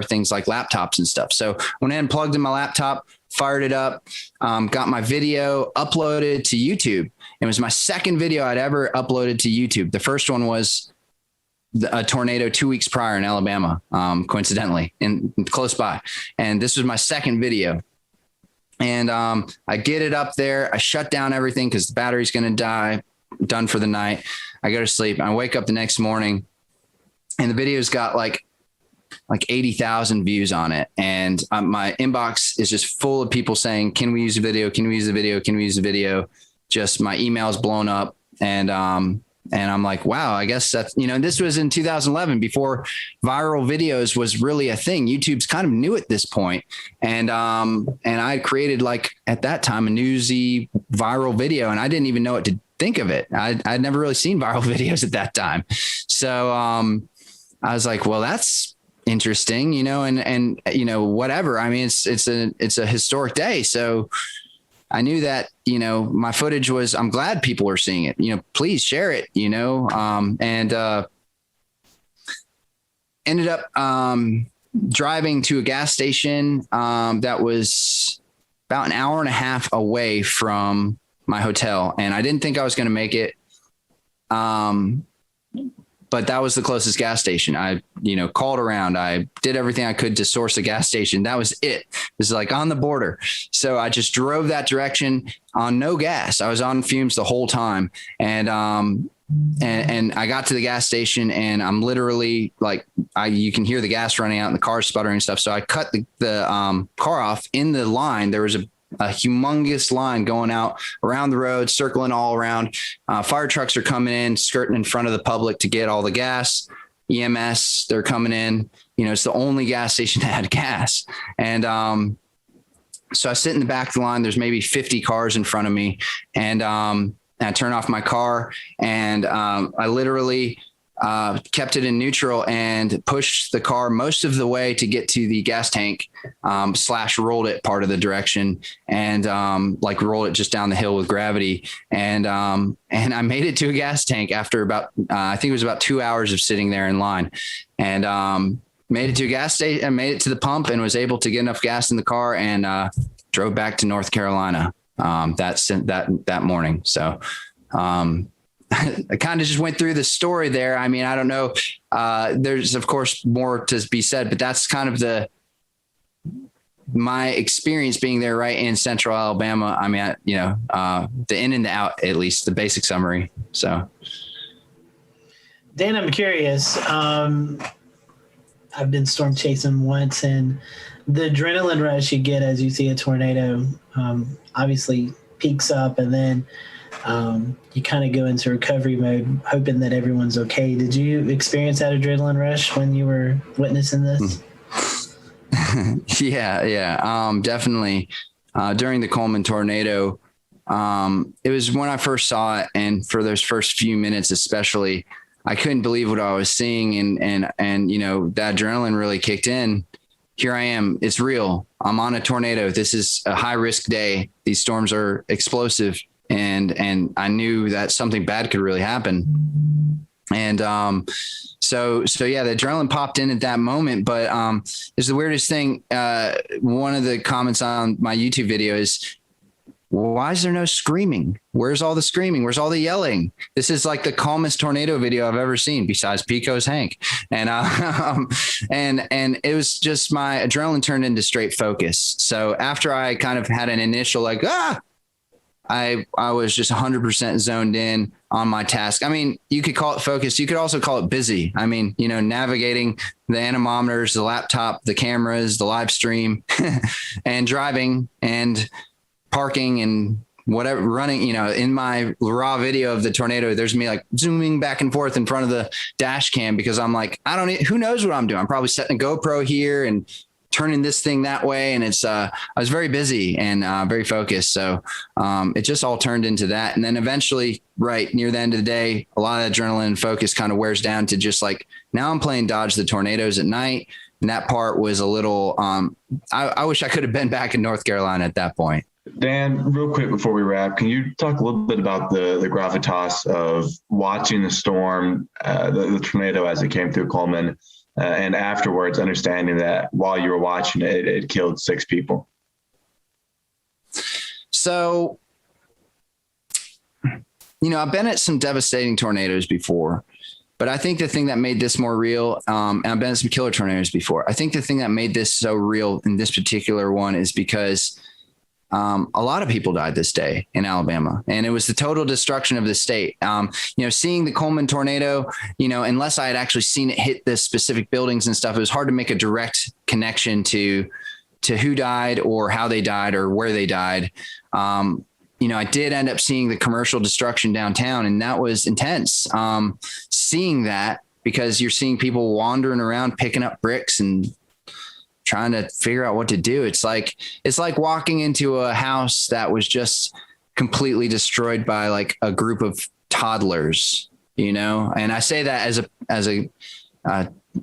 things like laptops and stuff. So went in, plugged in my laptop, fired it up, got my video uploaded to YouTube. It was my second video I'd ever uploaded to YouTube. The first one was a tornado 2 weeks prior in Alabama, coincidentally, and close by. And this was my second video. And I get it up there. I shut down everything because the battery's going to die, done for the night. I go to sleep. I wake up the next morning and the video's got like 80,000 views on it. And my inbox is just full of people saying, can we use a video? Can we use a video? Can we use a video? Just my email's blown up. And I'm like, wow, I guess that's, this was in 2011 before viral videos was really a thing. YouTube's kind of new at this point. And I created at that time, a newsy viral video, and I didn't even know what to think of it. I'd never really seen viral videos at that time. So I was like, well, that's interesting, and whatever. I mean, it's a historic day. So I knew that, my footage was, I'm glad people are seeing it, please share it, and ended up driving to a gas station that was about an hour and a half away from my hotel. And I didn't think I was going to make it. But that was the closest gas station. I, called around. I did everything I could to source a gas station. That was it. It was like on the border. So I just drove that direction on no gas. I was on fumes the whole time. And I got to the gas station and I'm literally you can hear the gas running out and the car sputtering and stuff. So I cut the car off in the line. There was a humongous line going out around the road, circling all around. Fire trucks are coming in, skirting in front of the public to get all the gas. EMS, they're coming in. It's the only gas station that had gas. And so I sit in the back of the line. There's maybe 50 cars in front of me. And I turn off my car and I literally kept it in neutral and pushed the car most of the way to get to the gas tank, / rolled it part of the direction and rolled it just down the hill with gravity. And I made it to a gas tank after about, I think it was about 2 hours of sitting there in line, and made it to a gas station and made it to the pump and was able to get enough gas in the car and drove back to North Carolina that morning. So I kind of just went through the story there. I mean, I don't know. There's of course more to be said, but that's kind of my experience being there right in central Alabama. I mean, the in and the out, at least the basic summary. So Dan, I'm curious. I've been storm chasing once, and the adrenaline rush you get as you see a tornado obviously peaks up, and then you kind of go into recovery mode, hoping that everyone's okay. Did you experience that adrenaline rush when you were witnessing this? Yeah. Definitely. During the Coleman tornado, it was when I first saw it. And for those first few minutes, especially, I couldn't believe what I was seeing. And that adrenaline really kicked in. Here I am. It's real. I'm on a tornado. This is a high risk day. These storms are explosive. And I knew that something bad could really happen. And so yeah, the adrenaline popped in at that moment. But it's the weirdest thing. One of the comments on my YouTube video is, why is there no screaming? Where's all the screaming? Where's all the yelling? This is like the calmest tornado video I've ever seen, besides Pico's Hank. And and it was just my adrenaline turned into straight focus. So after I kind of had an initial I was just 100% zoned in on my task. I mean, you could call it focused. You could also call it busy. I mean, navigating the anemometers, the laptop, the cameras, the live stream, and driving and parking and whatever, running, in my raw video of the tornado, there's me zooming back and forth in front of the dash cam because I'm like, who knows what I'm doing? I'm probably setting a GoPro here and turning this thing that way. And it's, I was very busy and very focused. So it just all turned into that. And then eventually, right near the end of the day, a lot of adrenaline and focus kind of wears down to just now I'm playing dodge the tornadoes at night. And that part was a little, I wish I could have been back in North Carolina at that point. Dan, real quick before we wrap, can you talk a little bit about the gravitas of watching the storm, the tornado as it came through Coleman, and afterwards understanding that while you were watching it, it killed 6 people? So, I've been at some devastating tornadoes before, but I think the thing that made this more real, and I've been at some killer tornadoes before. I think the thing that made this so real in this particular one is because a lot of people died this day in Alabama, and it was the total destruction of the state. Seeing the Coleman tornado, unless I had actually seen it hit the specific buildings and stuff, it was hard to make a direct connection to who died or how they died or where they died. I did end up seeing the commercial destruction downtown, and that was intense. Seeing that, because you're seeing people wandering around picking up bricks and trying to figure out what to do. It's like walking into a house that was just completely destroyed by like a group of toddlers, and I say that as a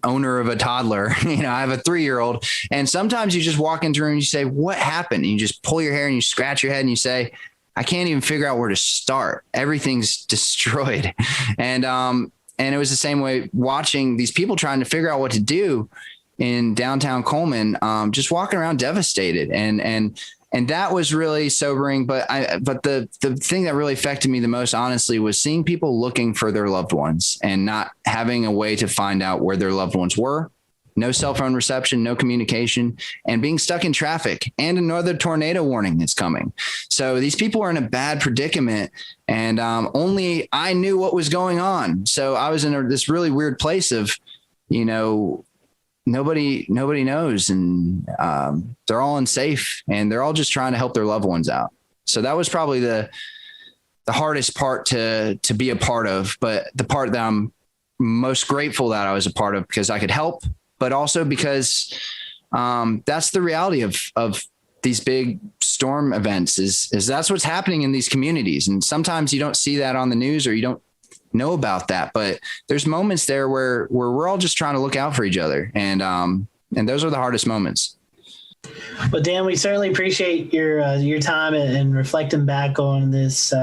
owner of a toddler. I have a 3-year-old, and sometimes you just walk into a room and you say, what happened? And you just pull your hair and you scratch your head and you say, I can't even figure out where to start. Everything's destroyed. And it was the same way watching these people trying to figure out what to do in downtown Coleman, just walking around devastated. And that was really sobering. But the thing that really affected me the most, honestly, was seeing people looking for their loved ones and not having a way to find out where their loved ones were. No cell phone reception, no communication, and being stuck in traffic, and another tornado warning that's coming. So these people are in a bad predicament, and only I knew what was going on. So I was in this really weird place of, nobody knows, and they're all unsafe, and they're all just trying to help their loved ones out. So that was probably the hardest part to be a part of, but the part that I'm most grateful that I was a part of, because I could help, but also because that's the reality of these big storm events is that's what's happening in these communities. And sometimes you don't see that on the news, or you don't know about that, but there's moments there where we're all just trying to look out for each other. And those are the hardest moments. Well, Dan, we certainly appreciate your time and reflecting back on this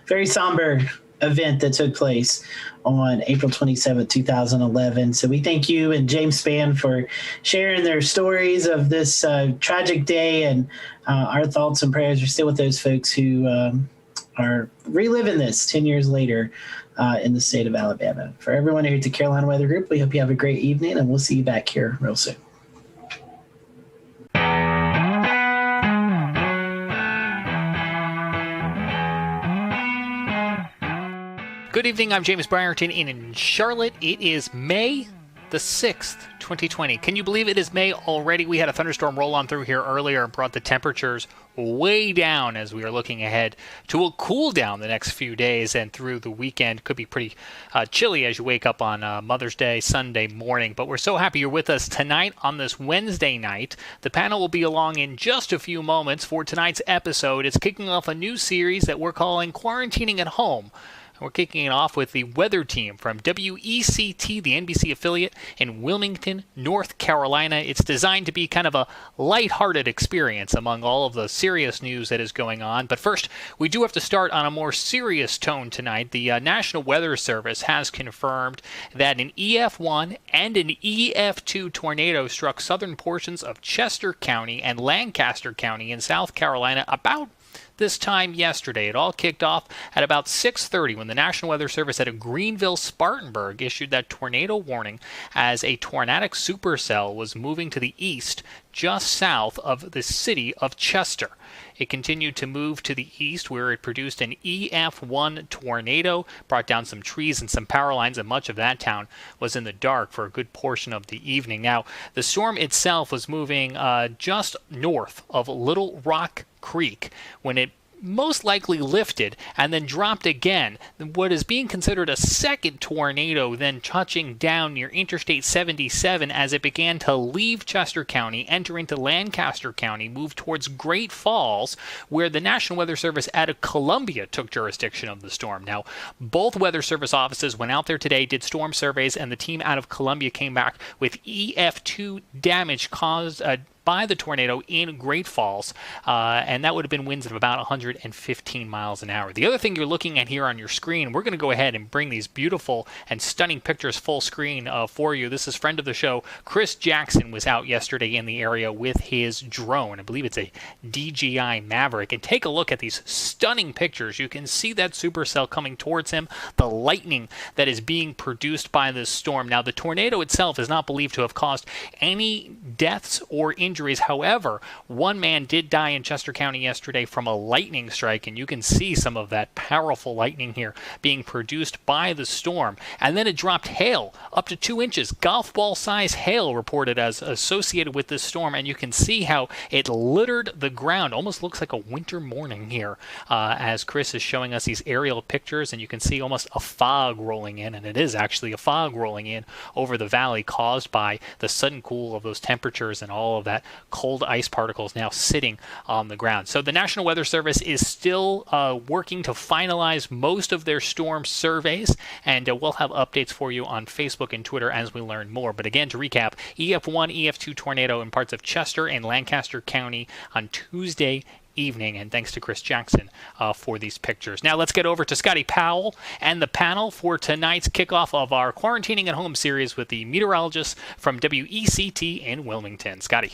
very somber event that took place on April 27, 2011. So we thank you and James Spann for sharing their stories of this tragic day, and our thoughts and prayers are still with those folks who are reliving this 10 years later in the state of Alabama. For everyone here at the Carolina Weather Group, we hope you have a great evening, and we'll see you back here real soon. Good evening, I'm James Brierton in Charlotte. It is May the 6th, 2020. Can you believe it is May already? We had a thunderstorm roll on through here earlier and brought the temperatures way down as we are looking ahead to a cool down the next few days, and through the weekend could be pretty chilly as you wake up on Mother's Day, Sunday morning. But we're so happy you're with us tonight on this Wednesday night. The panel will be along in just a few moments for tonight's episode. It's kicking off a new series that we're calling Quarantining at Home. We're kicking it off with the weather team from WECT, the NBC affiliate in Wilmington, North Carolina. It's designed to be kind of a lighthearted experience among all of the serious news that is going on. But first, we do have to start on a more serious tone tonight. The National Weather Service has confirmed that an EF1 and an EF2 tornado struck southern portions of Chester County and Lancaster County in South Carolina about this time yesterday. It all kicked off at about 6:30 when the National Weather Service at Greenville-Spartanburg issued that tornado warning as a tornadic supercell was moving to the east just south of the city of Chester. It continued to move to the east, where it produced an EF1 tornado, brought down some trees and some power lines, and much of that town was in the dark for a good portion of the evening. Now, the storm itself was moving just north of Little Rock Creek when it most likely lifted and then dropped again. What is being considered a second tornado then touching down near Interstate 77 as it began to leave Chester County, enter into Lancaster County, move towards Great Falls, where the National Weather Service out of Columbia took jurisdiction of the storm. Now, both Weather Service offices went out there today, did storm surveys, and the team out of Columbia came back with EF2 damage caused by the tornado in Great Falls, and that would have been winds of about 115 miles an hour. The other thing you're looking at here on your screen, we're going to go ahead and bring these beautiful and stunning pictures full screen for you. This is friend of the show, Chris Jackson, was out yesterday in the area with his drone. I believe it's a DJI Maverick. And take a look at these stunning pictures. You can see that supercell coming towards him, the lightning that is being produced by this storm. Now, the tornado itself is not believed to have caused any deaths or injuries. However, one man did die in Chester County yesterday from a lightning strike, and you can see some of that powerful lightning here being produced by the storm. And then it dropped hail up to 2 inches, golf ball size hail reported as associated with this storm, and you can see how it littered the ground. Almost looks like a winter morning here as Chris is showing us these aerial pictures, and you can see almost a fog rolling in, and it is actually a fog rolling in over the valley caused by the sudden cool of those temperatures and all of that cold ice particles now sitting on the ground. So the National Weather Service is still working to finalize most of their storm surveys, and we'll have updates for you on Facebook and Twitter as we learn more. But again, to recap, EF1, EF2 tornado in parts of Chester and Lancaster County on Tuesday evening, and thanks to Chris Jackson for these pictures. Now let's get over to Scotty Powell and the panel for tonight's kickoff of our Quarantining at Home series with the meteorologist from WECT in Wilmington. Scotty.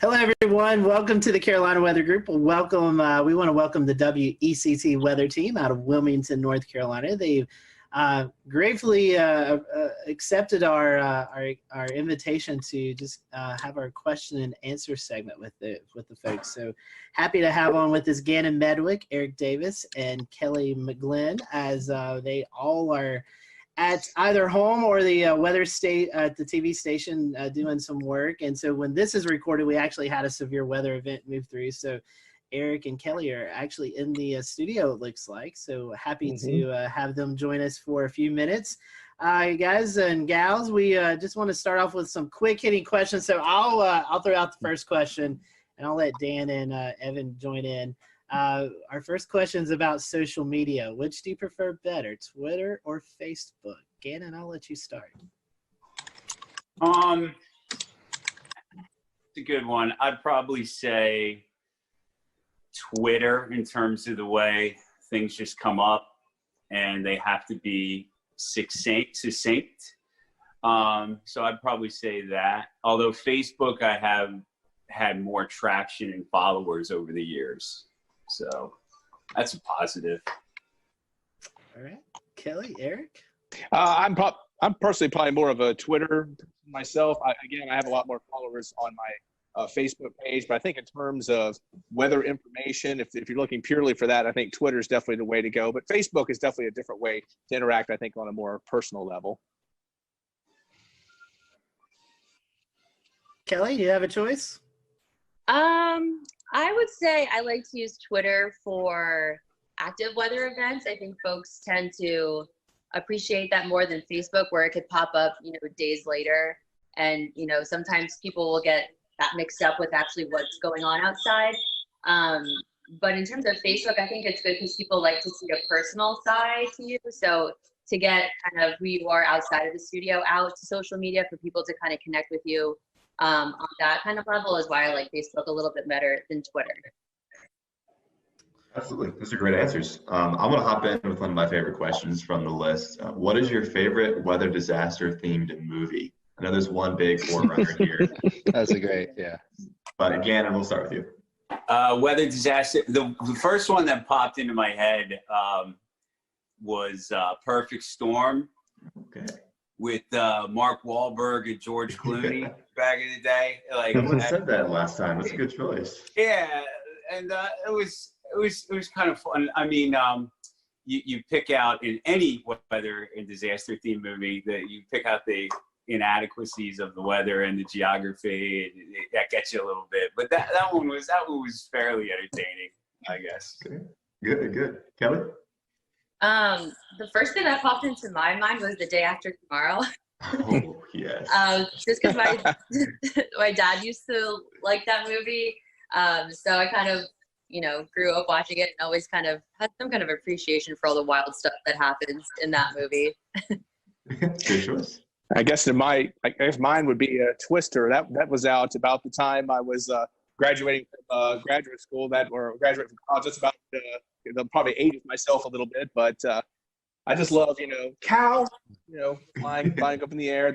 Hello, everyone. Welcome to the Carolina Weather Group. Welcome. We want to welcome the WECT weather team out of Wilmington, North Carolina. They've gratefully accepted our invitation to just have our question and answer segment with the folks. So happy to have on with us Gannon Medwick, Eric Davis, and Kelly McGlynn, as they all are at either home or the weather state at the TV station doing some work. And so when this is recorded, we actually had a severe weather event move through. So Eric and Kelly are actually in the studio, it looks like. So happy to have them join us for a few minutes. Guys and gals, we just want to start off with some quick hitting questions. So I'll throw out the first question, and I'll let Dan and Evan join in. Our first question is about social media. Which do you prefer better, Twitter or Facebook? Gannon, I'll let you start. It's a good one. I'd probably say Twitter, in terms of the way things just come up and they have to be succinct. So I'd probably say that. Although Facebook, I have had more traction and followers over the years. So that's a positive. All right. Kelly, Eric? I'm personally probably more of a Twitter myself. I have a lot more followers on my Facebook page, but I think in terms of weather information, if you're looking purely for that, I think Twitter is definitely the way to go. But Facebook is definitely a different way to interact, I think, on a more personal level. Kelly, do you have a choice? I would say I like to use Twitter for active weather events. I think folks tend to appreciate that more than Facebook, where it could pop up, days later. And, sometimes people will get that mixed up with actually what's going on outside. But in terms of Facebook, I think it's good because people like to see a personal side to you. So to get kind of who you are outside of the studio out to social media for people to kind of connect with you on that kind of level is why I like Facebook a little bit better than Twitter. Absolutely. Those are great answers. I'm going to hop in with one of my favorite questions from the list. What is your favorite weather disaster themed movie? I know there's one big forerunner here. That's a great, yeah. But again, we'll start with you. Weather disaster. The first one that popped into my head was Perfect Storm. Okay. With Mark Wahlberg and George Clooney back in the day. Someone said that last time. That's a good choice. Yeah, and it was kind of fun. I mean, you pick out in any weather and disaster themed movie that you pick out the inadequacies of the weather and the geography, and that gets you a little bit. But that one was fairly entertaining, I guess. Okay. Good. Kelly? The first thing that popped into my mind was The Day After Tomorrow. Oh, yes. Just because my dad used to like that movie. So I kind of, grew up watching it and always kind of had some kind of appreciation for all the wild stuff that happens in that movie. Good choice. I guess mine would be Twister. That was out about the time I was graduating from graduate school, or graduating from college. That's about probably aged myself a little bit, but I just love cow, flying up in the air.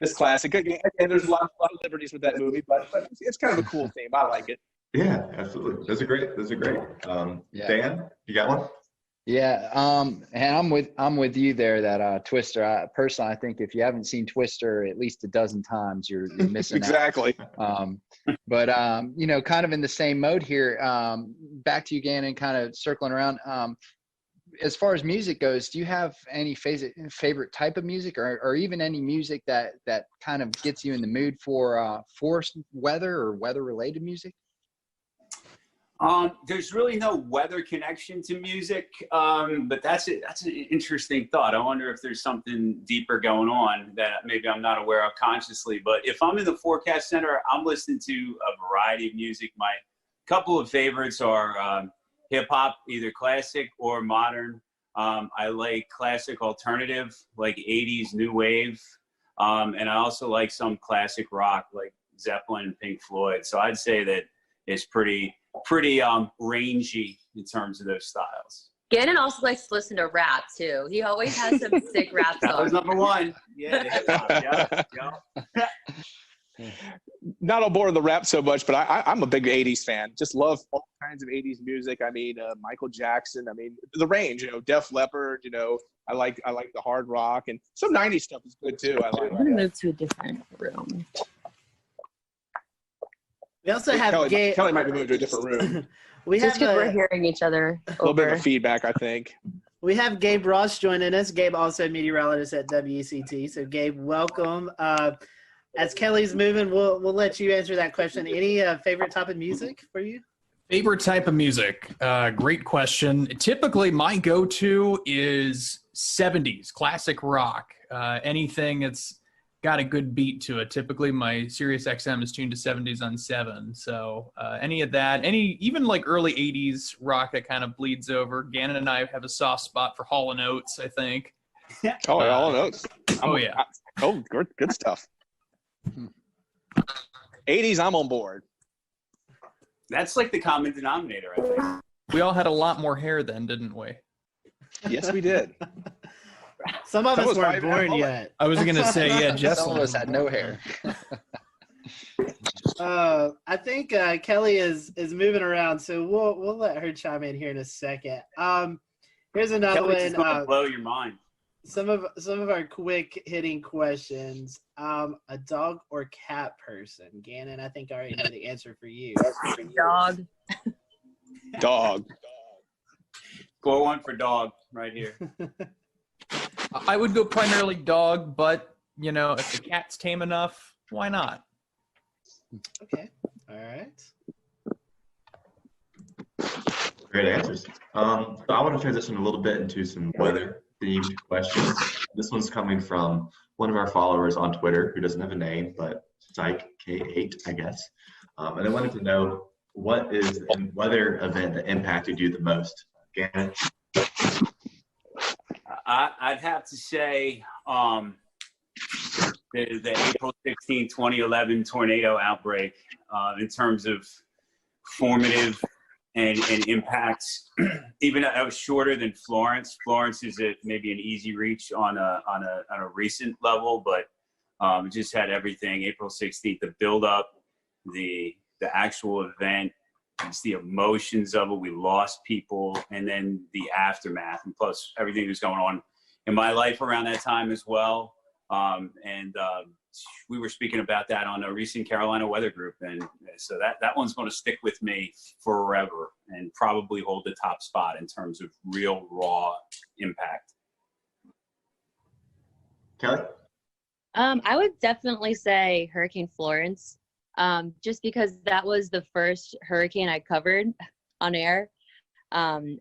It's classic. And there's a lot of liberties with that movie, but it's kind of a cool theme. I like it. Yeah, absolutely. Those are great. Yeah. Dan, you got one? Yeah, and I'm with you there. That Twister. Personally, I think if you haven't seen Twister at least a dozen times, you're missing exactly. out. But kind of in the same mode here. Back to you, Gannon. Kind of circling around. As far as music goes, do you have any favorite type of music, or even any music that kind of gets you in the mood for weather or weather related music? There's really no weather connection to music, but that's an interesting thought. I wonder if there's something deeper going on that maybe I'm not aware of consciously. But if I'm in the forecast center, I'm listening to a variety of music. My couple of favorites are hip hop, either classic or modern. I like classic alternative, like 80s new wave, and I also like some classic rock, like Zeppelin and Pink Floyd. So I'd say that it's pretty rangy in terms of those styles. Gannon also likes to listen to rap too. He always has some sick rap songs. That was number one. Yeah, the hip hop. Yeah. Not on board with the rap so much, but I'm a big 80s fan. Just love all kinds of 80s music. I mean, Michael Jackson. I mean, the range. Def Leppard. I like the hard rock, and some 90s stuff is good too. I'm gonna move to a different room. We also have Kelly might be moving to a different room. Just because we're hearing each other. A little bit of feedback, I think. We have Gabe Ross joining us. Gabe also a meteorologist at WCT. So Gabe, welcome. As Kelly's moving, we'll let you answer that question. Any favorite type of music for you? Favorite type of music? Great question. Typically, my go-to is 70s classic rock. Anything that's got a good beat to it. Typically, my Sirius XM is tuned to 70s on 7. So any of that, even like early 80s rock that kind of bleeds over. Gannon and I have a soft spot for Hall & Oates, I think. Oh, Hall & Oates. Yeah. Good stuff. 80s, I'm on board. That's like the common denominator, I think. We all had a lot more hair then, didn't we? Yes, we did. Some of us weren't born yet. I was going to say, yeah, Some of us had no hair. I think Kelly is moving around, so we'll let her chime in here in a second. Here's another Kelly's one. Gonna blow your mind. Some of our quick hitting questions. A dog or cat person? Gannon, I think I already know the answer for you. Dog. Dog. Score one for dog right here. I would go primarily dog, but, if the cat's tame enough, why not? Okay. All right. Great answers. So I want to transition a little bit into some weather-themed questions. This one's coming from one of our followers on Twitter who doesn't have a name, but Psych K8, I guess. And I wanted to know, what is a weather event that impacted you the most? Gannon? I'd have to say the April 16, 2011 tornado outbreak in terms of formative and impacts. Even I was shorter than Florence. Florence is maybe an easy reach on a recent level, but it just had everything. April 16th, the buildup, the actual event, it's the emotions of it. We lost people, and then the aftermath, and plus everything that's going on in my life around that time as well. We were speaking about that on a recent Carolina weather group, and so that one's going to stick with me forever and probably hold the top spot in terms of real raw impact. Kelly? I would definitely say Hurricane Florence, just because that was the first hurricane I covered on air. And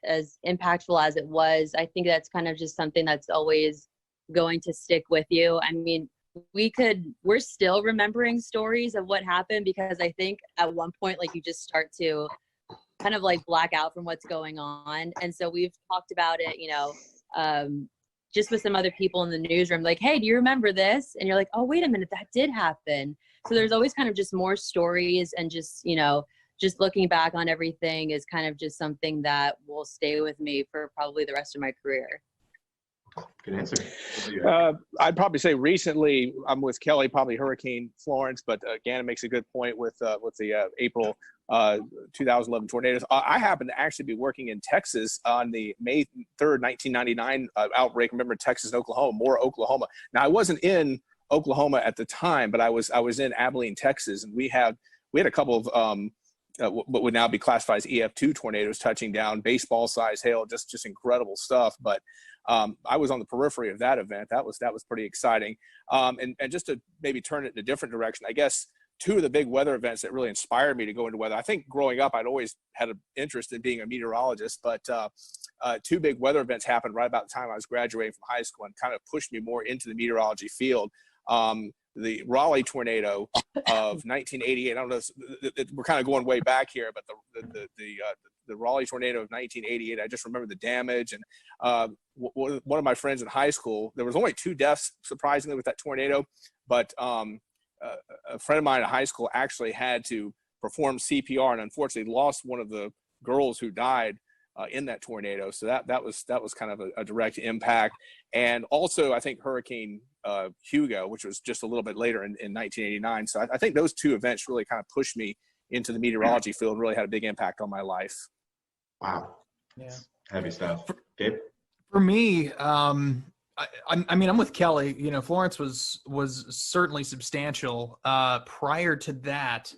as impactful as it was, I think that's kind of just something that's always going to stick with you. I mean, we're still remembering stories of what happened, because I think at one point, like, you just start to kind of like black out from what's going on. And so we've talked about it, just with some other people in the newsroom, like, hey, do you remember this? And you're like, oh, wait a minute, that did happen. So there's always kind of just more stories, and just, you know, just looking back on everything is kind of just something that will stay with me for probably the rest of my career. Good answer. I'd probably say recently, I'm with Kelly, probably Hurricane Florence, but Gannon makes a good point with the April 2011 tornadoes. I happen to actually be working in Texas on the May 3rd, 1999 outbreak. Remember Texas and Oklahoma, more Oklahoma. Now I wasn't in Oklahoma at the time, but I was in Abilene, Texas, and we had a couple of what would now be classified as EF2 tornadoes touching down, baseball size hail, just incredible stuff. But I was on the periphery of that event. That was pretty exciting. And just to maybe turn it in a different direction, I guess two of the big weather events that really inspired me to go into weather. I think growing up, I'd always had an interest in being a meteorologist, but two big weather events happened right about the time I was graduating from high school and kind of pushed me more into the meteorology field. The Raleigh tornado of 1988. I don't know, we're kind of going way back here, but the Raleigh tornado of 1988, I just remember the damage. And one of my friends in high school, there was only 2 deaths, surprisingly, with that tornado, but a friend of mine in high school actually had to perform CPR and unfortunately lost one of the girls who died in that tornado. So that was kind of a direct impact. And also, I think Hurricane Hugo, which was just a little bit later in 1989. So I think those 2 events really kind of pushed me into the meteorology field and really had a big impact on my life. Wow. Yeah. Heavy stuff. Gabe? For me, I mean, I'm with Kelly. You know, Florence was certainly substantial. Prior to that,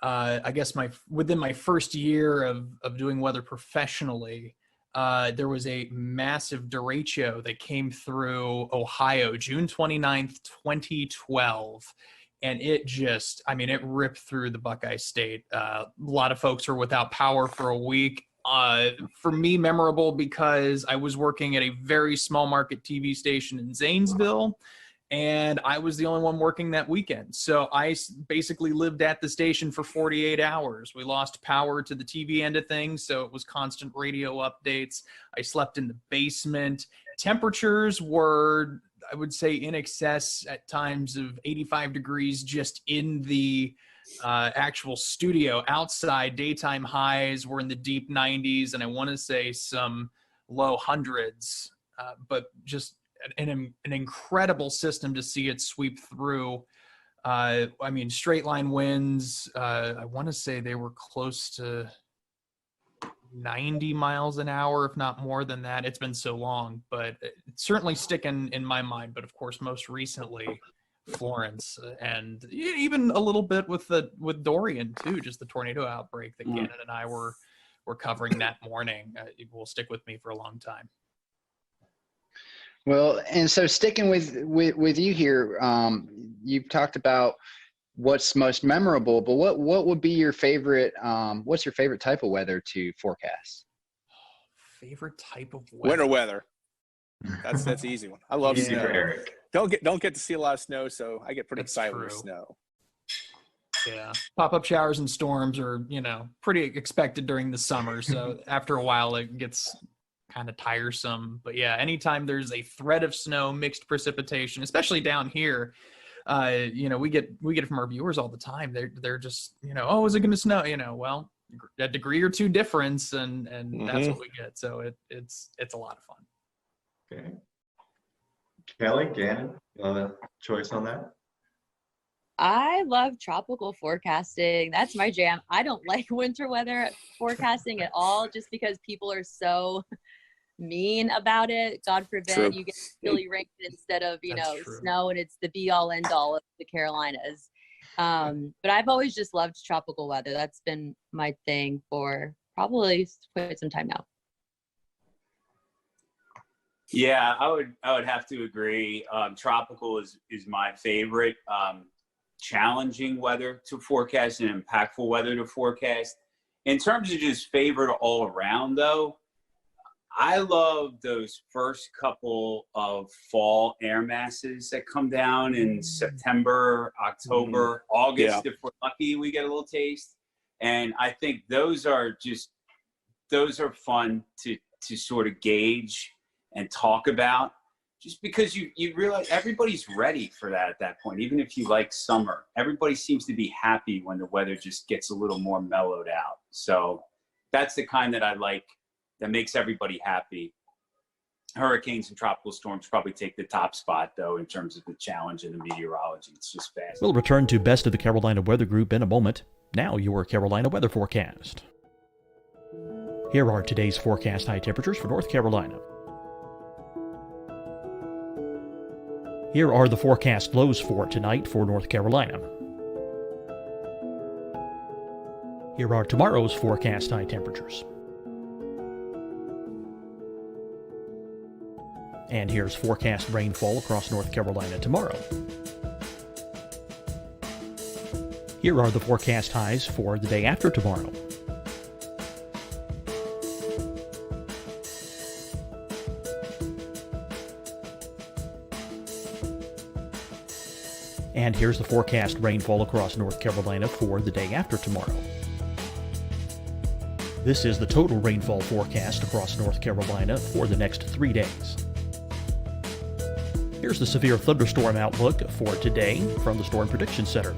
I guess within my first year of doing weather professionally, there was a massive derecho that came through Ohio, June 29th, 2012. And it just, I mean, it ripped through the Buckeye State. A lot of folks were without power for a week. For me, memorable because I was working at a very small market TV station in Zanesville, and I was the only one working that weekend. So I basically lived at the station for 48 hours. We lost power to the TV end of things, so it was constant radio updates. I slept in the basement. Temperatures were, I would say, in excess at times of 85 degrees just in the actual studio. Outside, daytime highs were in the deep 90s, and I want to say some low hundreds, but just an incredible system to see it sweep through. I mean, straight line winds, I want to say they were close to 90 miles an hour, if not more than that. It's been so long, but it's certainly sticking in my mind. But of course, most recently, Florence, and even a little bit with Dorian too, just the tornado outbreak that Gannon and I were covering that morning. It will stick with me for a long time. Well, and so sticking with you here, you've talked about what's most memorable, but what would be your favorite? What's your favorite type of weather to forecast? Favorite type of weather? Winter weather. That's the easy one. I love snow. Eric. Don't get to see a lot of snow, so I get pretty excited with snow. Yeah, pop-up showers and storms are, you know, pretty expected during the summer. So after a while, it gets kind of tiresome. But yeah, anytime there's a threat of snow, mixed precipitation, especially down here, you know, we get it from our viewers all the time. They're just, you know, oh, is it going to snow? You know, well, a degree or two difference, and that's what we get. So it's a lot of fun. Okay. Kelly, Gannon, you have a choice on that? I love tropical forecasting. That's my jam. I don't like winter weather forecasting at all, just because people are so mean about it. God forbid you get chilly rain instead of, you know, snow, and it's the be all end all of the Carolinas. But I've always just loved tropical weather. That's been my thing for probably quite some time now. Yeah, I would have to agree. Tropical is my favorite. Challenging weather to forecast and impactful weather to forecast. In terms of just favorite all around, though, I love those first couple of fall air masses that come down in September, October, August. If we're lucky, we get a little taste. And I think those are fun to sort of gauge and talk about. just because you realize everybody's ready for that at that point. Even if you like summer, everybody seems to be happy when the weather just gets a little more mellowed out. So that's the kind that I like, that makes everybody happy. Hurricanes and tropical storms probably take the top spot, though, in terms of the challenge in the meteorology. It's just fast. We'll return to Best of the Carolina Weather Group in a moment. Now, your Carolina weather forecast. Here are today's forecast high temperatures for North Carolina. Here are the forecast lows for tonight for North Carolina. Here are tomorrow's forecast high temperatures. And here's forecast rainfall across North Carolina tomorrow. Here are the forecast highs for the day after tomorrow. And here's the forecast rainfall across North Carolina for the day after tomorrow. This is the total rainfall forecast across North Carolina for the next 3 days. Here's the severe thunderstorm outlook for today from the Storm Prediction Center.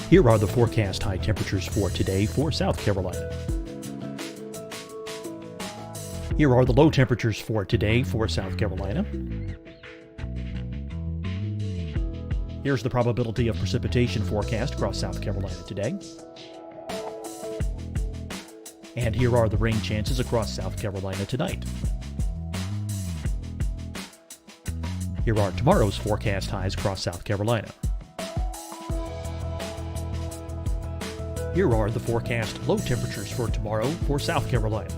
Here are the forecast high temperatures for today for South Carolina. Here are the low temperatures for today for South Carolina. Here's the probability of precipitation forecast across South Carolina today. And here are the rain chances across South Carolina tonight. Here are tomorrow's forecast highs across South Carolina. Here are the forecast low temperatures for tomorrow for South Carolina.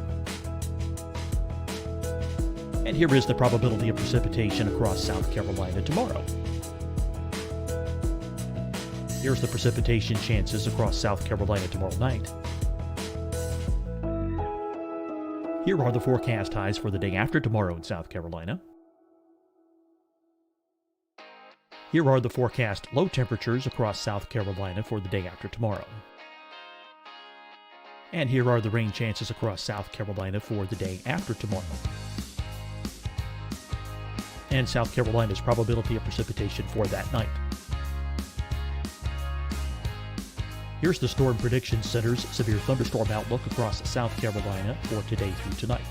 And here is the probability of precipitation across South Carolina tomorrow. Here's the precipitation chances across South Carolina tomorrow night. Here are the forecast highs for the day after tomorrow in South Carolina. Here are the forecast low temperatures across South Carolina for the day after tomorrow. And here are the rain chances across South Carolina for the day after tomorrow. And South Carolina's probability of precipitation for that night. Here's the Storm Prediction Center's severe thunderstorm outlook across South Carolina for today through tonight.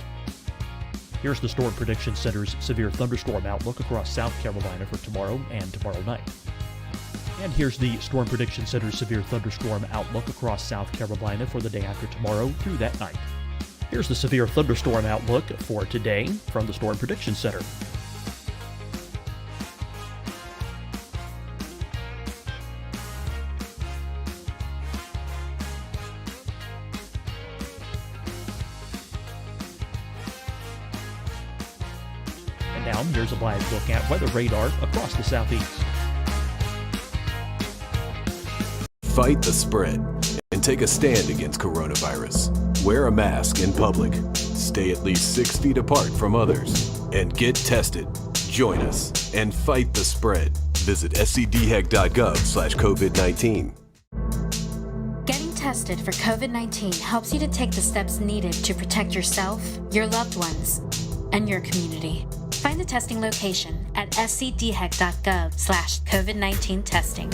Here's the Storm Prediction Center's severe thunderstorm outlook across South Carolina for tomorrow and tomorrow night. And here's the Storm Prediction Center's severe thunderstorm outlook across South Carolina for the day after tomorrow through that night. Here's the severe thunderstorm outlook for today from the Storm Prediction Center. And now here's a live look at weather radar across the southeast. Fight the spread and take a stand against coronavirus. Wear a mask in public. Stay at least 6 feet apart from others. And get tested. Join us and fight the spread. Visit scdhec.gov/COVID-19. Getting tested for COVID-19 helps you to take the steps needed to protect yourself, your loved ones, and your community. Find the testing location at scdhec.gov/COVID-19 testing.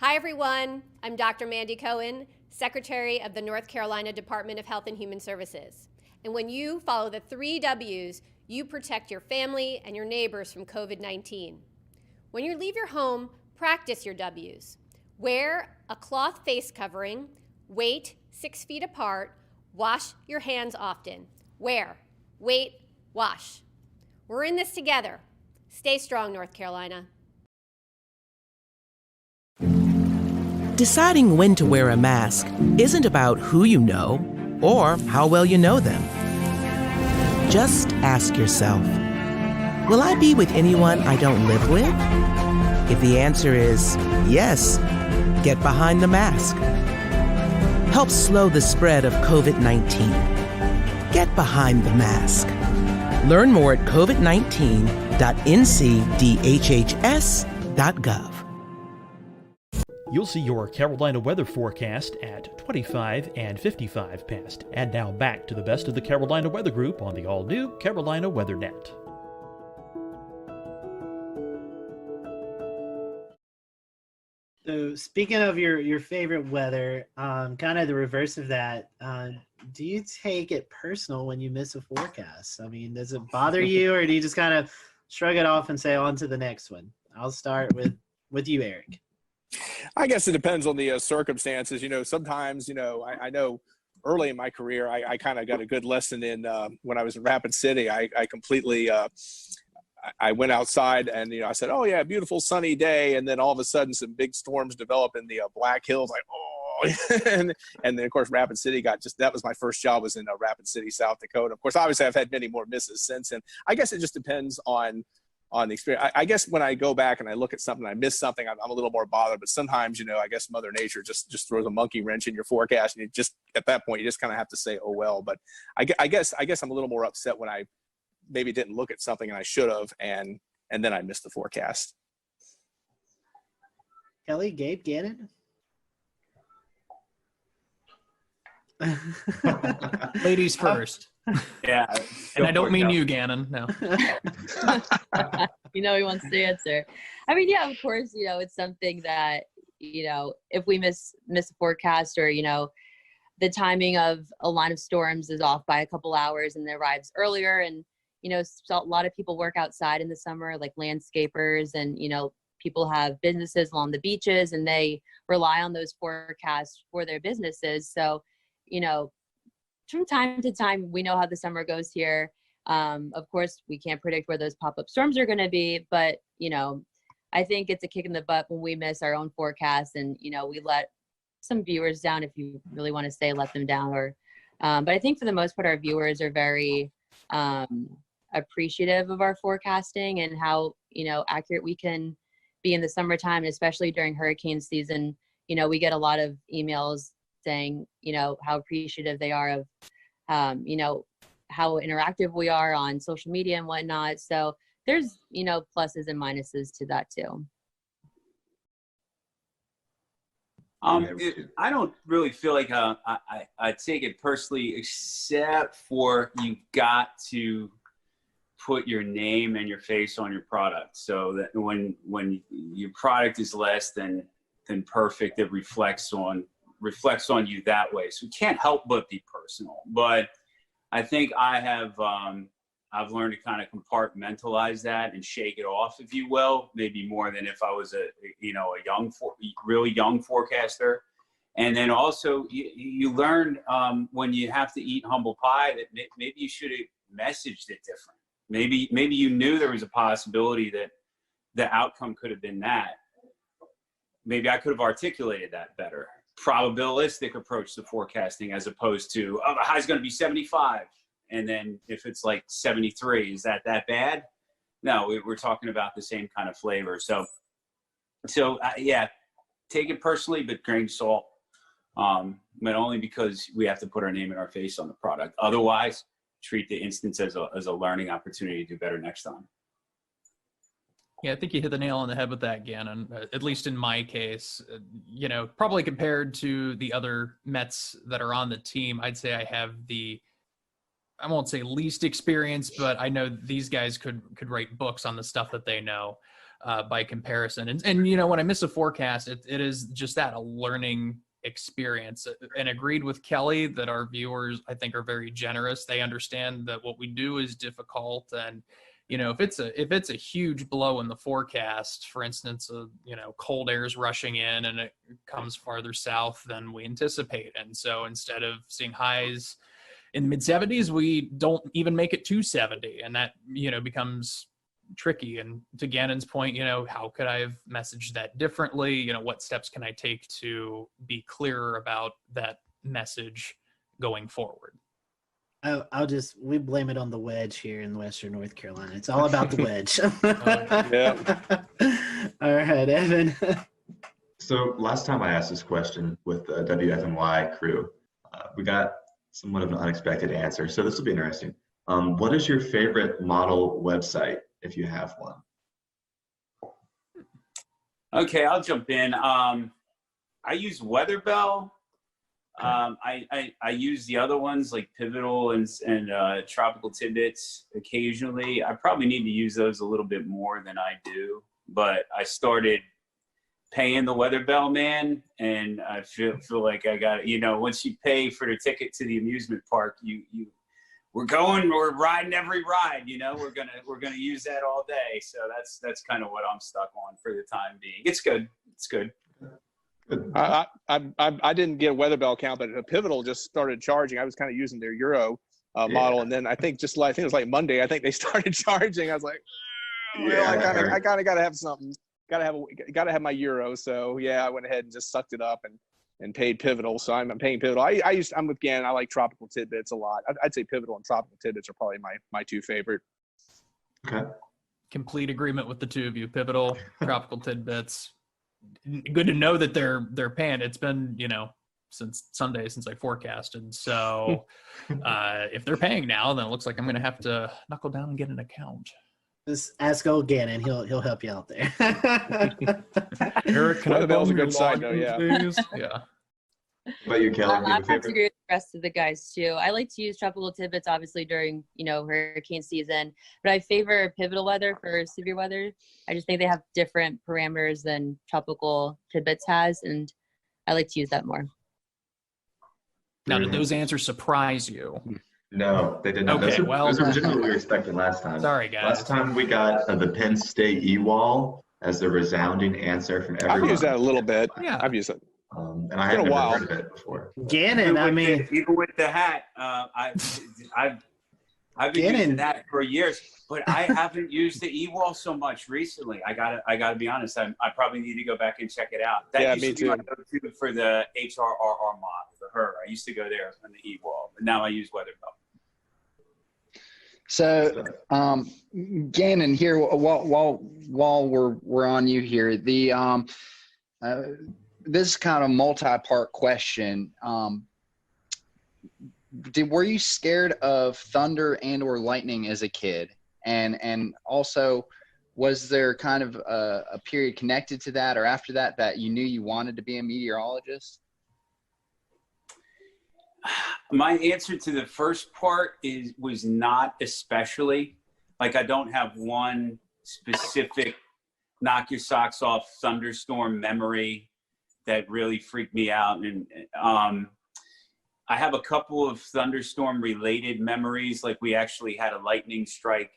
Hi everyone, I'm Dr. Mandy Cohen, Secretary of the North Carolina Department of Health and Human Services. And when you follow the 3 W's, you protect your family and your neighbors from COVID-19. When you leave your home, practice your W's. Wear a cloth face covering, wait 6 feet apart, wash your hands often. Wear, wait, wash. We're in this together. Stay strong, North Carolina. Deciding when to wear a mask isn't about who you know or how well you know them. Just ask yourself, will I be with anyone I don't live with? If the answer is yes, get behind the mask. Help slow the spread of COVID-19. Get behind the mask. Learn more at covid19.ncdhhs.gov. You'll see your Carolina weather forecast at 25 and 55 past. And now back to the best of the Carolina Weather Group on the all-new Carolina Weather Net. So speaking of your favorite weather, kind of the reverse of that, do you take it personal when you miss a forecast? I mean, does it bother you, or do you just kind of shrug it off and say on to the next one? I'll start with you, Eric. I guess it depends on the circumstances. Sometimes, I know early in my career, I kind of got a good lesson in when I was in Rapid City. I completely I went outside and, I said, oh, yeah, beautiful sunny day. And then all of a sudden some big storms develop in the Black Hills. Like, oh, and then, of course, Rapid City that was my first job, was in Rapid City, South Dakota. Of course, obviously, I've had many more misses since. And I guess it just depends on the experience. I guess when I go back and I look at something, I miss something, I'm a little more bothered. But sometimes, I guess Mother Nature just throws a monkey wrench in your forecast, and at that point, you just kind of have to say, oh well. But I guess I'm a little more upset when I maybe didn't look at something and I should have, and then I missed the forecast. Kelly, Gabe, Gannon. Ladies first. Yeah. And I don't mean you, Gannon. No. He wants the answer. I mean, yeah, of course, it's something that, if we miss a forecast, or, the timing of a line of storms is off by a couple hours and it arrives earlier. And, a lot of people work outside in the summer, like landscapers, and, people have businesses along the beaches, and they rely on those forecasts for their businesses. So, from time to time, we know how the summer goes here. Of course, we can't predict where those pop-up storms are going to be, but, I think it's a kick in the butt when we miss our own forecast, and, we let some viewers down, if you really want to say let them down. But I think for the most part, our viewers are very appreciative of our forecasting and how, accurate we can be in the summertime, especially during hurricane season. We get a lot of emails saying, how appreciative they are of, how interactive we are on social media and whatnot. So there's, pluses and minuses to that too. I don't really feel like I take it personally, except for you got to put your name and your face on your product, so that when your product is less than perfect, it reflects on you that way. So it can't help but be personal. But I think I've learned to kind of compartmentalize that and shake it off, if you will, maybe more than if I was a really young forecaster. And then also you learn when you have to eat humble pie that maybe you should have messaged it different. Maybe you knew there was a possibility that the outcome could have been that. Maybe I could have articulated that better. Probabilistic approach to forecasting, as opposed to, oh, the high's going to be 75. And then if it's like 73, is that bad? No, we're talking about the same kind of flavor. So yeah, take it personally, but grain of salt. But only because we have to put our name and our face on the product. Otherwise, treat the instance as a learning opportunity to do better next time. Yeah, I think you hit the nail on the head with that, Gannon. At least in my case, probably compared to the other Mets that are on the team, I'd say I have I won't say least experience, but I know these guys could write books on the stuff that they know by comparison. And when I miss a forecast, it is just that, a learning experience. And agreed with Kelly that our viewers, I think, are very generous. They understand that what we do is difficult, and if it's a huge blow in the forecast, for instance, cold air is rushing in and it comes farther south than we anticipate, and so instead of seeing highs in the mid 70s, we don't even make it to 70, and that becomes tricky. And to Gannon's point, how could I have messaged that differently? What steps can I take to be clearer about that message going forward? We blame it on the wedge here in Western North Carolina. It's all about the wedge. Yeah. All right, Evan. So last time I asked this question with the WFMY crew, we got somewhat of an unexpected answer. So this will be interesting. What is your favorite model website, if you have one? Okay, I'll jump in. I use Weatherbell. I use the other ones like Pivotal and Tropical Tidbits occasionally. I probably need to use those a little bit more than I do, but I started paying the Weatherbell man, and I feel like I got, once you pay for the ticket to the amusement park, we're riding every ride, we're gonna use that all day. So that's kind of what I'm stuck on for the time being. It's good. I didn't get a Weatherbell account, but Pivotal just started charging. I was kind of using their Euro model, and then I think it was like Monday, I think they started charging. I was like, I kind of got to have something. Got to have my Euro. So yeah, I went ahead and just sucked it up and paid Pivotal. So I'm paying Pivotal. I'm with Gannon. I like Tropical Tidbits a lot. I'd say Pivotal and Tropical Tidbits are probably my two favorite. Okay. Complete agreement with the two of you. Pivotal, Tropical Tidbits. Good to know that they're paying. It's been, since Sunday since I forecasted. So if they're paying now, then it looks like I'm going to have to knuckle down and get an account. Just ask old Gannon. He'll help you out there. Eric, Weatherbell's a good side though. Yeah. Yeah. What about you, Kelly? I have to agree with the rest of the guys too. I like to use Tropical Tidbits obviously during hurricane season, but I favor Pivotal Weather for severe weather. I just think they have different parameters than Tropical Tidbits has, and I like to use that more. Now, did those answers surprise you? No, they did not. Okay, those are generally what we were expecting last time. Sorry, guys. Last time we got the Penn State E-Wall as the resounding answer from everyone. I've used that a little bit. Yeah, I've used it. And I hadn't heard of it before. Gannon, even with the hat, I've been using that for years, but I haven't used the E-Wall so much recently. I gotta be honest. I probably need to go back and check it out. That used to be my go-to for the HRRR mod for her. I used to go there on the E-Wall, but now I use Weatherbell. So, Gannon, here while we're on you here, this is kind of a multi-part question. Were you scared of thunder and or lightning as a kid? And also, was there kind of a period connected to that or after that you knew you wanted to be a meteorologist? My answer to the first part was not especially. Like, I don't have one specific knock your socks off thunderstorm memory that really freaked me out. And I have a couple of thunderstorm related memories. Like, we actually had a lightning strike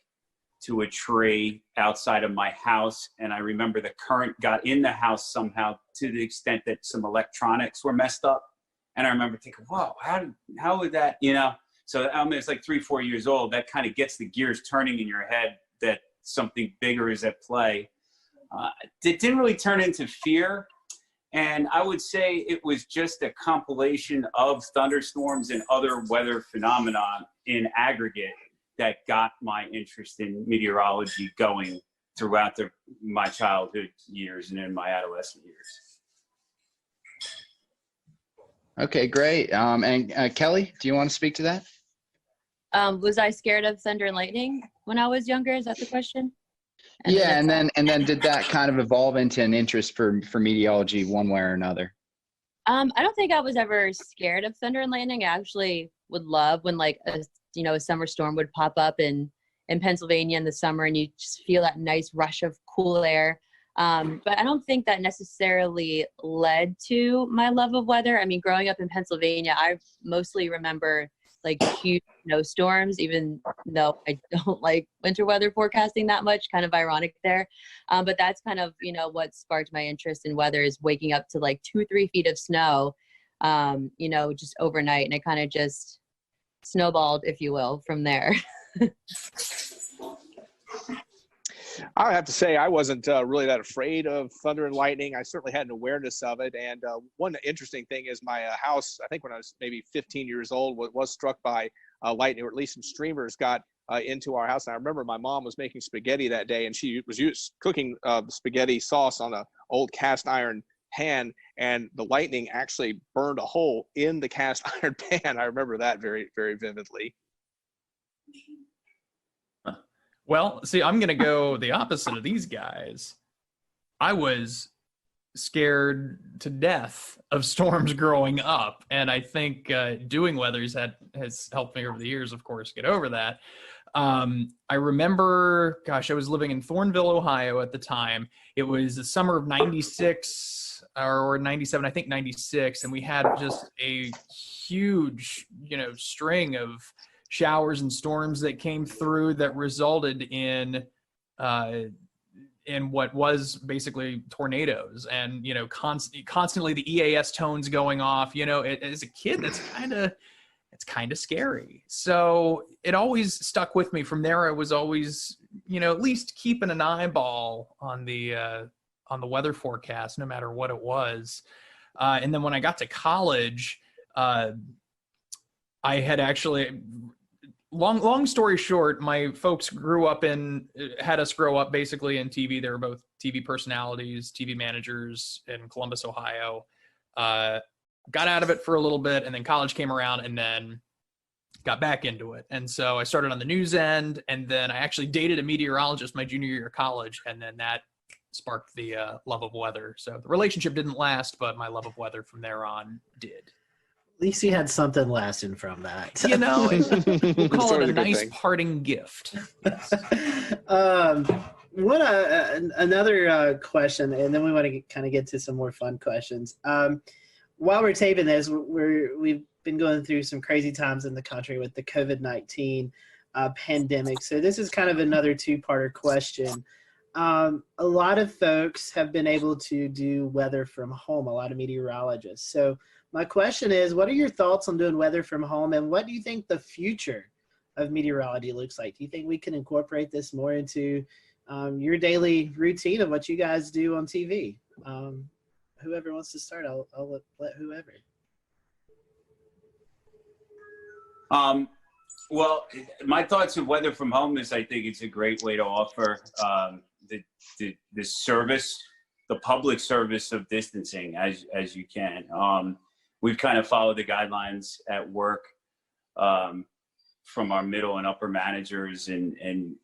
to a tree outside of my house. And I remember the current got in the house somehow to the extent that some electronics were messed up. And I remember thinking, whoa, how would that, So it's like 3-4 years old. That kind of gets the gears turning in your head that something bigger is at play. It didn't really turn into fear. And I would say it was just a compilation of thunderstorms and other weather phenomena in aggregate that got my interest in meteorology going throughout my childhood years and in my adolescent years. Okay, great. And Kelly, do you want to speak to that? Was I scared of thunder and lightning when I was younger? Is that the question? And then did that kind of evolve into an interest for meteorology one way or another? I don't think I was ever scared of thunder and lightning. I actually would love when like a summer storm would pop up in Pennsylvania in the summer and you just feel that nice rush of cool air. But I don't think that necessarily led to my love of weather. I mean, growing up in Pennsylvania, I mostly remember like huge snowstorms, even though I don't like winter weather forecasting that much, kind of ironic there. But that's kind of, what sparked my interest in weather is waking up to like 2-3 feet of snow, just overnight. And it kind of just snowballed, if you will, from there. I have to say I wasn't really that afraid of thunder and lightning. I certainly had an awareness of it. And one interesting thing is my house, I think when I was maybe 15 years old, was struck by lightning, or at least some streamers got into our house. And I remember my mom was making spaghetti that day, and she was cooking spaghetti sauce on an old cast iron pan, and the lightning actually burned a hole in the cast iron pan. I remember that very, very vividly. Well, see, I'm going to go the opposite of these guys. I was scared to death of storms growing up, and I think doing weathers has helped me over the years, of course, get over that. I remember, gosh, I was living in Thornville, Ohio at the time. It was the summer of 96 or 97, I think 96, and we had just a huge, string of showers and storms that came through that resulted in what was basically tornadoes, and constantly the EAS tones going off. As a kid, it's kind of scary. So it always stuck with me. From there, I was always at least keeping an eyeball on the weather forecast, no matter what it was. And then when I got to college, I had actually. Long story short, my folks had us grow up basically in TV. They were both TV personalities, TV managers in Columbus, Ohio. Got out of it for a little bit, and then college came around, and then got back into it. And so I started on the news end, and then I actually dated a meteorologist my junior year of college, and then that sparked the love of weather. So the relationship didn't last, but my love of weather from there on did. At least you had something lasting from that. We'll call it a nice parting gift. Yes. Another question, and then we want to kind of get to some more fun questions. While we're taping this, we've been going through some crazy times in the country with the COVID-19 pandemic. So this is kind of another two-parter question. A lot of folks have been able to do weather from home, a lot of meteorologists. So my question is, what are your thoughts on doing weather from home, and what do you think the future of meteorology looks like? Do you think we can incorporate this more into your daily routine of what you guys do on TV? Whoever wants to start, I'll let whoever. Well, my thoughts of weather from home is I think it's a great way to offer the service, the public service of distancing as you can. We've kind of followed the guidelines at work from our middle and upper managers, and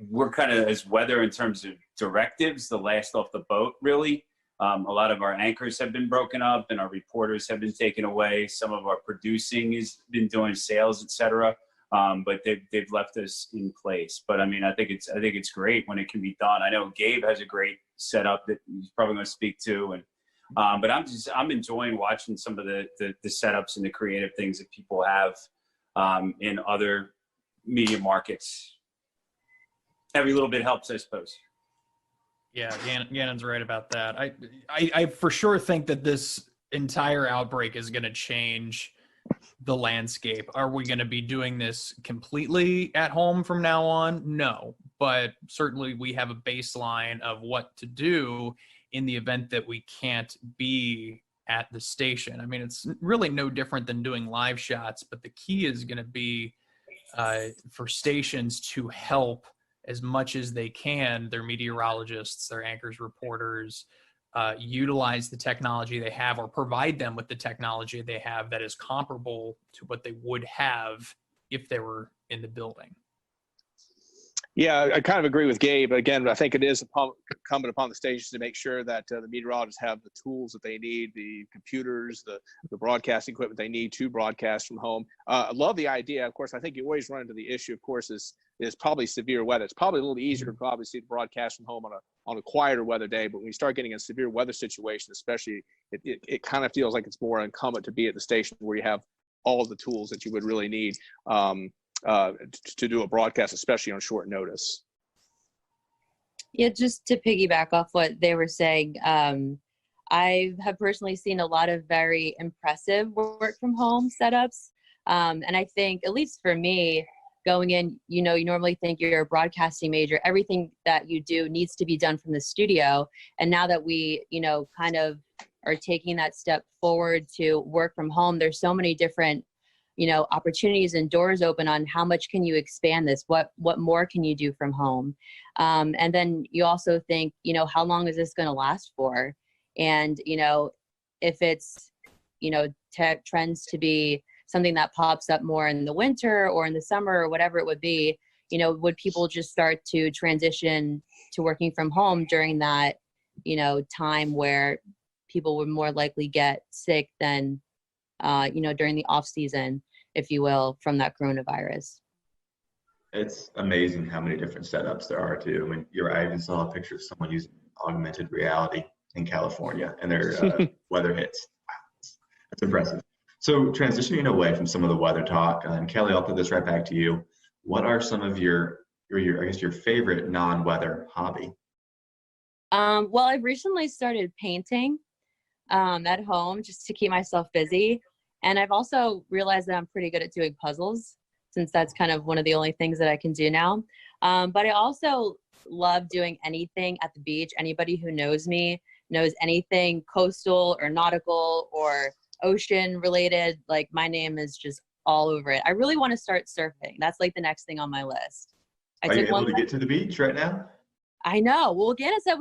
we're kind of, as weather in terms of directives, the last off the boat, really. A lot of our anchors have been broken up, and our reporters have been taken away. Some of our producing has been doing sales, etc. But they've left us in place. But I mean, I think it's great when it can be done. I know Gabe has a great setup that he's probably going to speak to, and but I'm enjoying watching some of the setups and the creative things that people have in other media markets. Every little bit helps, I suppose. Yeah, Gannon's right about that. I for sure think that this entire outbreak is going to change the landscape. Are we going to be doing this completely at home from now on? No, but certainly we have a baseline of what to do in the event that we can't be at the station. I mean, it's really no different than doing live shots, but the key is going to be for stations to help as much as they can, their meteorologists, their anchors, reporters, utilize the technology they have, or provide them with the technology they have that is comparable to what they would have if they were in the building. Yeah, I kind of agree with Gabe. Again, I think it is incumbent upon the stations to make sure that the meteorologists have the tools that they need, the computers, the broadcasting equipment they need to broadcast from home. I love the idea. Of course, I think you always run into the issue, of course, is probably severe weather. It's probably a little easier to probably see the broadcast from home on a quieter weather day, but when you start getting a severe weather situation, especially, it kind of feels like it's more incumbent to be at the station where you have all of the tools that you would really need to do a broadcast, especially on short notice. Yeah, just to piggyback off what they were saying, I have personally seen a lot of very impressive work from home setups. And I think, at least for me, going in, you normally think you're a broadcasting major, everything that you do needs to be done from the studio. And now that we, kind of are taking that step forward to work from home, there's so many different opportunities and doors open on how much can you expand this? What more can you do from home? And then you also think, how long is this going to last for? And, if it's, trends to be something that pops up more in the winter or in the summer or whatever it would be, would people just start to transition to working from home during that, time where people would more likely get sick than, during the off season, if you will, from that coronavirus? It's amazing how many different setups there are too. I mean, you're right. I even saw a picture of someone using augmented reality in California and their weather hits. Wow, that's impressive. So transitioning away from some of the weather talk, and Kelly, I'll put this right back to you. What are some of your favorite non-weather hobby? Well, I've recently started painting at home just to keep myself busy. And I've also realized that I'm pretty good at doing puzzles, since that's kind of one of the only things that I can do now. But I also love doing anything at the beach. Anybody who knows me knows anything coastal or nautical or ocean related. Like, my name is just all over it. I really want to start surfing. That's like the next thing on my list. Are you able to get to the beach right now? I know. Well, Ganna said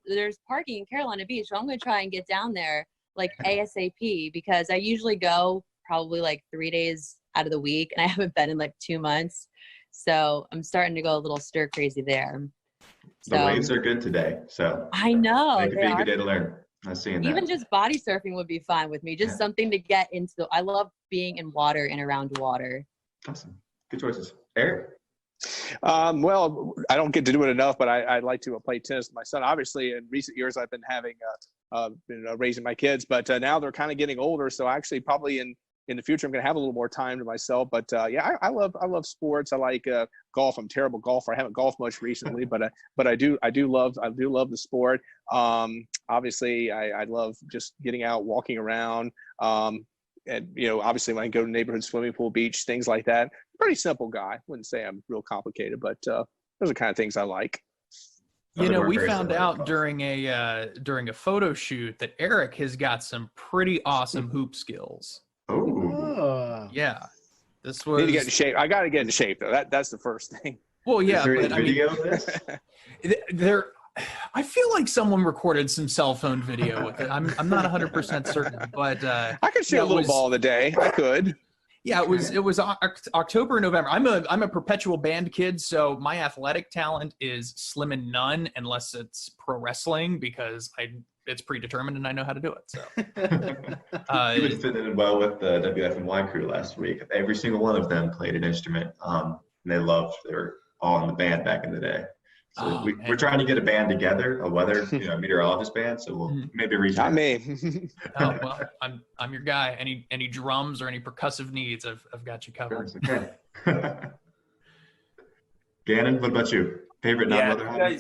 there's parking in Carolina Beach, so I'm going to try and get down there like ASAP, because I usually go probably like 3 days out of the week, and I haven't been in like 2 months. So I'm starting to go a little stir crazy there. The waves are good today, so I know. it could be a good day to learn. I'm seeing that. Even just body surfing would be fine with me. Just something to get into. I love being in water and around water. Awesome. Good choices. Eric? Well, I don't get to do it enough, but I'd like to play tennis with my son. Obviously, in recent years, I've been raising my kids, but now they're kind of getting older. So actually, probably in the future, I'm going to have a little more time to myself. But yeah, I love sports. I like golf. I'm a terrible golfer. I haven't golfed much recently, but I do love the sport. Obviously, I love just getting out, walking around. And obviously, when I go to neighborhood swimming pool, beach, things like that. Pretty simple guy. Wouldn't say I'm real complicated, but those are the kind of things I like. We found out during a photo shoot that Eric has got some pretty awesome hoop skills. Oh, yeah. This was. Need to get in shape. I got to get in shape though. That's the first thing. Well, yeah, is there a video of this? I feel like someone recorded some cell phone video with it. I'm not 100% certain, but I could shoot a little ball of the day. I could. Yeah, it was October, November. I'm a perpetual band kid, so my athletic talent is slim and none, unless it's pro wrestling, because it's predetermined and I know how to do it. So you was fitting in well with the WFNY crew last week. Every single one of them played an instrument, and they were all in the band back in the day. So we're trying to get a band together, a weather meteorologist band. So we'll maybe reach out. Not me. Oh well, I'm your guy. Any drums or any percussive needs, I've got you covered. Okay. Gannon, what about you? Favorite non-weather hobby?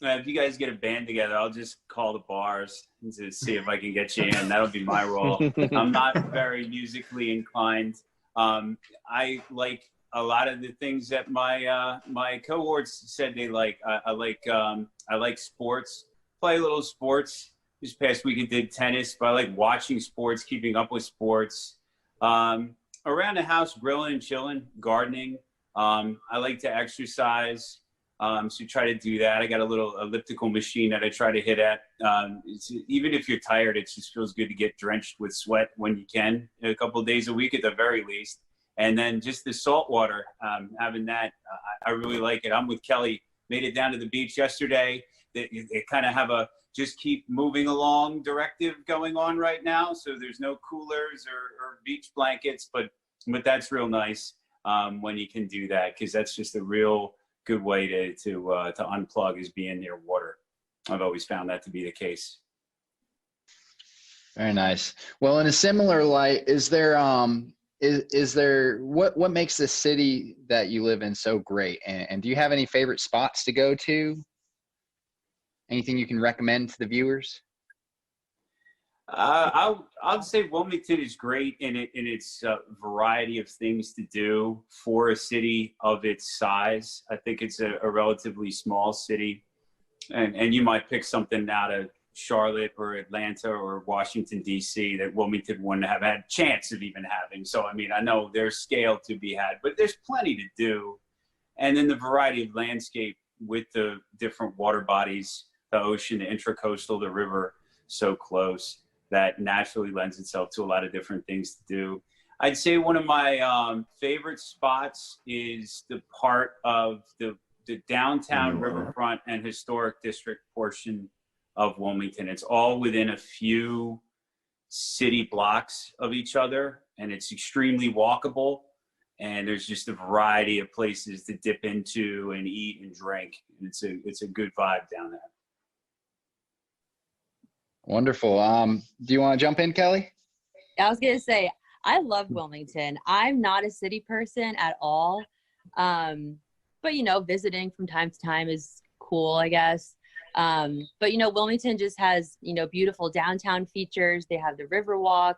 If you guys get a band together, I'll just call the bars to see if I can get you in. That'll be my role. I'm not very musically inclined. I like a lot of the things that my cohorts said they like. I like sports. Play a little sports. This past weekend did tennis, but I like watching sports, keeping up with sports. Around the house, grilling and chilling, gardening. I like to exercise, so try to do that. I got a little elliptical machine that I try to hit at. Even if you're tired, it just feels good to get drenched with sweat when you can, a couple of days a week at the very least. And then just the salt water, having that, I really like it. I'm with Kelly, made it down to the beach yesterday. They kind of have a just keep moving along directive going on right now. So there's no coolers or beach blankets, but that's real nice when you can do that, because that's just a real good way to unplug, is being near water. I've always found that to be the case. Very nice. Well, in a similar light, is there what makes the city that you live in so great? And do you have any favorite spots to go to? Anything you can recommend to the viewers? I'll say Wilmington is great in its variety of things to do for a city of its size. I think it's a relatively small city, and you might pick something out of Charlotte or Atlanta or Washington, D.C. that Wilmington wouldn't have had a chance of even having. So, I mean, I know there's scale to be had, but there's plenty to do. And then the variety of landscape with the different water bodies, the ocean, the intracoastal, the river, so close, that naturally lends itself to a lot of different things to do. I'd say one of my favorite spots is the part of the downtown riverfront and historic district portion of Wilmington. It's all within a few city blocks of each other, and it's extremely walkable. And there's just a variety of places to dip into and eat and drink. And it's a good vibe down there. Wonderful. Do you want to jump in, Kelly? I was going to say, I love Wilmington. I'm not a city person at all. But, you know, visiting from time to time is cool, I guess. But, you know, Wilmington just has, you know, beautiful downtown features. They have the Riverwalk,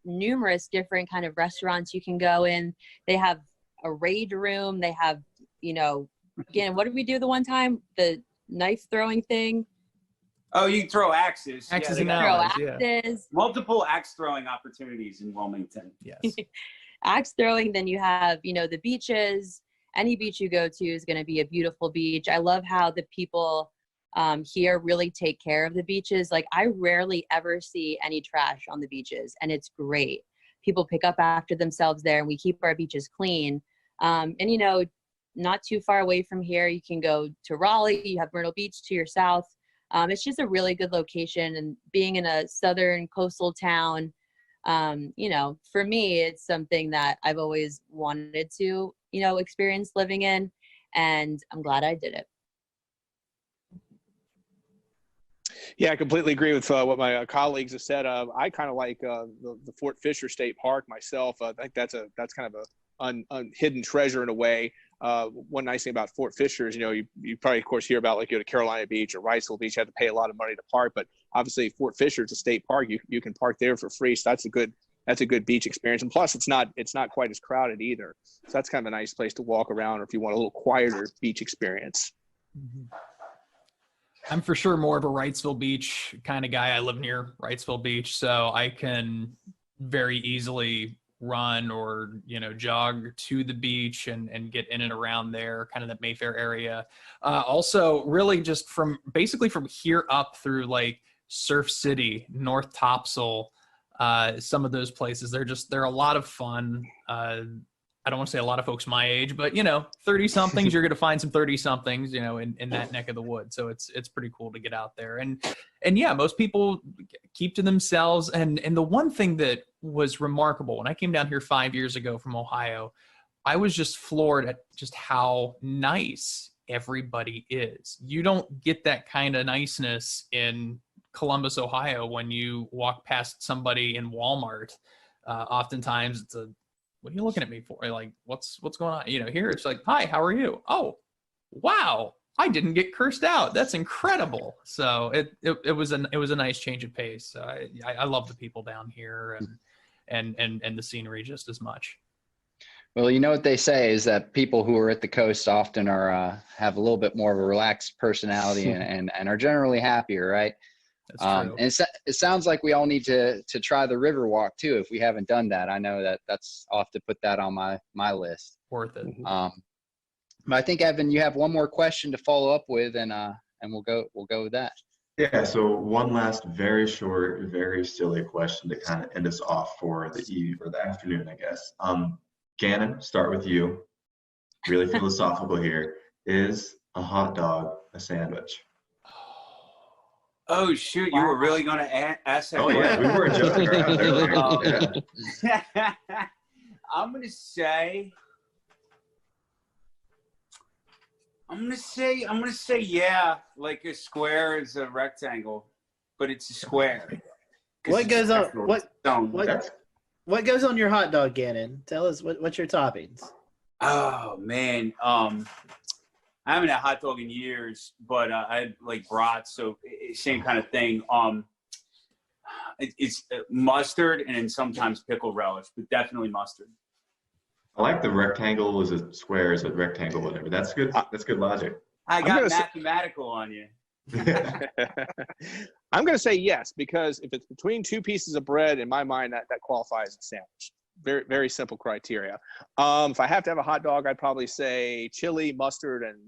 numerous different kind of restaurants you can go in. They have a raid room. They have, you know, again, what did we do the one time? The knife throwing thing. Oh, you can throw axes. Axes yeah, and Throw arrows, axes. multiple axe throwing opportunities in Wilmington. Yes. Axe throwing. Then you have, you know, the beaches. Any beach you go to is going to be a beautiful beach. I love how the people here really take care of the beaches. Like, I rarely ever see any trash on the beaches, and it's great. People pick up after themselves there, and we keep our beaches clean. And, you know, not too far away from here, you can go to Raleigh. You have Myrtle Beach to your south. It's just a really good location, and being in a southern coastal town, you know, for me, it's something that I've always wanted to, you know, experience living in, and I'm glad I did it. Yeah, I completely agree with what my colleagues have said. I kind of like the Fort Fisher State Park myself. I think that's kind of a hidden treasure in a way. One nice thing about Fort Fisher is, you know, you probably, of course, hear about, like, you go to Carolina Beach or Wrightsville Beach, you have to pay a lot of money to park. But obviously, Fort Fisher is a state park. You can park there for free. So that's a good beach experience. And plus, it's not quite as crowded either. So that's kind of a nice place to walk around, or if you want a little quieter beach experience. Mm-hmm. I'm for sure more of a Wrightsville Beach kind of guy. I live near Wrightsville Beach, so I can very easily run or, you know, jog to the beach and get in and around there, kind of the Mayfair area. Also, really just from here up through like Surf City, North Topsail, some of those places, they're a lot of fun. I don't want to say a lot of folks my age, but, you know, 30 somethings, you're going to find some 30 somethings, you know, in that neck of the woods. So it's pretty cool to get out there. And yeah, most people keep to themselves. And the one thing that was remarkable when I came down here 5 years ago from Ohio, I was just floored at just how nice everybody is. You don't get that kind of niceness in Columbus, Ohio, when you walk past somebody in Walmart. Oftentimes it's what are you looking at me for? Like, what's going on? You know, here it's like, hi, how are you? Oh, wow, I didn't get cursed out. That's incredible. So it was a nice change of pace. I love the people down here and the scenery just as much. Well, you know what they say is that people who are at the coast often are have a little bit more of a relaxed personality and are generally happier, right? That's true. And it sounds like we all need to try the Riverwalk too, if we haven't done that. I know that's I'll have to put that on my list. Worth it. But I think, Evan, you have one more question to follow up with, and we'll go with that. Yeah. So one last, very short, very silly question to kind of end us off for the eve or the afternoon, I guess. Gannon, start with you. Really philosophical here. Is a hot dog a sandwich? Oh, shoot. You were really going to ask that? Oh, yeah. We weren't joking around. Yeah. I'm going to say yeah, like a square is a rectangle, but it's a square. What goes on your hot dog, Gannon? Tell us what's your toppings. Oh man, I haven't had hot dog in years, but I had like brats, so same kind of thing. It's mustard and then sometimes pickle relish, but definitely mustard. I like the rectangle is a square is a rectangle, whatever. That's good. That's good logic. I got mathematical on you. I'm going to say yes, because if it's between two pieces of bread, in my mind, that qualifies as a sandwich. Very, very simple criteria. If I have to have a hot dog, I'd probably say chili, mustard, and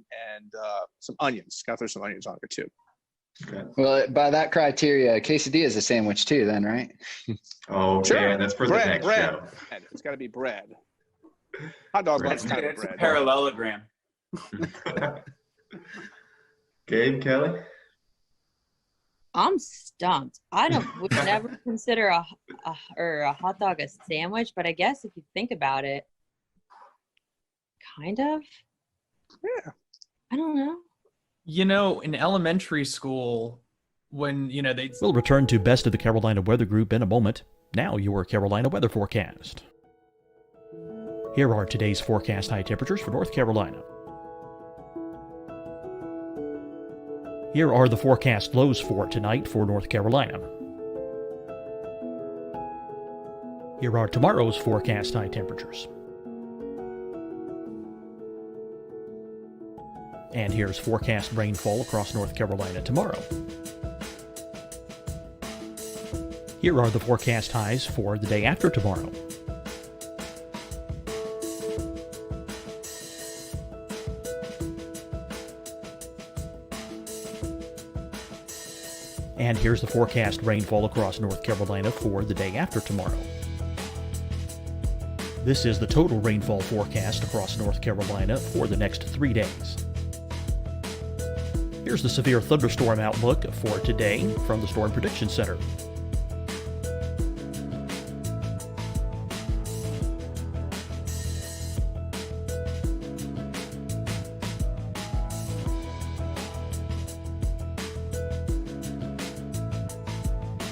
some onions. Got to throw some onions on there too. Okay. Well, by that criteria, quesadilla is a sandwich too, then, right? Oh, Sure. yeah, that's for the next show. It's got to be bread. Hot dog's Bread. kind of It's a bread. parallelogram. Gabe, Kelly? I'm stumped. Would never consider a hot dog a sandwich, but I guess if you think about it, kind of. Yeah. I don't know. You know, in elementary school, when, they... We'll return to Best of the Carolina Weather Group in a moment. Now your Carolina weather forecast. Here are today's forecast high temperatures for North Carolina. Here are the forecast lows for tonight for North Carolina. Here are tomorrow's forecast high temperatures. And here's forecast rainfall across North Carolina tomorrow. Here are the forecast highs for the day after tomorrow. And here's the forecast rainfall across North Carolina for the day after tomorrow. This is the total rainfall forecast across North Carolina for the next 3 days. Here's the severe thunderstorm outlook for today from the Storm Prediction Center.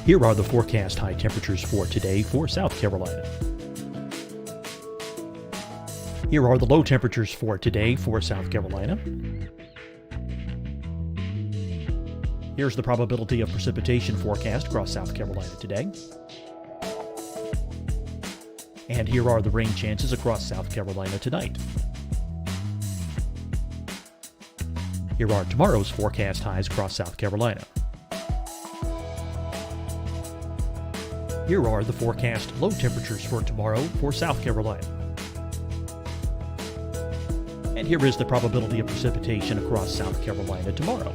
Here are the forecast high temperatures for today for South Carolina. Here are the low temperatures for today for South Carolina. Here's the probability of precipitation forecast across South Carolina today. And here are the rain chances across South Carolina tonight. Here are tomorrow's forecast highs across South Carolina. Here are the forecast low temperatures for tomorrow for South Carolina. And here is the probability of precipitation across South Carolina tomorrow.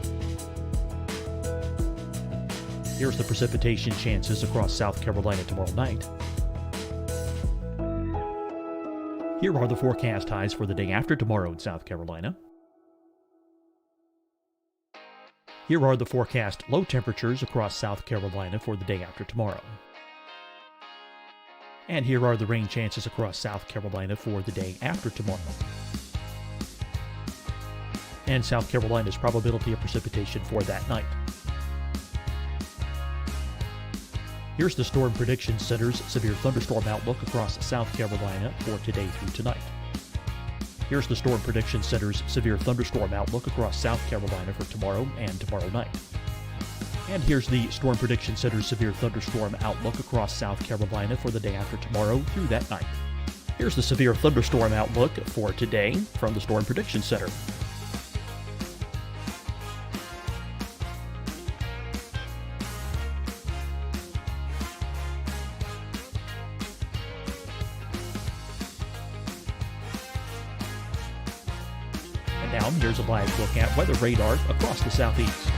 Here's the precipitation chances across South Carolina tomorrow night. Here are the forecast highs for the day after tomorrow in South Carolina. Here are the forecast low temperatures across South Carolina for the day after tomorrow. And here are the rain chances across South Carolina for the day after tomorrow. And South Carolina's probability of precipitation for that night. Here's the Storm Prediction Center's severe thunderstorm outlook across South Carolina for today through tonight. Here's the Storm Prediction Center's severe thunderstorm outlook across South Carolina for tomorrow and tomorrow night. And here's the Storm Prediction Center's severe thunderstorm outlook across South Carolina for the day after tomorrow through that night. Here's the severe thunderstorm outlook for today from the Storm Prediction Center. And now here's a live look at weather radar across the southeast.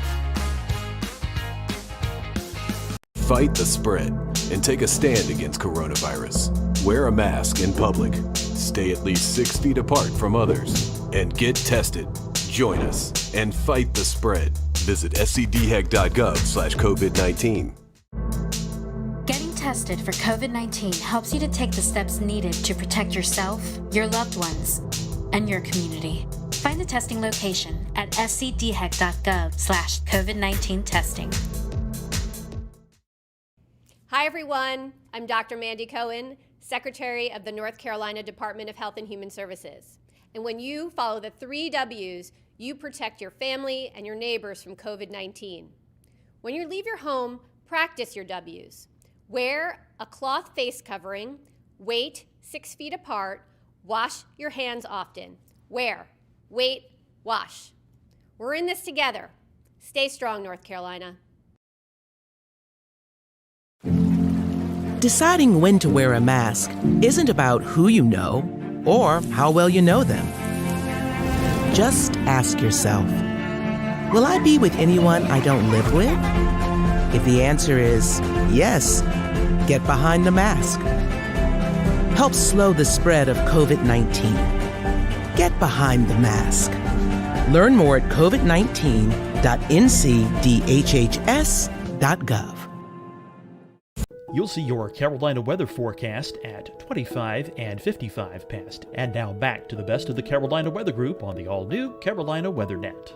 Fight the spread and take a stand against coronavirus. Wear a mask in public. Stay at least 6 feet apart from others. And get tested. Join us and fight the spread. Visit scdhec.gov/COVID-19. Getting tested for COVID-19 helps you to take the steps needed to protect yourself, your loved ones, and your community. Find the testing location at scdhec.gov/COVID-19 testing. Hi, everyone. I'm Dr. Mandy Cohen, Secretary of the North Carolina Department of Health and Human Services. And when you follow the 3 W's, you protect your family and your neighbors from COVID-19. When you leave your home, practice your W's. Wear a cloth face covering, wait 6 feet apart, wash your hands often. Wear, wait, wash. We're in this together. Stay strong, North Carolina. Deciding when to wear a mask isn't about who you know or how well you know them. Just ask yourself, Will I be with anyone I don't live with? If the answer is yes, get behind the mask. Help slow the spread of COVID-19. Get behind the mask. Learn more at covid19.ncdhhs.gov. You'll see your Carolina weather forecast at 25 and 55 past. And now back to the best of the Carolina Weather Group on the all-new Carolina Weather Net.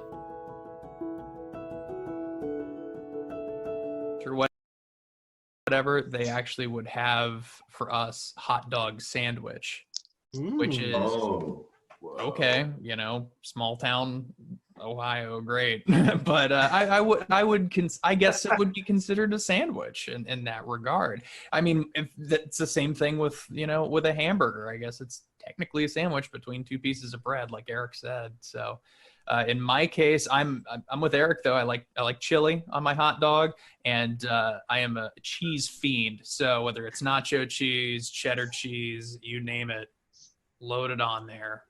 Or whatever, they actually would have for us hot dog sandwich, which is okay, small town Ohio, great. But I guess it would be considered a sandwich in that regard. I mean, if that's the same thing with with a hamburger, I guess it's technically a sandwich between two pieces of bread, like Eric said. So in my case, I'm with Eric though. I like chili on my hot dog, and I am a cheese fiend. So whether it's nacho cheese, cheddar cheese, you name it, load it on there,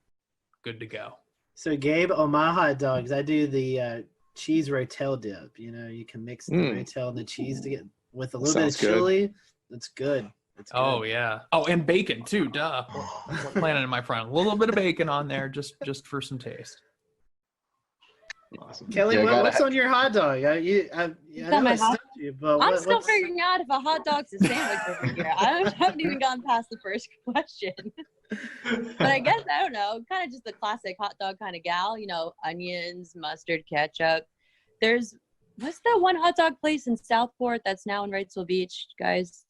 good to go. So Gabe, on my hot dogs, I do the cheese rotel dip. You can mix the rotel and the cheese to get with a little bit of chili. It's good. It's good. Oh yeah. Oh, and bacon too. Duh. We're planning in my front. A little bit of bacon on there, just for some taste. Awesome. Kelly, what's on your hot dog? I know I stumped you, but I'm still figuring out if a hot dog's a sandwich over here. I haven't even gone past the first question. But I guess, I don't know, kind of just the classic hot dog kind of gal, onions, mustard, ketchup. What's that one hot dog place in Southport that's now in Wrightsville Beach, guys?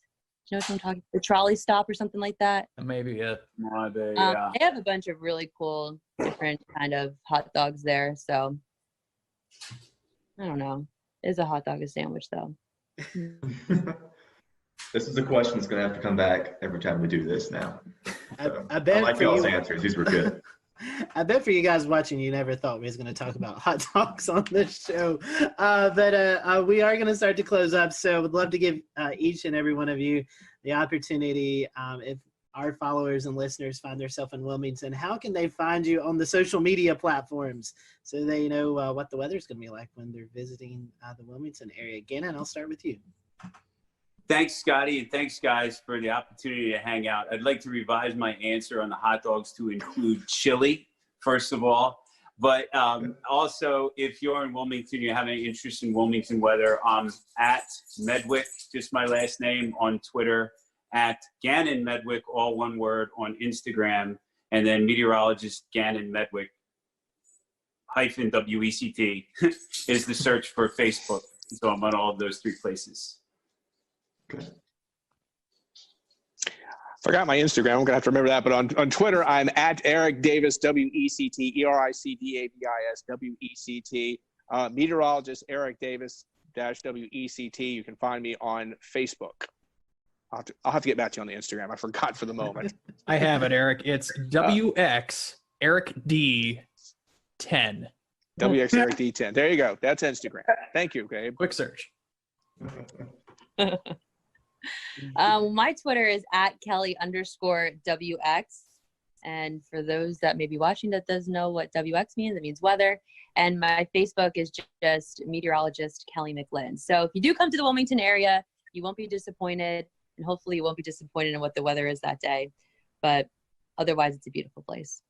Do you know what I'm talking? The Trolley Stop or something like that? Maybe it. Yeah. They have a bunch of really cool, different kind of hot dogs there. So I don't know. Is a hot dog a sandwich though? This is a question that's going to have to come back every time we do this now. So, I bet I like y'all's answers. These were good. I bet for you guys watching, you never thought we was going to talk about hot dogs on this show. But we are going to start to close up. So would love to give each and every one of you the opportunity, if our followers and listeners find themselves in Wilmington, how can they find you on the social media platforms so they know what the weather's going to be like when they're visiting the Wilmington area? Gannon, I'll start with you. Thanks, Scotty, and thanks, guys, for the opportunity to hang out. I'd like to revise my answer on the hot dogs to include chili, first of all. But also, if you're in Wilmington, you have any interest in Wilmington weather, I'm at Medwick, just my last name, on Twitter, at Gannon Medwick, all one word, on Instagram, and then meteorologist Gannon Medwick -WECT is the search for Facebook. So I'm on all of those three places. Okay. Forgot my Instagram. I'm going to have to remember that. But on Twitter, I'm at Eric Davis, WECT, ERICDAVIS, WECT. Meteorologist Eric Davis -WECT. You can find me on Facebook. I'll have to get back to you on the Instagram. I forgot for the moment. I have it, Eric. It's WX Eric D 10. WX Eric D 10. There you go. That's Instagram. Thank you, Gabe. Quick search. My Twitter is at Kelly_WX. And for those that may be watching that doesn't know what WX means, it means weather. And my Facebook is just meteorologist Kelly McLinn. So if you do come to the Wilmington area, you won't be disappointed. And hopefully you won't be disappointed in what the weather is that day. But otherwise, it's a beautiful place.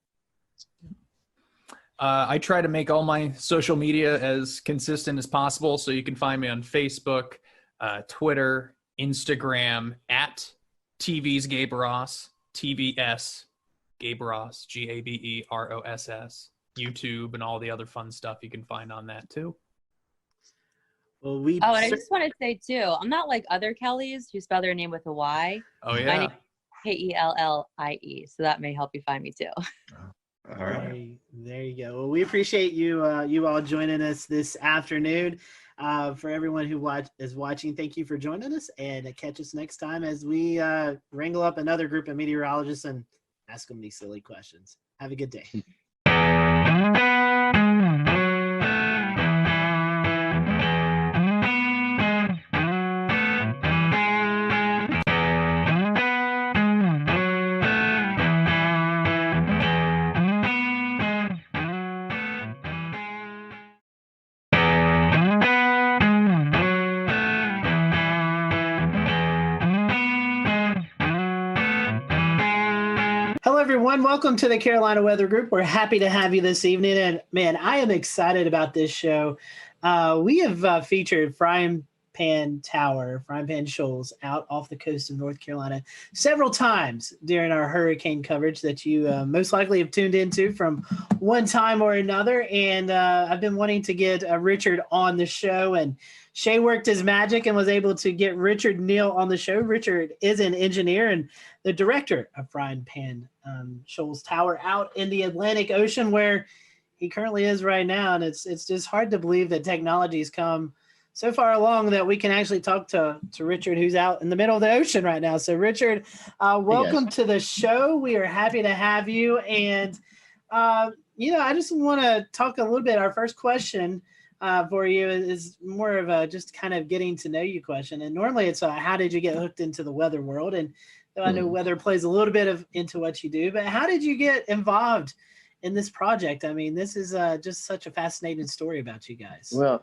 I try to make all my social media as consistent as possible. So you can find me on Facebook, Twitter, Instagram, at TV's Gabe Ross, TVS Gabe Ross, GABEROSS, YouTube, and all the other fun stuff you can find on that too. Well, and I just want to say too, I'm not like other Kellys who spell their name with a Y. Oh yeah. My name is KELLIE, so that may help you find me too. All right. There you go. Well, we appreciate you you all joining us this afternoon. For everyone who is watching, thank you for joining us, and catch us next time as we wrangle up another group of meteorologists and ask them these silly questions. Have a good day. everyone. Welcome to the Carolina Weather Group. We're happy to have you this evening. And man, I am excited about this show. We have featured Frying Pan Shoals out off the coast of North Carolina several times during our hurricane coverage that you most likely have tuned into from one time or another. And I've been wanting to get Richard on the show, and Shay worked his magic and was able to get Richard Neal on the show. Richard is an engineer and the director of Frying Pan Shoals Tower out in the Atlantic Ocean, where he currently is right now. And it's just hard to believe that technology's come so far along that we can actually talk to Richard, who's out in the middle of the ocean right now. So Richard, welcome to the show. We are happy to have you. And, I just want to talk a little bit. Our first question for you is more of a just kind of getting to know you question. And normally it's how did you get hooked into the weather world? And though I know weather plays a little bit into what you do, but how did you get involved in this project? I mean, this is just such a fascinating story about you guys. Well,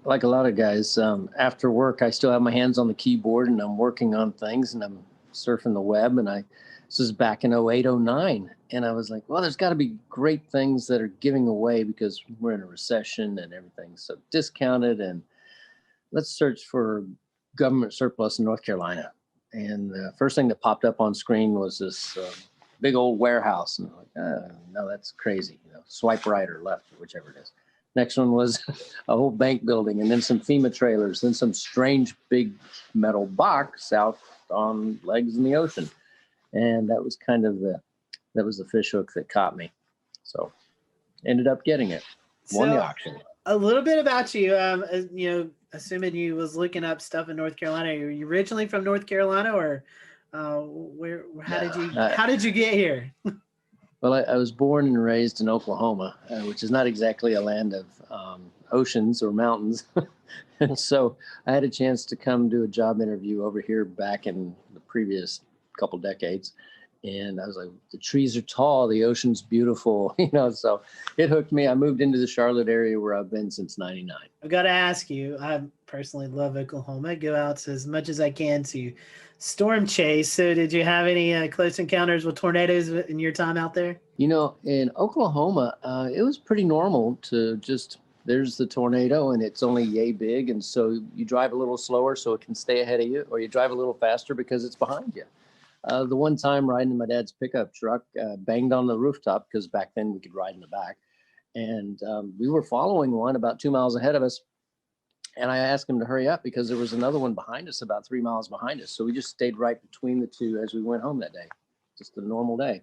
like a lot of guys, after work, I still have my hands on the keyboard and I'm working on things and I'm surfing the web. And this is back in 08, 09. And I was like, well, there's got to be great things that are giving away because we're in a recession and everything's so discounted. And let's search for government surplus in North Carolina. And the first thing that popped up on screen was this big old warehouse. And I'm like, no, that's crazy. Swipe right or left, or whichever it is. Next one was a whole bank building, and then some FEMA trailers, then some strange big metal box out on legs in the ocean. And that was kind of the fish hook that caught me. So ended up getting it. Won the auction. A little bit about you, assuming you was looking up stuff in North Carolina. Are you originally from North Carolina, or how did you get here? Well, I was born and raised in Oklahoma, which is not exactly a land of oceans or mountains. And so I had a chance to come do a job interview over here back in the previous couple decades. And I was like, the trees are tall, the ocean's beautiful, so it hooked me. I moved into the Charlotte area where I've been since 99. I've got to ask you, I personally love Oklahoma. I go out as much as I can to storm chase. So did you have any close encounters with tornadoes in your time out there? In Oklahoma, it was pretty normal to there's the tornado and it's only yay big. And so you drive a little slower so it can stay ahead of you, or you drive a little faster because it's behind you. The one time riding in my dad's pickup truck, banged on the rooftop because back then we could ride in the back. And we were following one about 2 miles ahead of us. And I asked him to hurry up because there was another one behind us about 3 miles behind us. So we just stayed right between the two as we went home that day. Just a normal day.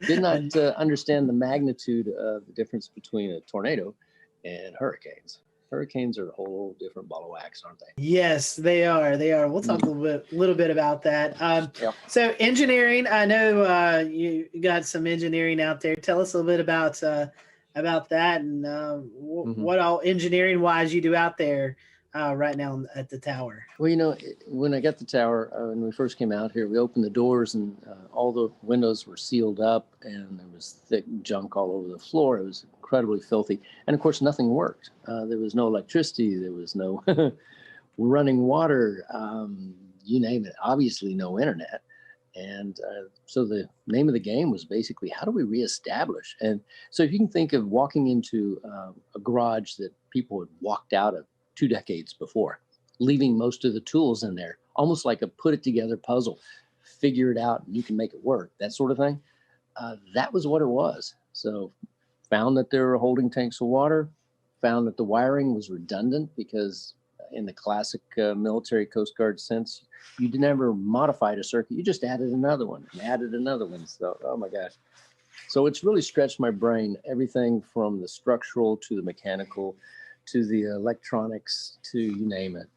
Did not understand the magnitude of the difference between a tornado and hurricanes. Hurricanes are a whole different ball of wax, aren't they? Yes, they are. We'll talk a little bit about that. Yep. So engineering, I know you got some engineering out there. Tell us a little bit about that and what all engineering-wise you do out there right now at the tower. Well, when I got the tower, when we first came out here, we opened the doors and all the windows were sealed up and there was thick junk all over the floor. It was incredibly filthy. And of course, nothing worked. There was no electricity. There was no running water, you name it. Obviously, no internet. And so the name of the game was basically, how do we reestablish? And so if you can think of walking into a garage that people had walked out of 2 decades before, leaving most of the tools in there, almost like a put it together puzzle, figure it out and you can make it work, that sort of thing. That was what it was. So found that there were holding tanks of water, found that the wiring was redundant because in the classic military Coast Guard sense, you never modified a circuit. You just added another one and added another one. So, oh my gosh. So it's really stretched my brain, everything from the structural to the mechanical to the electronics to you name it.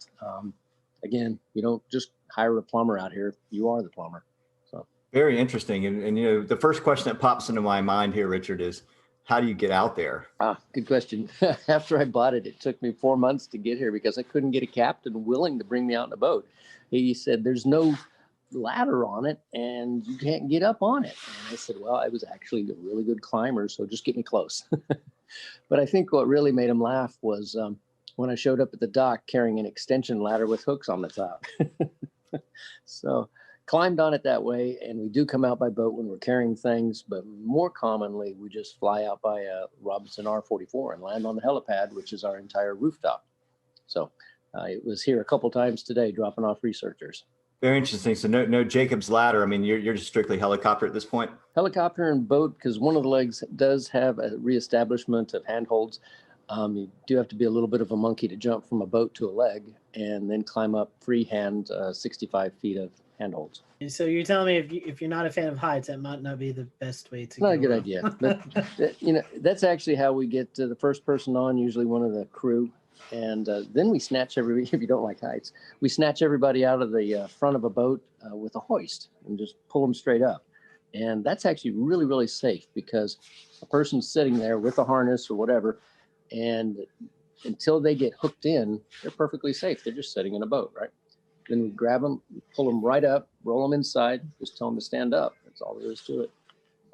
Again, you don't just hire a plumber out here. You are the plumber. So very interesting. And the first question that pops into my mind here, Richard, is how do you get out there? Good question. After I bought it, it took me 4 months to get here because I couldn't get a captain willing to bring me out in a boat. He said, there's no ladder on it and you can't get up on it. And I said, well, I was actually a really good climber, so just get me close. But I think what really made him laugh was when I showed up at the dock carrying an extension ladder with hooks on the top. So climbed on it that way, and we do come out by boat when we're carrying things, but more commonly we just fly out by a Robinson R-44 and land on the helipad, which is our entire rooftop. So it was here a couple times today dropping off researchers. Very interesting. So no Jacob's ladder. I mean, you're just strictly helicopter at this point? Helicopter and boat, because one of the legs does have a reestablishment of handholds. You do have to be a little bit of a monkey to jump from a boat to a leg and then climb up freehand 65 feet of handholds. And so you're telling me if you're not a fan of heights, that might not be the best way to Not a go good around. idea. But, that's actually how we get to the first person on, usually one of the crew. And then we snatch if you don't like heights, we snatch everybody out of the front of a boat with a hoist and just pull them straight up. And that's actually really, really safe because a person's sitting there with a harness or whatever, and until they get hooked in, they're perfectly safe. They're just sitting in a boat, right? Then we grab them, pull them right up, roll them inside, just tell them to stand up. That's all there is to it.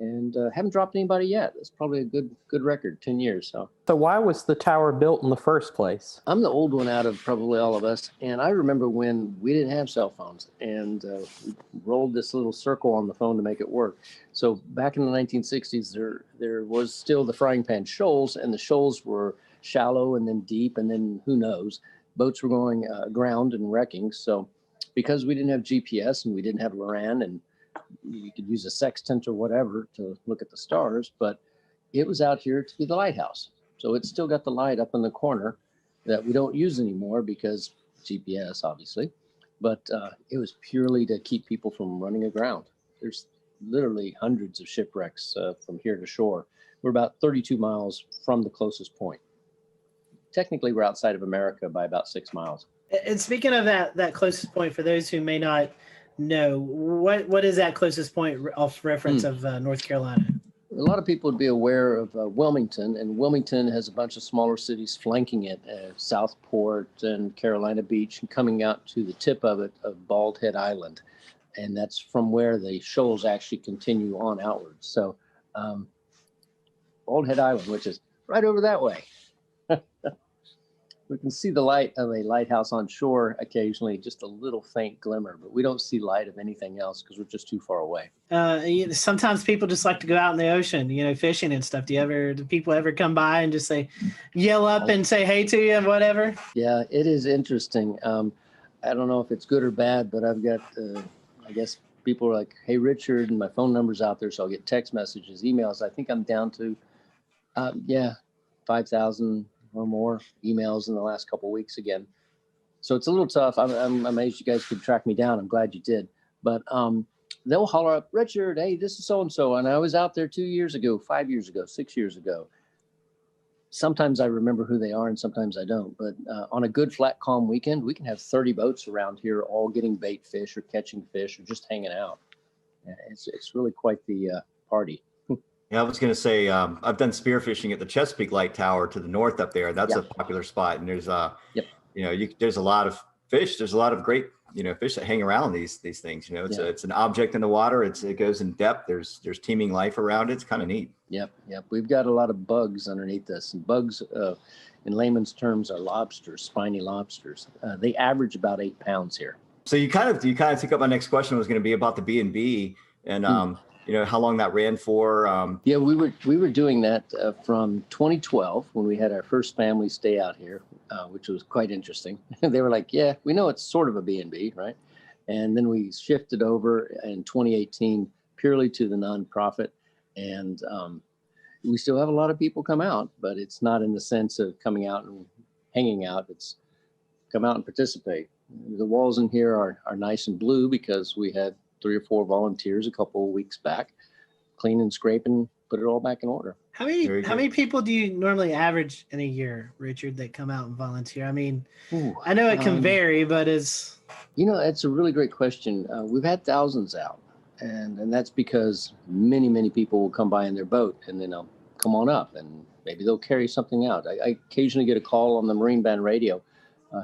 And haven't dropped anybody yet. That's probably a good record, 10 years. So why was the tower built in the first place? I'm the old one out of probably all of us. And I remember when we didn't have cell phones and we rolled this little circle on the phone to make it work. So back in the 1960s, there was still the frying pan shoals, and the shoals were shallow and then deep, and then who knows, boats were going aground and wrecking. So because we didn't have GPS and we didn't have LORAN, and you could use a sextant or whatever to look at the stars, but it was out here to be the lighthouse. So it's still got the light up in the corner that we don't use anymore because GPS, obviously, but it was purely to keep people from running aground. There's literally hundreds of shipwrecks from here to shore. We're about 32 miles from the closest point. Technically, we're outside of America by about 6 miles. And speaking of that closest point, for those who may not know, what is that closest point off reference of North Carolina? A lot of people would be aware of Wilmington, and Wilmington has a bunch of smaller cities flanking it, Southport and Carolina Beach, and coming out to the tip of it of Bald Head Island. And that's from where the shoals actually continue on outwards. So Bald Head Island, which is right over that way. We can see the light of a lighthouse on shore occasionally, just a little faint glimmer, but we don't see light of anything else because we're just too far away. Sometimes people just like to go out in the ocean, fishing and stuff. Do people ever come by and just yell up and say hey to you and whatever? Yeah, it is interesting. I don't know if it's good or bad, but I've got, I guess people are like, hey, Richard, and my phone number's out there, so I'll get text messages, emails. I think I'm down to, 5,000 or more emails in the last couple of weeks again. So it's a little tough. I'm amazed you guys could track me down. I'm glad you did. But they'll holler up, Richard, hey, this is so-and-so. And I was out there 2 years ago, 5 years ago, 6 years ago. Sometimes I remember who they are and sometimes I don't. But on a good, flat, calm weekend, we can have 30 boats around here all getting bait fish or catching fish or just hanging out. It's really quite the party. Yeah, I was going to say, I've done spearfishing at the Chesapeake Light Tower to the north up there. That's a popular spot. And there's, there's a lot of fish. There's a lot of great, fish that hang around these things. It's an object in the water. It goes in depth. There's teeming life around it. It's kind of neat. Yep. We've got a lot of bugs underneath this. And bugs, in layman's terms, are lobsters, spiny lobsters. They average about 8 pounds here. So you kind of took up my next question was going to be about the B&B and how long that ran for. Yeah, we were doing that from 2012 when we had our first family stay out here, which was quite interesting. They were like, yeah, we know it's sort of a B&B, right? And then we shifted over in 2018 purely to the nonprofit. And we still have a lot of people come out, but it's not in the sense of coming out and hanging out. It's come out and participate. The walls in here are nice and blue because we had 3 or 4 volunteers a couple of weeks back, clean and scrape and put it all back in order. How many people do you normally average in a year, Richard, that come out and volunteer? I mean, I know it can vary, but it's a really great question. We've had thousands out, and that's because many people will come by in their boat and then they'll come on up and maybe they'll carry something out. I occasionally get a call on the Marine Band radio.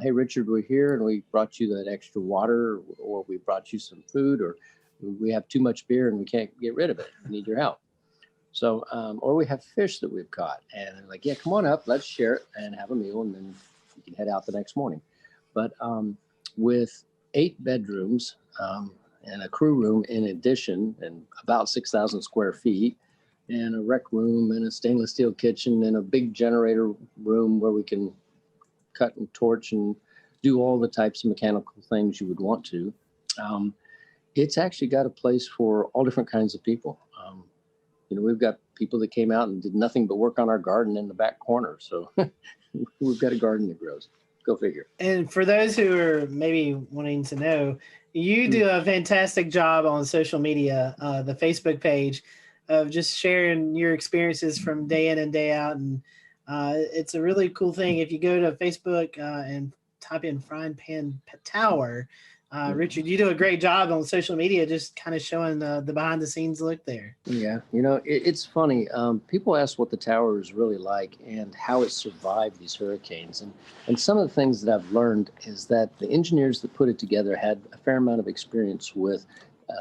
Hey, Richard, we're here and we brought you that extra water, or we brought you some food, or we have too much beer and we can't get rid of it. We need your help. So, or we have fish that we've caught and they're like, yeah, come on up, let's share it and have a meal. And then you can head out the next morning. But with 8 bedrooms and a crew room in addition, and about 6,000 square feet, and a rec room and a stainless steel kitchen and a big generator room where we can cut and torch and do all the types of mechanical things you would want to. It's actually got a place for all different kinds of people. We've got people that came out and did nothing but work on our garden in the back corner. So we've got a garden that grows. Go figure. And for those who are maybe wanting to know, you do a fantastic job on social media, the Facebook page, of just sharing your experiences from day in and day out. And it's a really cool thing. If you go to Facebook and type in Frying Pan Tower, Richard, you do a great job on social media, just kind of showing the behind the scenes look there. Yeah, it's funny. People ask what the tower is really like and how it survived these hurricanes. And some of the things that I've learned is that the engineers that put it together had a fair amount of experience with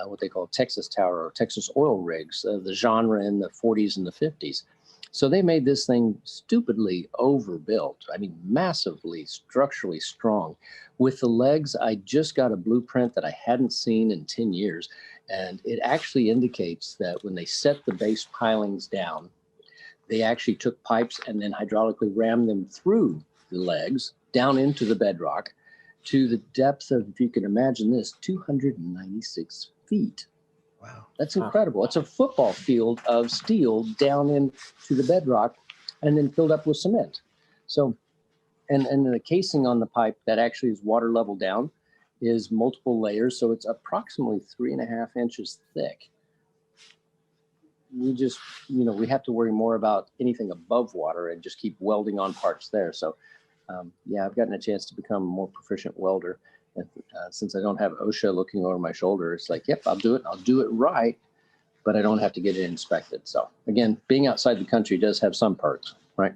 what they call Texas tower or Texas oil rigs, the genre in the 40s and the 50s. So they made this thing stupidly overbuilt. I mean, massively structurally strong. With the legs, I just got a blueprint that I hadn't seen in 10 years. And it actually indicates that when they set the base pilings down, they actually took pipes and then hydraulically rammed them through the legs down into the bedrock to the depth of, if you can imagine this, 296 feet. Wow. That's incredible. It's a football field of steel down into the bedrock and then filled up with cement. So, and the casing on the pipe that actually is water level down is multiple layers. So it's approximately 3.5 inches thick. We just, we have to worry more about anything above water and just keep welding on parts there. So, I've gotten a chance to become a more proficient welder. And, since I don't have OSHA looking over my shoulder, it's like, yep, I'll do it. I'll do it right, but I don't have to get it inspected. So again, being outside the country does have some perks, right?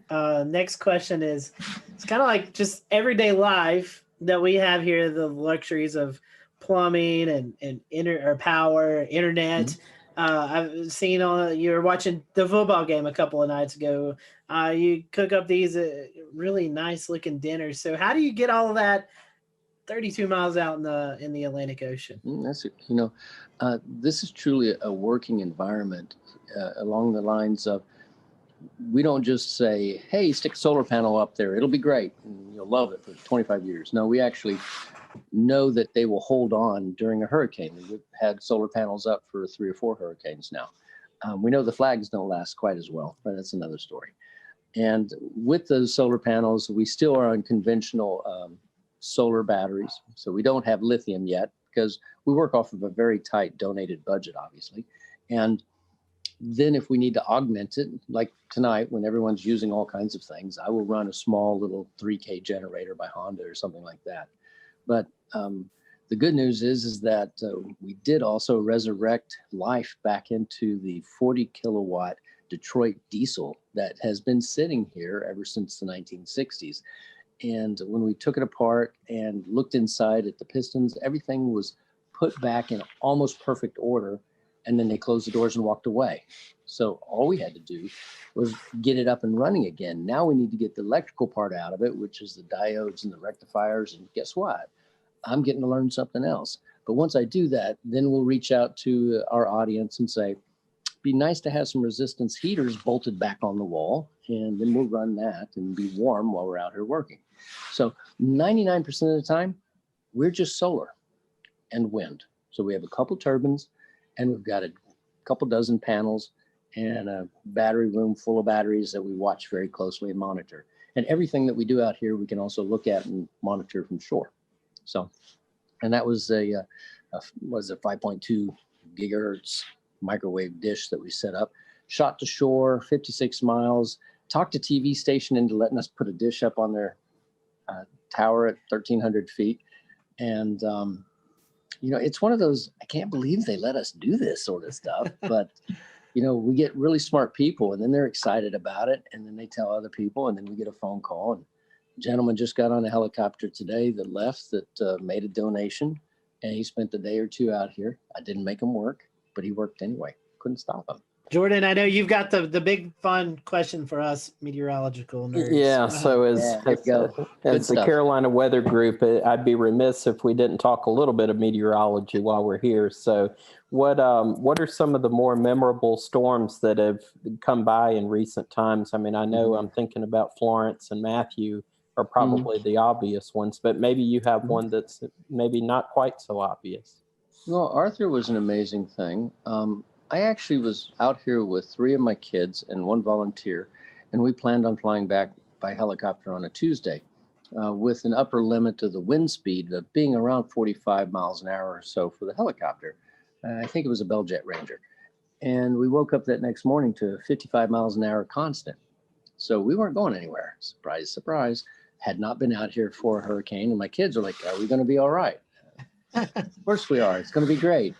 Next question is, it's kind of like just everyday life that we have here, the luxuries of plumbing and power, internet. Mm-hmm. I've seen you were watching the football game a couple of nights ago. You cook up these really nice looking dinners. So how do you get all of that 32 miles out in the Atlantic Ocean? That's it. This is truly a working environment along the lines of, we don't just say, hey, stick a solar panel up there, it'll be great, and you'll love it for 25 years. No, we actually know that they will hold on during a hurricane. We've had solar panels up for 3 or 4 hurricanes now. We know the flags don't last quite as well, but that's another story. And with those solar panels, we still are on conventional solar batteries. So we don't have lithium yet because we work off of a very tight donated budget, obviously. And then if we need to augment it, like tonight when everyone's using all kinds of things, I will run a small little 3K generator by Honda or something like that. But the good news is that we did also resurrect life back into the 40 kilowatt Detroit diesel that has been sitting here ever since the 1960s. And when we took it apart and looked inside at the pistons, everything was put back in almost perfect order. And then they closed the doors and walked away. So all we had to do was get it up and running again. Now we need to get the electrical part out of it, which is the diodes and the rectifiers. And guess what? I'm getting to learn something else. But once I do that, then we'll reach out to our audience and say, be nice to have some resistance heaters bolted back on the wall. And then we'll run that and be warm while we're out here working. So 99% of the time, we're just solar and wind. So we have a couple turbines, and we've got a couple dozen panels and a battery room full of batteries that we watch very closely and monitor. And everything that we do out here, we can also look at and monitor from shore. So, and that was a 5.2 gigahertz microwave dish that we set up, shot to shore, 56 miles, talked a TV station into letting us put a dish up on their tower at 1,300 feet. And, it's one of those, I can't believe they let us do this sort of stuff, but, we get really smart people and then they're excited about it. And then they tell other people, and then we get a phone call. And a gentleman just got on a helicopter today that left that made a donation, and he spent a day or two out here. I didn't make him work, but he worked anyway. Couldn't stop him. Jordan, I know you've got the big fun question for us meteorological nerds. Yeah, so as the Carolina Weather Group, I'd be remiss if we didn't talk a little bit of meteorology while we're here. So what are some of the more memorable storms that have come by in recent times? I mean, I know I'm thinking about Florence and Matthew are probably the obvious ones, but maybe you have one that's maybe not quite so obvious. Well, Arthur was an amazing thing. I actually was out here with 3 of my kids and 1 volunteer, and we planned on flying back by helicopter on a Tuesday with an upper limit of the wind speed of being around 45 miles an hour or so for the helicopter. I think it was a Bell Jet Ranger. And we woke up that next morning to 55 miles an hour constant. So we weren't going anywhere. Surprise, surprise. Had not been out here for a hurricane. And my kids are like, are we going to be all right? Of course we are. It's going to be great.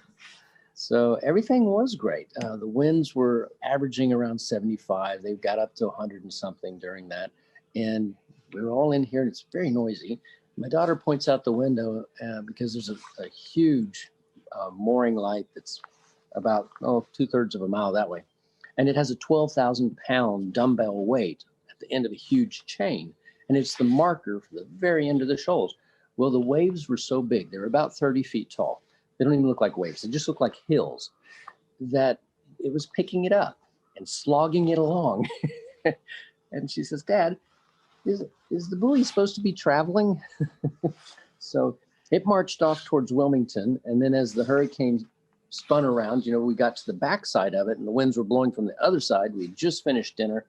So everything was great. The winds were averaging around 75. They got up to 100 and something during that. And we were all in here, and it's very noisy. My daughter points out the window because there's a huge mooring light that's about 2/3 of a mile that way. And it has a 12,000-pound dumbbell weight at the end of a huge chain. And it's the marker for the very end of the shoals. Well, the waves were so big. They're about 30 feet tall. They don't even look like waves. They just look like hills, that it was picking it up and slogging it along. And she says, Dad, is the buoy supposed to be traveling? So it marched off towards Wilmington. And then as the hurricane spun around, we got to the backside of it and the winds were blowing from the other side. We had just finished dinner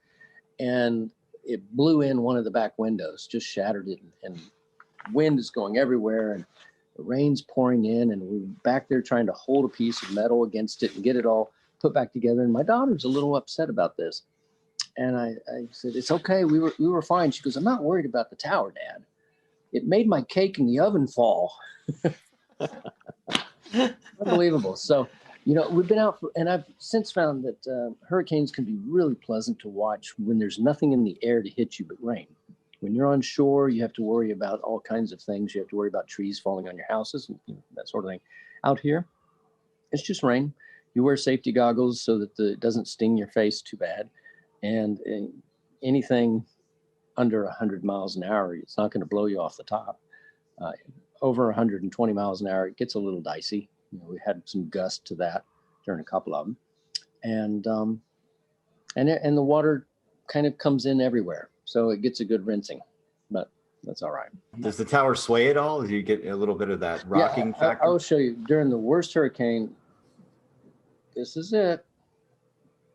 and it blew in one of the back windows, just shattered it. And wind is going everywhere. And the rain's pouring in, and we're back there trying to hold a piece of metal against it and get it all put back together. And my daughter's a little upset about this. And I said, it's okay. We were fine. She goes, I'm not worried about the tower, Dad. It made my cake in the oven fall. Unbelievable. So, we've been out and I've since found that hurricanes can be really pleasant to watch when there's nothing in the air to hit you but rain. When you're on shore, you have to worry about all kinds of things. You have to worry about trees falling on your houses and that sort of thing. Out here, it's just rain. You wear safety goggles so that it doesn't sting your face too bad. And anything under 100 miles an hour, it's not going to blow you off the top. Over 120 miles an hour, it gets a little dicey. We had some gust to that during a couple of them. And the water kind of comes in everywhere. So it gets a good rinsing, but that's all right. Does the tower sway at all? Do you get a little bit of that rocking factor? I'll show you. During the worst hurricane, this is it.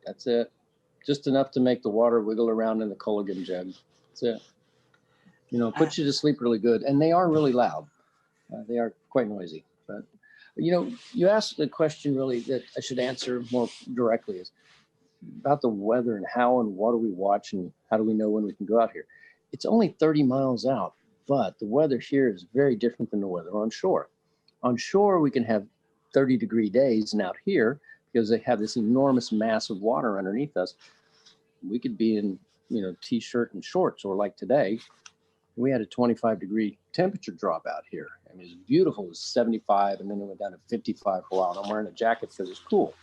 That's it. Just enough to make the water wiggle around in the Culligan jug. That's it. Puts you to sleep really good. And they are really loud. They are quite noisy. But, you asked the question really that I should answer more directly is about the weather and how and what do we watch and how do we know when we can go out here. It's only 30 miles out, but the weather here is very different than the weather on shore. On shore, we can have 30-degree days, and out here, because they have this enormous mass of water underneath us, we could be in, t-shirt and shorts, or like today, we had a 25-degree temperature drop out here. I mean, it was beautiful. It was 75, and then it went down to 55 for a while. And I'm wearing a jacket because it's cool.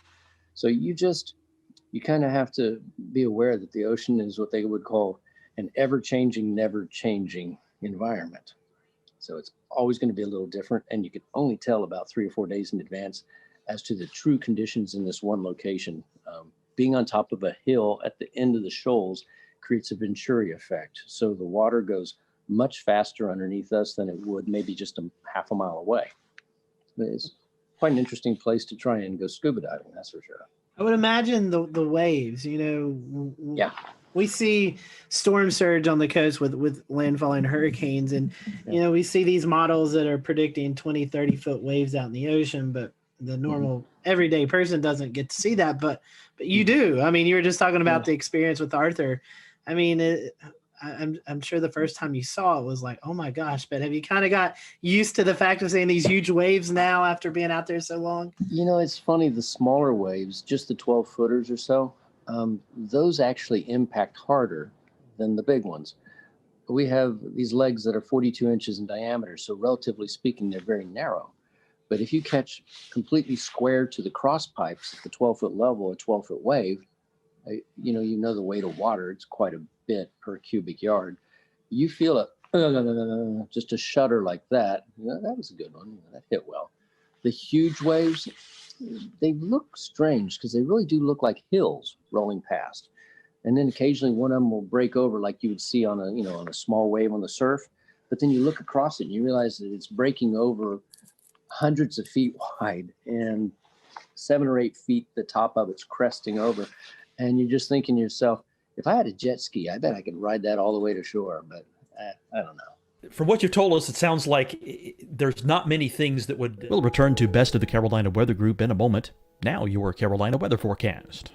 So you kind of have to be aware that the ocean is what they would call an ever-changing, never-changing environment. So it's always going to be a little different, and you can only tell about 3 or 4 days in advance as to the true conditions in this one location. Being on top of a hill at the end of the shoals creates a Venturi effect. So the water goes much faster underneath us than it would maybe just a half a mile away. It's quite an interesting place to try and go scuba diving, that's for sure. I would imagine the waves, Yeah. We see storm surge on the coast with landfall and hurricanes. And, we see these models that are predicting 20, 30-foot waves out in the ocean, but the normal everyday person doesn't get to see that. But you do. I mean, you were just talking about the experience with Arthur. I mean, I'm sure the first time you saw it was like, oh my gosh, but have you kind of got used to the fact of seeing these huge waves now after being out there so long? It's funny, the smaller waves, just the 12-footers or so, those actually impact harder than the big ones. We have these legs that are 42 inches in diameter, so relatively speaking, they're very narrow. But if you catch completely square to the cross pipes at the 12-foot level, a 12-foot wave, you know the weight of water, it's quite a bit per cubic yard. You feel it, just a shudder like that. That was a good one. That hit well. The huge waves, they look strange because they really do look like hills rolling past. And then occasionally one of them will break over like you would see on a small wave on the surf. But then you look across it and you realize that it's breaking over hundreds of feet wide and 7 or 8 feet, the top of it's cresting over. And you're just thinking to yourself, if I had a jet ski, I bet I could ride that all the way to shore. But I don't know. From what you've told us, it sounds like there's not many things that would... We'll return to Best of the Carolina Weather Group in a moment. Now your Carolina weather forecast.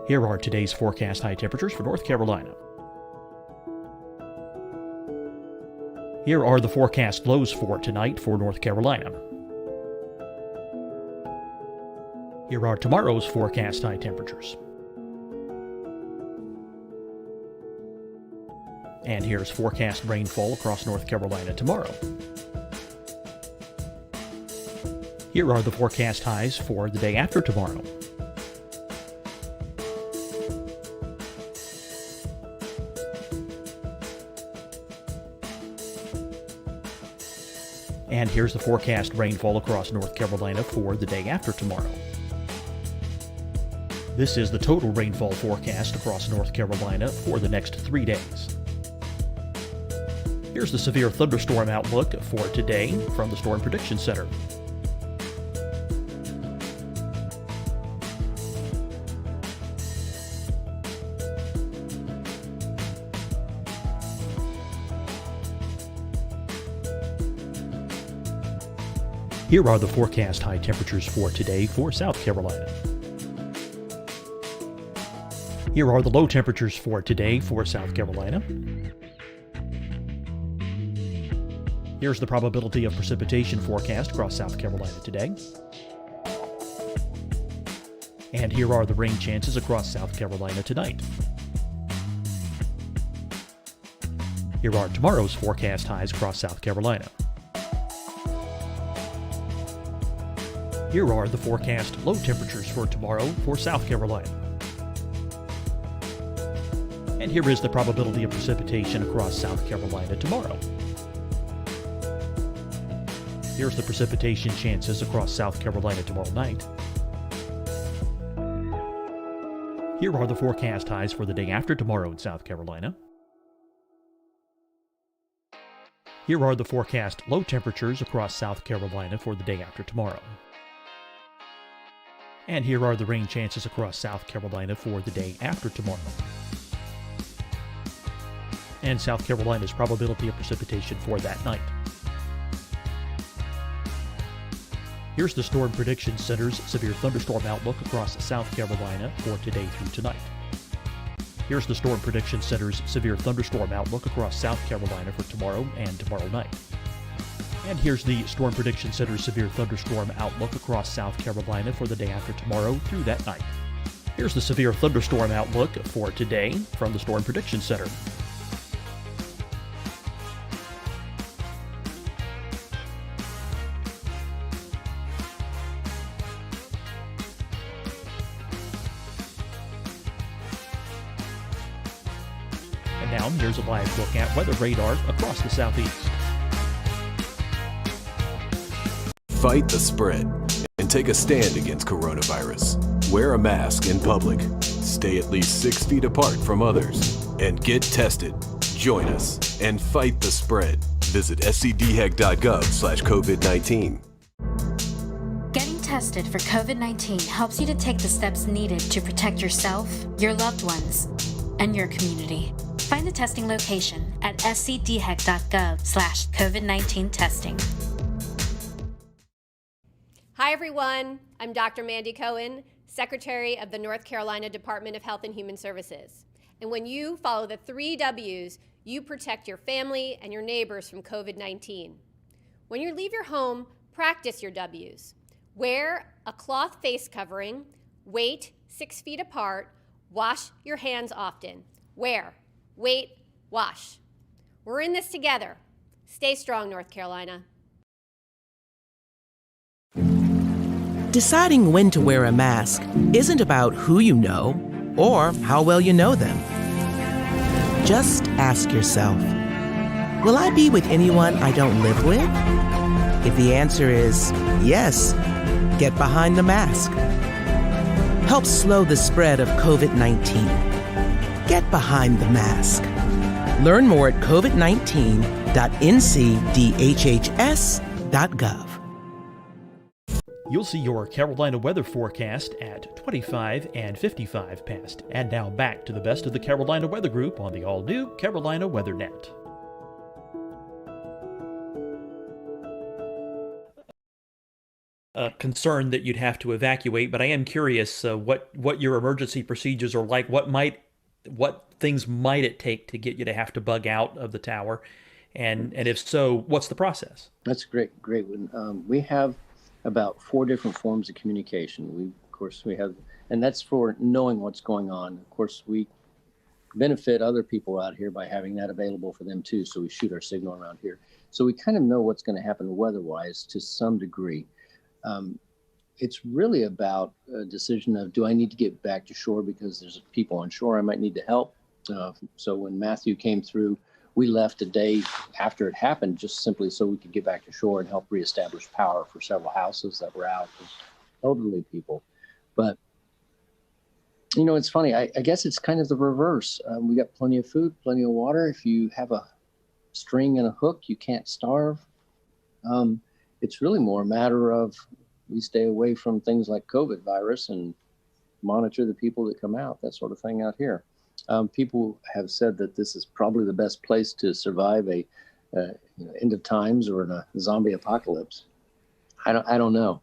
Here are today's forecast high temperatures for North Carolina. Here are the forecast lows for tonight for North Carolina. Here are tomorrow's forecast high temperatures. And here's forecast rainfall across North Carolina tomorrow. Here are the forecast highs for the day after tomorrow. And here's the forecast rainfall across North Carolina for the day after tomorrow. This is the total rainfall forecast across North Carolina for the next 3 days. Here's the severe thunderstorm outlook for today from the Storm Prediction Center. Here are the forecast high temperatures for today for South Carolina. Here are the low temperatures for today for South Carolina. Here's the probability of precipitation forecast across South Carolina today. And here are the rain chances across South Carolina tonight. Here are tomorrow's forecast highs across South Carolina. Here are the forecast low temperatures for tomorrow for South Carolina. And here is the probability of precipitation across South Carolina tomorrow. Here's the precipitation chances across South Carolina tomorrow night. Here are the forecast highs for the day after tomorrow in South Carolina. Here are the forecast low temperatures across South Carolina for the day after tomorrow. And here are the rain chances across South Carolina for the day after tomorrow. And South Carolina's probability of precipitation for that night. Here's the Storm Prediction Center's severe thunderstorm outlook across South Carolina for today through tonight. Here's the Storm Prediction Center's severe thunderstorm outlook across South Carolina for tomorrow and tomorrow night. And here's the Storm Prediction Center's severe thunderstorm outlook across South Carolina for the day after tomorrow through that night. Here's the severe thunderstorm outlook for today from the Storm Prediction Center. And now here's a live look at weather radar across the southeast. Fight the spread and take a stand against coronavirus. Wear a mask in public. Stay at least 6 feet apart from others. And get tested. Join us and fight the spread. Visit scdhec.gov/COVID-19. Getting tested for COVID-19 helps you to take the steps needed to protect yourself, your loved ones, and your community. Find the testing location at scdhec.gov/COVID-19 testing. Hi, everyone. I'm Dr. Mandy Cohen, Secretary of the North Carolina Department of Health and Human Services. And when you follow the 3 W's, you protect your family and your neighbors from COVID-19. When you leave your home, practice your W's. Wear a cloth face covering, wait 6 feet apart, wash your hands often. Wear, wait, wash. We're in this together. Stay strong, North Carolina. Deciding when to wear a mask isn't about who you know or how well you know them. Just ask yourself, will I be with anyone I don't live with? If the answer is yes, get behind the mask. Help slow the spread of COVID-19. Get behind the mask. Learn more at covid19.ncdhhs.gov. You'll see your Carolina weather forecast at 25 and 55 past. And now back to the best of the Carolina Weather Group on the all-new Carolina Weather Net. Concern that you'd have to evacuate, but I am curious what your emergency procedures are like. What things might it take to get you to have to bug out of the tower, and if so, what's the process? That's great one. We have about 4 different forms of communication. We have, and that's for knowing what's going on. Of course, we benefit other people out here by having that available for them too. So we shoot our signal around here. So we kind of know what's going to happen weather-wise to some degree. It's really about a decision of, do I need to get back to shore because there's people on shore I might need to help? So when Matthew came through, we left a day after it happened, just simply so we could get back to shore and help reestablish power for several houses that were out, elderly people. But, it's funny. I guess it's kind of the reverse. We got plenty of food, plenty of water. If you have a string and a hook, you can't starve. It's really more a matter of we stay away from things like COVID virus and monitor the people that come out, that sort of thing out here. People have said that this is probably the best place to survive a end of times or in a zombie apocalypse. I don't know.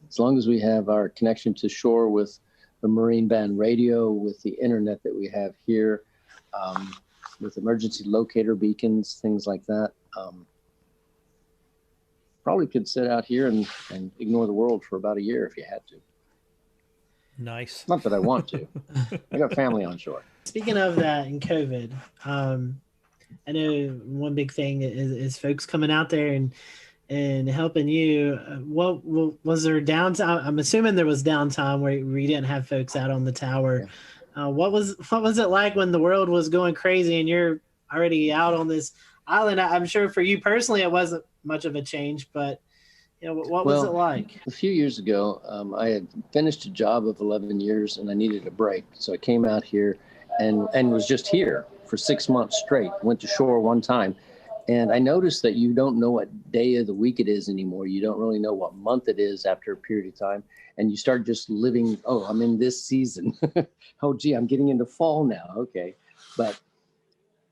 As long as we have our connection to shore with the marine band radio, with the internet that we have here, with emergency locator beacons, things like that, probably could sit out here and ignore the world for about a year if you had to. Nice. Not that I want to. I got family on shore. Speaking of that and COVID, I know one big thing is folks coming out there and helping you. What was there downtime? I'm assuming there was downtime where you didn't have folks out on the tower. Yeah. What was it like when the world was going crazy and you're already out on this island? I'm sure for you personally, it wasn't much of a change, but what was it like? A few years ago, I had finished a job of 11 years and I needed a break. So I came out here and was just here for 6 months straight. Went to shore one time. And I noticed that you don't know what day of the week it is anymore. You don't really know what month it is after a period of time. And you start just living, I'm in this season. Oh, gee, I'm getting into fall now. Okay. But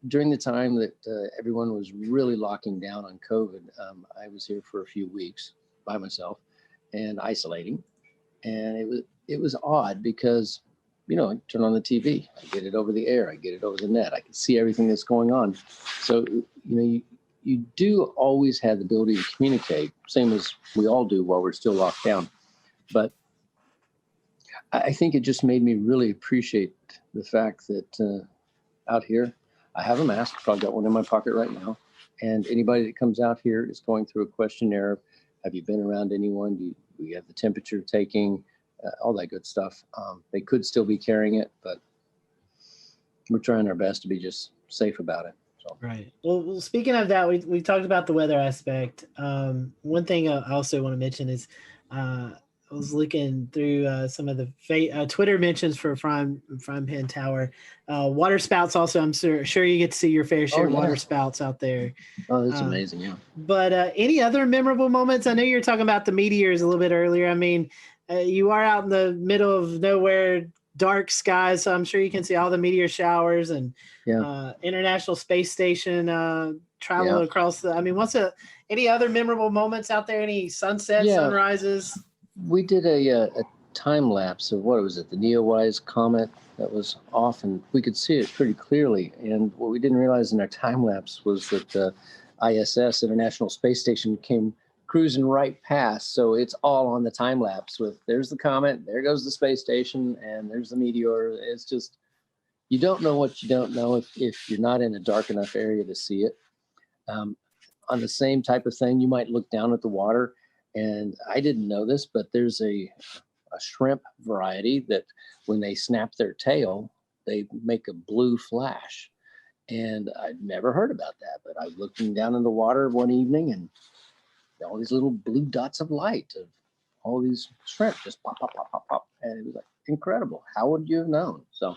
during the time that everyone was really locking down on COVID, I was here for a few weeks by myself and isolating. And it was odd because, I turn on the TV, I get it over the air, I get it over the net, I can see everything that's going on. So, you do always have the ability to communicate, same as we all do while we're still locked down. But I think it just made me really appreciate the fact that out here, I have a mask. I've got one in my pocket right now. And anybody that comes out here is going through a questionnaire. Have you been around anyone? Do you have the temperature taking? All that good stuff. They could still be carrying it, but we're trying our best to be just safe about it. So. Right. Well, speaking of that, we talked about the weather aspect. One thing I also want to mention is I was looking through some of the Twitter mentions for Frying Pan Tower. Water spouts also, I'm sure you get to see your fair share of water spouts out there. Oh, that's amazing, yeah. But any other memorable moments? I know you were talking about the meteors a little bit earlier. I mean, you are out in the middle of nowhere, dark skies, so I'm sure you can see all the meteor showers and International Space Station travel across what's any other memorable moments out there? Any sunsets, sunrises? We did a time lapse of the Neowise comet that was off, and we could see it pretty clearly. And what we didn't realize in our time lapse was that the ISS, International Space Station, came cruising right past. So it's all on the time lapse with there's the comet, there goes the space station, and there's the meteor. It's just, you don't know what you don't know if you're not in a dark enough area to see it. On the same type of thing, you might look down at the water And I didn't know this, but there's a shrimp variety that when they snap their tail, they make a blue flash. And I'd never heard about that, but I was looking down in the water one evening and all these little blue dots of light of all these shrimp just pop, pop, pop, pop, pop. And it was like incredible. How would you have known? So,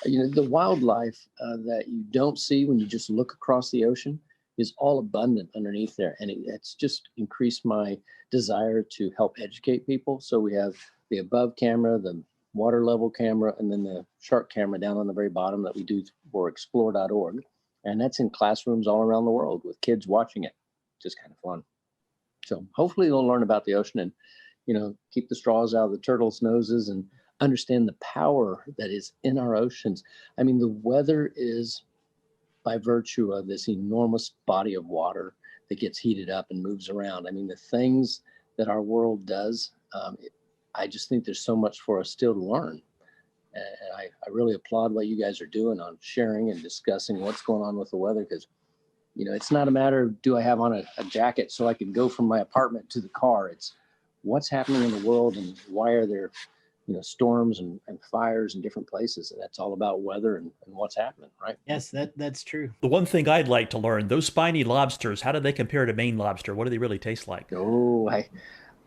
the wildlife that you don't see when you just look across the ocean is all abundant underneath there. And it's just increased my desire to help educate people. So we have the above camera, the water level camera, and then the shark camera down on the very bottom that we do for explore.org. And that's in classrooms all around the world with kids watching it. Just kind of fun. So hopefully they'll learn about the ocean and, keep the straws out of the turtles' noses and understand the power that is in our oceans. I mean, the weather is by virtue of this enormous body of water that gets heated up and moves around. I mean, the things that our world does, I just think there's so much for us still to learn. And I really applaud what you guys are doing on sharing and discussing what's going on with the weather, because, it's not a matter of do I have on a jacket so I can go from my apartment to the car. It's what's happening in the world and why are there storms and fires in different places. And that's all about weather and what's happening, right? Yes, that's true. The one thing I'd like to learn, those spiny lobsters, how do they compare to Maine lobster? What do they really taste like? Oh,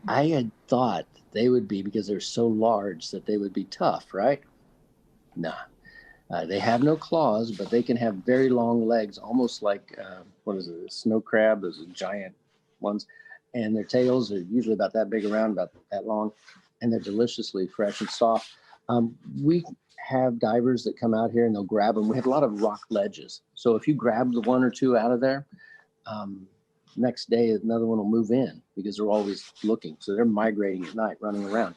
I had thought they would be, because they're so large, that they would be tough, right? Nah. They have no claws, but they can have very long legs, almost like, a snow crab, those giant ones. And their tails are usually about that big around, about that long. And they're deliciously fresh and soft. We have divers that come out here and they'll grab them. We have a lot of rock ledges. So if you grab the one or two out of there, next day another one will move in because they're always looking. So they're migrating at night, running around.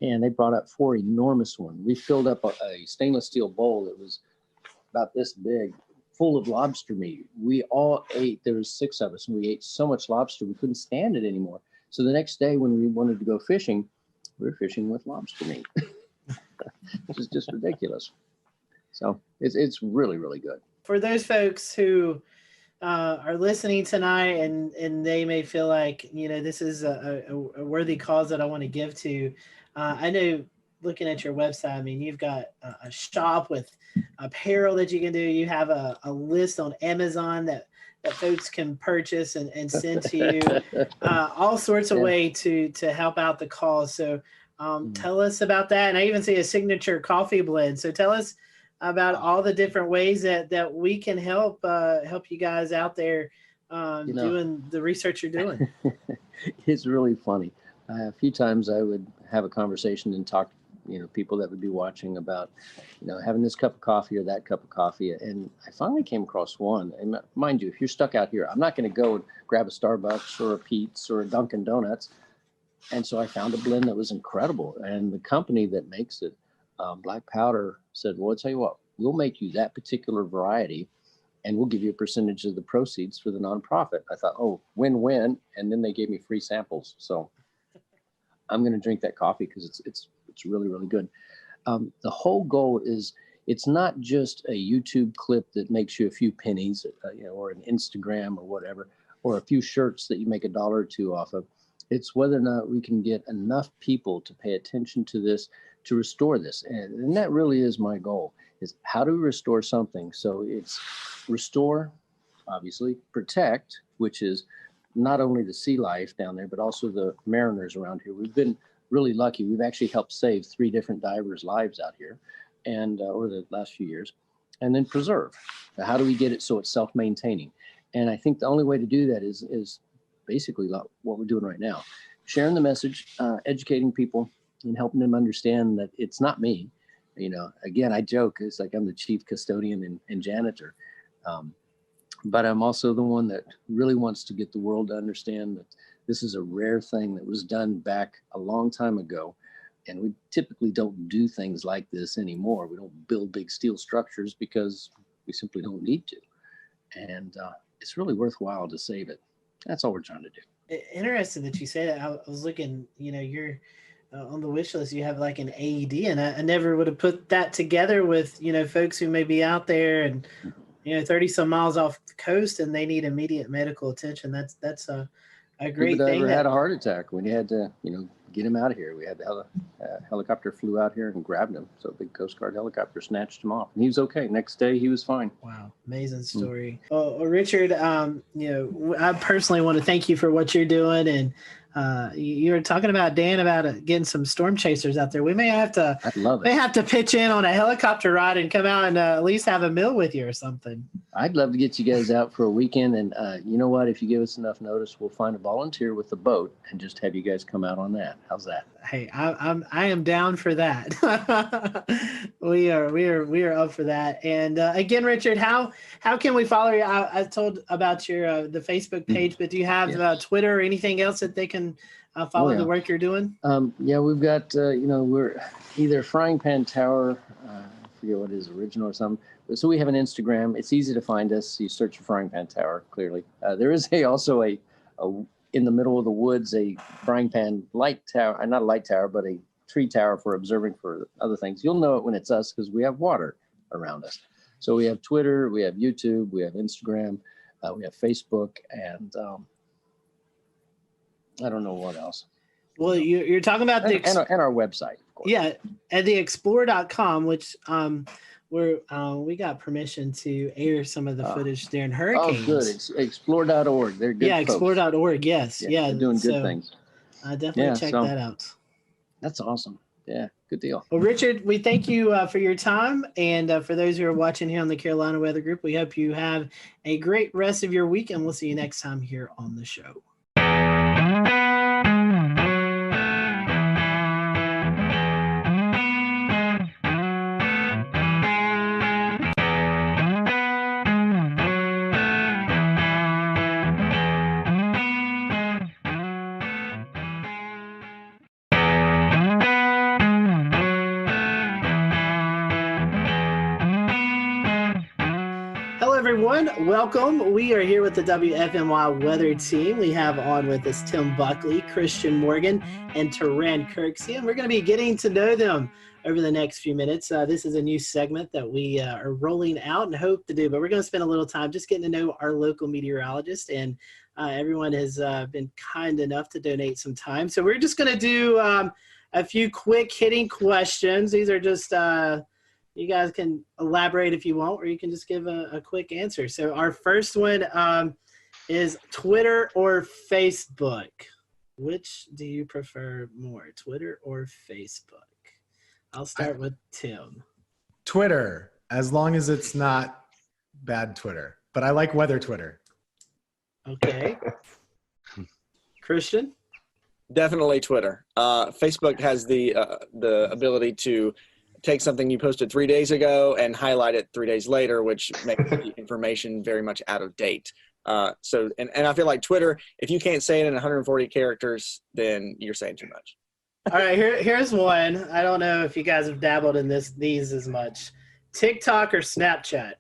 And they brought up 4 enormous ones. We filled up a stainless steel bowl that was about this big, full of lobster meat. We all ate, there was 6 of us, and we ate so much lobster we couldn't stand it anymore. So the next day when we wanted to go fishing, we were fishing with lobster meat, which is just ridiculous. So it's really, really good. For those folks who are listening tonight and they may feel like, this is a worthy cause that I want to give to, I know looking at your website, I mean, you've got a shop with apparel that you can do. You have a list on Amazon that folks can purchase and send to you, all sorts of way to help out the cause. So tell us about that. And I even see a signature coffee blend. So tell us about all the different ways that we can help you guys out there doing the research you're doing. It's really funny. A few times I would have a conversation and talk people that would be watching about, having this cup of coffee or that cup of coffee. And I finally came across one. And mind you, if you're stuck out here, I'm not going to go and grab a Starbucks or a Pete's or a Dunkin' Donuts. And so I found a blend that was incredible. And the company that makes it, Black Powder, said, well, I'll tell you what, we'll make you that particular variety and we'll give you a percentage of the proceeds for the nonprofit. I thought, oh, win-win. And then they gave me free samples. So I'm going to drink that coffee because it's really, really good. The whole goal is, it's not just a YouTube clip that makes you a few pennies, or an Instagram or whatever, or a few shirts that you make $1 or $2 off of. It's whether or not we can get enough people to pay attention to this, to restore this. And that really is my goal, is how do we restore something? So it's restore, obviously, protect, which is not only the sea life down there, but also the mariners around here. We've been really lucky. We've actually helped save 3 different divers' lives out here and over the last few years. And then preserve. Now, how do we get it so it's self-maintaining? And I think the only way to do that is basically what we're doing right now. Sharing the message, educating people, and helping them understand that it's not me. Again, I joke, it's like I'm the chief custodian and janitor. But I'm also the one that really wants to get the world to understand that this is a rare thing that was done back a long time ago. And we typically don't do things like this anymore. We don't build big steel structures because we simply don't need to. And it's really worthwhile to save it. That's all we're trying to do. Interesting that you say that. I was looking, you're on the wish list, you have like an AED, and I never would have put that together with, folks who may be out there and, 30 some miles off the coast and they need immediate medical attention. That's a great Scuba thing. diver had a heart attack when he had to, get him out of here. We had the helicopter flew out here and grabbed him. So a big Coast Guard helicopter snatched him off, and he was okay. Next day, he was fine. Wow, amazing story. Well, Richard, I personally want to thank you for what you're doing, and you were talking about Dan about getting some storm chasers out there. We may have to. I'd love it. May have to pitch in on a helicopter ride and come out and at least have a meal with you or something. I'd love to get you guys out for a weekend, and you know what? If you give us enough notice, we'll find a volunteer with a boat and just have you guys come out on that. How's that? Hey, I am down for that. we are up for that. And again, Richard, how can we follow you? I told about your the Facebook page, but do you have Twitter or anything else that they can follow the work you're doing? Yeah, we've got we're either Frying Pan Tower. I forget what his original or something. So we have an Instagram. It's easy to find us. You search for Frying Pan Tower. Clearly, there is also a in the middle of the woods, a frying pan light tower, not a light tower, but a tree tower for observing for other things. You'll know it when it's us because we have water around us. So we have Twitter, we have YouTube, we have Instagram, we have Facebook, and I don't know what else. Well, you're talking about and our website, of course. Yeah, at the explore.com, which we got permission to air some of the footage during hurricanes. Oh, good. Explore.org. They're good. Yeah, folks. Explore.org. Yes. Yeah. They're doing good things. Definitely check that out. That's awesome. Yeah. Good deal. Well, Richard, we thank you for your time. And for those who are watching here on the Carolina Weather Group, we hope you have a great rest of your week. And we'll see you next time here on the show. Welcome. We are here with the WFMY weather team. We have on with us Tim Buckley, Christian Morgan, and Taran Kirksey, and we're going to be getting to know them over the next few minutes. This is a new segment that we are rolling out and hope to do, but we're going to spend a little time just getting to know our local meteorologist, and everyone has been kind enough to donate some time. So we're just going to do a few quick hitting questions. These are just you guys can elaborate if you want, or you can just give a quick answer. So our first one is Twitter or Facebook? Which do you prefer more, Twitter or Facebook? I'll start with Tim. Twitter, as long as it's not bad Twitter. But I like weather Twitter. Okay. Christian? Definitely Twitter. Facebook has the ability to take something you posted 3 days ago and highlight it 3 days later, which makes the information very much out of date. So I feel like Twitter, if you can't say it in 140 characters, then you're saying too much. All right, here's one. I don't know if you guys have dabbled in these as much. TikTok or Snapchat?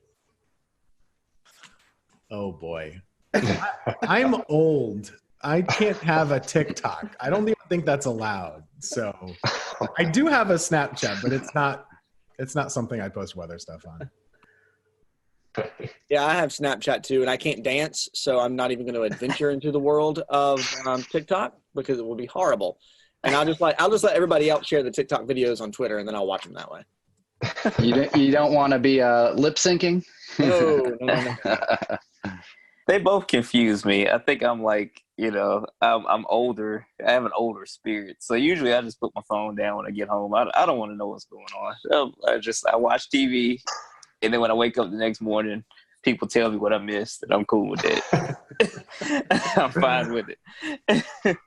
Oh boy. I'm old. I can't have a TikTok. I don't even think that's allowed. So I do have a Snapchat, but it's not something I post weather stuff on. Yeah, I have Snapchat too, and I can't dance, so I'm not even going to adventure into the world of TikTok because it will be horrible. And I'll just let everybody else share the TikTok videos on Twitter, and then I'll watch them that way. You don't want to be lip syncing? No. They both confuse me. I think I'm like, I'm older. I have an older spirit. So usually I just put my phone down when I get home. I don't want to know what's going on. I watch TV, and then when I wake up the next morning, people tell me what I missed, and I'm cool with it. I'm fine with it.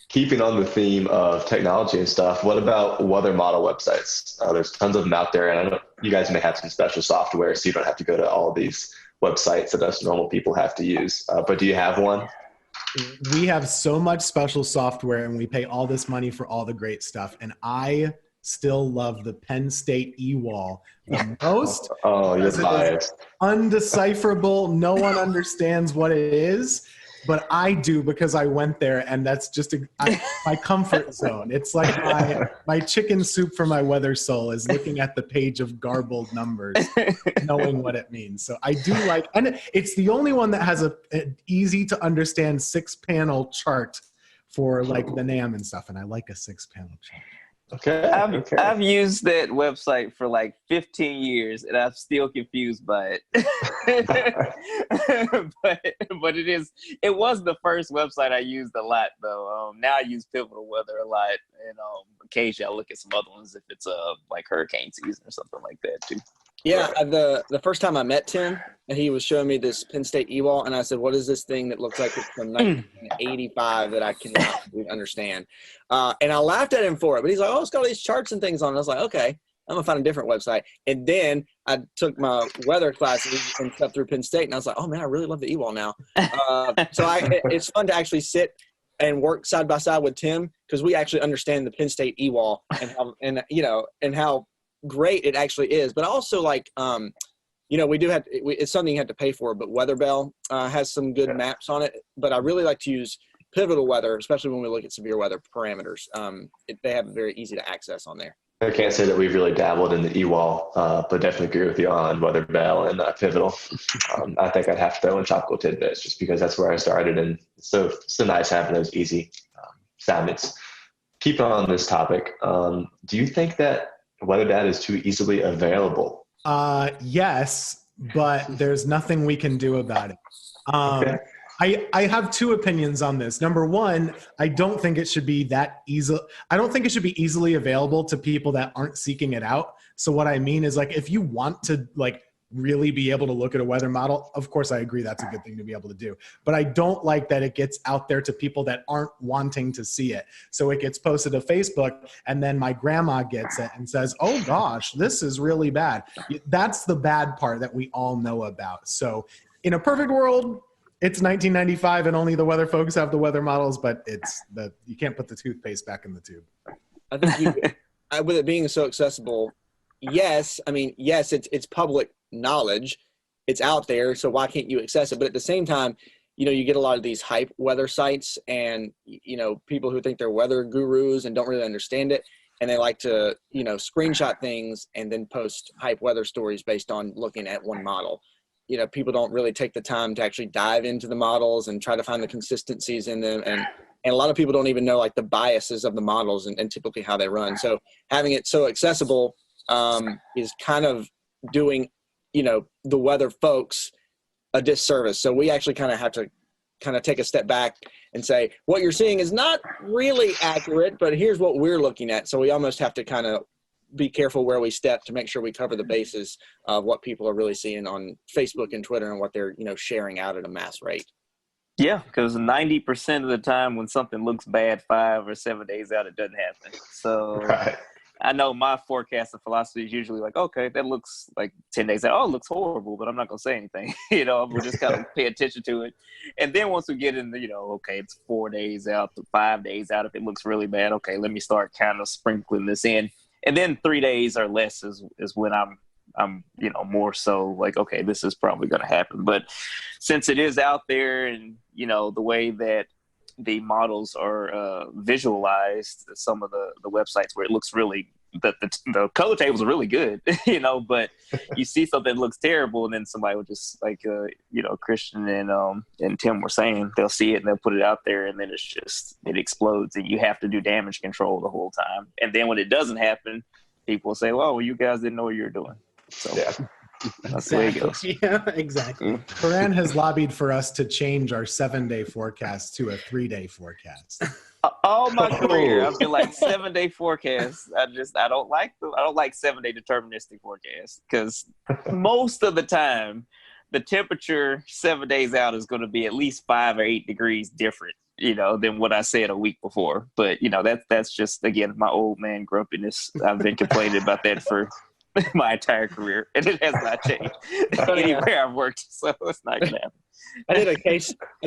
Keeping on the theme of technology and stuff, what about weather model websites? There's tons of them out there, and I know you guys may have some special software, so you don't have to go to all of these websites that us normal people have to use. But do you have one? We have so much special software, and we pay all this money for all the great stuff. And I still love the Penn State eWall the most. Oh, you're biased. Undecipherable. No one understands what it is. but I do because I went there, and that's just my comfort zone. It's like my chicken soup for my weather soul is looking at the page of garbled numbers, knowing what it means. So I do like, and it's the only one that has an easy to understand 6-panel chart for like the NAM and stuff, and I like a 6-panel chart. Okay. I've used that website for like 15 years, and I'm still confused by it. but it was the first website I used a lot though. Now I use Pivotal Weather a lot, and occasionally I look at some other ones if it's like hurricane season or something like that too. Yeah, the first time I met Tim, and he was showing me this Penn State e-wall, and I said, "What is this thing that looks like it's from 1985 that I cannot understand?" And I laughed at him for it, but he's like, "Oh, it's got all these charts and things on it." I was like, "Okay, I'm gonna find a different website." And then I took my weather classes and stuff through Penn State, and I was like, "Oh man, I really love the e-wall now." It's fun to actually sit and work side by side with Tim because we actually understand the Penn State e-wall and how great it actually is. But also like we do have it's something you have to pay for, but WeatherBell has some good maps on it. But I really like to use Pivotal Weather, especially when we look at severe weather parameters. They have it very easy to access on there. I can't say that we've really dabbled in the e-wall, but definitely agree with you on WeatherBell and Pivotal. I think I'd have to throw in Tropical Tidbits just because that's where I started, and it's so nice having those easy soundings. Keep on this topic. Do you think that weather data is too easily available? Yes, but there's nothing we can do about it. Okay. I have two opinions on this. Number one, I don't think it should be that easy. I don't think it should be easily available to people that aren't seeking it out. So what I mean is, like, if you want to like really be able to look at a weather model, of course I agree that's a good thing to be able to do. But I don't like that it gets out there to people that aren't wanting to see it. So it gets posted to Facebook, and then my grandma gets it and says, "Oh gosh, this is really bad." That's the bad part that we all know about. So in a perfect world, it's 1995 and only the weather folks have the weather models, but you can't put the toothpaste back in the tube. I think with it being so accessible, yes, it's public knowledge. It's out there, so why can't you access it? But at the same time, you get a lot of these hype weather sites and, people who think they're weather gurus and don't really understand it. And they like to, screenshot things and then post hype weather stories based on looking at one model. People don't really take the time to actually dive into the models and try to find the consistencies in them. And a lot of people don't even know like the biases of the models and typically how they run. So having it so accessible is kind of doing, the weather folks a disservice. So we actually kind of have to take a step back and say, what you're seeing is not really accurate, but here's what we're looking at. So we almost have to kind of be careful where we step to make sure we cover the bases of what people are really seeing on Facebook and Twitter and what they're, sharing out at a mass rate. Yeah, because 90% of the time when something looks bad 5 or 7 days out, it doesn't happen. So right. I know my forecasting philosophy is usually like, okay, that looks like 10 days out. Oh, it looks horrible, but I'm not going to say anything. We'll just kind of pay attention to it. And then once we get into, okay, it's 4 days out to 5 days out. If it looks really bad, okay, let me start kind of sprinkling this in. And then 3 days or less is when I'm more so like, okay, this is probably going to happen. But since it is out there and, the way that the models are visualized, some of the websites where it looks really, the color tables are really good, but you see something that looks terrible and then somebody will just like, Christian and Tim were saying, they'll see it and they'll put it out there and then it explodes and you have to do damage control the whole time. And then when it doesn't happen, people will say, well, you guys didn't know what you were doing. So yeah. That's the way it goes. Yeah, exactly. Corinne has lobbied for us to change our 7-day forecast to a 3-day forecast. All my career, I've been like 7-day forecasts. I don't like 7-day deterministic forecasts because most of the time the temperature 7 days out is going to be at least 5 or 8 degrees different, than what I said a week before. But that's just, again, my old man grumpiness. I've been complaining about that for my entire career, and it has not changed anywhere I've worked, so it's not gonna happen. I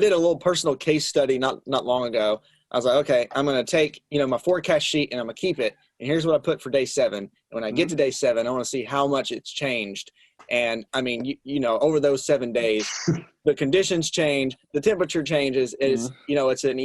did a little personal case study not long ago. I was like, okay, I'm gonna take my forecast sheet and I'm gonna keep it, and here's what I put for day 7. And when I get to day 7, I want to see how much it's changed. And I mean, you know, over those 7 days, the conditions change, the temperature changes. You know, it's an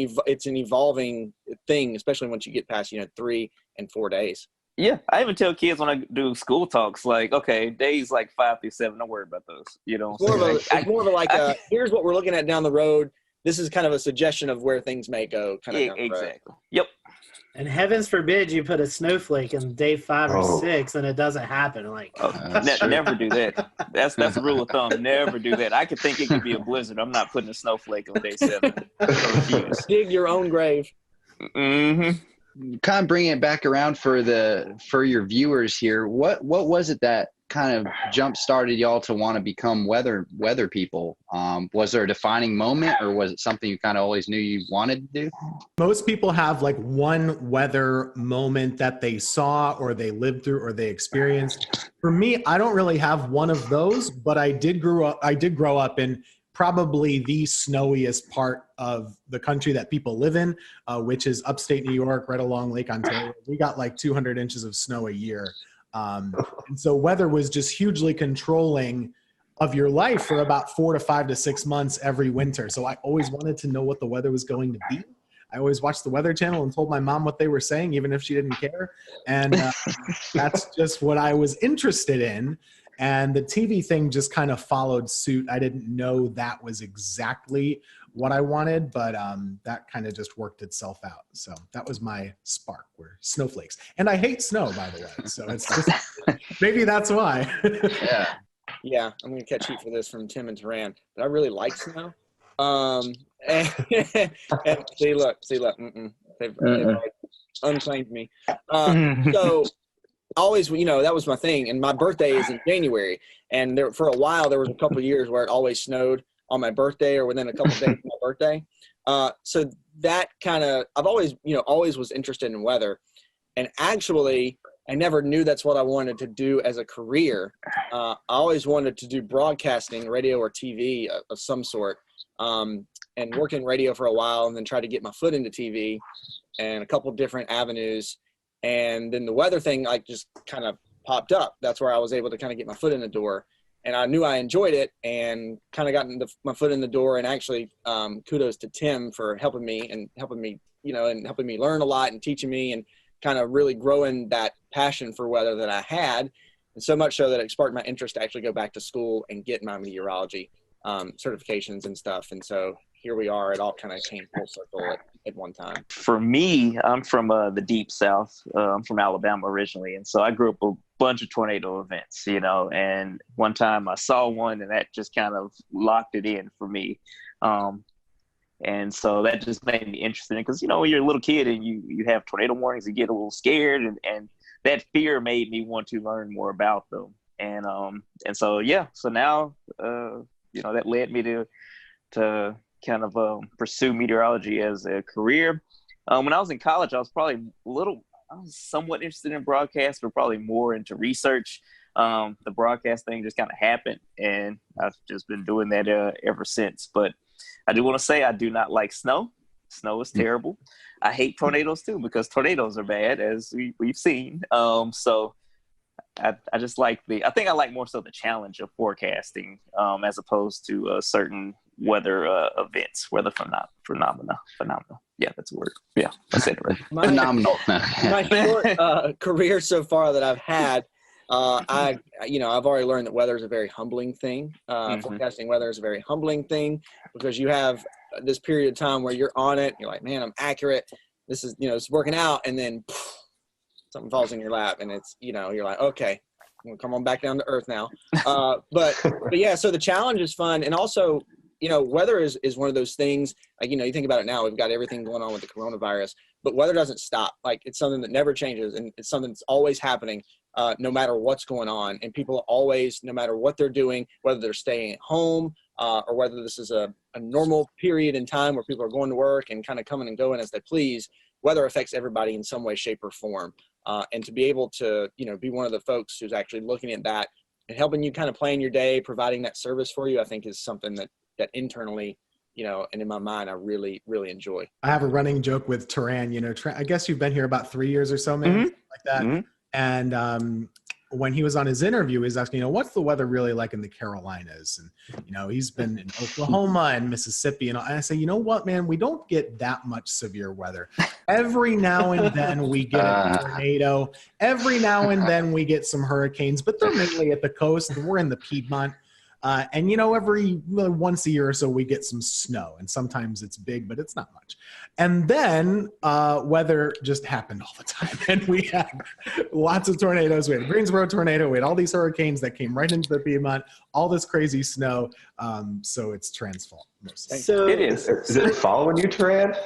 evolving thing, especially once you get past 3 and 4 days. Yeah, I even tell kids when I do school talks, like, okay, days like 5 through 7, don't worry about those. You know, It's more of a here's what we're looking at down the road. This is kind of a suggestion of where things may go. Exactly. Yep. And heavens forbid you put a snowflake in day 5 or 6 and it doesn't happen. Like, never do that. That's a rule of thumb. Never do that. I could think it could be a blizzard. I'm not putting a snowflake on day 7. Dig your own grave. Mm-hmm. Kind of bringing it back around for your viewers here. What was it that kind of jump started y'all to want to become weather people? Was there a defining moment, or was it something you kind of always knew you wanted to do? Most people have like one weather moment that they saw or they lived through or they experienced. For me, I don't really have one of those, but I did grow up in probably the snowiest part of the country that people live in, which is upstate New York, right along Lake Ontario. We got like 200 inches of snow a year. And so weather was just hugely controlling of your life for about 4 to 5 to 6 months every winter. So I always wanted to know what the weather was going to be. I always watched the Weather Channel and told my mom what they were saying, even if she didn't care. And that's just what I was interested in. And the TV thing just kind of followed suit. I didn't know that was exactly what I wanted, but that kind of just worked itself out. So that was my spark, were snowflakes. And I hate snow, by the way. So it's just, maybe that's why. Yeah, I'm going to catch heat for this from Tim and Taran, but I really like snow. And see, look. They've unclaimed me. So always, that was my thing. And my birthday is in January. And for a while, there was a couple of years where it always snowed on my birthday or within a couple of days of my birthday. So that kind of, I've always was interested in weather. And actually, I never knew that's what I wanted to do as a career. I always wanted to do broadcasting, radio or TV of some sort, and work in radio for a while and then try to get my foot into TV and a couple of different avenues. And then the weather thing just kind of popped up. That's where I was able to kind of get my foot in the door. And I knew I enjoyed it and kind of got my foot in the door. And actually, kudos to Tim for helping me learn a lot and teaching me and kind of really growing that passion for weather that I had. And so much so that it sparked my interest to actually go back to school and get my meteorology certifications and stuff. And so here we are. It all kind of came full circle at one time. For me, I'm from the deep South. I'm from Alabama originally. And so I grew up a bunch of tornado events, and one time I saw one and that just kind of locked it in for me. And so that just made me interested because, when you're a little kid and you have tornado warnings, you get a little scared and that fear made me want to learn more about them. And so, so now, that led me to kind of pursue meteorology as a career. When I was in college, I was somewhat interested in broadcast, but probably more into research. The broadcast thing just kind of happened, and I've just been doing that ever since. But I do want to say I do not like snow. Snow is terrible. I hate tornadoes too, because tornadoes are bad, as we've seen. So I just like I think I like more so the challenge of forecasting as opposed to certain weather events, weather phenomena. Yeah, that's a word. Yeah, I said it right. Phenomenal. My short career so far that I've had, I've already learned that weather is a very humbling thing. Forecasting weather is a very humbling thing because you have this period of time where you're on it. You're like, man, I'm accurate. This is, it's working out. And then something falls in your lap and it's, you're like, okay, I'm gonna come on back down to earth now. But yeah, so the challenge is fun. And also, weather is one of those things, you think about it now, we've got everything going on with the coronavirus, but weather doesn't stop. It's something that never changes. And it's something that's always happening, no matter what's going on. And people always, no matter what they're doing, whether they're staying at home, or whether this is a normal period in time where people are going to work and kind of coming and going as they please, weather affects everybody in some way, shape, or form. And to be able to, be one of the folks who's actually looking at that and helping you kind of plan your day, providing that service for you, I think is something that internally, and in my mind, I really, really enjoy. I have a running joke with Taran, I guess you've been here about 3 years or so, man, like that. And when he was on his interview, he was asking, what's the weather really like in the Carolinas? And, he's been in Oklahoma and Mississippi. And I say, you know what, man, we don't get that much severe weather. Every now and then we get a tornado. Every now and then we get some hurricanes, but they're mainly at the coast. We're in the Piedmont. And every once a year or so we get some snow, and sometimes it's big, but it's not much. And then weather just happened all the time, and we had lots of tornadoes. We had a Greensboro tornado. We had all these hurricanes that came right into the Piedmont, all this crazy snow. So it's Tran's fault. So it is. Is it following you, Tran?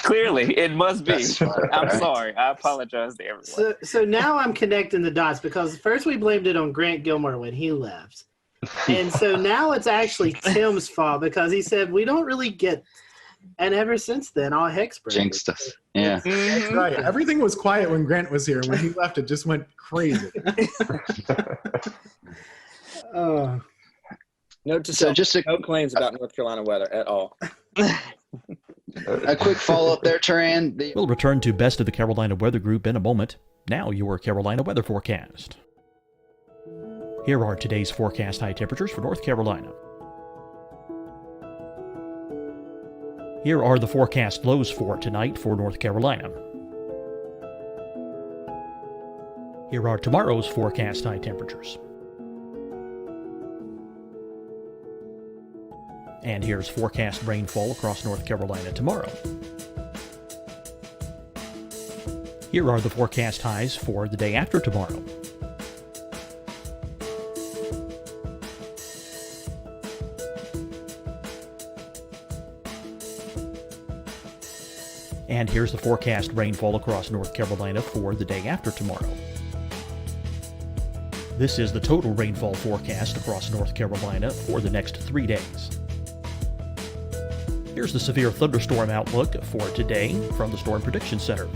Clearly, it must be. I'm sorry. I apologize to everyone. So now I'm connecting the dots, because first we blamed it on Grant Gilmore when he left. And so now it's actually Tim's fault, because he said we don't really get, and ever since then all heck's broken. Jinxed us. Yeah. That's right. Everything was quiet when Grant was here. When he left, it just went crazy. Note to self, no claims about North Carolina weather at all. A quick follow-up there, Taran. We'll return to Best of the Carolina Weather Group in a moment. Now your Carolina weather forecast. Here are today's forecast high temperatures for North Carolina. Here are the forecast lows for tonight for North Carolina. Here are tomorrow's forecast high temperatures. And here's forecast rainfall across North Carolina tomorrow. Here are the forecast highs for the day after tomorrow. And here's the forecast rainfall across North Carolina for the day after tomorrow. This is the total rainfall forecast across North Carolina for the next 3 days. Here's the severe thunderstorm outlook for today from the Storm Prediction Center.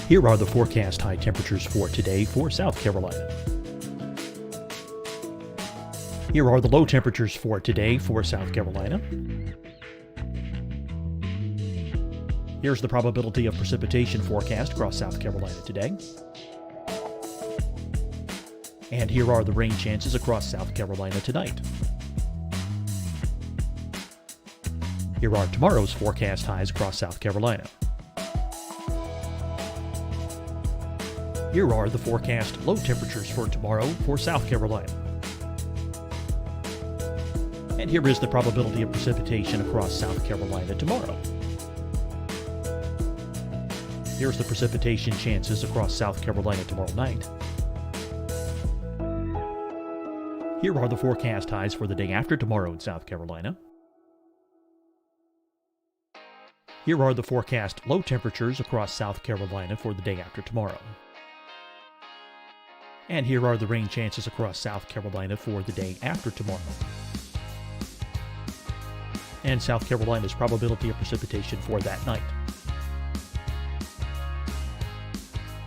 Here are the forecast high temperatures for today for South Carolina. Here are the low temperatures for today for South Carolina. Here's the probability of precipitation forecast across South Carolina today. And here are the rain chances across South Carolina tonight. Here are tomorrow's forecast highs across South Carolina. Here are the forecast low temperatures for tomorrow for South Carolina. And here is the probability of precipitation across South Carolina tomorrow. Here's the precipitation chances across South Carolina tomorrow night. Here are the forecast highs for the day after tomorrow in South Carolina. Here are the forecast low temperatures across South Carolina for the day after tomorrow. And here are the rain chances across South Carolina for the day after tomorrow. And South Carolina's probability of precipitation for that night.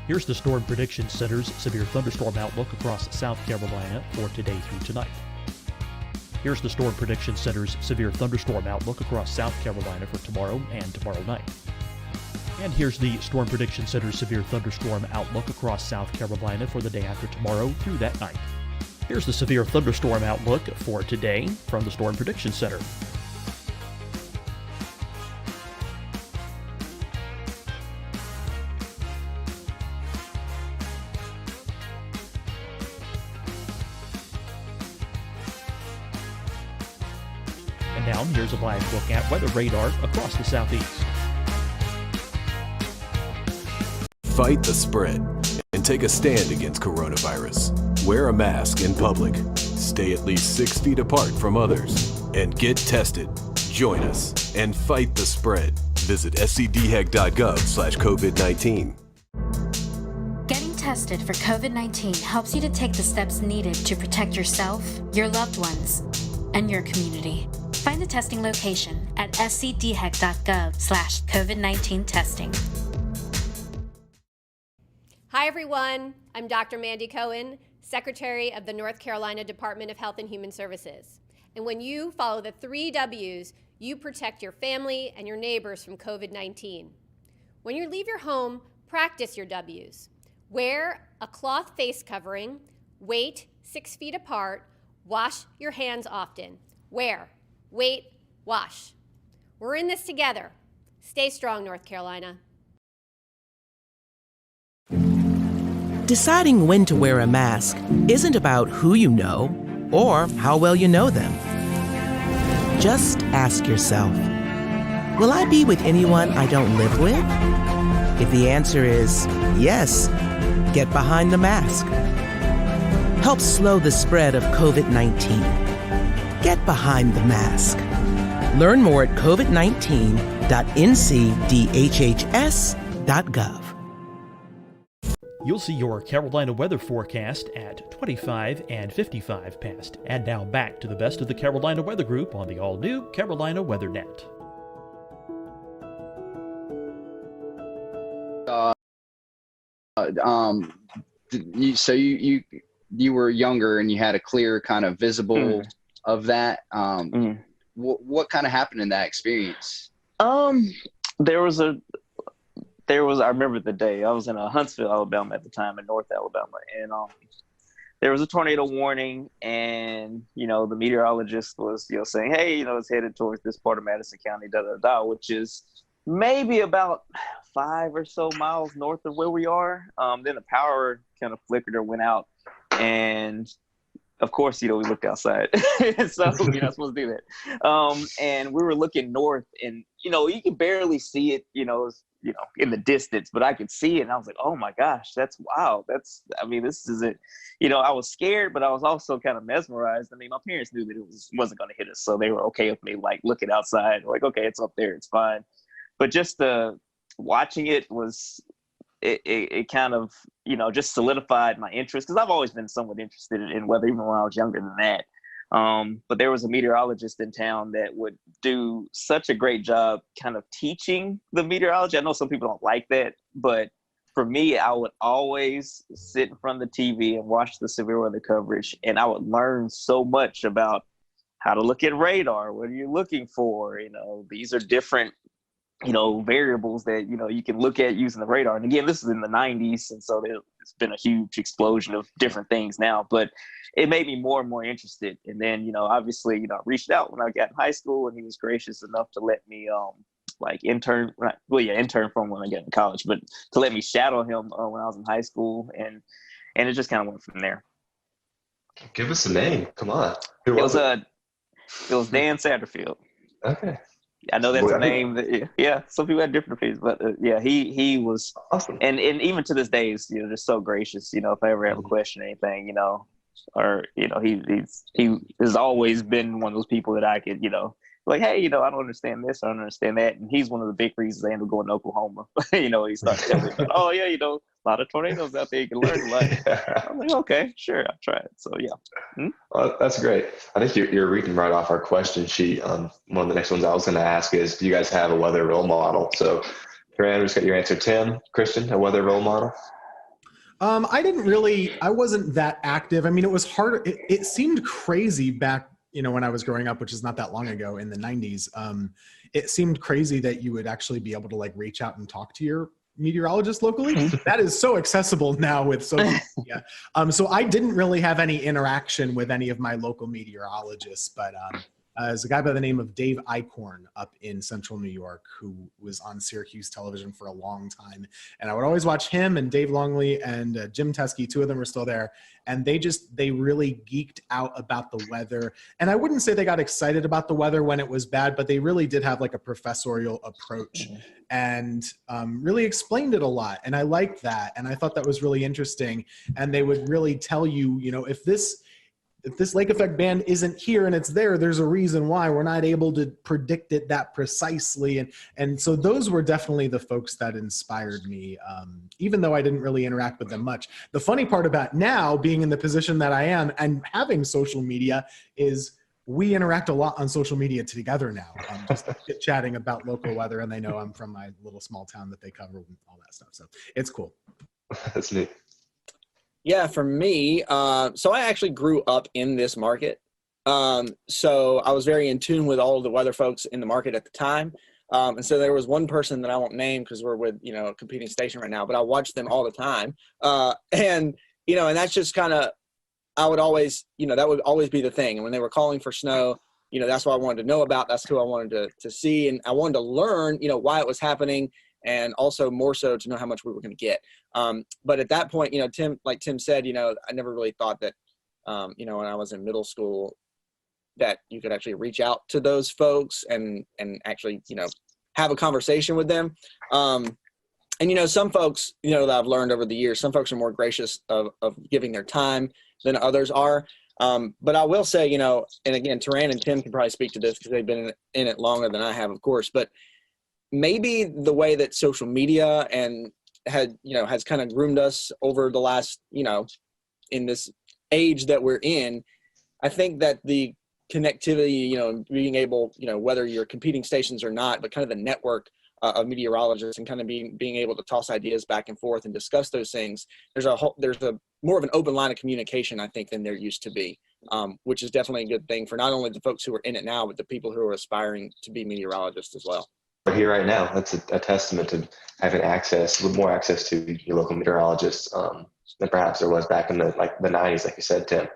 Here's the Storm Prediction Center's severe thunderstorm outlook across South Carolina for today through tonight. Here's the Storm Prediction Center's severe thunderstorm outlook across South Carolina for tomorrow and tomorrow night. And here's the Storm Prediction Center's severe thunderstorm outlook across South Carolina for the day after tomorrow through that night. Here's the severe thunderstorm outlook for today from the Storm Prediction Center. And now here's a live look at weather radar across the southeast. Fight the spread and take a stand against coronavirus. Wear a mask in public. Stay at least 6 feet apart from others. And get tested. Join us and fight the spread. Visit scdhec.gov/COVID-19. Getting tested for COVID-19 helps you to take the steps needed to protect yourself, your loved ones, and your community. Find the testing location at scdhec.gov/COVID-19 testing. Hi everyone, I'm Dr. Mandy Cohen, Secretary of the North Carolina Department of Health and Human Services. And when you follow the 3 W's, you protect your family and your neighbors from COVID-19. When you leave your home, practice your W's. Wear a cloth face covering, wait 6 feet apart, wash your hands often. Wear, wait, wash. We're in this together. Stay strong, North Carolina. Deciding when to wear a mask isn't about who you know or how well you know them. Just ask yourself, will I be with anyone I don't live with? If the answer is yes, get behind the mask. Help slow the spread of COVID-19. Get behind the mask. Learn more at covid19.ncdhhs.gov. You'll see your Carolina weather forecast at 25 and 55 past. And now back to the best of the Carolina Weather Group on the all-new Carolina Weather Net. You were younger and you had a clear kind of visible of that. What kind of happened in that experience? I remember the day I was in Huntsville, Alabama at the time, in North Alabama, and there was a tornado warning, and the meteorologist was saying, hey, it's headed towards this part of Madison County, which is maybe about 5 or so miles north of where we are. Then the power kind of flickered or went out, and of course, we looked outside, so you're not supposed to do that. And we were looking north, and you could barely see it, in the distance, but I could see it, and I was like, oh my gosh, that's wow. This is it. I was scared, but I was also kind of mesmerized. My parents knew that it wasn't going to hit us, so they were okay with me looking outside, okay, it's up there, it's fine. But just watching it was. It kind of, just solidified my interest, because I've always been somewhat interested in weather, even when I was younger than that. But there was a meteorologist in town that would do such a great job kind of teaching the meteorology. I know some people don't like that, but for me, I would always sit in front of the TV and watch the severe weather coverage, and I would learn so much about how to look at radar. What are you looking for? These are different variables that, you can look at using the radar. And again, this is in the 90s. And so it's been a huge explosion of different things now, but it made me more and more interested. And then, obviously, I reached out when I got in high school, and he was gracious enough to let me, intern from when I got in college, but to let me shadow him when I was in high school. And it just kind of went from there. Give us a name. Come on. Who was it? It was Dan Satterfield. Okay. I know that's a name that, some people had different opinions, but he was awesome. And even to this day, he's, just so gracious, if I ever have a question or anything, or, he has always been one of those people that I could, hey, I don't understand this, I don't understand that. And he's one of the big reasons I ended up going to Oklahoma. He started telling me, oh yeah, a lot of tornadoes out there, you can learn a lot. I'm like, okay, sure, I'll try it. So yeah. Well, that's great. I think you're reading right off our question sheet. One of the next ones I was going to ask is, do you guys have a weather role model? So Fran, just got your answer. Tim, Christian, a weather role model? I wasn't that active. It was hard. It seemed crazy back, when I was growing up, which is not that long ago in the 90s. It seemed crazy that you would actually be able to reach out and talk to your meteorologist locally. That is so accessible now with social media. So I didn't really have any interaction with any of my local meteorologists, but there's a guy by the name of Dave Eichhorn up in central New York who was on Syracuse television for a long time. And I would always watch him and Dave Longley and Jim Teskey. 2 of them are still there. And they really geeked out about the weather. And I wouldn't say they got excited about the weather when it was bad, but they really did have a professorial approach and really explained it a lot. And I liked that. And I thought that was really interesting. And they would really tell you, if this lake effect band isn't here and it's there, there's a reason why. We're not able to predict it that precisely. And so those were definitely the folks that inspired me, even though I didn't really interact with them much. The funny part about now being in the position that I am and having social media is we interact a lot on social media together now, just chit-chatting about local weather, and they know I'm from my little small town that they cover and all that stuff. So it's cool. That's neat. Yeah, for me, so I actually grew up in this market. So I was very in tune with all of the weather folks in the market at the time. And so there was one person that I won't name because we're with, a competing station right now, but I watched them all the time. And that's just kind of, I would always, that would always be the thing. And when they were calling for snow, that's what I wanted to know about. That's who I wanted to see. And I wanted to learn, why it was happening, and also more so to know how much we were going to get. But at that point, Tim said, I never really thought that, when I was in middle school, that you could actually reach out to those folks and actually, have a conversation with them. And, some folks, that I've learned over the years, some folks are more gracious of giving their time than others are. But I will say, and again, Taran and Tim can probably speak to this because they've been in it longer than I have, of course, but maybe the way that social media and has kind of groomed us over the last, in this age that we're in, I think that the connectivity, being able, whether you're competing stations or not, but kind of the network of meteorologists and kind of being able to toss ideas back and forth and discuss those things. There's a more of an open line of communication, I think, than there used to be, which is definitely a good thing for not only the folks who are in it now, but the people who are aspiring to be meteorologists as well. We're here right now. That's a testament to having access, with more access to your local meteorologists than perhaps there was back in the 90s, like you said, Tim.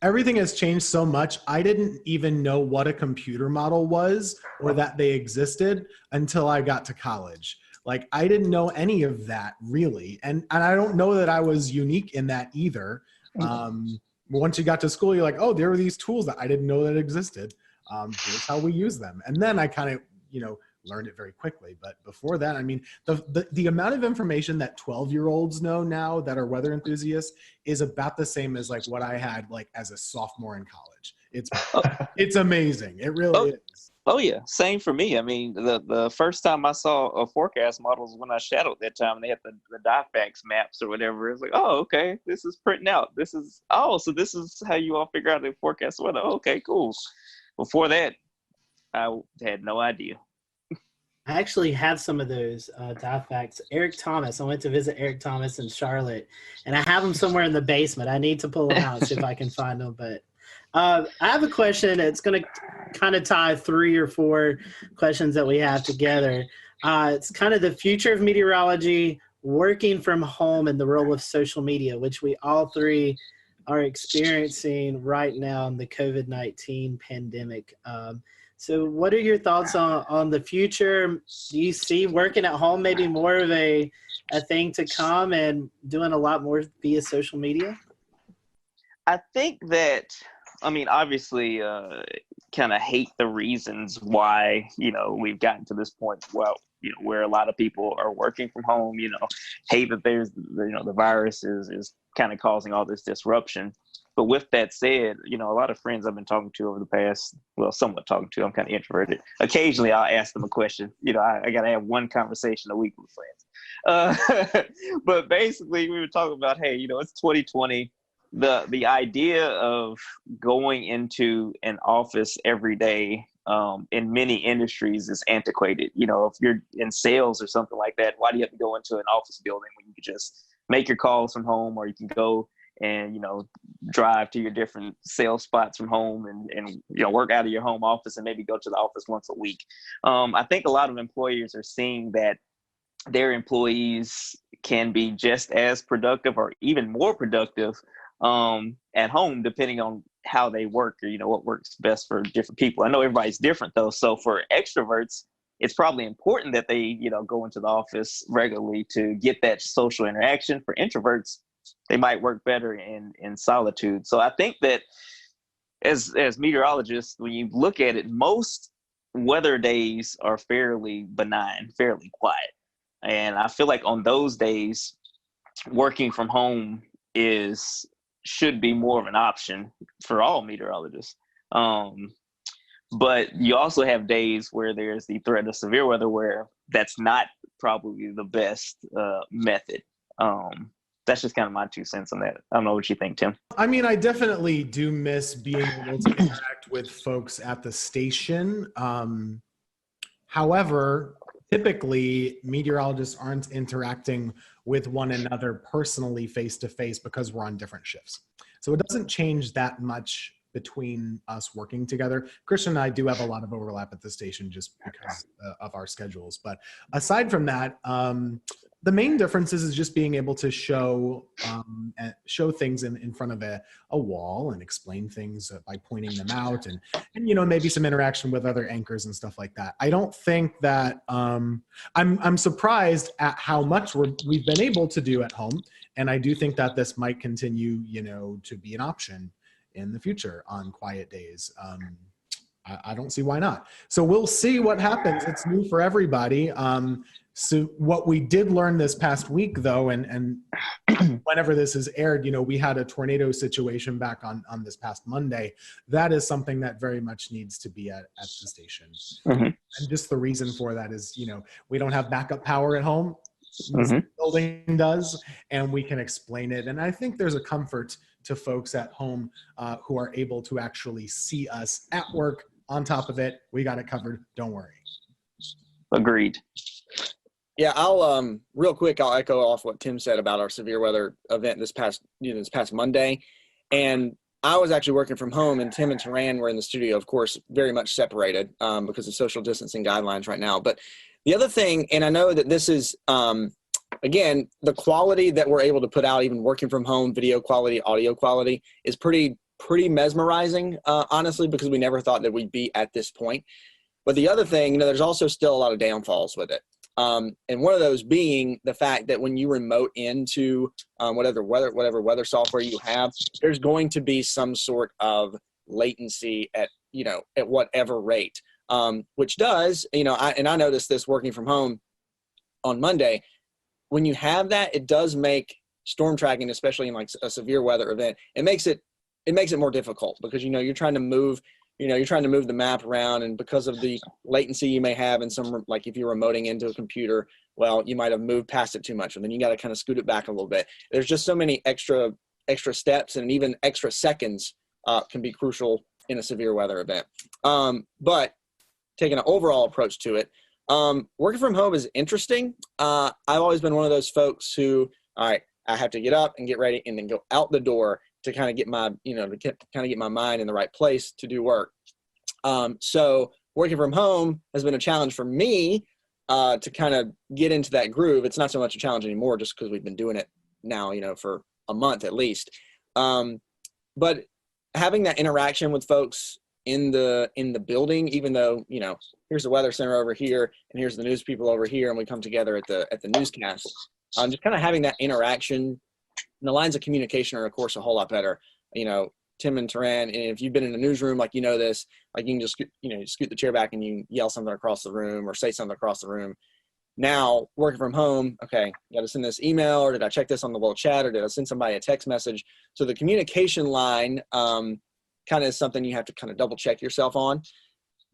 Everything has changed so much. I didn't even know what a computer model was or that they existed until I got to college. Like, I didn't know any of that really. And I don't know that I was unique in that either. Once you got to school, you're like, oh, there were these tools that I didn't know that existed. Here's how we use them. And then I kind of, learned it very quickly. But before that, I mean, the amount of information that 12-year-olds know now that are weather enthusiasts is about the same as what I had as a sophomore in college. It's amazing. It really is. Oh yeah, same for me. I mean, the first time I saw a forecast model was when I shadowed that time, and they had the DIFAX maps or whatever. It's like, oh, okay, this is printing out. So this is how you all figure out the forecast weather. Okay, cool. Before that, I had no idea. I actually have some of those DIFAX. Eric Thomas. I went to visit Eric Thomas in Charlotte, and I have them somewhere in the basement. I need to pull them out, see if I can find them. But I have a question. It's going to kind of tie 3 or 4 questions that we have together. It's kind of the future of meteorology, working from home, and the role of social media, which we all 3 are experiencing right now in the COVID-19 pandemic. So what are your thoughts on the future? Do you see working at home maybe more of a thing to come and doing a lot more via social media? I think that, obviously, kind of hate the reasons why, we've gotten to this point, where a lot of people are working from home, hate that there's, the virus is kind of causing all this disruption. But with that said, a lot of friends I've been talking to over the past, somewhat talking to, I'm kind of introverted. Occasionally I'll ask them a question. I got to have one conversation a week with friends. But basically we were talking about, hey, it's 2020. The idea of going into an office every day in many industries is antiquated. If you're in sales or something like that, why do you have to go into an office building when you can just make your calls from home, or you can go and drive to your different sales spots from home and work out of your home office and maybe go to the office once a week. I think a lot of employers are seeing that their employees can be just as productive or even more productive at home, depending on how they work or what works best for different people. I know everybody's different though, so for extroverts it's probably important that they go into the office regularly to get that social interaction. For introverts, they might work better in solitude. So I think that as meteorologists, when you look at it, most weather days are fairly benign, fairly quiet. And I feel like on those days, working from home should be more of an option for all meteorologists. But you also have days where there's the threat of severe weather where that's not probably the best method. That's just kind of my 2 cents on that. I don't know what you think, Tim. I definitely do miss being able to interact with folks at the station. However, typically meteorologists aren't interacting with one another personally face to face because we're on different shifts. So it doesn't change that much between us working together. Christian and I do have a lot of overlap at the station just because of our schedules. But aside from that, the main difference is just being able to show things in front of a wall and explain things by pointing them out, and maybe some interaction with other anchors and stuff like that. I don't think that I'm surprised at how much we've been able to do at home, and I do think that this might continue, to be an option in the future on quiet days. I don't see why not. So we'll see what happens. It's new for everybody. So what we did learn this past week, though, and whenever this is aired, we had a tornado situation back on this past Monday. That is something that very much needs to be at the station. Mm-hmm. And just the reason for that is, we don't have backup power at home. Mm-hmm. The building does, and we can explain it. And I think there's a comfort to folks at home who are able to actually see us at work. On top of it, we got it covered. Don't worry. Agreed. Yeah, I'll real quick. I'll echo off what Tim said about our severe weather event this past Monday, and I was actually working from home, and Tim and Taran were in the studio, of course, very much separated because of social distancing guidelines right now. But the other thing, and I know that this is again, the quality that we're able to put out, even working from home, video quality, audio quality, is pretty mesmerizing, honestly, because we never thought that we'd be at this point. But the other thing, there's also still a lot of downfalls with it. And one of those being the fact that when you remote into whatever weather software you have, there's going to be some sort of latency at whatever rate, which does, I noticed this working from home on Monday. When you have that, it does make storm tracking, especially in like a severe weather event, it makes it more difficult because, you're trying to move the map around, and because of the latency you may have in some, like if you're remoting into a computer, well, you might have moved past it too much, and then you got to kind of scoot it back a little bit. There's just so many extra steps, and even extra seconds can be crucial in a severe weather event. But taking an overall approach to it, working from home is interesting. I've always been one of those folks who, all right, I have to get up and get ready and then go out the door to kind of get my, get my mind in the right place to do work. So working from home has been a challenge for me to kind of get into that groove. It's not so much a challenge anymore just because we've been doing it now, for a month at least. But having that interaction with folks in the building, even though, here's the weather center over here and here's the news people over here, and we come together at the newscast, just kind of having that interaction. And the lines of communication are, of course, a whole lot better. Tim and Taran, and if you've been in a newsroom, like, this, like, you can just, scoot the chair back and you yell something across the room or say something across the room. Now, working from home, okay, got to send this email, or did I check this on the little chat, or did I send somebody a text message? So the communication line kind of is something you have to kind of double check yourself on.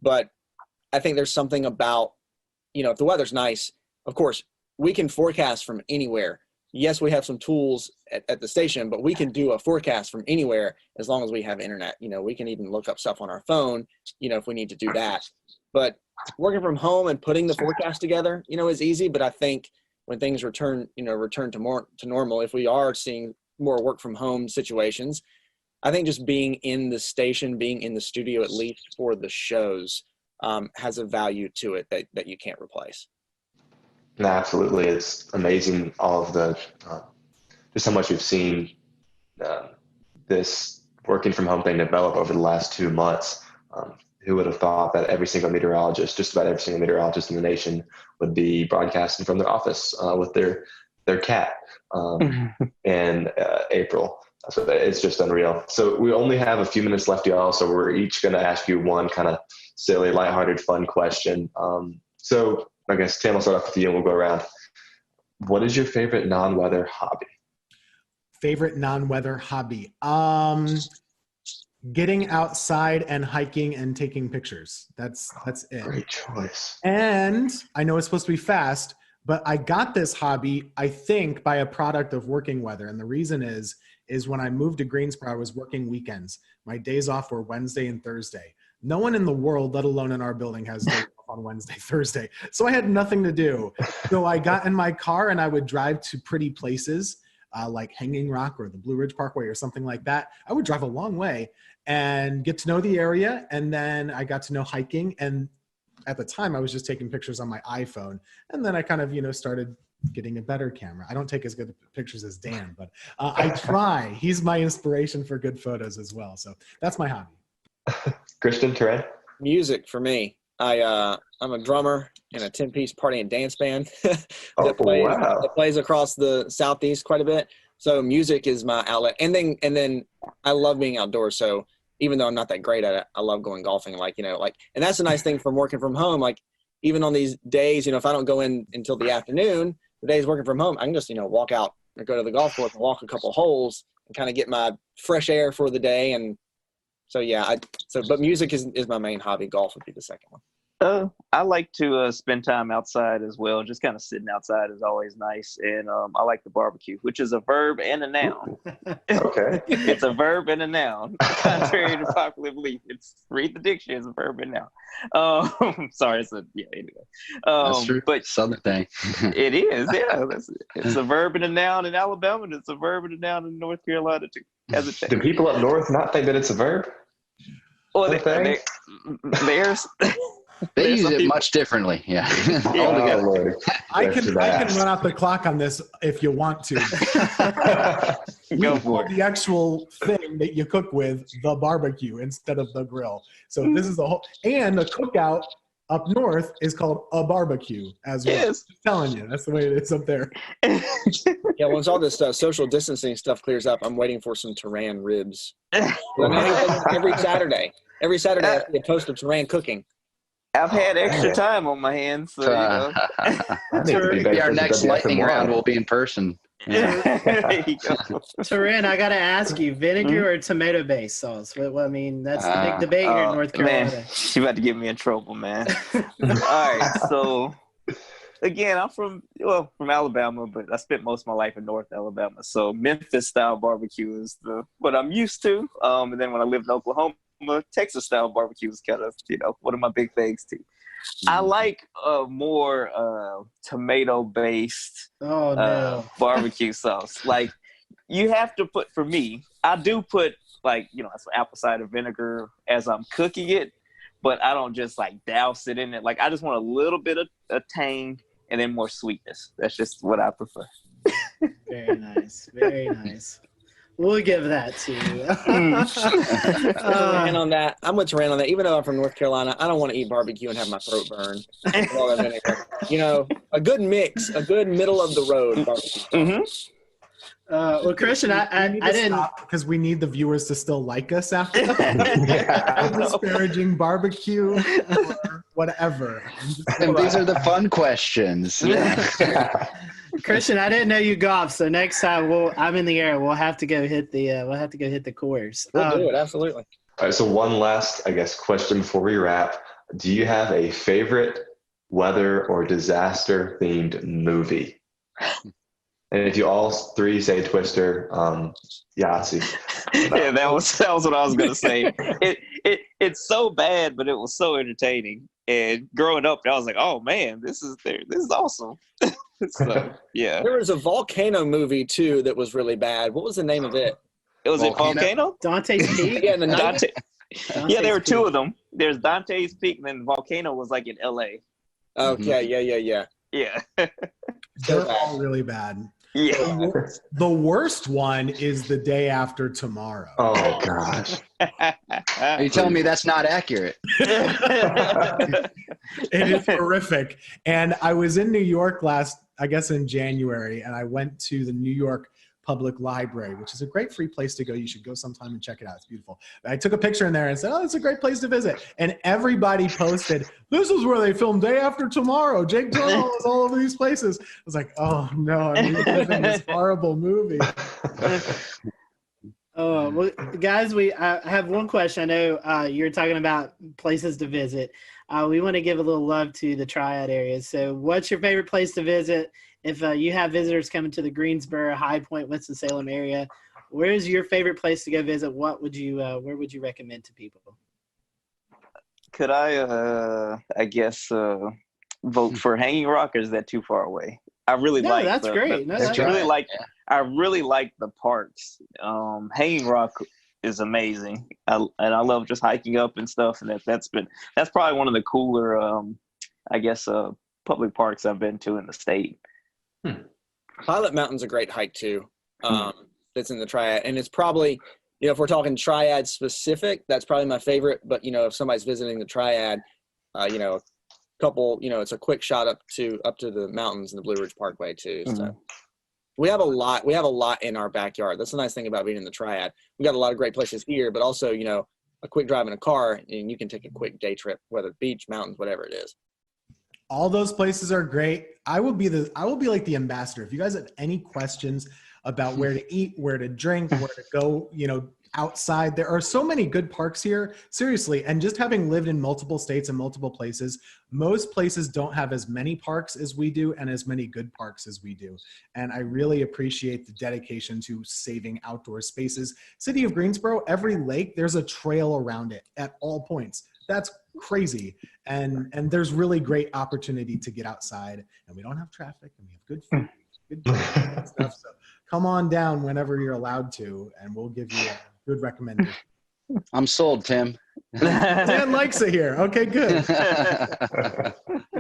But I think there's something about, if the weather's nice, of course, we can forecast from anywhere. Yes, we have some tools at the station, but we can do a forecast from anywhere as long as we have internet. We can even look up stuff on our phone, if we need to do that. But working from home and putting the forecast together, is easy. But I think when things return to normal, if we are seeing more work from home situations, I think just being in the station, being in the studio, at least for the shows, has a value to it that you can't replace. No, absolutely. It's amazing all of the, just how much we've seen this working from home thing develop over the last 2 months. Who would have thought that just about every single meteorologist in the nation would be broadcasting from their office with their cat in April. So it's just unreal. So we only have a few minutes left, y'all. So we're each going to ask you one kind of silly, lighthearted, fun question. So I guess, Tim, I'll start off with you and we'll go around. What is your favorite non-weather hobby? Favorite non-weather hobby? Getting outside and hiking and taking pictures. That's it. Great choice. And I know it's supposed to be fast, but I got this hobby, I think, by a product of working weather. And the reason is when I moved to Greensboro, I was working weekends. My days off were Wednesday and Thursday. No one in the world, let alone in our building, has days off on Wednesday, Thursday. So I had nothing to do. So I got in my car and I would drive to pretty places like Hanging Rock or the Blue Ridge Parkway or something like that. I would drive a long way and get to know the area. And then I got to know hiking. And at the time I was just taking pictures on my iPhone. And then I kind of, started getting a better camera. I don't take as good pictures as Dan, but I try. He's my inspiration for good photos as well. So that's my hobby. Christian, Terrain? Music for me. I'm a drummer in a 10-piece party and dance band that plays across the Southeast quite a bit. So music is my outlet. And then I love being outdoors. So even though I'm not that great at it, I love going golfing. And that's a nice thing from working from home. Like even on these days, if I don't go in until the afternoon, the days working from home, I can just, walk out or go to the golf course and walk a couple holes and kind of get my fresh air for the day. And so, yeah, but music is my main hobby. Golf would be the second one. I like to spend time outside as well. Just kind of sitting outside is always nice. And I like the barbecue, which is a verb and a noun. Okay. It's a verb and a noun, contrary to popular belief. Read the dictionary, it's a verb and noun. Sorry, anyway. That's true. But Southern thing. It is, yeah. It's a verb and a noun in Alabama, and it's a verb and a noun in North Carolina, too. Do people up north not think that it's a verb? Well, they use it much differently. Yeah. Altogether. I can run out the clock on this if you want to. Go for it. The actual thing that you cook with, the barbecue instead of the grill. So this is a cookout up north is called a barbecue as well. Yes. I'm telling you, that's the way it is up there. Yeah, once all this social distancing stuff clears up, I'm waiting for some Turan ribs. Every Saturday I see a post of Turan cooking. I've had extra time on my hands, so maybe our next lightning round will be in person. There you go. Turan, I got to ask you, vinegar or tomato-based sauce? Well, I mean, that's the big debate here in North Carolina. Man, you about to get me in trouble, man. All right, so again, I'm from Alabama, but I spent most of my life in North Alabama. So Memphis-style barbecue is what I'm used to. And then when I lived in Oklahoma, Texas-style barbecue is kind of, one of my big things too. I like more tomato-based barbecue sauce. Like you have to put, for me, I do put some apple cider vinegar as I'm cooking it, but I don't just douse it in it. Like I just want a little bit of tang and then more sweetness. That's just what I prefer. Very nice. Very nice. We'll give that to you. And on that, I'm with Turan on that. Even though I'm from North Carolina, I don't want to eat barbecue and have my throat burn. A good mix, a good middle of the road barbecue. Mm-hmm. Well, Christian, I didn't stop because we need the viewers to still like us after disparaging barbecue or whatever. And these are the fun questions. Christian, I didn't know you golf, so next time I'm in the air. We'll have to go hit the course. We'll do it, absolutely. All right, so one last, question before we wrap. Do you have a favorite weather or disaster themed movie? And if you all three say Twister, Yahtzee. Yeah, that was what I was gonna say. It's so bad, but it was so entertaining. And growing up, I was like, "Oh man, this is awesome." So yeah, there was a volcano movie too that was really bad. What was the name of it? It was Volcano? Dante's Peak. Yeah, there were two of them. There's Dante's Peak, and then Volcano was in L.A. Okay, yeah. They're all really bad. Yeah. The worst one is The Day After Tomorrow. Oh gosh. Are you telling me that's not accurate? It is horrific. And I was in New York in January, and I went to the New York Public Library, which is a great free place to go. You should go sometime and check it out. It's beautiful. I took a picture in there and said, "Oh, it's a great place to visit." And everybody posted, "This is where they filmed Day After Tomorrow. Jake Gyllenhaal is all over these places." I was like, "Oh no, I'm reliving this horrible movie." Oh, well, guys, I have one question. I know you're talking about places to visit. We want to give a little love to the Triad areas. So what's your favorite place to visit? If you have visitors coming to the Greensboro, High Point, Winston-Salem area, where is your favorite place to go visit? Where would you recommend to people? Could I guess, vote for Hanging Rock, or is that too far away? I really like. That's great. I really like the parks. Hanging Rock is amazing, and I love just hiking up and stuff. And that's probably one of the cooler, I guess, public parks I've been to in the state. Pilot Mountain's a great hike too. That's in the Triad, and it's probably, if we're talking Triad specific, that's probably my favorite. But if somebody's visiting the Triad, it's a quick shot up to the mountains and the Blue Ridge Parkway too. So we have a lot in our backyard. That's the nice thing about being in the Triad. We got a lot of great places here, but also a quick drive in a car, and you can take a quick day trip, whether beach, mountains, whatever it is. All those places are great. I will be like the ambassador. If you guys have any questions about where to eat, where to drink, where to go, outside, there are so many good parks here, seriously. And just having lived in multiple states and multiple places, most places don't have as many parks as we do and as many good parks as we do. And I really appreciate the dedication to saving outdoor spaces. City of Greensboro, every lake, there's a trail around it at all points. That's crazy. And there's really great opportunity to get outside, and we don't have traffic, and we have good food, good stuff. So come on down whenever you're allowed to, and we'll give you a good recommendation. I'm sold, Tim. Dan likes it here. Okay, good.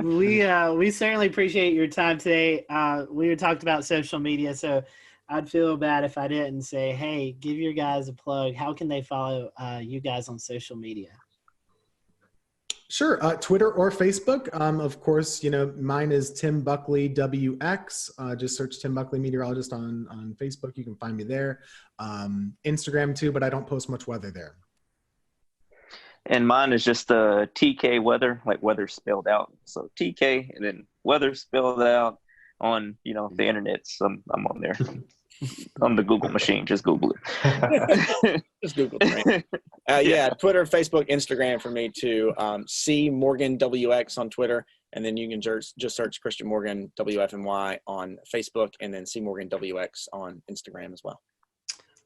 We certainly appreciate your time today. We talked about social media, so I'd feel bad if I didn't say, hey, give your guys a plug. How can they follow you guys on social media? Sure. Twitter or Facebook. Of course, mine is Tim Buckley WX. Just search Tim Buckley Meteorologist on Facebook. You can find me there. Instagram too, but I don't post much weather there. And mine is just TK Weather, like weather spelled out. So TK and then weather spelled out on, the internet. So I'm on there. On the Google machine, just Google it. Just Google it. Yeah, Twitter, Facebook, Instagram for me too. C Morgan WX on Twitter, and then you can just search Christian Morgan WFMY on Facebook, and then C Morgan WX on Instagram as well.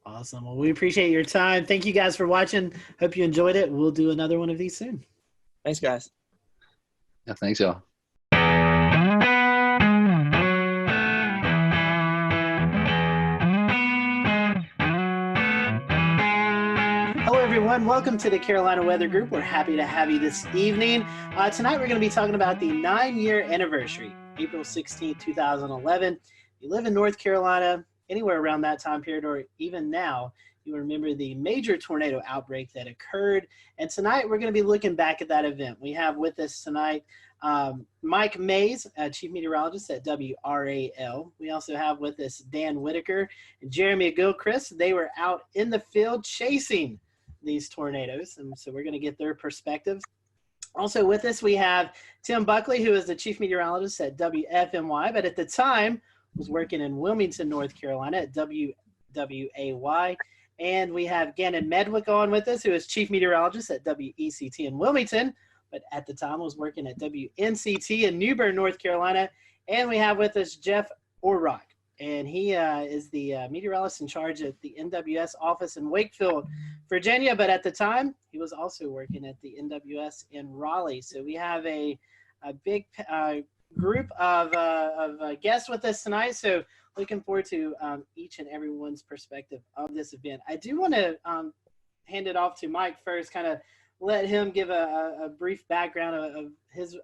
Awesome. Well, we appreciate your time. Thank you guys for watching. Hope you enjoyed it. We'll do another one of these soon. Thanks, guys. Yeah, thanks, y'all. Everyone, welcome to the Carolina Weather Group. We're happy to have you this evening. Tonight we're going to be talking about the 9-year anniversary, April 16, 2011. If you live in North Carolina, anywhere around that time period, or even now, you remember the major tornado outbreak that occurred. And tonight we're going to be looking back at that event. We have with us tonight Mike Mays, Chief Meteorologist at WRAL. We also have with us Dan Whitaker and Jeremy Gilchrist. They were out in the field chasing these tornadoes, and so we're going to get their perspectives. Also with us we have Tim Buckley, who is the Chief Meteorologist at WFMY, but at the time was working in Wilmington, North Carolina at WWAY. And we have Gannon Medwick on with us, who is Chief Meteorologist at WECT in Wilmington, but at the time was working at WNCT in New Bern, North Carolina. And we have with us Jeff Orrock, and he is the meteorologist in charge at the NWS office in Wakefield, Virginia. But at the time, he was also working at the NWS in Raleigh. So we have a big group of guests with us tonight. So looking forward to each and everyone's perspective of this event. I do want to hand it off to Mike first, kind of let him give a brief background of his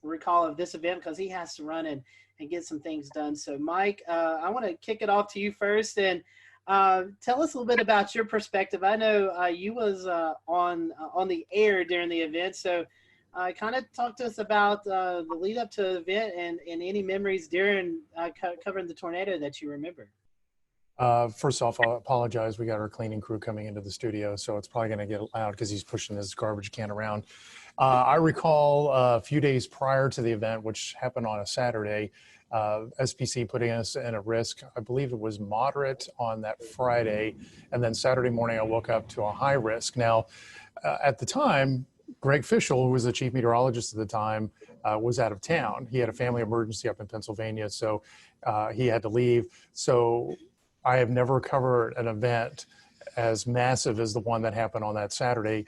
recall of this event, because he has to run and get some things done. So Mike, I want to kick it off to you first, and tell us a little bit about your perspective. I know you was on the air during the event, so kind of talk to us about the lead up to the event and any memories during covering the tornado that you remember. First off, I'll apologize. We got our cleaning crew coming into the studio, so it's probably going to get loud because he's pushing his garbage can around. I recall a few days prior to the event, which happened on a Saturday, SPC putting us in a risk. I believe it was moderate on that Friday, and then Saturday morning I woke up to a high risk. Now, at the time, Greg Fischel, who was the chief meteorologist at the time, was out of town. He had a family emergency up in Pennsylvania, so he had to leave. So I have never covered an event as massive as the one that happened on that Saturday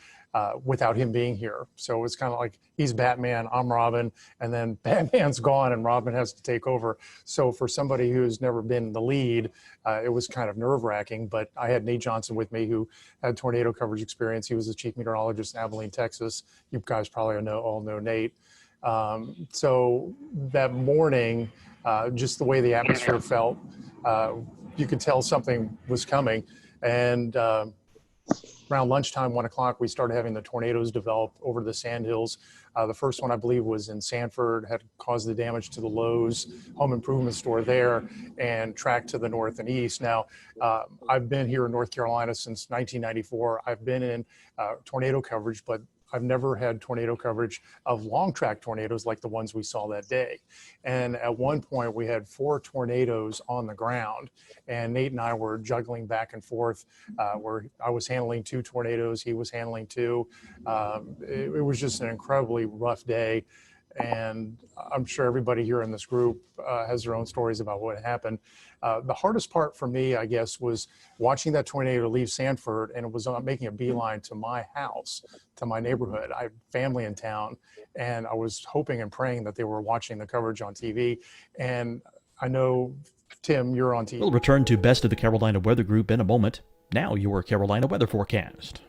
without him being here. So it's kind of like he's Batman, I'm Robin, and then Batman's gone and Robin has to take over. So for somebody who's never been in the lead, it was kind of nerve-wracking. But I had Nate Johnson with me, who had tornado coverage experience. He was the chief meteorologist in Abilene, Texas. You guys probably all know Nate. So that morning, just the way the atmosphere felt, you could tell something was coming. And around lunchtime, 1 o'clock, we started having the tornadoes develop over the Sandhills. The first one, I believe, was in Sanford, had caused the damage to the Lowe's home improvement store there and tracked to the north and east. Now, I've been here in North Carolina since 1994. I've been in tornado coverage, but I've never had tornado coverage of long track tornadoes like the ones we saw that day. And at one point we had 4 tornadoes on the ground, and Nate and I were juggling back and forth where I was handling 2 tornadoes, he was handling 2. It was just an incredibly rough day. And I'm sure everybody here in this group has their own stories about what happened. The hardest part for me, I guess, was watching that tornado leave Sanford, and it was making a beeline to my house, to my neighborhood. I have family in town, and I was hoping and praying that they were watching the coverage on TV. And I know, Tim, you're on TV. We'll return to Best of the Carolina Weather Group in a moment. Now your Carolina weather forecast.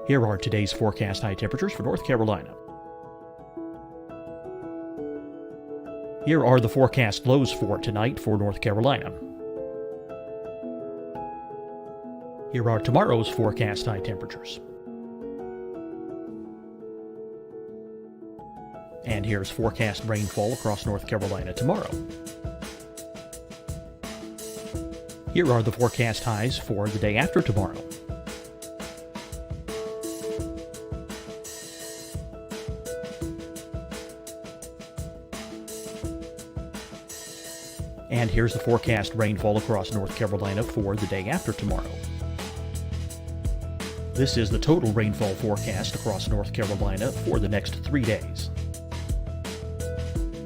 Here are today's forecast high temperatures for North Carolina. Here are the forecast lows for tonight for North Carolina. Here are tomorrow's forecast high temperatures. And here's forecast rainfall across North Carolina tomorrow. Here are the forecast highs for the day after tomorrow. And here's the forecast rainfall across North Carolina for the day after tomorrow. This is the total rainfall forecast across North Carolina for the next 3 days.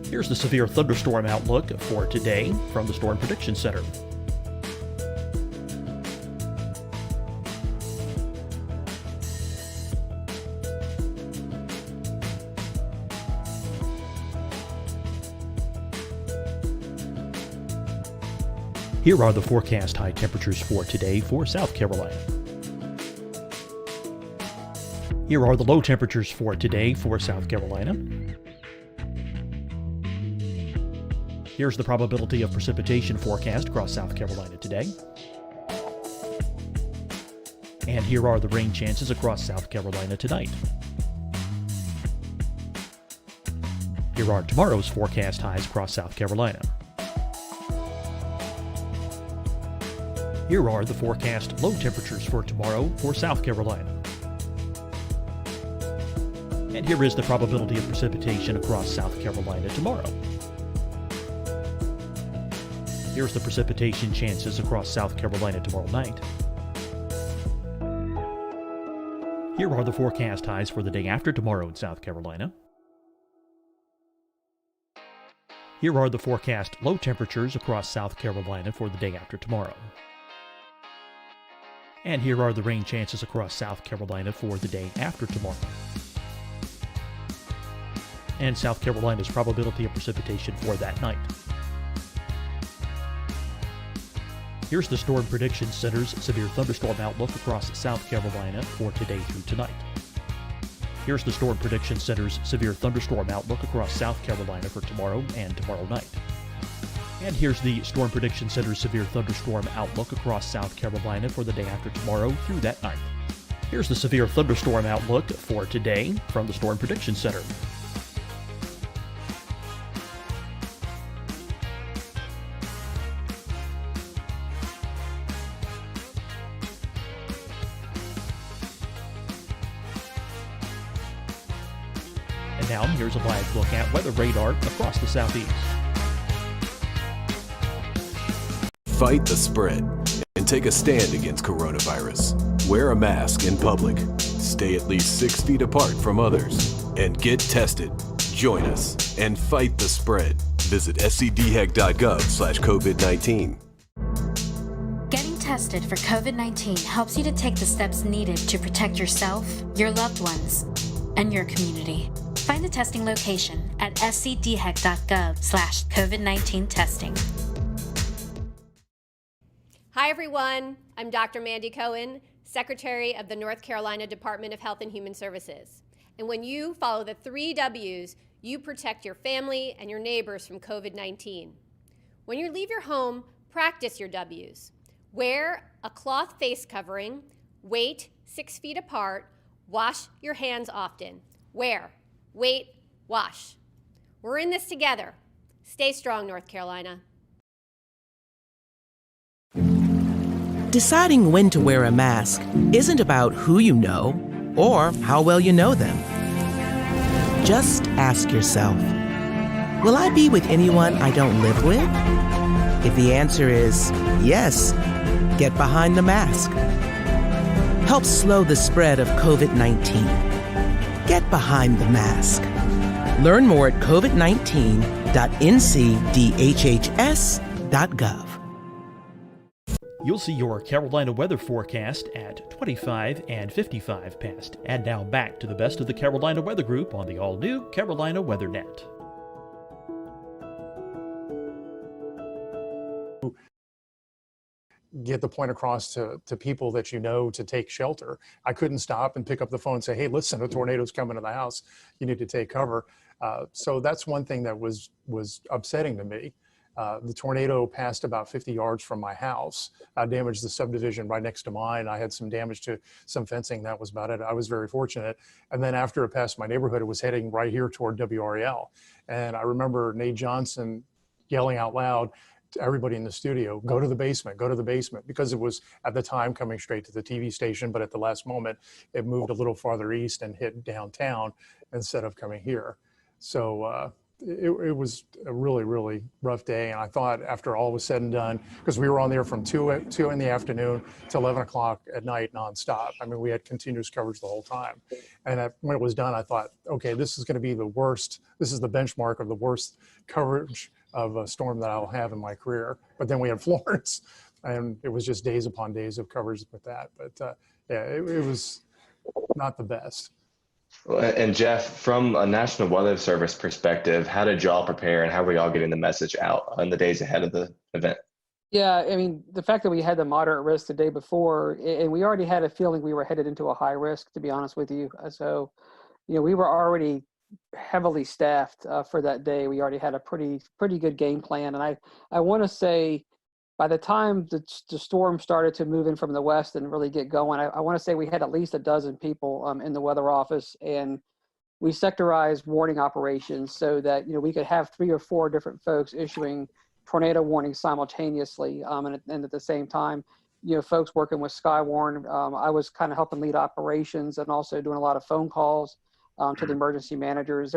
Here's the severe thunderstorm outlook for today from the Storm Prediction Center. Here are the forecast high temperatures for today for South Carolina. Here are the low temperatures for today for South Carolina. Here's the probability of precipitation forecast across South Carolina today. And here are the rain chances across South Carolina tonight. Here are tomorrow's forecast highs across South Carolina. Here are the forecast low temperatures for tomorrow for South Carolina. And here is the probability of precipitation across South Carolina tomorrow. Here's the precipitation chances across South Carolina tomorrow night. Here are the forecast highs for the day after tomorrow in South Carolina. Here are the forecast low temperatures across South Carolina for the day after tomorrow. And here are the rain chances across South Carolina for the day after tomorrow. And South Carolina's probability of precipitation for that night. Here's the Storm Prediction Center's severe thunderstorm outlook across South Carolina for today through tonight. Here's the Storm Prediction Center's severe thunderstorm outlook across South Carolina for tomorrow and tomorrow night. And here's the Storm Prediction Center's severe thunderstorm outlook across South Carolina for the day after tomorrow through that night. Here's the severe thunderstorm outlook for today from the Storm Prediction Center. And now here's a live look at weather radar across the southeast. Fight the spread and take a stand against coronavirus. Wear a mask in public. Stay at least 6 feet apart from others. And get tested. Join us and fight the spread. Visit scdhec.gov/COVID-19. Getting tested for COVID-19 helps you to take the steps needed to protect yourself, your loved ones, and your community. Find the testing location at scdhec.gov/COVID-19 testing. Hi, everyone. I'm Dr. Mandy Cohen, Secretary of the North Carolina Department of Health and Human Services. And when you follow the 3 W's, you protect your family and your neighbors from COVID-19. When you leave your home, practice your W's. Wear a cloth face covering, wait 6 feet apart, wash your hands often. Wear, wait, wash. We're in this together. Stay strong, North Carolina. Deciding when to wear a mask isn't about who you know or how well you know them. Just ask yourself, will I be with anyone I don't live with? If the answer is yes, get behind the mask. Help slow the spread of COVID-19. Get behind the mask. Learn more at covid19.ncdhhs.gov. You'll see your Carolina weather forecast at 25 and 55 past. And now back to the best of the Carolina Weather Group on the all-new Carolina Weather Net. Get the point across to people that you know to take shelter. I couldn't stop and pick up the phone and say, hey, listen, a tornado's coming to the house. You need to take cover. So that's one thing that was upsetting to me. The tornado passed about 50 yards from my house, damaged the subdivision right next to mine. I had some damage to some fencing. That was about it. I was very fortunate. And then after it passed my neighborhood, it was heading right here toward WREL. And I remember Nate Johnson yelling out loud to everybody in the studio, go to the basement, because it was at the time coming straight to the TV station, but at the last moment, it moved a little farther east and hit downtown instead of coming here. So it was a really, really rough day. And I thought after all was said and done, because we were on there from 2 in the afternoon to 11 o'clock at night nonstop. I mean, we had continuous coverage the whole time. And when it was done, I thought, okay, this is going to be the worst. This is the benchmark of the worst coverage of a storm that I'll have in my career. But then we had Florence, and it was just days upon days of coverage with that. But yeah, it was not the best. And Jeff, from a National Weather Service perspective, how did y'all prepare and how were y'all getting the message out in the days ahead of the event? Yeah, I mean, the fact that we had the moderate risk the day before, and we already had a feeling we were headed into a high risk, to be honest with you. So, you know, we were already heavily staffed for that day. We already had a pretty good game plan. And I want to say by the time the storm started to move in from the west and really get going, I want to say we had at least a dozen people in the weather office, and we sectorized warning operations so that, you know, we could have 3 or 4 different folks issuing tornado warnings simultaneously. And at the same time, you know, folks working with Skywarn. I was kind of helping lead operations and also doing a lot of phone calls to the emergency managers.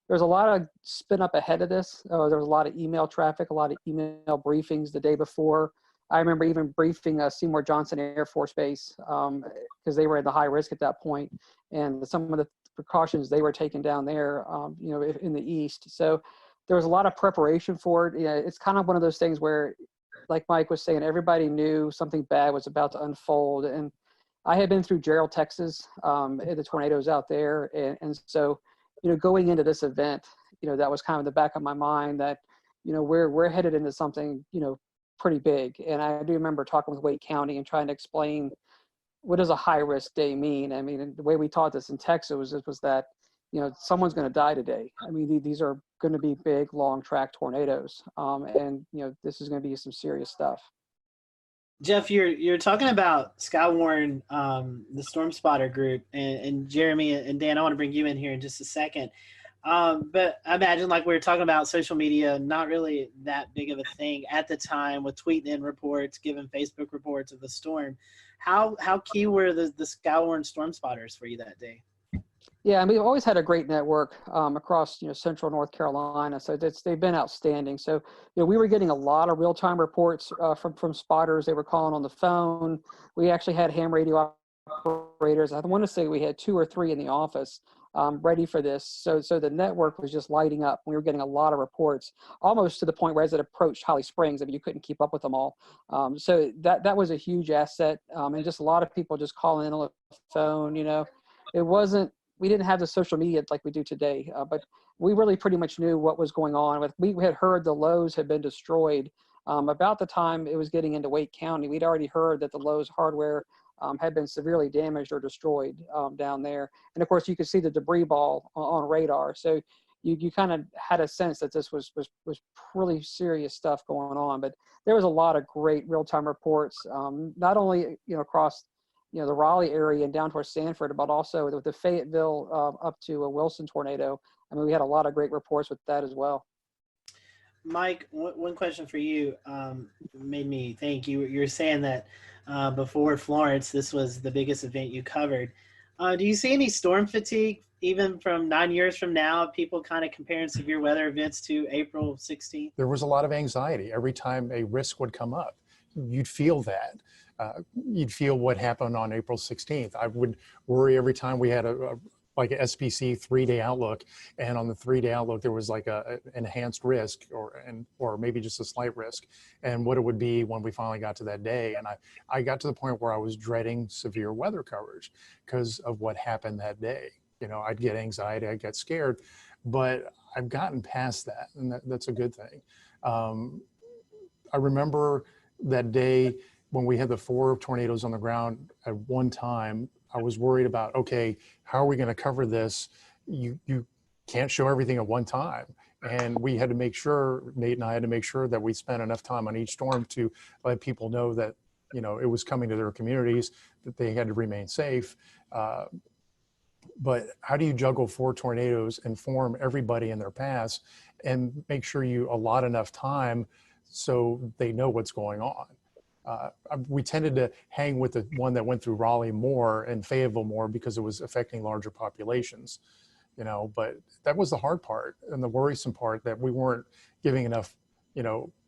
There's a lot of spin up ahead of this. There was a lot of email traffic, a lot of email briefings the day before. I remember even briefing Seymour Johnson Air Force Base because they were at the high risk at that point, and some of the precautions they were taking down there, you know, in the east. So there was a lot of preparation for it. You know, it's kind of one of those things where, like Mike was saying, everybody knew something bad was about to unfold. And I had been through Gerald, Texas, the tornadoes out there, and so, you know, going into this event, you know, that was kind of in the back of my mind that, you know, we're headed into something, you know, pretty big. And I do remember talking with Wake County and trying to explain what does a high risk day mean. I mean, the way we taught this in Texas was that, you know, someone's going to die today. I mean, these are going to be big, long track tornadoes, and you know, this is going to be some serious stuff. Jeff, you're talking about Skywarn, the Storm Spotter group, and Jeremy and Dan. I want to bring you in here in just a second. But I imagine, like we were talking about, social media not really that big of a thing at the time, with tweeting in reports, giving Facebook reports of the storm. How key were the Skywarn Storm Spotters for you that day? Yeah, and we've always had a great network across, you know, central North Carolina. So they've been outstanding. So, you know, we were getting a lot of real-time reports from spotters. They were calling on the phone. We actually had ham radio operators. I want to say we had 2 or 3 in the office ready for this. So the network was just lighting up. We were getting a lot of reports, almost to the point where as it approached Holly Springs, I mean, you couldn't keep up with them all. So that was a huge asset, and just a lot of people just calling in on the phone. You know, we didn't have the social media like we do today, but we really pretty much knew what was going on. We had heard the Lowe's had been destroyed. About the time it was getting into Wake County, we'd already heard that the Lowe's hardware had been severely damaged or destroyed down there. And of course, you could see the debris ball on radar. So you kind of had a sense that this was really serious stuff going on. But there was a lot of great real-time reports, not only across the Raleigh area and down towards Sanford, but also with the Fayetteville up to a Wilson tornado. I mean, we had a lot of great reports with that as well. Mike, one question for you made me think. You're saying that before Florence, this was the biggest event you covered. Do you see any storm fatigue, even from 9 years from now, people kind of comparing severe weather events to April 16th? There was a lot of anxiety every time a risk would come up. You'd feel that. You'd feel what happened on April 16th. I would worry every time we had like an SPC 3-day outlook, and on the 3-day outlook there was like an enhanced risk or maybe just a slight risk, and what it would be when we finally got to that day. And I got to the point where I was dreading severe weather coverage because of what happened that day. I'd get anxiety, I'd get scared, but I've gotten past that, and that's a good thing. I remember that day when we had the 4 tornadoes on the ground at one time. I was worried about, okay, how are we going to cover this? You can't show everything at one time. And we had to make sure, Nate and I had to make sure that we spent enough time on each storm to let people know that, it was coming to their communities, that they had to remain safe. But how do you juggle 4 tornadoes, inform everybody in their paths, and make sure you allot enough time so they know what's going on? We tended to hang with the one that went through Raleigh more and Fayetteville more because it was affecting larger populations, but that was the hard part and the worrisome part, that we weren't giving enough,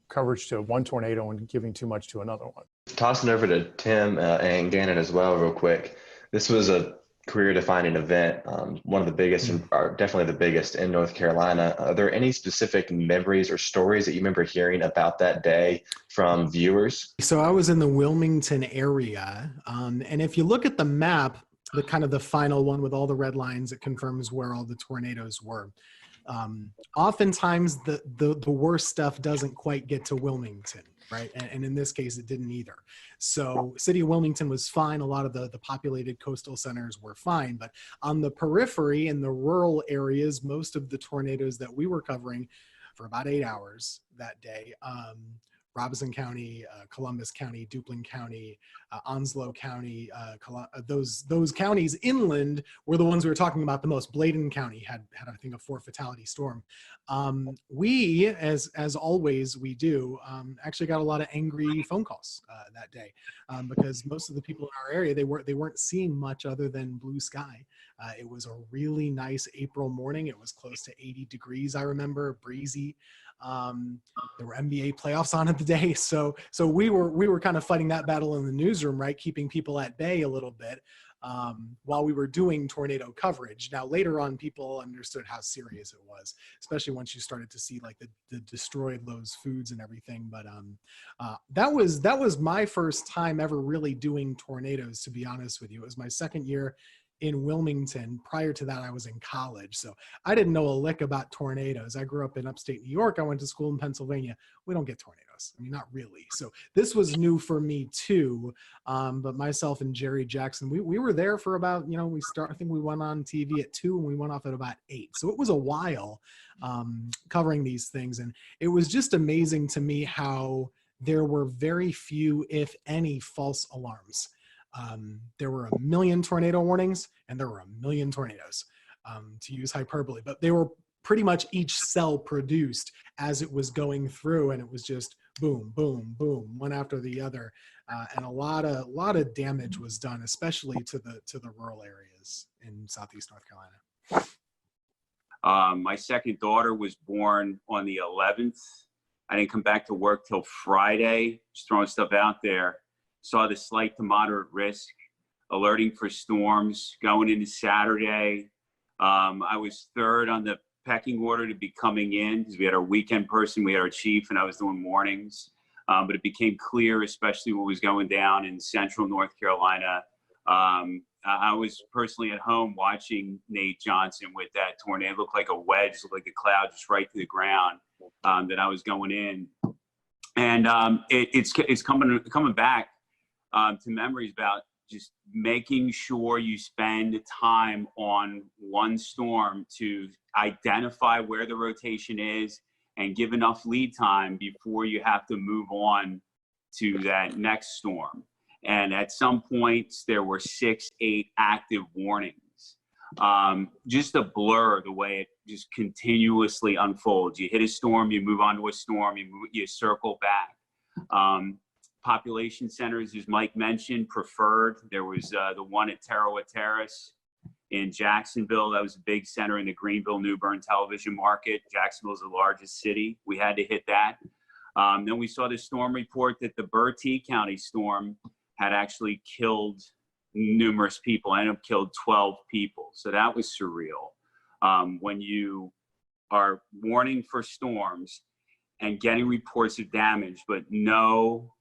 coverage to one tornado and giving too much to another one. Tossing over to Tim and Gannon as well real quick. This was a career-defining event, one of the biggest, or definitely the biggest in North Carolina. Are there any specific memories or stories that you remember hearing about that day from viewers? So I was in the Wilmington area, and if you look at the map, the final one with all the red lines, it confirms where all the tornadoes were. Oftentimes the worst stuff doesn't quite get to Wilmington, right? And in this case, it didn't either. So city of Wilmington was fine. A lot of the populated coastal centers were fine, but on the periphery in the rural areas, most of the tornadoes that we were covering for about 8 hours that day, Robeson County, Columbus County, Duplin County, Onslow County, those counties inland were the ones we were talking about the most. Bladen County had I think a 4 fatality storm. We, as always we do, actually got a lot of angry phone calls that day because most of the people in our area, they weren't seeing much other than blue sky. It was a really nice April morning. It was close to 80 degrees, I remember, breezy. There were NBA playoffs on at the day, so we were kind of fighting that battle in the newsroom, right, keeping people at bay a little bit while we were doing tornado coverage. Now later on, people understood how serious it was, especially once you started to see like the destroyed Lowe's foods and everything. But that was my first time ever really doing tornadoes, to be honest with you. It was my second year in Wilmington. Prior to that, I was in college, so I didn't know a lick about tornadoes. I grew up in upstate New York. I went to school in Pennsylvania. We don't get tornadoes. I mean, not really. So this was new for me too. But myself and Jerry Jackson, we were there for about, I think we went on TV at 2 and we went off at about 8. So it was a while covering these things. And it was just amazing to me how there were very few, if any, false alarms. There were 1 million tornado warnings and there were 1 million tornadoes, to use hyperbole, but they were pretty much each cell produced as it was going through, and it was just boom, boom, boom, one after the other, and a lot of damage was done, especially to the rural areas in Southeast North Carolina. My second daughter was born on the 11th. I didn't come back to work till Friday, just throwing stuff out there. Saw the slight to moderate risk, alerting for storms going into Saturday. I was third on the pecking order to be coming in because we had our weekend person, we had our chief, and I was doing mornings. But it became clear, especially what was going down in central North Carolina. I was personally at home watching Nate Johnson with that tornado. It looked like a wedge, looked like a cloud just right to the ground that I was going in. And it's coming back to memories about just making sure you spend time on one storm to identify where the rotation is and give enough lead time before you have to move on to that next storm. And at some points there were 6, 8 active warnings. Just a blur the way it just continuously unfolds. You hit a storm, you move on to a storm, you circle back. Population centers, as Mike mentioned, preferred. There was the one at Tarawa Terrace in Jacksonville. That was a big center in the Greenville, New Bern television market. Jacksonville is the largest city. We had to hit that. Then we saw the storm report that the Bertie County storm had actually killed numerous people, ended up killed 12 people. So that was surreal. When you are warning for storms and getting reports of damage, but no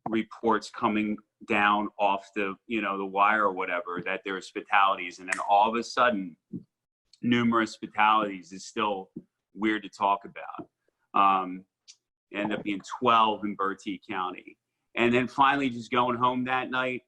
reports coming down off the wire or whatever that there's fatalities, and then all of a sudden numerous fatalities is still weird to talk about. Ended up being 12 in Bertie County. And then finally just going home that night,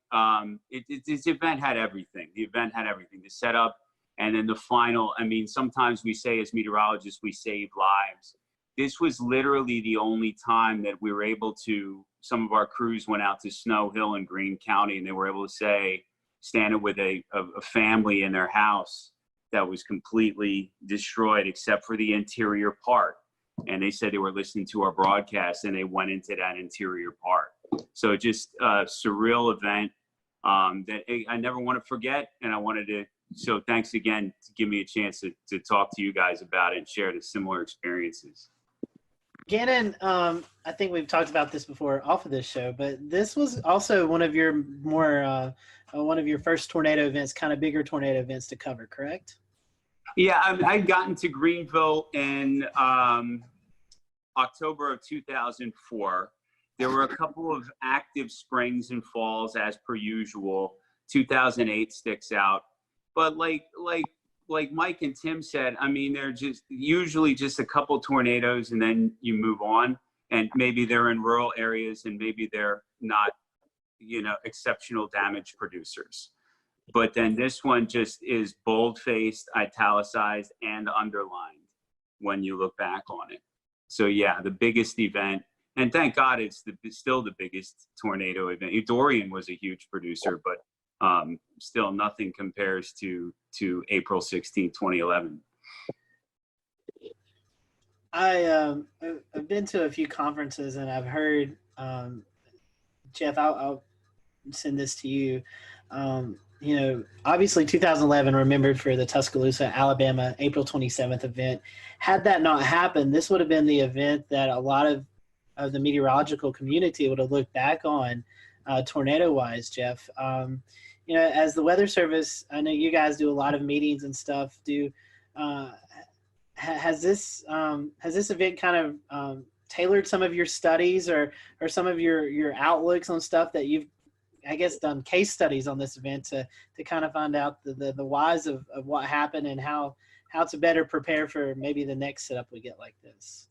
this event had everything. The event had everything, the setup, and then the final. I mean, sometimes we say as meteorologists we save lives. This was literally the only time that we were able to, some of our crews went out to Snow Hill in Greene County, and they were able to say, standing with a family in their house that was completely destroyed except for the interior part. And they said they were listening to our broadcast and they went into that interior part. So just a surreal event that I never want to forget. And I wanted to, so thanks again to give me a chance to talk to you guys about it and share the similar experiences. Gannon, I think we've talked about this before off of this show, but this was also one of your more, one of your first tornado events, kind of bigger tornado events to cover, correct? Yeah, I'd gotten to Greenville in October of 2004. There were a couple of active springs and falls as per usual. 2008 sticks out. But like Mike and Tim said, I mean, they're just usually just a couple tornadoes and then you move on. And maybe they're in rural areas and maybe they're not, exceptional damage producers. But then this one just is bold-faced, italicized, and underlined when you look back on it. So yeah, the biggest event, and thank God it's still the biggest tornado event. Dorian was a huge producer, but still nothing compares to April 16, 2011. I've been to a few conferences and I've heard, Jeff, I'll send this to you. Obviously 2011 remembered for the Tuscaloosa, Alabama, April 27th event. Had that not happened, this would have been the event that a lot of the meteorological community would have looked back on tornado-wise, Jeff. As the Weather Service, I know you guys do a lot of meetings and stuff. Has this event kind of tailored some of your studies or some of your outlooks on stuff that you've, I guess, done case studies on this event to kind of find out the whys of what happened and how to better prepare for maybe the next setup we get like this?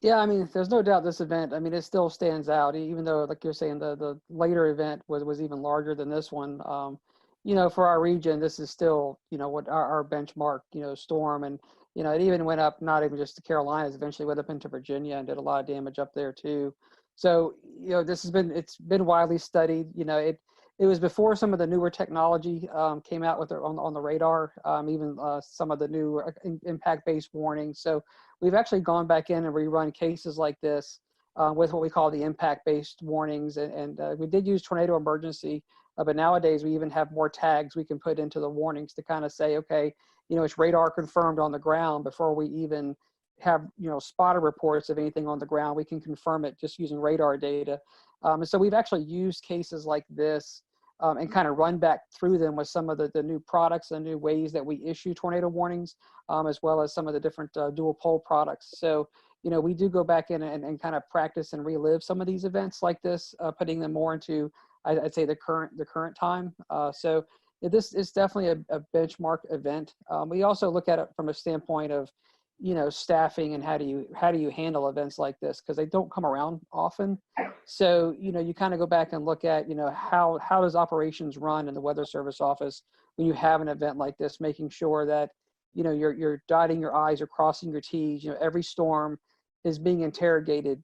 Yeah, I mean, there's no doubt this event, I mean, it still stands out, even though, like you're saying, the later event was even larger than this one. For our region, this is still, what our benchmark, storm. And, it even went up, not even just the Carolinas, eventually went up into Virginia and did a lot of damage up there too. So, it's been widely studied. It was before some of the newer technology came out with on the radar, even some of the new impact-based warnings. So we've actually gone back in and rerun cases like this with what we call the impact-based warnings. And we did use tornado emergency, but nowadays we even have more tags we can put into the warnings to kind of say, okay, it's radar confirmed on the ground before we even have, spotter reports of anything on the ground. We can confirm it just using radar data. And so we've actually used cases like this and kind of run back through them with some of the new products and new ways that we issue tornado warnings, as well as some of the different dual pole products. So, we do go back in and kind of practice and relive some of these events like this, putting them more into, I'd say, the current time. So this is definitely a benchmark event. We also look at it from a standpoint of, staffing and how do you handle events like this, because they don't come around often. So, you kind of go back and look at, how does operations run in the Weather Service office when you have an event like this, making sure that, you're dotting your I's, you're crossing your T's, every storm is being interrogated,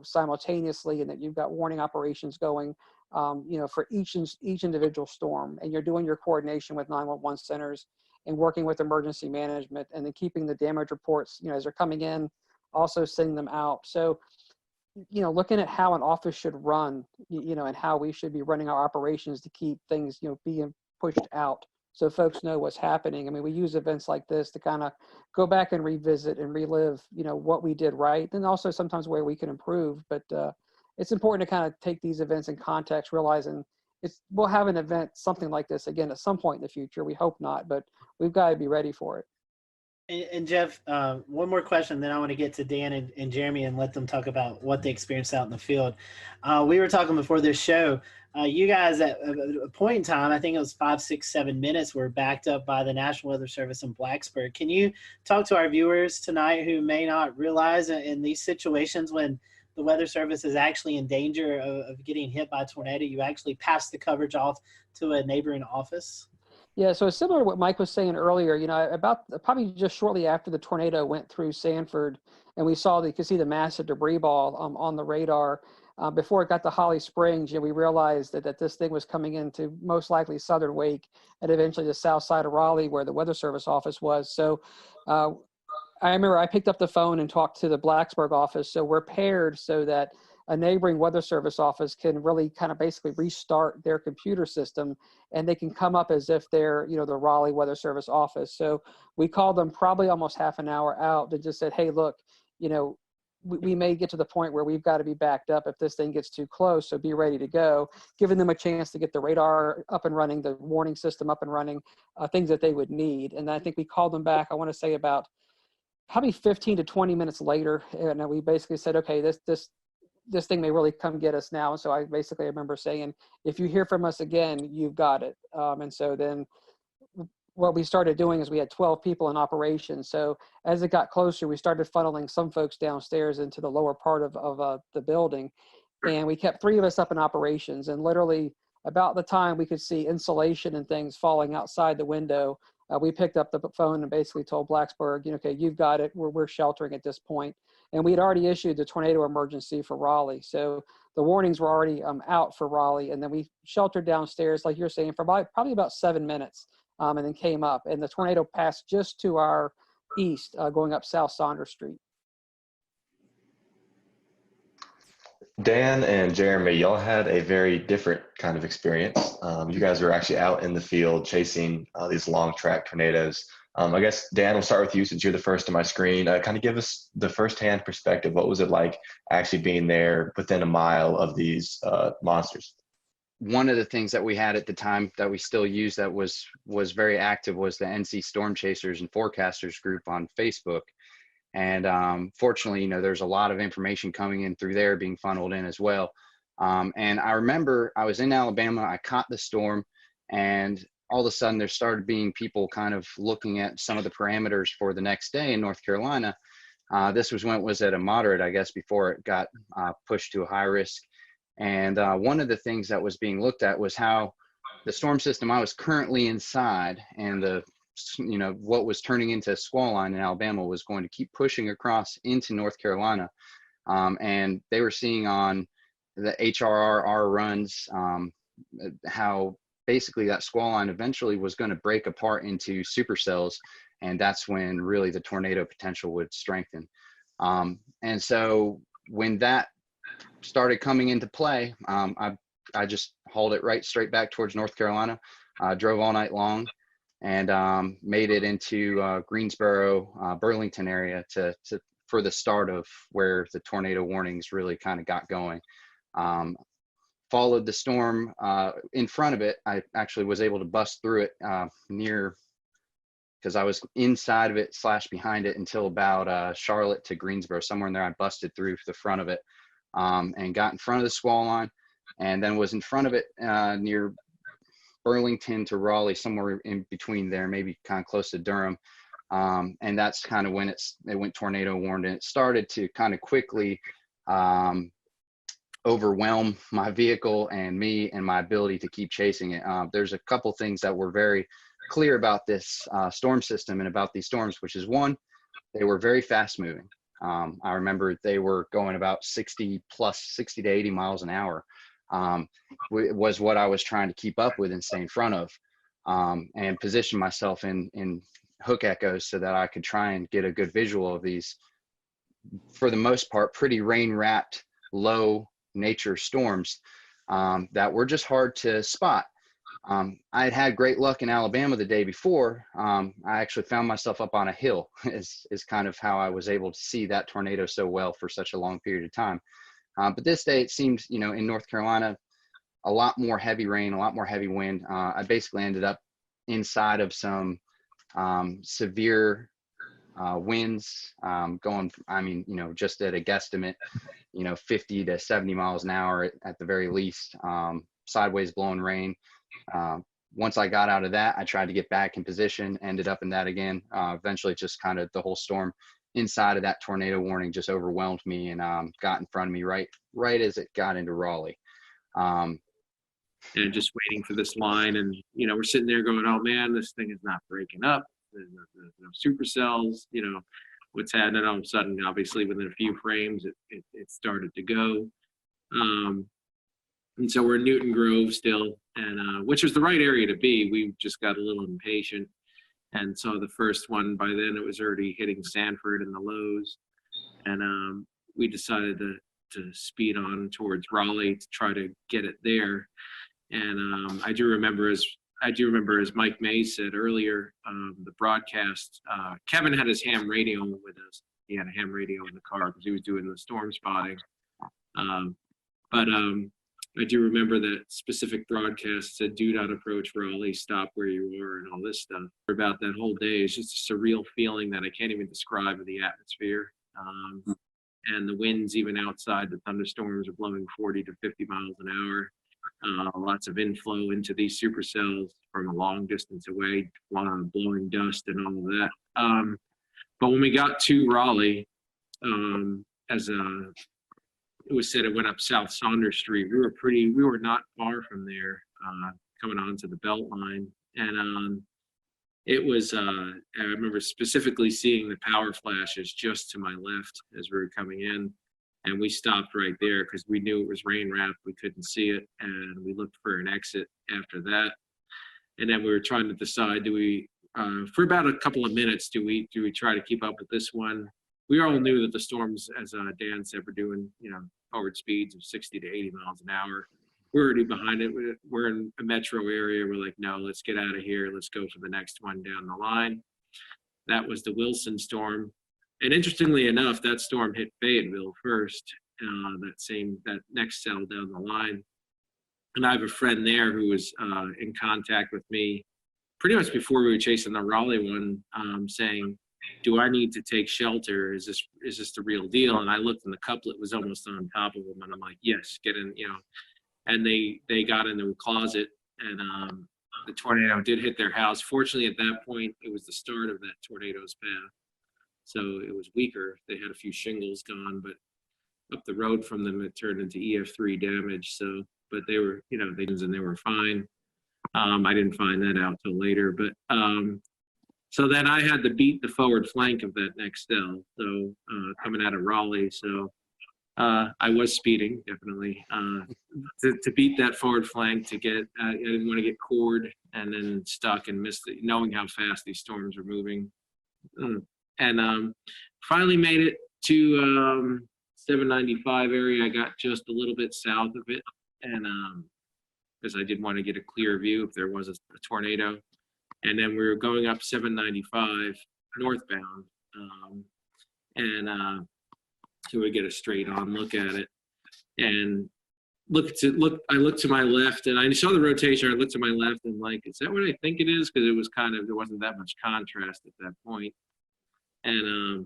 simultaneously, and that you've got warning operations going, for each individual storm, and you're doing your coordination with 911 centers and working with emergency management, and then keeping the damage reports, as they're coming in, also sending them out. So, looking at how an office should run, and how we should be running our operations to keep things, being pushed out, so folks know what's happening. I mean, we use events like this to kind of go back and revisit and relive, what we did right, and also sometimes where we can improve. But it's important to kind of take these events in context, realizing we'll have an event, something like this again at some point in the future. We hope not, but we've got to be ready for it. And Jeff, one more question, then I want to get to Dan and Jeremy and let them talk about what they experienced out in the field. We were talking before this show. You guys, at a point in time, I think it was 5, 6, 7 minutes, were backed up by the National Weather Service in Blacksburg. Can you talk to our viewers tonight who may not realize in these situations when the Weather Service is actually in danger of getting hit by a tornado, you actually pass the coverage off to a neighboring office? Yeah, so it's similar to what Mike was saying earlier. About probably just shortly after the tornado went through Sanford, and you could see the massive debris ball on the radar. Before it got to Holly Springs, we realized that this thing was coming into most likely southern Wake and eventually the south side of Raleigh, where the Weather Service office was. So I remember I picked up the phone and talked to the Blacksburg office. So we're paired so that a neighboring Weather Service office can really kind of basically restart their computer system, and they can come up as if they're, the Raleigh Weather Service office. So we called them probably almost half an hour out and just said, hey, look, we may get to the point where we've got to be backed up if this thing gets too close, so be ready to go, giving them a chance to get the radar up and running, the warning system up and running, things that they would need. And I think we called them back, I want to say about probably 15 to 20 minutes later, and we basically said, okay, this thing may really come get us now. And so I basically remember saying, if you hear from us again, you've got it. And so then what we started doing is we had 12 people in operation. So as it got closer, we started funneling some folks downstairs into the lower part of the building. And we kept 3 of us up in operations. And literally about the time we could see insulation and things falling outside the window, we picked up the phone and basically told Blacksburg, okay, you've got it. We're sheltering at this point. And we had already issued the tornado emergency for Raleigh. So the warnings were already out for Raleigh. And then we sheltered downstairs, like you're saying, for probably about 7 minutes, and then came up. And the tornado passed just to our east, going up South Saunders Street. Dan and Jeremy, y'all had a very different kind of experience. You guys were actually out in the field chasing these long track tornadoes. I guess, Dan, we'll start with you since you're the first on my screen. Kind of give us the firsthand perspective. What was it like actually being there within a mile of these monsters? One of the things that we had at the time that we still use that was very active was the NC Storm Chasers and Forecasters group on Facebook. And fortunately, there's a lot of information coming in through there being funneled in as well. And I remember I was in Alabama, I caught the storm, and all of a sudden there started being people kind of looking at some of the parameters for the next day in North Carolina. This was when it was at a moderate, I guess, before it got pushed to a high risk. And one of the things that was being looked at was how the storm system I was currently inside and what was turning into a squall line in Alabama was going to keep pushing across into North Carolina. And they were seeing on the HRR runs how basically that squall line eventually was going to break apart into supercells. And that's when really the tornado potential would strengthen. And so when that started coming into play, I just hauled it right straight back towards North Carolina, drove all night long, and made it into Greensboro, Burlington area for the start of where the tornado warnings really kind of got going. followed the storm in front of it. I actually was able to bust through it because I was inside of it / behind it until about Charlotte to Greensboro, somewhere in there. I busted through the front of it and got in front of the squall line, and then was in front of it near Burlington to Raleigh, somewhere in between there, maybe kind of close to Durham. And that's kind of when it went tornado warned, and it started to kind of quickly overwhelm my vehicle and me and my ability to keep chasing it. There's a couple things that were very clear about this storm system and about these storms, which is one, they were very fast moving. I remember they were going about 60 to 80 miles an hour. Was what I was trying to keep up with and stay in front of, and position myself in hook echoes so that I could try and get a good visual of these, for the most part, pretty rain-wrapped, low nature storms that were just hard to spot. I had great luck in Alabama the day before. I actually found myself up on a hill is kind of how I was able to see that tornado so well for such a long period of time. But this day it seemed, in North Carolina, a lot more heavy rain, a lot more heavy wind. I basically ended up inside of some severe winds going, just at a guesstimate, 50 to 70 miles an hour at the very least, sideways blowing rain. Once I got out of that, I tried to get back in position, ended up in that again. Eventually just kind of the whole storm inside of that tornado warning just overwhelmed me and got in front of me right as it got into Raleigh. And just waiting for this line, and we're sitting there going, oh man, this thing is not breaking up. There's no supercells, what's happening. All of a sudden, obviously within a few frames it started to go. And so we're in Newton Grove still, and which was the right area to be. We just got a little impatient and saw the first one. By then it was already hitting Sanford in the lows, and we decided to speed on towards Raleigh to try to get it there. And I do remember as Mike Mays said earlier, the broadcast, Kevin had his ham radio with us. He had a ham radio in the car because he was doing the storm spotting. But I do remember that specific broadcast said, do not approach Raleigh, stop where you are, and all this stuff. For about that whole day, it's just a surreal feeling that I can't even describe of the atmosphere. And the winds, even outside, the thunderstorms are blowing 40 to 50 miles an hour. Lots of inflow into these supercells from a long distance away, blowing dust and all of that. But when we got to Raleigh, it was said it went up South Saunders Street. We were not far from there, coming onto the Beltline. And it was, I remember specifically seeing the power flashes just to my left as we were coming in. And we stopped right there because we knew it was rain wrapped. We couldn't see it. And we looked for an exit after that. And then we were trying to decide, for about a couple of minutes, do we try to keep up with this one? We all knew that the storms, as Dan said, were doing, forward speeds of 60 to 80 miles an hour. We're already behind it. We're in a metro area. We're like, no, let's get out of here. Let's go for the next one down the line. That was the Wilson storm. And interestingly enough, that storm hit Fayetteville first, that next cell down the line. And I have a friend there who was in contact with me pretty much before we were chasing the Raleigh one, saying, do I need to take shelter? Is this the real deal? And I looked, and the couplet was almost on top of him, and I'm like, yes, get in, And they got into a closet, and the tornado did hit their house. Fortunately, at that point, it was the start of that tornado's path, so it was weaker. They had a few shingles gone, but up the road from them, it turned into EF3 damage. So, but they were, they were fine. I didn't find that out till later, but. So then I had to beat the forward flank of that next cell, so coming out of Raleigh. So I was speeding, definitely, to beat that forward flank, to get, I didn't want to get cored and then stuck and miss it, knowing how fast these storms are moving. And finally made it to 795 area. I got just a little bit south of it, and because I did want to get a clear view if there was a tornado. And then we were going up 795 northbound, so we get a straight on look at it. And I looked to my left, and I saw the rotation. I looked to my left, and like, is that what I think it is? Because it was there wasn't that much contrast at that point, and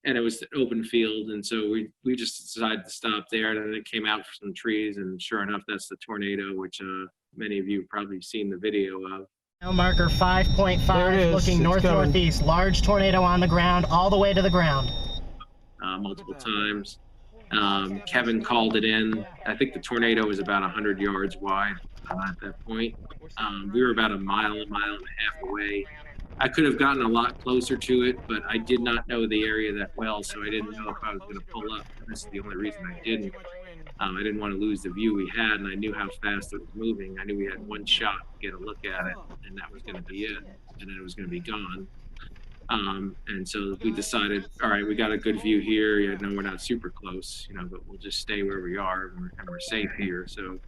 it was the open field, and so we just decided to stop there. And then it came out for some trees, and sure enough, that's the tornado, which many of you have probably seen the video of. Now marker 5.5, looking north-northeast. Large tornado on the ground, all the way to the ground. Multiple times. Kevin called it in. I think the tornado was about 100 yards wide at that point. We were about a mile and a half away. I could have gotten a lot closer to it, but I did not know the area that well, so I didn't know if I was going to pull up. This is the only reason I didn't. I didn't want to lose the view we had, and I knew how fast it was moving. I knew we had one shot to get a look at it, and that was going to be it, and then it was going to be gone. And so we decided, all right, we got a good view here. You know, we're not super close, but we'll just stay where we are, and we're safe here. So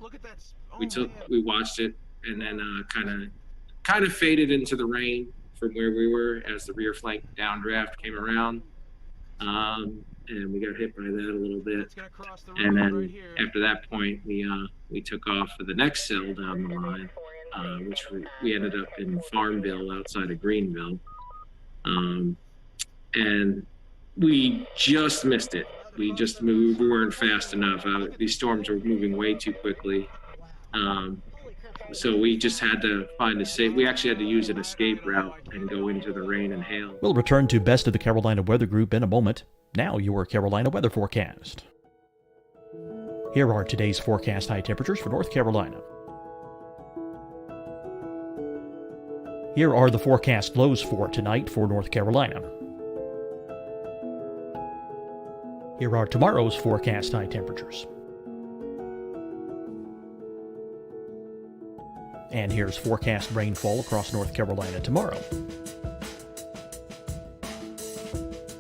we watched it, and then kind of faded into the rain from where we were as the rear flank downdraft came around. And we got hit by that a little bit. And then after that point, we took off for the next cell down the line, which we ended up in Farmville outside of Greenville. And we just missed it. We just moved. We weren't fast enough. These storms were moving way too quickly. So we just had to find we actually had to use an escape route and go into the rain and hail. We'll return to Best of the Carolina Weather Group in a moment. Now your Carolina weather forecast. Here are today's forecast high temperatures for North Carolina. Here are the forecast lows for tonight for North Carolina. Here are tomorrow's forecast high temperatures. And here's forecast rainfall across North Carolina tomorrow.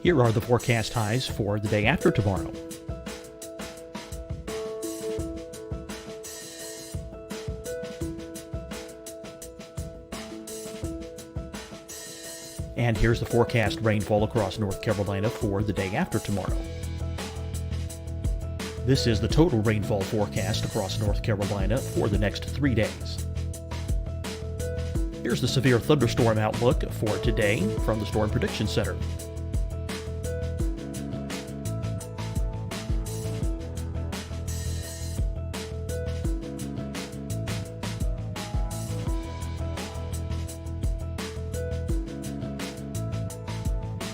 Here are the forecast highs for the day after tomorrow. And here's the forecast rainfall across North Carolina for the day after tomorrow. This is the total rainfall forecast across North Carolina for the next 3 days. Here's the severe thunderstorm outlook for today from the Storm Prediction Center.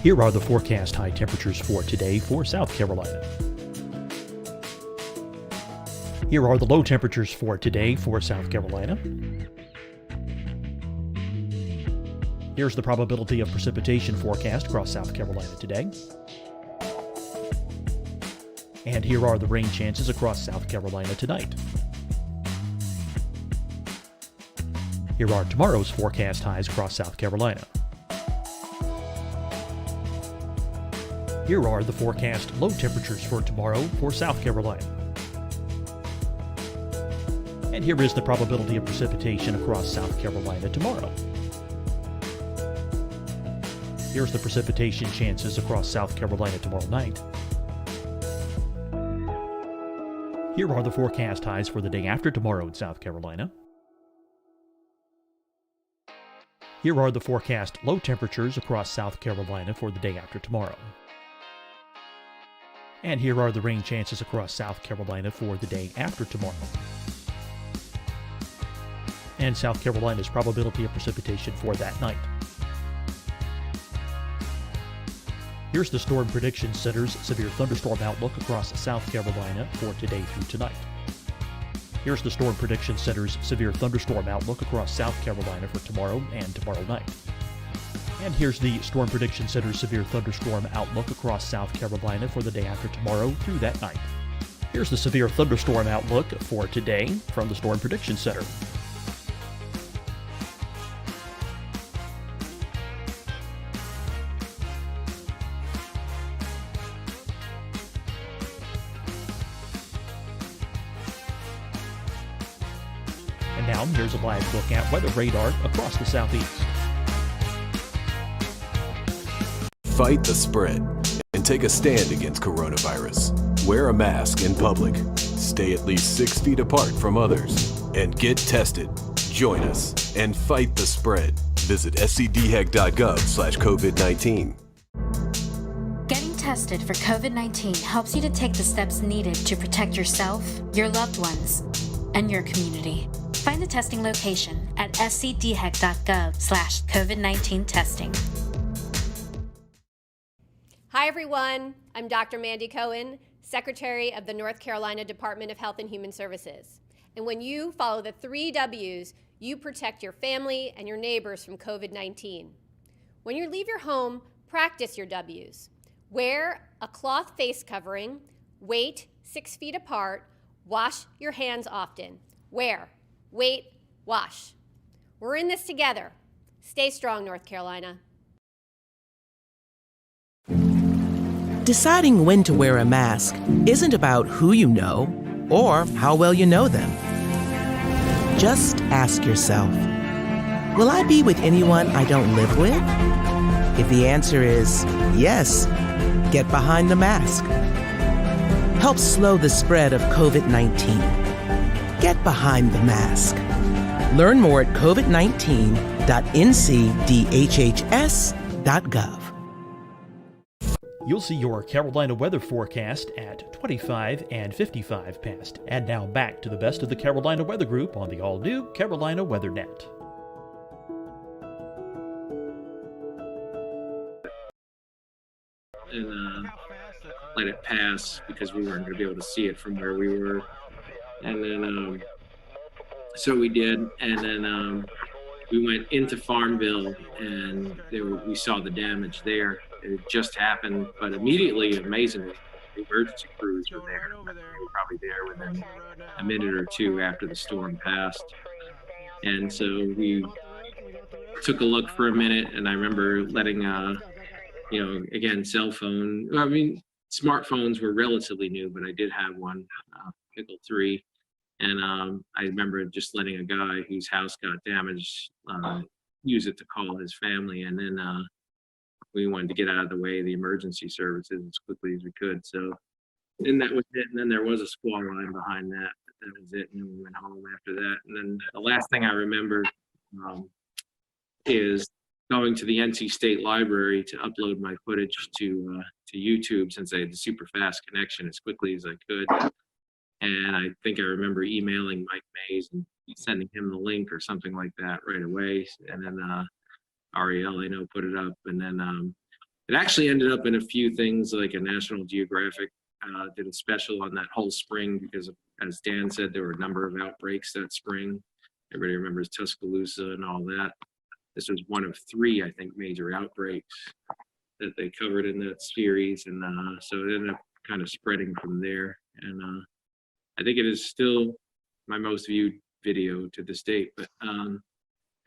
Here are the forecast high temperatures for today for South Carolina. Here are the low temperatures for today for South Carolina. Here's the probability of precipitation forecast across South Carolina today. And here are the rain chances across South Carolina tonight. Here are tomorrow's forecast highs across South Carolina. Here are the forecast low temperatures for tomorrow for South Carolina. And here is the probability of precipitation across South Carolina tomorrow. Here's the precipitation chances across South Carolina tomorrow night. Here are the forecast highs for the day after tomorrow in South Carolina. Here are the forecast low temperatures across South Carolina for the day after tomorrow. And here are the rain chances across South Carolina for the day after tomorrow. And South Carolina's probability of precipitation for that night. Here's the Storm Prediction Center's severe thunderstorm outlook across South Carolina for today through tonight. Here's the Storm Prediction Center's severe thunderstorm outlook across South Carolina for tomorrow and tomorrow night. And here's the Storm Prediction Center's severe thunderstorm outlook across South Carolina for the day after tomorrow through that night. Here's the severe thunderstorm outlook for today from the Storm Prediction Center. And now here's a live look at weather radar across the southeast. Fight the spread and take a stand against coronavirus. Wear a mask in public. stay at least 6 feet apart from others, and get tested. Join us and fight the spread. Visit scdhec.gov/COVID-19. Getting tested for COVID-19 helps you to take the steps needed to protect yourself, your loved ones, and your community. Find the testing location at scdhec.gov/COVID-19 testing. Hi, everyone. I'm Dr. Mandy Cohen, Secretary of the North Carolina Department of Health and Human Services. And when you follow the 3 W's, you protect your family and your neighbors from COVID-19. When you leave your home, practice your W's. Wear a cloth face covering, wait 6 feet apart, wash your hands often. Wear, wait, wash. We're in this together. Stay strong, North Carolina. Deciding when to wear a mask isn't about who you know or how well you know them. Just ask yourself, will I be with anyone I don't live with? If the answer is yes, get behind the mask. Help slow the spread of COVID-19. Get behind the mask. Learn more at covid19.ncdhhs.gov. You'll see your Carolina weather forecast at 25 and 55 past. And now back to the best of the Carolina Weather Group on the all-new Carolina WeatherNet. And let it pass because we weren't going to be able to see it from where we were. And then, so we did. And then we went into Farmville and we saw the damage there. It just happened, but immediately, amazingly, the emergency crews were there. They were probably there within a minute or two after the storm passed. And so we took a look for a minute, and I remember letting, again, cell phone. I mean, smartphones were relatively new, but I did have one, Pickle 3. And I remember just letting a guy whose house got damaged use it to call his family. And then we wanted to get out of the way of the emergency services as quickly as we could. So then that was it. And then there was a squall line behind that. But that was it. And then we went home after that. And then the last thing I remember is going to the NC State Library to upload my footage to YouTube, since I had the super fast connection, as quickly as I could. And I think I remember emailing Mike Mays and sending him the link or something like that right away. And then Ariel, I know, put it up. And then it actually ended up in a few things, like a National Geographic did a special on that whole spring because, as Dan said, there were a number of outbreaks that spring. Everybody remembers Tuscaloosa and all that. This was one of 3, I think, major outbreaks that they covered in that series. And so it ended up kind of spreading from there. And I think it is still my most viewed video to this date. But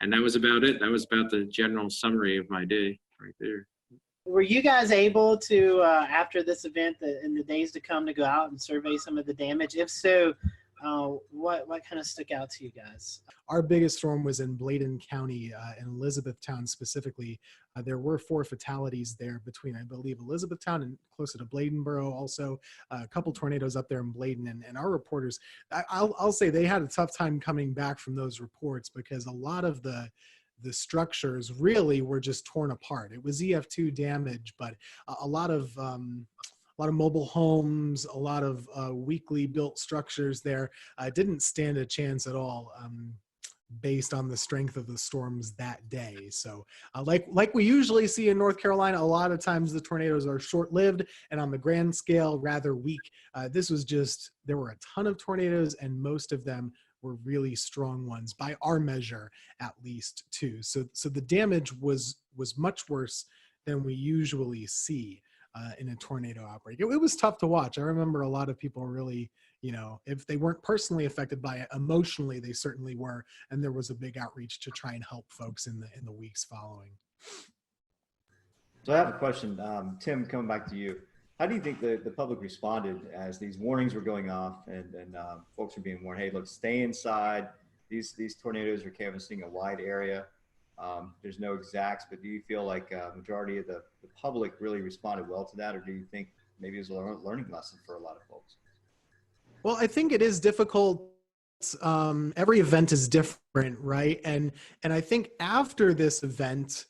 and that was about it. That was about the general summary of my day right there. Were you guys able to, after this event, in the days to come, to go out and survey some of the damage? If so, what kind of stuck out to you guys? Our biggest storm was in Bladen County, in Elizabethtown specifically. There were 4 fatalities there between, I believe, Elizabethtown and closer to Bladenboro. Also, a couple tornadoes up there in Bladen. And our reporters, I'll say they had a tough time coming back from those reports because a lot of the structures really were just torn apart. It was EF2 damage, but a lot of mobile homes, a lot of weakly built structures there didn't stand a chance at all based on the strength of the storms that day. So like we usually see in North Carolina, a lot of times the tornadoes are short-lived and on the grand scale rather weak. This was just, there were a ton of tornadoes and most of them were really strong ones by our measure, at least too. So the damage was much worse than we usually see in a tornado outbreak. It was tough to watch. I remember a lot of people really, if they weren't personally affected by it, emotionally they certainly were, and there was a big outreach to try and help folks in the weeks following. So I have a question, Tim, coming back to you. How do you think the public responded as these warnings were going off and folks were being warned, hey, look, stay inside. These tornadoes are canvassing a wide area. There's no exacts, but do you feel like a majority of the public really responded well to that, or do you think maybe it was a learning lesson for a lot of folks? Well, I think it is difficult. Every event is different, right? And I think after this event,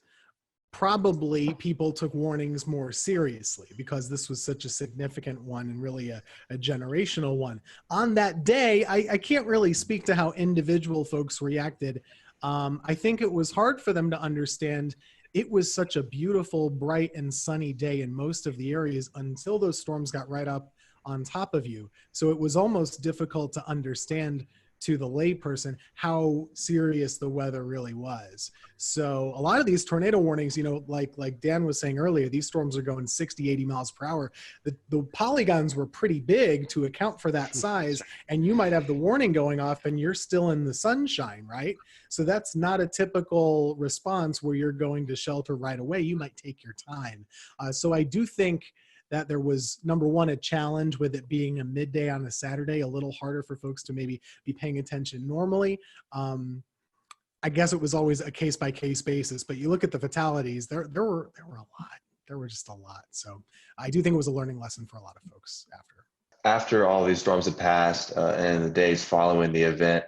probably people took warnings more seriously because this was such a significant one and really a generational one. On that day, I can't really speak to how individual folks reacted. I think it was hard for them to understand. It was such a beautiful, bright, and sunny day in most of the areas until those storms got right up on top of you. So it was almost difficult to understand to the layperson how serious the weather really was. So a lot of these tornado warnings, you know, like Dan was saying earlier, these storms are going 60, 80 miles per hour. The polygons were pretty big to account for that size, and you might have the warning going off and you're still in the sunshine, right? So that's not a typical response where you're going to shelter right away. You might take your time. So I do think that there was, number one, a challenge with it being a midday on a Saturday, a little harder for folks to maybe be paying attention normally. I guess it was always a case by case basis, but you look at the fatalities, there were a lot. There were just a lot. So I do think it was a learning lesson for a lot of folks after. After all these storms had passed and the days following the event,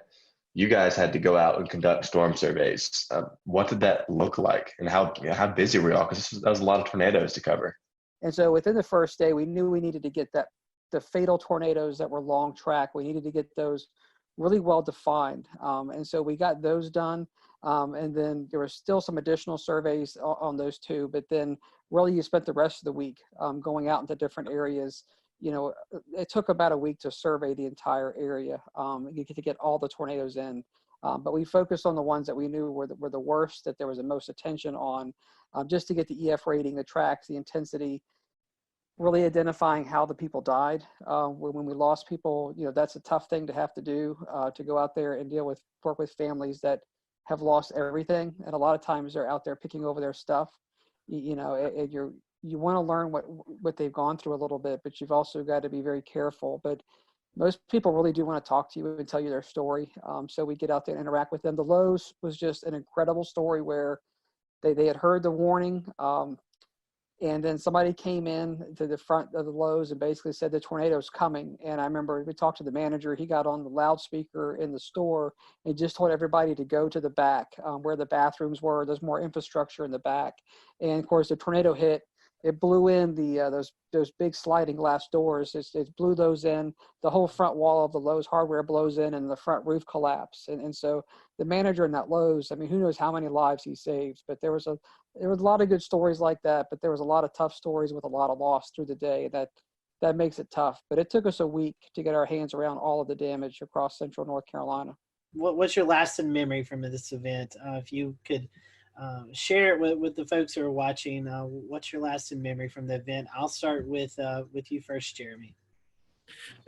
you guys had to go out and conduct storm surveys. What did that look like, and how busy were y'all? Because that was a lot of tornadoes to cover. And so within the first day, we knew we needed to get the fatal tornadoes that were long track. We needed to get those really well defined. And so we got those done. And then there were still some additional surveys on those two, but then really you spent the rest of the week going out into different areas. You know, it took about a week to survey the entire area to get all the tornadoes in. But we focused on the ones that we knew were the worst, that there was the most attention on, just to get the EF rating, the tracks, the intensity, really identifying how the people died. When we lost people, you know, that's a tough thing to have to do, to go out there and work with families that have lost everything. And a lot of times they're out there picking over their stuff, you know, and you want to learn what they've gone through a little bit, but you've also got to be very careful. But most people really do want to talk to you and tell you their story. So we get out there and interact with them. The Lowe's was just an incredible story where they had heard the warning. And then somebody came in to the front of the Lowe's and basically said the tornado's coming. And I remember we talked to the manager. He got on the loudspeaker in the store and just told everybody to go to the back where the bathrooms were. There's more infrastructure in the back. And of course, the tornado hit. It blew in those big sliding glass doors. It blew those in. The whole front wall of the Lowe's hardware blows in, and the front roof collapsed. And so the manager in that Lowe's, I mean, who knows how many lives he saved? But there was a lot of good stories like that. But there was a lot of tough stories with a lot of loss through the day. That makes it tough. But it took us a week to get our hands around all of the damage across central North Carolina. What's your lasting memory from this event? If you could share it with the folks who are watching, what's your lasting memory from the event? I'll start with you first, Jeremy.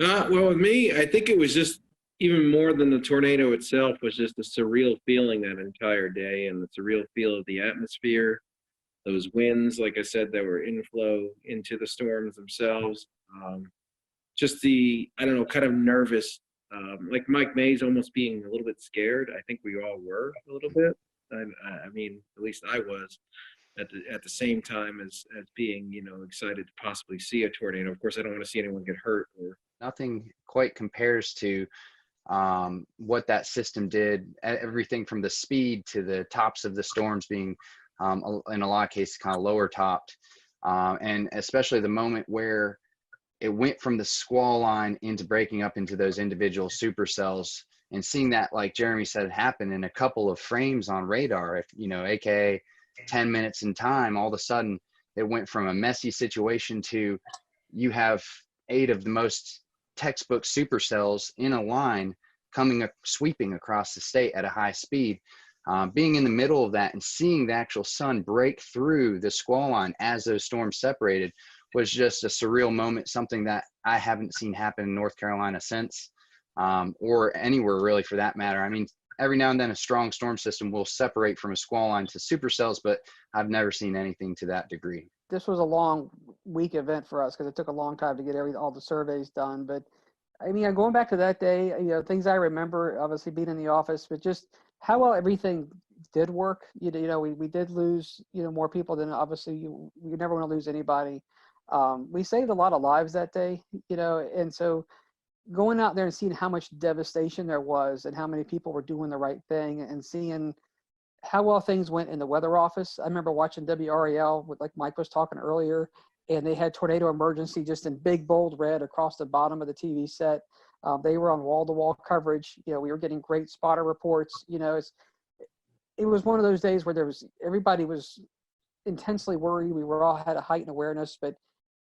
Well, with me, I think it was just even more than the tornado itself, was just a surreal feeling that entire day, and the surreal feel of the atmosphere, those winds, like I said, that were inflow into the storms themselves. Just the, I don't know, kind of nervous, like Mike Mays almost being a little bit scared. I think we all were a little bit. I mean, at least I was at the same time as being, you know, excited to possibly see a tornado. Of course, I don't want to see anyone get hurt. Nothing quite compares to what that system did. Everything from the speed to the tops of the storms being, in a lot of cases, kind of lower topped, and especially the moment where it went from the squall line into breaking up into those individual supercells. And seeing that, like Jeremy said, happen in a couple of frames on radar, if you know, aka 10 minutes in time, all of a sudden it went from a messy situation to you have 8 of the most textbook supercells in a line sweeping across the state at a high speed. Being in the middle of that and seeing the actual sun break through the squall line as those storms separated was just a surreal moment, something that I haven't seen happen in North Carolina since. Or anywhere really for that matter. I mean, every now and then a strong storm system will separate from a squall line to supercells, but I've never seen anything to that degree. This was a long week event for us because it took a long time to get all the surveys done. But I mean, going back to that day, you know, things I remember, obviously being in the office, but just how well everything did work. You know, we did lose, you know, more people than obviously you never want to lose anybody. We saved a lot of lives that day, you know, and so going out there and seeing how much devastation there was and how many people were doing the right thing and seeing how well things went in the weather office. I remember watching WRAL with, like Mike was talking earlier, and they had tornado emergency just in big bold red across the bottom of the TV set. They were on wall-to-wall coverage. You know, we were getting great spotter reports. You know, it was one of those days where everybody was intensely worried. We were all had a heightened awareness, but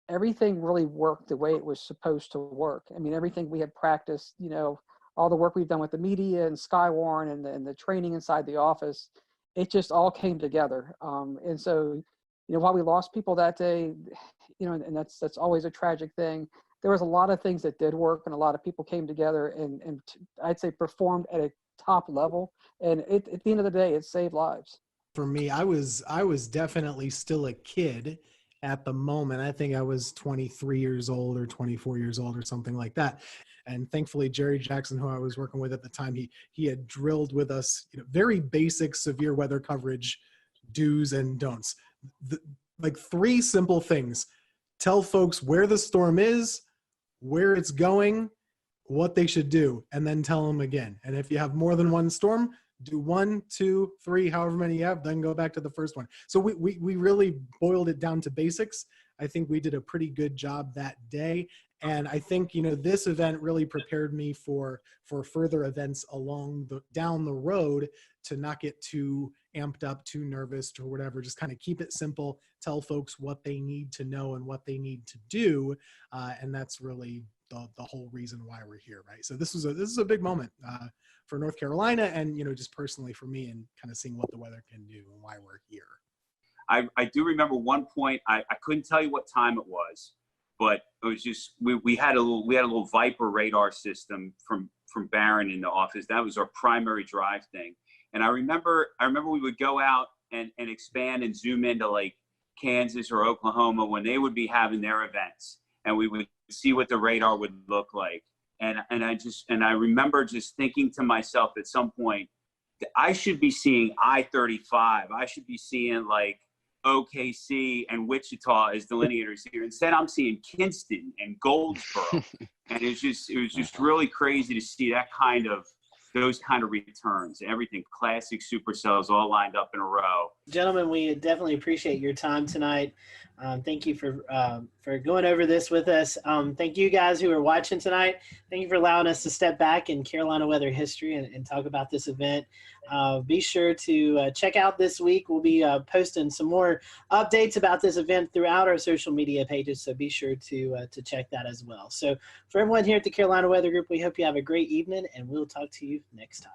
everything really worked the way it was supposed to work. I mean, everything we had practiced, you know, all the work we've done with the media and Skywarn and the training inside the office, it just all came together. And so, you know, while we lost people that day, you know, and that's always a tragic thing, there was a lot of things that did work, and a lot of people came together and I'd say performed at a top level. And at the end of the day, it saved lives. For me, I was definitely still a kid at the moment. I think I was 23 years old or 24 years old or something like that. And thankfully, Jerry Jackson, who I was working with at the time, he had drilled with us, you know, very basic severe weather coverage do's and don'ts. Like 3 simple things: tell folks where the storm is, where it's going, what they should do, and then tell them again. And if you have more than one storm, do 1, 2, 3, however many you have, then go back to the first one. So we really boiled it down to basics. I think we did a pretty good job that day. And I think, you know, this event really prepared me for further events down the road, to not get too amped up, too nervous or whatever. Just kind of keep it simple, tell folks what they need to know and what they need to do. And that's really the whole reason why we're here, right? So this is a big moment for North Carolina, and, you know, just personally for me, and kind of seeing what the weather can do and why we're here. I do remember one point, I couldn't tell you what time it was, but it was just, we had a little Viper radar system from Barron in the office. That was our primary drive thing. And I remember we would go out and expand and zoom into like Kansas or Oklahoma when they would be having their events, and we would see what the radar would look like. And I remember just thinking to myself at some point, I should be seeing I-35. I should be seeing like OKC and Wichita as delineators here. Instead, I'm seeing Kinston and Goldsboro. And it was just really crazy to see those kind of returns. Everything classic supercells all lined up in a row. Gentlemen, we definitely appreciate your time tonight. Thank you for going over this with us. Thank you guys who are watching tonight. Thank you for allowing us to step back in Carolina weather history and talk about this event. Be sure to check out this week. We'll be posting some more updates about this event throughout our social media pages, so be sure to check that as well. So for everyone here at the Carolina Weather Group, we hope you have a great evening, and we'll talk to you next time.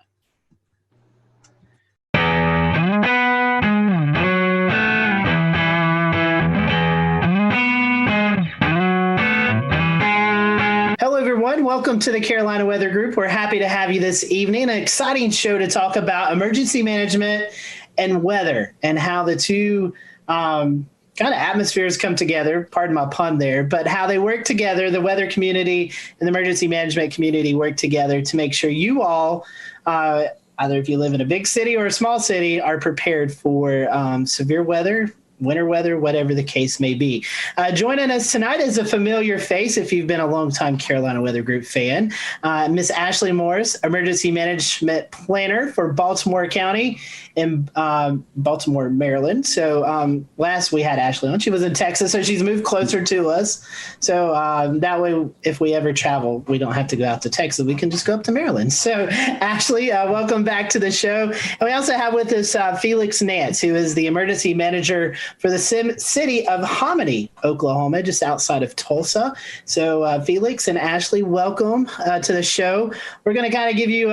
Hello, everyone. Welcome to the Carolina Weather Group. We're happy to have you this evening. An exciting show to talk about emergency management and weather, and how the two kind of atmospheres come together, pardon my pun there, but how they work together, the weather community and the emergency management community work together to make sure you all, either if you live in a big city or a small city, are prepared for severe weather, winter weather, whatever the case may be. Joining us tonight is a familiar face if you've been a longtime Carolina Weather Group fan, Miss Ashley Morris, Emergency Management Planner for Baltimore County in Baltimore, Maryland. So last we had Ashley on, she was in Texas, so she's moved closer to us. So that way, if we ever travel, we don't have to go out to Texas. We can just go up to Maryland. So Ashley, welcome back to the show. And we also have with us Felix Nance, who is the Emergency Manager for the city of Hominy, Oklahoma, just outside of Tulsa. So Felix and Ashley, welcome to the show. We're going to kind of give you,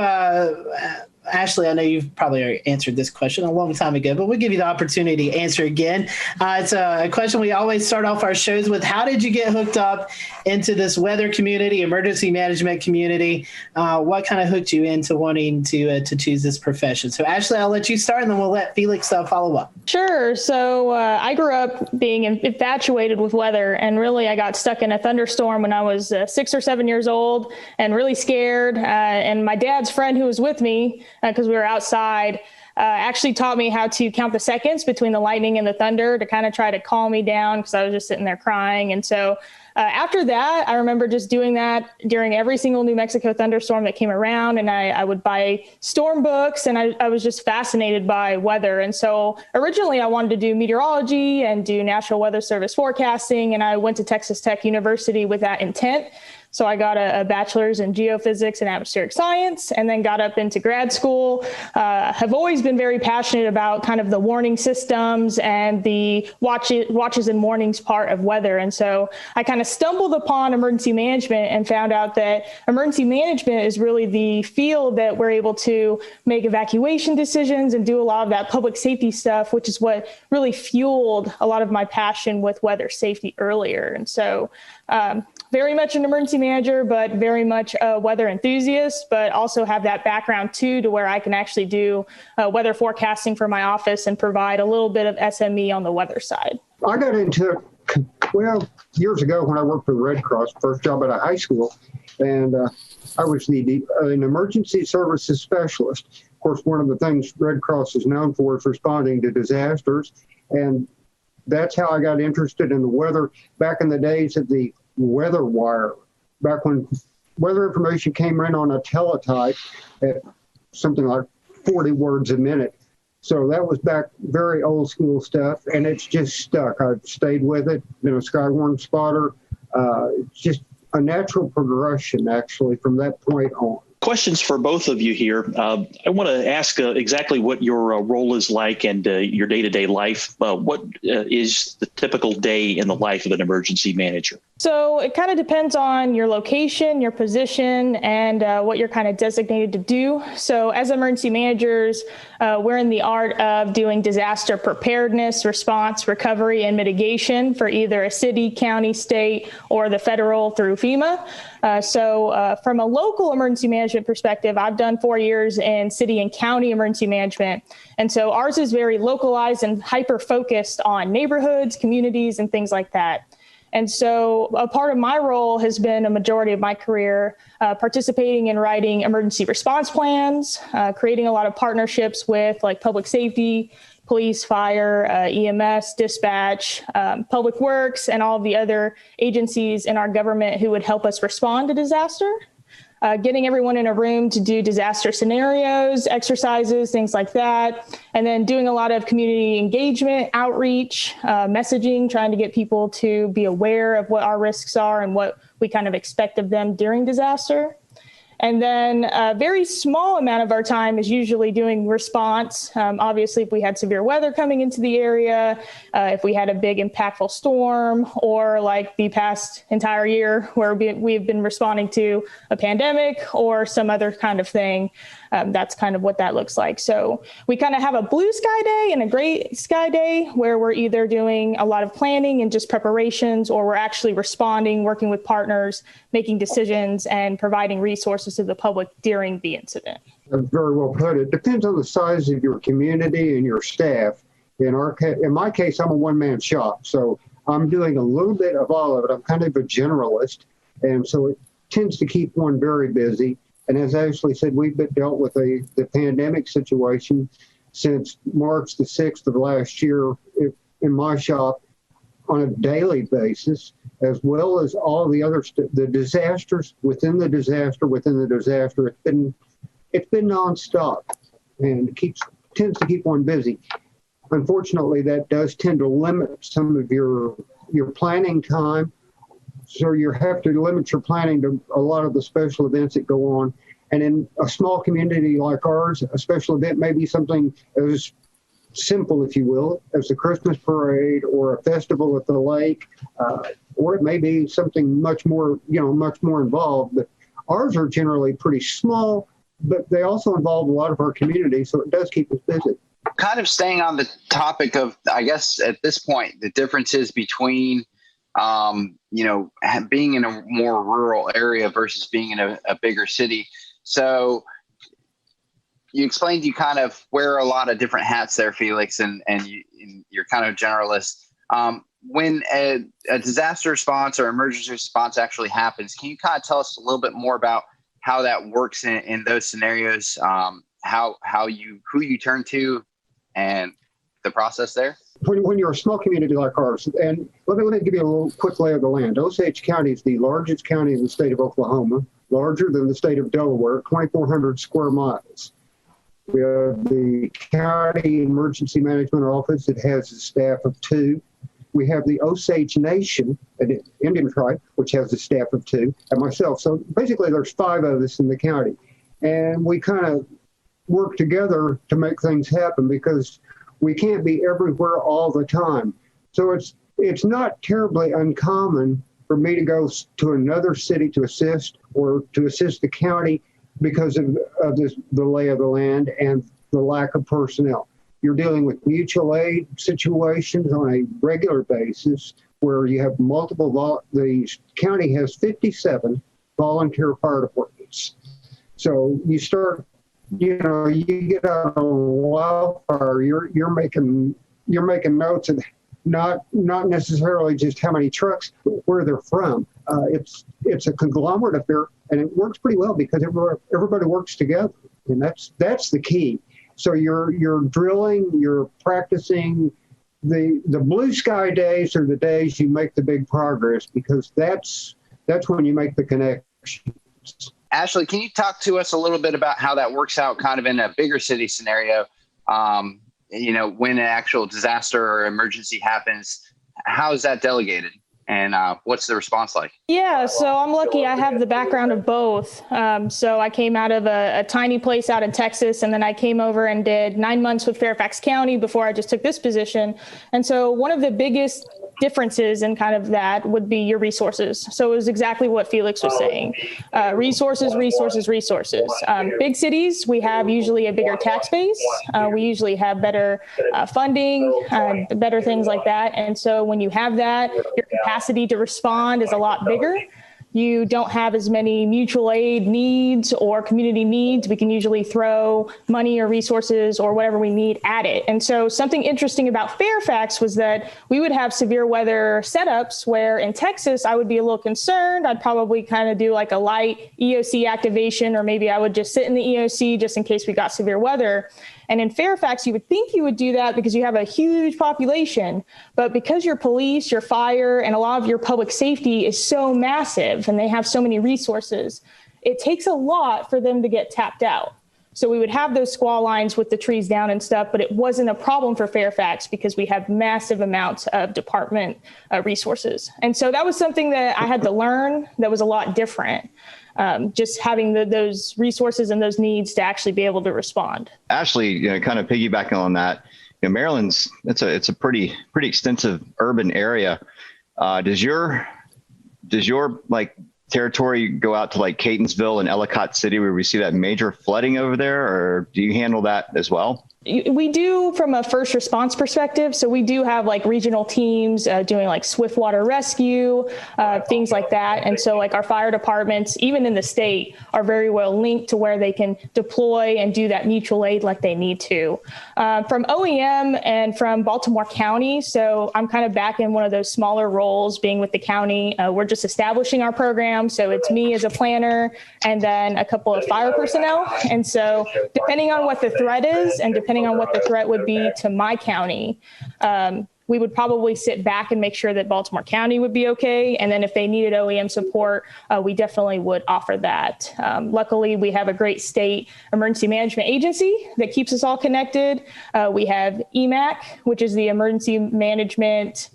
Ashley, I know you've probably already answered this question a long time ago, but we'll give you the opportunity to answer again. It's a question we always start off our shows with. How did you get hooked up into this weather community, emergency management community? What kind of hooked you into wanting to choose this profession? So Ashley, I'll let you start, and then we'll let Felix follow up. Sure. So I grew up being infatuated with weather, and really I got stuck in a thunderstorm when I was 6 or 7 years old and really scared. And my dad's friend who was with me, because we were outside, actually taught me how to count the seconds between the lightning and the thunder to kind of try to calm me down, because I was just sitting there crying. And so After that, I remember just doing that during every single New Mexico thunderstorm that came around, and I would buy storm books, and I was just fascinated by weather. And so originally I wanted to do meteorology and do National Weather Service forecasting, and I went to Texas Tech University with that intent. So I got a bachelor's in geophysics and atmospheric science, and then got up into grad school. Have always been very passionate about kind of the warning systems and the watches and warnings part of weather. And so I kind of stumbled upon emergency management and found out that emergency management is really the field that we're able to make evacuation decisions and do a lot of that public safety stuff, which is what really fueled a lot of my passion with weather safety earlier. And so very much an emergency manager, but very much a weather enthusiast, but also have that background too, to where I can actually do weather forecasting for my office and provide a little bit of SME on the weather side. I got into it, well, years ago when I worked for the Red Cross, first job at a high school, and I was an emergency services specialist. Of course, one of the things Red Cross is known for is responding to disasters, and that's how I got interested in the weather back in the days of the weather wire, back when weather information came in on a teletype at something like 40 words a minute. So that was back very old school stuff, and it's just stuck. I've stayed with it, been a Skywarn spotter. It's just a natural progression, actually, from that point on. Questions for both of you here. I want to ask exactly what your role is like and your day-to-day life. What is the typical day in the life of an emergency manager? So it kind of depends on your location, your position, and what you're kind of designated to do. So as emergency managers, we're in the art of doing disaster preparedness, response, recovery, and mitigation for either a city, county, state, or the federal through FEMA. So from a local emergency management perspective, I've done 4 years in city and county emergency management. And so ours is very localized and hyper-focused on neighborhoods, communities, and things like that. And so a part of my role has been a majority of my career participating in writing emergency response plans, creating a lot of partnerships with like public safety, police, fire, EMS, dispatch, public works, and all of the other agencies in our government who would help us respond to disaster. Getting everyone in a room to do disaster scenarios, exercises, things like that. And then doing a lot of community engagement, outreach, messaging, trying to get people to be aware of what our risks are and what we kind of expect of them during disaster. And then a very small amount of our time is usually doing response. Obviously, if we had severe weather coming into the area, if we had a big impactful storm, or like the past entire year where we've been responding to a pandemic or some other kind of thing. That's kind of what that looks like. So we kind of have a blue sky day and a gray sky day where we're either doing a lot of planning and just preparations, or we're actually responding, working with partners, making decisions, and providing resources to the public during the incident. Very well put. It depends on the size of your community and your staff. In my case, I'm a one-man shop, so I'm doing a little bit of all of it. I'm kind of a generalist, and so it tends to keep one very busy. And as Ashley said, we've been dealt with the pandemic situation since March the 6th of last year in my shop on a daily basis, as well as all the other the disasters within the disaster within the disaster. It's been nonstop, and tends to keep one busy. Unfortunately, that does tend to limit some of your planning time. So you have to limit your planning to a lot of the special events that go on. And in a small community like ours, a special event may be something as simple, if you will, as a Christmas parade or a festival at the lake, or it may be something much more involved. But ours are generally pretty small, but they also involve a lot of our community, so it does keep us busy. Kind of staying on the topic of, I guess at this point, the differences between being in a more rural area versus being in a bigger city. So you explained you kind of wear a lot of different hats there, Felix, and you're kind of generalist. When a disaster response or emergency response actually happens, can you kind of tell us a little bit more about how that works in those scenarios, who you turn to and the process there? when you're a small community like ours, and let me give you a little quick lay of the land. Osage County is the largest county in the state of Oklahoma, larger than the state of Delaware, 2,400 square miles. We have the County Emergency Management Office. It has a staff of 2. We have the Osage Nation, an Indian tribe, which has a staff of 2, and myself. So basically there's 5 of us in the county. And we kind of work together to make things happen because we can't be everywhere all the time. So it's not terribly uncommon for me to go to another city to assist or to assist the county because of the lay of the land and the lack of personnel. You're dealing with mutual aid situations on a regular basis where you have the county has 57 volunteer fire departments. So you start, you get out of a wildfire, you're making notes of not necessarily just how many trucks, but where they're from. It's a conglomerate affair, and it works pretty well because everybody works together, and that's the key. So you're drilling, you're practicing. The blue sky days are the days you make the big progress because that's when you make the connections. Ashley, can you talk to us a little bit about how that works out kind of in a bigger city scenario? When an actual disaster or emergency happens, how is that delegated? And what's the response like? Yeah, so I'm lucky I have the background of both. So I came out of a tiny place out in Texas, and then I came over and did 9 months with Fairfax County before I just took this position. And so one of the biggest differences in kind of that would be your resources. So it was exactly what Felix was saying. Resources. Big cities, we have usually a bigger tax base. We usually have better funding, better things like that. And so when you have that, your capacity to respond is a lot bigger. You don't have as many mutual aid needs or community needs. We can usually throw money or resources or whatever we need at it. And so something interesting about Fairfax was that we would have severe weather setups where in Texas, I would be a little concerned. I'd probably kind of do like a light EOC activation, or maybe I would just sit in the EOC just in case we got severe weather. And in Fairfax, you would think you would do that because you have a huge population. But because your police, your fire, and a lot of your public safety is so massive and they have so many resources, it takes a lot for them to get tapped out. So we would have those squall lines with the trees down and stuff, but it wasn't a problem for Fairfax because we have massive amounts of department resources. And so that was something that I had to learn that was a lot different. Just having those resources and those needs to actually be able to respond. Ashley, kind of piggybacking on that, Maryland's it's a pretty extensive urban area. Does your like territory go out to like Catonsville and Ellicott City where we see that major flooding over there, or do you handle that as well? We do from a first response perspective. So we do have like regional teams doing like swift water rescue, things like that. And so like our fire departments, even in the state, are very well linked to where they can deploy and do that mutual aid like they need to. From OEM and from Baltimore County, so I'm kind of back in one of those smaller roles being with the county. We're just establishing our program. So it's me as a planner and then a couple of fire personnel. And so depending on what the threat is and depending on what the threat would be to my county, we would probably sit back and make sure that Baltimore County would be okay. And then if they needed OEM support, we definitely would offer that. Luckily, we have a great state emergency management agency that keeps us all connected. We have EMAC, which is the emergency management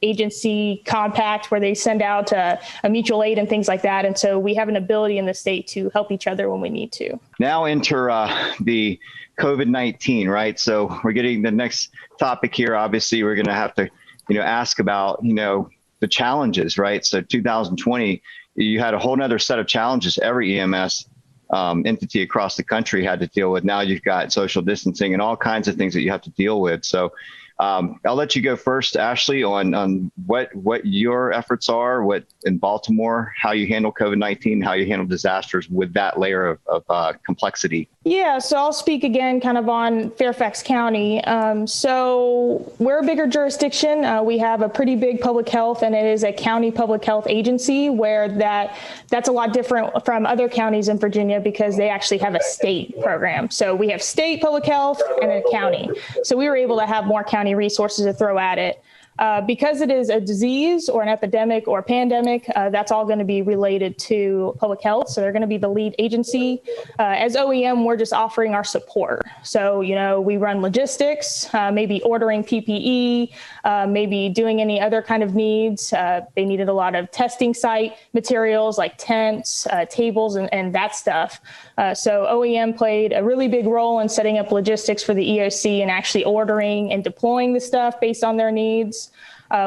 agency compact where they send out a mutual aid and things like that. And so we have an ability in the state to help each other when we need to. Now enter the COVID-19, right? So we're getting the next topic here. Obviously, we're going to have to, ask about, the challenges, right? So 2020, you had a whole nother set of challenges every EMS entity across the country had to deal with. Now you've got social distancing and all kinds of things that you have to deal with. So I'll let you go first, Ashley, on what your efforts are, what in Baltimore, how you handle COVID-19, how you handle disasters with that layer of complexity. Yeah, so I'll speak again kind of on Fairfax County. So we're a bigger jurisdiction. We have a pretty big public health, and it is a county public health agency where that's a lot different from other counties in Virginia because they actually have a state program. So we have state public health and a county. So we were able to have more county any resources to throw at it. Because it is a disease or an epidemic or a pandemic, that's all going to be related to public health. So they're going to be the lead agency. As OEM, we're just offering our support. So, we run logistics, maybe ordering PPE, maybe doing any other kind of needs. They needed a lot of testing site materials like tents, tables, and that stuff. So OEM played a really big role in setting up logistics for the EOC and actually ordering and deploying the stuff based on their needs.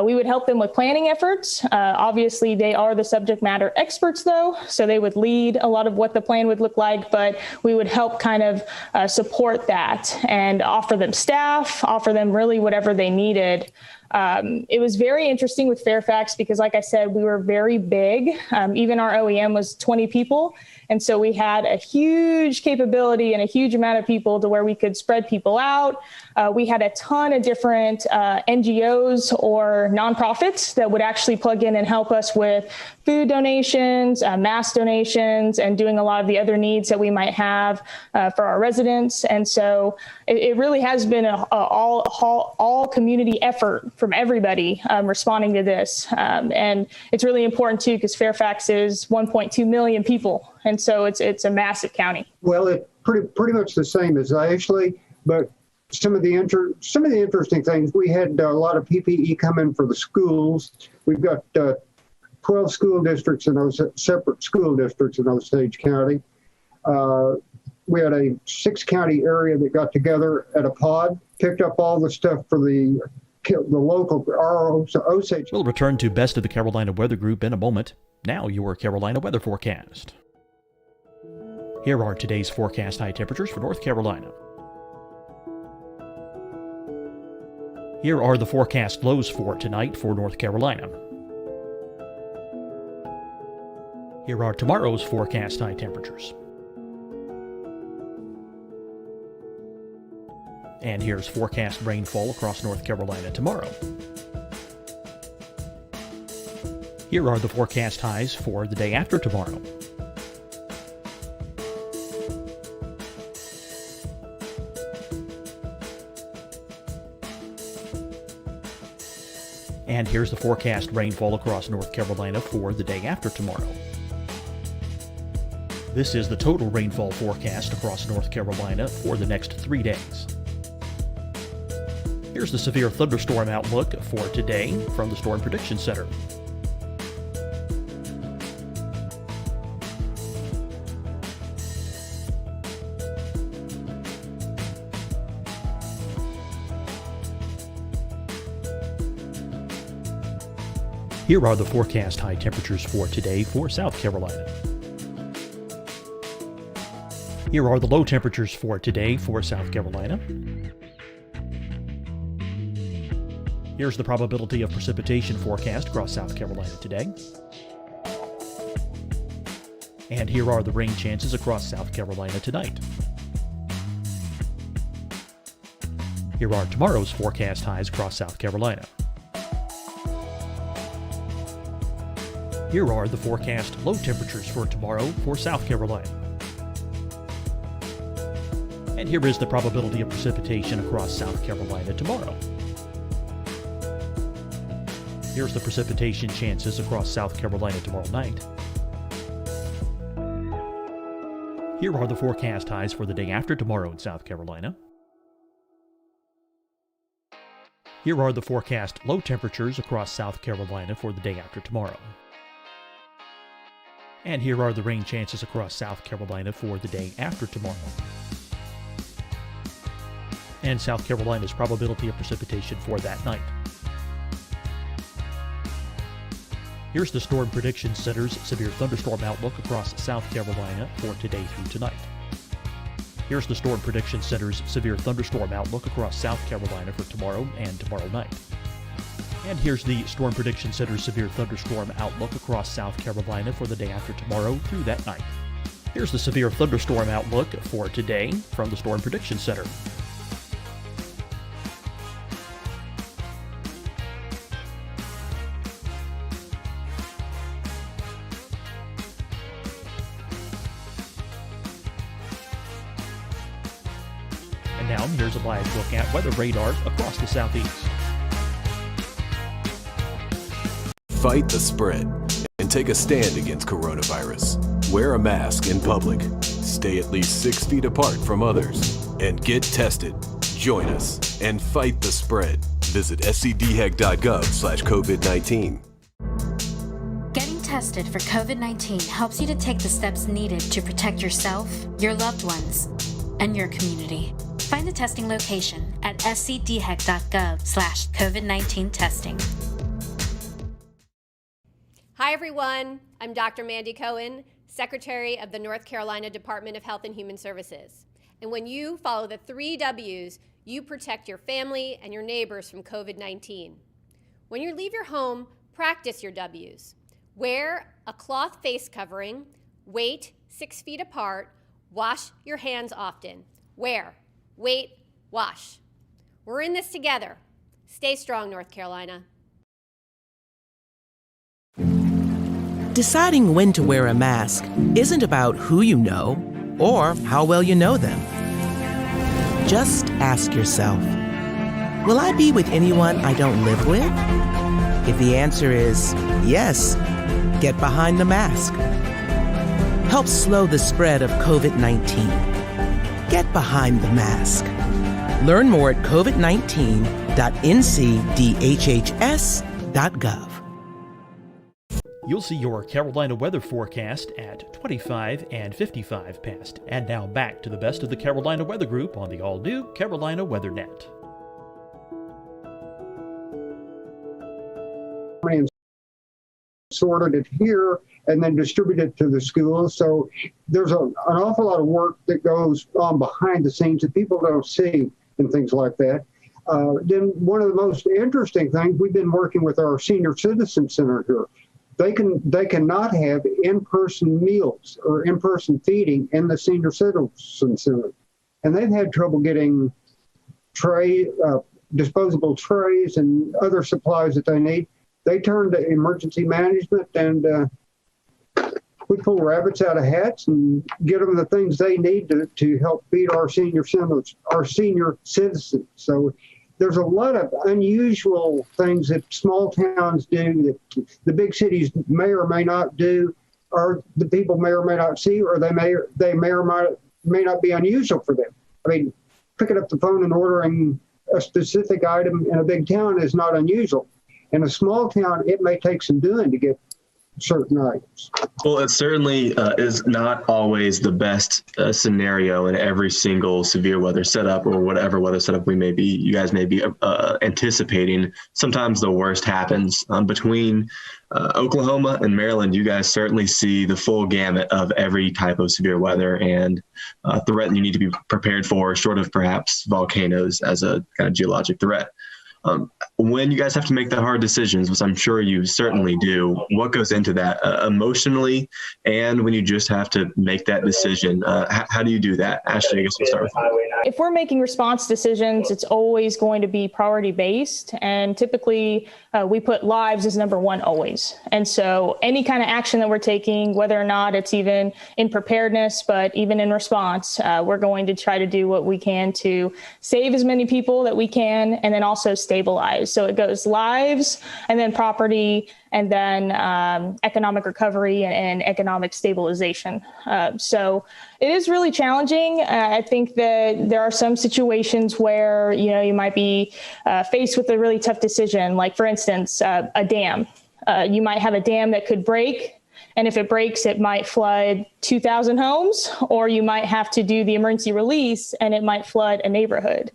We would help them with planning efforts. Obviously, they are the subject matter experts, though, so they would lead a lot of what the plan would look like, but we would help kind of support that and offer them staff, offer them really whatever they needed. It was very interesting with Fairfax because, like I said, we were very big. Even our OEM was 20 people. And so we had a huge capability and a huge amount of people to where we could spread people out. We had a ton of different NGOs or nonprofits that would actually plug in and help us with food donations, mass donations, and doing a lot of the other needs that we might have for our residents. And so it really has been an all community effort from everybody responding to this. And it's really important, too, because Fairfax is 1.2 million people. And so it's a massive county. Well, it's pretty much the same as Ashley, but some of the interesting things, we had a lot of PPE come in for the schools. We've got 12 school districts in those separate school districts in Osage County. We had a 6-county area that got together at a pod, picked up all the stuff for the local Osage. We'll return to Best of the Carolina Weather Group in a moment. Now your Carolina weather forecast. Here are today's forecast high temperatures for North Carolina. Here are the forecast lows for tonight for North Carolina. Here are tomorrow's forecast high temperatures. And here's forecast rainfall across North Carolina tomorrow. Here are the forecast highs for the day after tomorrow. And here's the forecast rainfall across North Carolina for the day after tomorrow. This is the total rainfall forecast across North Carolina for the next 3 days. Here's the severe thunderstorm outlook for today from the Storm Prediction Center. Here are the forecast high temperatures for today for South Carolina. Here are the low temperatures for today for South Carolina. Here's the probability of precipitation forecast across South Carolina today. And here are the rain chances across South Carolina tonight. Here are tomorrow's forecast highs across South Carolina. Here are the forecast low temperatures for tomorrow for South Carolina. And here is the probability of precipitation across South Carolina tomorrow. Here's the precipitation chances across South Carolina tomorrow night. Here are the forecast highs for the day after tomorrow in South Carolina. Here are the forecast low temperatures across South Carolina for the day after tomorrow. And here are the rain chances across South Carolina for the day after tomorrow. And South Carolina's probability of precipitation for that night. Here's the Storm Prediction Center's severe thunderstorm outlook across South Carolina for today through tonight. Here's the Storm Prediction Center's severe thunderstorm outlook across South Carolina for tomorrow and tomorrow night. And here's the Storm Prediction Center's severe thunderstorm outlook across South Carolina for the day after tomorrow through that night. Here's the severe thunderstorm outlook for today from the Storm Prediction Center. And now here's a live look at weather radars across the southeast. Fight the spread and take a stand against coronavirus. Wear a mask in public. Stay at least 6 feet apart from others. And get tested. Join us and fight the spread. Visit scdhec.gov/COVID-19. Getting tested for COVID-19 helps you to take the steps needed to protect yourself, your loved ones, and your community. Find the testing location at scdhec.gov/COVID-19 testing. Hi, everyone. I'm Dr. Mandy Cohen, Secretary of the North Carolina Department of Health and Human Services. And when you follow the 3 W's, you protect your family and your neighbors from COVID-19. When you leave your home, practice your W's. Wear a cloth face covering, wait 6 feet apart, wash your hands often. Wear, wait, wash. We're in this together. Stay strong, North Carolina. Deciding when to wear a mask isn't about who you know or how well you know them. Just ask yourself, will I be with anyone I don't live with? If the answer is yes, get behind the mask. Help slow the spread of COVID-19. Get behind the mask. Learn more at covid19.ncdhhs.gov. You'll see your Carolina weather forecast at 25 and 55 past. And now back to the best of the Carolina Weather Group on the all-new Carolina Weather Net. Sorted it here and then distributed to the schools. So there's an awful lot of work that goes on behind the scenes that people don't see and things like that. Then one of the most interesting things, we've been working with our senior citizen center here. They cannot have in-person meals or in-person feeding in the senior citizen center. And they've had trouble getting disposable trays and other supplies that they need. They turn to emergency management, and we pull rabbits out of hats and get them the things they need to help feed our senior citizens. So there's a lot of unusual things that small towns do that the big cities may or may not do, or the people may or may not see, or they may or may not be unusual for them. I mean, picking up the phone and ordering a specific item in a big town is not unusual. In a small town, it may take some doing to get certain items. Well, it certainly is not always the best scenario in every single severe weather setup or whatever weather setup you guys may be anticipating. Sometimes the worst happens. Between Oklahoma and Maryland, you guys certainly see the full gamut of every type of severe weather and threat you need to be prepared for, short of perhaps volcanoes as a kind of geologic threat. When you guys have to make the hard decisions, which I'm sure you certainly do, what goes into that emotionally? And when you just have to make that decision, how do you do that? Ashley, I guess we'll start with you. If we're making response decisions, it's always going to be priority based. And typically we put lives as number one always. And so any kind of action that we're taking, whether or not it's even in preparedness, but even in response, we're going to try to do what we can to save as many people that we can, and then also stabilize. So it goes lives and then property and then economic recovery and economic stabilization. So it is really challenging. I think that there are some situations where, you might be faced with a really tough decision, like for instance, a dam. You might have a dam that could break. And if it breaks, it might flood 2,000 homes, or you might have to do the emergency release and it might flood a neighborhood.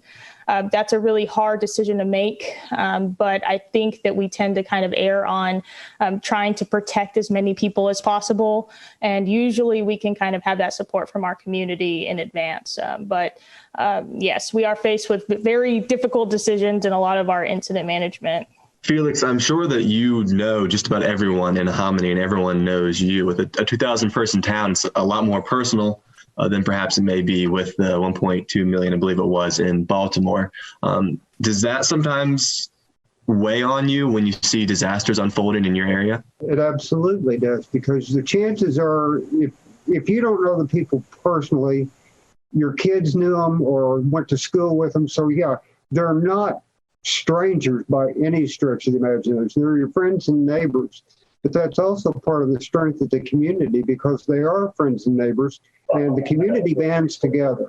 That's a really hard decision to make. But I think that we tend to kind of err on trying to protect as many people as possible. And usually we can kind of have that support from our community in advance. But yes, we are faced with very difficult decisions in a lot of our incident management. Felix, I'm sure that you know just about everyone in Hominy, and everyone knows you. With a 2,000 person town, it's a lot more personal than perhaps it may be with the 1.2 million, I believe it was, in Baltimore. Does that sometimes weigh on you when you see disasters unfolding in your area? It absolutely does, because the chances are, if you don't know the people personally, your kids knew them or went to school with them. So yeah, they're not strangers by any stretch of the imagination. They're your friends and neighbors. But that's also part of the strength of the community, because they are friends and neighbors, and the community bands together.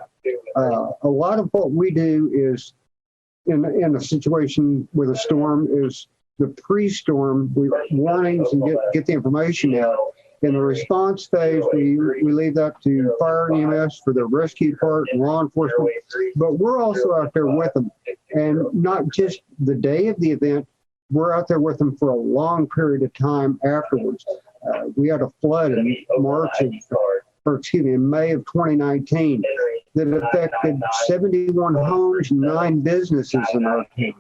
A lot of what we do is, in a situation with a storm, is the pre-storm warnings and get the information out. In the response phase, we leave that to fire and EMS for the rescue part and law enforcement, but we're also out there with them. And not just the day of the event, we're out there with them for a long period of time afterwards. We had a flood in May of 2019 that affected 71 homes and 9 businesses in our county.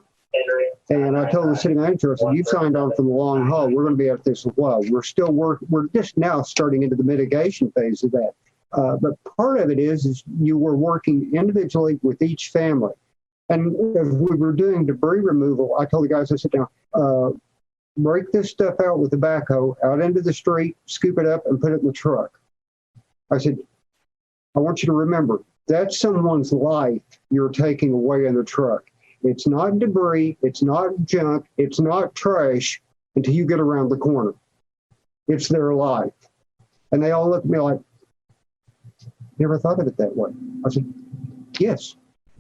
And I told the city manager, I said, you've signed on for the long haul. We're going to be at this a while. We're still working. We're just now starting into the mitigation phase of that. But part of it is you were working individually with each family. And as we were doing debris removal, I told the guys, I said, now, break this stuff out with the backhoe, out into the street, scoop it up, and put it in the truck. I said, I want you to remember, that's someone's life you're taking away in the truck. It's not debris, it's not junk, it's not trash until you get around the corner. It's their life. And they all looked at me like, never thought of it that way. I said, yes,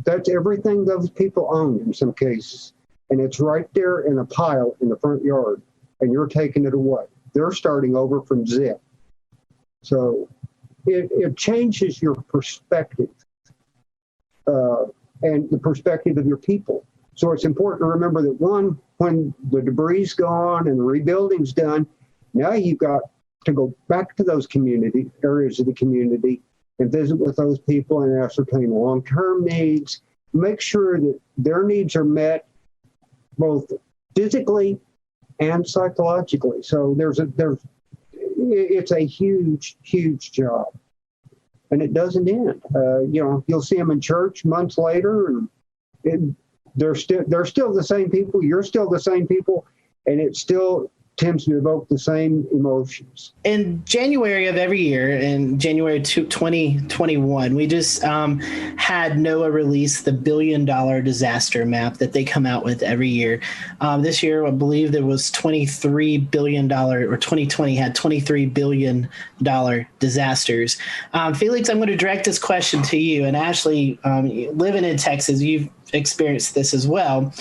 that's everything those people own in some cases. And it's right there in a pile in the front yard, and you're taking it away. They're starting over from zip. So it changes your perspective. And the perspective of your people. So it's important to remember that, one, when the debris is gone and the rebuilding's done, now you've got to go back to those community areas of the community and visit with those people and ascertain long-term needs, make sure that their needs are met both physically and psychologically. So it's a huge, huge job. And it doesn't end. You'll see them in church months later, and they're still the same people. You're still the same people, and it still tends to evoke the same emotions. In January of every year, in January 2021, we just had NOAA release the $1 billion disaster map that they come out with every year. This year, I believe there was $23 billion, or 2020 had $23 billion disasters. Felix, I'm going to direct this question to you. And Ashley, living in Texas, you've experienced this as well.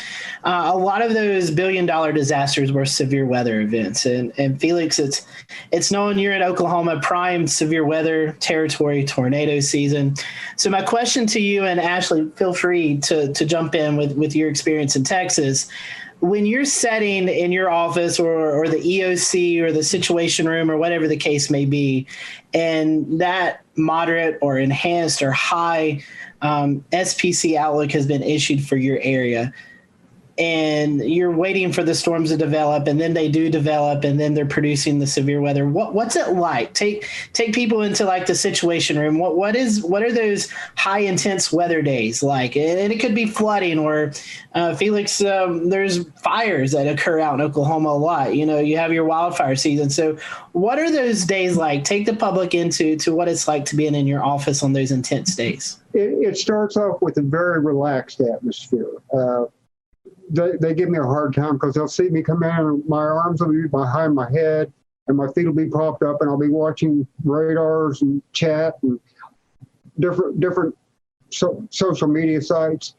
A lot of those $1 billion disasters were severe weather events. And Felix, it's known you're in Oklahoma, prime severe weather territory, tornado season. So my question to you, and Ashley, feel free to jump in with your experience in Texas. When you're setting in your office or the EOC or the situation room or whatever the case may be, and that moderate or enhanced or high SPC outlook has been issued for your area, and you're waiting for the storms to develop, and then they do develop, and then they're producing the severe weather. What's it like? Take people into like the situation room. What are those high intense weather days like? And it could be flooding, or Felix, there's fires that occur out in Oklahoma a lot. You have your wildfire season. So what are those days like? Take the public into what it's like to be in your office on those intense days. It starts off with a very relaxed atmosphere. They give me a hard time because they'll see me come in and my arms will be behind my head and my feet will be propped up, and I'll be watching radars and chat and different social media sites.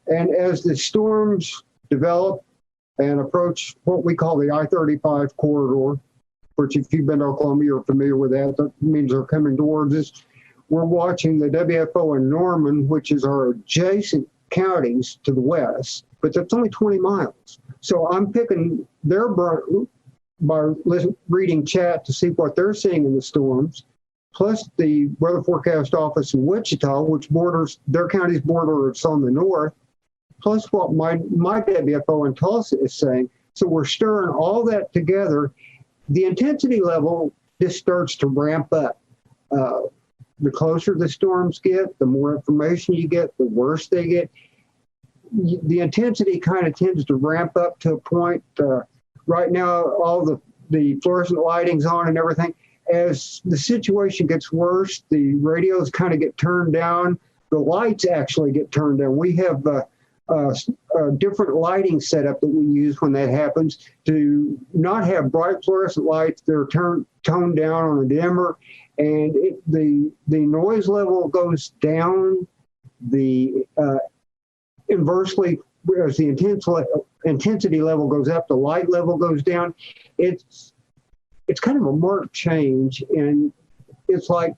And as the storms develop and approach what we call the I-35 corridor, which if you've been to Oklahoma, you're familiar with that. That means they're coming towards us. We're watching the WFO in Norman, which is our adjacent counties to the west, but that's only 20 miles. So I'm picking their brain by reading chat to see what they're seeing in the storms, plus the weather forecast office in Wichita, which borders their county's border, it's on the north, plus what my WFO in Tulsa is saying. So we're stirring all that together. The intensity level just starts to ramp up. The closer the storms get, the more information you get, the worse they get. The intensity kind of tends to ramp up to a point. Right now, all the fluorescent lighting's on and everything, as the situation gets worse, the radios kind of get turned down. The lights actually get turned down. We have a different lighting setup that we use when that happens to not have bright fluorescent lights. They're toned down on a dimmer, and the noise level goes down. The inversely, as the intensity level goes up, the light level goes down. It's kind of a marked change, and it's like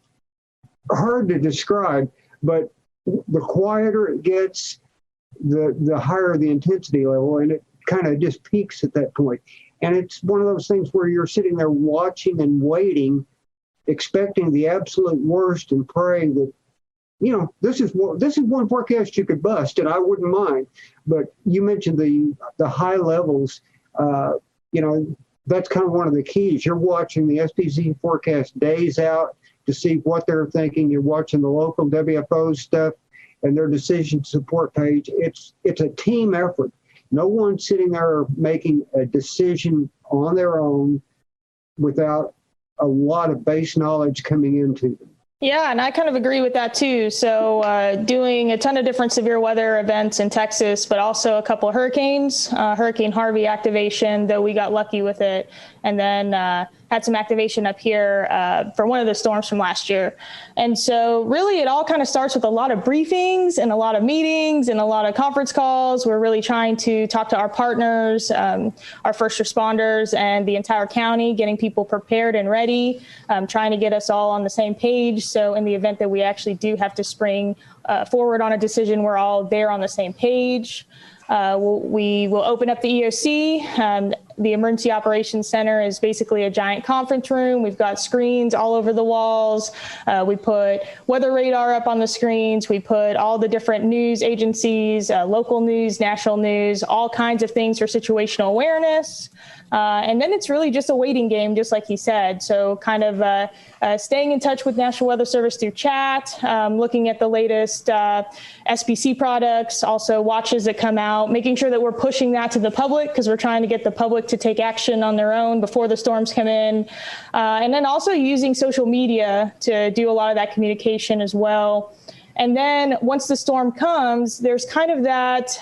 hard to describe, but the quieter it gets, the higher the intensity level, and it kind of just peaks at that point. And it's one of those things where you're sitting there watching and waiting, expecting the absolute worst and praying that, this is one forecast you could bust, and I wouldn't mind. But you mentioned the high levels. That's kind of one of the keys. You're watching the SPC forecast days out to see what they're thinking. You're watching the local WFO stuff and their decision support page. It's a team effort. No one's sitting there making a decision on their own without a lot of base knowledge coming into them. Yeah, and I kind of agree with that too. So doing a ton of different severe weather events in Texas, but also a couple of hurricanes, Hurricane Harvey activation, though we got lucky with it. And then had some activation up here for one of the storms from last year. And so really it all kind of starts with a lot of briefings and a lot of meetings and a lot of conference calls. We're really trying to talk to our partners, our first responders, and the entire county, getting people prepared and ready, trying to get us all on the same page. So in the event that we actually do have to spring forward on a decision, we're all there on the same page. We will open up the EOC. The Emergency Operations Center is basically a giant conference room. We've got screens all over the walls. We put weather radar up on the screens. We put all the different news agencies, local news, national news, all kinds of things for situational awareness. And then it's really just a waiting game, just like he said. So kind of staying in touch with National Weather Service through chat, looking at the latest SPC products, also watches that come out, making sure that we're pushing that to the public because we're trying to get the public to take action on their own before the storms come in. And then also using social media to do a lot of that communication as well. And then once the storm comes, there's kind of that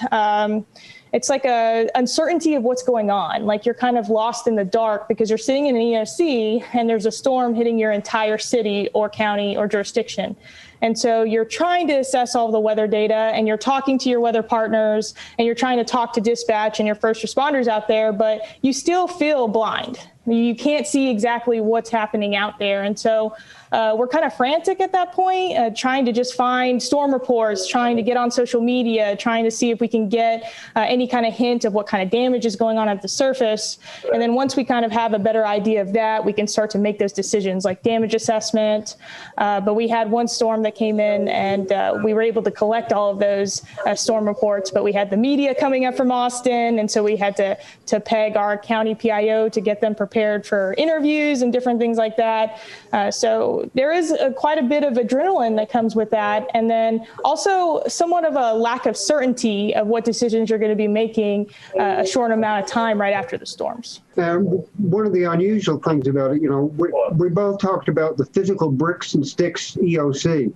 it's like a uncertainty of what's going on. Like you're kind of lost in the dark because you're sitting in an EOC and there's a storm hitting your entire city or county or jurisdiction. And so you're trying to assess all the weather data and you're talking to your weather partners and you're trying to talk to dispatch and your first responders out there, but you still feel blind. You can't see exactly what's happening out there. And so we're kind of frantic at that point, trying to just find storm reports, trying to get on social media, trying to see if we can get any kind of hint of what kind of damage is going on at the surface. And then once we kind of have a better idea of that, we can start to make those decisions like damage assessment. But we had one storm that came in and we were able to collect all of those storm reports, but we had the media coming up from Austin. And so we had to peg our county PIO to get them prepared for interviews and different things like that. So there is quite a bit of adrenaline that comes with that. And then also somewhat of a lack of certainty of what decisions you're going to be making a short amount of time right after the storms. One of the unusual things about it, we both talked about the physical bricks and sticks EOC.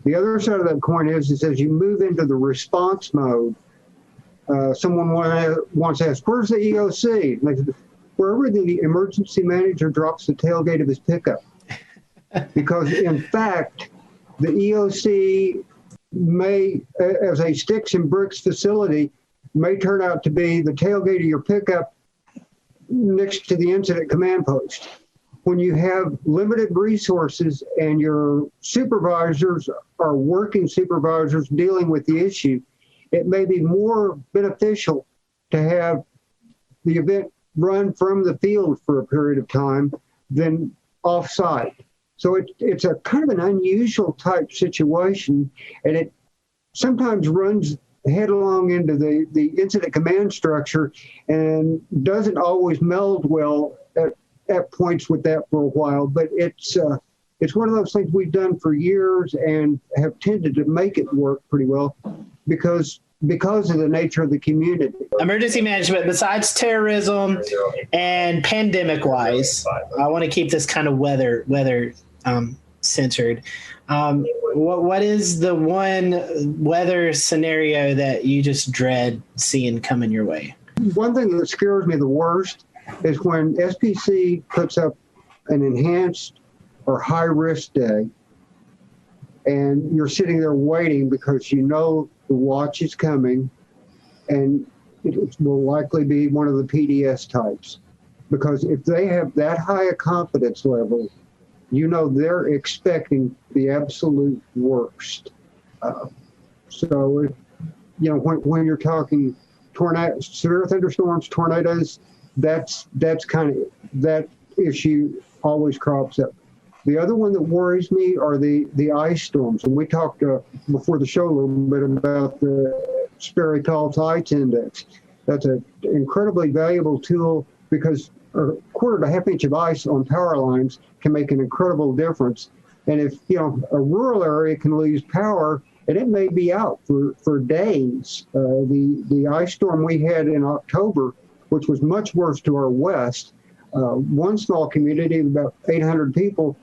The other side of that coin is as you move into the response mode, someone once asked, where's the EOC? And they said, wherever the emergency manager drops the tailgate of his pickup. Because in fact, the EOC may, as a sticks and bricks facility, may turn out to be the tailgate of your pickup next to the incident command post. When you have limited resources and your supervisors are working supervisors dealing with the issue, it may be more beneficial to have the event run from the field for a period of time than off-site. So it's a kind of an unusual type situation, and it sometimes runs headlong into the incident command structure and doesn't always meld well at points with that for a while. But it's one of those things we've done for years and have tended to make it work pretty well because because of the nature of the community. Emergency management, besides terrorism and pandemic wise, I want to keep this kind of weather centered. What is the one weather scenario that you just dread seeing coming your way? One thing that scares me the worst is when SPC puts up an enhanced or high risk day and you're sitting there waiting because you know the watch is coming and it will likely be one of the PDS types. Because if they have that high a confidence level, you know they're expecting the absolute worst. So, when you're talking tornadoes, severe thunderstorms, tornadoes, that's kind of, that issue always crops up. The other one that worries me are the ice storms. And we talked before the show a little bit about the Sperry Phelps Ice Index. That's an incredibly valuable tool because a quarter to half inch of ice on power lines can make an incredible difference. And if, a rural area can lose power, and it may be out for days. The ice storm we had in October, which was much worse to our west, one small community of about 800 people,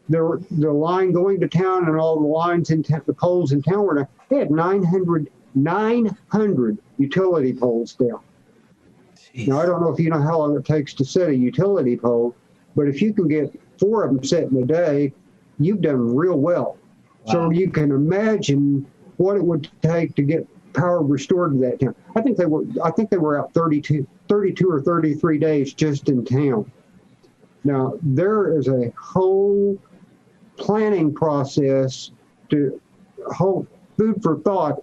the line going to town and all the lines in the poles in town were down. They had 900 utility poles down. Jeez. Now, I don't know if you know how long it takes to set a utility pole, but if you can get 4 of them set in a day, you've done real well. Wow. So you can imagine what it would take to get power restored to that town. I think they were out 32 or 33 days just in town. Now, there is a whole planning process to hold food for thought.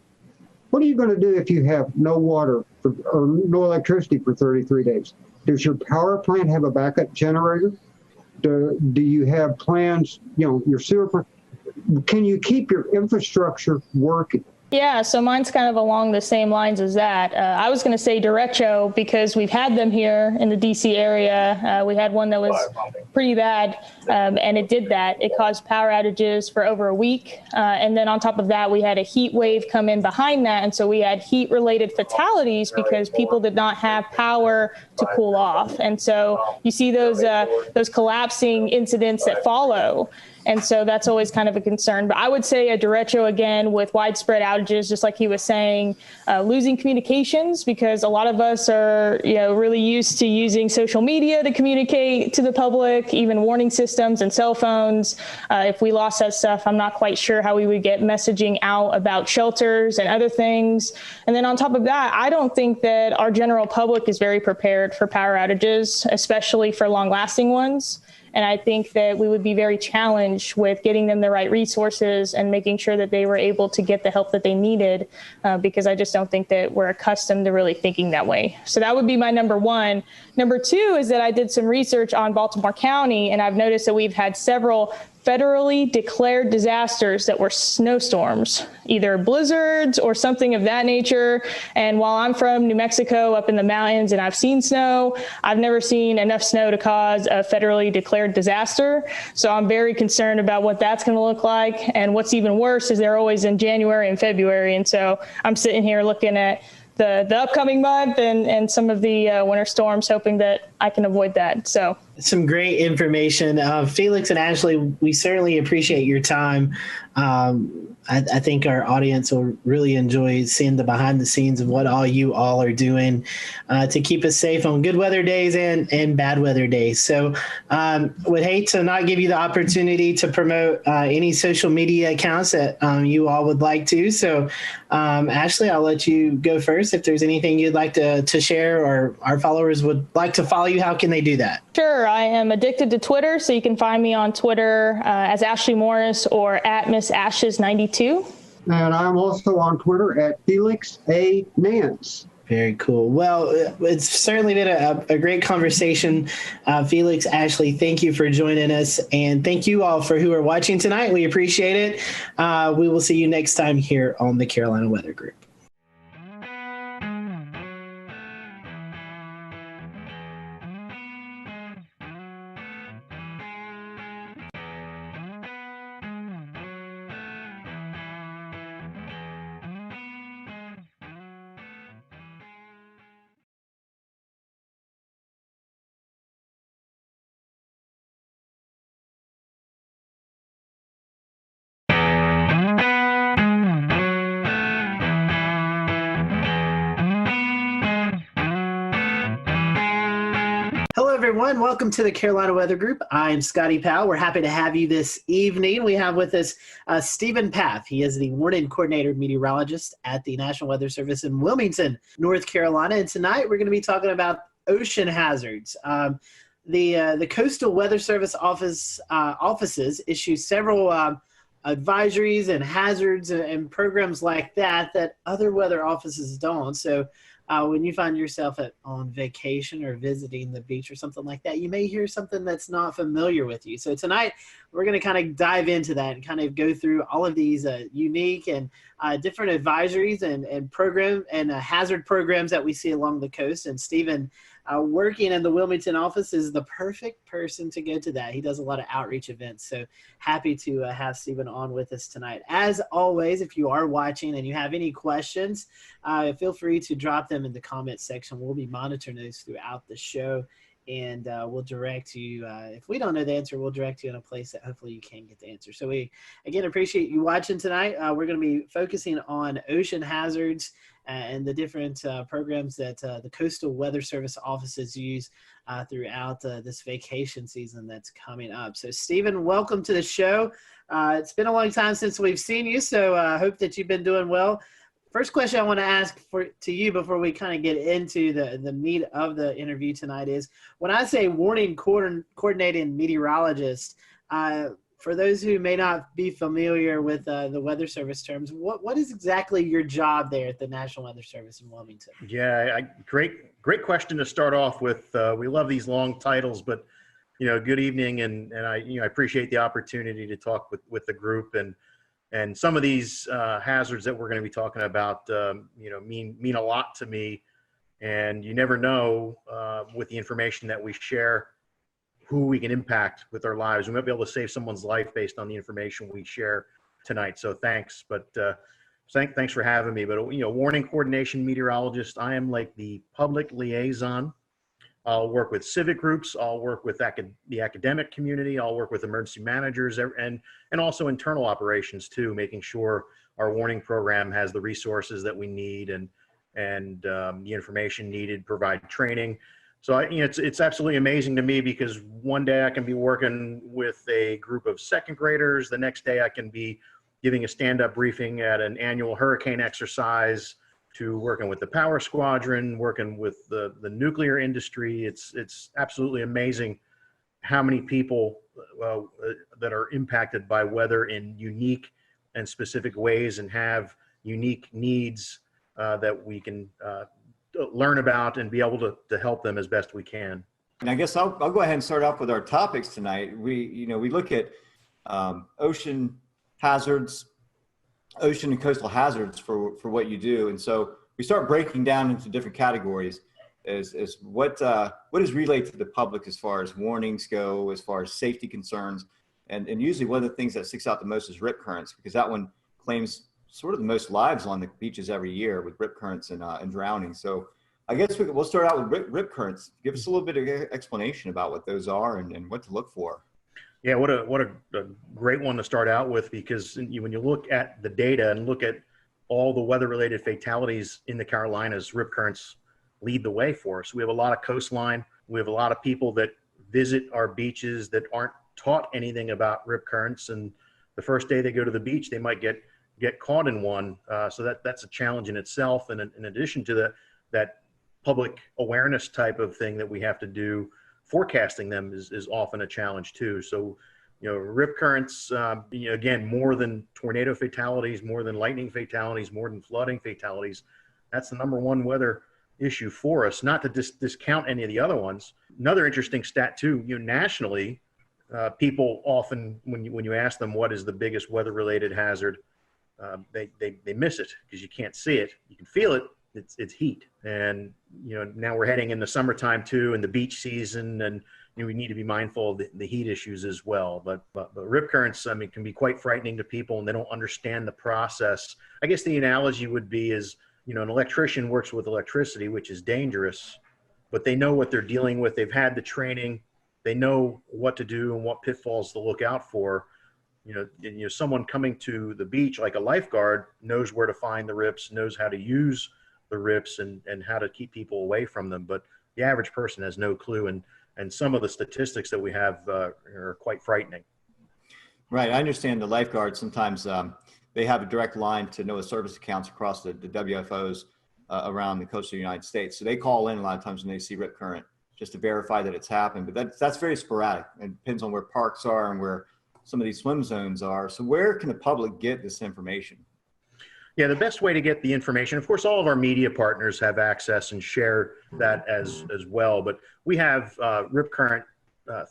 What are you going to do if you have no water or no electricity for 33 days? Does your power plant have a backup generator? Do you have plans, your sewer plant? Can you keep your infrastructure working? Yeah, so mine's kind of along the same lines as that. I was going to say derecho because we've had them here in the DC area. We had one that was pretty bad, and it did that. It caused power outages for over a week. And then on top of that, we had a heat wave come in behind that. And so we had heat-related fatalities because people did not have power to cool off. And so you see those collapsing incidents that follow. And so that's always kind of a concern. But I would say a derecho, again, with widespread outages, just like he was saying, losing communications, because a lot of us are, really used to using social media to communicate to the public, even warning systems and cell phones. If we lost that stuff, I'm not quite sure how we would get messaging out about shelters and other things. And then on top of that, I don't think that our general public is very prepared for power outages, especially for long-lasting ones. And I think that we would be very challenged with getting them the right resources and making sure that they were able to get the help that they needed, because I just don't think that we're accustomed to really thinking that way. So that would be my number one. Number two is that I did some research on Baltimore County, and I've noticed that we've had several federally declared disasters that were snowstorms, either blizzards or something of that nature. And while I'm from New Mexico up in the mountains and I've seen snow, I've never seen enough snow to cause a federally declared disaster. So I'm very concerned about what that's going to look like. And what's even worse is they're always in January and February. And so I'm sitting here looking at the upcoming month and some of the winter storms, hoping that I can avoid that. So some great information. Felix and Ashley, we certainly appreciate your time. I think our audience will really enjoy seeing the behind the scenes of what all you all are doing to keep us safe on good weather days and bad weather days. So would hate to not give you the opportunity to promote any social media accounts that you all would like to. So Ashley, I'll let you go first. If there's anything you'd like to share or our followers would like to follow you, how can they do that? Sure. I am addicted to Twitter, so you can find me on Twitter as Ashley Morris or at Miss Ashes 92. And I'm also on Twitter at Felix A. Nance. Very cool. Well, it's certainly been a great conversation. Felix, Ashley, thank you for joining us. And thank you all for who are watching tonight. We appreciate it. We will see you next time here on the Carolina Weather Group. everyone. Welcome to the Carolina Weather Group. I'm Scotty Powell. We're happy to have you this evening. We have with us Stephen Paff. He is the warning coordinator meteorologist at the National Weather Service in Wilmington, North Carolina. And tonight we're going to be talking about ocean hazards. The Coastal Weather Service offices issue several advisories and hazards and programs like that other weather offices don't. So when you find yourself on vacation or visiting the beach or something like that, you may hear something that's not familiar with you. So tonight we're going to kind of dive into that and kind of go through all of these unique and different advisories and program and hazard programs that we see along the coast. And Stephen, working in the Wilmington office, is the perfect person to go to that. He does a lot of outreach events. So happy to have Stephen on with us tonight. As always, if you are watching and you have any questions, feel free to drop them in the comment section. We'll be monitoring those throughout the show, and we'll direct you. If we don't know the answer, we'll direct you in a place that hopefully you can get the answer. So we, again, appreciate you watching tonight. We're going to be focusing on ocean hazards and the different programs that the Coastal Weather Service offices use throughout this vacation season that's coming up. So Stephen, welcome to the show. It's been a long time since we've seen you, so I hope that you've been doing well. First question I want to ask to you before we kind of get into the meat of the interview tonight is, when I say warning coordinating meteorologist, for those who may not be familiar with the Weather Service terms, what is exactly your job there at the National Weather Service in Wilmington? Yeah, great question to start off with. We love these long titles, but good evening, and I appreciate the opportunity to talk with the group, and some of these hazards that we're going to be talking about, mean a lot to me, and you never know with the information that we share who we can impact with our lives. We might be able to save someone's life based on the information we share tonight. So thanks, but thanks for having me. But warning coordination meteorologist, I am like the public liaison. I'll work with civic groups. I'll work with the academic community. I'll work with emergency managers and also internal operations too, making sure our warning program has the resources that we need and the information needed, provide training. So it's absolutely amazing to me, because one day I can be working with a group of second graders. The next day I can be giving a stand-up briefing at an annual hurricane exercise, to working with the power squadron, working with the nuclear industry. It's absolutely amazing how many people that are impacted by weather in unique and specific ways and have unique needs that we can learn about and be able to help them as best we can. And I guess I'll go ahead and start off with our topics tonight. We look at ocean hazards, ocean and coastal hazards for what you do. And so we start breaking down into different categories as what is relayed to the public as far as warnings go, as far as safety concerns. And usually one of the things that sticks out the most is rip currents, because that one claims sort of the most lives on the beaches every year with rip currents and drowning. So I guess we'll start out with rip currents. Give us a little bit of explanation about what those are and what to look for. Yeah, what a great one to start out with, because when you look at the data and look at all the weather-related fatalities in the Carolinas, rip currents lead the way for us. We have a lot of coastline. We have a lot of people that visit our beaches that aren't taught anything about rip currents, and the first day they go to the beach, they might get caught in one. So that's a challenge in itself. And in addition to that public awareness type of thing that we have to do, forecasting them is often a challenge too. So, rip currents, again, more than tornado fatalities, more than lightning fatalities, more than flooding fatalities, that's the number one weather issue for us, not to discount any of the other ones. Another interesting stat too, nationally, people often, when you ask them what is the biggest weather-related hazard, they miss it because you can't see it. You can feel it. It's heat. And, now we're heading into summertime too, and the beach season, and we need to be mindful of the heat issues as well. But rip currents, can be quite frightening to people, and they don't understand the process. I guess the analogy would be is, an electrician works with electricity, which is dangerous, but they know what they're dealing with. They've had the training. They know what to do and what pitfalls to look out for. Someone coming to the beach, like a lifeguard, knows where to find the rips, knows how to use the rips and how to keep people away from them. But the average person has no clue. And And some of the statistics that we have are quite frightening. Right. I understand the lifeguards sometimes they have a direct line to NOAA service accounts across the WFOs around the coast of the United States. So they call in a lot of times when they see rip current just to verify that it's happened. But that's very sporadic. It depends on where parks are and where some of these swim zones are. So where can the public get this information? Yeah, the best way to get the information, of course, all of our media partners have access and share that as well. But we have rip current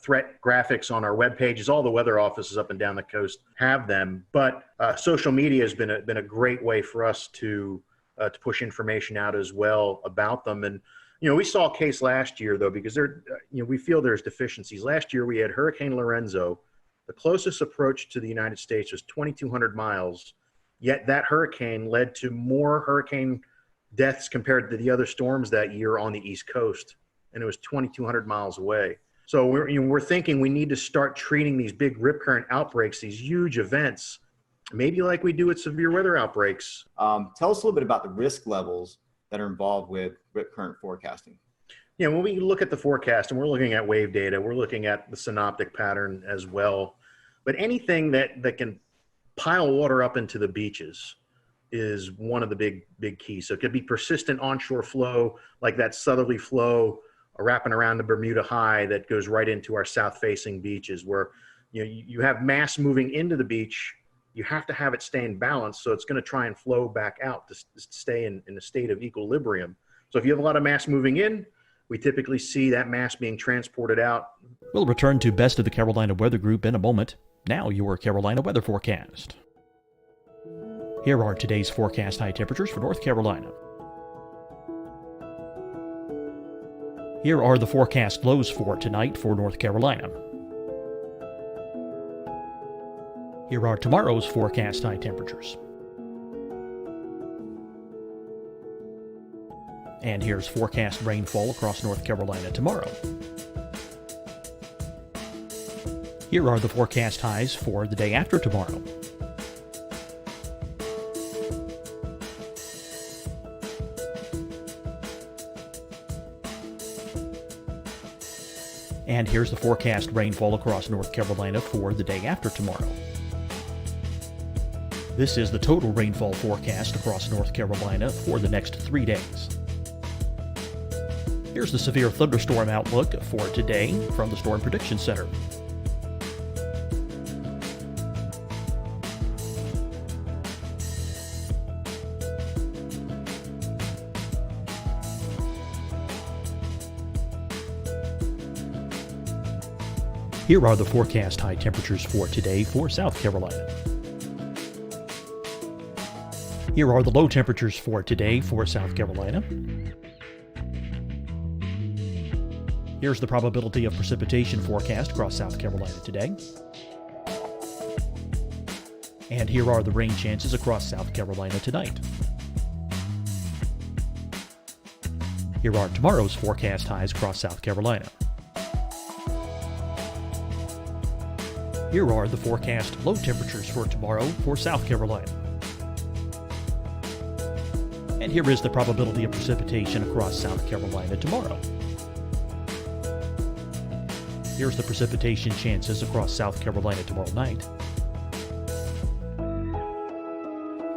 threat graphics on our web pages. All the weather offices up and down the coast have them. But social media has been a great way for us to push information out as well about them. And we saw a case last year though, because we feel there's deficiencies. Last year we had Hurricane Lorenzo. The closest approach to the United States was 2,200 miles. Yet that hurricane led to more hurricane deaths compared to the other storms that year on the East Coast, and it was 2,200 miles away. So we're thinking we need to start treating these big rip current outbreaks, these huge events, maybe like we do with severe weather outbreaks. Tell us a little bit about the risk levels that are involved with rip current forecasting. Yeah, when we look at the forecast and we're looking at wave data, we're looking at the synoptic pattern as well. But anything that can pile water up into the beaches is one of the big keys. So it could be persistent onshore flow, like that southerly flow wrapping around the Bermuda High that goes right into our south-facing beaches, where you have mass moving into the beach. You have to have it stay in balance, so it's going to try and flow back out to stay in a state of equilibrium. So if you have a lot of mass moving in, we typically see that mass being transported out. We'll return to Best of the Carolina Weather Group in a moment. Now your Carolina weather forecast. Here are today's forecast high temperatures for North Carolina. Here are the forecast lows for tonight for North Carolina. Here are tomorrow's forecast high temperatures. And here's forecast rainfall across North Carolina tomorrow. Here are the forecast highs for the day after tomorrow. And here's the forecast rainfall across North Carolina for the day after tomorrow. This is the total rainfall forecast across North Carolina for the next 3 days. Here's the severe thunderstorm outlook for today from the Storm Prediction Center. Here are the forecast high temperatures for today for South Carolina. Here are the low temperatures for today for South Carolina. Here's the probability of precipitation forecast across South Carolina today. And here are the rain chances across South Carolina tonight. Here are tomorrow's forecast highs across South Carolina. Here are the forecast low temperatures for tomorrow for South Carolina. And here is the probability of precipitation across South Carolina tomorrow. Here's the precipitation chances across South Carolina tomorrow night.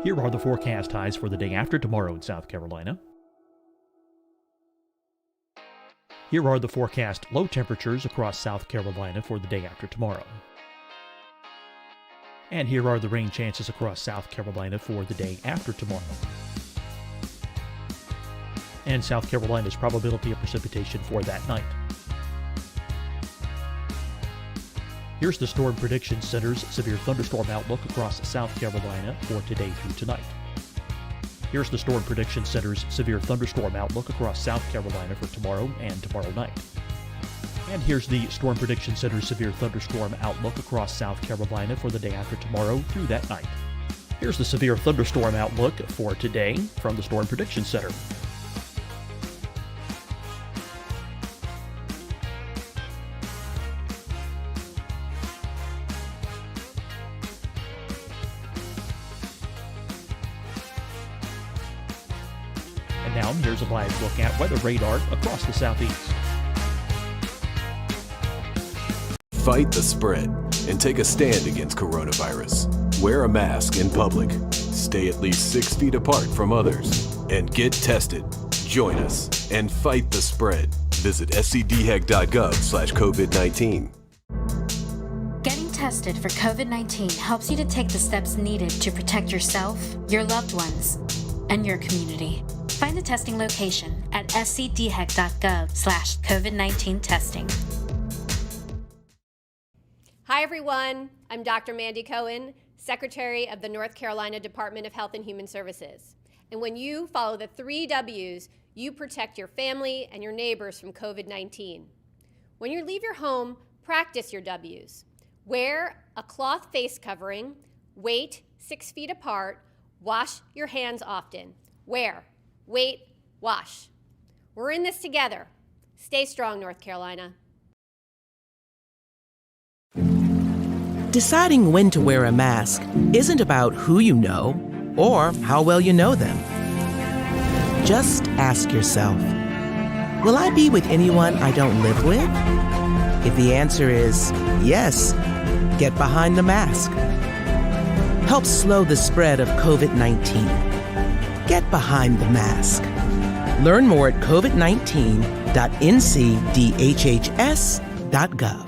Here are the forecast highs for the day after tomorrow in South Carolina. Here are the forecast low temperatures across South Carolina for the day after tomorrow. And here are the rain chances across South Carolina for the day after tomorrow. And South Carolina's probability of precipitation for that night. Here's the Storm Prediction Center's severe thunderstorm outlook across South Carolina for today through tonight. Here's the Storm Prediction Center's severe thunderstorm outlook across South Carolina for tomorrow and tomorrow night. And here's the Storm Prediction Center's severe thunderstorm outlook across South Carolina for the day after tomorrow through that night. Here's the severe thunderstorm outlook for today from the Storm Prediction Center. And now here's a live look at weather radar across the southeast. Fight the spread and take a stand against coronavirus. Wear a mask in public. Stay at least 6 feet apart from others. And get tested. Join us and fight the spread. Visit scdhec.gov/COVID-19. Getting tested for COVID-19 helps you to take the steps needed to protect yourself, your loved ones, and your community. Find the testing location at scdhec.gov/COVID-19 testing. Hi, everyone. I'm Dr. Mandy Cohen, Secretary of the North Carolina Department of Health and Human Services. And when you follow the 3 W's, you protect your family and your neighbors from COVID-19. When you leave your home, practice your W's. Wear a cloth face covering, wait 6 feet apart, wash your hands often. Wear, wait, wash. We're in this together. Stay strong, North Carolina. Deciding when to wear a mask isn't about who you know or how well you know them. Just ask yourself, will I be with anyone I don't live with? If the answer is yes, get behind the mask. Help slow the spread of COVID-19. Get behind the mask. Learn more at covid19.ncdhhs.gov.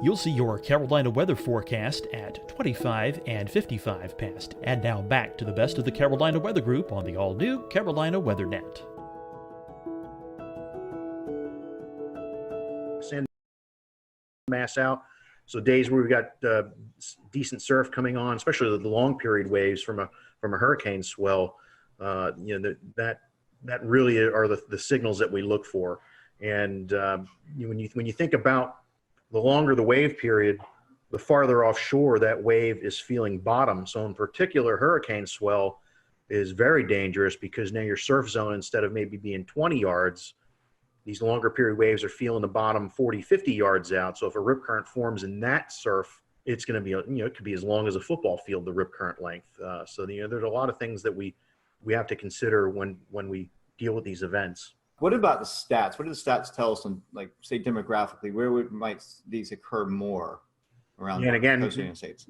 You'll see your Carolina weather forecast at 25 and 55 past. And now back to the best of the Carolina Weather Group on the all-new Carolina Weather Net. Send mass out. So days where we've got decent surf coming on, especially the long period waves from a hurricane swell, that really are the signals that we look for. And when you think about the longer the wave period, the farther offshore that wave is feeling bottom. So in particular, hurricane swell is very dangerous because now your surf zone, instead of maybe being 20 yards, these longer period waves are feeling the bottom 40, 50 yards out. So if a rip current forms in that surf, it's going to be, it could be as long as a football field, the rip current length. So there's a lot of things that we have to consider when we deal with these events. What about the stats? What do the stats tell us on, like, say, demographically, where might these occur more around the United States?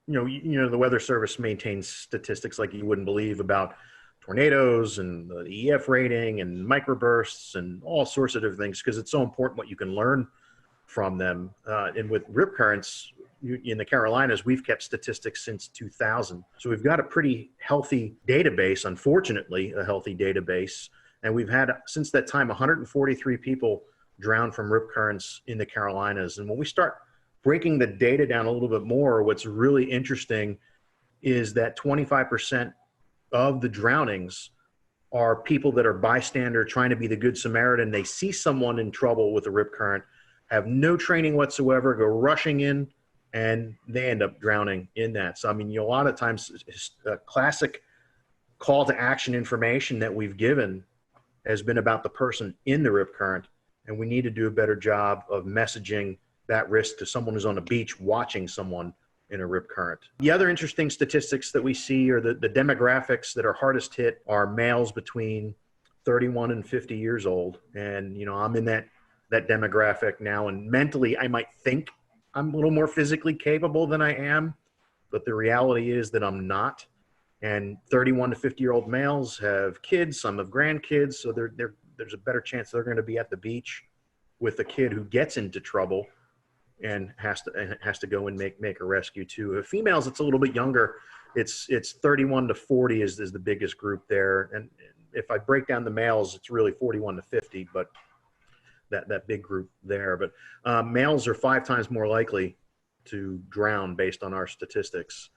The Weather Service maintains statistics like you wouldn't believe about tornadoes and the EF rating and microbursts and all sorts of different things because it's so important what you can learn from them. And with rip currents in the Carolinas, we've kept statistics since 2000. So we've got a pretty healthy database, unfortunately, a healthy database. And we've had, since that time, 143 people drowned from rip currents in the Carolinas. And when we start breaking the data down a little bit more, what's really interesting is that 25% of the drownings are people that are bystander trying to be the good Samaritan. They see someone in trouble with a rip current, have no training whatsoever, go rushing in, and they end up drowning in that. So, a lot of times, classic call to action information that we've given has been about the person in the rip current, and we need to do a better job of messaging that risk to someone who's on a beach watching someone in a rip current. The other interesting statistics that we see are the demographics that are hardest hit are males between 31 and 50 years old. And, I'm in that demographic now, and mentally I might think I'm a little more physically capable than I am, but the reality is that I'm not. And 31 to 50-year-old males have kids, some have grandkids, so there's a better chance they're going to be at the beach with a kid who gets into trouble and has to go and make a rescue too. If females, it's a little bit younger. It's 31 to 40 is the biggest group there. And if I break down the males, it's really 41 to 50, but that big group there. But males are 5 times more likely to drown based on our statistics.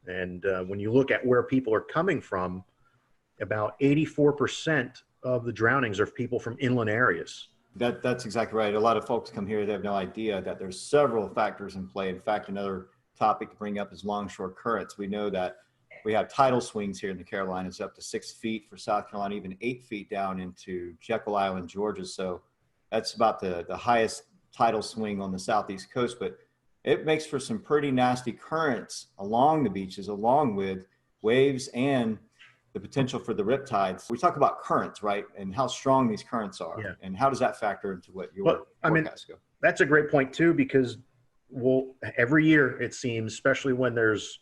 And when you look at where people are coming from, about 84% of the drownings are people from inland areas. That's exactly right. A lot of folks come here, they have no idea that there's several factors in play. In fact, another topic to bring up is longshore currents. We know that we have tidal swings here in the Carolinas up to 6 feet for South Carolina, even 8 feet down into Jekyll Island, Georgia. So that's about the highest tidal swing on the southeast coast, but it makes for some pretty nasty currents along the beaches, along with waves and the potential for the riptides. We talk about currents, right? And how strong these currents are. Yeah. And how does that factor into what your forecasts go? That's a great point too, because every year it seems, especially when there's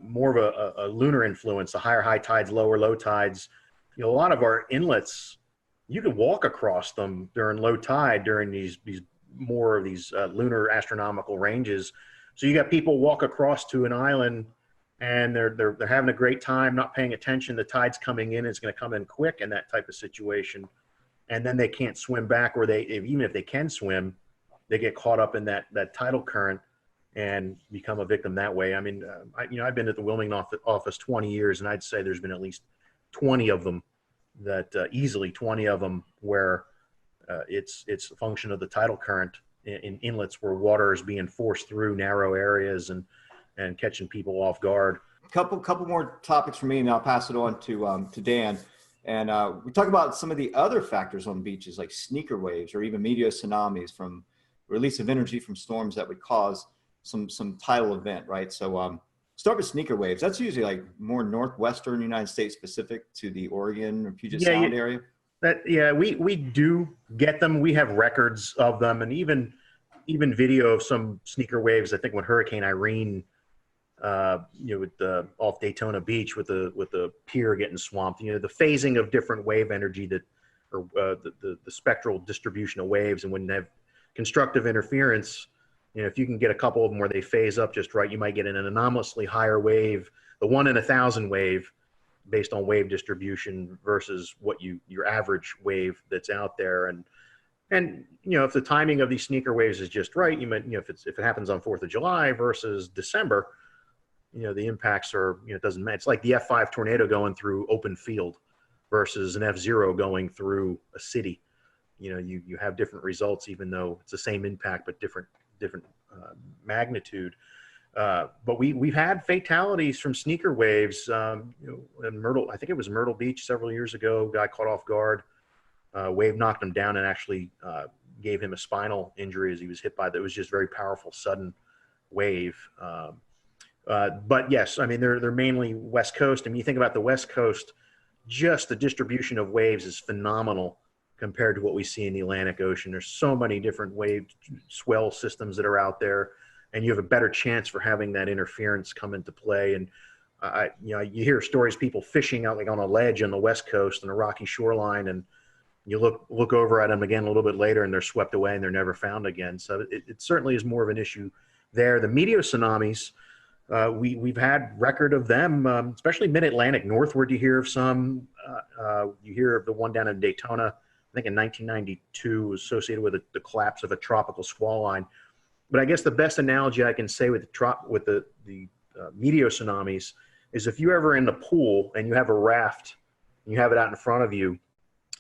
more of a lunar influence, the higher high tides, lower low tides, a lot of our inlets, you can walk across them during low tide during these more of these lunar astronomical ranges. So you got people walk across to an island and they're having a great time, not paying attention. The tide's coming in, it's going to come in quick in that type of situation. And then they can't swim back, or even if they can swim, they get caught up in that tidal current and become a victim that way. I mean, I've been at the Wilmington office 20 years, and I'd say there's been at least 20 of them easily 20 of them where it's a function of the tidal current in inlets where water is being forced through narrow areas and catching people off guard. Couple more topics for me, and I'll pass it on to Dan. And we talk about some of the other factors on beaches, like sneaker waves or even meteor tsunamis from release of energy from storms that would cause some tidal event, right? So start with sneaker waves. That's usually like more northwestern United States specific to the Oregon or Puget Sound area. We do get them. We have records of them, and even video of some sneaker waves. I think when Hurricane Irene, with off Daytona Beach with the pier getting swamped. The phasing of different wave energy or the spectral distribution of waves, and when they have constructive interference, if you can get a couple of them where they phase up just right, you might get an anomalously higher wave, the 1 in 1,000 wave, based on wave distribution versus what your average wave that's out there. And if the timing of these sneaker waves is just right, you might, if it happens on 4th of July versus December, the impacts are, it doesn't matter. It's like the F5 tornado going through open field versus an F0 going through a city. You have different results, even though it's the same impact, but different magnitude. But we've had fatalities from sneaker waves. In Myrtle, I think it was Myrtle Beach several years ago, guy caught off guard. Wave knocked him down and actually gave him a spinal injury as he was hit by that. It was just very powerful, sudden wave. But yes, I mean, they're mainly West Coast. I mean, you think about the West Coast, just the distribution of waves is phenomenal compared to what we see in the Atlantic Ocean. There's so many different wave swell systems that are out there, and you have a better chance for having that interference come into play. And you hear stories, people fishing out like on a ledge on the West Coast on a rocky shoreline, and you look over at them again a little bit later, and they're swept away and they're never found again. So it certainly is more of an issue there. The meteor tsunamis, we've had record of them, especially mid-Atlantic northward. You hear of some. You hear of the one down in Daytona, I think in 1992, was associated with the collapse of a tropical squall line. But I guess the best analogy I can say with the meteor tsunamis is if you're ever in the pool and you have a raft and you have it out in front of you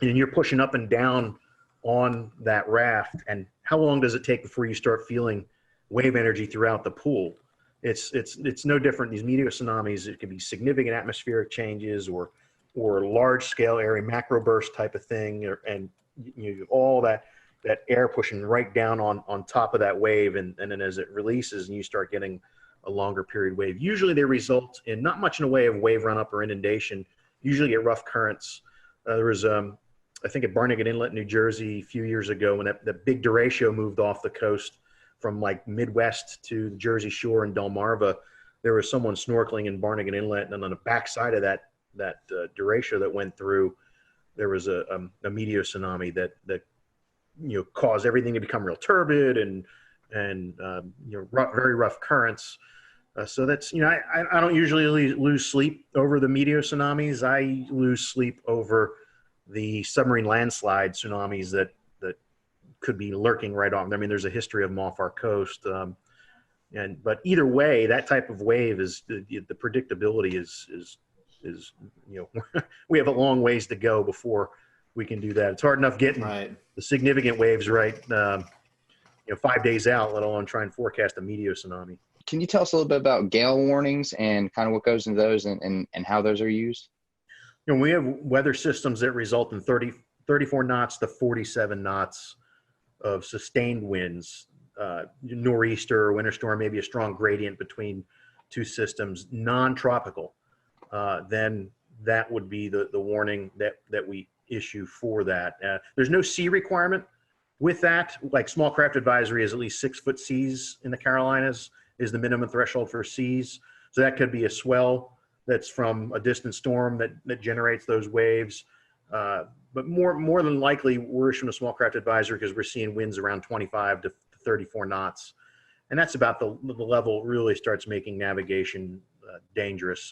and you're pushing up and down on that raft, and how long does it take before you start feeling wave energy throughout the pool? It's no different. These meteor tsunamis, it can be significant atmospheric changes or large scale area macro burst type of thing, and all that air pushing right down on top of that wave, and then as it releases and you start getting a longer period wave. Usually they result in not much in a way of wave run up or inundation. Usually get rough currents. There was I think at Barnegat Inlet, New Jersey, a few years ago, when the big derecho moved off the coast from like Midwest to the Jersey Shore and Delmarva, there was someone snorkeling in Barnegat Inlet, and on the backside of that derecho that went through, there was a meteor tsunami that caused everything to become real turbid and very rough currents. So that's, I don't usually lose sleep over the meteor tsunamis. I lose sleep over the submarine landslide tsunamis that could be lurking right on. I mean, there's a history of them off our coast. But either way, that type of wave is the predictability is we have a long ways to go before we can do that. It's hard enough getting the significant waves right, 5 days out, let alone try and forecast a meteor tsunami. Can you tell us a little bit about gale warnings and kind of what goes into those and how those are used? We have weather systems that result in 34 knots to 47 knots of sustained winds, nor'easter or winter storm, maybe a strong gradient between two systems, non-tropical. Then that would be the warning that we issue for that. There's no sea requirement With that, like small craft advisory is at least 6 foot seas in the Carolinas is the minimum threshold for seas. So that could be a swell that's from a distant storm that generates those waves. But more than likely, we're issuing a small craft advisory because we're seeing winds around 25 to 34 knots. And that's about the level it really starts making navigation dangerous.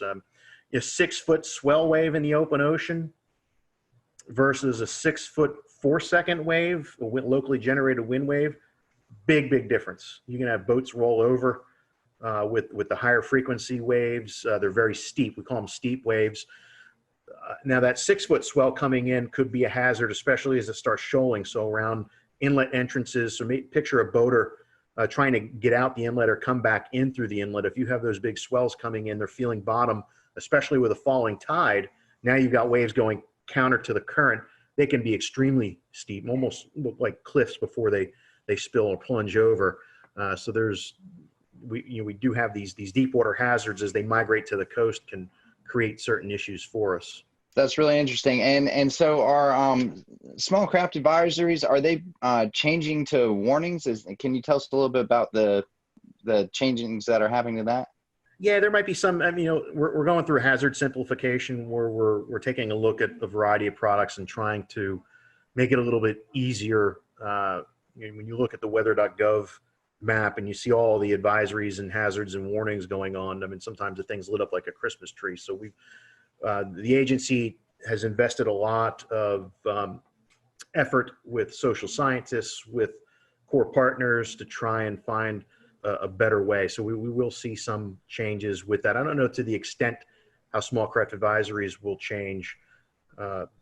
A 6 foot swell wave in the open ocean versus a 6 foot 4 second wave, a locally generated wind wave, big difference. You can have boats roll over with the higher frequency waves. They're very steep. We call them steep waves. Now that 6 foot swell coming in could be a hazard, especially as it starts shoaling. So around inlet entrances, so picture a boater trying to get out the inlet or come back in through the inlet. If you have those big swells coming in, they're feeling bottom, especially with a falling tide. Now you've got waves going counter to the current. They can be extremely steep, almost look like cliffs before they spill or plunge over. So we do have these deep water hazards as they migrate to the coast can create certain issues for us. That's really interesting. And so our small craft advisories, are they changing to warnings? Can you tell us a little bit about the changings that are happening to that? Yeah, there might be some. I mean, we're going through a hazard simplification where we're taking a look at a variety of products and trying to make it a little bit easier. When you look at the weather.gov map and you see all the advisories and hazards and warnings going on, I mean, sometimes the thing's lit up like a Christmas tree. So the agency has invested a lot of effort with social scientists, with core partners to try and find a better way. So we will see some changes with that. I don't know to the extent how small craft advisories will change.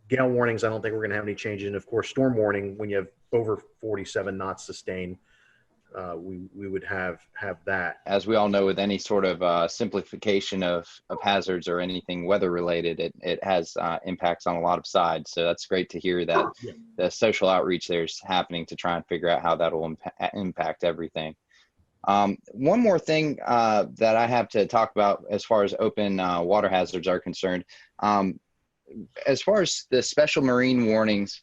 Gale warnings, I don't think we're going to have any changes. And of course, storm warning, when you have over 47 knots sustained, we would have that. As we all know, with any sort of simplification of hazards or anything weather related, it has impacts on a lot of sides. So that's great to hear that the social outreach there is happening to try and figure out how that will impact everything. One more thing that I have to talk about as far as open water hazards are concerned, as far as the special marine warnings,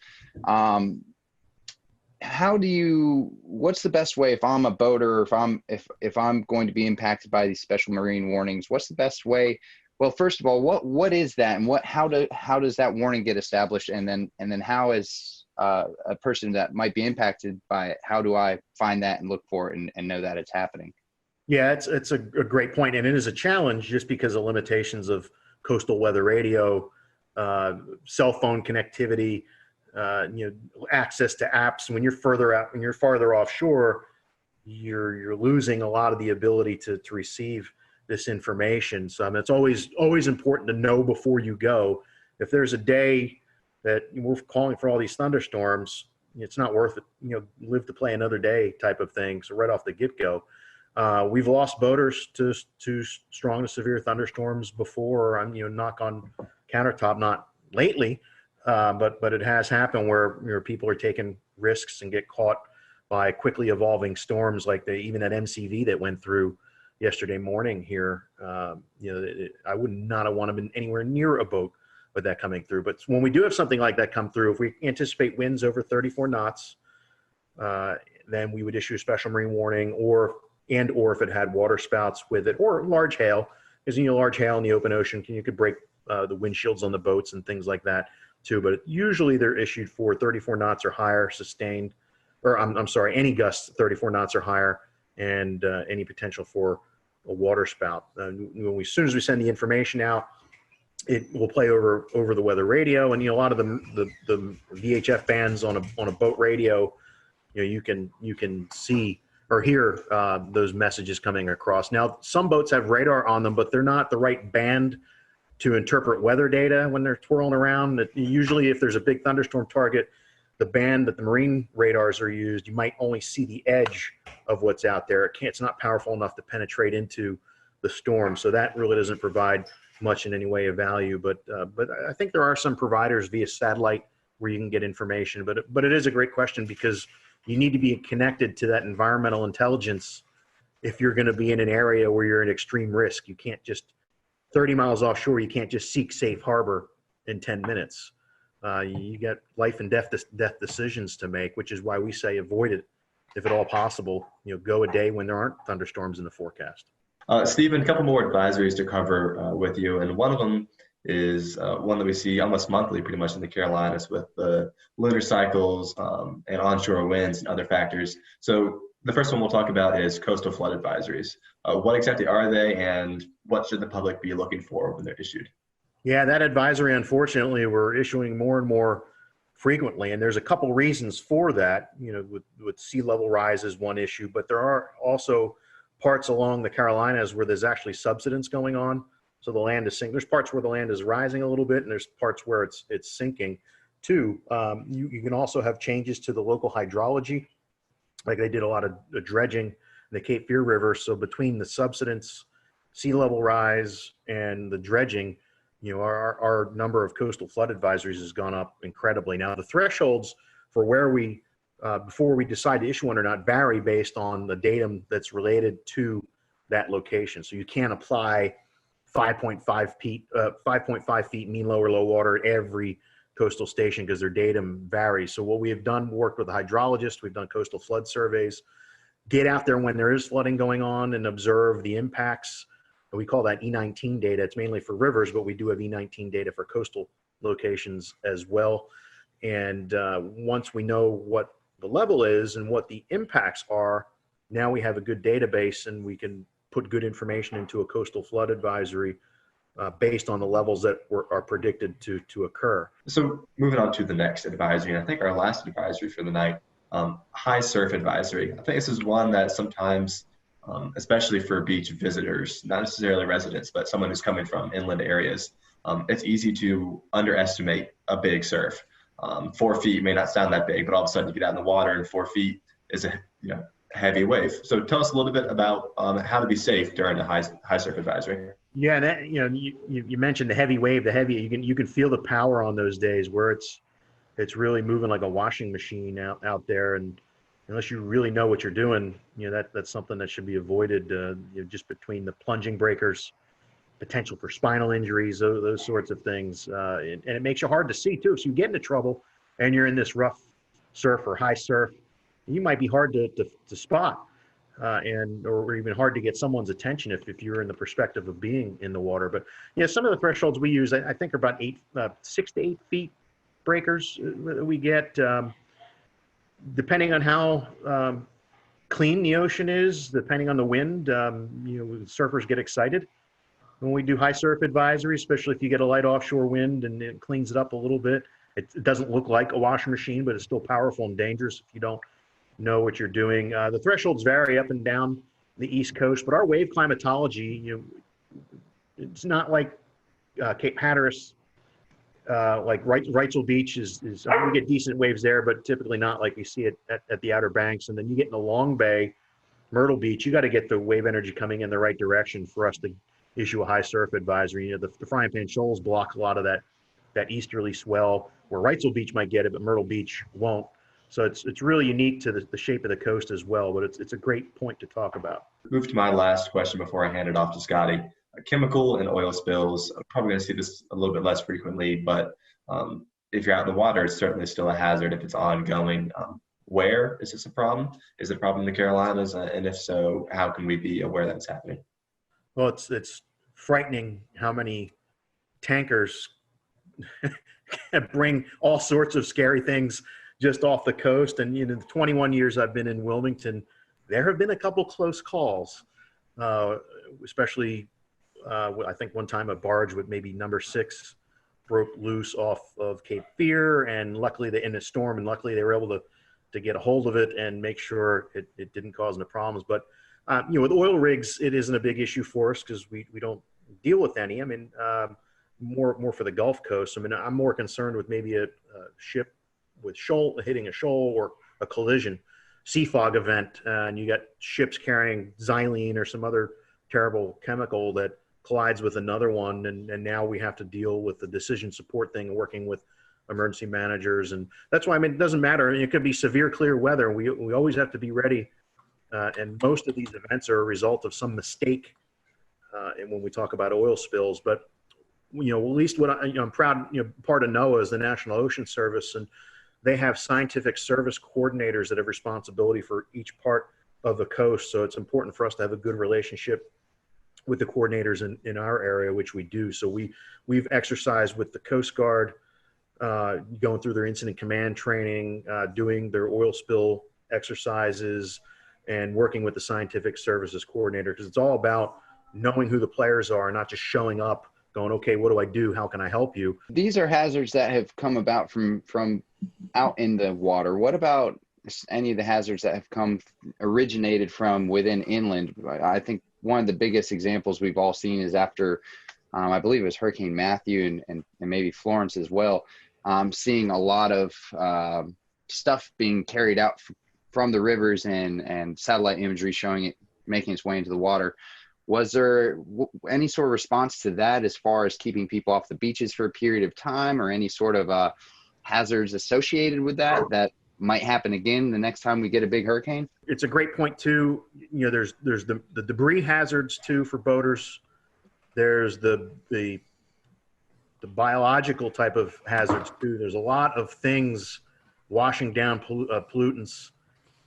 what's the best way if I'm a boater, if I'm going to be impacted by these special marine warnings, what's the best way? Well, first of all, what is that, and how does that warning get established, and then how is a person that might be impacted by it, how do I find that and look for it and know that it's happening? Yeah, it's a great point, and it is a challenge just because of limitations of coastal weather radio, cell phone connectivity, access to apps. When you're further out, when you're farther offshore, you're losing a lot of the ability to receive this information. So it's always important to know before you go. If there's a day that we're calling for all these thunderstorms, it's not worth it, live to play another day type of thing. So right off the get-go, we've lost boaters to strong to severe thunderstorms before. Knock on countertop, not lately, but it has happened where people are taking risks and get caught by quickly evolving storms like even that MCV that went through yesterday morning here. I would not have wanted to been anywhere near a boat with that coming through. But when we do have something like that come through, if we anticipate winds over 34 knots, then we would issue a special marine warning, or if it had water spouts with it, or large hail, because large hail in the open ocean you could break the windshields on the boats and things like that too. But usually they're issued for 34 knots or higher sustained, or I'm sorry, any gusts 34 knots or higher, and any potential for a water spout. As soon as we send the information out, it will play over the weather radio, and a lot of the VHF bands on a boat radio, you can see or hear those messages coming across. Now, some boats have radar on them, but they're not the right band to interpret weather data when they're twirling around. Usually, if there's a big thunderstorm target, the band that the marine radars are used, you might only see the edge of what's out there. It's not powerful enough to penetrate into the storm, so that really doesn't provide much in any way of value. But I think there are some providers via satellite where you can get information. But it is a great question, because you need to be connected to that environmental intelligence if you're going to be in an area where you're at extreme risk. You can't just 30 miles offshore. You can't just seek safe harbor in 10 minutes. you got life and death decisions to make, which is why we say avoid it if at all possible. Go a day when there aren't thunderstorms in the forecast. Stephen, a couple more advisories to cover with you, and one of them is one that we see almost monthly pretty much in the Carolinas with the lunar cycles and onshore winds and other factors. So the first one we'll talk about is coastal flood advisories. What exactly are they, and what should the public be looking for when they're issued? Yeah, that advisory, unfortunately, we're issuing more and more frequently, and there's a couple reasons for that. With sea level rise is one issue, but there are also parts along the Carolinas where there's actually subsidence going on. So the land is sinking. There's parts where the land is rising a little bit, and there's parts where it's sinking too. You can also have changes to the local hydrology, like they did a lot of dredging in the Cape Fear River. So between the subsidence, sea level rise, and the dredging, our number of coastal flood advisories has gone up incredibly. Now, the thresholds for where we, before we decide to issue one or not, vary based on the datum that's related to that location. So you can't apply 5.5 feet mean low or low water at every coastal station because their datum varies. So what we have done, worked with a hydrologist, we've done coastal flood surveys, get out there when there is flooding going on and observe the impacts. We call that E19 data. It's mainly for rivers, but we do have E19 data for coastal locations as well. And once we know what the level is and what the impacts are, now we have a good database and we can put good information into a coastal flood advisory based on the levels that are predicted to occur. So moving on to the next advisory, and I think our last advisory for the night, high surf advisory. I think this is one that sometimes, especially for beach visitors, not necessarily residents, but someone who's coming from inland areas, it's easy to underestimate a big surf. 4 feet may not sound that big, but all of a sudden you get out in the water and 4 feet is a heavy wave. So tell us a little bit about how to be safe during the high surf advisory. Yeah, and that, you mentioned the heavy wave, you can feel the power on those days where it's really moving like a washing machine out there, and unless you really know what you're doing, that's something that should be avoided. Just between the plunging breakers, potential for spinal injuries, those sorts of things, and it makes you hard to see too. So you get into trouble, and you're in this rough surf or high surf, you might be hard to spot, or even hard to get someone's attention if you're in the perspective of being in the water. But some of the thresholds we use, I think, are about 6 to 8 feet breakers we get, depending on how clean the ocean is, depending on the wind. Surfers get excited when we do high surf advisory, especially if you get a light offshore wind and it cleans it up a little bit. It doesn't look like a washing machine, but it's still powerful and dangerous if you don't know what you're doing. The thresholds vary up and down the East Coast, but our wave climatology, it's not like Cape Hatteras, like Wrightsville Beach is we get decent waves there, but typically not like you see it at the Outer Banks. And then you get in the Long Bay, Myrtle Beach, you got to get the wave energy coming in the right direction for us to issue a high surf advisory. The Frying Pan Shoals block a lot of that easterly swell, where Wrightsville Beach might get it, but Myrtle Beach won't. So it's really unique to the shape of the coast as well, but it's a great point to talk about. Move to my last question before I hand it off to Scotty. Chemical and oil spills, I'm probably going to see this a little bit less frequently, but if you're out in the water, it's certainly still a hazard if it's ongoing. Where is this a problem? Is it a problem in the Carolinas? And if so, how can we be aware that it's happening? Well, it's frightening how many tankers bring all sorts of scary things just off the coast. And the 21 years I've been in Wilmington, there have been a couple close calls, especially I think one time a barge with maybe number 6 broke loose off of Cape Fear, and luckily in a storm, and luckily they were able to get a hold of it and make sure it didn't cause any problems. But with oil rigs, it isn't a big issue for us because we don't deal with any. I mean, more for the Gulf Coast. I mean, I'm more concerned with maybe a ship with hitting a shoal or a collision, sea fog event, and you got ships carrying xylene or some other terrible chemical that collides with another one, and now we have to deal with the decision support thing, working with emergency managers. And that's why, I mean, it doesn't matter. It could be severe clear weather. We always have to be ready. And most of these events are a result of some mistake. And when we talk about oil spills, but at least what I'm proud, part of NOAA is the National Ocean Service, and they have scientific service coordinators that have responsibility for each part of the coast. So it's important for us to have a good relationship with the coordinators in our area, which we do. So we've exercised with the Coast Guard, going through their incident command training, doing their oil spill exercises, and working with the scientific services coordinator, because it's all about knowing who the players are, not just showing up going, okay, what do I do? How can I help you? These are hazards that have come about from out in the water. What about any of the hazards that have originated from within inland? I think one of the biggest examples we've all seen is after, I believe it was Hurricane Matthew and maybe Florence as well, seeing a lot of stuff being carried out from the rivers and satellite imagery showing it making its way into the water. Was there any sort of response to that as far as keeping people off the beaches for a period of time, or any sort of hazards associated with that might happen again the next time we get a big hurricane? It's a great point too. There's the debris hazards too for boaters. There's the biological type of hazards too. There's a lot of things washing down pollutants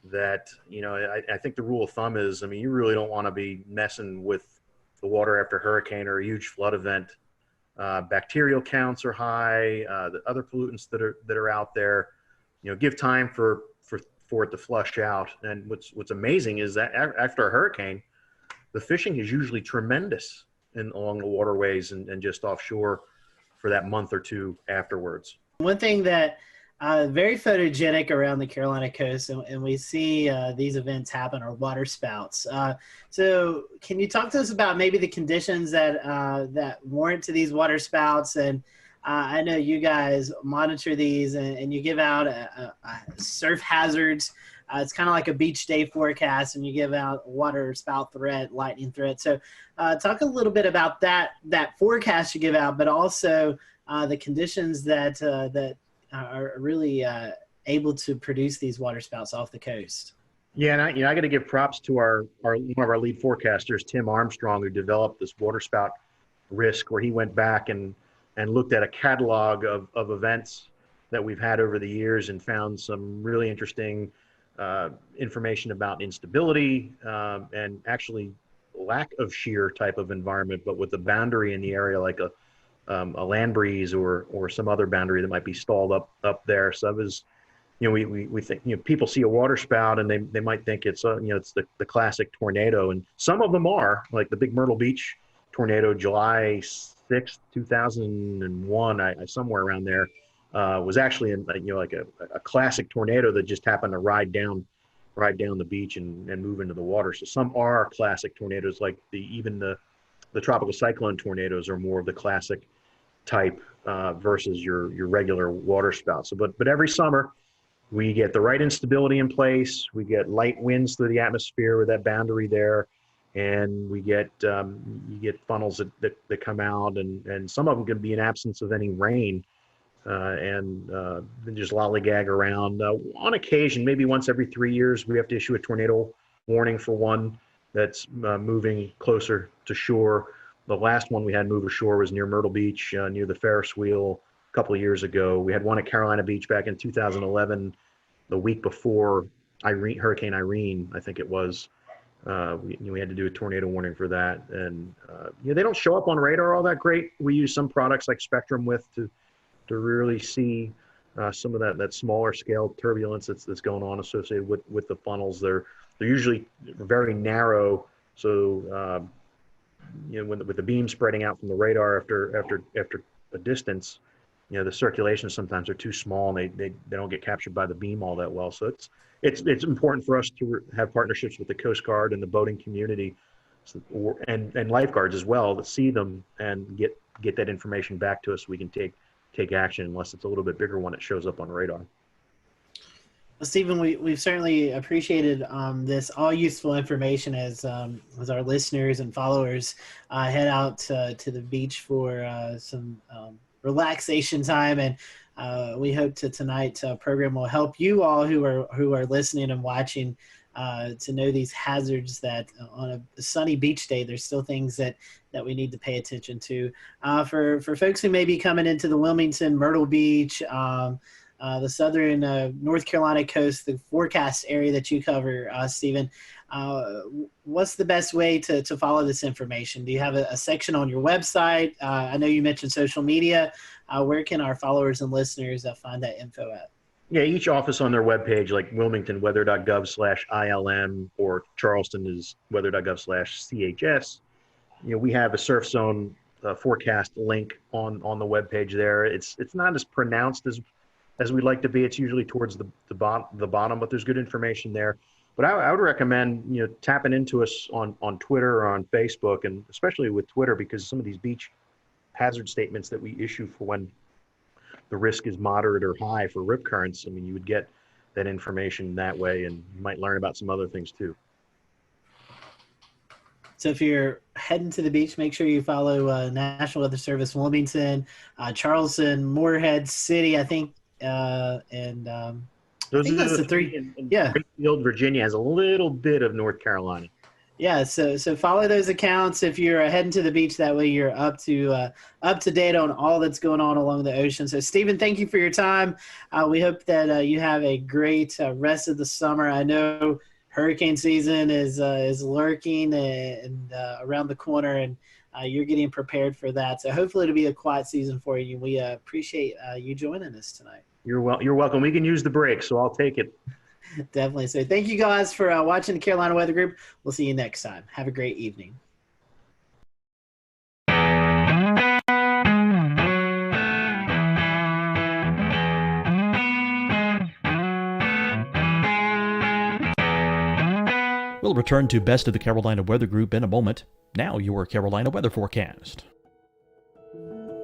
that, I think the rule of thumb is, you really don't want to be messing with the water after a hurricane or a huge flood event. Bacterial counts are high, the other pollutants that are out there, give time for it to flush out. And what's amazing is that after a hurricane, the fishing is usually tremendous along the waterways and just offshore for that month or two afterwards. One thing that very photogenic around the Carolina coast, and we see these events happen, are water spouts. So can you talk to us about maybe the conditions that warrant to these water spouts? And I know you guys monitor these and you give out surf hazards. It's kind of like a beach day forecast, and you give out water spout threat, lightning threat. So talk a little bit about that forecast you give out, but also the conditions that are really able to produce these water spouts off the coast. Yeah, and I got to give props to one of our lead forecasters, Tim Armstrong, who developed this water spout risk, where he went back and looked at a catalog of events that we've had over the years and found some really interesting information about instability and actually lack of shear type of environment, but with the boundary in the area like a land breeze or some other boundary that might be stalled up there. So it was, we think, people see a water spout and they might think it's it's the classic tornado, and some of them are, like the big Myrtle Beach tornado, July 6th, 2001, somewhere around there, was actually like a classic tornado that just happened to ride down the beach and move into the water. So some are classic tornadoes, like even the tropical cyclone tornadoes are more of the classic type versus your regular water spout. So, but every summer we get the right instability in place. We get light winds through the atmosphere with that boundary there, and we get you get funnels that come out, and some of them can be in absence of any rain, and then just lollygag around. On occasion, maybe once every 3 years, we have to issue a tornado warning for one that's moving closer to shore. The last one we had move ashore was near Myrtle Beach, near the Ferris wheel a couple of years ago. We had one at Carolina Beach back in 2011, the week before Hurricane Irene, I think it was. We had to do a tornado warning for that. And they don't show up on radar all that great. We use some products like Spectrum to really see some of that smaller scale turbulence that's going on associated with the funnels. They're usually very narrow, so with the beam spreading out from the radar after a distance, the circulations sometimes are too small and they don't get captured by the beam all that well. So it's important for us to have partnerships with the Coast Guard and the boating community, and lifeguards as well, to see them and get that information back to us so we can take action, unless it's a little bit bigger one that shows up on radar. Well, Stephen, we've certainly appreciated this all useful information as our listeners and followers head out to the beach for some relaxation time, and we hope tonight's program will help you all who are listening and watching to know these hazards that on a sunny beach day, there's still things that we need to pay attention to. For folks who may be coming into the Wilmington, Myrtle Beach, the southern North Carolina coast, the forecast area that you cover, Stephen, what's the best way to follow this information? Do you have a section on your website? I know you mentioned social media. Where can our followers and listeners find that info at? Yeah, each office on their webpage, like Wilmington, weather.gov/ILM, or Charleston is weather.gov/CHS. We have a surf zone forecast link on the webpage there. It's not as pronounced as we'd like to be. It's usually towards the bottom, but there's good information there. But I would recommend tapping into us on Twitter or on Facebook, and especially with Twitter, because some of these beach hazard statements that we issue for when the risk is moderate or high for rip currents, I mean, you would get that information that way, and you might learn about some other things too. So if you're heading to the beach, make sure you follow National Weather Service Wilmington, Charleston, Moorhead City, I think, and I think that's the three. Yeah. Springfield, Virginia has a little bit of North Carolina. Yeah, so follow those accounts if you're heading to the beach. That way you're up to date on all that's going on along the ocean. So, Stephen, thank you for your time. We hope that you have a great rest of the summer. I know hurricane season is lurking and around the corner, and you're getting prepared for that. So hopefully it'll be a quiet season for you. We appreciate you joining us tonight. You're welcome. We can use the break, so I'll take it. Definitely. So thank you guys for watching the Carolina Weather Group. We'll see you next time. Have a great evening. We'll return to Best of the Carolina Weather Group in a moment. Now your Carolina weather forecast.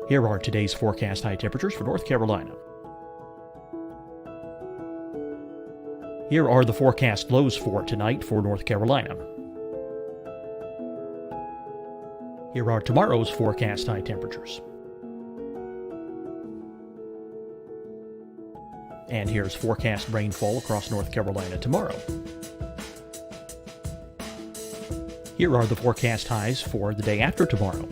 Here are today's forecast high temperatures for North Carolina. Here are the forecast lows for tonight for North Carolina. Here are tomorrow's forecast high temperatures. And here's forecast rainfall across North Carolina tomorrow. Here are the forecast highs for the day after tomorrow.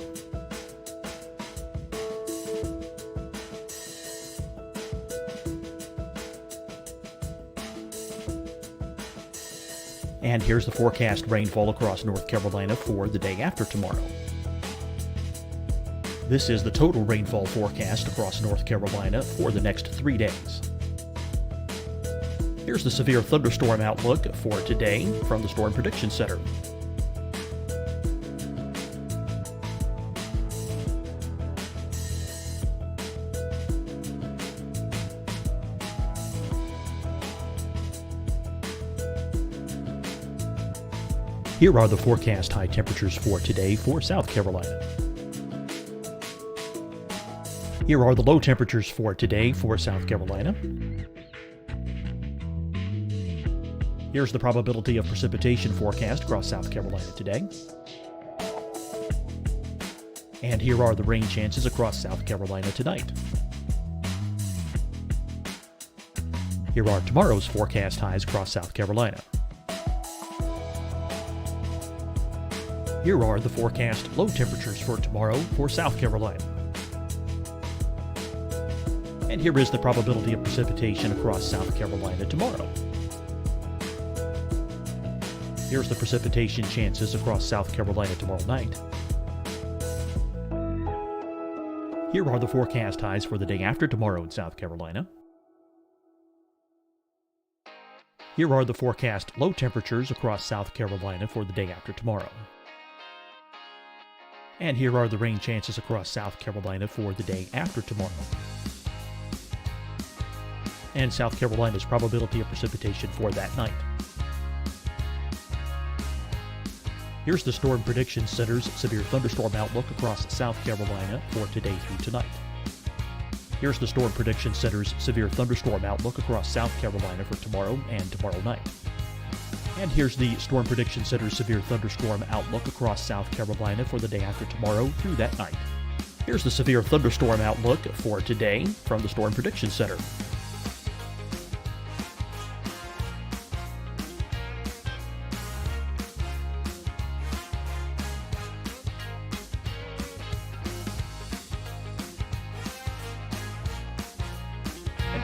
And here's the forecast rainfall across North Carolina for the day after tomorrow. This is the total rainfall forecast across North Carolina for the next 3 days. Here's the severe thunderstorm outlook for today from the Storm Prediction Center. Here are the forecast high temperatures for today for South Carolina. Here are the low temperatures for today for South Carolina. Here's the probability of precipitation forecast across South Carolina today. And here are the rain chances across South Carolina tonight. Here are tomorrow's forecast highs across South Carolina. Here are the forecast low temperatures for tomorrow for South Carolina. And here is the probability of precipitation across South Carolina tomorrow. Here's the precipitation chances across South Carolina tomorrow night. Here are the forecast highs for the day after tomorrow in South Carolina. Here are the forecast low temperatures across South Carolina for the day after tomorrow. And here are the rain chances across South Carolina for the day after tomorrow. And South Carolina's probability of precipitation for that night. Here's the Storm Prediction Center's severe thunderstorm outlook across South Carolina for today through tonight. Here's the Storm Prediction Center's severe thunderstorm outlook across South Carolina for tomorrow and tomorrow night. And here's the Storm Prediction Center's severe thunderstorm outlook across South Carolina for the day after tomorrow through that night. Here's the severe thunderstorm outlook for today from the Storm Prediction Center.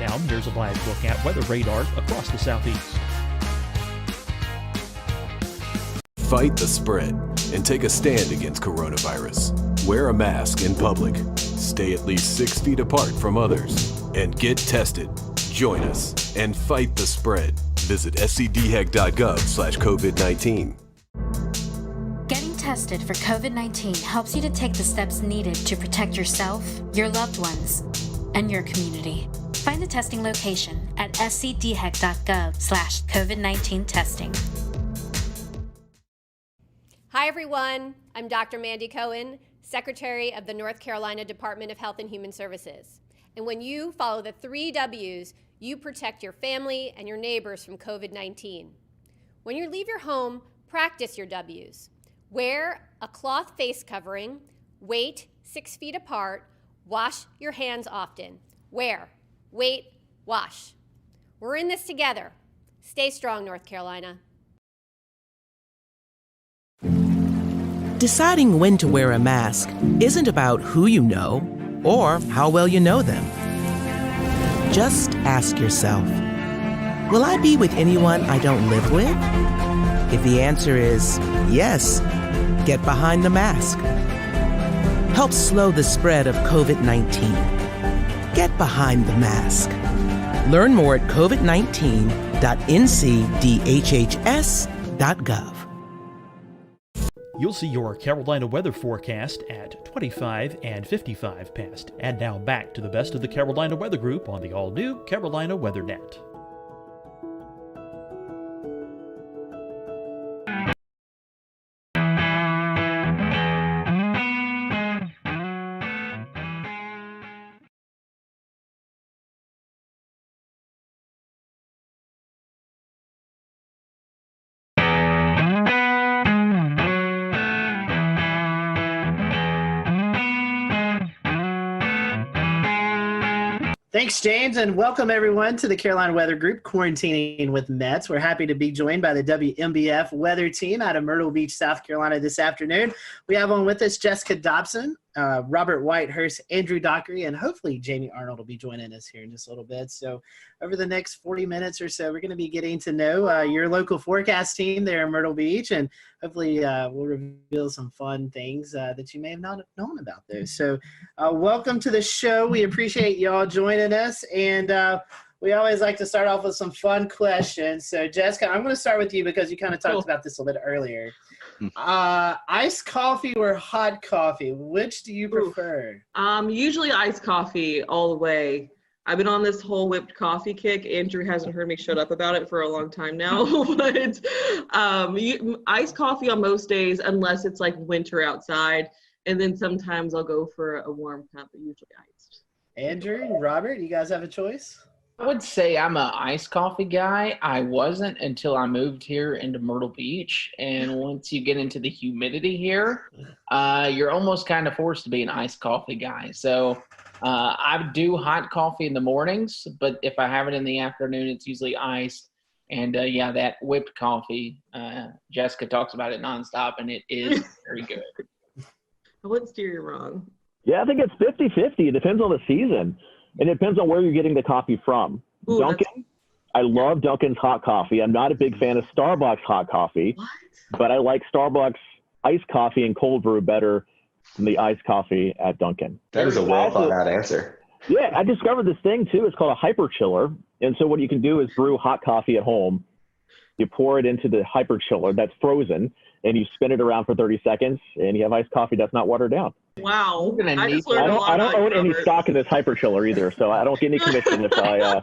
Now, here's a live look at weather radar across the southeast. Fight the spread and take a stand against coronavirus. Wear a mask in public. Stay at least 6 feet apart from others. And get tested. Join us and fight the spread. Visit scdhec.gov/COVID-19. Getting tested for COVID-19 helps you to take the steps needed to protect yourself, your loved ones, and your community. Find the testing location at scdhec.gov/COVID-19 testing. Hi, everyone. I'm Dr. Mandy Cohen, Secretary of the North Carolina Department of Health and Human Services. And when you follow the 3 W's, you protect your family and your neighbors from COVID-19. When you leave your home, practice your W's. Wear a cloth face covering, wait 6 feet apart, wash your hands often. Wear, wait, wash. We're in this together. Stay strong, North Carolina. Deciding when to wear a mask isn't about who you know or how well you know them. Just ask yourself, will I be with anyone I don't live with? If the answer is yes, get behind the mask. Help slow the spread of COVID-19. Get behind the mask. Learn more at covid19.ncdhhs.gov. You'll see your Carolina weather forecast at 25 and 55 past. And now back to the best of the Carolina Weather Group on the all-new Carolina WeatherNet. Thanks, James, and welcome everyone to the Carolina Weather Group, Quarantining with Mets. We're happy to be joined by the WMBF weather team out of Myrtle Beach, South Carolina this afternoon. We have on with us Jessica Dobson, Robert Whitehurst, Andrew Dockery, and hopefully Jamie Arnold will be joining us here in just a little bit. So over the next 40 minutes or so, we're going to be getting to know your local forecast team there in Myrtle Beach, and hopefully we'll reveal some fun things that you may have not known about those. So welcome to the show. We appreciate y'all joining us, and we always like to start off with some fun questions. So Jessica, I'm going to start with you because you kind of talked about this a little bit earlier. Iced coffee or hot coffee? Which do you prefer? Usually iced coffee all the way. I've been on this whole whipped coffee kick. Andrew hasn't heard me shut up about it for a long time now, but iced coffee on most days, unless it's like winter outside. And then sometimes I'll go for a warm cup, but usually iced. Andrew and Robert, you guys have a choice? I would say I'm an iced coffee guy. I wasn't until I moved here into Myrtle Beach. And once you get into the humidity here, you're almost kind of forced to be an iced coffee guy. So I do hot coffee in the mornings, but if I have it in the afternoon, it's usually iced. And yeah, that whipped coffee, Jessica talks about it nonstop, and it is very good. I wouldn't steer you wrong. Yeah, I think it's 50-50. It depends on the season. And it depends on where you're getting the coffee from. Ooh, Dunkin', I love Dunkin's hot coffee. I'm not a big fan of Starbucks hot coffee, but I like Starbucks iced coffee and cold brew better than the iced coffee at Dunkin'. That is a well thought out answer. Yeah, I discovered this thing too. It's called a hyper chiller. And so what you can do is brew hot coffee at home. You pour it into the hyper chiller that's frozen, and you spin it around for 30 seconds, and you have iced coffee that's not watered down. Wow. I don't own any stock in this hyper chiller either, so I don't get any commission if I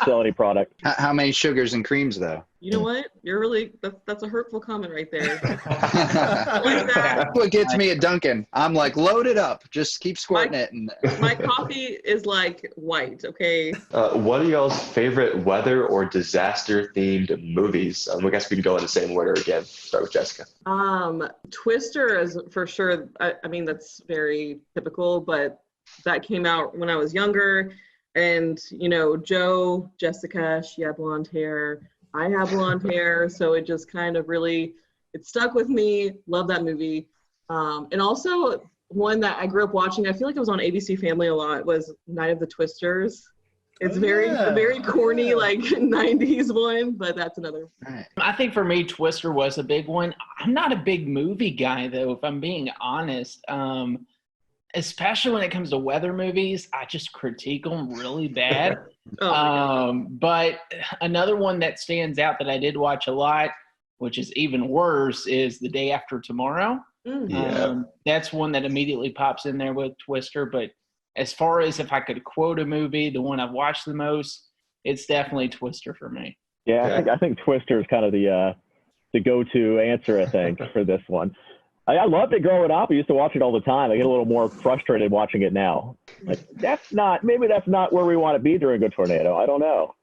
sell any product. How many sugars and creams, though? You know what? You're really, that's a hurtful comment right there. That's what gets me at Dunkin'. I'm like, load it up. Just keep squirting it. And my coffee is like white, okay? What are y'all's favorite weather or disaster themed movies? I guess we can go in the same order again. Start with Jessica. Twister is for sure. I mean, that's very typical, but that came out when I was younger. And, you know, Jessica, she had blonde hair. I have blonde hair, so it just kind of really, it stuck with me. Love that movie. And also one that I grew up watching, I feel like it was on ABC Family a lot, was Night of the Twisters. It's very corny, like 90s one, but that's another. I think for me, Twister was a big one. I'm not a big movie guy, though, if I'm being honest. Especially when it comes to weather movies, I just critique them really bad. But another one that stands out that I did watch a lot, which is even worse, is The Day After Tomorrow. That's one that immediately pops in there with Twister. But as far as if I could quote a movie, the one I've watched the most, it's definitely Twister for me. Yeah, I think Twister is kind of the go-to answer, I think, for this one. I loved it growing up. I used to watch it all the time. I get a little more frustrated watching it now. Like, maybe that's not where we want to be during a tornado. I don't know.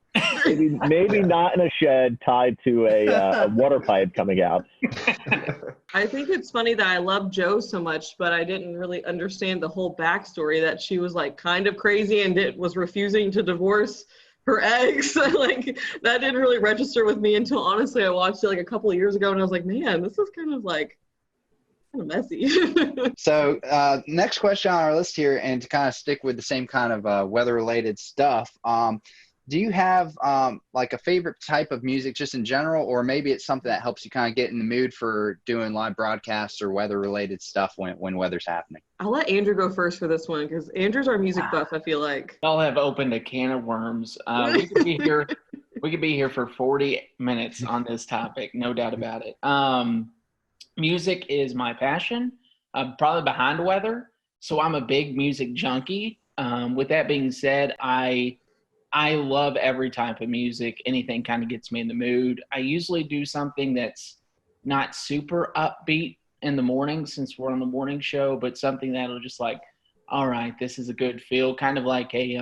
Maybe not in a shed tied to a water pipe coming out. I think it's funny that I love Jo so much, but I didn't really understand the whole backstory that she was like kind of crazy and was refusing to divorce her ex. Like that didn't really register with me until honestly I watched it like a couple of years ago and I was like, man, this is kind of messy. So next question on our list here, and to kind of stick with the same kind of weather related stuff, do you have like a favorite type of music just in general, or maybe it's something that helps you kind of get in the mood for doing live broadcasts or weather related stuff when weather's happening? I'll let Andrew go first for this one because Andrew's our music buff, I feel like. Y'all have opened a can of worms. We could be here for 40 minutes on this topic, no doubt about it. Music is my passion, probably behind weather. So I'm a big music junkie. With that being said, I love every type of music. Anything kind of gets me in the mood. I usually do something that's not super upbeat in the morning since we're on the morning show, but something that'll just like, all right, this is a good feel, kind of like a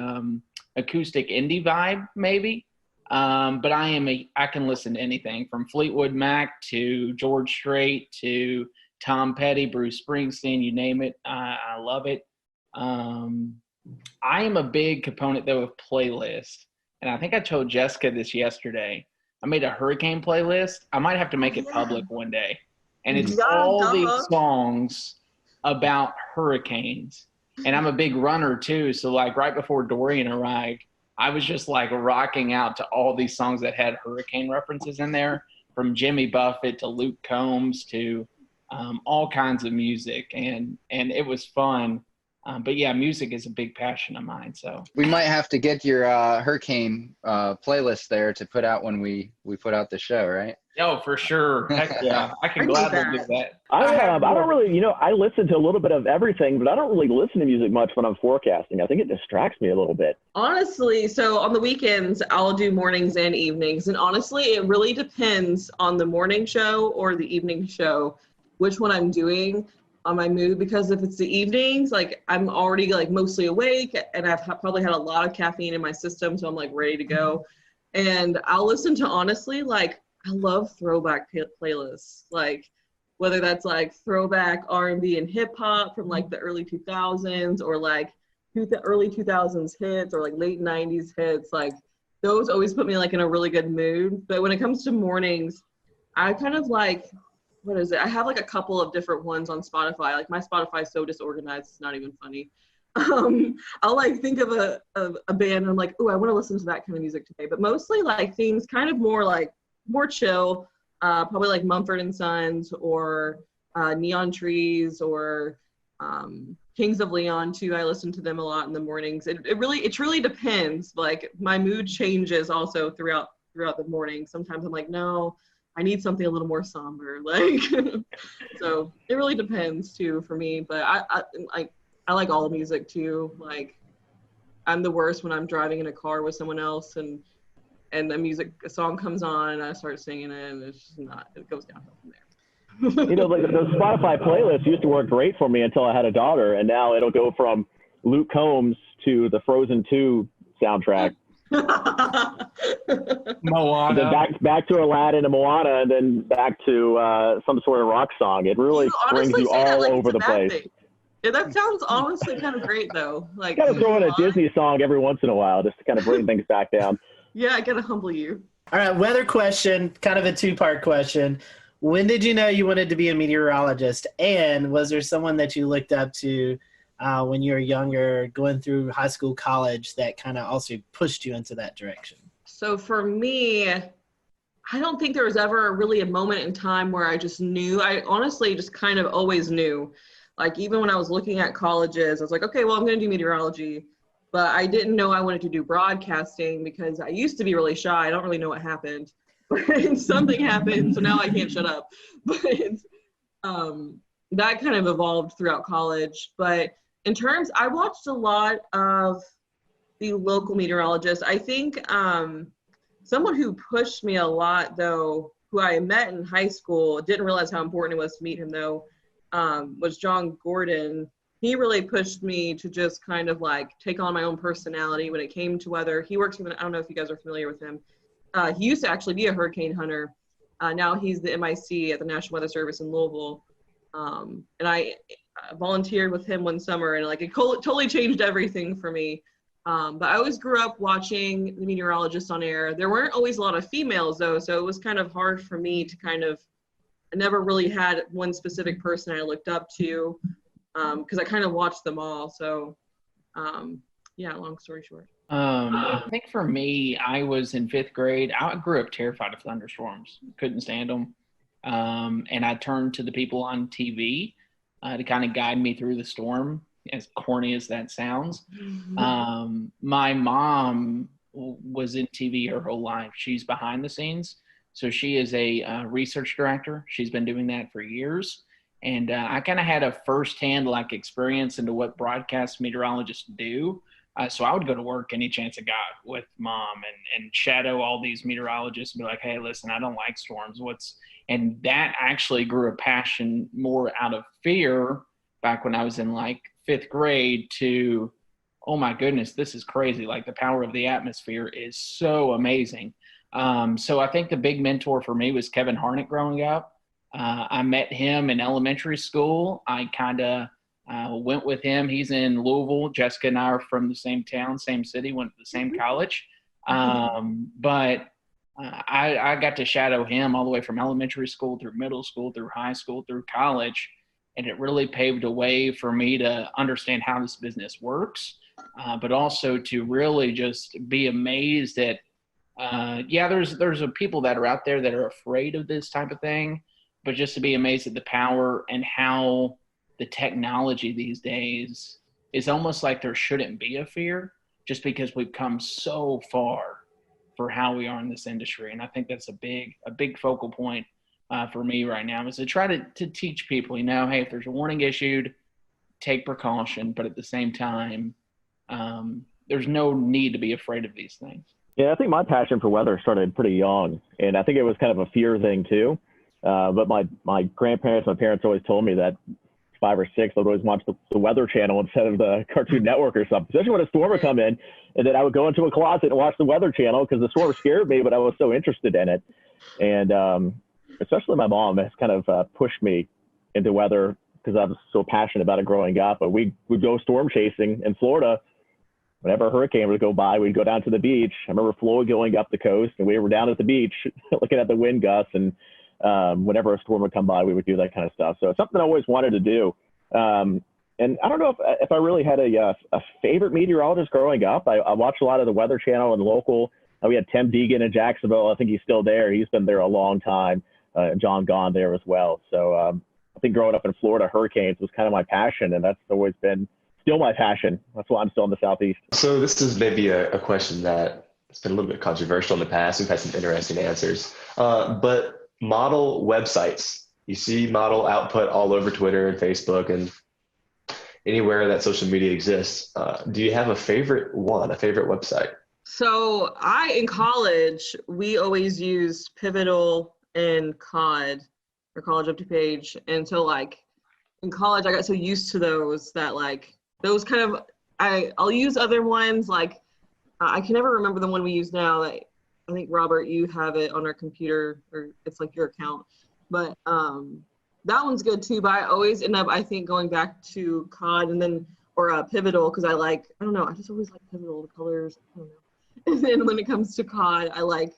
acoustic indie vibe maybe. But I can listen to anything from Fleetwood Mac to George Strait to Tom Petty, Bruce Springsteen, you name it. I love it. I am a big component though of playlists. And I think I told Jessica this yesterday. I made a hurricane playlist. I might have to make it public one day. And it's all these songs about hurricanes. And I'm a big runner too. So like right before Dorian arrived, I was just like rocking out to all these songs that had hurricane references in there, from Jimmy Buffett to Luke Combs to all kinds of music. And it was fun. But yeah, music is a big passion of mine. So we might have to get your hurricane playlist there to put out when we put out the show, right? Oh, for sure. Heck yeah, I can gladly do that. I don't really, I listen to a little bit of everything, but I don't really listen to music much when I'm forecasting. I think it distracts me a little bit. Honestly, so on the weekends, I'll do mornings and evenings. And honestly, it really depends on the morning show or the evening show, which one I'm doing on my mood. Because if it's the evenings, like I'm already like mostly awake and I've probably had a lot of caffeine in my system. So I'm like ready to go. And I'll listen to, honestly, like I love throwback playlists, like whether that's like throwback R&B and hip hop from like the early 2000s or like the early 2000s hits or like late 90s hits. Like those always put me like in a really good mood. But when it comes to mornings, I kind of like, what is it? I have like a couple of different ones on Spotify. Like my Spotify is so disorganized, it's not even funny. I'll like think of a band and I'm like, oh, I want to listen to that kind of music today. But mostly like things kind of more chill, probably like Mumford & Sons or Neon Trees or Kings of Leon too. I listen to them a lot in the mornings. It really depends. Like my mood changes also throughout the morning. Sometimes I'm like, no, I need something a little more somber. Like, so it really depends too for me. But I like all music too. Like I'm the worst when I'm driving in a car with someone else and a song comes on and I start singing it and it's just not, it goes downhill from there. Like the Spotify playlist used to work great for me until I had a daughter, and now it'll go from Luke Combs to the Frozen 2 soundtrack. Moana. Then back to Aladdin and Moana, and then back to some sort of rock song. It really brings you all over the place. Yeah, that sounds honestly kind of great though. Like kind of throw in a Disney song every once in a while just to kind of bring things back down. Yeah, I gotta humble you. All right, weather question, kind of a two-part question. When did you know you wanted to be a meteorologist? And was there someone that you looked up to when you were younger, going through high school, college, that kind of also pushed you into that direction? So for me, I don't think there was ever really a moment in time where I just knew. I honestly just kind of always knew. Like even when I was looking at colleges, I was like, okay, well, I'm going to do meteorology. But I didn't know I wanted to do broadcasting because I used to be really shy. I don't really know what happened. But something happened, so now I can't shut up. But that kind of evolved throughout college. But in terms, I watched a lot of the local meteorologists. I think someone who pushed me a lot, though, who I met in high school, didn't realize how important it was to meet him, though, was John Gordon. He really pushed me to just kind of like take on my own personality when it came to weather. He works with, I don't know if you guys are familiar with him. He used to actually be a hurricane hunter. Now he's the MIC at the National Weather Service in Louisville. And I volunteered with him one summer, and like it totally changed everything for me. But I always grew up watching the meteorologists on air. There weren't always a lot of females though, so it was kind of hard for me to I never really had one specific person I looked up to, because I kind of watched them all. So yeah, long story short. I think for me, I was in 5th grade. I grew up terrified of thunderstorms, couldn't stand them. And I turned to the people on TV to kind of guide me through the storm, as corny as that sounds. My mom was in TV her whole life. She's behind the scenes. So she is a research director. She's been doing that for years. And I kind of had a firsthand like experience into what broadcast meteorologists do. So I would go to work any chance I got with mom and shadow all these meteorologists and be like, hey, listen, I don't like storms. And that actually grew a passion more out of fear back when I was in like 5th grade to, oh my goodness, this is crazy. Like the power of the atmosphere is so amazing. So I think the big mentor for me was Kevin Harnick growing up. I met him in elementary school. I kind of went with him. He's in Louisville. Jessica and I are from the same town, same city, went to the same college. But I got to shadow him all the way from elementary school through middle school, through high school, through college. And it really paved a way for me to understand how this business works, but also to really just be amazed at, there's people that are out there that are afraid of this type of thing, but just to be amazed at the power and how the technology these days is almost like there shouldn't be a fear just because we've come so far for how we are in this industry. And I think that's a big focal point for me right now, is to try to teach people, hey, if there's a warning issued, take precaution, but at the same time, there's no need to be afraid of these things. Yeah, I think my passion for weather started pretty young, and I think it was kind of a fear thing too. But my grandparents, my parents always told me that 5 or 6, I'd always watch the Weather Channel instead of the Cartoon Network or something, especially when a storm would come in. And then I would go into a closet and watch the Weather Channel because the storm scared me, but I was so interested in it. And especially my mom has kind of pushed me into weather because I was so passionate about it growing up. But we'd go storm chasing in Florida. Whenever a hurricane would go by, we'd go down to the beach. I remember Flo going up the coast, and we were down at the beach looking at the wind gusts. And whenever a storm would come by, we would do that kind of stuff. So it's something I always wanted to do. And I don't know if I really had a favorite meteorologist growing up. I watched a lot of the Weather Channel and local. We had Tim Deegan in Jacksonville. I think he's still there. He's been there a long time. John Gahn there as well. So I think growing up in Florida, hurricanes was kind of my passion, and that's always been still my passion. That's why I'm still in the Southeast. So this is maybe a question that has been a little bit controversial in the past. We've had some interesting answers. But model websites, you see model output all over Twitter and Facebook and anywhere that social media exists. Do you have a favorite website? So in college, we always used Pivotal and COD, or College Up to Page. And so like in college, I got so used to those that like those kind of, I'll use other ones. Like I can never remember the one we use now. I think Robert, you have it on our computer, or it's like your account, but that one's good too. But I always end up, I think, going back to COD and then, or Pivotal, because I don't know, I just always like Pivotal, the colors, I don't know. And then when it comes to COD, I like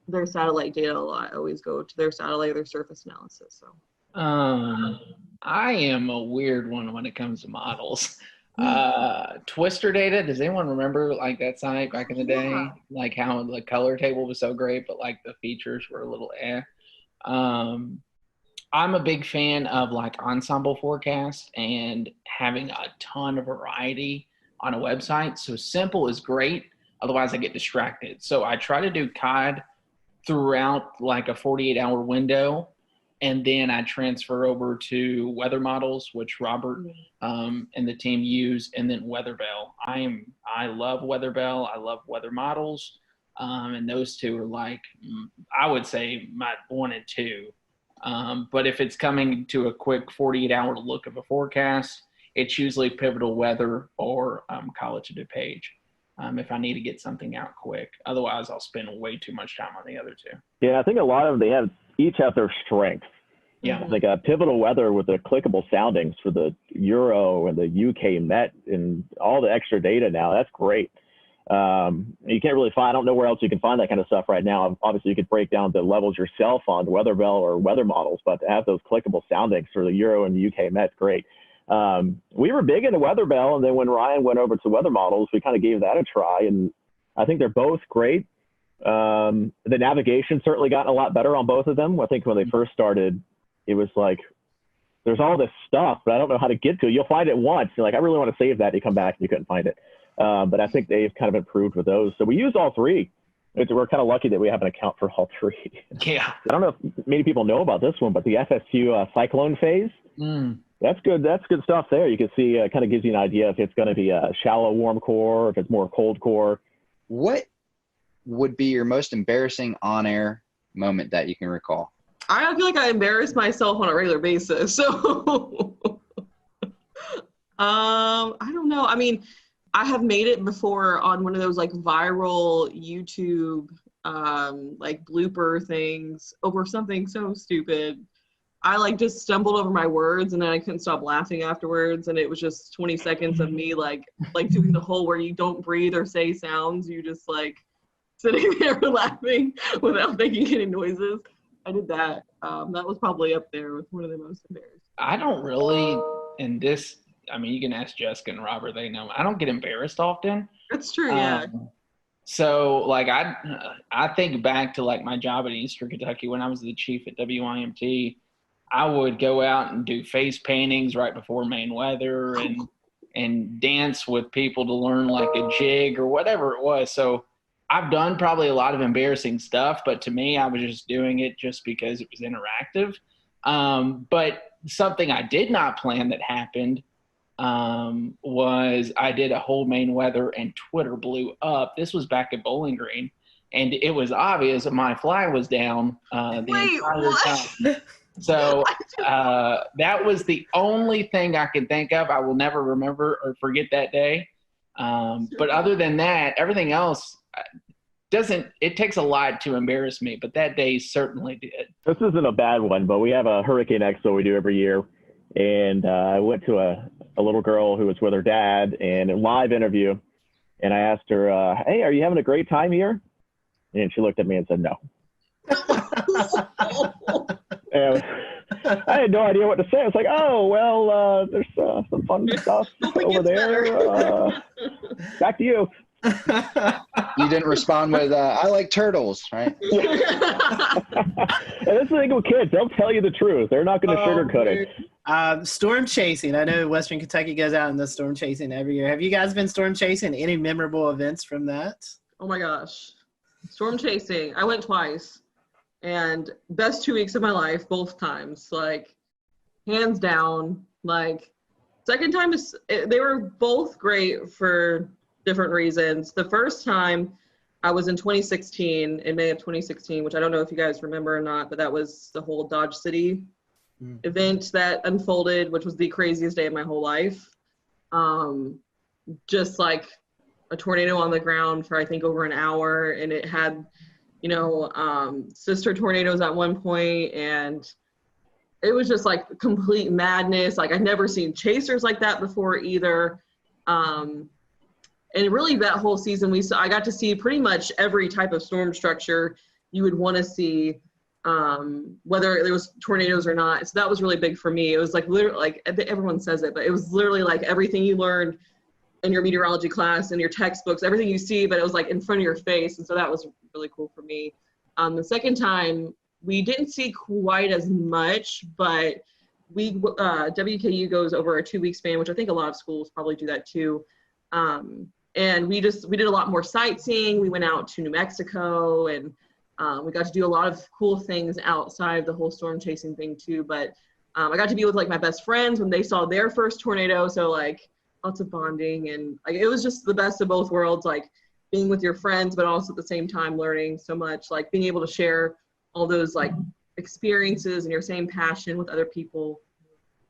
their satellite data a lot. I always go to their satellite, their surface analysis. So I am a weird one when it comes to models. Twister data. Does anyone remember like that site back in the day? Like how the color table was so great, but like the features were a little eh. I'm a big fan of like ensemble forecast and having a ton of variety on a website. So simple is great. Otherwise I get distracted. So I try to do COD throughout like a 48-hour window. And then I transfer over to weather models, which Robert and the team use, and then Weatherbell. I love Weatherbell. I love weather models. And those two are like, I would say my 1 and 2. But if it's coming to a quick 48-hour look of a forecast, it's usually Pivotal Weather or College of DuPage if I need to get something out quick. Otherwise, I'll spend way too much time on the other two. Yeah, I think a lot of them, each have their strengths. Yeah. Like a Pivotal Weather with the clickable soundings for the Euro and the UK Met and all the extra data now. That's great. You can't really find, I don't know where else you can find that kind of stuff right now. Obviously, you could break down the levels yourself on Weatherbell or weather models, but to have those clickable soundings for the Euro and the UK Met, great. We were big into Weatherbell, and then when Ryan went over to weather models, we kind of gave that a try, and I think they're both great. The navigation certainly gotten a lot better on both of them. I think when they first started, it was like, there's all this stuff, but I don't know how to get to it. You'll find it once. You're like, I really want to save that. You come back and you couldn't find it. But I think they've kind of improved with those. So we use all three. We're kind of lucky that we have an account for all three. Yeah. I don't know if many people know about this one, but the FSU cyclone phase, that's good. That's good stuff there. You can see, kind of gives you an idea if it's going to be a shallow warm core, if it's more cold core. What would be your most embarrassing on-air moment that you can recall? I feel like I embarrass myself on a regular basis. So I don't know. I mean, I have made it before on one of those like viral YouTube like blooper things over something so stupid. I like just stumbled over my words and then I couldn't stop laughing afterwards, and it was just 20 seconds of me like doing the whole where you don't breathe or say sounds, you just like sitting there laughing without making any noises. I did that. That was probably up there with one of the most embarrassing. I don't really, in this, I mean, you can ask Jessica and Robert, they know. I don't get embarrassed often. That's true, yeah. So, like, I think back to, like, my job at Eastern Kentucky when I was the chief at WIMT. I would go out and do face paintings right before main weather and dance with people to learn, like, a jig or whatever it was. So I've done probably a lot of embarrassing stuff, but to me, I was just doing it just because it was interactive. But something I did not plan that happened was I did a whole main weather and Twitter blew up. This was back at Bowling Green, and it was obvious that my fly was down the entire time. So that was the only thing I can think of. I will never remember or forget that day. But other than that, everything else it takes a lot to embarrass me, but that day certainly did. This isn't a bad one, but we have a Hurricane Expo we do every year. And I went to a little girl who was with her dad and a live interview. And I asked her, hey, are you having a great time here? And she looked at me and said, no. And I had no idea what to say. I was like, oh, well, there's some fun stuff over there. Back to you. You didn't respond with, I like turtles, right? And that's the thing with kids. They'll tell you the truth. They're not going to sugarcoat it. Storm chasing. I know Western Kentucky goes out in the storm chasing every year. Have you guys been storm chasing? Any memorable events from that? Oh my gosh. Storm chasing. I went twice. And best 2 weeks of my life, both times. Like, hands down. Like, second time, they were both great for different reasons. The first time I was in 2016, in May of 2016, which I don't know if you guys remember or not, but that was the whole Dodge City event that unfolded, which was the craziest day of my whole life. Just like a tornado on the ground for I think over an hour, and it had, sister tornadoes at one point, and it was just like complete madness. Like I'd never seen chasers like that before either. And really that whole season, I got to see pretty much every type of storm structure you would want to see. whether there was tornadoes or not. So that was really big for me. It was like literally, like everyone says it, but it was literally like everything you learned in your meteorology class and your textbooks, everything you see, but it was like in front of your face. And so that was really cool for me. The second time, we didn't see quite as much, but WKU goes over a 2-week span, which I think a lot of schools probably do that too. And we did a lot more sightseeing. We went out to New Mexico, and we got to do a lot of cool things outside the whole storm chasing thing too. But I got to be with like my best friends when they saw their first tornado. So like lots of bonding, and like it was just the best of both worlds, like being with your friends, but also at the same time learning so much, like being able to share all those like experiences and your same passion with other people.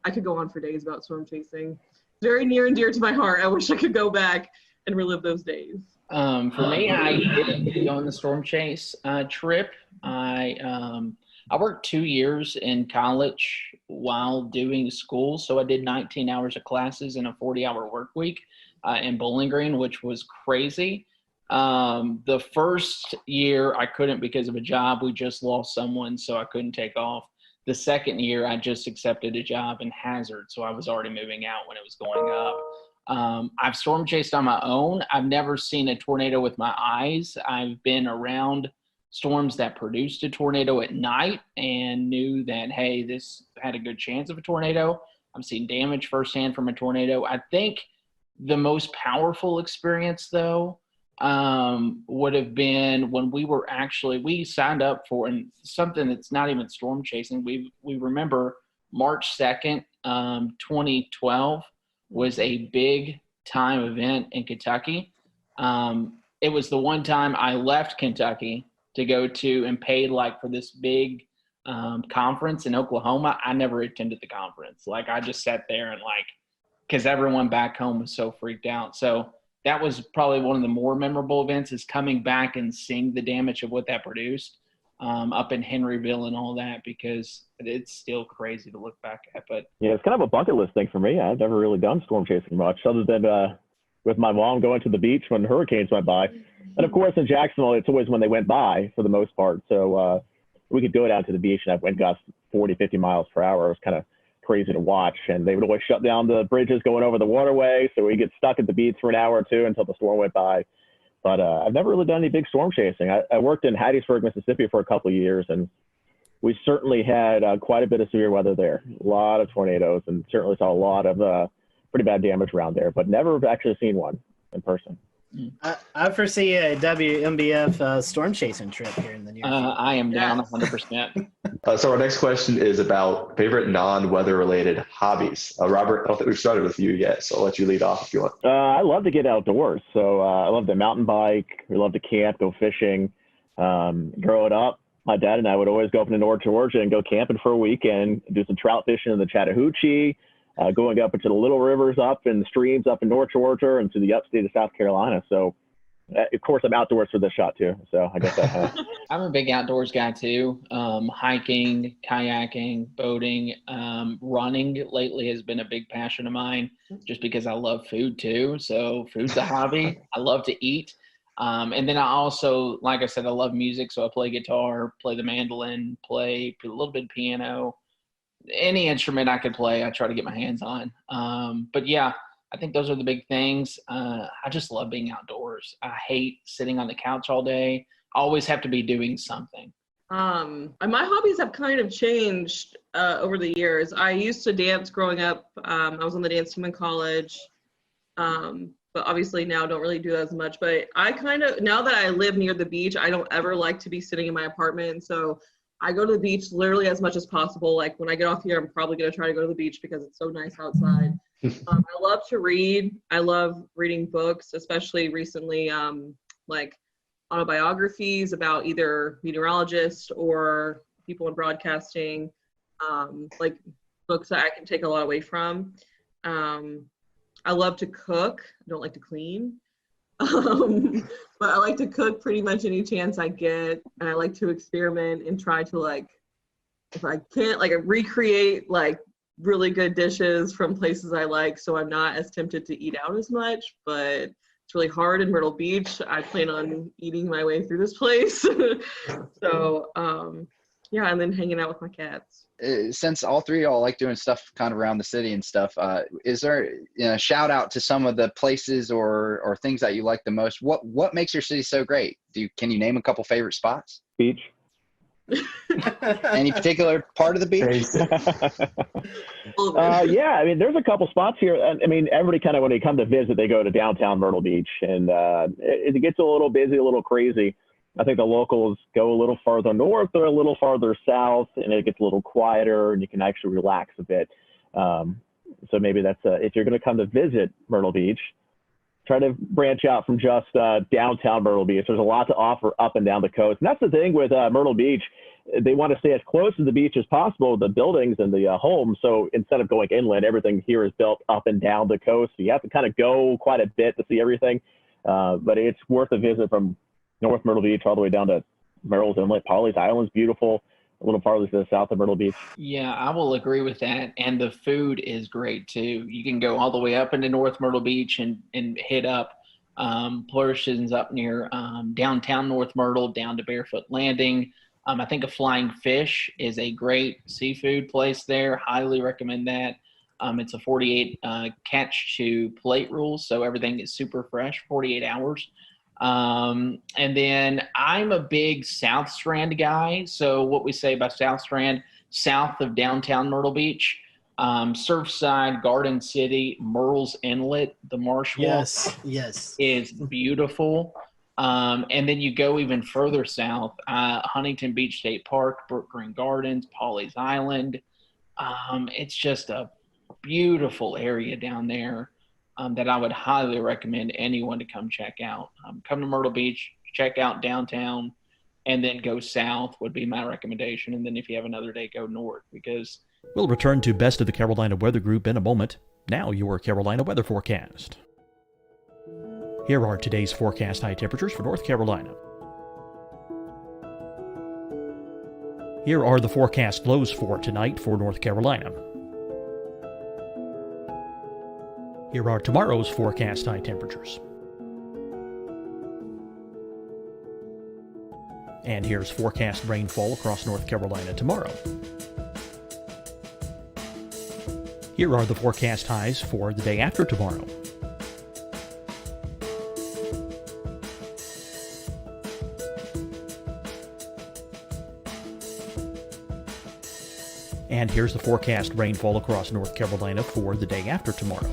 I could go on for days about storm chasing. Very near and dear to my heart. I wish I could go back and relive those days. For me, I didn't go on the storm chase trip. I worked 2 years in college while doing school, so I did 19 hours of classes in a 40-hour work week in Bowling Green, which was crazy. The first year I couldn't because of a job. We just lost someone, so I couldn't take off. The second year I just accepted a job in Hazard, so I was already moving out when it was going up. I've storm chased on my own. I've never seen a tornado with my eyes. I've been around storms that produced a tornado at night and knew that, hey, this had a good chance of a tornado. I've seen damage firsthand from a tornado. I think the most powerful experience, though, would have been when we signed up for, and something that's not even storm chasing. We remember March 2nd, 2012 was a big time event in Kentucky. It was the one time I left Kentucky to go to and paid like for this big conference in Oklahoma. I never attended the conference. Like I just sat there and like, because everyone back home was so freaked out. So that was probably one of the more memorable events, is coming back and seeing the damage of what that produced up in Henryville and all that, because it's still crazy to look back at. But yeah, it's kind of a bucket list thing for me. I've never really done storm chasing much, other than with my mom going to the beach when hurricanes went by. And of course in Jacksonville, it's always when they went by for the most part. So we could go down to the beach and I went gusts 40, 50 miles per hour. It was kind of crazy to watch, and they would always shut down the bridges going over the waterway, so we get stuck at the beach for an hour or two until the storm went by. But I've never really done any big storm chasing. I worked in Hattiesburg, Mississippi for a couple of years, and we certainly had quite a bit of severe weather there, a lot of tornadoes, and certainly saw a lot of pretty bad damage around there, but never actually seen one in person. I foresee a WMBF storm chasing trip here in the near future. I am down 100%. So our next question is about favorite non-weather related hobbies. Robert, I don't think we've started with you yet, so I'll let you lead off if you want. I love to get outdoors. So I love to mountain bike. We love to camp, go fishing. Growing up, my dad and I would always go up into North Georgia and go camping for a weekend, do some trout fishing in the Chattahoochee, going up into the little rivers up and streams up in North Georgia and to the upstate of South Carolina. So of course I'm outdoors for this shot too. So I guess I'm a big outdoors guy too. Hiking, kayaking, boating, running lately has been a big passion of mine, just because I love food too. So food's a hobby. I love to eat. And then I also, like I said, I love music. So I play guitar, play the mandolin, play a little bit of piano. Any instrument I could play, I try to get my hands on. But yeah, I think those are the big things. I just love being outdoors. I hate sitting on the couch all day. I always have to be doing something. My hobbies have kind of changed over the years. I used to dance growing up. I was on the dance team in college. But obviously now don't really do that as much. But I kind of, now that I live near the beach, I don't ever like to be sitting in my apartment. So I go to the beach literally as much as possible. Like when I get off here, I'm probably going to try to go to the beach because it's so nice outside. I love to read. I love reading books, especially recently, like autobiographies about either meteorologists or people in broadcasting, like books that I can take a lot away from. I love to cook. I don't like to clean. But I like to cook pretty much any chance I get, and I like to experiment and try to, like, if I can't, like, recreate like really good dishes from places I like, so I'm not as tempted to eat out as much. But it's really hard in Myrtle Beach. I plan on eating my way through this place. So yeah, and then hanging out with my cats. Since all three of y'all like doing stuff kind of around the city and stuff, is there a shout out to some of the places or things that you like the most? What makes your city so great? Can you name a couple favorite spots? Beach. Any particular part of the beach? Yeah, I mean, there's a couple spots here. I mean, everybody kind of, when they come to visit, they go to downtown Myrtle Beach, and it gets a little busy, a little crazy. I think the locals go a little farther north or a little farther south, and it gets a little quieter, and you can actually relax a bit. So maybe that's if you're going to come to visit Myrtle Beach, try to branch out from just downtown Myrtle Beach. There's a lot to offer up and down the coast. And that's the thing with Myrtle Beach. They want to stay as close to the beach as possible, the buildings and the homes. So instead of going inland, everything here is built up and down the coast. So you have to kind of go quite a bit to see everything. But it's worth a visit from North Myrtle Beach all the way down to Merrill's Inlet. Pawleys Island's beautiful, a little farther to the south of Myrtle Beach. Yeah, I will agree with that. And the food is great too. You can go all the way up into North Myrtle Beach and hit up portions up near downtown North Myrtle down to Barefoot Landing. I think a Flying Fish is a great seafood place there. Highly recommend that. It's a 48 catch to plate rule, so everything is super fresh, 48 hours. And then I'm a big South Strand guy. So what we say about South Strand, south of downtown Myrtle Beach, Surfside, Garden City, Merle's Inlet, the Marsh Walk is beautiful. And then you go even further south, Huntington Beach State Park, Brook Green Gardens, Pawleys Island. It's just a beautiful area down there. That I would highly recommend anyone to come check out. Come to Myrtle Beach, check out downtown, and then go south would be my recommendation. And then if you have another day, go north, because We'll return to Best of the Carolina Weather Group in a moment. Now your Carolina weather forecast. Here are today's forecast high temperatures for North Carolina. Here are the forecast lows for tonight for North Carolina. Here are tomorrow's forecast high temperatures. And here's forecast rainfall across North Carolina tomorrow. Here are the forecast highs for the day after tomorrow. And here's the forecast rainfall across North Carolina for the day after tomorrow.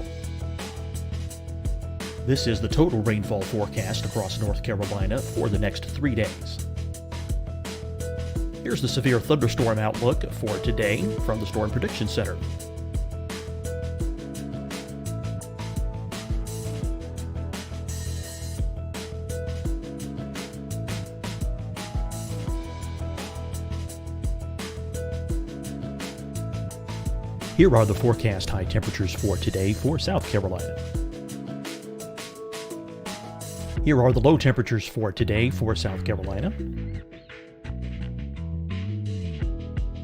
This is the total rainfall forecast across North Carolina for the next 3 days. Here's the severe thunderstorm outlook for today from the Storm Prediction Center. Here are the forecast high temperatures for today for South Carolina. Here are the low temperatures for today for South Carolina.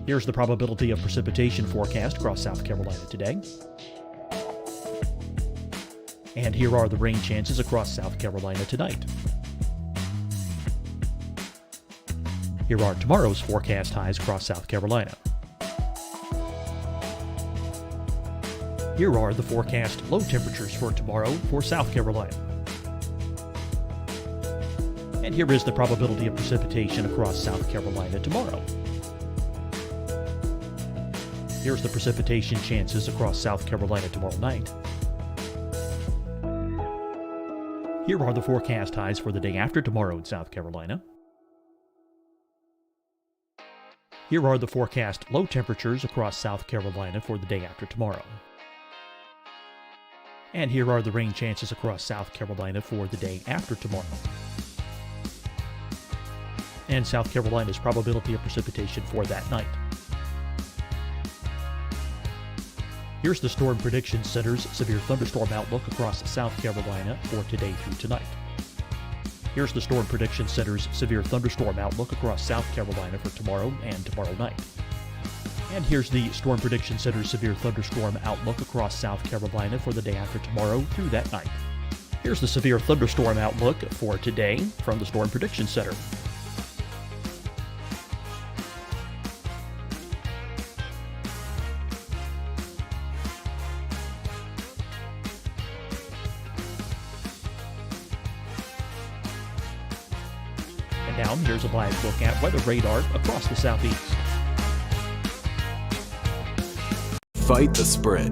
Here's the probability of precipitation forecast across South Carolina today. And here are the rain chances across South Carolina tonight. Here are tomorrow's forecast highs across South Carolina. Here are the forecast low temperatures for tomorrow for South Carolina. And here is the probability of precipitation across South Carolina tomorrow. Here's the precipitation chances across South Carolina tomorrow night. Here are the forecast highs for the day after tomorrow in South Carolina. Here are the forecast low temperatures across South Carolina for the day after tomorrow. And here are the rain chances across South Carolina for the day after tomorrow. And South Carolina's probability of precipitation for that night. Here's the Storm Prediction Center's severe thunderstorm outlook across South Carolina for today through tonight. Here's the Storm Prediction Center's severe thunderstorm outlook across South Carolina for tomorrow and tomorrow night. And here's the Storm Prediction Center's severe thunderstorm outlook across South Carolina for the day after tomorrow through that night. Here's the severe thunderstorm outlook for today from the Storm Prediction Center. town, here's a live look at weather radar across the southeast. Fight the spread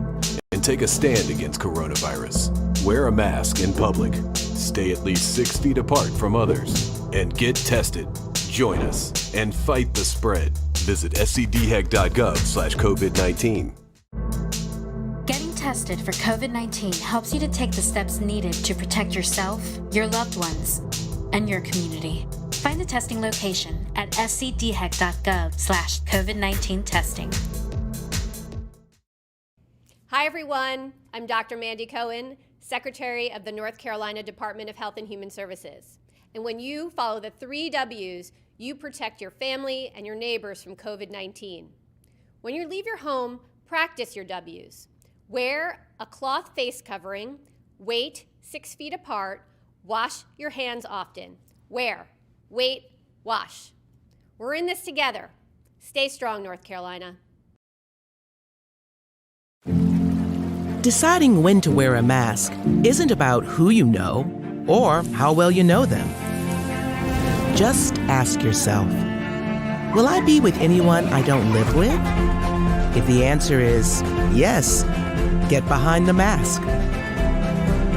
and take a stand against coronavirus. Wear a mask in public. Stay at least 6 feet apart from others. And get tested. Join us and fight the spread. Visit scdhec.gov/COVID-19. Getting tested for COVID-19 helps you to take the steps needed to protect yourself, your loved ones, and your community. Find the testing location at scdhec.gov/COVID-19 testing. Hi, everyone. I'm Dr. Mandy Cohen, Secretary of the North Carolina Department of Health and Human Services. And when you follow the 3 W's, you protect your family and your neighbors from COVID-19. When you leave your home, practice your W's. Wear a cloth face covering, wait 6 feet apart, wash your hands often. Wear, wait, wash. We're in this together. Stay strong, North Carolina. Deciding when to wear a mask isn't about who you know or how well you know them. Just ask yourself, will I be with anyone I don't live with? If the answer is yes, get behind the mask.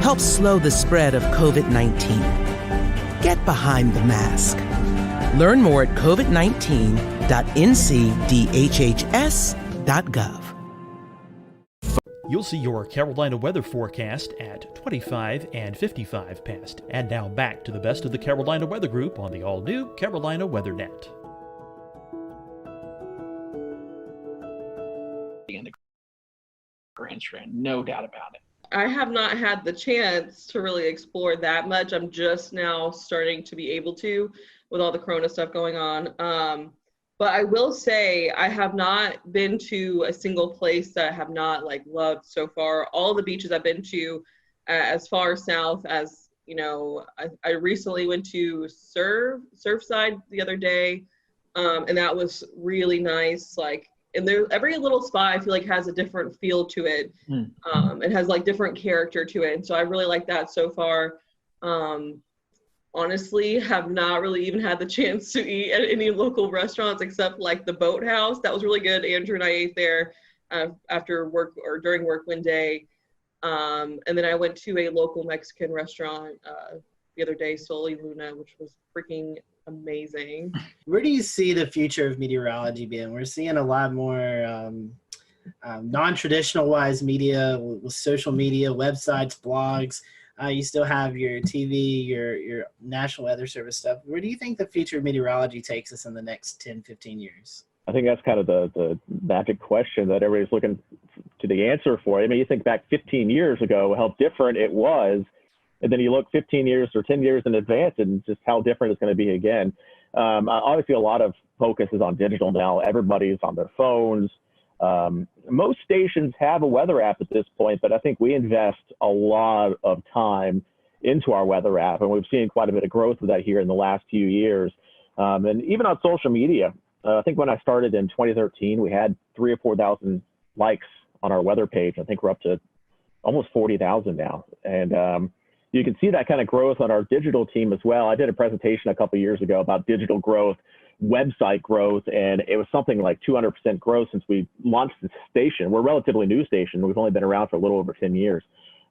Help slow the spread of COVID-19. Get behind the mask. Learn more at covid19.ncdhhs.gov. You'll see your Carolina weather forecast at 25 and 55 past. And now back to the best of the Carolina Weather Group on the all-new Carolina Weather Net. In the Grand Strand, no doubt about it. I have not had the chance to really explore that much. I'm just now starting to be able to with all the Corona stuff going on. But I will say I have not been to a single place that I have not loved so far. All the beaches I've been to, as far south as, I recently went to Surfside the other day, and that was really nice. And there, every little spot I feel like has a different feel to it. It has different character to it. And so I really like that so far. Honestly, have not really even had the chance to eat at any local restaurants except the Boathouse. That was really good. Andrew and I ate there after work or during work one day. And then I went to a local Mexican restaurant the other day, Sol y Luna, which was freaking amazing. Where do you see the future of meteorology being? We're seeing a lot more non-traditional wise media with social media, websites, blogs. You still have your TV, your National Weather Service stuff. Where do you think the future of meteorology takes us in the next 10, 15 years? I think that's kind of the magic question that everybody's looking to the answer for. I mean, you think back 15 years ago, how different it was. And then you look 15 years or 10 years in advance and just how different it's going to be again. Obviously, a lot of focus is on digital now. Everybody's on their phones. Most stations have a weather app at this point, but I think we invest a lot of time into our weather app, and we've seen quite a bit of growth of that here in the last few years. And even on social media, I think when I started in 2013, we had 3,000 or 4,000 likes on our weather page. I think we're up to almost 40,000 now. And you can see that kind of growth on our digital team as well. I did a presentation a couple of years ago about digital growth, website growth, and it was something like 200% growth since we launched the station. We're a relatively new station. We've only been around for a little over 10 years.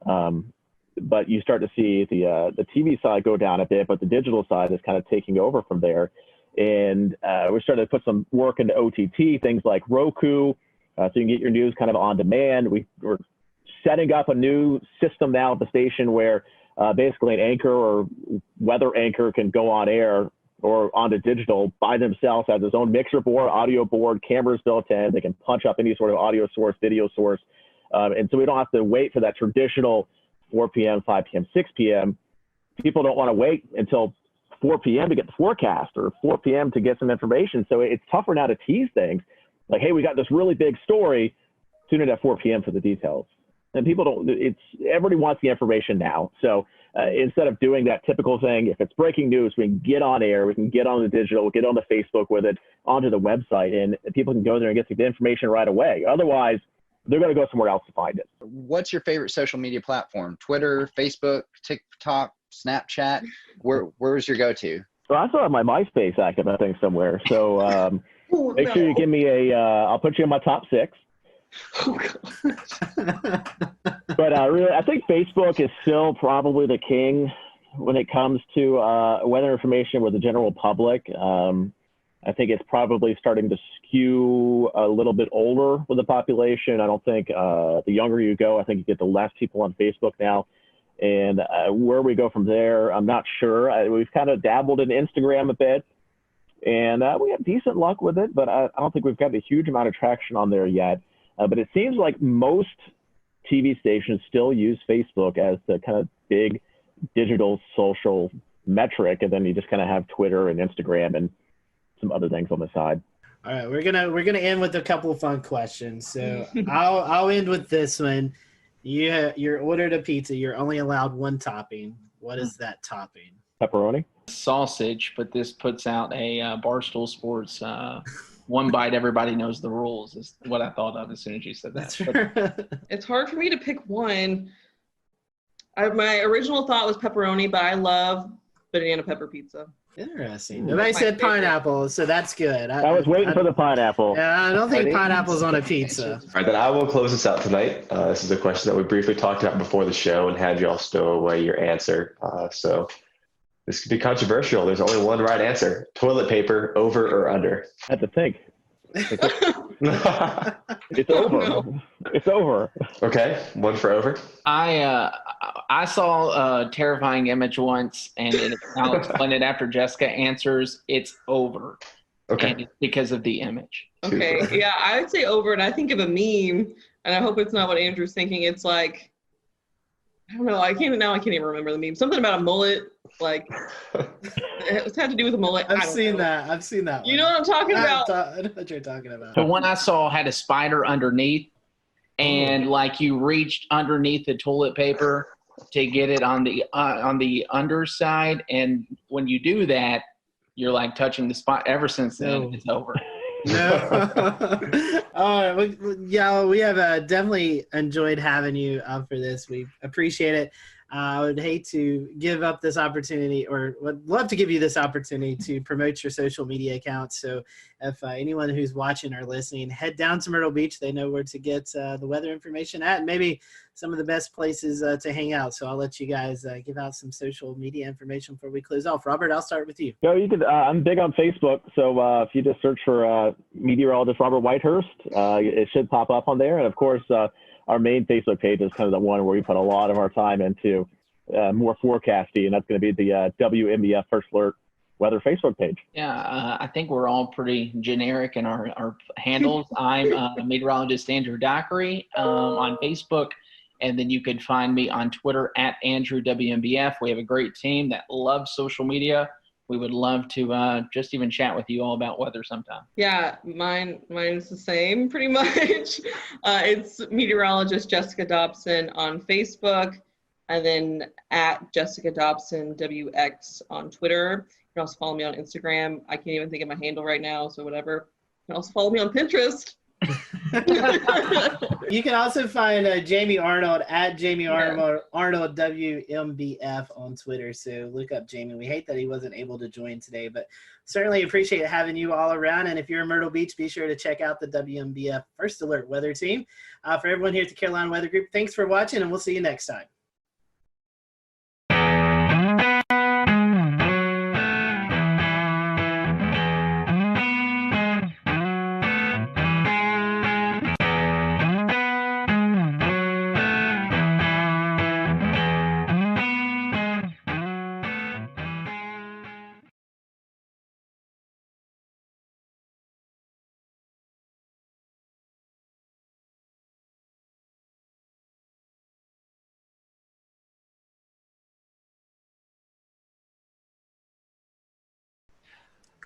But you start to see the TV side go down a bit, but the digital side is kind of taking over from there. And we started to put some work into OTT, things like Roku, so you can get your news kind of on demand. We're setting up a new system now at the station where basically an anchor or weather anchor can go on air or onto digital by themselves, has his own mixer board, audio board, cameras built in. They can punch up any sort of audio source, video source. And so we don't have to wait for that traditional 4 p.m., 5 p.m., 6 p.m. People don't want to wait until 4 p.m. to get the forecast or 4 p.m. to get some information. So it's tougher now to tease things. Like, hey, we got this really big story, tune in at 4 p.m. for the details. And people don't, everybody wants the information now. So instead of doing that typical thing, if it's breaking news, we can get on air, we can get on the digital, get on the Facebook with it, onto the website, and people can go there and get the information right away. Otherwise, they're going to go somewhere else to find it. What's your favorite social media platform? Twitter, Facebook, TikTok, Snapchat? Where's your go-to? So I still have my MySpace active, I think, somewhere. So make sure you give me I'll put you in my top 6. But really, I think Facebook is still probably the king when it comes to weather information with the general public. I think it's probably starting to skew a little bit older with the population. I don't think the younger you go, I think you get the less people on Facebook now. And where we go from there, I'm not sure. We've kind of dabbled in Instagram a bit, and we have decent luck with it, but I don't think we've got a huge amount of traction on there yet. But it seems like most TV stations still use Facebook as the kind of big digital social metric, and then you just kind of have Twitter and Instagram and some other things on the side. All right, we're gonna end with a couple of fun questions. So I'll end with this one. You're ordered a pizza. You're only allowed one topping. What is that topping? Pepperoni. Sausage, but this puts out a Barstool Sports one bite. Everybody knows the rules is what I thought of as soon as you said that. It's hard for me to pick one. My original thought was pepperoni, but I love banana pepper pizza. Interesting. Nobody said pineapple, so that's good. I was waiting for the pineapple. Yeah, I don't think pineapple's on a pizza. All right, then I will close this out tonight. This is a question that we briefly talked about before the show and had you all stow away your answer. So this could be controversial. There's only one right answer. Toilet paper, over or under? I had to think. It's over. No. It's over. Okay, one for over. I saw a terrifying image once, and I'll explain it after Jessica answers. It's over. Okay. And it's because of the image. Okay, yeah, I would say over, and I think of a meme, and I hope it's not what Andrew's thinking. It's like, I don't know, I can't even remember the meme. Something about a mullet, like, it had to do with a mullet. I've seen that one. You know what I'm talking about? I know what you're talking about. The one I saw had a spider underneath, and like you reached underneath the toilet paper to get it on the underside, and when you do that, you're like touching the spot. Ever since then, it's over. No. All right. We have definitely enjoyed having you for this. We appreciate it. I would hate to give up this opportunity, or would love to give you this opportunity to promote your social media accounts. So if anyone who's watching or listening, head down to Myrtle Beach. They know where to get the weather information at, and maybe some of the best places to hang out. So I'll let you guys give out some social media information before we close off. Robert, I'll start with you. You could. I'm big on Facebook, so if you just search for meteorologist Robert Whitehurst, it should pop up on there. And of course, our main Facebook page is kind of the one where we put a lot of our time into more forecasting, and that's going to be the WMBF First Alert Weather Facebook page. Yeah, I think we're all pretty generic in our handles. I'm meteorologist Andrew Dockery on Facebook, and then you can find me on Twitter at AndrewWMBF. We have a great team that loves social media. We would love to just even chat with you all about weather sometime. Yeah, mine's the same pretty much. It's meteorologist Jessica Dobson on Facebook, and then at Jessica Dobson WX on Twitter. You can also follow me on Instagram. I can't even think of my handle right now, so whatever. You can also follow me on Pinterest. You can also find Jamie Arnold at Jamie Arnold WMBF on Twitter. So look up Jamie. We hate that he wasn't able to join today, but certainly appreciate having you all around. And if you're in Myrtle Beach, be sure to check out the WMBF First Alert Weather Team. For everyone here at the Carolina Weather Group, thanks for watching, and we'll see you next time.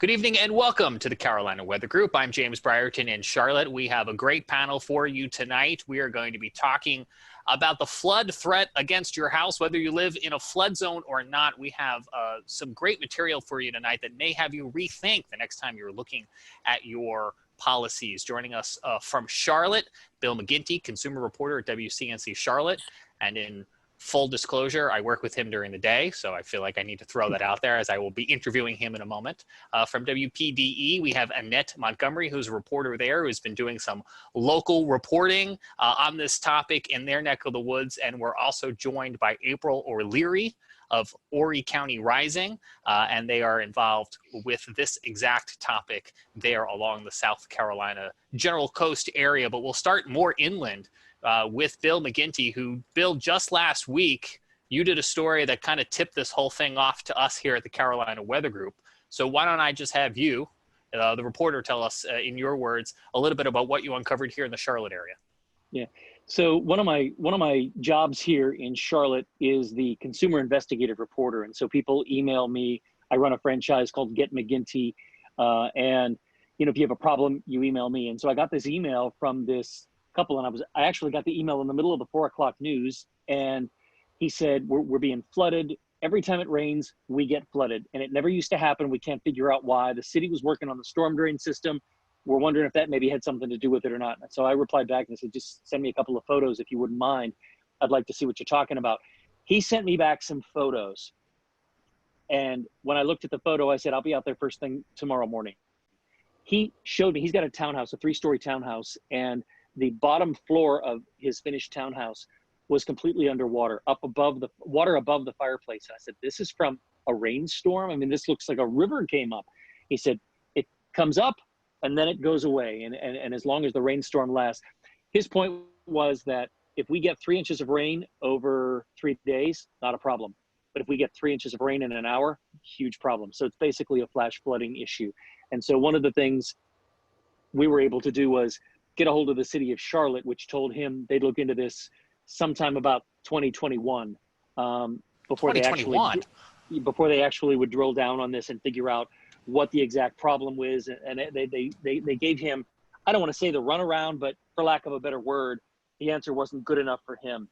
Good evening and welcome to the Carolina Weather Group. I'm James Brierton in Charlotte. We have a great panel for you tonight. We are going to be talking about the flood threat against your house, whether you live in a flood zone or not. We have some great material for you tonight that may have you rethink the next time you're looking at your policies. Joining us from Charlotte, Bill McGinty, consumer reporter at WCNC Charlotte, and in Full disclosure, I work with him during the day, so I feel like I need to throw that out there as I will be interviewing him in a moment. From WPDE, we have Annette Montgomery, who's a reporter there, who's been doing some local reporting on this topic in their neck of the woods. And we're also joined by April O'Leary of Horry County Rising, and they are involved with this exact topic there along the South Carolina General Coast area. But we'll start more inland with Bill McGinty, who, Bill, just last week, you did a story that kind of tipped this whole thing off to us here at the Carolina Weather Group. So why don't I just have you, the reporter, tell us, in your words, a little bit about what you uncovered here in the Charlotte area. Yeah. So one of my jobs here in Charlotte is the consumer investigative reporter. And so people email me. I run a franchise called Get McGinty. And, you know, if you have a problem, you email me. And so I got this email from this couple, and I actually got the email in the middle of the 4 o'clock news, and he said, we're being flooded. Every time it rains, we get flooded, and it never used to happen. We can't figure out why. The city was working on the storm drain system. We're wondering if that maybe had something to do with it or not. And so I replied back and I said, just send me a couple of photos if you wouldn't mind. I'd like to see what you're talking about. He sent me back some photos, and when I looked at the photo, I said, I'll be out there first thing tomorrow morning. He showed me, he's got a townhouse, a 3-story townhouse, and the bottom floor of his finished townhouse was completely underwater, above the fireplace. And I said, this is from a rainstorm? I mean, this looks like a river came up. He said, it comes up and then it goes away. And as long as the rainstorm lasts. His point was that if we get 3 inches of rain over 3 days, not a problem. But if we get 3 inches of rain in an hour, huge problem. So it's basically a flash flooding issue. And so one of the things we were able to do was get a hold of the city of Charlotte, which told him they'd look into this sometime about 2021, before they actually would drill down on this and figure out what the exact problem was. And they gave him, I don't want to say the runaround, but for lack of a better word, the answer wasn't good enough for him,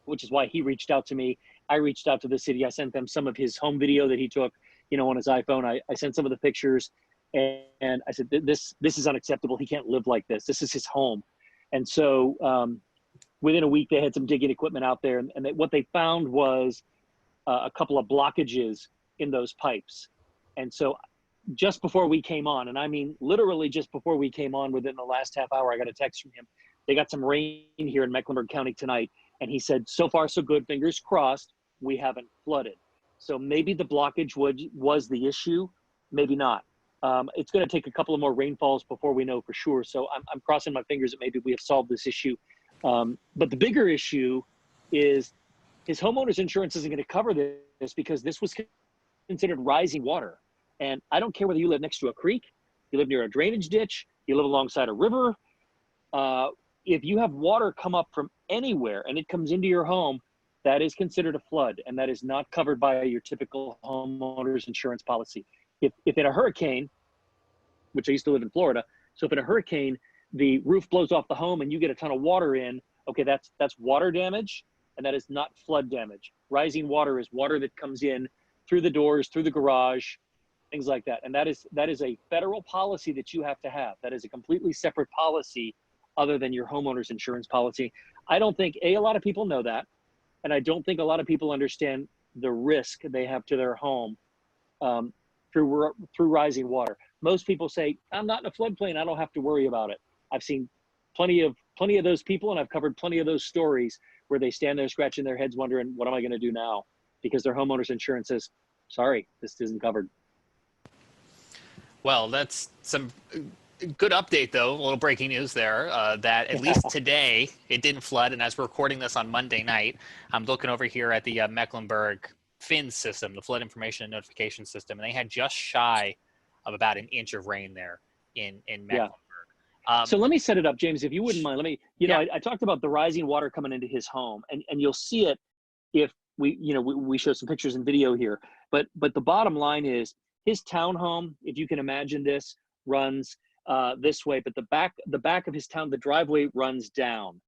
which is why he reached out to me. I reached out to the city. I sent them some of his home video that he took, you know, on his iPhone. I sent some of the pictures. And I said, this is unacceptable. He can't live like this. This is his home. And so within a week, they had some digging equipment out there. And what they found was a couple of blockages in those pipes. And so just before we came on, and I mean literally just before we came on, within the last half hour, I got a text from him. They got some rain here in Mecklenburg County tonight. And he said, so far so good, fingers crossed, we haven't flooded. So maybe the blockage was the issue, maybe not. It's going to take a couple of more rainfalls before we know for sure. So I'm crossing my fingers that maybe we have solved this issue. But the bigger issue is his homeowner's insurance isn't going to cover this because this was considered rising water. And I don't care whether you live next to a creek, you live near a drainage ditch, you live alongside a river. If you have water come up from anywhere and it comes into your home, that is considered a flood, and that is not covered by your typical homeowner's insurance policy. If in a hurricane, which I used to live in Florida, so if in a hurricane, the roof blows off the home and you get a ton of water in, okay, that's water damage, and that is not flood damage. Rising water is water that comes in through the doors, through the garage, things like that. And that is a federal policy that you have to have. That is a completely separate policy other than your homeowner's insurance policy. I don't think, a lot of people know that, and I don't think a lot of people understand the risk they have to their home through rising water. Most people say, I'm not in a floodplain, I don't have to worry about it. I've seen plenty of those people, and I've covered plenty of those stories where they stand there scratching their heads wondering, what am I going to do now? Because their homeowner's insurance says, sorry, this isn't covered. Well, that's some good update, though. A little breaking news there, that at least today it didn't flood. And as we're recording this on Monday night, I'm looking over here at the Mecklenburg FIN system, the Flood Information and Notification System, and they had just shy of about an inch of rain there in Mecklenburg. Yeah. So let me set it up, James, if you wouldn't mind. Let me, I talked about the rising water coming into his home, and you'll see it if we show some pictures and video here. But the bottom line is his townhome, if you can imagine this, runs this way, but the back of his town, the driveway runs down.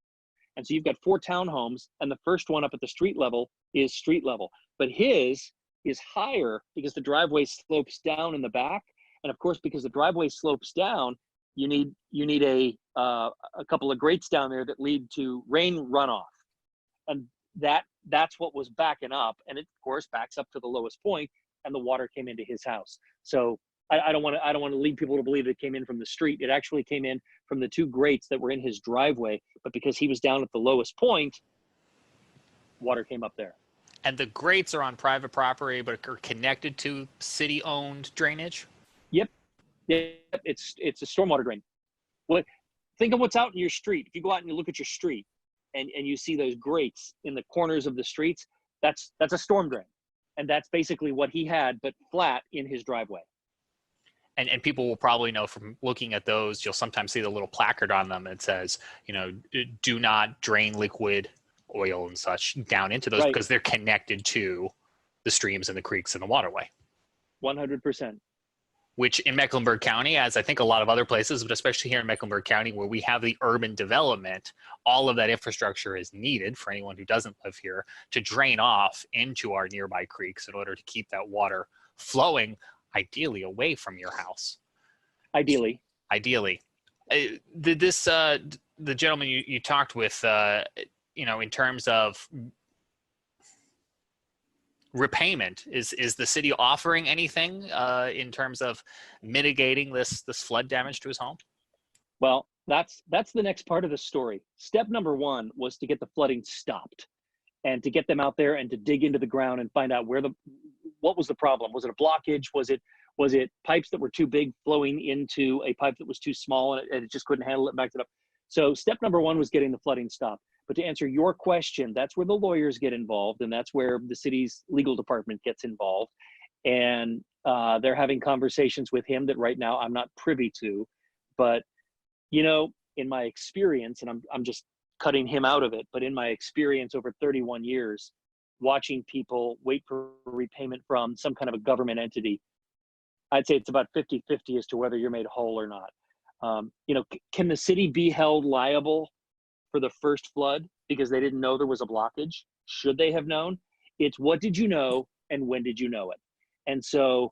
And so you've got 4 townhomes, and the first one up at the street level is street level. But his is higher because the driveway slopes down in the back. And of course, because the driveway slopes down, you need a couple of grates down there that lead to rain runoff. And that that's what was backing up. And it, of course, backs up to the lowest point, and the water came into his house. So I don't want to lead people to believe it came in from the street. It actually came in from the 2 grates that were in his driveway. But because he was down at the lowest point, water came up there. And the grates are on private property, but are connected to city-owned drainage? Yep. It's a stormwater drain. Think of what's out in your street. If you go out and you look at your street and you see those grates in the corners of the streets, that's a storm drain. And that's basically what he had, but flat in his driveway. And people will probably know from looking at those, you'll sometimes see the little placard on them that says, do not drain liquid oil and such down into those, because they're connected to the streams and the creeks and the waterway. 100%. Which in Mecklenburg County, as I think a lot of other places, but especially here in Mecklenburg County where we have the urban development, all of that infrastructure is needed for anyone who doesn't live here to drain off into our nearby creeks in order to keep that water flowing, ideally away from your house. Ideally. The gentleman you talked with, in terms of repayment, is the city offering anything in terms of mitigating this flood damage to his home? Well, that's the next part of the story. Step number 1 was to get the flooding stopped and to get them out there and to dig into the ground and find out what was the problem. Was it a blockage? Was it pipes that were too big flowing into a pipe that was too small and it just couldn't handle it and backed it up? So step number 1 was getting the flooding stopped. But to answer your question, that's where the lawyers get involved, and that's where the city's legal department gets involved. And they're having conversations with him that right now I'm not privy to. But, in my experience, and I'm just cutting him out of it, but in my experience over 31 years, watching people wait for repayment from some kind of a government entity, I'd say it's about 50-50 as to whether you're made whole or not. Can the city be held liable for the first flood because they didn't know there was a blockage? Should they have known? It's what did you know and when did you know it? And so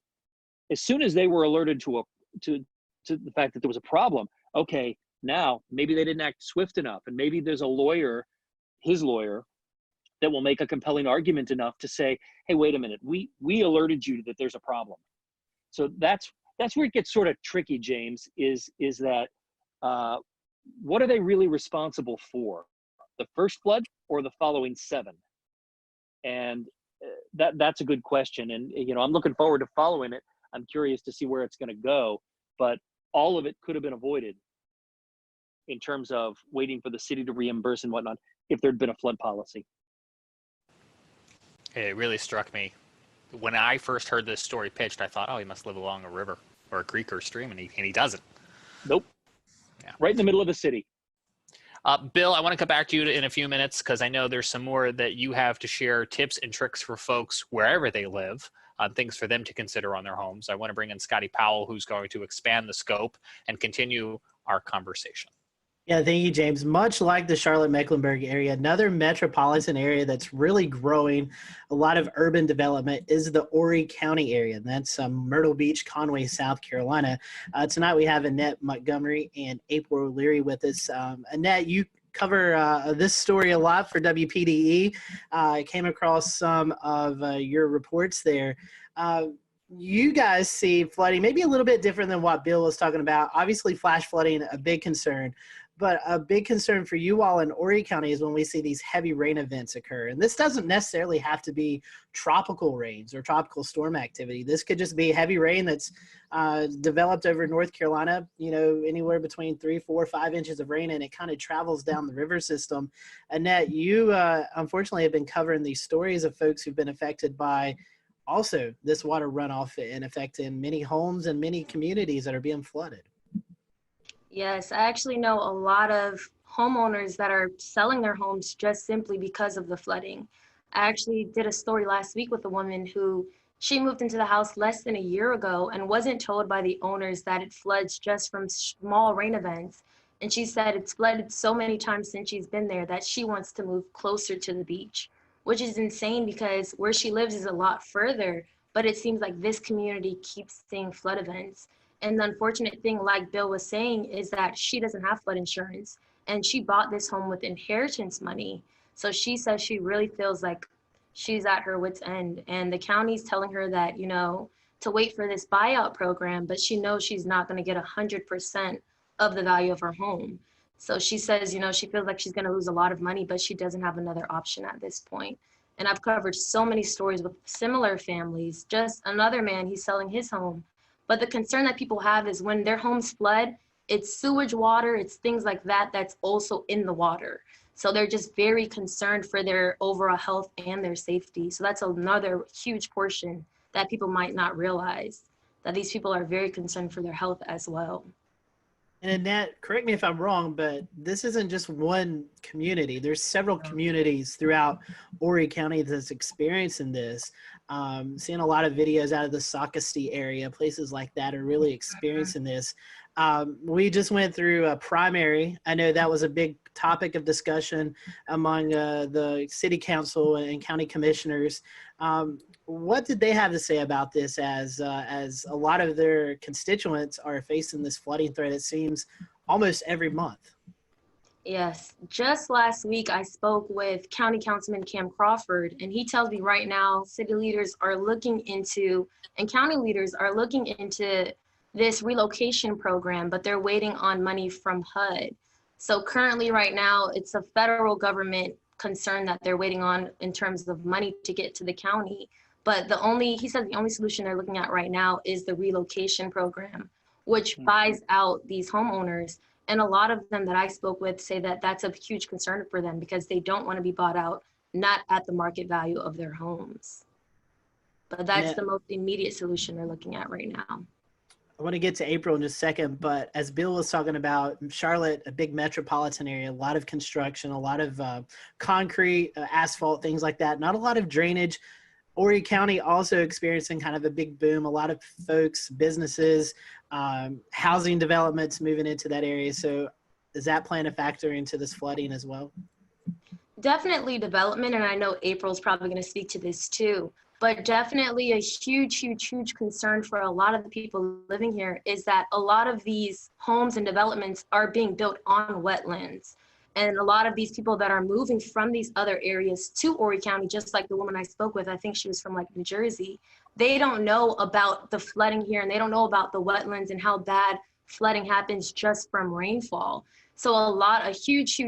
as soon as they were alerted to the fact that there was a problem, okay, now maybe they didn't act swift enough, and maybe there's a lawyer, his lawyer, that will make a compelling argument enough to say, hey, wait a minute, we alerted you that there's a problem. So that's where it gets sort of tricky, James, is that what are they really responsible for? The first flood or the following 7? And that's a good question. And, I'm looking forward to following it. I'm curious to see where it's going to go, but all of it could have been avoided in terms of waiting for the city to reimburse and whatnot if there'd been a flood policy. It really struck me. When I first heard this story pitched, I thought, oh, he must live along a river or a creek or a stream, and he doesn't. Nope. Yeah. Right in the middle of the city. Bill, I want to come back to you in a few minutes because I know there's some more that you have to share, tips and tricks for folks wherever they live, things for them to consider on their homes. I want to bring in Scotty Powell, who's going to expand the scope and continue our conversation. Yeah, thank you, James. Much like the Charlotte-Mecklenburg area, another metropolitan area that's really growing a lot of urban development is the Horry County area. And that's Myrtle Beach, Conway, South Carolina. Tonight we have Annette Montgomery and April O'Leary with us. Annette, you cover this story a lot for WPDE. I came across some of your reports there. You guys see flooding maybe a little bit different than what Bill was talking about. Obviously, flash flooding, a big concern. But a big concern for you all in Horry County is when we see these heavy rain events occur. And this doesn't necessarily have to be tropical rains or tropical storm activity. This could just be heavy rain that's developed over North Carolina, anywhere between 3, 4, 5 inches of rain, and it kind of travels down the river system. Annette, you unfortunately have been covering these stories of folks who've been affected by also this water runoff and affecting many homes and many communities that are being flooded. Yes, I actually know a lot of homeowners that are selling their homes just simply because of the flooding. I actually did a story last week with a woman who she moved into the house less than a year ago and wasn't told by the owners that it floods just from small rain events. And she said it's flooded so many times since she's been there that she wants to move closer to the beach, which is insane because where she lives is a lot further, but it seems like this community keeps seeing flood events. And the unfortunate thing, like Bill was saying, is that she doesn't have flood insurance and she bought this home with inheritance money. So she says she really feels like she's at her wit's end, and the county's telling her that, you know, to wait for this buyout program, but she knows she's not going to get 100% of the value of her home. So she says, you know, she feels like she's going to lose a lot of money, but she doesn't have another option at this point. And I've covered so many stories with similar families. Just another man, he's selling his home. But the concern that people have is when their homes flood, it's sewage water, it's things like that that's also in the water. So they're just very concerned for their overall health and their safety. So that's another huge portion that people might not realize, that these people are very concerned for their health as well. And Annette, correct me if I'm wrong, but this isn't just one community. There's several communities throughout Horry County that's experiencing this. Seeing a lot of videos out of the Socastee area, places like that are really experiencing this. We just went through a primary. I know that was a big topic of discussion among the city council and county commissioners. What did they have to say about this as a lot of their constituents are facing this flooding threat, it seems, almost every month? Yes, just last week I spoke with County Councilman Cam Crawford, and he tells me right now city leaders are looking into, and county leaders are looking into this relocation program, but they're waiting on money from HUD. So currently right now, it's a federal government concern that they're waiting on in terms of money to get to the county. But he said the only solution they're looking at right now is the relocation program, which buys out these homeowners. And a lot of them that I spoke with say that that's a huge concern for them because they don't want to be bought out, not at the market value of their homes. But that's the most immediate solution they're looking at right now. I want to get to April in just a second, but as Bill was talking about, Charlotte, a big metropolitan area, a lot of construction, a lot of concrete, asphalt, things like that, not a lot of drainage. Horry County also experiencing kind of a big boom, a lot of folks, businesses, housing developments moving into that area. So does that play a factor into this flooding as well? Definitely development, and I know April's probably going to speak to this too. But definitely a huge concern for a lot of the people living here is that a lot of these homes and developments are being built on wetlands. And a lot of these people that are moving from these other areas to Horry County, just like the woman I spoke with, I think she was from like New Jersey, they don't know about the flooding here and they don't know about the wetlands and how bad flooding happens just from rainfall. So a huge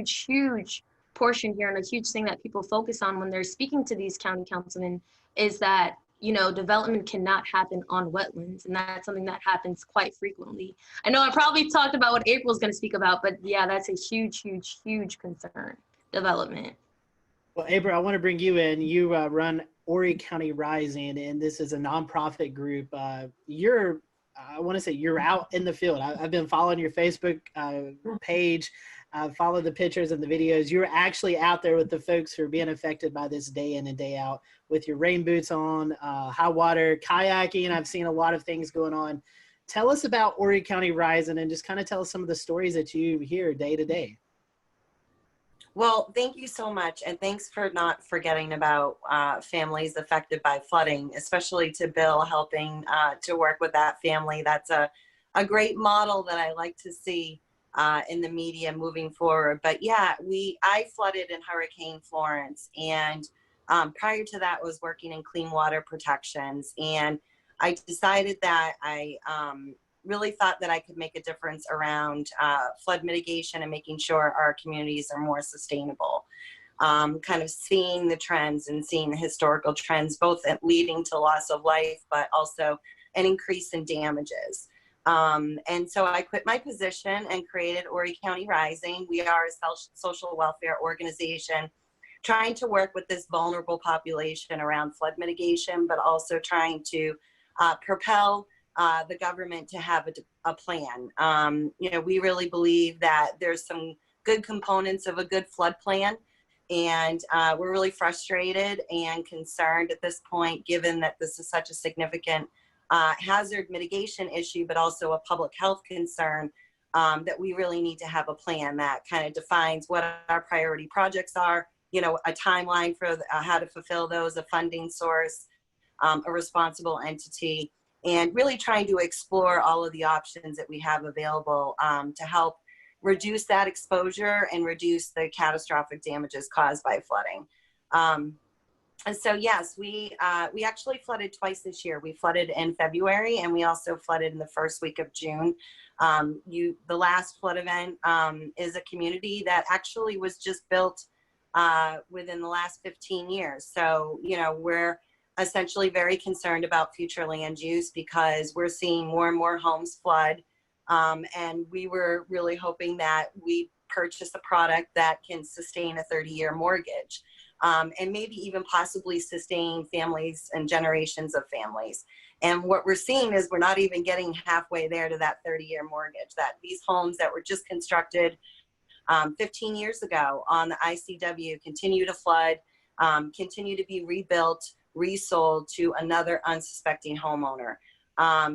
portion here and a huge thing that people focus on when they're speaking to these county councilmen is that, you know, development cannot happen on wetlands. And that's something that happens quite frequently. I know I probably talked about what April's going to speak about, but yeah, that's a huge concern, development. Well, April, I want to bring you in. You run Horry County Rising, and this is a nonprofit group. I want to say you're out in the field. I've been following your Facebook page. Follow the pictures and the videos. You're actually out there with the folks who are being affected by this day in and day out with your rain boots on, high water, kayaking. I've seen a lot of things going on. Tell us about Horry County Rising and just kind of tell us some of the stories that you hear day to day. Well, thank you so much. And thanks for not forgetting about families affected by flooding, especially to Bill helping to work with that family. That's a great model that I like to see in the media moving forward. But yeah, I flooded in Hurricane Florence, and prior to that was working in clean water protections. And I decided that I really thought that I could make a difference around flood mitigation and making sure our communities are more sustainable. Kind of seeing the trends and seeing the historical trends, both leading to loss of life, but also an increase in damages. And so I quit my position and created Horry County Rising. We are a social welfare organization trying to work with this vulnerable population around flood mitigation, but also trying to propel the government to have a plan. You know, we really believe that there's some good components of a good flood plan, and we're really frustrated and concerned at this point, given that this is such a significant hazard mitigation issue, but also a public health concern, that we really need to have a plan that kind of defines what our priority projects are, you know, a timeline for how to fulfill those, a funding source, a responsible entity, and really trying to explore all of the options that we have available to help reduce that exposure and reduce the catastrophic damages caused by flooding. And so, yes, we actually flooded twice this year. We flooded in February, and we also flooded in the first week of June. The last flood event is a community that actually was just built within the last 15 years. So, we're essentially very concerned about future land use because we're seeing more and more homes flood. And we were really hoping that we purchase a product that can sustain a 30-year mortgage. And maybe even possibly sustain families and generations of families. And what we're seeing is we're not even getting halfway there to that 30-year mortgage, that these homes that were just constructed 15 years ago on the ICW continue to flood, continue to be rebuilt, resold to another unsuspecting homeowner.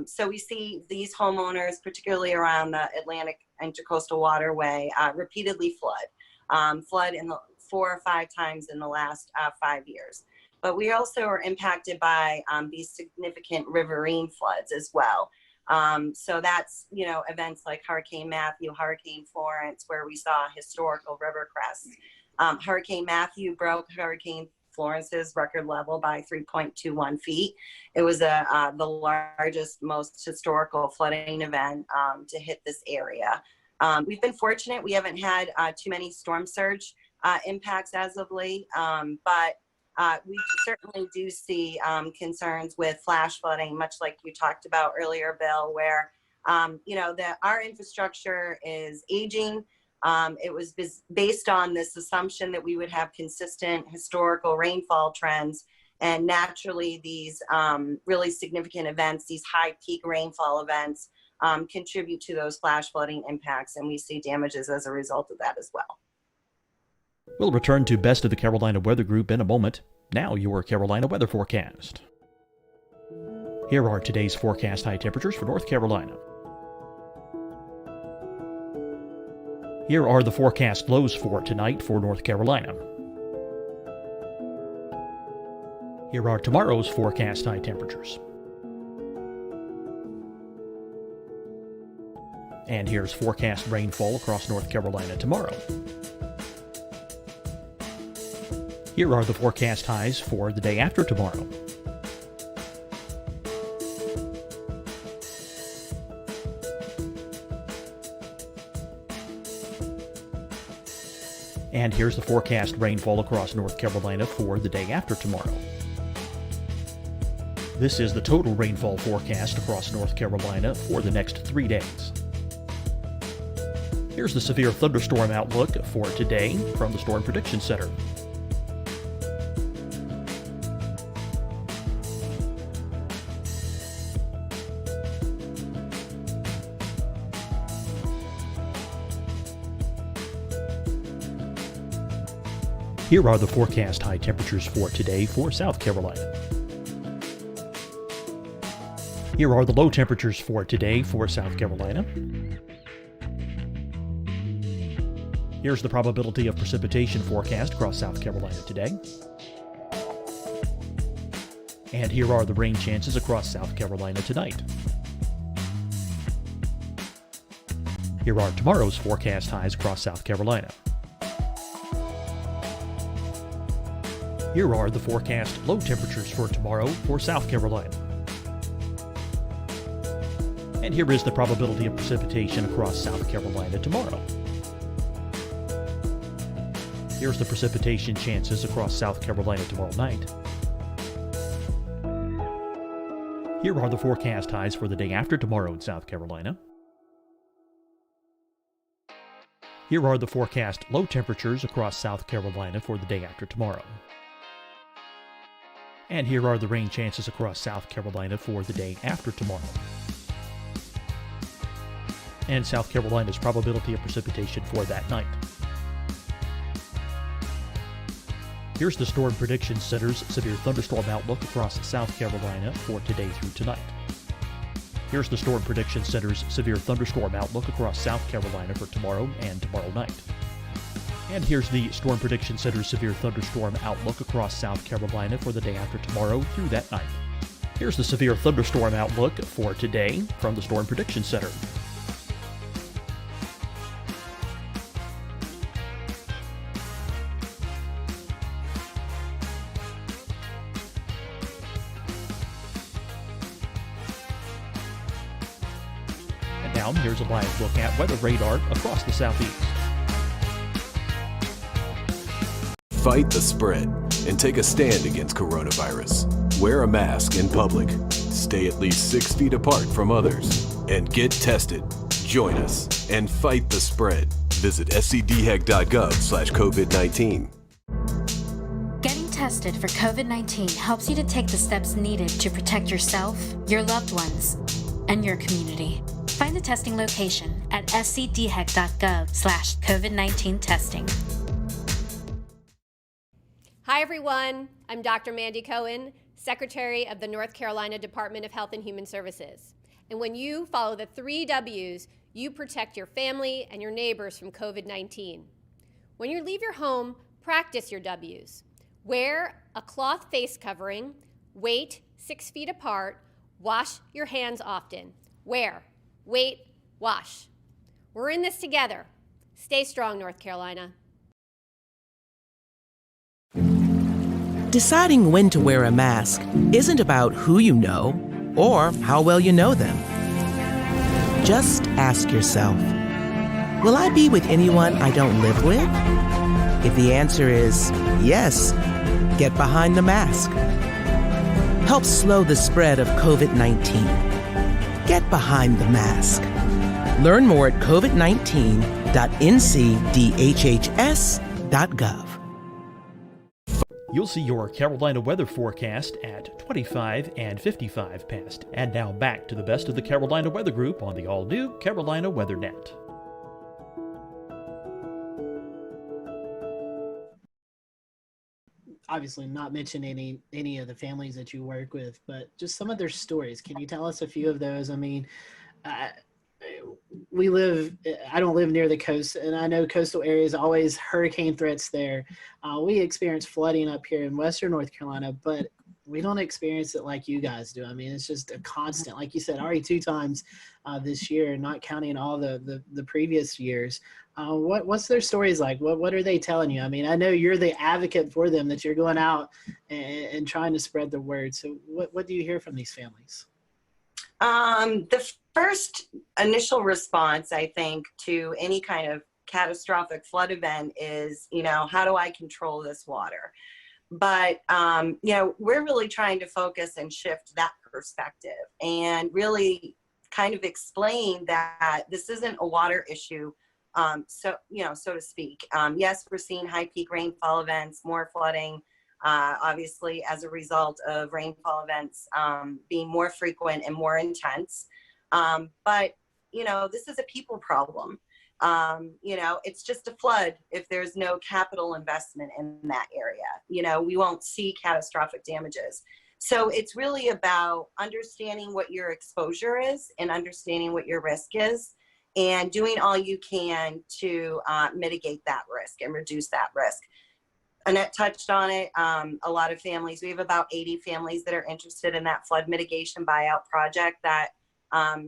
So we see these homeowners, particularly around the Atlantic Intercoastal Waterway, repeatedly flood in the 4 or 5 times in the last 5 years. But we also are impacted by these significant riverine floods as well. So that's, events like Hurricane Matthew, Hurricane Florence, where we saw historical river crests. Hurricane Matthew broke Hurricane Florence's record level by 3.21 feet. It was the largest, most historical flooding event to hit this area. We've been fortunate. We haven't had too many storm surge impacts as of late, but we certainly do see concerns with flash flooding, much like you talked about earlier, Bill, where our infrastructure is aging. It was based on this assumption that we would have consistent historical rainfall trends, and naturally these really significant events, these high peak rainfall events, contribute to those flash flooding impacts, and we see damages as a result of that as well. We'll return to Best of the Carolina Weather Group in a moment. Now your Carolina weather forecast. Here are today's forecast high temperatures for North Carolina. Here are the forecast lows for tonight for North Carolina. Here are tomorrow's forecast high temperatures. And here's forecast rainfall across North Carolina tomorrow. Here are the forecast highs for the day after tomorrow. And here's the forecast rainfall across North Carolina for the day after tomorrow. This is the total rainfall forecast across North Carolina for the next 3 days. Here's the severe thunderstorm outlook for today from the Storm Prediction Center. Here are the forecast high temperatures for today for South Carolina. Here are the low temperatures for today for South Carolina. Here's the probability of precipitation forecast across South Carolina today. And here are the rain chances across South Carolina tonight. Here are tomorrow's forecast highs across South Carolina. Here are the forecast low temperatures for tomorrow for South Carolina. And here is the probability of precipitation across South Carolina tomorrow. Here's the precipitation chances across South Carolina tomorrow night. Here are the forecast highs for the day after tomorrow in South Carolina. Here are the forecast low temperatures across South Carolina for the day after tomorrow. And here are the rain chances across South Carolina for the day after tomorrow. And South Carolina's probability of precipitation for that night. Here's the Storm Prediction Center's severe thunderstorm outlook across South Carolina for today through tonight. Here's the Storm Prediction Center's severe thunderstorm outlook across South Carolina for tomorrow and tomorrow night. And here's the Storm Prediction Center's severe thunderstorm outlook across South Carolina for the day after tomorrow through that night. Here's the severe thunderstorm outlook for today from the Storm Prediction Center. Now, here's a live look at weather radar across the Southeast. Fight the spread and take a stand against coronavirus. Wear a mask in public. Stay at least 6 feet apart from others. And get tested. Join us and fight the spread. Visit scdhec.gov/COVID-19. Getting tested for COVID-19 helps you to take the steps needed to protect yourself, your loved ones, and your community. Find the testing location at scdhec.gov/COVID-19 testing. Hi, everyone. I'm Dr. Mandy Cohen, Secretary of the North Carolina Department of Health and Human Services. And when you follow the 3 W's, you protect your family and your neighbors from COVID-19. When you leave your home, practice your W's. Wear a cloth face covering, wait 6 feet apart, wash your hands often. Wear, wait, wash. We're in this together. Stay strong, North Carolina. Deciding when to wear a mask isn't about who you know or how well you know them. Just ask yourself, will I be with anyone I don't live with? If the answer is yes, get behind the mask. Help slow the spread of COVID-19. Get behind the mask. Learn more at covid19.ncdhhs.gov. You'll see your Carolina weather forecast at 25 and 55 past. And now back to the best of the Carolina Weather Group on the all-new Carolina WeatherNet. Obviously not mention any of the families that you work with, but just some of their stories. Can you tell us a few of those? I mean, I don't live near the coast, and I know coastal areas always hurricane threats there. We experience flooding up here in Western North Carolina, but we don't experience it like you guys do. I mean, it's just a constant, like you said, already 2 times this year, not counting all the previous years. What's their stories like? What are they telling you? I mean, I know you're the advocate for them, that you're going out and trying to spread the word. So what do you hear from these families? The first initial response, I think, to any kind of catastrophic flood event is, how do I control this water? But, we're really trying to focus and shift that perspective and really kind of explain that this isn't a water issue, so to speak. Yes, we're seeing high peak rainfall events, more flooding, obviously as a result of rainfall events being more frequent and more intense. But, this is a people problem. It's just a flood if there's no capital investment in that area. We won't see catastrophic damages. So it's really about understanding what your exposure is and understanding what your risk is and doing all you can to mitigate that risk and reduce that risk. Annette touched on it. A lot of families, we have about 80 families that are interested in that flood mitigation buyout project that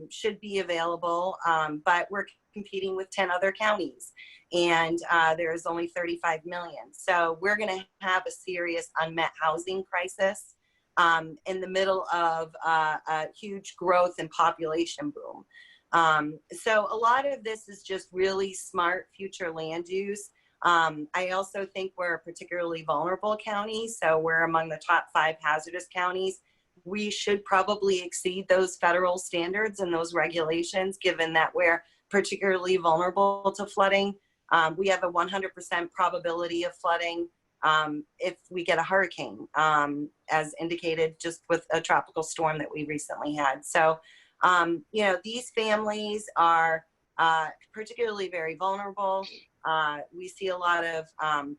should be available, but we're competing with 10 other counties, and there's only 35 million. So we're going to have a serious unmet housing crisis in the middle of a huge growth and population boom. So a lot of this is just really smart future land use. I also think we're a particularly vulnerable county, so we're among the top 5 hazardous counties. We should probably exceed those federal standards and those regulations, given that we're particularly vulnerable to flooding. We have a 100% probability of flooding if we get a hurricane, as indicated just with a tropical storm that we recently had. So, these families are particularly very vulnerable. We see a lot of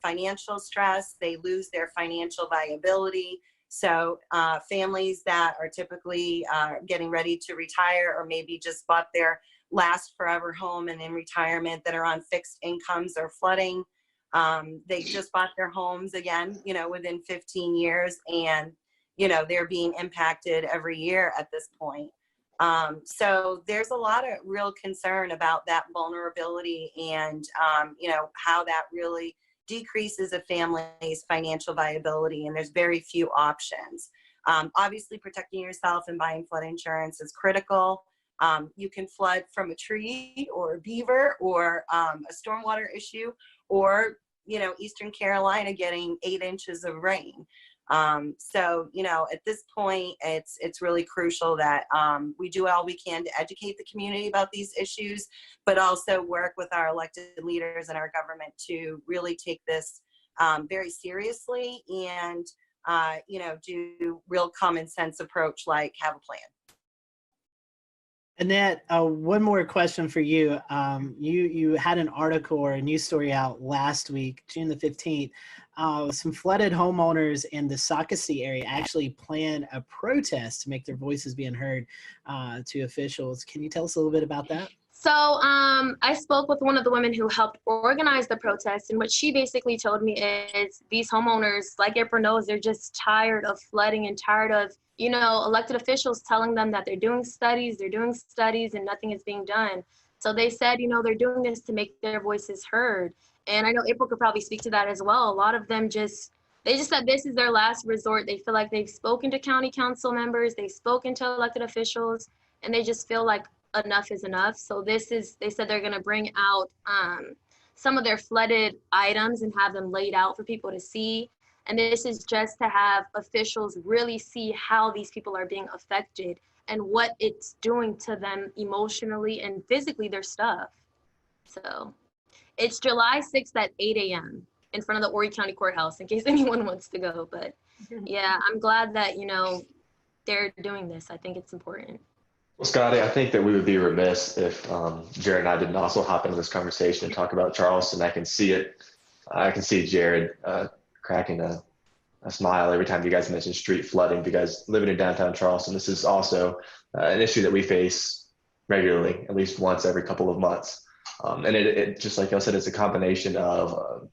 financial stress. They lose their financial viability. So families that are typically getting ready to retire, or maybe just bought their last forever home and in retirement, that are on fixed incomes, or flooding. They just bought their homes again, within 15 years, and, they're being impacted every year at this point. So there's a lot of real concern about that vulnerability and, how that really decreases a family's financial viability, and there's very few options. Obviously, protecting yourself and buying flood insurance is critical. You can flood from a tree or a beaver or a stormwater issue, or, Eastern Carolina getting 8 inches of rain. So, at this point, it's really crucial that we do all we can to educate the community about these issues, but also work with our elected leaders and our government to really take this very seriously and, do real common sense approach, like have a plan. Annette, one more question for you. You had an article or a news story out last week, June the 15th. Some flooded homeowners in the Socastee area actually planned a protest to make their voices being heard to officials. Can you tell us a little bit about that? So I spoke with one of the women who helped organize the protest, and what she basically told me is these homeowners, like April knows, they're just tired of flooding and tired of, elected officials telling them that they're doing studies, and nothing is being done. So they said, they're doing this to make their voices heard. And I know April could probably speak to that as well. A lot of them they just said this is their last resort. They feel like they've spoken to county council members, they've spoken to elected officials, and they just feel like enough is enough. So they said they're going to bring out some of their flooded items and have them laid out for people to see. And this is just to have officials really see how these people are being affected and what it's doing to them emotionally and physically, their stuff. So it's July 6th at 8 a.m. in front of the Horry County Courthouse, in case anyone wants to go. But yeah, I'm glad that, they're doing this. I think it's important. Well, Scotty, I think that we would be remiss if Jared and I didn't also hop into this conversation and talk about Charleston. I can see it. I can see Jared cracking a smile every time you guys mention street flooding, because living in downtown Charleston, this is also an issue that we face regularly, at least once every couple of months. And it just like I said, it's a combination of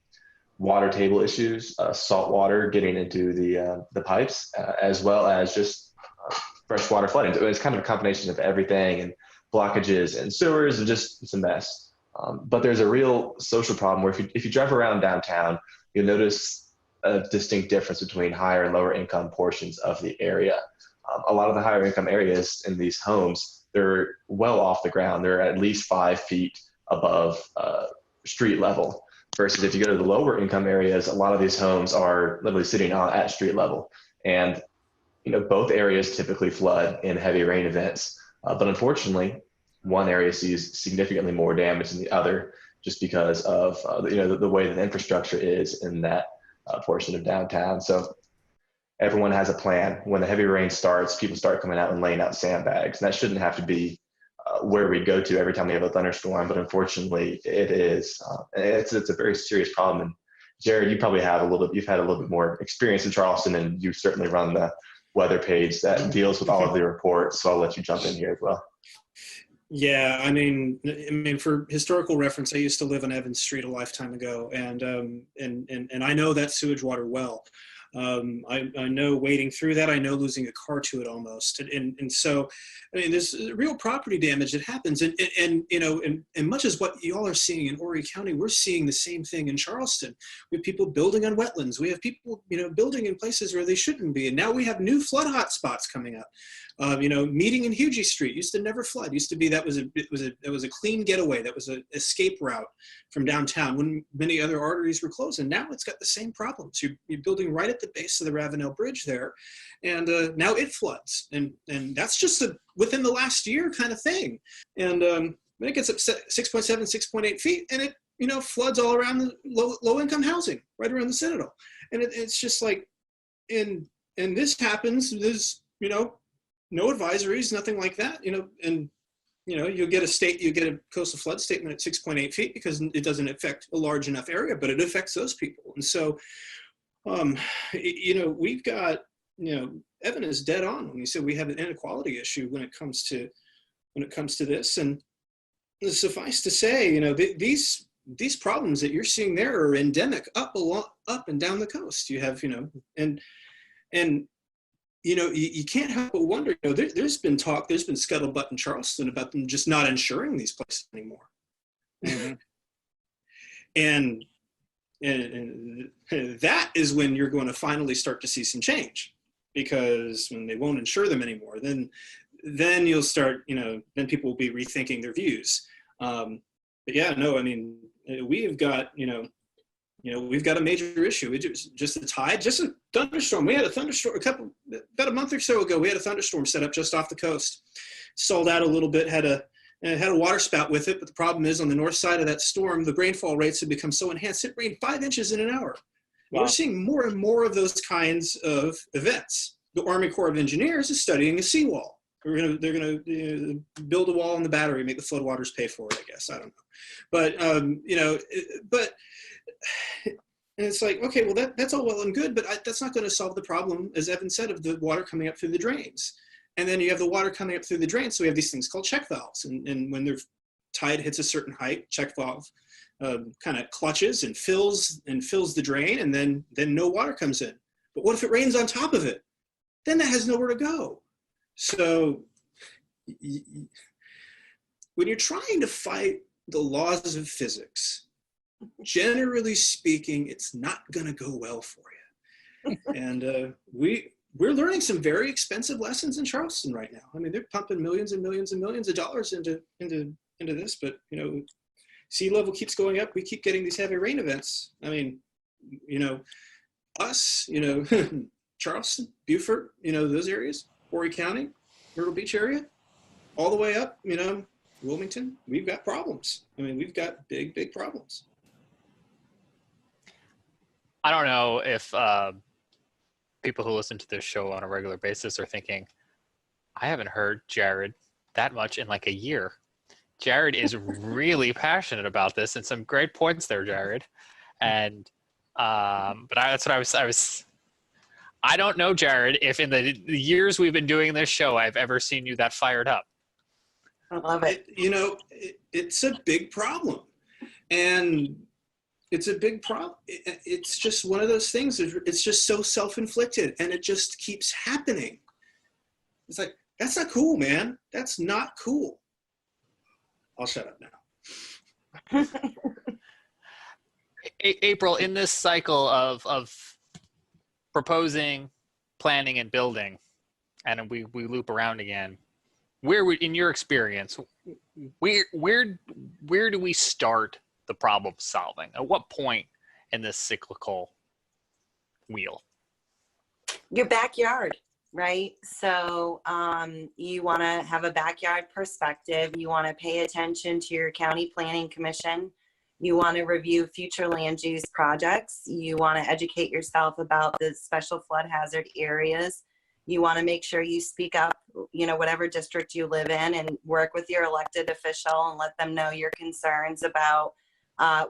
water table issues, salt water getting into the pipes, as well as just freshwater flooding. It's kind of a combination of everything, and blockages and sewers, and just it's a mess. But there's a real social problem where if you drive around downtown, you'll notice a distinct difference between higher and lower income portions of the area. A lot of the higher income areas in these homes, they're well off the ground. They're at least 5 feet above street level. Versus if you go to the lower income areas, a lot of these homes are literally sitting at street level. And both areas typically flood in heavy rain events, but unfortunately, one area sees significantly more damage than the other, just because of the way that the infrastructure is in that portion of downtown. So everyone has a plan. When the heavy rain starts, people start coming out and laying out sandbags, and that shouldn't have to be where we go to every time we have a thunderstorm, but unfortunately, it is. It's a very serious problem. And Jared, you've had a little bit more experience in Charleston, and you certainly run the weather page that deals with all of the reports. So I'll let you jump in here as well. Yeah, I mean, for historical reference, I used to live on Evans Street a lifetime ago, and I know that sewage water well. I know wading through that. I know losing a car to it almost, and so, I mean, there's real property damage that happens, and much as what you all are seeing in Horry County, we're seeing the same thing in Charleston. We have people building on wetlands. We have people, building in places where they shouldn't be, and now we have new flood hotspots coming up. Meeting in Hugie Street used to never flood. Used to be that was a clean getaway. That was an escape route from downtown when many other arteries were closed. And now it's got the same problems. You're building right at the base of the Ravenel Bridge there, and now it floods. And that's just within the last year kind of thing. And when it gets up 6.7, 6.8 feet, and it floods all around the low income housing right around the Citadel. And it's just like, and this happens. There's no advisories, nothing like that, and you'll get a coastal flood statement at 6.8 feet because it doesn't affect a large enough area, but it affects those people. And so, we've got, Evan is dead on when he said we have an inequality issue when it comes to this. And suffice to say, these problems that you're seeing there are endemic up and down the coast. You have, you can't help but wonder, there's been scuttlebutt in Charleston about them just not insuring these places anymore. Mm-hmm. and that is when you're going to finally start to see some change, because when they won't insure them anymore, then then you'll start, then people will be rethinking their views. But yeah, no, I mean, we've got, we've got a major issue. It's just a tide, just a thunderstorm. We had a thunderstorm about a month or so ago. We had a thunderstorm set up just off the coast, sold out a little bit, had a water spout with it. But the problem is on the north side of that storm, the rainfall rates have become so enhanced. It rained 5 inches in an hour. Wow. We're seeing more and more of those kinds of events. The Army Corps of Engineers is studying a seawall. They're gonna build a wall on the Battery, make the floodwaters pay for it. I guess, I don't know, but but it's like, okay, well that's all well and good, but that's not going to solve the problem, as Evan said, of the water coming up through the drains. And then you have the water coming up through the drains, so we have these things called check valves, and when the tide hits a certain height, check valve kind of clutches and fills the drain, and then no water comes in. But what if it rains on top of it? Then that has nowhere to go. So when you're trying to fight the laws of physics, generally speaking, it's not going to go well for you. And we're learning some very expensive lessons in Charleston right now. I mean, they're pumping millions and millions and millions of dollars into this, but sea level keeps going up. We keep getting these heavy rain events. I mean, Charleston, Beaufort, those areas, Horry County, Myrtle Beach area, all the way up, Wilmington, we've got problems. I mean, we've got big, big problems. I don't know if people who listen to this show on a regular basis are thinking, I haven't heard Jared that much in like a year. Jared is really passionate about this, and some great points there, Jared. And but that's what I was. I don't know, Jared, if in the years we've been doing this show, I've ever seen you that fired up. I love it. It's a big problem, and it's a big problem. It's just one of those things. It's just so self-inflicted, and it just keeps happening. It's like, that's not cool, man. That's not cool. I'll shut up now. April, in this cycle of proposing, planning, and building, and we loop around again, in your experience, where do we start the problem solving? At what point in this cyclical wheel? Your backyard, right? So you want to have a backyard perspective. You want to pay attention to your county planning commission. You want to review future land use projects. You want to educate yourself about the special flood hazard areas. You want to make sure you speak up, whatever district you live in, and work with your elected official and let them know your concerns about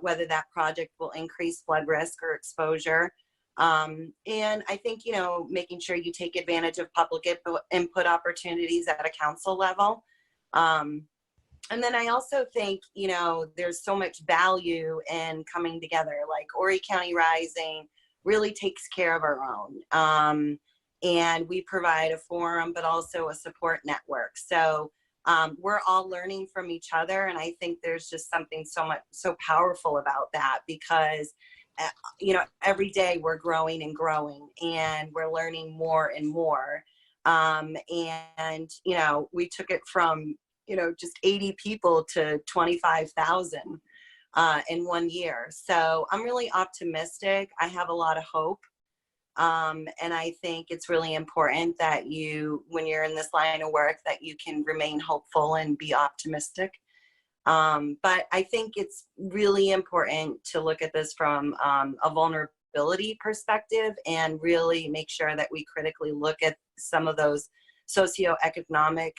whether that project will increase flood risk or exposure. And I think, making sure you take advantage of public input opportunities at a council level. And then I also think, there's so much value in coming together. Like Horry County Rising really takes care of our own. And we provide a forum, but also a support network. So we're all learning from each other. And I think there's just something so powerful about that, because every day we're growing and growing, and we're learning more and more. And we took it from, just 80 people to 25,000 in 1 year. So I'm really optimistic. I have a lot of hope. And I think it's really important that when you're in this line of work, that you can remain hopeful and be optimistic. But I think it's really important to look at this from a vulnerability perspective, and really make sure that we critically look at some of those socioeconomic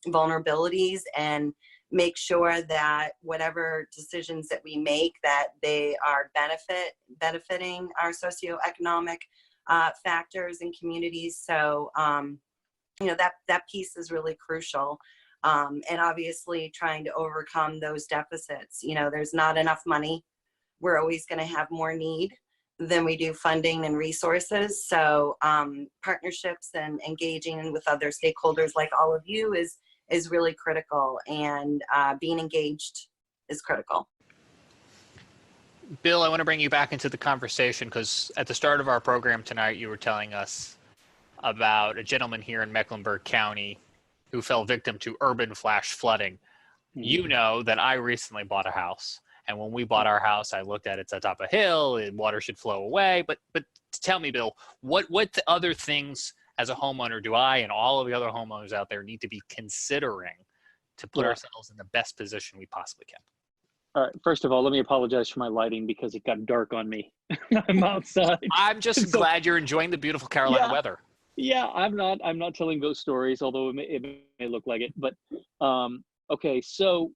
vulnerabilities, and make sure that whatever decisions that we make, that they are benefiting our socioeconomic factors and communities. So that piece is really crucial. And obviously trying to overcome those deficits. There's not enough money. We're always going to have more need than we do funding and resources. So partnerships and engaging with other stakeholders like all of you is really critical, and being engaged is critical. Bill, I want to bring you back into the conversation, because at the start of our program tonight, you were telling us about a gentleman here in Mecklenburg County who fell victim to urban flash flooding, you know that I recently bought a house. And when we bought our house, I looked at it's atop a hill, and water should flow away. But tell me, Bill, what other things as a homeowner do I and all of the other homeowners out there need to be considering to put ourselves in the best position we possibly can? All right. First of all, let me apologize for my lighting because it got dark on me. I'm outside. I'm just glad you're enjoying the beautiful Carolina weather. Yeah, I'm not telling ghost stories, although it may look like it. But okay, so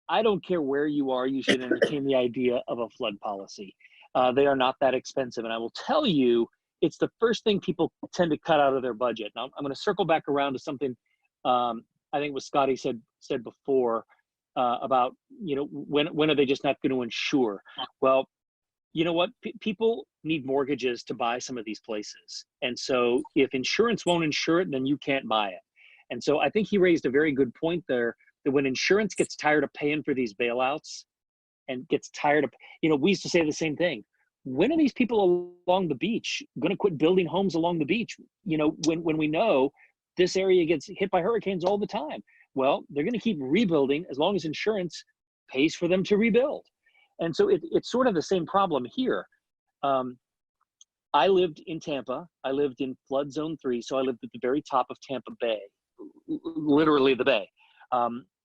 I don't care where you are, you should entertain the idea of a flood policy. They are not that expensive, and I will tell you, it's the first thing people tend to cut out of their budget. Now, I'm going to circle back around to something I think what Scotty said before about when are they just not going to insure? Well, you know what? People need mortgages to buy some of these places, and so if insurance won't insure it, then you can't buy it. And so I think he raised a very good point there, that when insurance gets tired of paying for these bailouts and gets tired of, we used to say the same thing. When are these people along the beach going to quit building homes along the beach? When we know this area gets hit by hurricanes all the time. Well, they're going to keep rebuilding as long as insurance pays for them to rebuild. And so it's sort of the same problem here. I lived in Tampa. I lived in flood zone 3. So I lived at the very top of Tampa Bay, literally the bay.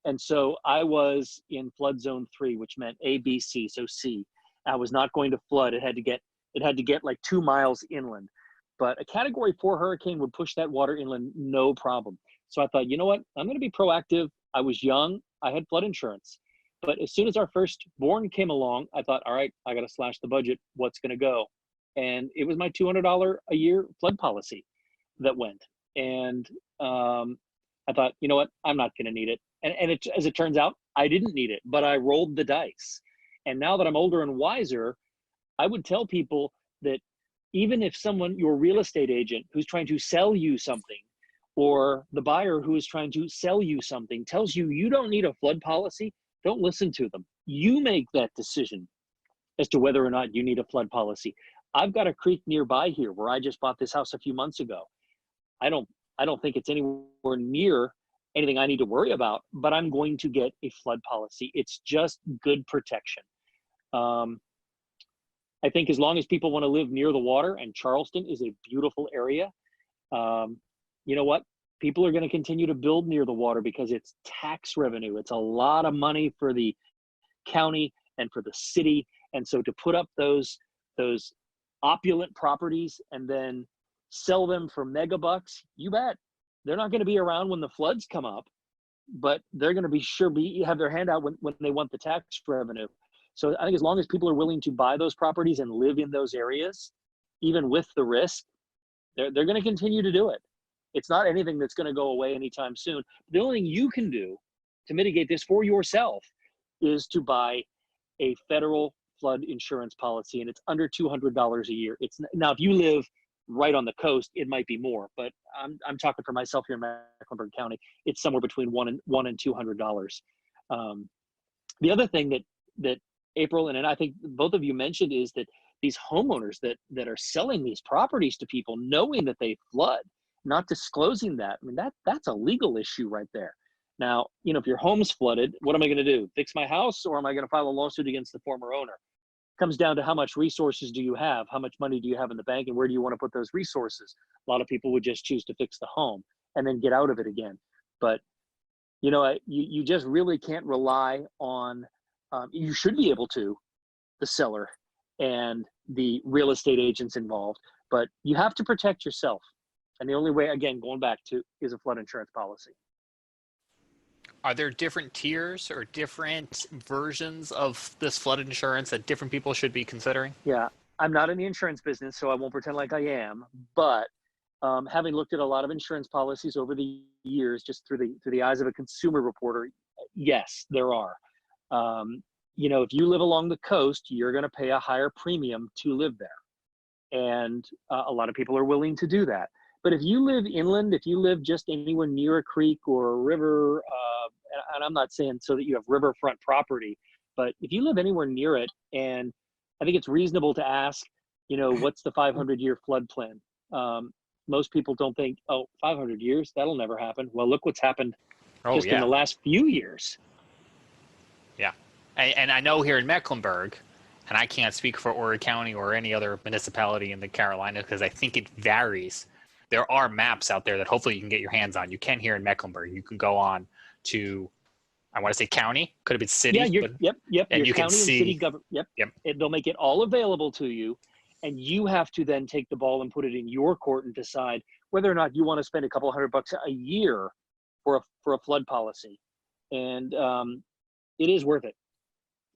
And so I was in flood zone 3, which meant A, B, C, so C. I was not going to flood. It had to get like 2 miles inland. But a Category 4 hurricane would push that water inland, no problem. So I thought, you know what? I'm going to be proactive. I was young. I had flood insurance. But as soon as our firstborn came along, I thought, all right, I got to slash the budget. What's going to go? And it was my $200 a year flood policy that went. And I thought, you know what? I'm not going to need it. And as it turns out, I didn't need it, but I rolled the dice. And now that I'm older and wiser, I would tell people that even if your real estate agent who's trying to sell you something, or the buyer who is trying to sell you something tells you you don't need a flood policy, don't listen to them. You make that decision as to whether or not you need a flood policy. I've got a creek nearby here where I just bought this house a few months ago. I don't think it's anywhere near anything I need to worry about, but I'm going to get a flood policy. It's just good protection. I think as long as people want to live near the water, and Charleston is a beautiful area, you know what? People are going to continue to build near the water because it's tax revenue. It's a lot of money for the county and for the city. And so to put up those opulent properties and then sell them for mega bucks, you bet. They're not going to be around when the floods come up, but they're going to have their hand out when they want the tax revenue. So I think as long as people are willing to buy those properties and live in those areas, even with the risk, they're going to continue to do it. It's not anything that's going to go away anytime soon. The only thing you can do to mitigate this for yourself is to buy a federal flood insurance policy, and it's under $200 a year. Now, if you live right on the coast, it might be more, but I'm talking for myself here in Mecklenburg County. It's somewhere between $100 and $200. The other thing that April and I think both of you mentioned is that these homeowners that are selling these properties to people, knowing that they flood, not disclosing that, I mean, that's a legal issue right there. Now, if your home's flooded, what am I going to do? Fix my house, or am I going to file a lawsuit against the former owner? Comes down to how much resources do you have, how much money do you have in the bank, and where do you want to put those resources? A lot of people would just choose to fix the home and then get out of it again. But you just really can't rely on, you should be able to, the seller and the real estate agents involved, but you have to protect yourself. And the only way, again, going back to, is a flood insurance policy. Are there different tiers or different versions of this flood insurance that different people should be considering? Yeah, I'm not in the insurance business, so I won't pretend like I am. But having looked at a lot of insurance policies over the years, just through the eyes of a consumer reporter, yes, there are. If you live along the coast, you're going to pay a higher premium to live there, and a lot of people are willing to do that. But if you live inland, if you live just anywhere near a creek or a river, and I'm not saying so that you have riverfront property, but if you live anywhere near it, and I think it's reasonable to ask, what's the 500-year flood plan? most people don't think, oh, 500 years, that'll never happen. Well, look what's happened just in yeah. the last few years. Yeah. And I know here in Mecklenburg, and I can't speak for Horry County or any other municipality in the Carolinas because I think it varies. There are maps out there that hopefully you can get your hands on. You can here in Mecklenburg. You can go on to, I want to say county, could have been city. Yeah, yep. And your you county can see. And city government. Yep. They'll make it all available to you, and you have to then take the ball and put it in your court and decide whether or not you want to spend a couple $100 a year for a flood policy. And it is worth it.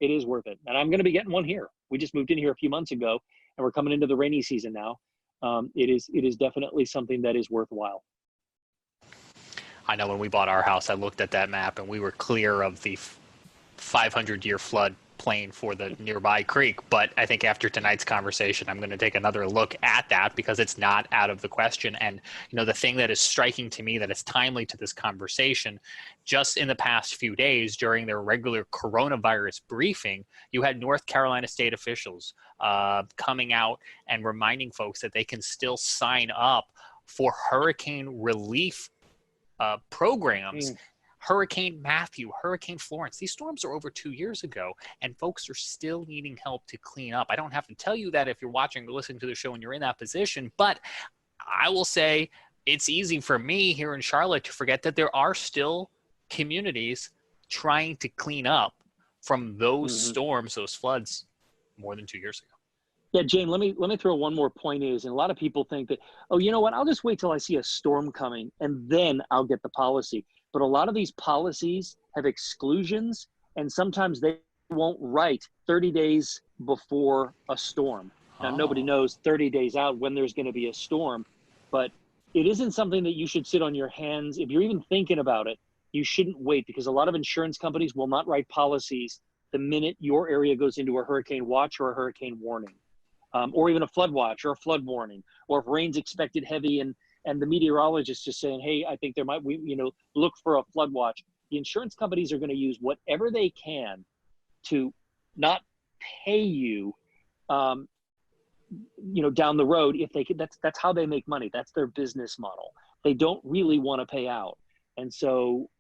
It is worth it. And I'm going to be getting one here. We just moved in here a few months ago, and we're coming into the rainy season now. It is definitely something that is worthwhile. I know when we bought our house, I looked at that map, and we were clear of the 500-year flood plain for the nearby creek. But I think after tonight's conversation, I'm going to take another look at that because it's not out of the question. And, you know, the thing that is striking to me that is timely to this conversation, just in the past few days during their regular coronavirus briefing, you had North Carolina state officials coming out and reminding folks that they can still sign up for hurricane relief programs. Hurricane Matthew, Hurricane Florence, these storms are over 2 years ago, and folks are still needing help to clean up. I don't have to tell you that if you're watching or listening to the show and you're in that position, but I will say it's easy for me here in Charlotte to forget that there are still communities trying to clean up from those storms, those floods more than 2 years ago. Yeah, Jane, let me throw one more point is, and a lot of people think that, oh, you know what, I'll just wait till I see a storm coming and then I'll get the policy. But a lot of these policies have exclusions, and sometimes they won't write 30 days before a storm. Now, nobody knows 30 days out when there's going to be a storm, but it isn't something that you should sit on your hands. If you're even thinking about it, you shouldn't wait, because a lot of insurance companies will not write policies the minute your area goes into a hurricane watch or a hurricane warning, or even a flood watch or a flood warning, or if rain's expected heavy and the meteorologist just saying, hey, I think there might, look for a flood watch. The insurance companies are going to use whatever they can to not pay you, down the road if they could. That's how they make money. That's their business model. They don't really want to pay out. And so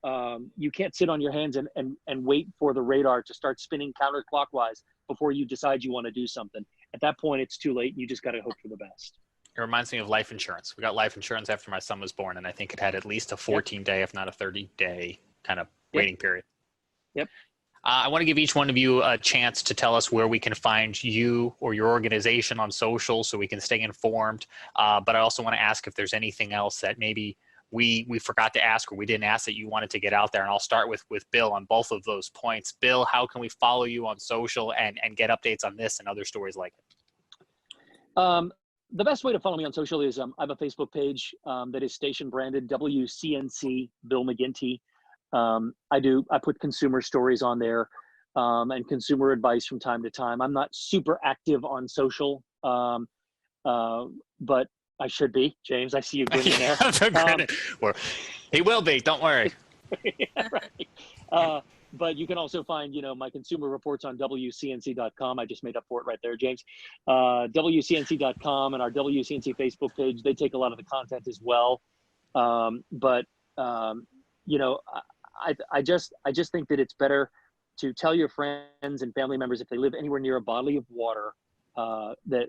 you can't sit on your hands and wait for the radar to start spinning counterclockwise before you decide you want to do something. At that point, it's too late. You just got to hope for the best. It reminds me of life insurance. We got life insurance after my son was born, and I think it had at least a 14-day, if not a 30-day kind of waiting period. Yep. I want to give each one of you a chance to tell us where we can find you or your organization on social so we can stay informed. But I also want to ask if there's anything else that maybe we forgot to ask or we didn't ask that you wanted to get out there. And I'll start with Bill on both of those points. Bill, how can we follow you on social and get updates on this and other stories like it? The best way to follow me on social is I have a Facebook page that is station branded WCNC Bill McGinty. I put consumer stories on there and consumer advice from time to time. I'm not super active on social, but I should be. James, I see you grinning there. Well, he will be. Don't worry. Yeah, right. But you can also find, my consumer reports on WCNC.com. I just made up for it right there, James. WCNC.com and our WCNC Facebook page, they take a lot of the content as well. I just think that it's better to tell your friends and family members if they live anywhere near a body of water that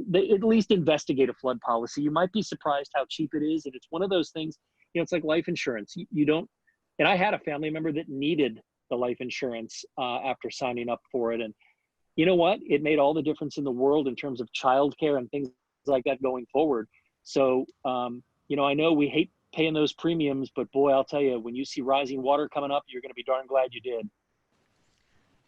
they at least investigate a flood policy. You might be surprised how cheap it is, and it's one of those things. It's like life insurance. You don't. And I had a family member that needed the life insurance after signing up for it. And you know what? It made all the difference in the world in terms of childcare and things like that going forward. So, I know we hate paying those premiums, but boy, I'll tell you, when you see rising water coming up, you're going to be darn glad you did.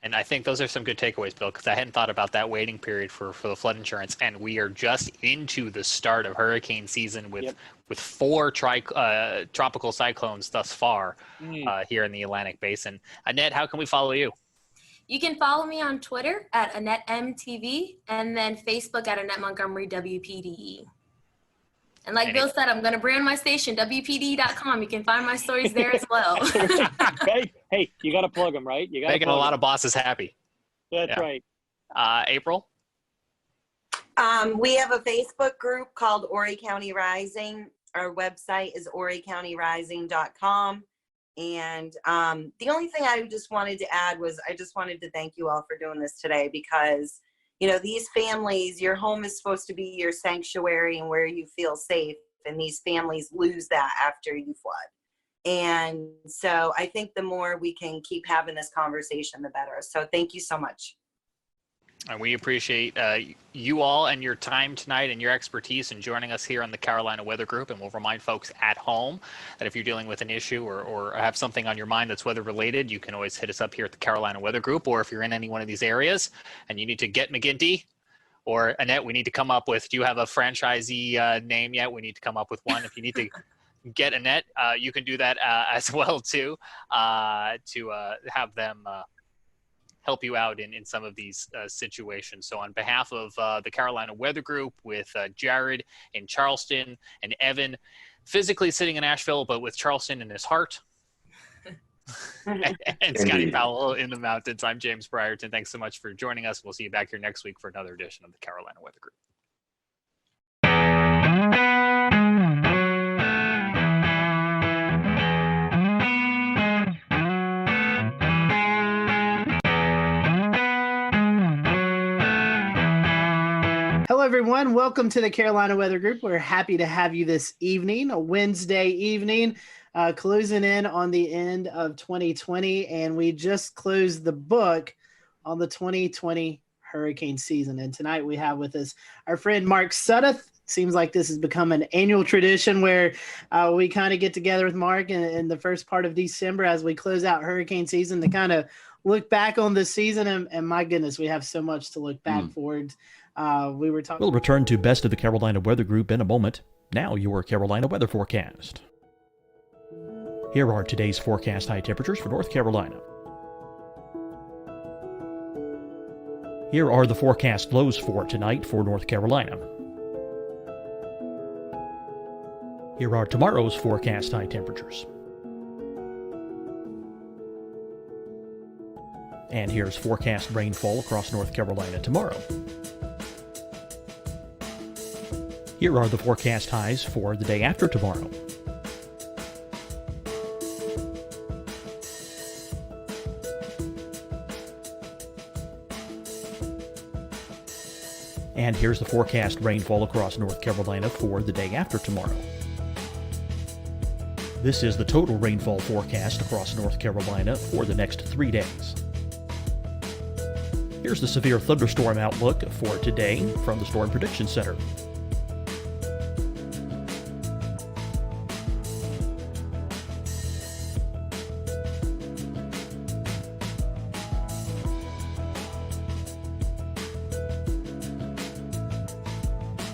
And I think those are some good takeaways, Bill, because I hadn't thought about that waiting period for the flood insurance. And we are just into the start of hurricane season with 4 tropical cyclones thus far here in the Atlantic Basin. Annette, how can we follow you? You can follow me on Twitter at AnnetteMTV and then Facebook at Annette Montgomery WPDE. And like Bill said, I'm going to brand my station, WPD.com. You can find my stories there as well. Hey, you got to plug them, right? You got making a lot of bosses happy. That's right. April? We have a Facebook group called Horry County Rising. Our website is horrycountyrising.com. And the only thing I just wanted to add was I just wanted to thank you all for doing this today, because, you know, these families, your home is supposed to be your sanctuary and where you feel safe. And these families lose that after you flood. And so I think the more we can keep having this conversation, the better. So thank you so much. And we appreciate you all and your time tonight and your expertise in joining us here on the Carolina Weather Group. And we'll remind folks at home that if you're dealing with an issue or have something on your mind that's weather related, you can always hit us up here at the Carolina Weather Group. Or if you're in any one of these areas and you need to get McGinty or Annette, we need to come up with, do you have a franchisee name yet? We need to come up with one. If you need to get Annette, you can do that as well too, to have them help you out in some of these situations. So on behalf of the Carolina Weather Group, with Jared in Charleston and Evan physically sitting in Asheville, but with Charleston in his heart, and Scotty Powell in the mountains, I'm James Brierton. Thanks so much for joining us. We'll see you back here next week for another edition of the Carolina Weather Group. Hello, everyone. Welcome to the Carolina Weather Group. We're happy to have you this evening, a Wednesday evening, closing in on the end of 2020. And we just closed the book on the 2020 hurricane season. And tonight we have with us our friend Mark Sudduth. Seems like this has become an annual tradition where we kind of get together with Mark in the first part of December as we close out hurricane season to kind of look back on the season. And my goodness, we have so much to look back forward. We were talking. We'll return to Best of the Carolina Weather Group in a moment. Now your Carolina weather forecast. Here are today's forecast high temperatures for North Carolina. Here are the forecast lows for tonight for North Carolina. Here are tomorrow's forecast high temperatures. And here's forecast rainfall across North Carolina tomorrow. Here are the forecast highs for the day after tomorrow. And here's the forecast rainfall across North Carolina for the day after tomorrow. This is the total rainfall forecast across North Carolina for the next 3 days. Here's the severe thunderstorm outlook for today from the Storm Prediction Center.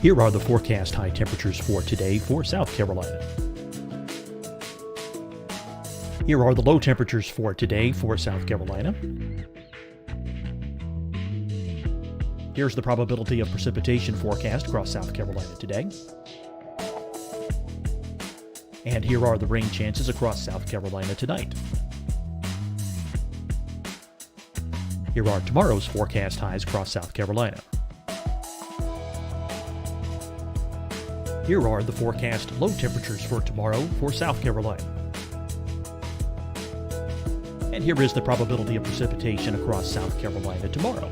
Here are the forecast high temperatures for today for South Carolina. Here are the low temperatures for today for South Carolina. Here's the probability of precipitation forecast across South Carolina today. And here are the rain chances across South Carolina tonight. Here are tomorrow's forecast highs across South Carolina. Here are the forecast low temperatures for tomorrow for South Carolina. And here is the probability of precipitation across South Carolina tomorrow.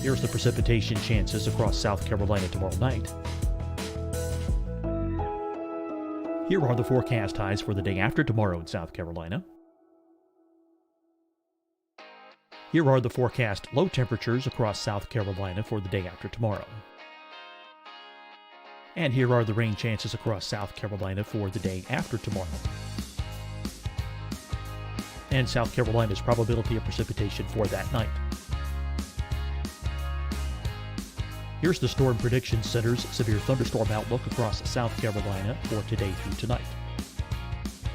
Here's the precipitation chances across South Carolina tomorrow night. Here are the forecast highs for the day after tomorrow in South Carolina. Here are the forecast low temperatures across South Carolina for the day after tomorrow. And here are the rain chances across South Carolina for the day after tomorrow. And South Carolina's probability of precipitation for that night. Here's the Storm Prediction Center's severe thunderstorm outlook across South Carolina for today through tonight.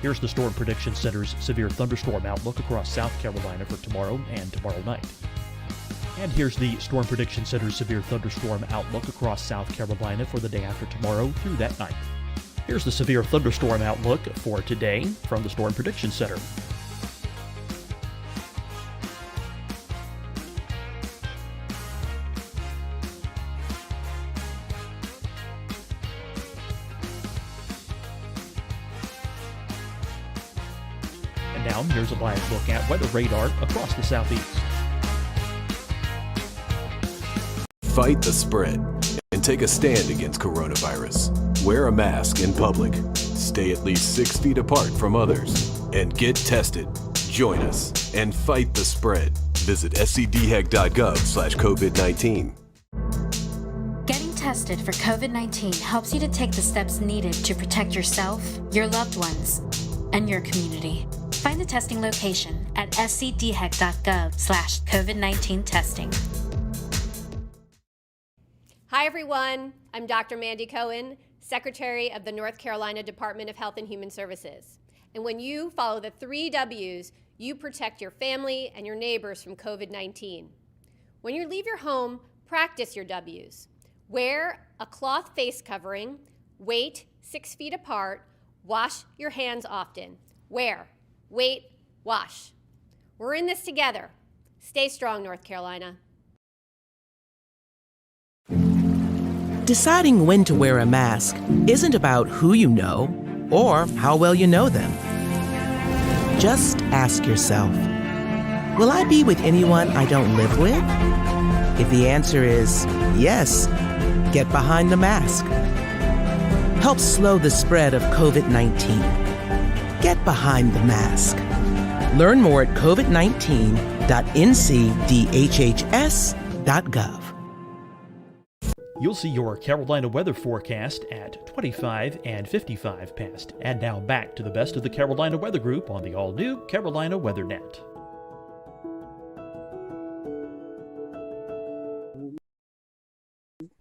Here's the Storm Prediction Center's severe thunderstorm outlook across South Carolina for tomorrow and tomorrow night. And here's the Storm Prediction Center's severe thunderstorm outlook across South Carolina for the day after tomorrow through that night. Here's the severe thunderstorm outlook for today from the Storm Prediction Center. now, here's a live look at weather radar across the southeast. Fight the spread and take a stand against coronavirus. Wear a mask in public. Stay at least 6 feet apart from others. And get tested. Join us and fight the spread. Visit scdhec.gov/COVID-19. Getting tested for COVID-19 helps you to take the steps needed to protect yourself, your loved ones, and your community. Find the testing location at scdhec.gov/COVID-19 testing. Hi, everyone. I'm Dr. Mandy Cohen, Secretary of the North Carolina Department of Health and Human Services. And when you follow the 3 W's, you protect your family and your neighbors from COVID-19. When you leave your home, practice your W's. Wear a cloth face covering, wait 6 feet apart, wash your hands often. Wear, wait, wash. We're in this together. Stay strong, North Carolina. Deciding when to wear a mask isn't about who you know or how well you know them. Just ask yourself, will I be with anyone I don't live with? If the answer is yes, get behind the mask. Help slow the spread of COVID-19. Get behind the mask. Learn more at covid19.ncdhhs.gov. You'll see your Carolina weather forecast at 25 and 55 past. And now back to the best of the Carolina Weather Group on the all-new Carolina Weather Net.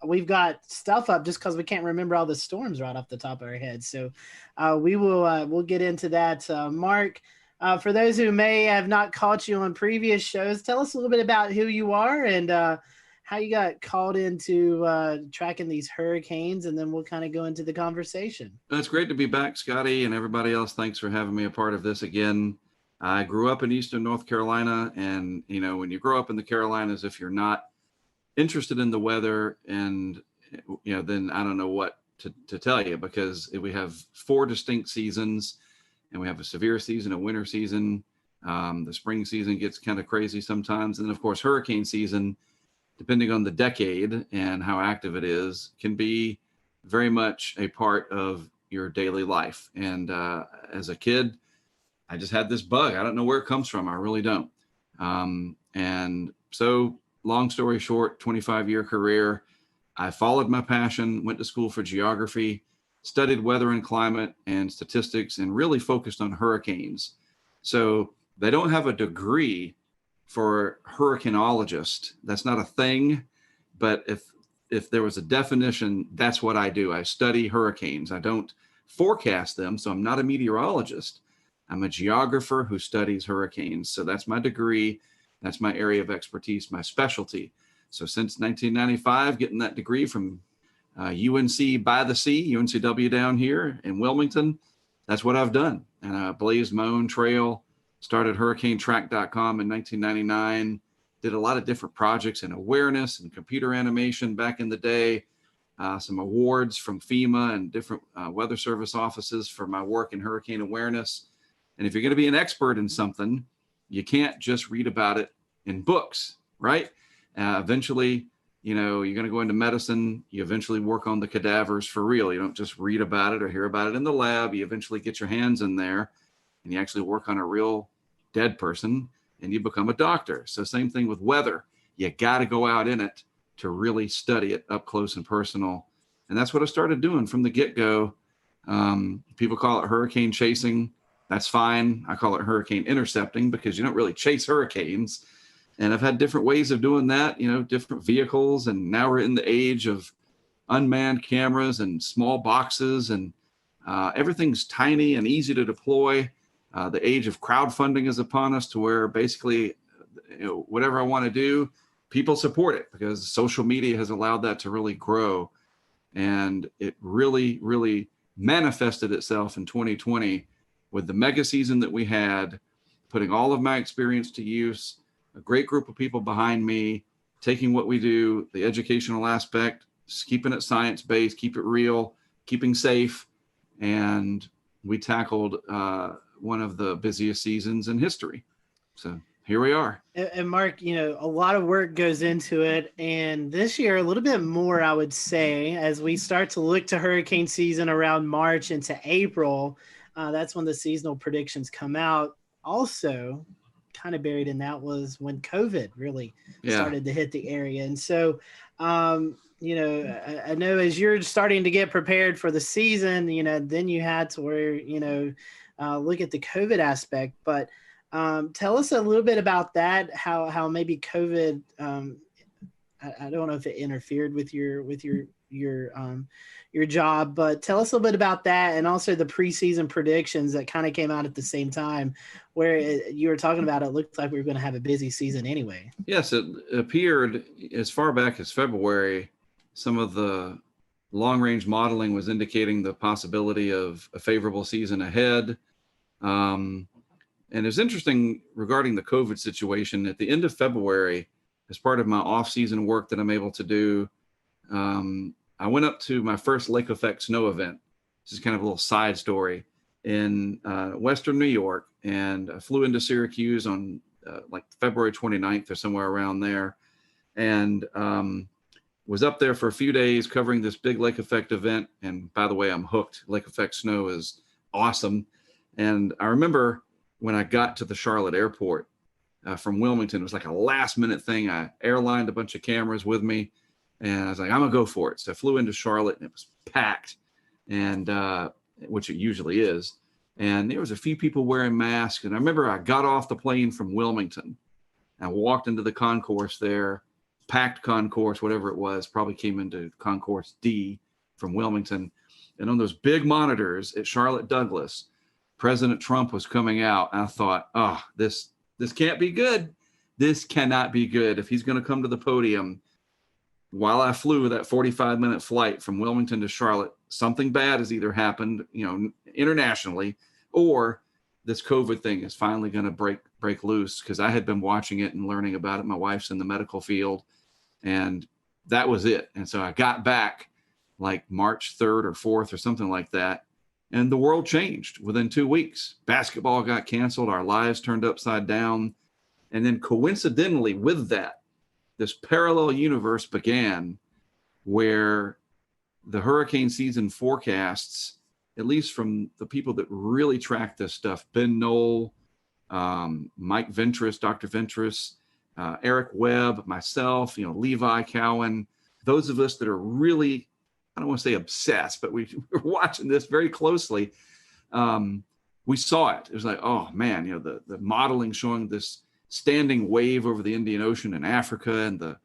We've got stuff up just because we can't remember all the storms right off the top of our heads. So we'll get into that. Mark, for those who may have not caught you on previous shows, tell us a little bit about who you are and how you got called into tracking these hurricanes, and then we'll kind of go into the conversation. It's great to be back, Scotty, and everybody else. Thanks for having me a part of this again. I grew up in Eastern North Carolina, and when you grow up in the Carolinas, if you're not interested in the weather, and then I don't know what to tell you, because we have 4 distinct seasons, and we have a severe season, a winter season. The spring season gets kind of crazy sometimes, and then of course hurricane season, depending on the decade and how active it is, can be very much a part of your daily life. And as a kid, I just had this bug. I don't know where it comes from. I really don't. And so long story short, 25-year career, I followed my passion, went to school for geography, studied weather and climate and statistics, and really focused on hurricanes. So they don't have a degree for hurricanologist. That's not a thing, but if there was a definition, that's what I do. I study hurricanes. I don't forecast them, so I'm not a meteorologist. I'm a geographer who studies hurricanes. So that's my degree. That's my area of expertise, my specialty. So since 1995, getting that degree from UNC by the sea, UNCW down here in Wilmington, that's what I've done. And I blazed my own trail. Started hurricanetrack.com in 1999, did a lot of different projects in awareness and computer animation back in the day, some awards from FEMA and different weather service offices for my work in hurricane awareness. And if you're going to be an expert in something, you can't just read about it in books, right? Eventually, you're going to go into medicine. You eventually work on the cadavers for real. You don't just read about it or hear about it in the lab. You eventually get your hands in there and you actually work on a real dead person and you become a doctor. So same thing with weather. You got to go out in it to really study it up close and personal. And that's what I started doing from the get-go. People call it hurricane chasing. That's fine. I call it hurricane intercepting because you don't really chase hurricanes. And I've had different ways of doing that, different vehicles. And now we're in the age of unmanned cameras and small boxes, and everything's tiny and easy to deploy. The age of crowdfunding is upon us, to where basically, whatever I want to do, people support it, because social media has allowed that to really grow. And it really, really manifested itself in 2020 with the mega season that we had, putting all of my experience to use, a great group of people behind me, taking what we do, the educational aspect, keeping it science-based, keep it real, keeping safe. And we tackled one of the busiest seasons in history. So here we are. And Mark, a lot of work goes into it. And this year, a little bit more, I would say, as we start to look to hurricane season around March into April, that's when the seasonal predictions come out. Also, kind of buried in that was when COVID really started to hit the area. And so, I know as you're starting to get prepared for the season, then you had to where, look at the COVID aspect. But tell us a little bit about that, how maybe COVID, I don't know if it interfered with your job, but tell us a little bit about that, and also the preseason predictions that kind of came out at the same time, where you were talking about it looked like we were going to have a busy season anyway. Yes, it appeared as far back as February. Some of the long-range modeling was indicating the possibility of a favorable season ahead. And it's interesting regarding the COVID situation. At the end of February, as part of my off-season work that I'm able to do, I went up to my first lake effect snow event. This is kind of a little side story in Western New York. And I flew into Syracuse on like February 29th or somewhere around there. And was up there for a few days covering this big lake effect event. And by the way, I'm hooked. Lake effect snow is awesome. And I remember when I got to the Charlotte airport from Wilmington, it was like a last minute thing. I airlined a bunch of cameras with me. And I was like, I'm gonna go for it. So I flew into Charlotte and it was packed, and which it usually is. And there was a few people wearing masks. And I remember I got off the plane from Wilmington. I walked into the concourse there, packed concourse, whatever it was, probably came into concourse D from Wilmington. And on those big monitors at Charlotte Douglas, President Trump was coming out. And I thought, oh, this can't be good. This cannot be good. If he's going to come to the podium while I flew that 45-minute flight from Wilmington to Charlotte, something bad has either happened, internationally, or this COVID thing is finally going to break loose, because I had been watching it and learning about it. My wife's in the medical field, and that was it. And so I got back like March 3rd or 4th or something like that. And the world changed within 2 weeks. Basketball got canceled. Our lives turned upside down. And then coincidentally with that, this parallel universe began where the hurricane season forecasts, at least from the people that really track this stuff, Ben Knoll, Mike Ventris, Dr. Ventris, Eric Webb, myself, Levi Cowan, those of us that are really, I don't want to say obsessed, but we're watching this very closely. We saw it. It was like, oh man, the modeling showing this standing wave over the Indian Ocean in Africa, and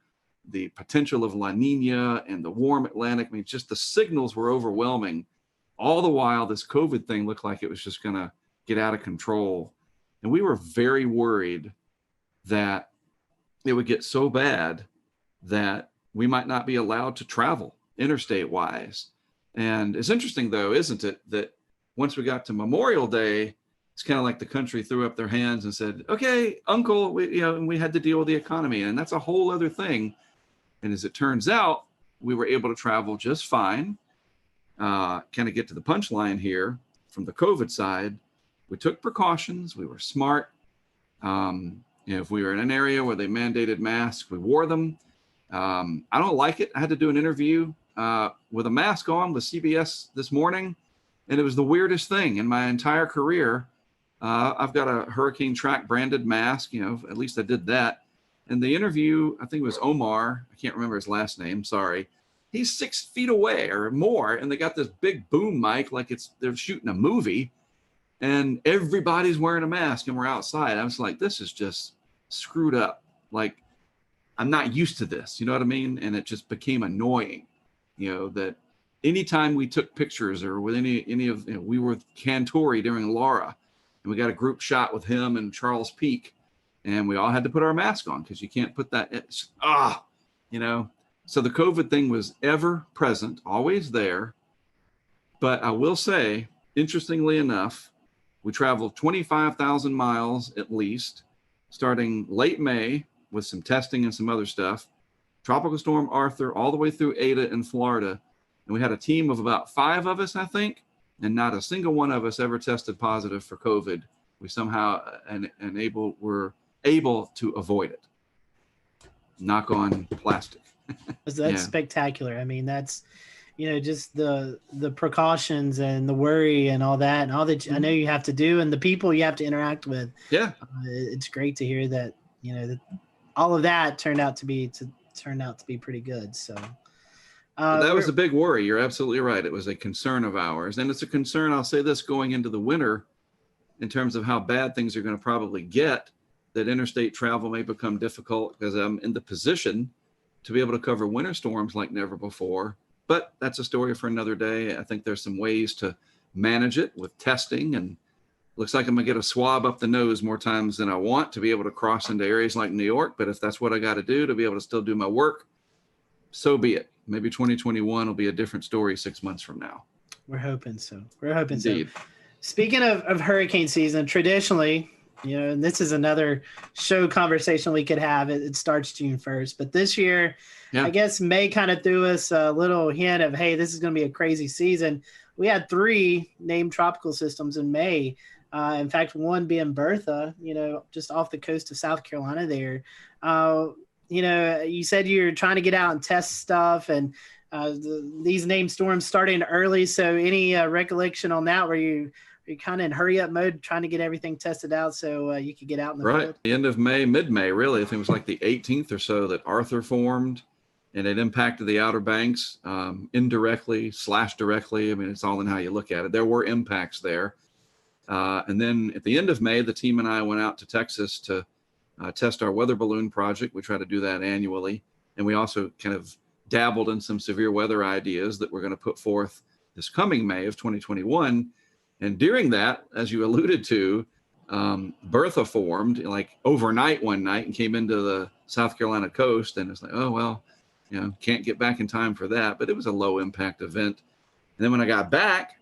the potential of La Nina and the warm Atlantic. I mean, just the signals were overwhelming. All the while, this COVID thing looked like it was just going to get out of control. And we were very worried that it would get so bad that we might not be allowed to travel interstate wise. And it's interesting though, isn't it, that once we got to Memorial Day, it's kind of like the country threw up their hands and said, okay, uncle, we had to deal with the economy. And that's a whole other thing. And as it turns out, we were able to travel just fine. Kind of get to the punchline here from the COVID side. We took precautions. We were smart. If we were in an area where they mandated masks, we wore them. I don't like it. I had to do an interview with a mask on with CBS this morning, and it was the weirdest thing in my entire career. I've got a Hurricane Track branded mask, at least I did that. And the interview, I think it was Omar, I can't remember his last name, sorry. He's 6 feet away or more, and they got this big boom mic like they're shooting a movie, and everybody's wearing a mask, and we're outside. I was like, this is just screwed up. Like, I'm not used to this, you know what I mean? And it just became annoying, that anytime we took pictures or with any of, we were with Cantore during Laura, and we got a group shot with him and Charles Peak, and we all had to put our mask on because you can't put that, So the COVID thing was ever present, always there. But I will say, interestingly enough, we traveled 25,000 miles at least, starting late May with some testing and some other stuff. Tropical Storm Arthur all the way through Ada in Florida. And we had a team of about 5 of us, I think, and not a single one of us ever tested positive for COVID. We somehow were able to avoid it. Knock on plastic. That's spectacular. I mean, that's, just the precautions and the worry and all that, and all that I know you have to do, and the people you have to interact with. Yeah. It's great to hear that, that all of that turned out to be pretty good. So that was a big worry. You're absolutely right. It was a concern of ours. And it's a concern, I'll say this, going into the winter, in terms of how bad things are going to probably get, that interstate travel may become difficult, because I'm in the position to be able to cover winter storms like never before. But that's a story for another day. I think there's some ways to manage it with testing, and looks like I'm gonna get a swab up the nose more times than I want to be able to cross into areas like New York. But if that's what I got to do to be able to still do my work, so be it. Maybe 2021 will be a different story 6 months from now. We're hoping so. Indeed. Speaking of hurricane season, traditionally, and this is another show conversation we could have. It starts June 1st, but this year, I guess May kind of threw us a little hint of, hey, this is going to be a crazy season. We had 3 named tropical systems in May. In fact, one being Bertha, just off the coast of South Carolina there. You said you're trying to get out and test stuff, and these named storms starting early. So any recollection on that, where you're kind of in hurry up mode, trying to get everything tested out so you could get out in the field? The end of May, mid-May, really. I think it was like the 18th or so that Arthur formed, and it impacted the Outer Banks indirectly / directly. I mean, it's all in how you look at it. There were impacts there. And then at the end of May, the team and I went out to Texas to test our weather balloon project. We try to do that annually. And we also kind of dabbled in some severe weather ideas that we're going to put forth this coming May of 2021. And during that, as you alluded to, Bertha formed like overnight one night and came into the South Carolina coast. And it's like, oh, well, can't get back in time for that. But it was a low impact event. And then when I got back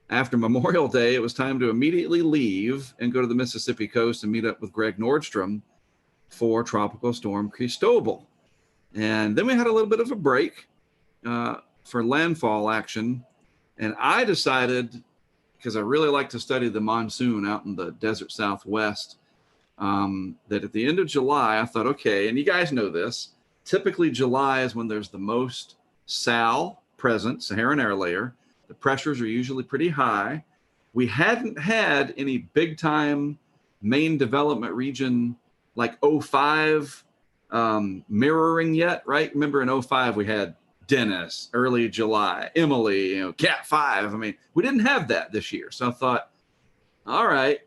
after Memorial Day, it was time to immediately leave and go to the Mississippi coast and meet up with Greg Nordstrom for Tropical Storm Cristobal. And then we had a little bit of a break for landfall action. And I decided, because I really like to study the monsoon out in the desert Southwest, that at the end of July, I thought, okay, and you guys know this, typically July is when there's the most SAL present, Saharan air layer. The pressures are usually pretty high. We hadn't had any big time main development region like 05 mirroring yet, right? Remember in 05 we had Dennis, early July, Emily, Cat 5. I mean, we didn't have that this year. So I thought, all right,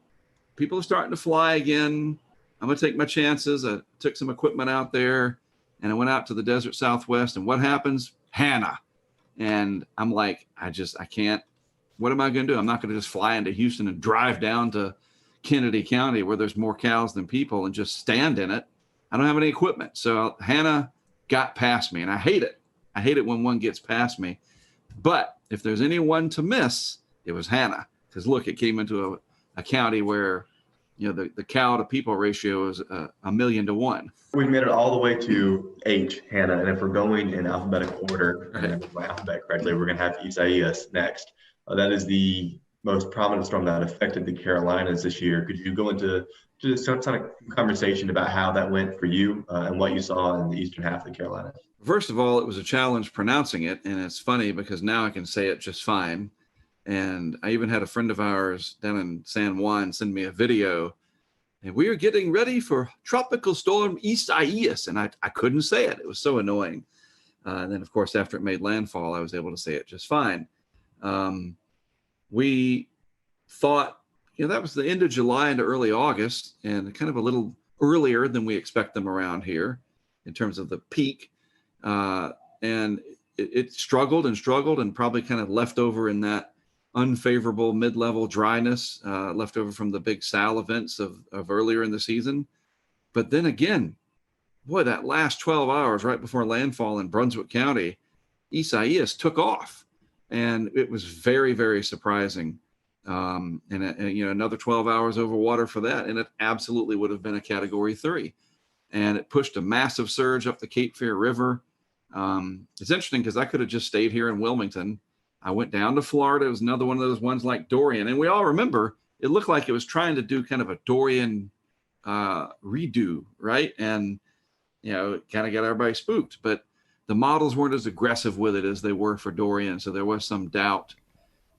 people are starting to fly again. I'm going to take my chances. I took some equipment out there and I went out to the desert Southwest. And what happens? Hannah. And I'm like, I can't. What am I going to do? I'm not going to just fly into Houston and drive down to Kennedy County where there's more cows than people and just stand in it. I don't have any equipment. So Hannah got past me, and I hate it. I hate it when one gets past me. But if there's anyone to miss, it was Hannah. Because look, it came into a county where, the cow to people ratio is 1,000,000 to 1. We've made it all the way to H, Hannah. And if we're going in alphabetical order, and if my alphabet correctly, we're going to have Isaias next. That is the most prominent storm that affected the Carolinas this year. Could you go into just some kind of conversation about how that went for you and what you saw in the eastern half of the Carolinas? First of all, it was a challenge pronouncing it. And it's funny because now I can say it just fine. And I even had a friend of ours down in San Juan send me a video. And we are getting ready for Tropical Storm Isaias. And I couldn't say it. It was so annoying. And then, of course, after it made landfall, I was able to say it just fine. We thought, that was the end of July into early August, and kind of a little earlier than we expect them around here in terms of the peak. And it struggled and probably kind of left over in that unfavorable mid-level dryness left over from the big SAL events of earlier in the season. But then again, boy, that last 12 hours right before landfall in Brunswick County, Isaias took off. And it was very, very surprising. And another 12 hours over water for that. And it absolutely would have been a Category 3. And it pushed a massive surge up the Cape Fear River. It's interesting because I could have just stayed here in Wilmington. I went down to Florida. It was another one of those ones like Dorian. And we all remember it looked like it was trying to do kind of a Dorian redo, right? And, it kind of got everybody spooked. But the models weren't as aggressive with it as they were for Dorian. So there was some doubt.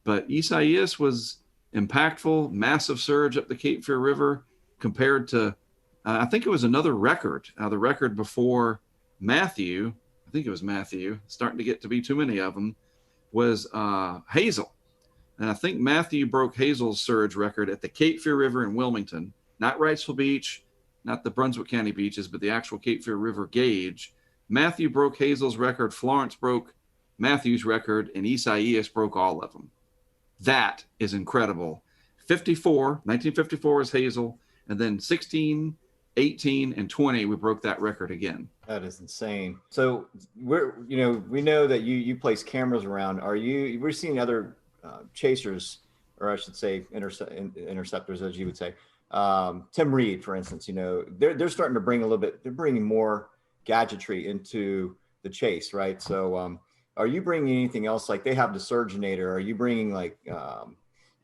But Isaias was impactful, massive surge up the Cape Fear River compared to, I think it was another record. The record before Matthew, I think it was Matthew, starting to get to be too many of them, was Hazel. And I think Matthew broke Hazel's surge record at the Cape Fear River in Wilmington, not Wrightsville Beach, not the Brunswick County beaches, but the actual Cape Fear River gauge. Matthew broke Hazel's record, Florence broke Matthew's record, and Isaias broke all of them. That is incredible. 1954 is Hazel, and then 16, 18, and 20, we broke that record again. That is insane. So we know that you place cameras around. We're seeing other chasers, or I should say interceptors, as you would say. Tim Reed, for instance, they're starting to bring they're bringing more gadgetry into the chase, right? So are you bringing anything else? Like they have the Surgeonator. Are you bringing like,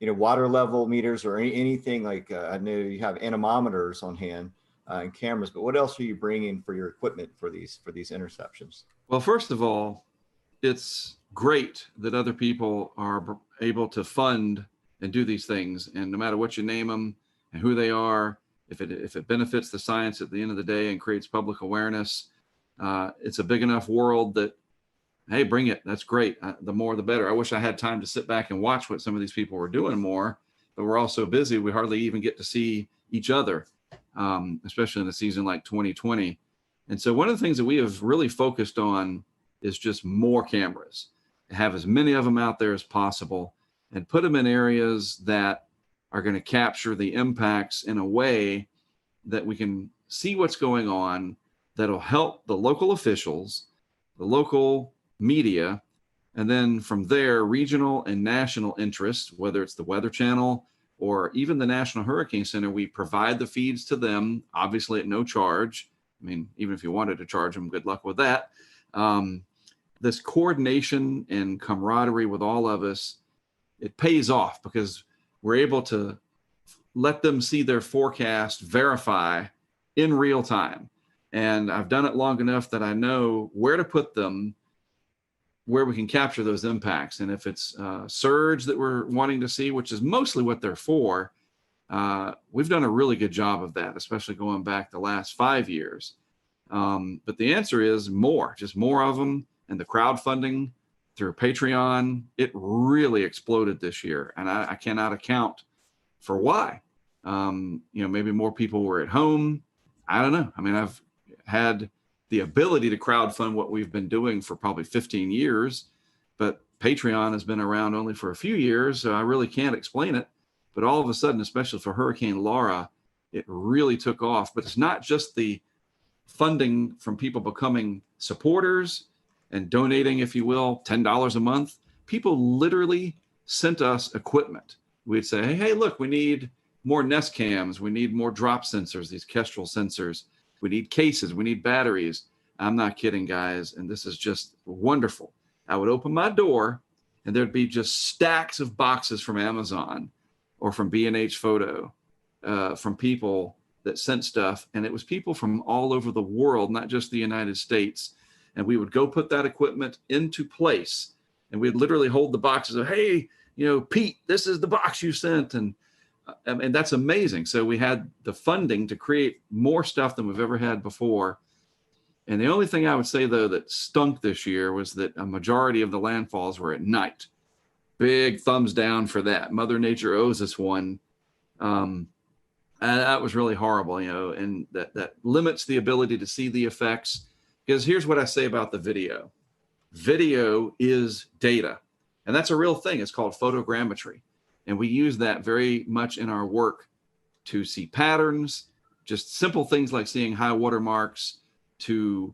water level meters or anything like, I know you have anemometers on hand and cameras, but what else are you bringing for your equipment for these interceptions? Well, first of all, it's great that other people are able to fund and do these things. And no matter what you name them and who they are, if it benefits the science at the end of the day and creates public awareness, it's a big enough world that, hey, bring it. That's great. The more, the better. I wish I had time to sit back and watch what some of these people were doing more, but we're all so busy. We hardly even get to see each other, especially in a season like 2020. And so one of the things that we have really focused on is just more cameras, have as many of them out there as possible and put them in areas that are going to capture the impacts in a way that we can see what's going on, that'll help the local officials, the local media, and then from there, regional and national interests, whether it's the Weather Channel or even the National Hurricane Center. We provide the feeds to them, obviously at no charge. I mean, even if you wanted to charge them, good luck with that. This coordination and camaraderie with all of us, it pays off because we're able to let them see their forecast, verify in real time. And I've done it long enough that I know where to put them, where we can capture those impacts. And if it's surge that we're wanting to see, which is mostly what they're for, we've done a really good job of that, especially going back the last 5 years. But the answer is more, just more of them. And the crowdfunding through Patreon, it really exploded this year. And I cannot account for why. Maybe more people were at home. I don't know. I mean, I've had the ability to crowdfund what we've been doing for probably 15 years, but Patreon has been around only for a few years, so I really can't explain it. But all of a sudden, especially for Hurricane Laura, it really took off. But it's not just the funding from people becoming supporters and donating, if you will, $10 a month. People literally sent us equipment. We'd say, hey, look, we need more Nest cams. We need more drop sensors, these Kestrel sensors. We need cases. We need batteries. I'm not kidding, guys. And this is just wonderful. I would open my door and there'd be just stacks of boxes from Amazon or from B&H Photo, from people that sent stuff. And it was people from all over the world, not just the United States. And we would go put that equipment into place. And we'd literally hold the boxes of, hey, Pete, this is the box you sent. And that's amazing. So we had the funding to create more stuff than we've ever had before. And the only thing I would say, though, that stunk this year was that a majority of the landfalls were at night. Big thumbs down for that. Mother Nature owes us one. And that was really horrible, and that limits the ability to see the effects. Because here's what I say about the video. Video is data. And that's a real thing. It's called photogrammetry. And we use that very much in our work to see patterns, just simple things like seeing high water marks, to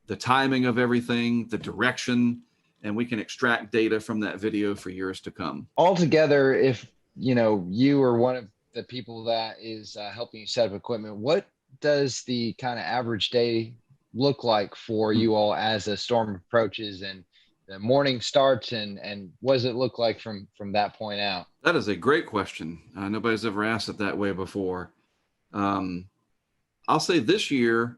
the timing of everything, the direction, and we can extract data from that video for years to come. Altogether, if you are one of the people that is helping you set up equipment, what does the kind of average day look like for you all as a storm approaches and the morning starts, and what does it look like from that point out? That is a great question. Nobody's ever asked it that way before. I'll say this year,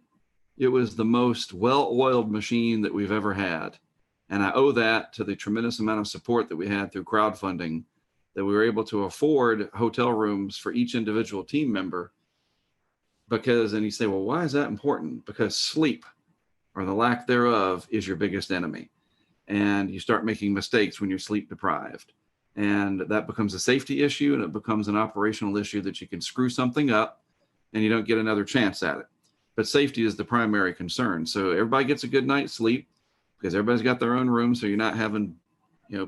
it was the most well-oiled machine that we've ever had. And I owe that to the tremendous amount of support that we had through crowdfunding, that we were able to afford hotel rooms for each individual team member. Because, and you say, well, why is that important? Because sleep, or the lack thereof, is your biggest enemy. And you start making mistakes when you're sleep deprived. And that becomes a safety issue, and it becomes an operational issue that you can screw something up and you don't get another chance at it. But safety is the primary concern. So everybody gets a good night's sleep because everybody's got their own room. So you're not having,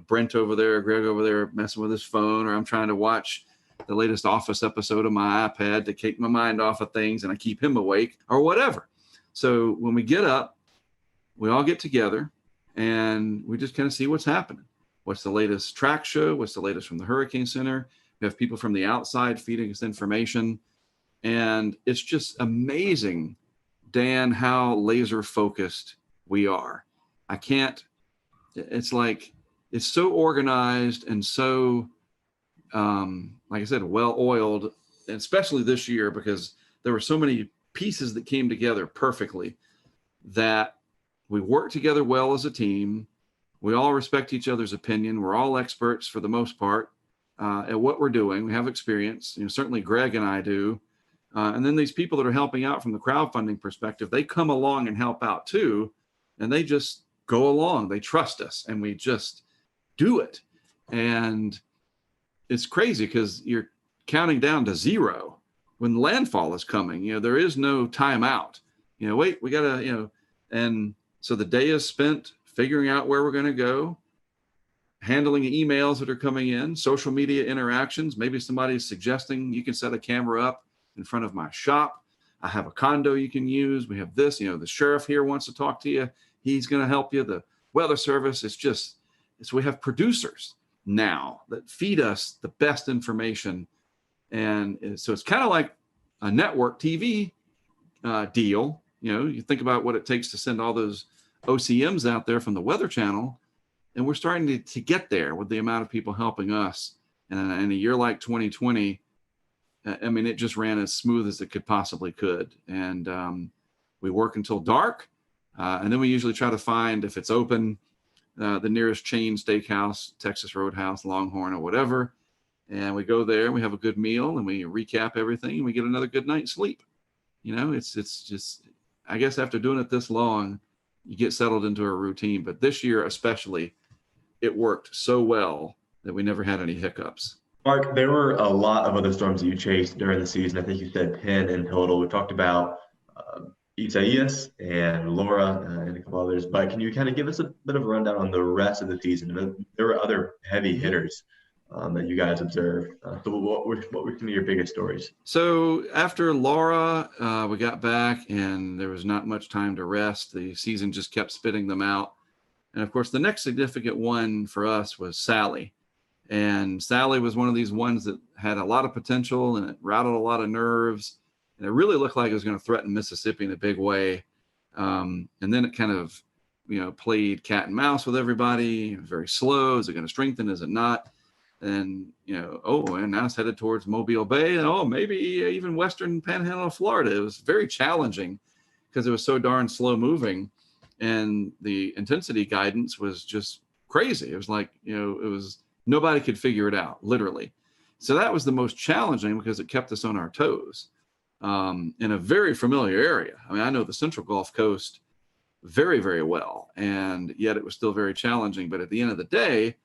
Brent over there, Greg over there messing with his phone, or I'm trying to watch the latest Office episode on my iPad to take my mind off of things and I keep him awake or whatever. So when we get up, we all get together and we just kind of see what's happening. What's the latest track show? What's the latest from the Hurricane Center? We have people from the outside feeding us information. And it's just amazing, Dan, how laser focused we are. It's like, it's so organized and so, like I said, well-oiled, especially this year, because there were so many pieces that came together perfectly that we work together well as a team. We all respect each other's opinion. We're all experts for the most part at what we're doing. We have experience, certainly Greg and I do. And then these people that are helping out from the crowdfunding perspective, they come along and help out too. And they just go along. They trust us and we just do it. And it's crazy because you're counting down to zero when landfall is coming. There is no timeout. Wait, we got to, and so the day is spent figuring out where we're going to go, handling emails that are coming in, social media interactions. Maybe somebody's suggesting you can set a camera up in front of my shop. I have a condo you can use. We have this, the sheriff here wants to talk to you. He's going to help you. The weather service. We have producers now that feed us the best information. And so it's kind of like a network TV deal. You think about what it takes to send all those OCMs out there from the Weather Channel. And we're starting to get there with the amount of people helping us. And in a year like 2020, it just ran as smooth as it possibly could. And we work until dark. And then we usually try to find, if it's open, the nearest chain steakhouse, Texas Roadhouse, Longhorn, or whatever. And we go there, and we have a good meal, and we recap everything, and we get another good night's sleep. It's just, I guess after doing it this long, you get settled into a routine. But this year especially, it worked so well that we never had any hiccups. Mark, there were a lot of other storms that you chased during the season. I think you said 10 in total. We talked about Isaias and Laura and a couple others, but can you kind of give us a bit of a rundown on the rest of the season? There were other heavy hitters that you guys observed. So what were some of your biggest stories? So after Laura, we got back and there was not much time to rest. The season just kept spitting them out. And of course, the next significant one for us was Sally. And Sally was one of these ones that had a lot of potential and it rattled a lot of nerves. And it really looked like it was going to threaten Mississippi in a big way. And then it kind of, played cat and mouse with everybody. Very slow. Is it going to strengthen? Is it not? And, and now it's headed towards Mobile Bay. And, maybe even Western Panhandle of Florida. It was very challenging because it was so darn slow moving. And the intensity guidance was just crazy. It was like, nobody could figure it out, literally. So that was the most challenging because it kept us on our toes in a very familiar area. I know the Central Gulf Coast very, very well, and yet it was still very challenging. But at the end of the day,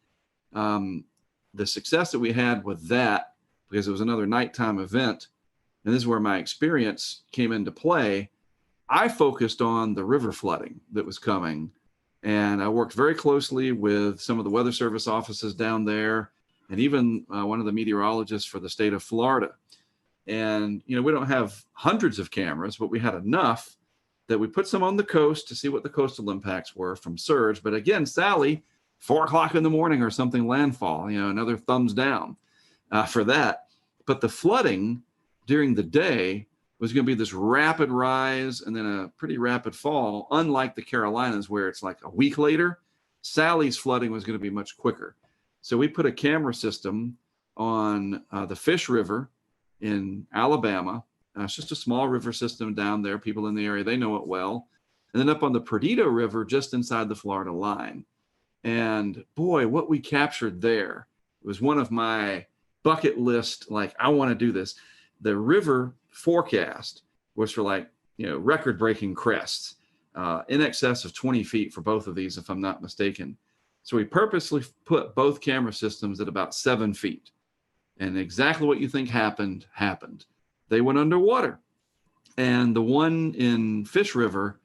the success that we had with that, because it was another nighttime event, and this is where my experience came into play, I focused on the river flooding that was coming. And I worked very closely with some of the Weather Service offices down there, and even one of the meteorologists for the state of Florida. And, we don't have hundreds of cameras, but we had enough that we put some on the coast to see what the coastal impacts were from surge. But again, Sally, 4 o'clock in the morning or something, landfall, another thumbs down for that. But the flooding during the day was going to be this rapid rise and then a pretty rapid fall, unlike the Carolinas where it's like a week later. Sally's flooding was going to be much quicker. So we put a camera system on the Fish River in Alabama. It's just a small river system down there. People in the area, they know it well. And then up on the Perdido River, just inside the Florida line. And boy, what we captured there was one of my bucket list, like, I want to do this. The river forecast was for like, record-breaking crests, in excess of 20 feet for both of these, if I'm not mistaken. So we purposely put both camera systems at about 7 feet. And exactly what you think happened. They went underwater. And the one in Fish River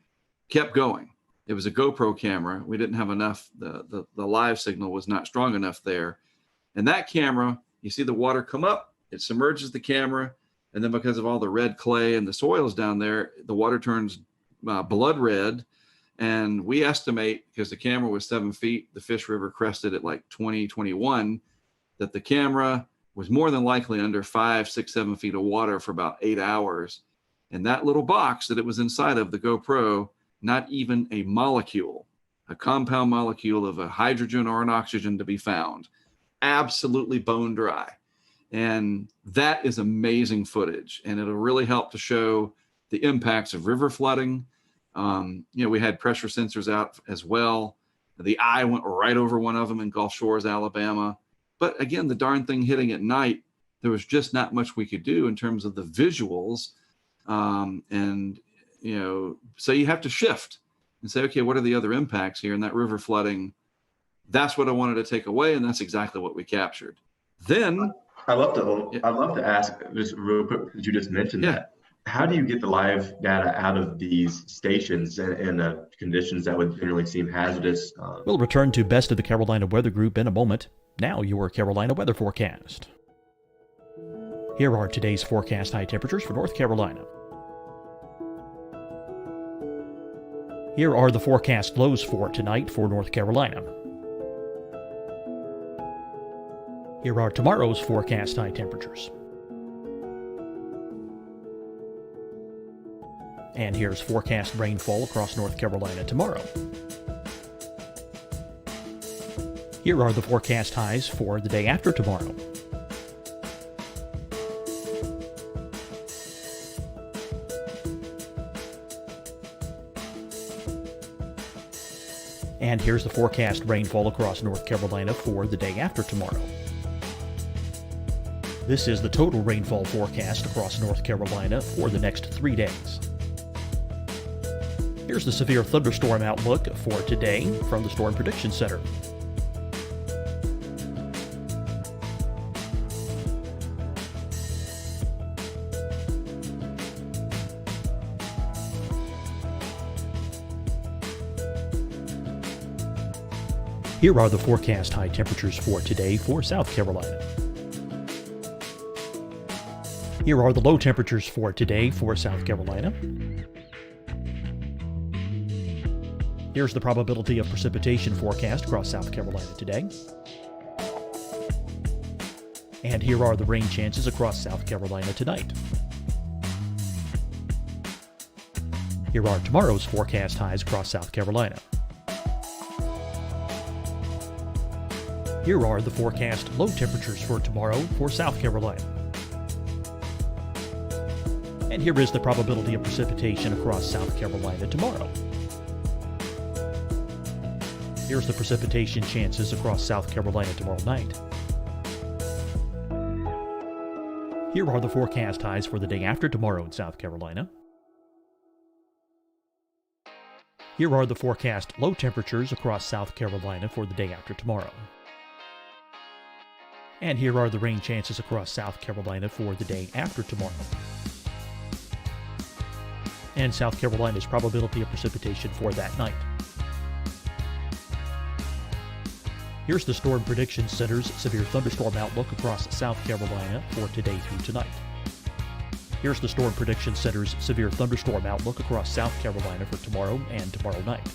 kept going. It was a GoPro camera. We didn't have enough. The live signal was not strong enough there. And that camera, you see the water come up, it submerges the camera. And then because of all the red clay and the soils down there, the water turns blood red. And we estimate, because the camera was 7 feet, the Fish River crested at like 20, 21, that the camera was more than likely under 5, 6, 7 feet of water for about 8 hours. And that little box that it was inside of, the GoPro, not even a molecule, a compound molecule of a hydrogen or an oxygen to be found. Absolutely bone dry. And that is amazing footage. And it'll really help to show the impacts of river flooding. We had pressure sensors out as well. The eye went right over one of them in Gulf Shores, Alabama. But again, the darn thing hitting at night, there was just not much we could do in terms of the visuals. So you have to shift and say, okay, what are the other impacts here? And that river flooding, that's what I wanted to take away. And that's exactly what we captured. Then I'd love to ask just real quick, because you just mentioned that. How do you get the live data out of these stations in conditions that would generally seem hazardous? We'll return to Best of the Carolina Weather Group in a moment. Now your Carolina weather forecast. Here are today's forecast high temperatures for North Carolina. Here are the forecast lows for tonight for North Carolina. Here are tomorrow's forecast high temperatures. And here's forecast rainfall across North Carolina tomorrow. Here are the forecast highs for the day after tomorrow. And here's the forecast rainfall across North Carolina for the day after tomorrow. This is the total rainfall forecast across North Carolina for the next 3 days. Here's the severe thunderstorm outlook for today from the Storm Prediction Center. Here are the forecast high temperatures for today for South Carolina. Here are the low temperatures for today for South Carolina. Here's the probability of precipitation forecast across South Carolina today. And here are the rain chances across South Carolina tonight. Here are tomorrow's forecast highs across South Carolina. Here are the forecast low temperatures for tomorrow for South Carolina. And here is the probability of precipitation across South Carolina tomorrow. Here's the precipitation chances across South Carolina tomorrow night. Here are the forecast highs for the day after tomorrow in South Carolina. Here are the forecast low temperatures across South Carolina for the day after tomorrow. And here are the rain chances across South Carolina for the day after tomorrow. And South Carolina's probability of precipitation for that night. Here's the Storm Prediction Center's severe thunderstorm outlook across South Carolina for today through tonight. Here's the Storm Prediction Center's severe thunderstorm outlook across South Carolina for tomorrow and tomorrow night.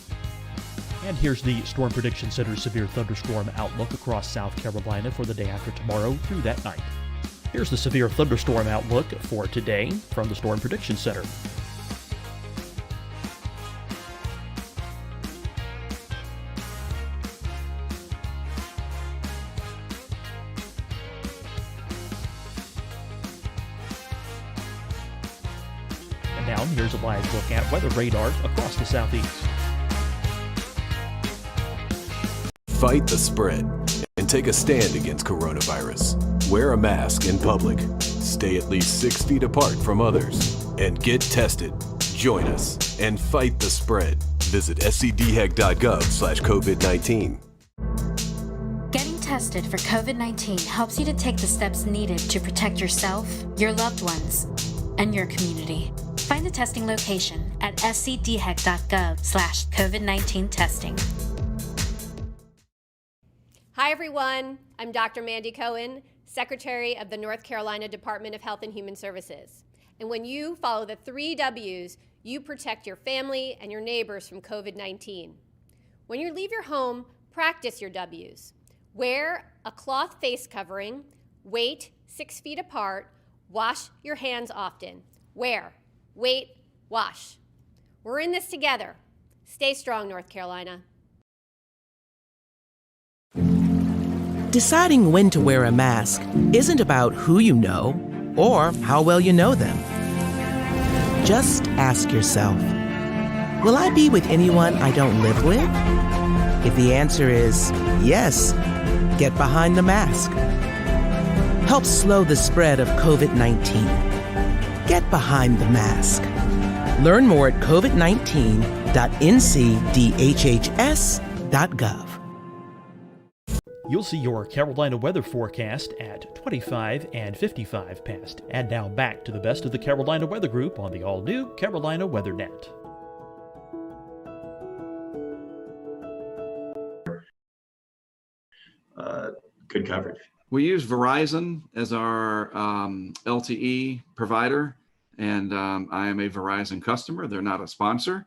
And here's the Storm Prediction Center's severe thunderstorm outlook across South Carolina for the day after tomorrow through that night. Here's the severe thunderstorm outlook for today from the Storm Prediction Center. Now, here's a live look at weather radar across the southeast. Fight the spread and take a stand against coronavirus. Wear a mask in public. Stay at least 6 feet apart from others. And get tested. Join us and fight the spread. Visit scdhec.gov/COVID-19. Getting tested for COVID-19 helps you to take the steps needed to protect yourself, your loved ones, and your community. Find the testing location at scdhec.gov/COVID-19 testing. Hi, everyone. I'm Dr. Mandy Cohen, Secretary of the North Carolina Department of Health and Human Services. And when you follow the 3 W's, you protect your family and your neighbors from COVID-19. When you leave your home, practice your W's. Wear a cloth face covering, wait 6 feet apart, wash your hands often. Wear, wait, wash. We're in this together. Stay strong, North Carolina. Deciding when to wear a mask isn't about who you know or how well you know them. Just ask yourself, will I be with anyone I don't live with? If the answer is yes, get behind the mask. Help slow the spread of COVID-19. Get behind the mask. Learn more at covid19.ncdhhs.gov. You'll see your Carolina weather forecast at 25 and 55 past. And now back to the best of the Carolina Weather Group on the all-new Carolina WeatherNet. Good coverage. We use Verizon as our LTE provider, and I am a Verizon customer. They're not a sponsor.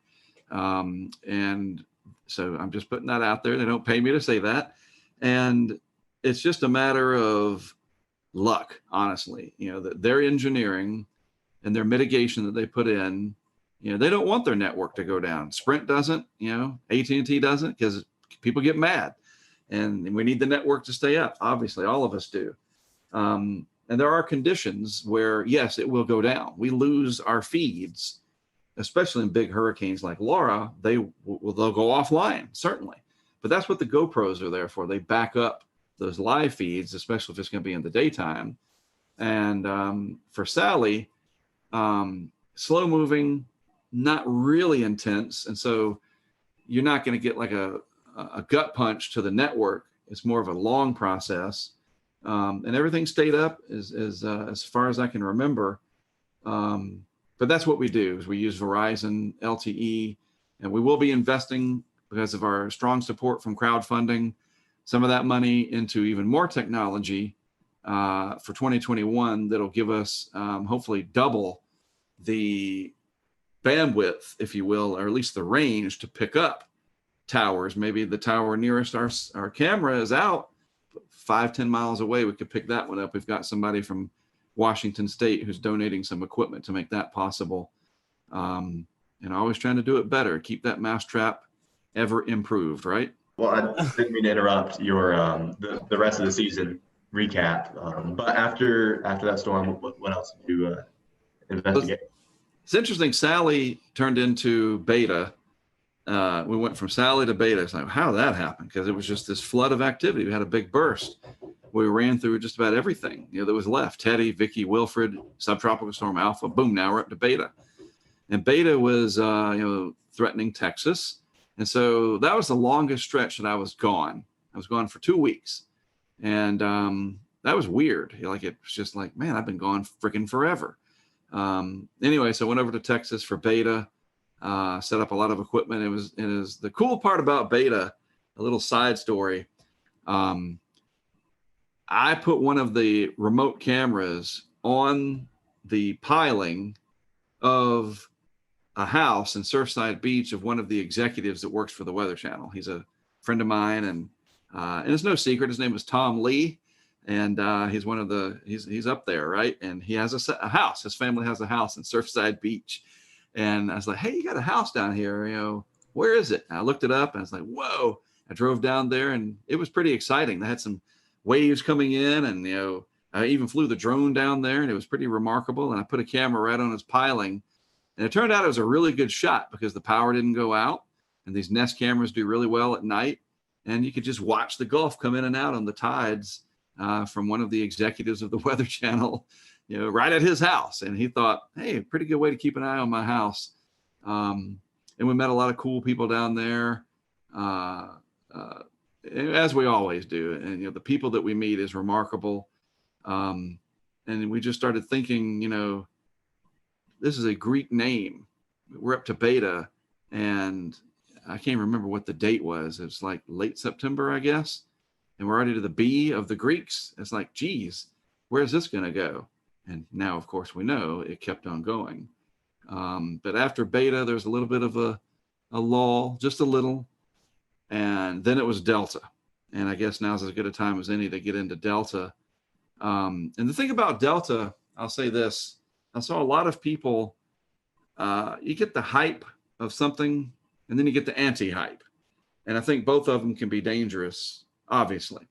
And so I'm just putting that out there. They don't pay me to say that. And it's just a matter of luck, honestly. You know, their engineering and their mitigation that they put in, you know, they don't want their network to go down. Sprint doesn't, you know, AT&T doesn't, because people get mad. And we need the network to stay up. Obviously, all of us do. And there are conditions where, yes, it will go down. We lose our feeds, especially in big hurricanes like Laura. They'll go offline, certainly. But that's what the GoPros are there for. They back up those live feeds, especially if it's going to be in the daytime. And for Sally, slow moving, not really intense. And so you're not going to get like a gut punch to the network. It's more of a long process. And everything stayed up as far as I can remember. But that's what we do, is we use Verizon LTE, and we will be investing, because of our strong support from crowdfunding, some of that money into even more technology for 2021 that'll give us hopefully double the bandwidth, if you will, or at least the range to pick up towers. Maybe the tower nearest our camera is out 5-10 miles away. We could pick that one up. We've got somebody from Washington State who's donating some equipment to make that possible. And always trying to do it better, keep that mousetrap ever improved, right? Well, I didn't mean to interrupt your the rest of the season recap, but after that storm, what else did you investigate? It's interesting. Sally turned into beta. We went from Sally to beta. It's like, how did that happen? Because it was just this flood of activity. We had a big burst. We ran through just about everything, you know, that was left. Teddy, Vicky, Wilfred, subtropical storm Alpha. Boom! Now we're up to beta, and beta was threatening Texas. And so that was the longest stretch that I was gone. I was gone for 2 weeks. And that was weird. It was just like, man, I've been gone freaking forever. Anyway, so I went over to Texas for beta, set up a lot of equipment. It is the cool part about beta, a little side story. I put one of the remote cameras on the piling of a house in Surfside Beach of one of the executives that works for the Weather Channel. He's a friend of mine, and it's no secret. His name is Tom Lee, and he's one of he's up there, right? And he has a house. His family has a house in Surfside Beach, and I was like, "Hey, you got a house down here? You know, where is it?" And I looked it up, and I was like, "Whoa!" I drove down there, and it was pretty exciting. They had some waves coming in, and I even flew the drone down there, and it was pretty remarkable. And I put a camera right on his piling. And it turned out it was a really good shot because the power didn't go out, and these Nest cameras do really well at night. And you could just watch the Gulf come in and out on the tides from one of the executives of the Weather Channel, right at his house. And he thought, hey, pretty good way to keep an eye on my house. And we met a lot of cool people down there, as we always do. And, the people that we meet is remarkable. And we just started thinking, this is a Greek name. We're up to Beta, and I can't remember what the date was. It's like late September, I guess. And we're already to the B of the Greeks. It's like, geez, where's this going to go? And now, of course, we know it kept on going. But after Beta, there's a little bit of a lull, just a little. And then it was Delta. And I guess now's as good a time as any to get into Delta. And the thing about Delta, I'll say this. I saw a lot of people, you get the hype of something, and then you get the anti-hype. And I think both of them can be dangerous, obviously.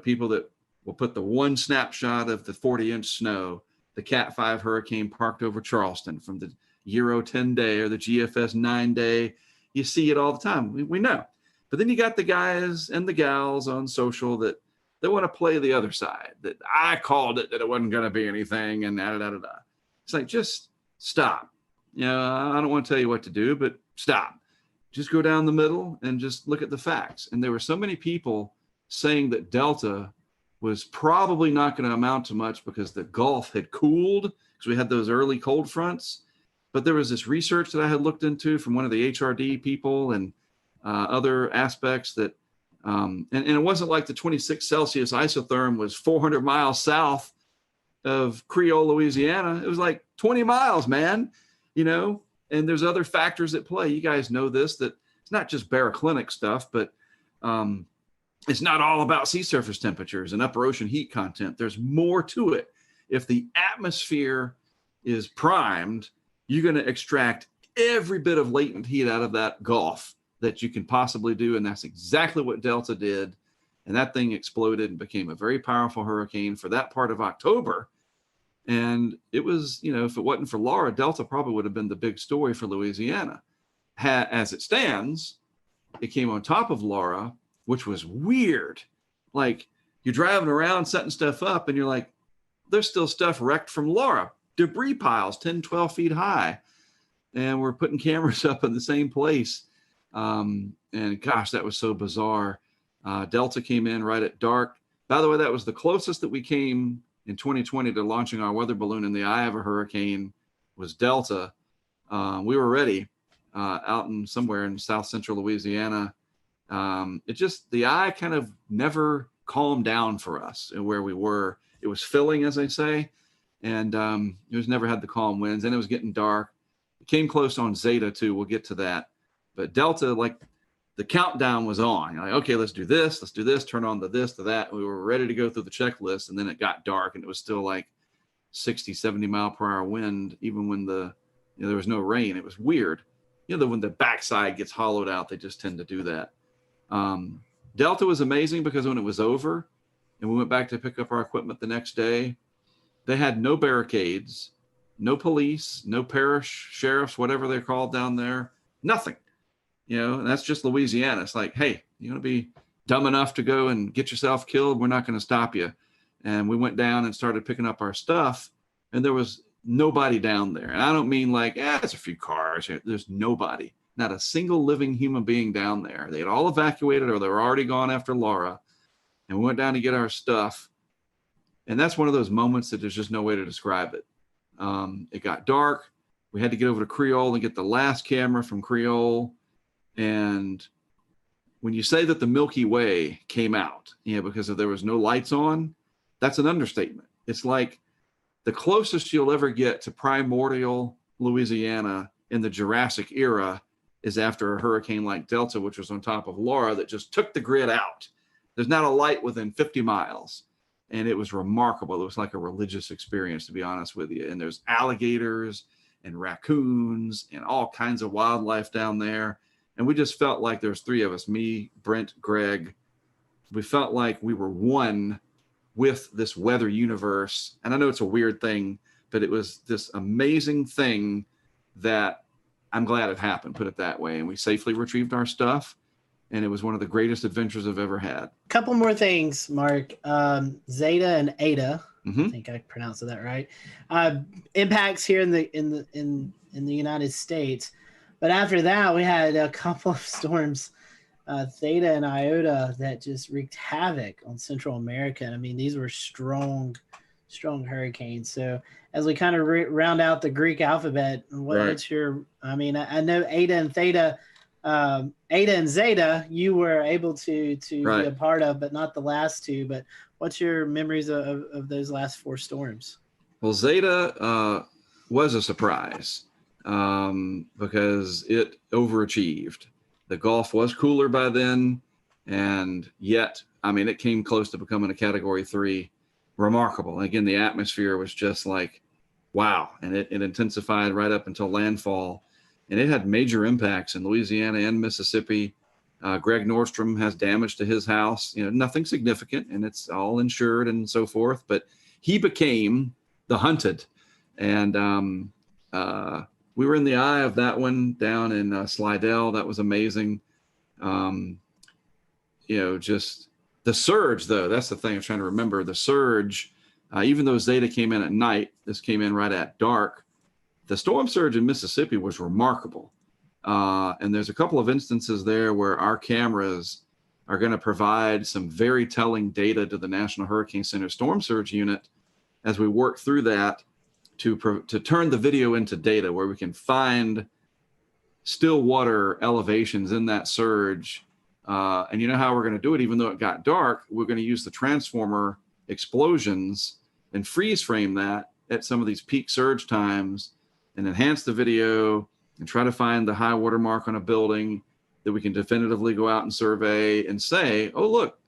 People that will put the one snapshot of the 40-inch snow, the Cat 5 hurricane parked over Charleston from the Euro 10 day or the GFS 9 day. You see it all the time. We know. But then you got the guys and the gals on social that want to play the other side, that I called it, that it wasn't going to be anything, and da-da-da-da-da. It's like, just stop. I don't want to tell you what to do, but stop. Just go down the middle and just look at the facts. And there were so many people saying that Delta was probably not going to amount to much because the Gulf had cooled, because we had those early cold fronts. But there was this research that I had looked into from one of the HRD people and other aspects that, and it wasn't like the 26 Celsius isotherm was 400 miles south of Creole, Louisiana. It was like 20 miles, man, and there's other factors at play. You guys know this, that it's not just baroclinic stuff, but it's not all about sea surface temperatures and upper ocean heat content. There's more to it. If the atmosphere is primed, you're going to extract every bit of latent heat out of that Gulf that you can possibly do. And that's exactly what Delta did. And that thing exploded and became a very powerful hurricane for that part of October. And it was, if it wasn't for Laura, Delta probably would have been the big story for Louisiana. As it stands, it came on top of Laura, which was weird. Like, you're driving around setting stuff up and you're like, there's still stuff wrecked from Laura. Debris piles 10, 12 feet high. And we're putting cameras up in the same place. And gosh, that was so bizarre. Delta came in right at dark. By the way, that was the closest that we came in 2020 to launching our weather balloon in the eye of a hurricane, was Delta. We were ready out in somewhere in South Central Louisiana. The eye kind of never calmed down for us where we were. It was filling, as I say, and it was never had the calm winds, and it was getting dark. It came close on Zeta too. We'll get to that. But Delta, like, the countdown was on. You're like, okay, let's do this, turn on the this, to that. We were ready to go through the checklist, and then it got dark, and it was still like 60, 70 mile per hour wind, even when there was no rain. It was weird. When the backside gets hollowed out, they just tend to do that. Delta was amazing because when it was over and we went back to pick up our equipment the next day, they had no barricades, no police, no parish sheriffs, whatever they're called down there, nothing. And that's just Louisiana. It's like, hey, you want to be dumb enough to go and get yourself killed? We're not going to stop you. And we went down and started picking up our stuff, and there was nobody down there. And I don't mean like, it's a few cars. There's nobody, not a single living human being down there. They had all evacuated, or they were already gone after Laura. And we went down to get our stuff. And that's one of those moments that there's just no way to describe it. It got dark. We had to get over to Creole and get the last camera from Creole. And when you say that the Milky Way came out, because there was no lights on, that's an understatement. It's like the closest you'll ever get to primordial Louisiana in the Jurassic era is after a hurricane like Delta, which was on top of Laura, that just took the grid out. There's not a light within 50 miles. And it was remarkable. It was like a religious experience, to be honest with you. And there's alligators and raccoons and all kinds of wildlife down there. And we just felt like there's three of us, me, Brent, Greg. We felt like we were one with this weather universe. And I know it's a weird thing, but it was this amazing thing that I'm glad it happened, put it that way. And we safely retrieved our stuff. And it was one of the greatest adventures I've ever had. Couple more things, Mark. Zeta and Eta, Mm-hmm. I think I pronounced that right. Impacts here in the United States, but after that we had a couple of storms, Theta and Iota, that just wreaked havoc on Central America. And I mean, these were strong hurricanes. So as we kind of round out the Greek alphabet, what's your? I mean, I know Eta and Theta. Eta and Zeta, you were able to be a part of, but not the last two. But what's your memories of those last 4 storms? Well, Zeta was a surprise because it overachieved. The Gulf was cooler by then, and yet, I mean, it came close to becoming a Category 3. Remarkable. Again, the atmosphere was just like, wow, and it intensified right up until landfall. And it had major impacts in Louisiana and Mississippi. Greg Nordstrom has damage to his house, nothing significant, and it's all insured and so forth. But he became the hunted. And we were in the eye of that one down in Slidell. That was amazing. Just the surge, though, that's the thing I'm trying to remember. The surge, even though Zeta came in at night, this came in right at dark. The storm surge in Mississippi was remarkable. And there's a couple of instances there where our cameras are going to provide some very telling data to the National Hurricane Center Storm Surge Unit as we work through that to turn the video into data where we can find still water elevations in that surge. And you know how we're going to do it, even though it got dark, we're going to use the transformer explosions and freeze frame that at some of these peak surge times and enhance the video and try to find the high water mark on a building that we can definitively go out and survey and say, oh, look.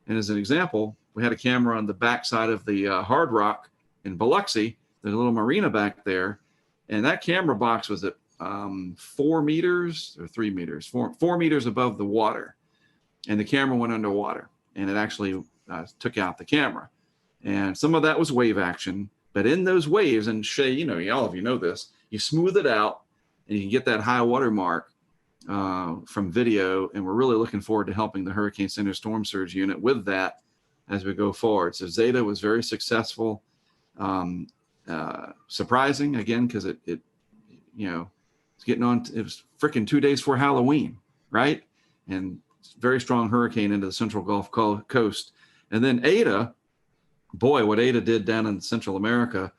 And as an example, we had a camera on the backside of the Hard Rock in Biloxi. There's a little marina back there. And that camera box was at 4 meters or 3 meters, 4 meters above the water. And the camera went underwater and it actually took out the camera. And some of that was wave action. But in those waves, and Shay, all of you know this, you smooth it out and you can get that high water mark from video. And we're really looking forward to helping the Hurricane Center Storm Surge Unit with that as we go forward. So Zeta was very successful, surprising again, because it's getting on. It was freaking 2 days before Halloween, right? And very strong hurricane into the Central Gulf Coast. And then Eta, boy, what Eta did down in Central America.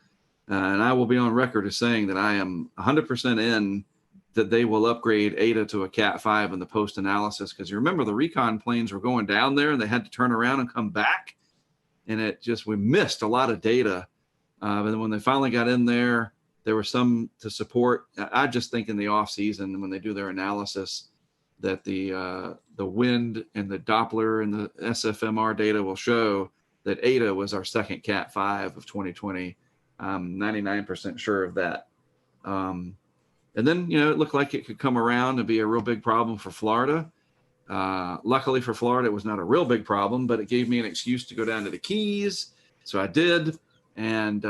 And I will be on record as saying that I am 100% in that they will upgrade Eta to a Cat 5 in the post-analysis. Because you remember the recon planes were going down there and they had to turn around and come back. And we missed a lot of data. But then when they finally got in there, there was some to support. I just think in the off season, when they do their analysis, that the wind and the Doppler and the SFMR data will show that Eta was our second Cat 5 of 2020. I'm 99% sure of that. And then, it looked like it could come around and be a real big problem for Florida. Luckily for Florida, it was not a real big problem, but it gave me an excuse to go down to the Keys. So I did. And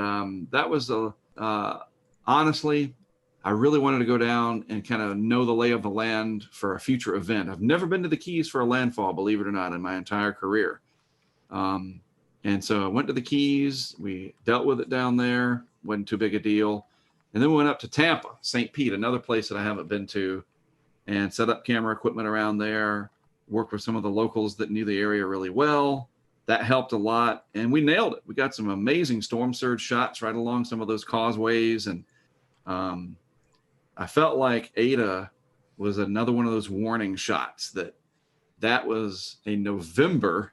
that was, honestly, I really wanted to go down and kind of know the lay of the land for a future event. I've never been to the Keys for a landfall, believe it or not, in my entire career. And so I went to the Keys. We dealt with it down there. Wasn't too big a deal. And then we went up to Tampa, St. Pete, another place that I haven't been to, and set up camera equipment around there, worked with some of the locals that knew the area really well. That helped a lot. And we nailed it. We got some amazing storm surge shots right along some of those causeways. And I felt like Eta was another one of those warning shots that was a November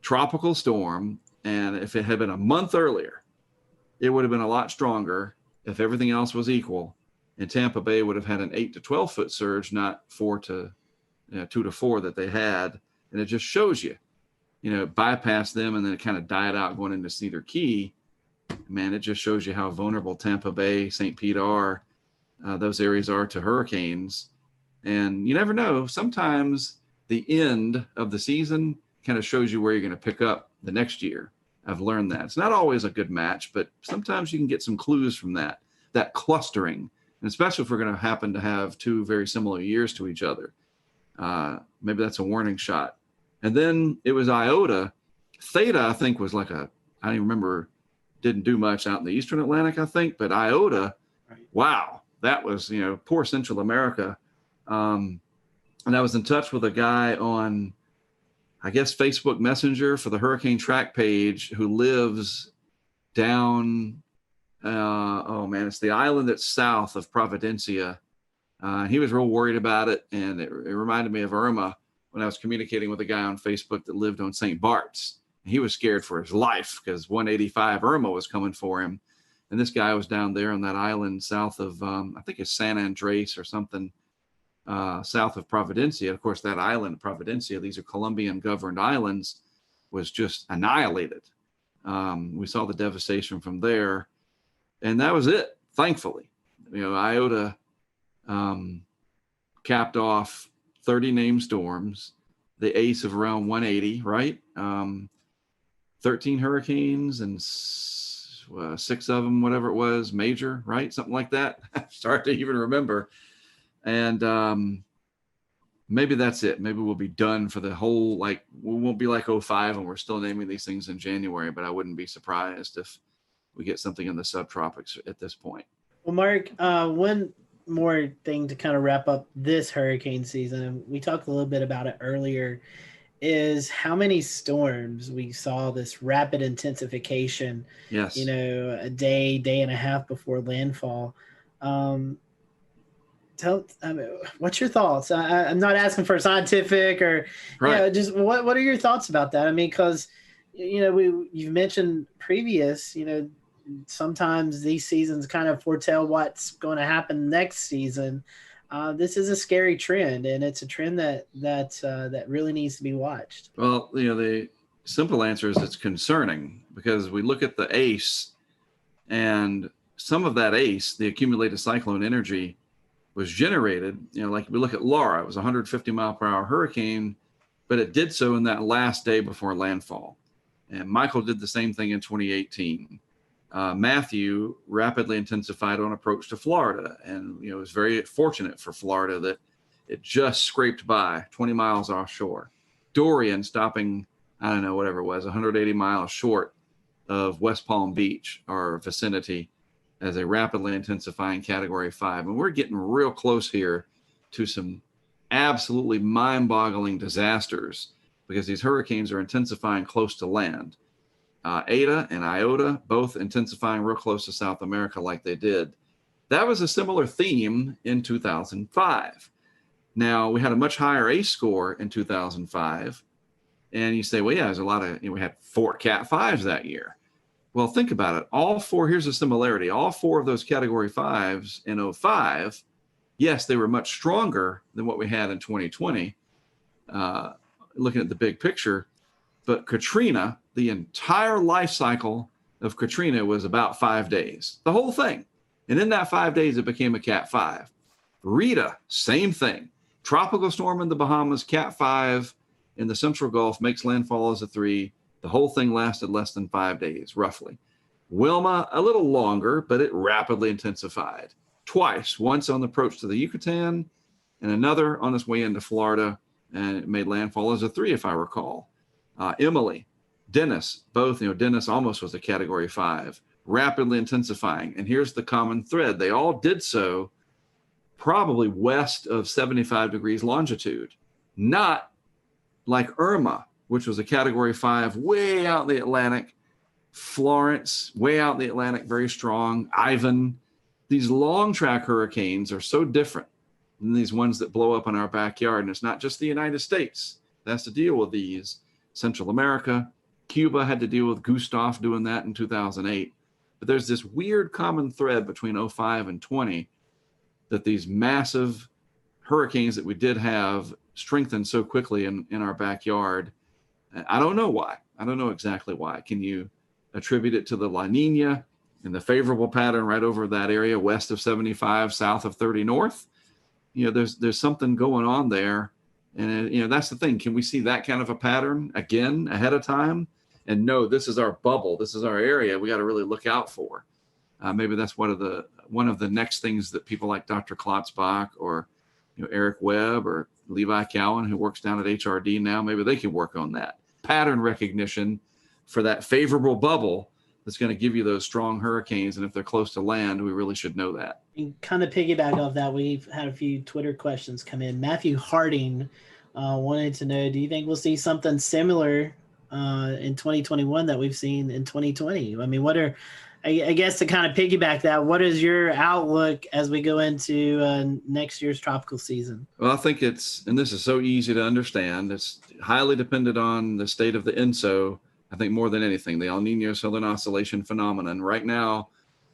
tropical storm. And if it had been a month earlier, it would have been a lot stronger if everything else was equal. And Tampa Bay would have had an 8 to 12 foot surge, not 2 to 4 that they had. And it just shows you, bypass them and then it kind of died out going into Cedar Key. Man, it just shows you how vulnerable Tampa Bay, St. Pete are. Those areas are to hurricanes. And you never know. Sometimes the end of the season kind of shows you where you're going to pick up the next year. I've learned that. It's not always a good match, but sometimes you can get some clues from that clustering And especially if we're going to happen to have two very similar years to each other. Maybe that's a warning shot. And then it was Iota. Theta, I think, was like I don't even remember, didn't do much out in the Eastern Atlantic, I think, but Iota, wow, that was, poor Central America. And I was in touch with a guy on, I guess, Facebook Messenger for the Hurricane Track page who lives down, it's the island that's south of Providencia. He was real worried about it, and it reminded me of Irma when I was communicating with a guy on Facebook that lived on St. Bart's. He was scared for his life because 185 Irma was coming for him. And this guy was down there on that island south of, I think it's San Andres or something, south of Providencia. Of course, that island, Providencia, these are Colombian governed islands, was just annihilated. We saw the devastation from there. And that was it, thankfully. Iota capped off 30 named storms, the ace of around 180, right? 13 hurricanes and 6 of them, whatever it was, major, right? Something like that. Start to even remember. And maybe that's it. Maybe we'll be done for the whole, we won't be like 05 and we're still naming these things in January, but I wouldn't be surprised if we get something in the subtropics at this point. Well, Mark, one more thing to kind of wrap up this hurricane season, and we talked a little bit about it earlier, is how many storms we saw this rapid intensification. Yes. A day and a half before landfall. What's your thoughts? I'm not asking for scientific or, just what are your thoughts about that? I mean, because, you've mentioned previous, sometimes these seasons kind of foretell what's going to happen next season. This is a scary trend, and it's a trend that really needs to be watched. Well, the simple answer is it's concerning because we look at the ACE, and some of that ACE, the accumulated cyclone energy, was generated. Like we look at Laura, it was a 150 mile per hour hurricane, but it did so in that last day before landfall. And Michael did the same thing in 2018. Matthew rapidly intensified on approach to Florida, and it was very fortunate for Florida that it just scraped by 20 miles offshore. Dorian stopping, I don't know, whatever it was, 180 miles short of West Palm Beach, our vicinity, as a rapidly intensifying Category 5. And we're getting real close here to some absolutely mind-boggling disasters because these hurricanes are intensifying close to land. Eta and Iota both intensifying real close to South America like they did. That was a similar theme in 2005. Now, we had a much higher ACE score in 2005. And you say, well, yeah, there's a lot of, we had 4 Cat 5s that year. Well, think about it. All 4, here's a similarity. All 4 of those Category 5s in 05, yes, they were much stronger than what we had in 2020, looking at the big picture. But Katrina, the entire life cycle of Katrina was about 5 days, the whole thing. And in that 5 days, it became a Cat 5. Rita, same thing. Tropical storm in the Bahamas, Cat 5 in the Central Gulf, makes landfall as a 3. The whole thing lasted less than 5 days, roughly. Wilma, a little longer, but it rapidly intensified. Twice, once on the approach to the Yucatan and another on its way into Florida, and it made landfall as a 3, if I recall. Emily, Dennis, both, Dennis almost was a Category 5, rapidly intensifying. And here's the common thread. They all did so probably west of 75 degrees longitude, not like Irma, which was a Category 5 way out in the Atlantic. Florence, way out in the Atlantic, very strong. Ivan. These long track hurricanes are so different than these ones that blow up in our backyard. And it's not just the United States that has to deal with these. Central America, Cuba had to deal with Gustav doing that in 2008. But there's this weird common thread between 05 and 20 that these massive hurricanes that we did have strengthened so quickly in our backyard. I don't know why. I don't know exactly why. Can you attribute it to the La Nina and the favorable pattern right over that area west of 75, south of 30 north? There's something going on there. And, that's the thing. Can we see that kind of a pattern again ahead of time? And no, this is our bubble. This is our area we got to really look out for. Maybe that's one of the next things that people like Dr. Klotzbach or Eric Webb or Levi Cowan, who works down at HRD now, maybe they can work on that pattern recognition for that favorable bubble that's going to give you those strong hurricanes. And if they're close to land, we really should know that. And kind of piggyback off that, we've had a few Twitter questions come in. Matthew Harding wanted to know, do you think we'll see something similar in 2021 that we've seen in 2020? I mean, I guess to kind of piggyback that, what is your outlook as we go into next year's tropical season? Well, I think and this is so easy to understand, it's highly dependent on the state of the ENSO. I think more than anything, the El Nino Southern Oscillation phenomenon. Right now,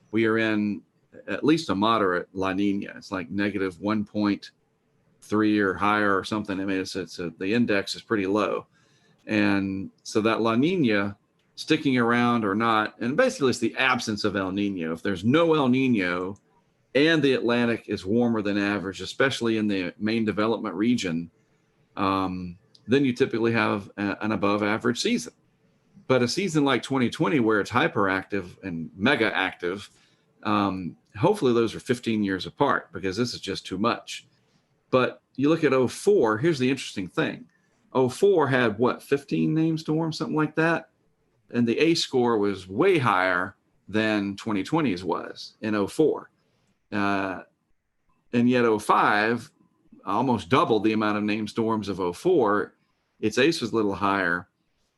we are in at least a moderate La Nina. It's like negative 1.3 or higher or something. I mean, the index is pretty low. And so that La Nina sticking around or not, and basically it's the absence of El Nino. If there's no El Nino and the Atlantic is warmer than average, especially in the main development region, then you typically have an above average season. But a season like 2020, where it's hyperactive and mega active, hopefully those are 15 years apart, because this is just too much. But you look at 04, here's the interesting thing. 04 had 15 named storms, something like that. And the A score was way higher than 2020's was in 04. And yet 05 almost doubled the amount of named storms of 04. Its ACE was a little higher,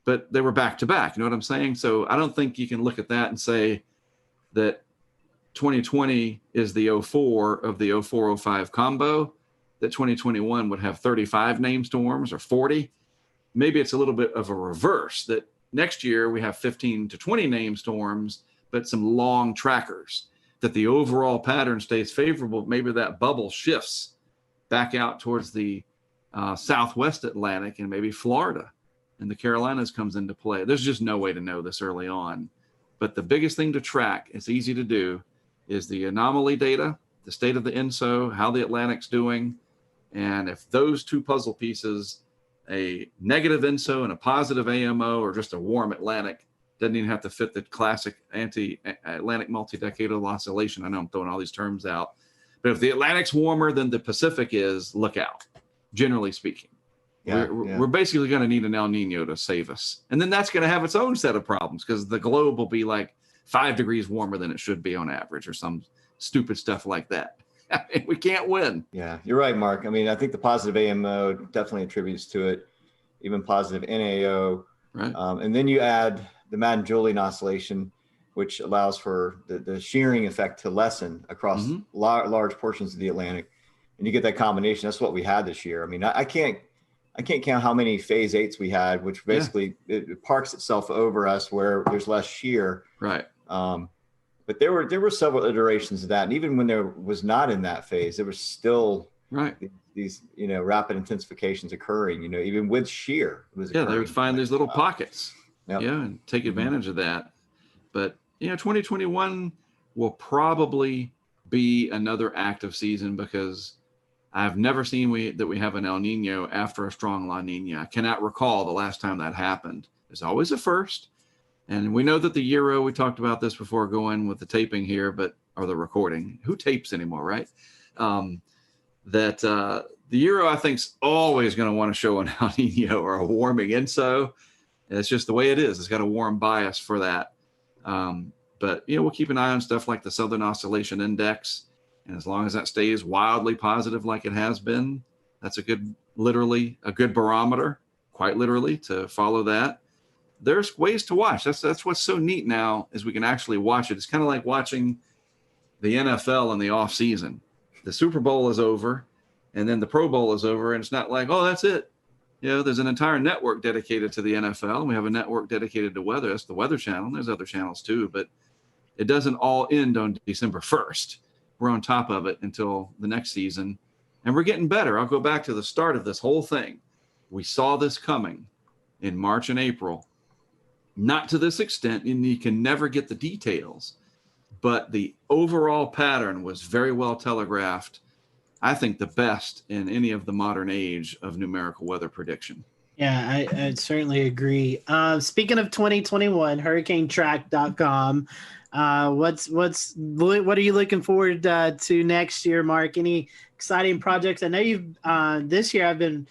but they were back to back. You know what I'm saying? So I don't think you can look at that and say that 2020 is the 04 of the 04-05 combo, that 2021 would have 35 named storms or 40. Maybe it's a little bit of a reverse, that next year we have 15 to 20 named storms, but some long trackers, that the overall pattern stays favorable. Maybe that bubble shifts back out towards the Southwest Atlantic and maybe Florida and the Carolinas comes into play. There's just no way to know this early on. But the biggest thing to track, it's easy to do, is the anomaly data, the state of the ENSO, how the Atlantic's doing. And if those two puzzle pieces, a negative ENSO and a positive AMO, or just a warm Atlantic, doesn't even have to fit the classic anti-Atlantic multi-decadal oscillation. I know I'm throwing all these terms out. But if the Atlantic's warmer than the Pacific is, look out, generally speaking. We're basically going to need an El Nino to save us. And then that's going to have its own set of problems, because the globe will be like 5 degrees warmer than it should be on average, or some stupid stuff like that. I mean, we can't win. Yeah, you're right, Mark. I mean, I think the positive AMO definitely attributes to it, even positive NAO. Right. And then you add the Madden-Julian oscillation, which allows for the shearing effect to lessen across large portions of the Atlantic. And you get that combination. That's what we had this year. I mean, I can't count how many phase 8s we had, which basically it parks itself over us where there's less shear. Right. But there were several iterations of that. And even when there was not in that phase, there was still these, rapid intensifications occurring, even with shear. They would find these little pockets, and take advantage of that. But, 2021 will probably be another active season, because I've never seen that we have an El Nino after a strong La Nina. I cannot recall the last time that happened. There's always a first. And we know that the Euro, we talked about this before going with the taping here, or the recording. Who tapes anymore, right? The Euro, I think, is always going to want to show an El Nino or a warming ENSO. It's just the way it is. It's got a warm bias for that. But we'll keep an eye on stuff like the Southern Oscillation Index. And as long as that stays wildly positive like it has been, that's a good barometer, quite literally, to follow that. There's ways to watch. That's what's so neat now, is we can actually watch it. It's kind of like watching the NFL in the off season. The Super Bowl is over, and then the Pro Bowl is over, and it's not like, oh, that's it. There's an entire network dedicated to the NFL. We have a network dedicated to weather. That's the Weather Channel. There's other channels too, but it doesn't all end on December 1st. We're on top of it until the next season, and we're getting better. I'll go back to the start of this whole thing. We saw this coming in March and April, not to this extent, and you can never get the details, but the overall pattern was very well telegraphed. I think the best in any of the modern age of numerical weather prediction. Yeah, I certainly agree. Speaking of 2021, hurricanetrack.com What are you looking forward to next year, Mark? Any exciting projects? I know you've this year I've been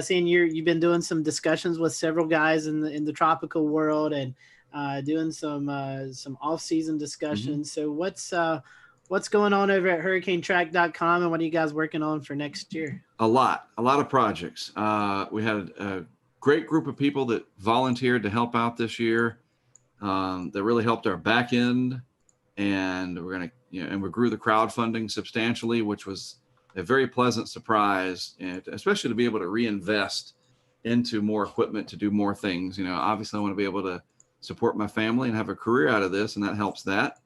seeing you've been doing some discussions with several guys in the tropical world and doing some off-season discussions. So what's going on over at hurricanetrack.com, and what are you guys working on for next year? A lot of projects. We had a great group of people that volunteered to help out this year. That really helped our back end, and we grew the crowdfunding substantially, which was a very pleasant surprise, and especially to be able to reinvest into more equipment to do more things. Obviously I want to be able to support my family and have a career out of this, and that helps that.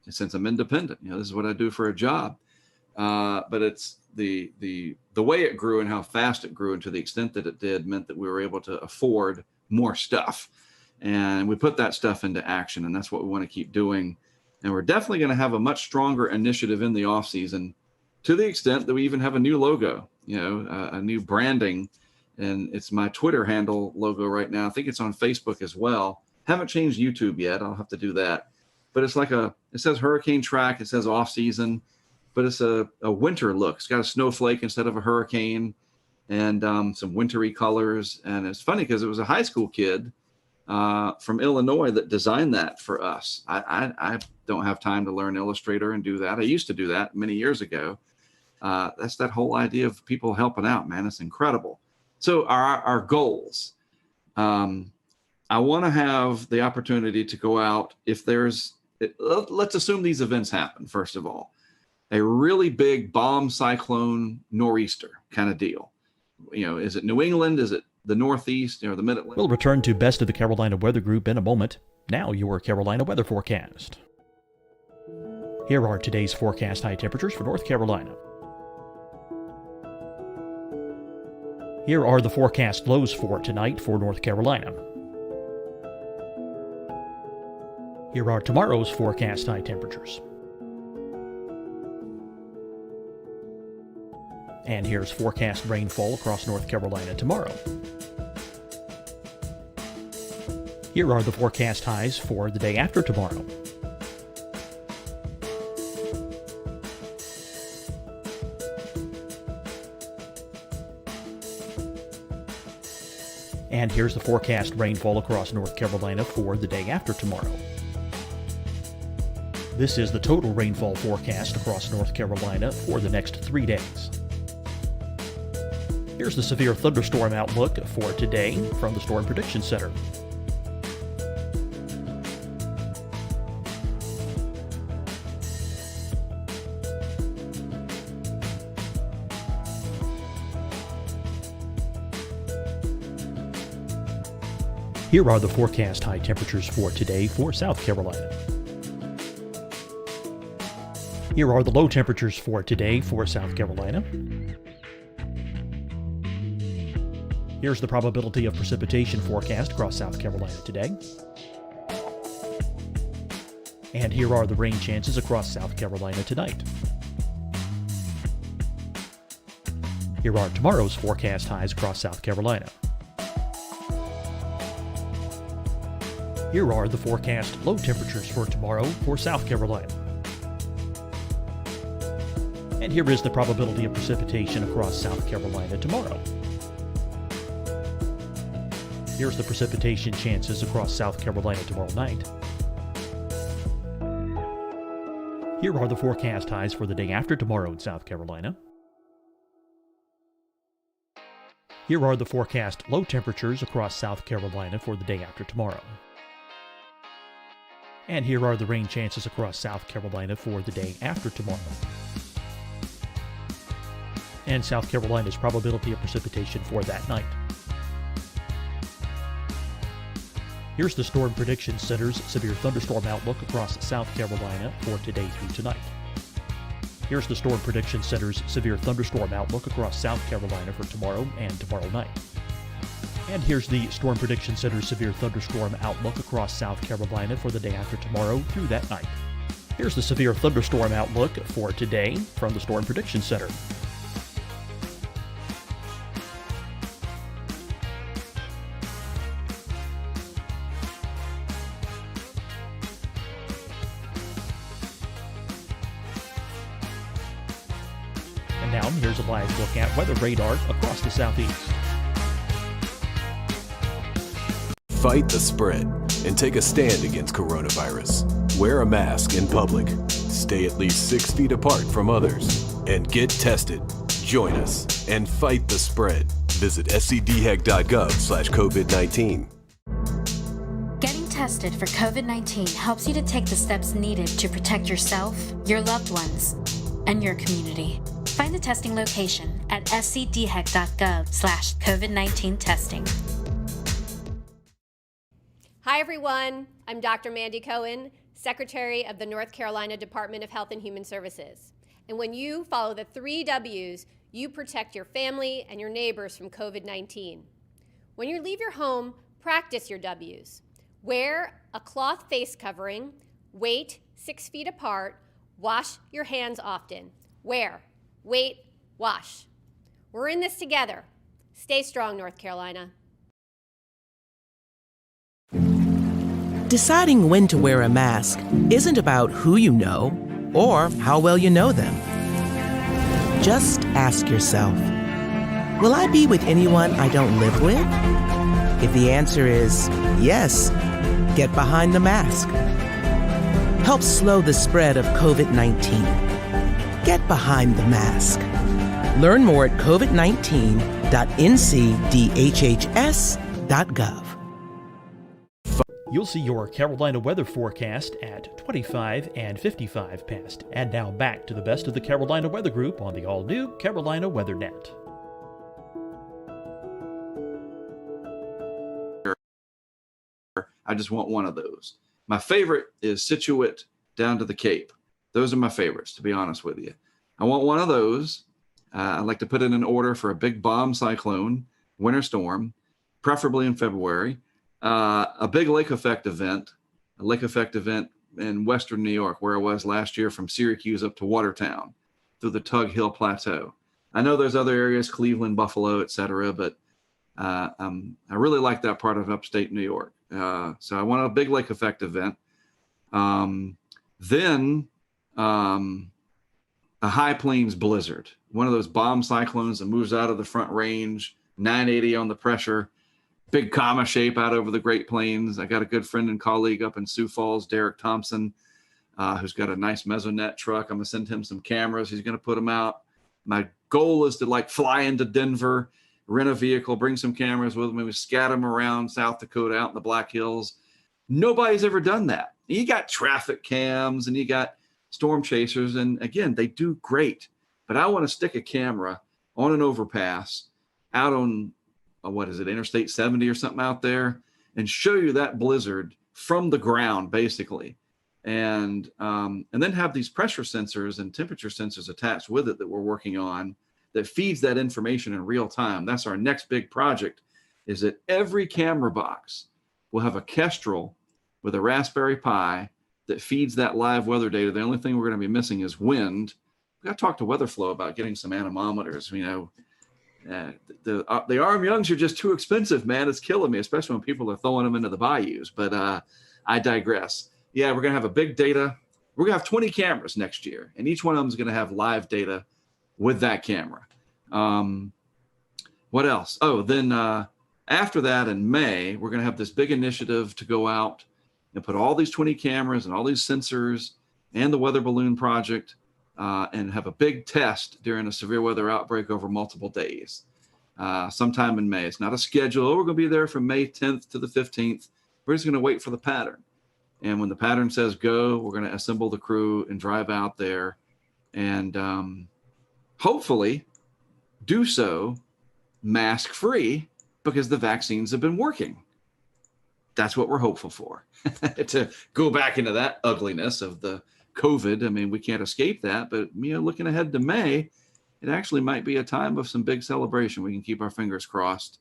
Since I'm independent, this is what I do for a job. But it's the way it grew and how fast it grew, and to the extent that it did, meant that we were able to afford more stuff. And we put that stuff into action, and that's what we want to keep doing. And we're definitely going to have a much stronger initiative in the off season, to the extent that we even have a new logo, a new branding. And it's my Twitter handle logo right now. I think it's on Facebook as well. Haven't changed YouTube yet. I'll have to do that. But it's like it says Hurricane Track. It says off season, but it's a winter look. It's got a snowflake instead of a hurricane, and some wintry colors. And it's funny because it was a high school kid from Illinois that designed that for us. I don't have time to learn Illustrator and do that. I used to do that many years ago. That's that whole idea of people helping out, man. It's incredible. So our goals, I want to have the opportunity to go out if let's assume these events happen. First of all, a really big bomb cyclone nor'easter kind of deal. Is it New England? Is it the Northeast or the Mid-Atlantic? We'll return to Best of the Carolina Weather Group in a moment. Now your Carolina weather forecast. Here are today's forecast high temperatures for North Carolina. Here are the forecast lows for tonight for North Carolina. Here are tomorrow's forecast high temperatures. And here's forecast rainfall across North Carolina tomorrow. Here are the forecast highs for the day after tomorrow. And here's the forecast rainfall across North Carolina for the day after tomorrow. This is the total rainfall forecast across North Carolina for the next 3 days. Here's the severe thunderstorm outlook for today from the Storm Prediction Center. Here are the forecast high temperatures for today for South Carolina. Here are the low temperatures for today for South Carolina. Here's the probability of precipitation forecast across South Carolina today. And here are the rain chances across South Carolina tonight. Here are tomorrow's forecast highs across South Carolina. Here are the forecast low temperatures for tomorrow for South Carolina. And here is the probability of precipitation across South Carolina tomorrow. Here's the precipitation chances across South Carolina tomorrow night. Here are the forecast highs for the day after tomorrow in South Carolina. Here are the forecast low temperatures across South Carolina for the day after tomorrow. And here are the rain chances across South Carolina for the day after tomorrow. And South Carolina's probability of precipitation for that night. Here's the Storm Prediction Center's severe thunderstorm outlook across South Carolina for today through tonight. Here's the Storm Prediction Center's severe thunderstorm outlook across South Carolina for tomorrow and tomorrow night. And here's the Storm Prediction Center's severe thunderstorm outlook across South Carolina for the day after tomorrow through that night. Here's the severe thunderstorm outlook for today from the Storm Prediction Center. And now here's a live look at weather radar across the southeast. Fight the spread and take a stand against coronavirus. Wear a mask in public. Stay at least 6 feet apart from others. And get tested. Join us and fight the spread. Visit scdhec.gov/COVID-19. Getting tested for COVID-19 helps you to take the steps needed to protect yourself, your loved ones, and your community. Find the testing location at scdhec.gov/COVID-19 testing. Hi, everyone. I'm Dr. Mandy Cohen, Secretary of the North Carolina Department of Health and Human Services. And when you follow the 3 W's, you protect your family and your neighbors from COVID-19. When you leave your home, practice your W's. Wear a cloth face covering, wait 6 feet apart, wash your hands often. Wear, wait, wash. We're in this together. Stay strong, North Carolina. Deciding when to wear a mask isn't about who you know or how well you know them. Just ask yourself, will I be with anyone I don't live with? If the answer is yes, get behind the mask. Help slow the spread of COVID-19. Get behind the mask. Learn more at covid19.ncdhhs.gov. You'll see your Carolina weather forecast at 25 and 55 past. And now back to the best of the Carolina Weather Group on the all-new Carolina Weather Net. I just want one of those. My favorite is Situate down to the Cape. Those are my favorites, to be honest with you. I want one of those. I'd like to put in an order for a big bomb cyclone, winter storm, preferably in February. A big lake effect event in western New York, where I was last year from Syracuse up to Watertown through the Tug Hill Plateau. I know there's other areas, Cleveland, Buffalo, etc., but I really like that part of upstate New York. So I want a big lake effect event. Then a high plains blizzard, one of those bomb cyclones that moves out of the Front Range, 980 on the pressure, big comma shape out over the Great Plains. I got a good friend and colleague up in Sioux Falls, Derek Thompson, who's got a nice Mesonet truck. I'm gonna send him some cameras. He's gonna put them out. My goal is to fly into Denver, rent a vehicle, bring some cameras with me. We scatter them around South Dakota, out in the Black Hills. Nobody's ever done that. You got traffic cams and you got storm chasers, and again, they do great. But I want to stick a camera on an overpass out on Interstate 70 or something out there, and show you that blizzard from the ground, basically, and then have these pressure sensors and temperature sensors attached with it that we're working on that feeds that information in real time. That's our next big project, is that every camera box will have a Kestrel with a Raspberry Pi that feeds that live weather data. The only thing we're going to be missing is wind. We got to talk to WeatherFlow about getting some anemometers. The arm youngs are just too expensive, man. It's killing me, especially when people are throwing them into the bayous. But I digress. Yeah, we're going to have a big data. We're going to have 20 cameras next year, and each one of them is going to have live data with that camera. What else? Oh, then after that in May, we're going to have this big initiative to go out and put all these 20 cameras and all these sensors and the weather balloon project and have a big test during a severe weather outbreak over multiple days, sometime in May. It's not a schedule. We're going to be there from May 10th to the 15th. We're just going to wait for the pattern. And when the pattern says go, we're going to assemble the crew and drive out there and hopefully do so mask-free, because the vaccines have been working. That's what we're hopeful for. To go back into that ugliness of the COVID, I mean, we can't escape that, but looking ahead to May, it actually might be a time of some big celebration. We can keep our fingers crossed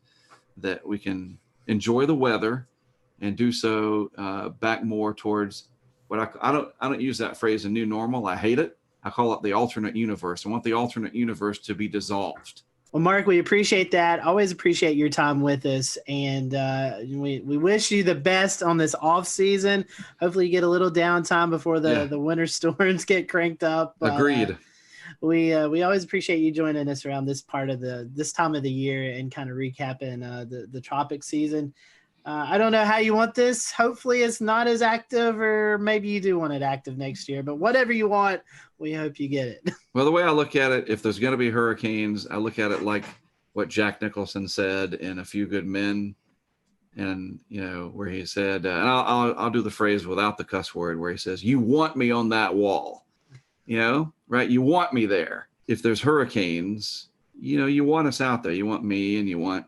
that we can enjoy the weather and do so back more towards what I don't use that phrase, a new normal. I hate it. I call it the alternate universe. I want the alternate universe to be dissolved. Well, Mark, we appreciate that. Always appreciate your time with us. And we wish you the best on this off season. Hopefully you get a little downtime before the winter storms get cranked up. Agreed. we always appreciate you joining us around this part of this time of the year and kind of recapping the tropic season. I don't know how you want this. Hopefully it's not as active, or maybe you do want it active next year, but whatever you want, we hope you get it. Well, the way I look at it, if there's going to be hurricanes, I look at it like what Jack Nicholson said in A Few Good Men. And, where he said, and I'll do the phrase without the cuss word, where he says, "You want me on that wall," right? You want me there. If there's hurricanes, you want us out there. You want me, and you want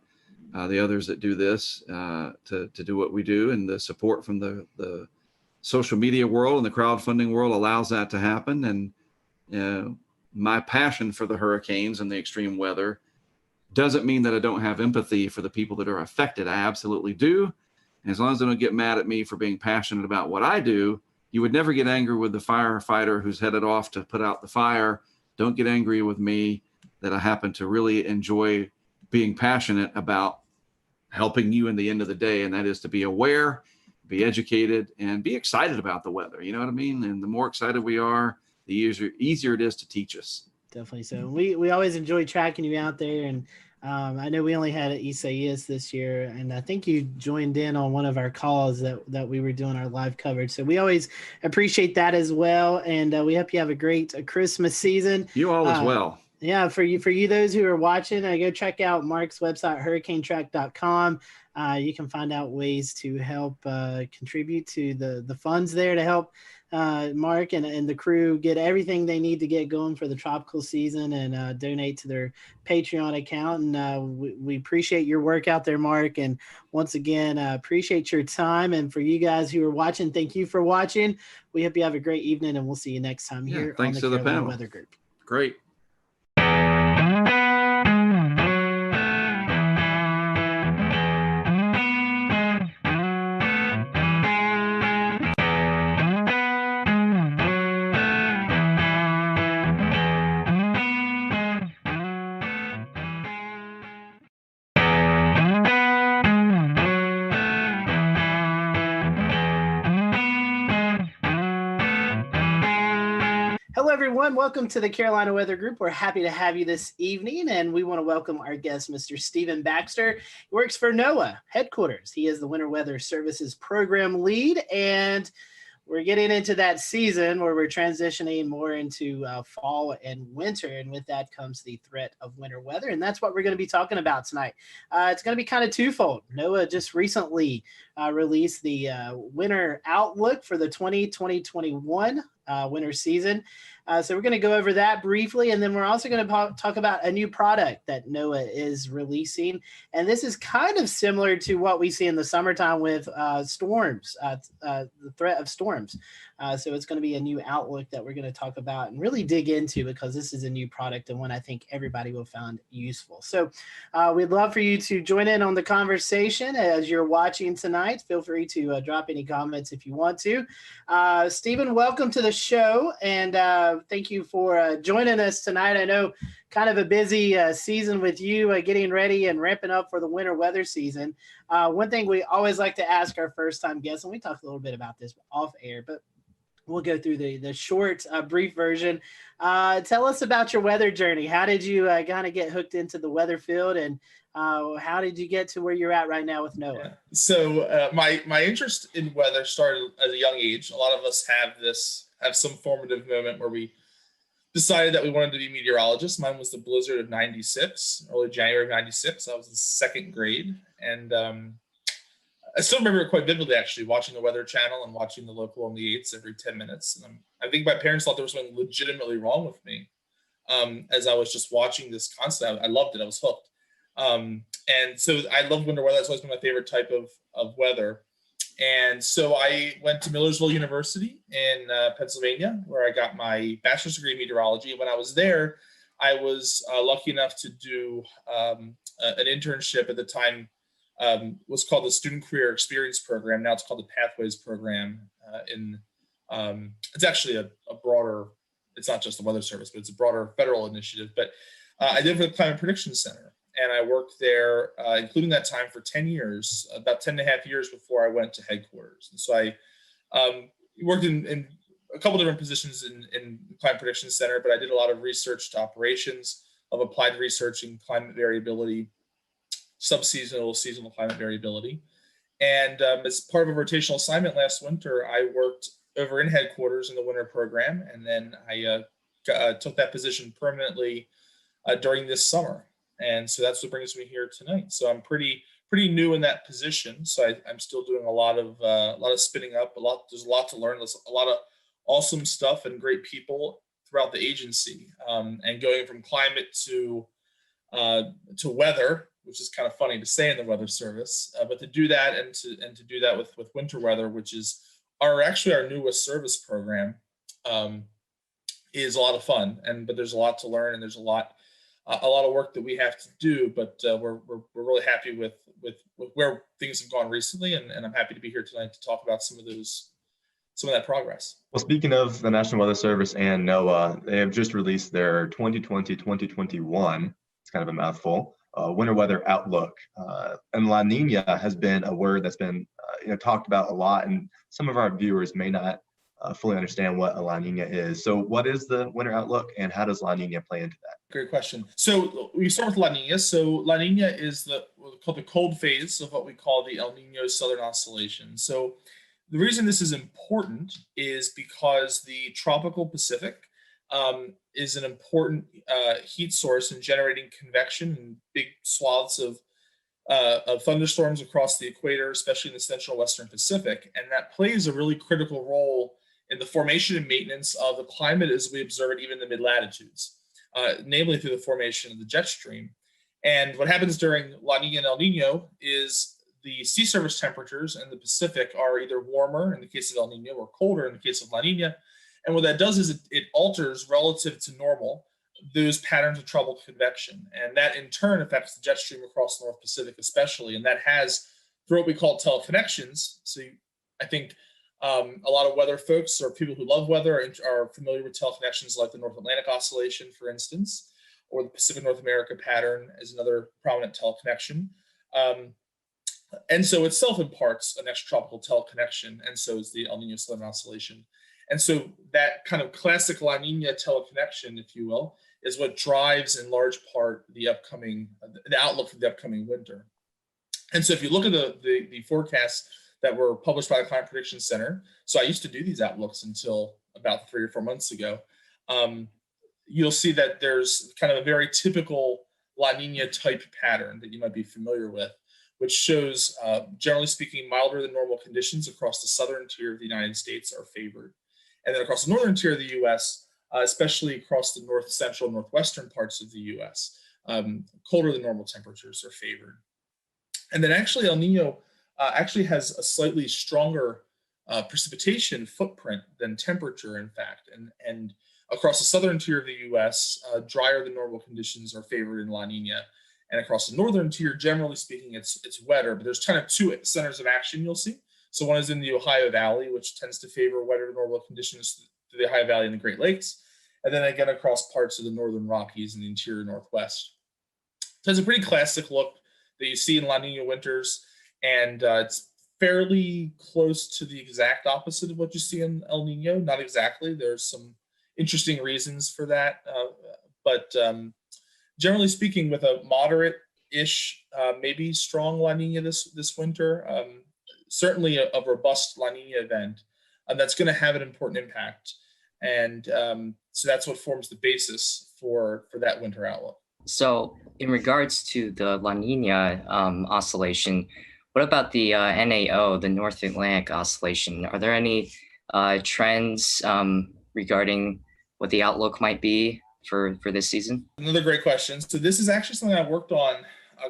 the others that do this to do what we do. And the support from the social media world and the crowdfunding world allows that to happen. And my passion for the hurricanes and the extreme weather doesn't mean that I don't have empathy for the people that are affected. I absolutely do. And as long as they don't get mad at me for being passionate about what I do, you would never get angry with the firefighter who's headed off to put out the fire. Don't get angry with me that I happen to really enjoy being passionate about helping you in the end of the day. And that is to be aware, be educated, and be excited about the weather. You know what I mean? And the more excited we are, the easier it is to teach us. Definitely so. We always enjoy tracking you out there. And I know we only had Isaias this year, and I think you joined in on one of our calls that we were doing our live coverage. So we always appreciate that as well. And we hope you have a great Christmas season. You all as well. Yeah, for you those who are watching, go check out Mark's website, hurricanetrack.com. You can find out ways to help contribute to the funds there to help Mark and the crew get everything they need to get going for the tropical season, and donate to their Patreon account. And we appreciate your work out there, Mark. And once again, appreciate your time. And for you guys who are watching, thank you for watching. We hope you have a great evening, and we'll see you next time here on the Carolina Weather Group. Great. Hello, everyone. Welcome to the Carolina Weather Group. We're happy to have you this evening, and we want to welcome our guest, Mr. Stephen Baxter. He works for NOAA headquarters. He is the Winter Weather Services Program Lead, and we're getting into that season where we're transitioning more into fall and winter, and with that comes the threat of winter weather, and that's what we're going to be talking about tonight. It's going to be kind of twofold. NOAA just recently released the winter outlook for the 2021 winter season. So we're going to go over that briefly, and then we're also going to talk about a new product that NOAA is releasing. And this is kind of similar to what we see in the summertime with storms, the threat of storms. So it's going to be a new outlook that we're going to talk about and really dig into, because this is a new product and one I think everybody will find useful. So we'd love for you to join in on the conversation as you're watching tonight. Feel free to drop any comments if you want to. Stephen, welcome to the show, and thank you for joining us tonight. I know kind of a busy season with you getting ready and ramping up for the winter weather season. One thing we always like to ask our first-time guests, and we talked a little bit about this off air, but we'll go through the short, brief version. Tell us about your weather journey. How did you kind of get hooked into the weather field, and how did you get to where you're at right now with NOAA? Yeah. So my interest in weather started at a young age. A lot of us have some formative moment where we decided that we wanted to be meteorologists. Mine was the blizzard of '96, early January of '96. I was in second grade, and I still remember it quite vividly, actually, watching the Weather Channel and watching the local on the 8s every 10 minutes. And I think my parents thought there was something legitimately wrong with me as I was just watching this constantly. I loved it. I was hooked. And so I love winter weather. That's always been my favorite type of weather. And so I went to Millersville University in Pennsylvania, where I got my bachelor's degree in meteorology. And when I was there, I was lucky enough to do an internship at the time. Was called the Student Career Experience Program. Now it's called the Pathways Program. It's actually a broader, it's not just the Weather Service, but it's a broader federal initiative. But I did for the Climate Prediction Center. And I worked there, including that time, for 10 years, about 10 and a half years before I went to headquarters. And so I worked in a couple different positions in Climate Prediction Center, but I did a lot of research to operations of applied research in climate variability, subseasonal, seasonal climate variability. And as part of a rotational assignment last winter, I worked over in headquarters in the winter program, and then I took that position permanently during this summer. And so that's what brings me here tonight. So I'm pretty new in that position. So I'm still doing a lot of spinning up. There's a lot to learn. There's a lot of awesome stuff and great people throughout the agency. And going from climate to weather, which is kind of funny to say in the Weather Service, but to do that and to do that with winter weather, which is our newest service program, is a lot of fun. But there's a lot to learn, and there's a lot of work that we have to do. But we're really happy with where things have gone recently, and I'm happy to be here tonight to talk about some of that progress. Well, speaking of the National Weather Service and NOAA, they have just released their 2020-2021. It's kind of a mouthful. Winter weather outlook, and La Nina has been a word that's been talked about a lot, and some of our viewers may not fully understand what a La Nina is. So what is the winter outlook, and how does La Nina play into that? Great question. So we start with La Nina. So La Nina is called the cold phase of what we call the El Nino Southern Oscillation. So the reason this is important is because the tropical Pacific is an important heat source in generating convection in big swaths of thunderstorms across the equator, especially in the central western Pacific. And that plays a really critical role in the formation and maintenance of the climate as we observe it even in the mid-latitudes, namely through the formation of the jet stream. And what happens during La Nina and El Nino is the sea surface temperatures in the Pacific are either warmer in the case of El Nino or colder in the case of La Nina. And what that does is it alters relative to normal those patterns of tropical convection. And that in turn affects the jet stream across the North Pacific especially. And that has, through what we call teleconnections. So I think a lot of weather folks or people who love weather are familiar with teleconnections like the North Atlantic Oscillation, for instance, or the Pacific North America pattern is another prominent teleconnection. And so itself imparts an extratropical teleconnection, and so is the El Nino Southern Oscillation. And so that kind of classic La Nina teleconnection, if you will, is what drives in large part the outlook for the upcoming winter. And so if you look at the forecasts that were published by the Climate Prediction Center, so I used to do these outlooks until about 3 or 4 months ago, you'll see that there's kind of a very typical La Nina type pattern that you might be familiar with, which shows, generally speaking, milder than normal conditions across the southern tier of the United States are favored. And then across the northern tier of the U.S., especially across the north central, northwestern parts of the U.S., colder than normal temperatures are favored. And then actually El Nino actually has a slightly stronger precipitation footprint than temperature, in fact. And across the southern tier of the U.S., drier than normal conditions are favored in La Nina. And across the northern tier, generally speaking, it's wetter, but there's kind of two centers of action you'll see. So one is in the Ohio Valley, which tends to favor wetter than normal conditions to the Ohio Valley and the Great Lakes. And then again, across parts of the northern Rockies and the interior Northwest. So it's a pretty classic look that you see in La Nina winters. And it's fairly close to the exact opposite of what you see in El Nino. Not exactly. There's some interesting reasons for that. But generally speaking, with a moderate-ish, maybe strong La Nina this winter, certainly a robust La Nina event, that's going to have an important impact. And so that's what forms the basis for that winter outlook. So in regards to the La Nina oscillation, what about the NAO, the North Atlantic Oscillation? Are there any trends regarding what the outlook might be for this season? Another great question. So this is actually something I worked on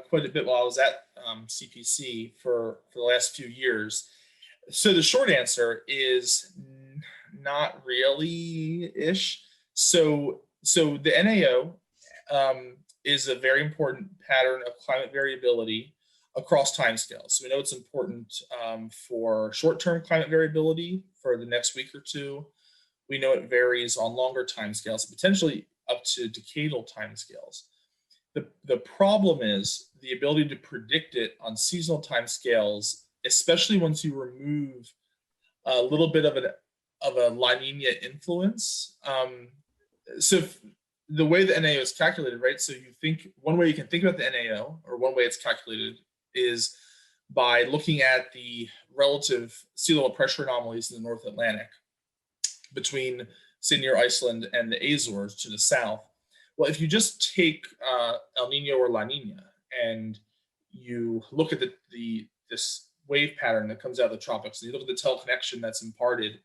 quite a bit while I was at CPC for the last few years. So the short answer is not really-ish. So the NAO is a very important pattern of climate variability across timescales. So we know it's important for short-term climate variability for the next week or two. We know it varies on longer timescales, potentially up to decadal timescales. The problem is the ability to predict it on seasonal timescales, especially once you remove a little bit of La Nina influence. So the way the NAO is calculated, right? So you think one way you can think about the NAO, or one way it's calculated, is by looking at the relative sea level pressure anomalies in the North Atlantic between, say, near Iceland and the Azores to the south. Well, if you just take El Nino or La Nina and you look at this wave pattern that comes out of the tropics, and you look at the teleconnection that's imparted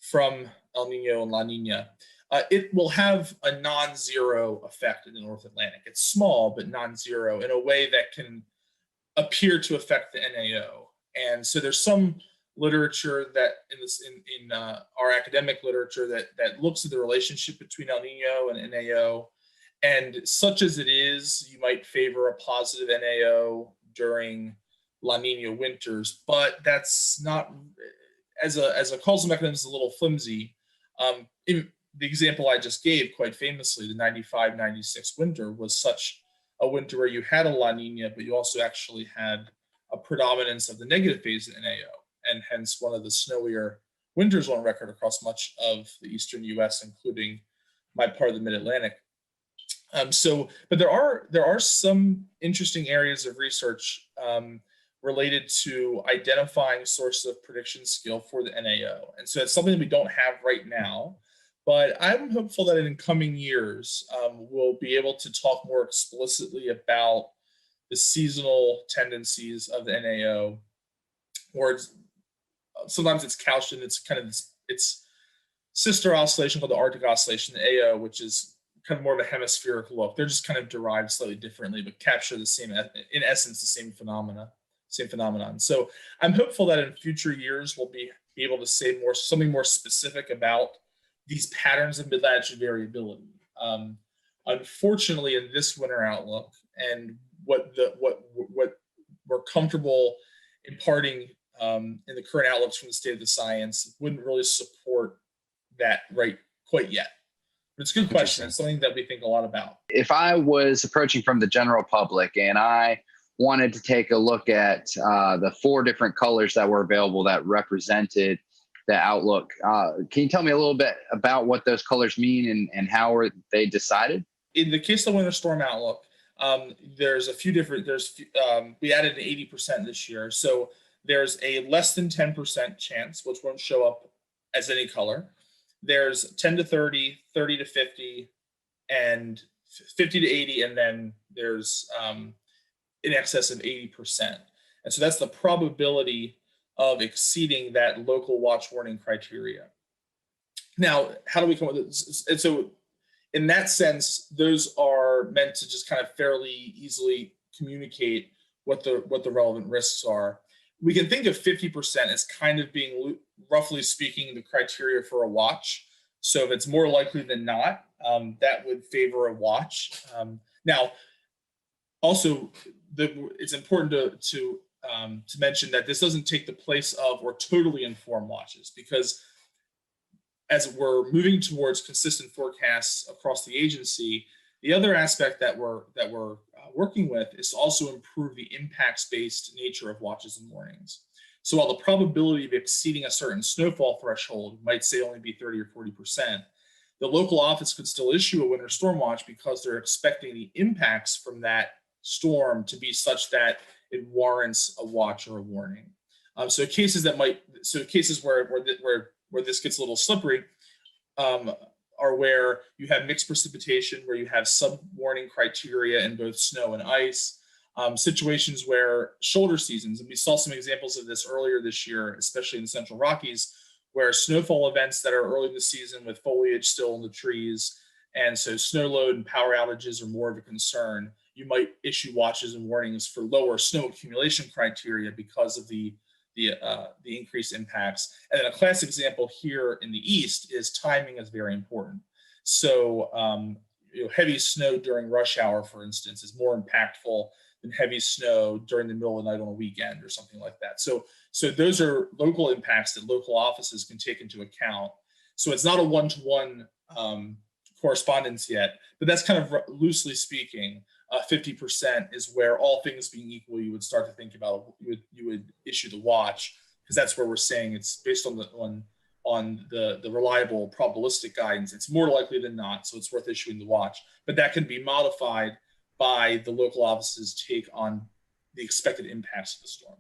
from El Nino and La Nina, it will have a non-zero effect in the North Atlantic. It's small, but non-zero in a way that can appear to affect the NAO. And so there's some literature that in our academic literature that looks at the relationship between El Nino and NAO. And such as it is, you might favor a positive NAO during La Nina winters, but that's not, as a causal mechanism, is a little flimsy. The example I just gave, quite famously, the 95-96 winter was such a winter where you had a La Nina, but you also actually had a predominance of the negative phase in NAO, and hence one of the snowier winters on record across much of the eastern US, including my part of the mid-Atlantic. But there are some interesting areas of research related to identifying sources of prediction skill for the NAO. And so it's something that we don't have right now, but I'm hopeful that in coming years, we'll be able to talk more explicitly about the seasonal tendencies of the NAO, or sometimes it's couched in its sister oscillation called the Arctic oscillation, the AO, which is kind of more of a hemispheric look. They're just kind of derived slightly differently, but capture the same, in essence, the same phenomenon. So I'm hopeful that in future years we'll be able to say something more specific about these patterns of mid-latitude variability. Unfortunately, in this winter outlook, and what we're comfortable imparting in the current outlooks from the state of the science, wouldn't really support that right quite yet. But it's a good question. It's something that we think a lot about. If I was approaching from the general public and I wanted to take a look at the 4 different colors that were available that represented the outlook, can you tell me a little bit about what those colors mean and how are they decided? In the case of the winter storm outlook, there's a few different, we added an 80% this year. So there's a less than 10% chance, which won't show up as any color. There's 10 to 30, 30 to 50, and 50 to 80, and then there's in excess of 80%. And so that's the probability of exceeding that local watch warning criteria. Now, how do we come with this? And so in that sense, those are meant to just kind of fairly easily communicate what the relevant risks are. We can think of 50% as kind of being, roughly speaking, the criteria for a watch. So if it's more likely than not, that would favor a watch. Now, also, it's important to mention that this doesn't take the place of or totally informed watches, because as we're moving towards consistent forecasts across the agency, the other aspect that we're working with is to also improve the impacts-based nature of watches and warnings. So while the probability of exceeding a certain snowfall threshold might say only be 30 or 40%, the local office could still issue a winter storm watch because they're expecting the impacts from that storm to be such that it warrants a watch or a warning. So cases where this gets a little slippery are where you have mixed precipitation, where you have sub-warning criteria in both snow and ice, situations where shoulder seasons, and we saw some examples of this earlier this year, especially in the Central Rockies, where snowfall events that are early in the season with foliage still in the trees, and so snow load and power outages are more of a concern. You might issue watches and warnings for lower snow accumulation criteria because of the increased impacts. And then a classic example here in the East is timing is very important. So heavy snow during rush hour, for instance, is more impactful than heavy snow during the middle of the night on a weekend or something like that. So those are local impacts that local offices can take into account. So it's not a one-to-one correspondence yet, but that's kind of loosely speaking, 50% is where, all things being equal, you would start to think about, you would issue the watch, because that's where we're saying it's based on on the reliable probabilistic guidance. It's more likely than not, so it's worth issuing the watch. But that can be modified by the local office's take on the expected impacts of the storm.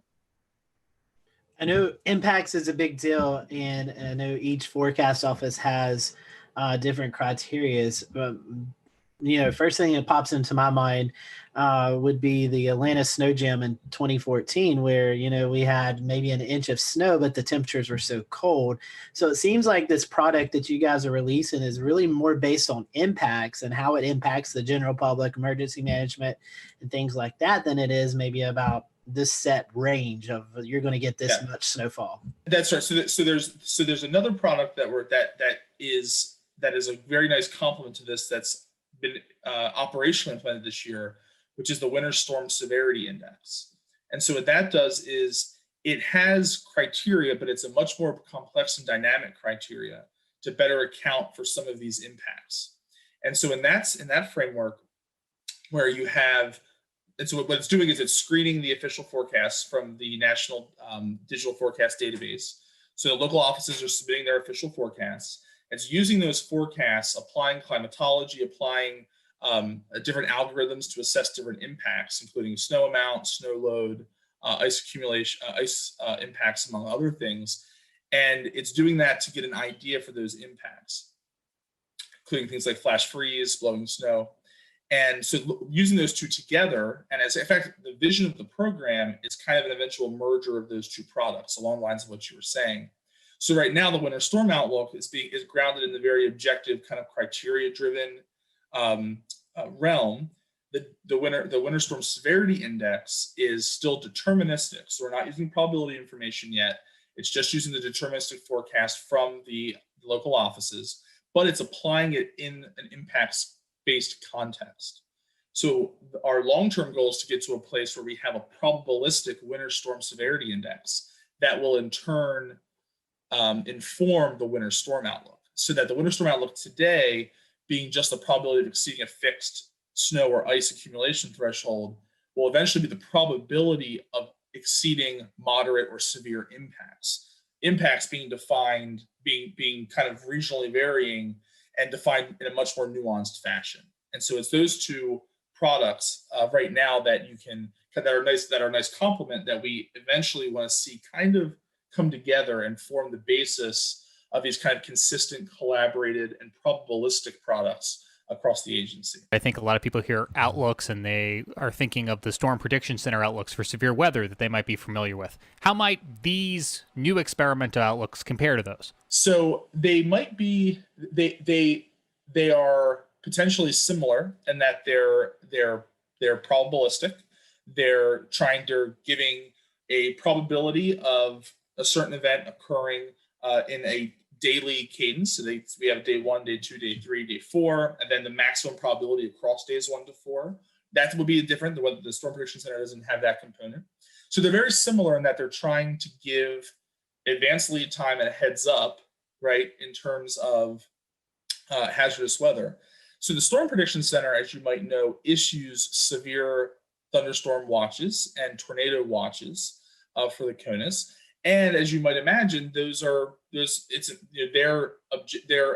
I know impacts is a big deal, and I know each forecast office has different criterias. But, first thing that pops into my mind would be the Atlanta snow jam in 2014, where, we had maybe an inch of snow, but the temperatures were so cold. So it seems like this product that you guys are releasing is really more based on impacts and how it impacts the general public, emergency management, and things like that than it is maybe about this set range of you're going to get this much snowfall. That's right. So there's another product that is a very nice complement to this that's been operationally implemented this year, which is the Winter Storm Severity Index. And so what that does is it has criteria, but it's a much more complex and dynamic criteria to better account for some of these impacts. And so in that framework, where you have, and so what it's doing is it's screening the official forecasts from the National Digital Forecast Database. So the local offices are submitting their official forecasts. It's using those forecasts, applying climatology, applying different algorithms to assess different impacts, including snow amount, snow load, ice accumulation, ice impacts, among other things. And it's doing that to get an idea for those impacts, including things like flash freeze, blowing snow. And so using those two together, and as in fact, the vision of the program is kind of an eventual merger of those two products along the lines of what you were saying. So right now, the Winter Storm Outlook is grounded in the very objective kind of criteria-driven realm. The Winter Storm Severity Index is still deterministic, so we're not using probability information yet. It's just using the deterministic forecast from the local offices, but it's applying it in an impacts-based context. So our long-term goal is to get to a place where we have a probabilistic Winter Storm Severity Index that will in turn inform the Winter Storm Outlook, so that the Winter Storm Outlook today, being just the probability of exceeding a fixed snow or ice accumulation threshold, will eventually be the probability of exceeding moderate or severe impacts. Impacts being defined, being kind of regionally varying and defined in a much more nuanced fashion. And so it's those two products right now that are a nice complement that we eventually want to see kind of come together and form the basis of these kind of consistent, collaborated, and probabilistic products across the agency. I think a lot of people hear outlooks and they are thinking of the Storm Prediction Center outlooks for severe weather that they might be familiar with. How might these new experimental outlooks compare to those? So they might be, they are potentially similar in that they're probabilistic. They're giving a probability of a certain event occurring in a daily cadence. So we have day 1, day 2, day 3, day 4, and then the maximum probability across days 1 to 4. That will be different. The Storm Prediction Center doesn't have that component. So they're very similar in that they're trying to give advanced lead time and a heads up, right, in terms of hazardous weather. So the Storm Prediction Center, as you might know, issues severe thunderstorm watches and tornado watches for the CONUS. And as you might imagine, their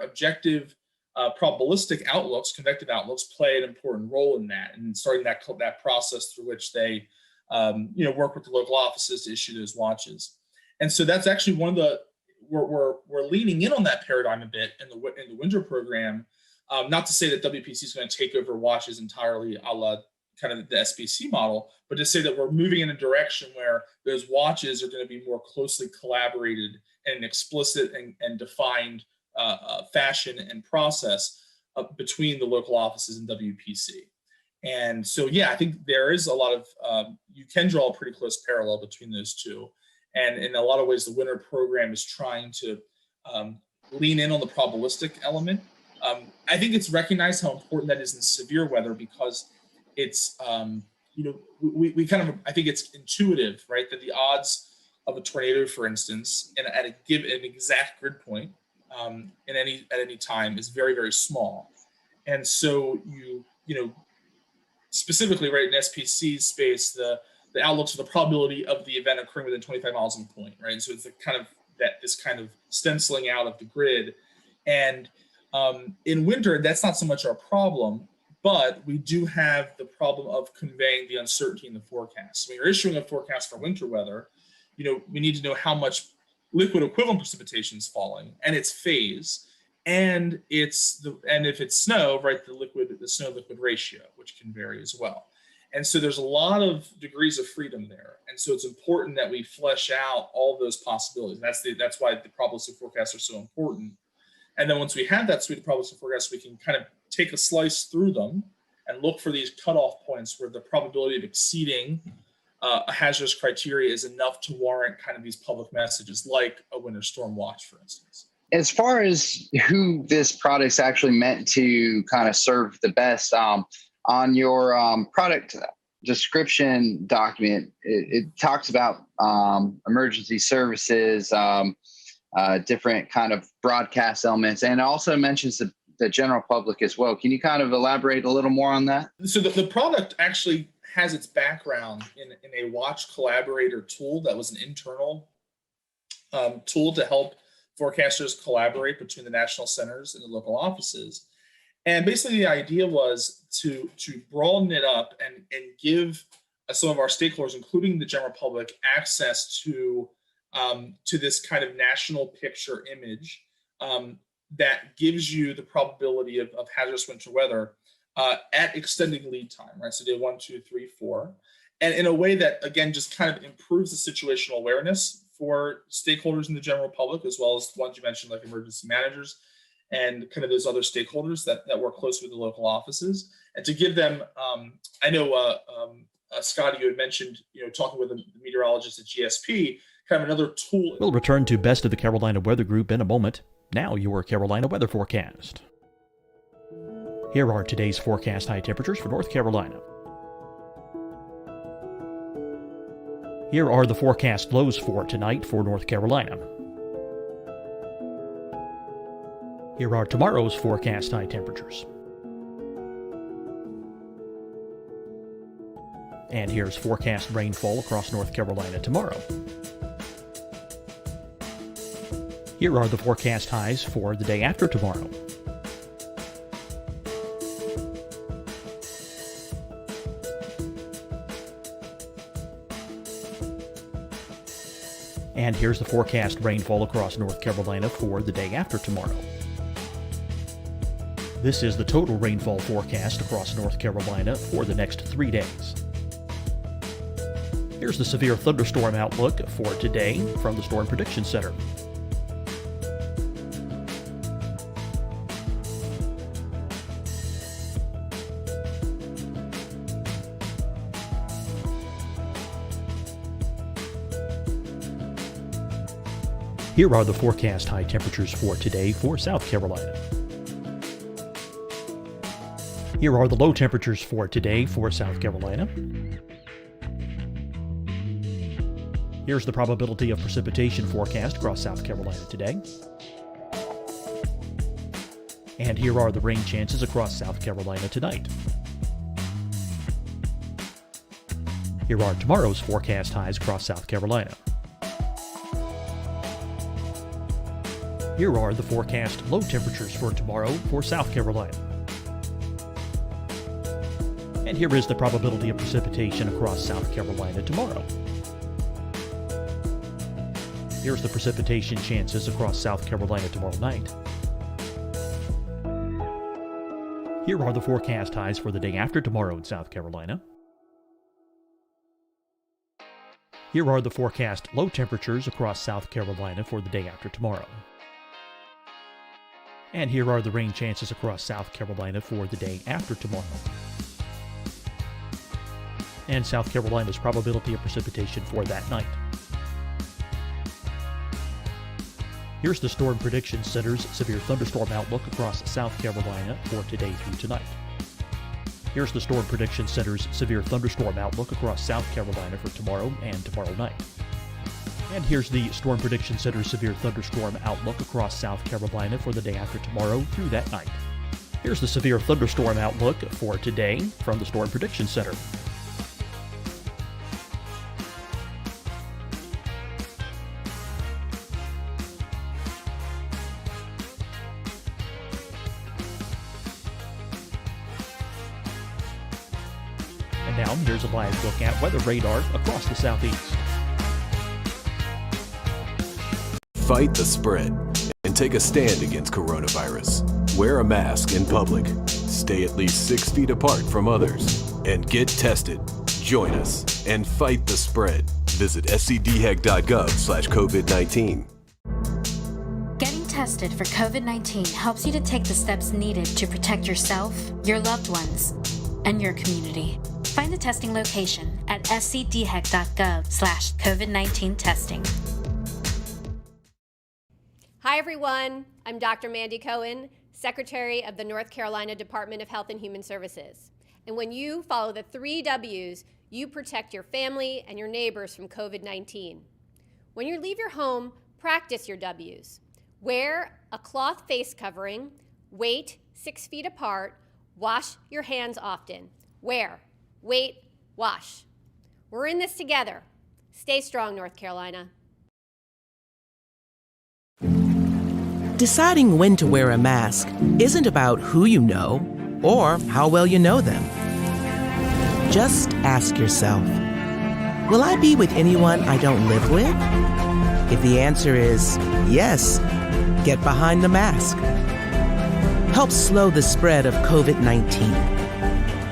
objective probabilistic outlooks, convective outlooks, play an important role in that, and starting that process through which they work with the local offices to issue those watches. And so that's actually one of the we're leaning in on that paradigm a bit in the winter program. Not to say that WPC is going to take over watches entirely, a la kind of the SBC model, but to say that we're moving in a direction where those watches are going to be more closely collaborated in an explicit and defined fashion and process between the local offices and WPC. And so, yeah, I think there is a lot of, you can draw a pretty close parallel between those two. And in a lot of ways, the winter program is trying to lean in on the probabilistic element. I think it's recognized how important that is in severe weather, because it's, we kind of, I think it's intuitive, right? That the odds of a tornado, for instance, at an exact grid point at any time is very, very small. And so specifically, right, in SPC space, the outlooks are the probability of the event occurring within 25 miles of the point, right? And so it's a kind of that this kind of stenciling out of the grid. And in winter, that's not so much our problem, but we do have the problem of conveying the uncertainty in the forecast. When you're issuing a forecast for winter weather, we need to know how much liquid equivalent precipitation is falling and its phase, and if it's snow, right, the snow liquid ratio, which can vary as well. And so there's a lot of degrees of freedom there. And so it's important that we flesh out all those possibilities. That's why the probabilistic forecasts are so important. And then once we have that suite of probabilistic forecasts, we can kind of take a slice through them and look for these cutoff points where the probability of exceeding a hazardous criteria is enough to warrant kind of these public messages, like a winter storm watch, for instance. As far as who this product's actually meant to kind of serve the best, on your product description document, it talks about emergency services, different kind of broadcast elements, and also mentions the general public as well. Can you kind of elaborate a little more on that? So the product actually has its background in a watch collaborator tool that was an internal tool to help forecasters collaborate between the national centers and the local offices. And basically the idea was to broaden it up and give some of our stakeholders, including the general public, access to this kind of national picture image that gives you the probability of hazardous winter weather at extending lead time, right? So day 1, 2, 3, 4. And in a way that, again, just kind of improves the situational awareness for stakeholders in the general public, as well as the ones you mentioned, like emergency managers and kind of those other stakeholders that work closely with the local offices. And to give them, I know, Scotty, you had mentioned, talking with a meteorologist at GSP, kind of another tool. We'll return to Best of the Carolina Weather Group in a moment. Now your Carolina weather forecast. Here are today's forecast high temperatures for North Carolina. Here are the forecast lows for tonight for North Carolina. Here are tomorrow's forecast high temperatures. And here's forecast rainfall across North Carolina tomorrow. Here are the forecast highs for the day after tomorrow. And here's the forecast rainfall across North Carolina for the day after tomorrow. This is the total rainfall forecast across North Carolina for the next 3 days. Here's the severe thunderstorm outlook for today from the Storm Prediction Center. Here are the forecast high temperatures for today for South Carolina. Here are the low temperatures for today for South Carolina. Here's the probability of precipitation forecast across South Carolina today. And here are the rain chances across South Carolina tonight. Here are tomorrow's forecast highs across South Carolina. Here are the forecast low temperatures for tomorrow for South Carolina. And here is the probability of precipitation across South Carolina tomorrow. Here's the precipitation chances across South Carolina tomorrow night. Here are the forecast highs for the day after tomorrow in South Carolina. Here are the forecast low temperatures across South Carolina for the day after tomorrow. And here are the rain chances across South Carolina for the day after tomorrow. And South Carolina's probability of precipitation for that night. Here's the Storm Prediction Center's severe thunderstorm outlook across South Carolina for today through tonight. Here's the Storm Prediction Center's severe thunderstorm outlook across South Carolina for tomorrow and tomorrow night. And here's the Storm Prediction Center's severe thunderstorm outlook across South Carolina for the day after tomorrow through that night. Here's the severe thunderstorm outlook for today from the Storm Prediction Center. Now, here's a live look at weather radar across the southeast. Fight the spread and take a stand against coronavirus. Wear a mask in public. Stay at least 6 feet apart from others. And get tested. Join us and fight the spread. Visit scdhec.gov/COVID-19. Getting tested for COVID-19 helps you to take the steps needed to protect yourself, your loved ones, and your community. Find the testing location at scdhec.gov/COVID-19 testing. Hi, everyone. I'm Dr. Mandy Cohen, Secretary of the North Carolina Department of Health and Human Services. And when you follow the 3 W's, you protect your family and your neighbors from COVID-19. When you leave your home, practice your W's. Wear a cloth face covering, wait 6 feet apart, wash your hands often. Wear, wait, wash. We're in this together. Stay strong, North Carolina. Deciding when to wear a mask isn't about who you know or how well you know them. Just ask yourself, will I be with anyone I don't live with? If the answer is yes, get behind the mask. Help slow the spread of COVID-19.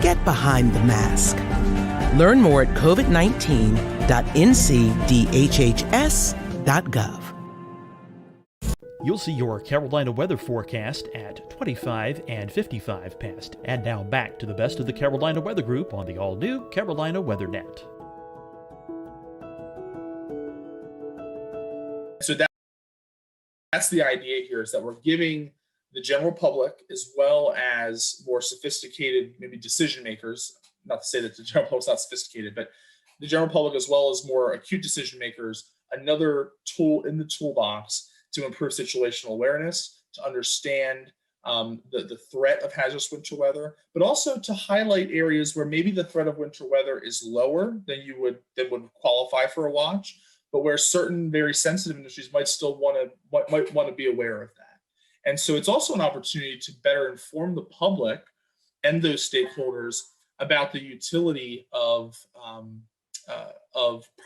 Get behind the mask. Learn more at covid19.ncdhhs.gov. You'll see your Carolina weather forecast at 25 and 55 past. And now back to the best of the Carolina Weather Group on the all-new Carolina WeatherNet. So that's the idea here, is that we're giving the general public, as well as more sophisticated, maybe decision makers, not to say that the general public's not sophisticated, but the general public, as well as more acute decision makers, another tool in the toolbox to improve situational awareness, to understand the threat of hazardous winter weather, but also to highlight areas where maybe the threat of winter weather is lower than would qualify for a watch, but where certain very sensitive industries might still want to be aware of that. And so it's also an opportunity to better inform the public and those stakeholders about the utility of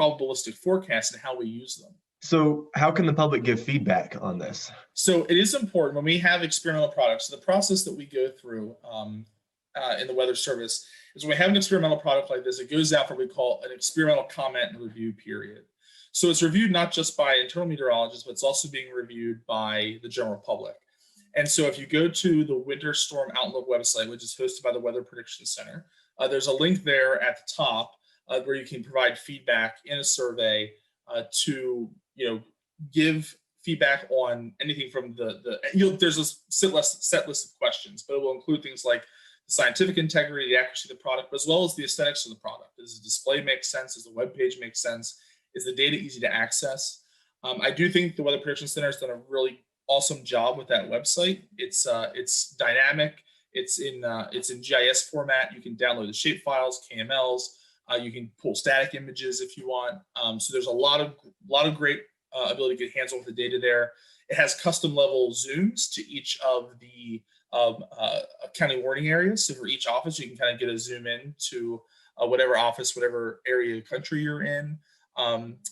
probabilistic forecasts and how we use them. So how can the public give feedback on this? So it is important when we have experimental products. So the process that we go through in the Weather Service is when we have an experimental product like this, it goes out for what we call an experimental comment and review period. So it's reviewed not just by internal meteorologists, but it's also being reviewed by the general public. And so if you go to the Winter Storm Outlook website, which is hosted by the Weather Prediction Center, there's a link there at the top where you can provide feedback in a survey to give feedback on anything from there's a set list of questions, but it will include things like the scientific integrity, the accuracy of the product, as well as the aesthetics of the product. Does the display make sense? Does the web page make sense? Is the data easy to access? I do think the Weather Prediction Center has done a really awesome job with that website. It's dynamic. It's in GIS format. You can download the shape files, KMLs. You can pull static images if you want. So there's a lot of great ability to get hands-on with the data there. It has custom level zooms to each of the county warning areas. So for each office, you can kind of get a zoom in to whatever office, whatever area of the country you're in.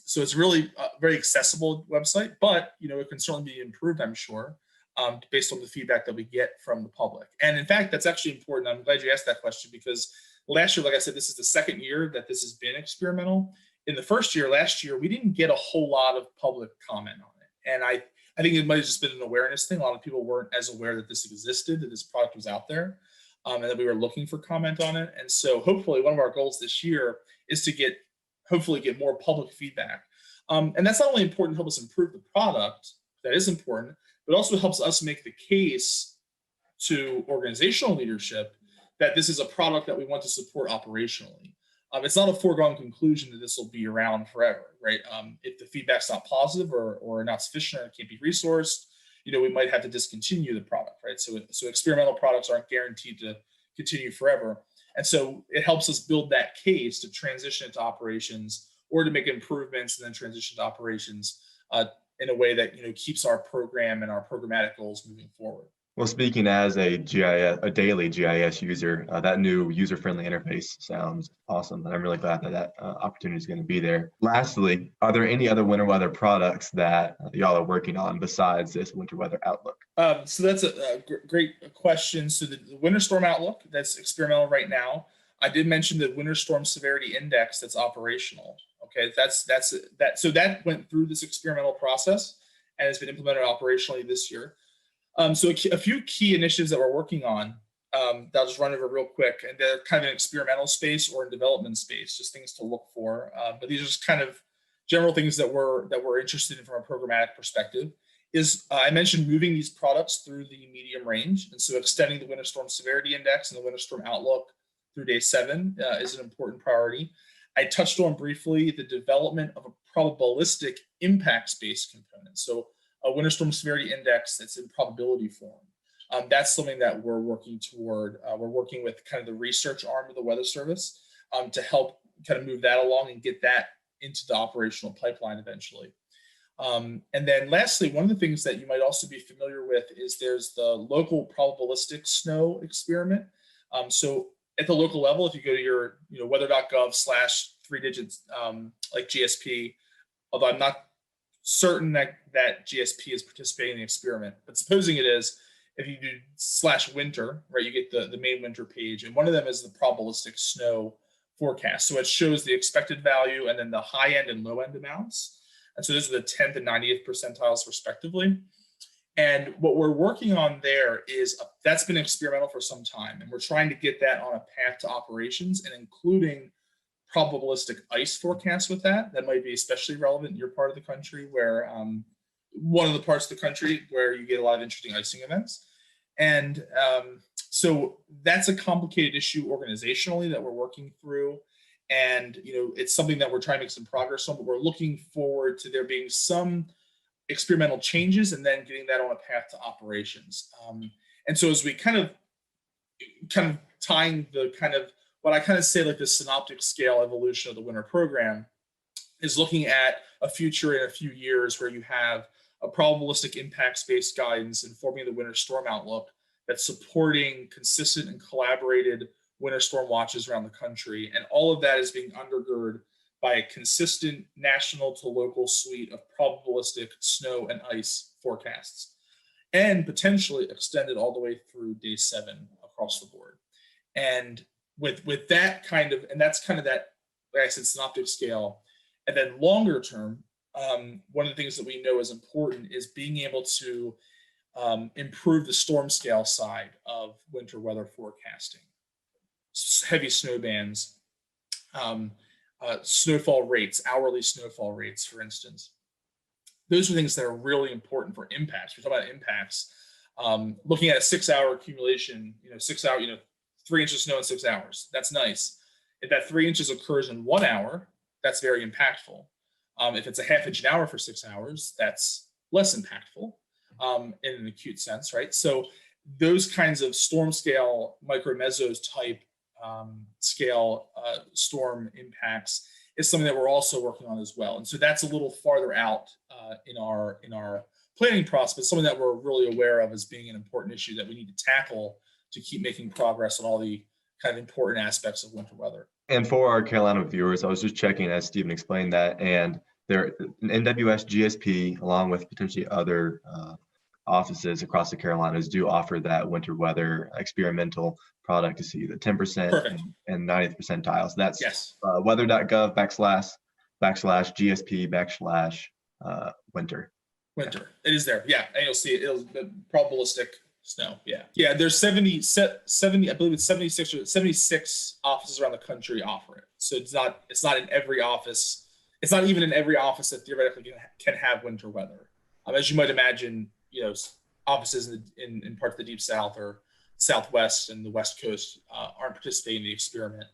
So it's really a very accessible website, but it can certainly be improved, I'm sure, based on the feedback that we get from the public. And in fact, that's actually important. I'm glad you asked that question, because last year, like I said, this is the second year that this has been experimental. In the first year, last year, we didn't get a whole lot of public comment on it. And I think it might have just been an awareness thing. A lot of people weren't as aware that this existed, that this product was out there, and that we were looking for comment on it. And so hopefully one of our goals this year is to get more public feedback. And that's not only important to help us improve the product, that is important, but also helps us make the case to organizational leadership that this is a product that we want to support operationally. It's not a foregone conclusion that this will be around forever, right? If the feedback's not positive or not sufficient, or it can't be resourced, we might have to discontinue the product, right? So experimental products aren't guaranteed to continue forever. And so it helps us build that case to transition into operations, or to make improvements and then transition to operations in a way that keeps our program and our programmatic goals moving forward. Well, speaking as a GIS, a daily GIS user, that new user-friendly interface sounds awesome, and I'm really glad that that opportunity is going to be there. Lastly, are there any other winter weather products that y'all are working on besides this winter weather outlook? So that's a great question. So the winter storm outlook, that's experimental right now. I did mention the winter storm severity index that's operational. Okay, that's that. So that went through this experimental process and has been implemented operationally this year. So a few key initiatives that we're working on that I'll just run over real quick, and they're kind of an experimental space or in development space, just things to look for. But these are just kind of general things that we're interested in from a programmatic perspective. I mentioned moving these products through the medium range, and so extending the winter storm severity index and the winter storm outlook through day 7 is an important priority. I touched on briefly the development of a probabilistic impacts-based component. So a winter storm severity index that's in probability form. That's something that we're working toward. We're working with kind of the research arm of the Weather Service to help kind of move that along and get that into the operational pipeline eventually. And then lastly, one of the things that you might also be familiar with is there's the local probabilistic snow experiment. So at the local level, if you go to your weather.gov/3 digits like GSP, although I'm not certain that GSP is participating in the experiment, but supposing it is, if you do /winter, right, you get the main winter page, and one of them is the probabilistic snow forecast. So it shows the expected value and then the high end and low end amounts. And so those are the 10th and 90th percentiles respectively. And what we're working on there is that's been experimental for some time, and we're trying to get that on a path to operations and including probabilistic ice forecasts with that. That might be especially relevant in your part of the country where one of the parts of the country where you get a lot of interesting icing events. And so that's a complicated issue organizationally that we're working through. And, it's something that we're trying to make some progress on, but we're looking forward to there being some experimental changes and then getting that on a path to operations. And so as we kind of tying the kind of what I kind of say like the synoptic scale evolution of the winter program is looking at a future in a few years where you have a probabilistic impacts-based guidance informing the winter storm outlook that's supporting consistent and collaborated winter storm watches around the country. And all of that is being undergirded by a consistent national to local suite of probabilistic snow and ice forecasts, and potentially extended all the way through day 7 across the board. And with that kind of, and that's kind of that, like I said, synoptic scale. And then longer term, one of the things that we know is important is being able to improve the storm scale side of winter weather forecasting. Heavy snow bands, snowfall rates, hourly snowfall rates, for instance. Those are things that are really important for impacts. We talk about impacts. Looking at a 6-hour accumulation, 6 hour, 3 inches of snow in 6 hours. That's nice. If that 3 inches occurs in 1 hour, that's very impactful. If it's a half inch an hour for 6 hours, that's less impactful in an acute sense, right? So those kinds of storm scale, micro-mesos type scale storm impacts is something that we're also working on as well. And so that's a little farther out in our planning process, but something that we're really aware of as being an important issue that we need to tackle to keep making progress on all the kind of important aspects of winter weather. And for our Carolina viewers, I was just checking as Stephen explained that, and there an NWS GSP along with potentially other offices across the Carolinas do offer that winter weather experimental product to see the 10% and 90th percentiles. That's weather.gov /GSP /winter. Winter. It is there. Yeah. And you'll see it. It'll the probabilistic snow. Yeah. Yeah. There's 70, I believe it's 76 offices around the country offer it. So it's not in every office. It's not even in every office that theoretically can have winter weather. As you might imagine, offices in parts of the deep south or southwest and the west coast aren't participating in the experiment.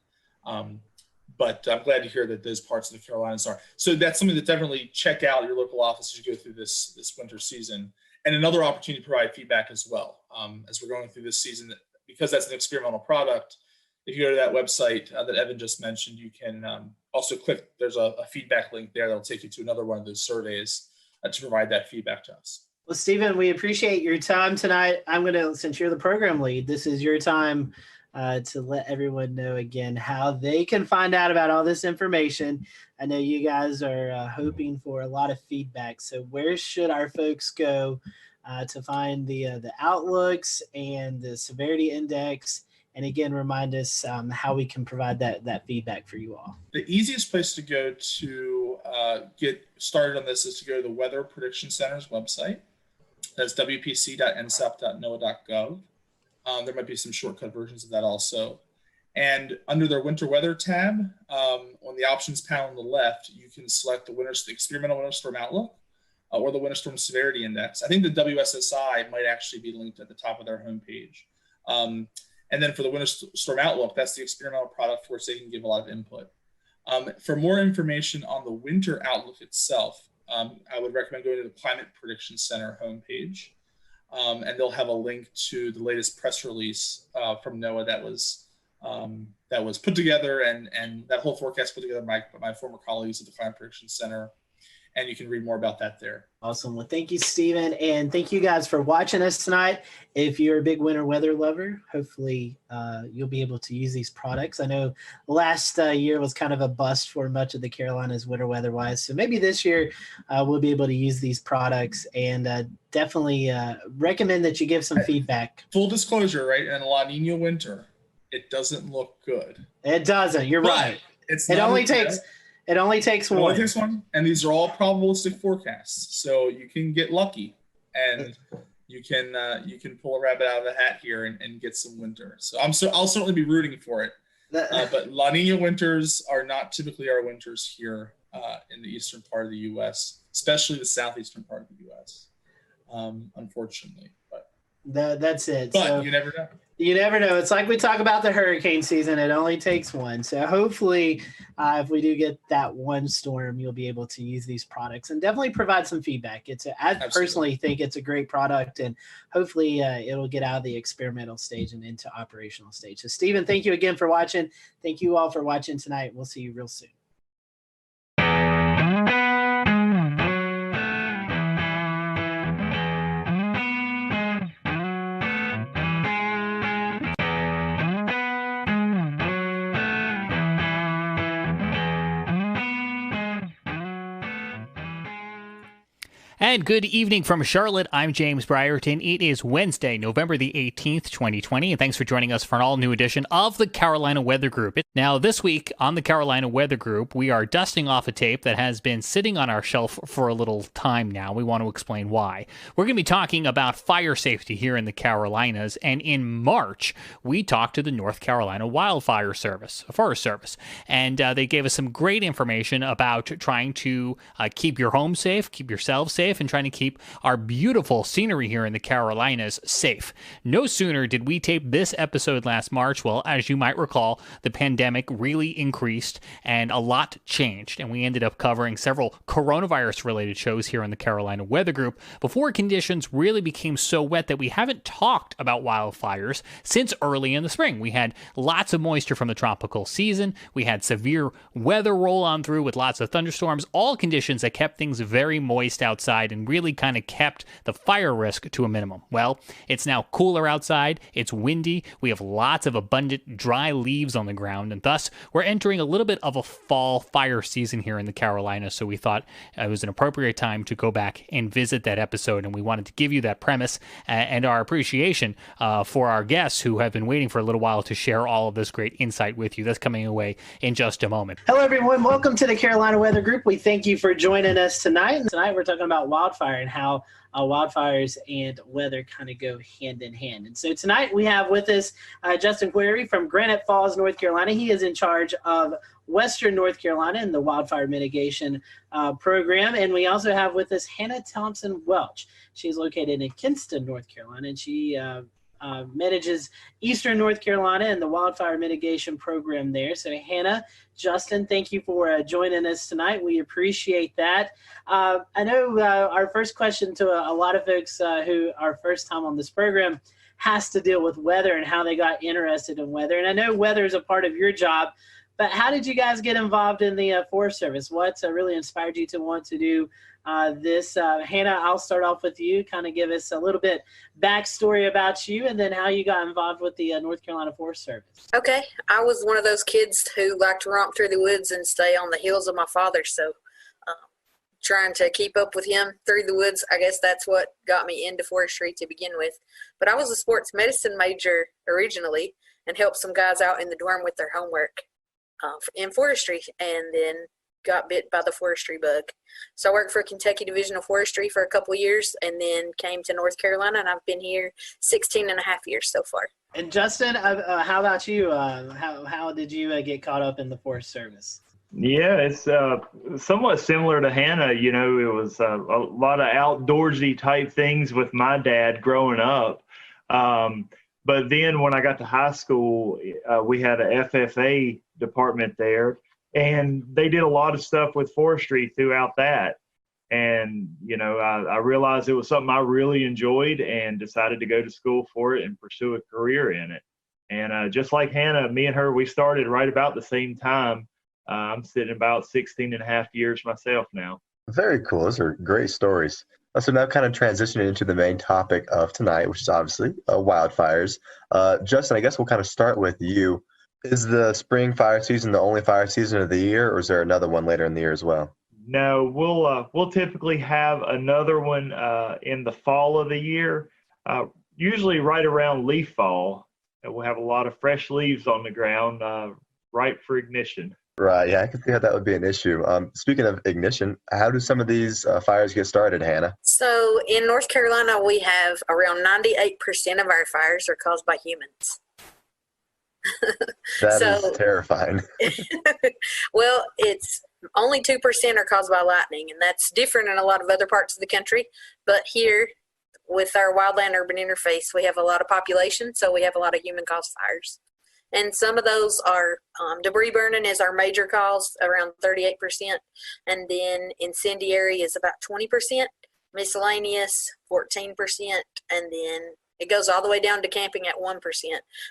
But I'm glad to hear that those parts of the Carolinas are. So that's something to definitely check out your local office as you go through this winter season. And another opportunity to provide feedback as well. As we're going through this season, because that's an experimental product, if you go to that website that Evan just mentioned, you can also click, there's a feedback link there that'll take you to another one of those surveys to provide that feedback to us. Well, Stephen, we appreciate your time tonight. Since you're the program lead, this is your time to let everyone know again how they can find out about all this information. I know you guys are hoping for a lot of feedback. So where should our folks go to find the outlooks and the severity index? And again, remind us how we can provide that feedback for you all. The easiest place to go to get started on this is to go to the Weather Prediction Center's website. That's wpc.nsep.noaa.gov. There might be some shortcut versions of that also. And under their winter weather tab, on the options panel on the left, you can select the experimental winter storm outlook or the winter storm severity index. I think the WSSI might actually be linked at the top of their homepage. And then for the winter storm outlook, that's the experimental product for which they can give a lot of input. For more information on the winter outlook itself, I would recommend going to the Climate Prediction Center homepage, and they'll have a link to the latest press release from NOAA that was put together, and that whole forecast put together by my former colleagues at the Climate Prediction Center, and you can read more about that there. Awesome. Well, thank you, Stephen, and thank you guys for watching us tonight. If you're a big winter weather lover, hopefully you'll be able to use these products. I know last year was kind of a bust for much of the Carolinas winter weather-wise, so maybe this year we'll be able to use these products, and definitely recommend that you give some feedback. Full disclosure, right? In a La Nina winter, it doesn't look good. It doesn't. You're right. It only takes one, and these are all probabilistic forecasts, so you can get lucky, and you can pull a rabbit out of the hat here and get some winter. So I'll certainly be rooting for it. But La Nina winters are not typically our winters here in the eastern part of the U.S., especially the southeastern part of the U.S. Unfortunately, but that's it. But so, you never know. You never know. It's like we talk about the hurricane season. It only takes one. So hopefully, if we do get that one storm, you'll be able to use these products and definitely provide some feedback. I personally think it's a great product, and hopefully it'll get out of the experimental stage and into operational stage. So Stephen, thank you again for watching. Thank you all for watching tonight. We'll see you real soon. And good evening from Charlotte. I'm James Brierton. It is Wednesday, November the 18th, 2020, and thanks for joining us for an all-new edition of the Carolina Weather Group. Now, this week on the Carolina Weather Group, we are dusting off a tape that has been sitting on our shelf for a little time now. We want to explain why. We're going to be talking about fire safety here in the Carolinas, and in March, we talked to the North Carolina Wildfire Service, Forest Service, and they gave us some great information about trying to keep your home safe, keep yourselves safe, and trying to keep our beautiful scenery here in the Carolinas safe. No sooner did we tape this episode last March, well, as you might recall, the pandemic really increased and a lot changed, and we ended up covering several coronavirus-related shows here on the Carolina Weather Group before conditions really became so wet that we haven't talked about wildfires since early in the spring. We had lots of moisture from the tropical season. We had severe weather roll on through with lots of thunderstorms, all conditions that kept things very moist outside and really kind of kept the fire risk to a minimum. Well, it's now cooler outside, it's windy, we have lots of abundant dry leaves on the ground, and thus we're entering a little bit of a fall fire season here in the Carolinas, so we thought it was an appropriate time to go back and visit that episode, and we wanted to give you that premise and our appreciation for our guests who have been waiting for a little while to share all of this great insight with you. That's coming away in just a moment. Hello, everyone. Welcome to the Carolina Weather Group. We thank you for joining us tonight. And tonight we're talking about wildfire and how wildfires and weather kind of go hand in hand. And so tonight we have with us Justin Query from Granite Falls, North Carolina. He is in charge of Western North Carolina and the wildfire mitigation program. And we also have with us Hannah Thompson Welch. She's located in Kinston, North Carolina, and she manages Eastern North Carolina and the wildfire mitigation program there. So Hannah, Justin, thank you for joining us tonight. We appreciate that. I know our first question to a lot of folks who are first time on this program has to deal with weather and how they got interested in weather. And I know weather is a part of your job, but how did you guys get involved in the Forest Service? What really inspired you to want to do Hannah, I'll start off with you. Kind of give us a little bit backstory about you, and then how you got involved with the North Carolina Forest Service. Okay, I was one of those kids who liked to romp through the woods and stay on the heels of my father. So, trying to keep up with him through the woods, I guess that's what got me into forestry to begin with. But I was a sports medicine major originally and helped some guys out in the dorm with their homework in forestry, and then got bit by the forestry bug. So I worked for Kentucky Division of Forestry for a couple of years and then came to North Carolina, and I've been here 16 and a half years so far. And Justin, how about you? How did you get caught up in the Forest Service? Yeah, it's somewhat similar to Hannah. You know, it was a lot of outdoorsy type things with my dad growing up. But then when I got to high school, we had a FFA department there, and they did a lot of stuff with forestry throughout that. And, you know, I realized it was something I really enjoyed and decided to go to school for it and pursue a career in it. And just like Hannah, me and her, we started right about the same time. I'm sitting about 16 and a half years myself now. Very cool. Those are great stories. So now kind of transitioning into the main topic of tonight, which is obviously wildfires. Justin, I guess we'll kind of start with you. Is the spring fire season the only fire season of the year, or is there another one later in the year as well? No, we'll typically have another one in the fall of the year, usually right around leaf fall. We'll have a lot of fresh leaves on the ground, ripe for ignition. Right, yeah, I can see how that would be an issue. Speaking of ignition, how do some of these fires get started, Hannah? So in North Carolina, we have around 98% of our fires are caused by humans. That is terrifying. Well, it's only 2% are caused by lightning, and that's different in a lot of other parts of the country. But here, with our wildland-urban interface, we have a lot of population, so we have a lot of human-caused fires. And some of those are debris burning is our major cause, around 38%. And then incendiary is about 20%, miscellaneous 14%, and then it goes all the way down to camping at 1%.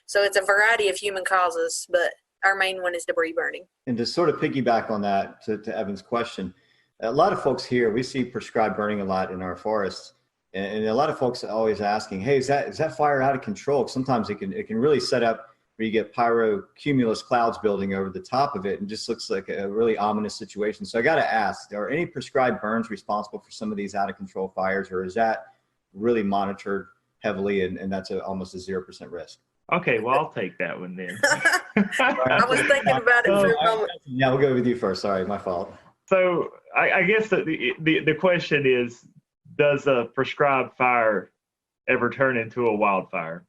So it's a variety of human causes, but our main one is debris burning. And to sort of piggyback on that, to Evan's question, a lot of folks here, we see prescribed burning a lot in our forests. And a lot of folks are always asking, hey, is that fire out of control? Sometimes it can really set up where you get pyrocumulus clouds building over the top of it and just looks like a really ominous situation. So I got to ask, are any prescribed burns responsible for some of these out of control fires, or is that really monitored heavily and that's almost a 0% risk? Okay, well, I'll take that one then. I was thinking about it for a moment. Yeah, we'll go with you first. Sorry, my fault. So I guess the question is, does a prescribed fire ever turn into a wildfire?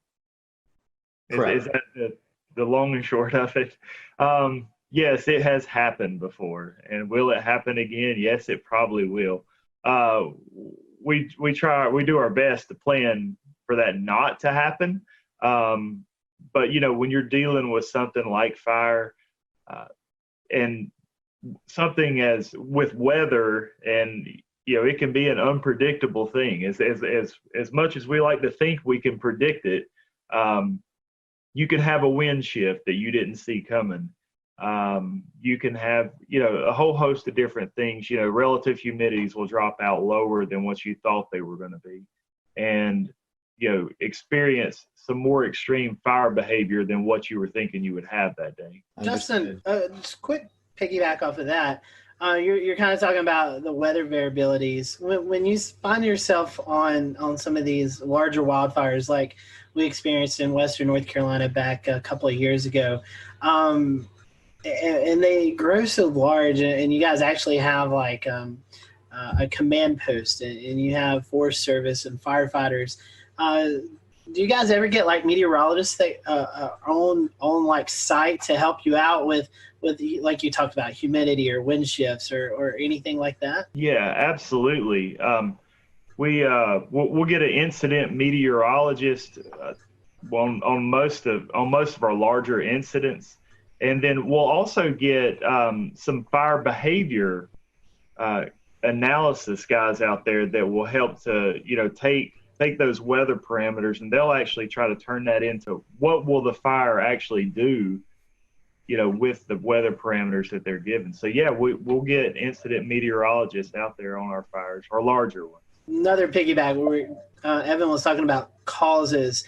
Is that the long and short of it? Yes, it has happened before. And will it happen again? Yes, it probably will. We do our best to plan for that not to happen. But, you know, when you're dealing with something like fire and something as with weather, and, you know, it can be an unpredictable thing. As much as we like to think we can predict it, you can have a wind shift that you didn't see coming. You can have, you know, a whole host of different things. You know, relative humidities will drop out lower than what you thought they were going to be. And, you know, experience some more extreme fire behavior than what you were thinking you would have that day. Justin, just quick piggyback off of that. You're kind of talking about the weather variabilities. When you find yourself on some of these larger wildfires like we experienced in Western North Carolina back a couple of years ago, and they grow so large, and you guys actually have like a command post, and you have Forest Service and firefighters. Do you guys ever get like meteorologists that on like site to help you out with like you talked about humidity or wind shifts or anything like that? Yeah, absolutely. We'll get an incident meteorologist on most of our larger incidents, and then we'll also get some fire behavior analysis guys out there that will help to, you know, take those weather parameters, and they'll actually try to turn that into what will the fire actually do with the weather parameters that they're given. So yeah, we'll get incident meteorologists out there on our fires, or larger ones. Another piggyback where Evan was talking about causes.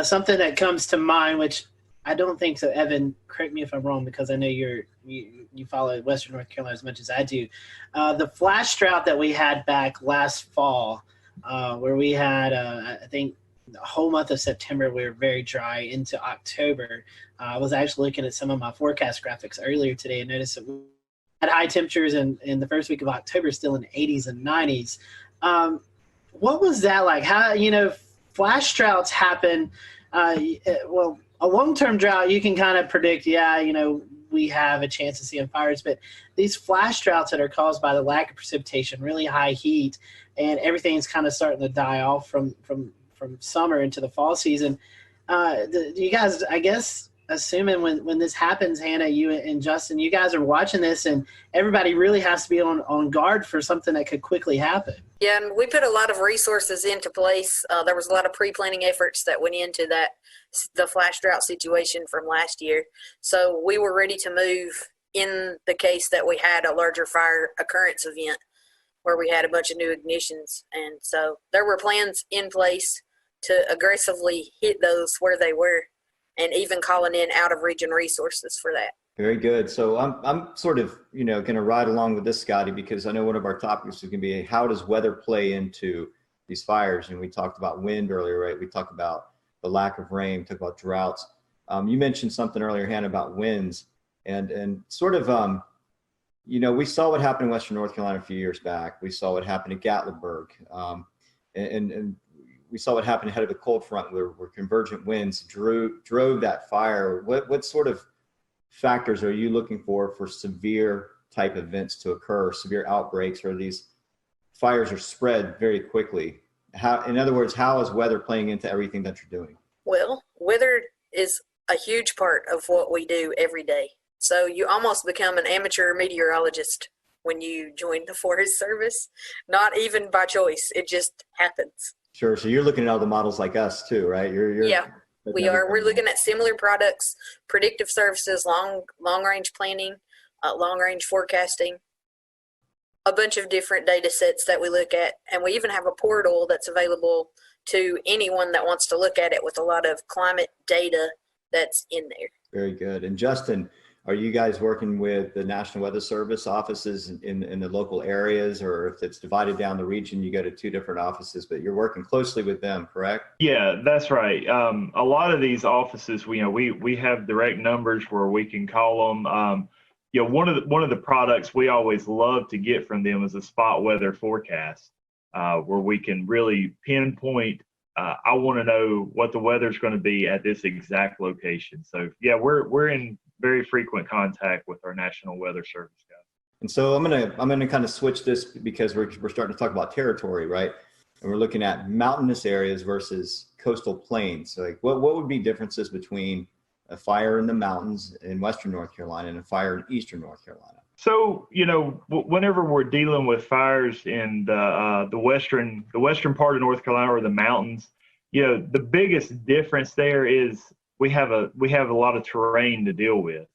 Something that comes to mind, which I don't think so. Evan, correct me if I'm wrong, because I know you follow Western North Carolina as much as I do. The flash drought that we had back last fall, where we had, I think, the whole month of September, we were very dry into October. I was actually looking at some of my forecast graphics earlier today and noticed that we had high temperatures in the first week of October, still in the 80s and 90s. What was that like? How, flash droughts happen. Well, a long-term drought, you can kind of predict, we have a chance of seeing fires, but these flash droughts that are caused by the lack of precipitation, really high heat, and everything's kind of starting to die off from summer into the fall season. You guys, I guess, assuming when this happens, Hannah, you and Justin, you guys are watching this, and everybody really has to be on guard for something that could quickly happen. Yeah, and we put a lot of resources into place. There was a lot of pre-planning efforts that went into the flash drought situation from last year. So we were ready to move in the case that we had a larger fire occurrence event where we had a bunch of new ignitions. And so there were plans in place to aggressively hit those where they were, and even calling in out of region resources for that. Very good. So I'm sort of, going to ride along with this, Scotty, because I know one of our topics is going to be how does weather play into these fires? And we talked about wind earlier, right? We talked about the lack of rain, we talked about droughts. You mentioned something earlier, Hannah, about winds and sort of, we saw what happened in Western North Carolina a few years back. We saw what happened at Gatlinburg. And we saw what happened ahead of the cold front where convergent winds drove that fire. What sort of factors are you looking for severe type events to occur, severe outbreaks, or these fires are spread very quickly? In other words, how is weather playing into everything that you're doing? Well, weather is a huge part of what we do every day. So you almost become an amateur meteorologist when you join the Forest Service, not even by choice. It just happens. Sure. So you're looking at all the models like us too, right? Yeah, we are. We're looking at similar products, predictive services, long range planning, long range forecasting, a bunch of different data sets that we look at. And we even have a portal that's available to anyone that wants to look at it with a lot of climate data that's in there. Very good. And Justin, are you guys working with the National Weather Service offices in the local areas, or if it's divided down the region, you go to two different offices, but you're working closely with them, correct? Yeah, that's right. A lot of these offices, we have direct numbers where we can call them. One of the products we always love to get from them is a spot weather forecast, where we can really pinpoint. I want to know what the weather's going to be at this exact location. So yeah, we're in very frequent contact with our National Weather Service guys. And so I'm gonna kind of switch this because we're starting to talk about territory, right? And we're looking at mountainous areas versus coastal plains. So like what would be differences between a fire in the mountains in Western North Carolina and a fire in Eastern North Carolina? So, whenever we're dealing with fires in the western part of North Carolina or the mountains, the biggest difference there is we have a lot of terrain to deal with.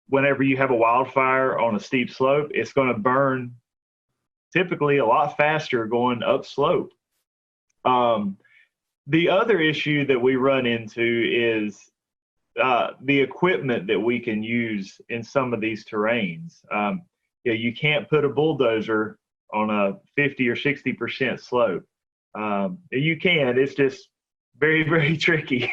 Whenever you have a wildfire on a steep slope, it's going to burn typically a lot faster going upslope. The other issue that we run into is the equipment that we can use in some of these terrains. You can't put a bulldozer on a 50 or 60% slope. You can, it's just very, very tricky.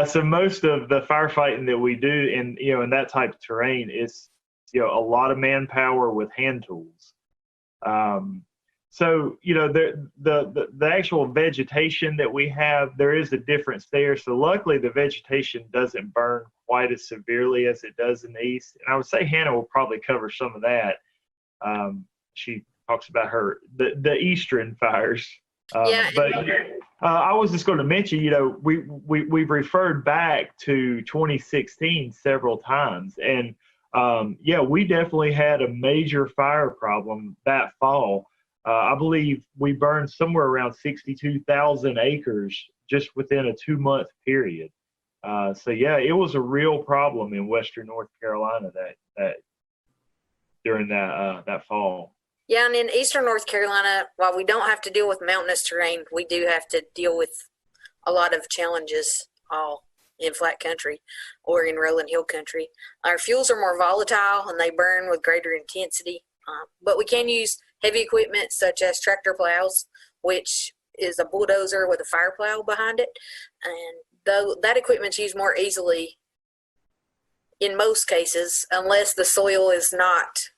So most of the firefighting that we do in that type of terrain is, a lot of manpower with hand tools. So, the actual vegetation that we have, there is a difference there. So luckily the vegetation doesn't burn quite as severely as it does in the east. And I would say Hannah will probably cover some of that. She talks about the eastern fires. But I was just going to mention, we've referred back to 2016 several times. And we definitely had a major fire problem that fall. I believe we burned somewhere around 62,000 acres just within a 2-month period. So yeah, it was a real problem in Western North Carolina that during that fall. Yeah, and in Eastern North Carolina, while we don't have to deal with mountainous terrain, we do have to deal with a lot of challenges all in flat country or in rolling hill country. Our fuels are more volatile and they burn with greater intensity, but we can use heavy equipment such as tractor plows, which is a bulldozer with a fire plow behind it. And though that equipment's used more easily in most cases, unless the soil is not,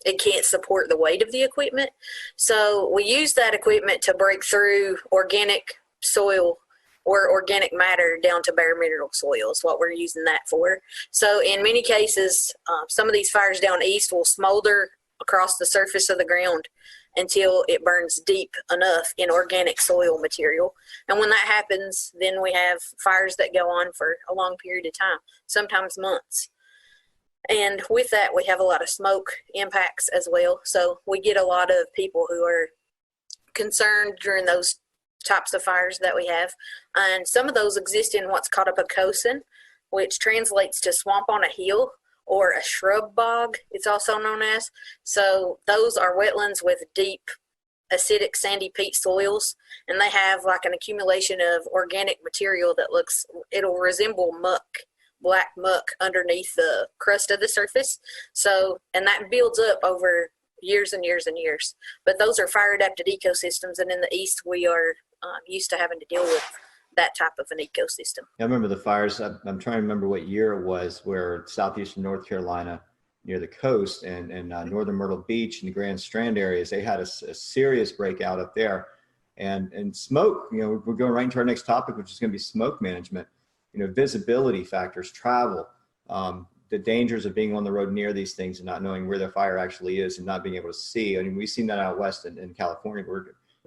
it can't support the weight of the equipment. So we use that equipment to break through organic soil or organic matter down to bare mineral soil is what we're using that for. So in many cases, some of these fires down east will smolder across the surface of the ground until it burns deep enough in organic soil material. And when that happens, then we have fires that go on for a long period of time, sometimes months. And with that, we have a lot of smoke impacts as well. So we get a lot of people who are concerned during those types of fires that we have. And some of those exist in what's called a pocosin, which translates to swamp on a hill or a shrub bog, it's also known as. So those are wetlands with deep acidic sandy peat soils, and they have like an accumulation of organic material that it'll resemble muck, black muck underneath the crust of the surface. So, and that builds up over years and years and years. But those are fire adapted ecosystems, and in the east we are used to having to deal with that type of an ecosystem. I remember the fires. I'm trying to remember what year it was, where southeastern North Carolina near the coast and northern Myrtle Beach and the Grand Strand areas, they had a serious breakout up there. And smoke, we're going right into our next topic, which is going to be smoke management. Visibility factors, travel, the dangers of being on the road near these things and not knowing where the fire actually is and not being able to see. I mean, we've seen that out west in California.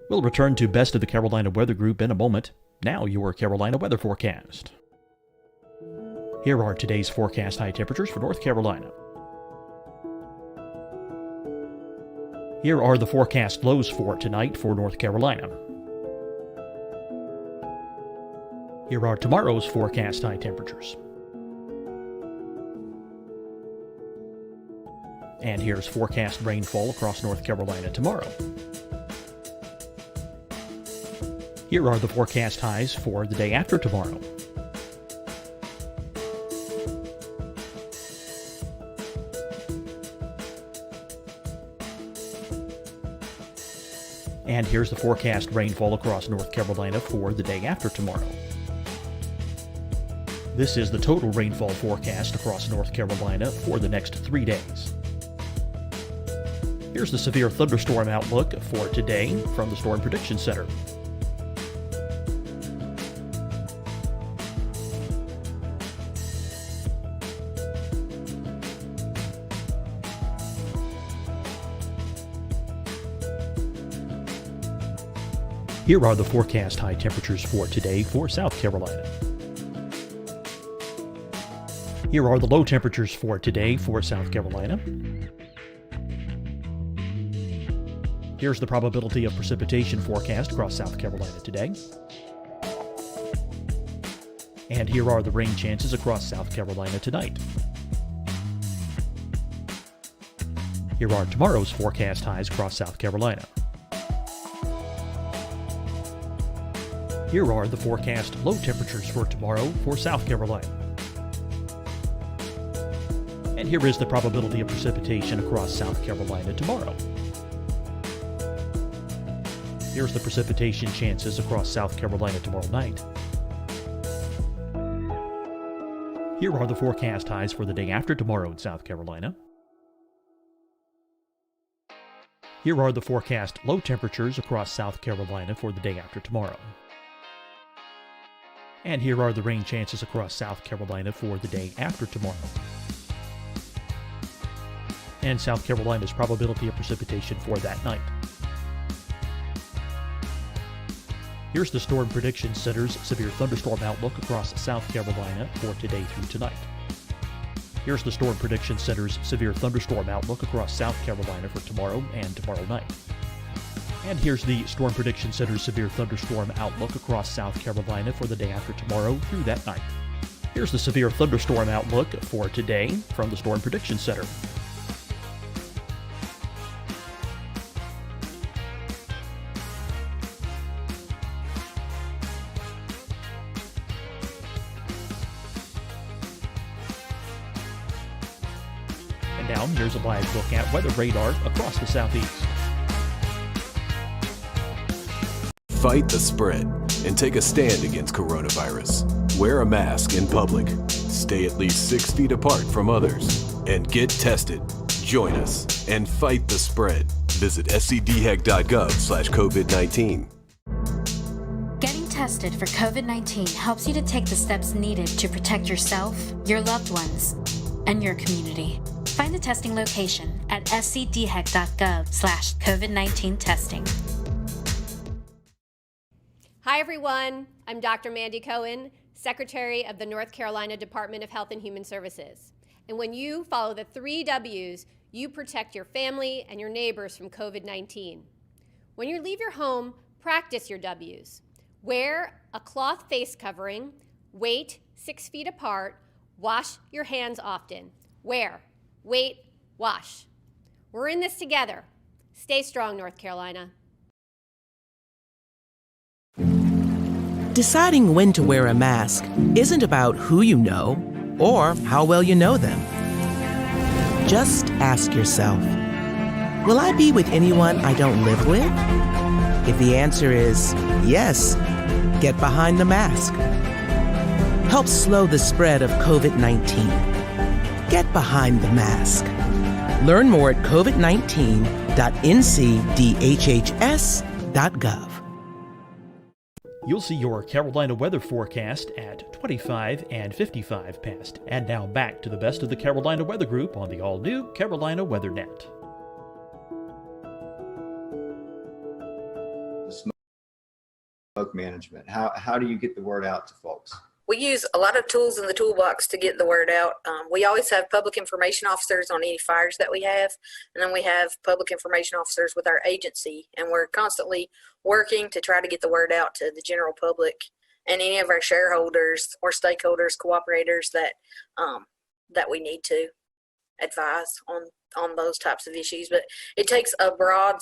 We'll return to Best of the Carolina Weather Group in a moment. Now your Carolina weather forecast. Here are today's forecast high temperatures for North Carolina. Here are the forecast lows for tonight for North Carolina. Here are tomorrow's forecast high temperatures. And here's forecast rainfall across North Carolina tomorrow. Here are the forecast highs for the day after tomorrow. And here's the forecast rainfall across North Carolina for the day after tomorrow. This is the total rainfall forecast across North Carolina for the next 3 days. Here's the severe thunderstorm outlook for today from the Storm Prediction Center. Here are the forecast high temperatures for today for South Carolina. Here are the low temperatures for today for South Carolina. Here's the probability of precipitation forecast across South Carolina today. And here are the rain chances across South Carolina tonight. Here are tomorrow's forecast highs across South Carolina. Here are the forecast low temperatures for tomorrow for South Carolina. And here is the probability of precipitation across South Carolina tomorrow. Here's the precipitation chances across South Carolina tomorrow night. Here are the forecast highs for the day after tomorrow in South Carolina. Here are the forecast low temperatures across South Carolina for the day after tomorrow. And here are the rain chances across South Carolina for the day after tomorrow. And South Carolina's probability of precipitation for that night. Here's the Storm Prediction Center's severe thunderstorm outlook across South Carolina for today through tonight. Here's the Storm Prediction Center's severe thunderstorm outlook across South Carolina for tomorrow and tomorrow night. And here's the Storm Prediction Center's severe thunderstorm outlook across South Carolina for the day after tomorrow through that night. Here's the severe thunderstorm outlook for today from the Storm Prediction Center. And now here's a live look at weather radar across the southeast. Fight the spread and take a stand against coronavirus. Wear a mask in public. Stay at least 6 feet apart from others. And get tested. Join us and fight the spread. Visit scdhec.gov/COVID-19. Getting tested for COVID-19 helps you to take the steps needed to protect yourself, your loved ones, and your community. Find the testing location at scdhec.gov/COVID-19 testing. Hi, everyone. I'm Dr. Mandy Cohen, Secretary of the North Carolina Department of Health and Human Services. And when you follow the 3 W's, you protect your family and your neighbors from COVID-19. When you leave your home, practice your W's. Wear a cloth face covering, wait 6 feet apart, wash your hands often. Wear, wait, wash. We're in this together. Stay strong, North Carolina. Deciding when to wear a mask isn't about who you know or how well you know them. Just ask yourself, will I be with anyone I don't live with? If the answer is yes, get behind the mask. Help slow the spread of COVID-19. Get behind the mask. Learn more at covid19.ncdhhs.gov. You'll see your Carolina weather forecast at 25 and 55 past. And now back to the best of the Carolina Weather Group on the all-new Carolina WeatherNet. Smoke management. How do you get the word out to folks? We use a lot of tools in the toolbox to get the word out. We always have public information officers on any fires that we have, and then we have public information officers with our agency, and we're constantly working to try to get the word out to the general public and any of our shareholders or stakeholders, cooperators that we need to advise on those types of issues. But it takes a broad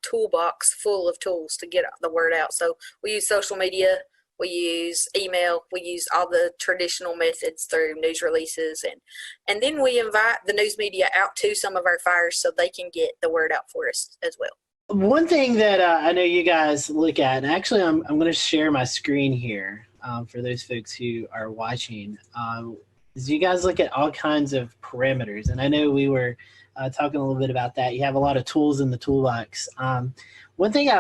toolbox full of tools to get the word out. So we use social media. We use email, we use all the traditional methods through news releases, and then we invite the news media out to some of our fires so they can get the word out for us as well. One thing that I know you guys look at, and actually I'm going to share my screen here for those folks who are watching, is you guys look at all kinds of parameters. And I know we were talking a little bit about that. You have a lot of tools in the toolbox. One thing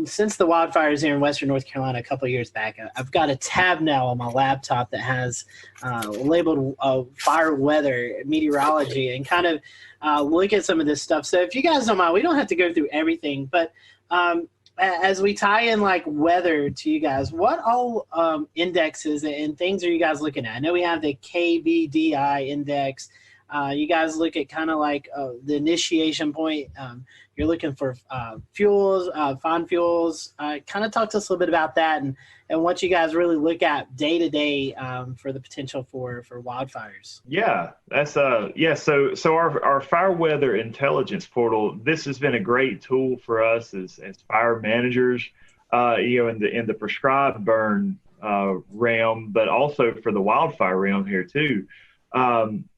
since the wildfires here in Western North Carolina a couple of years back, I've got a tab now on my laptop that has labeled fire weather meteorology and kind of look at some of this stuff. So if you guys don't mind, we don't have to go through everything, but as we tie in like weather to you guys, what all indexes and things are you guys looking at? I know we have the KBDI index. You guys look at kind of like the initiation point. You're looking for fuels, fine fuels. Kind of talk to us a little bit about that and what you guys really look at day to day for the potential for wildfires. Yeah, that's So our fire weather intelligence portal. This has been a great tool for us as fire managers. In the prescribed burn realm, but also for the wildfire realm here too.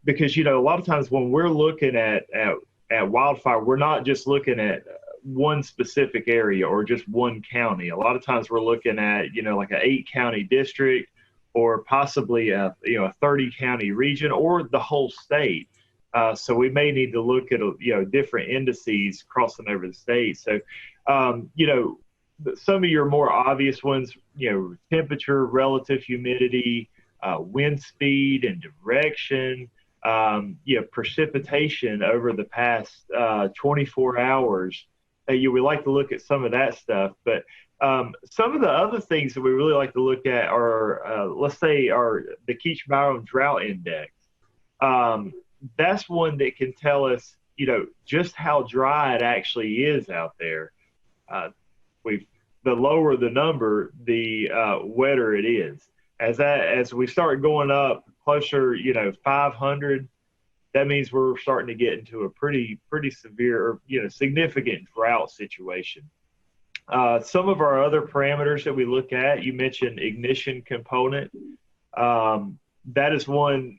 Because a lot of times when we're looking at wildfire, we're not just looking at one specific area or just one county. A lot of times we're looking at like an 8-county district or possibly a 30-county region or the whole state. So we may need to look at different indices crossing over the state. So some of your more obvious ones, temperature, relative humidity, wind speed and direction, precipitation over the past 24 hours. We like to look at some of that stuff, but some of the other things that we really like to look at are, let's say, the Keach-Byram Drought Index. That's one that can tell us, just how dry it actually is out there. The lower the number, the wetter it is. As we start going up closer, 500, that means we're starting to get into a pretty severe or significant drought situation. Some of our other parameters that we look at, you mentioned ignition component. That is one,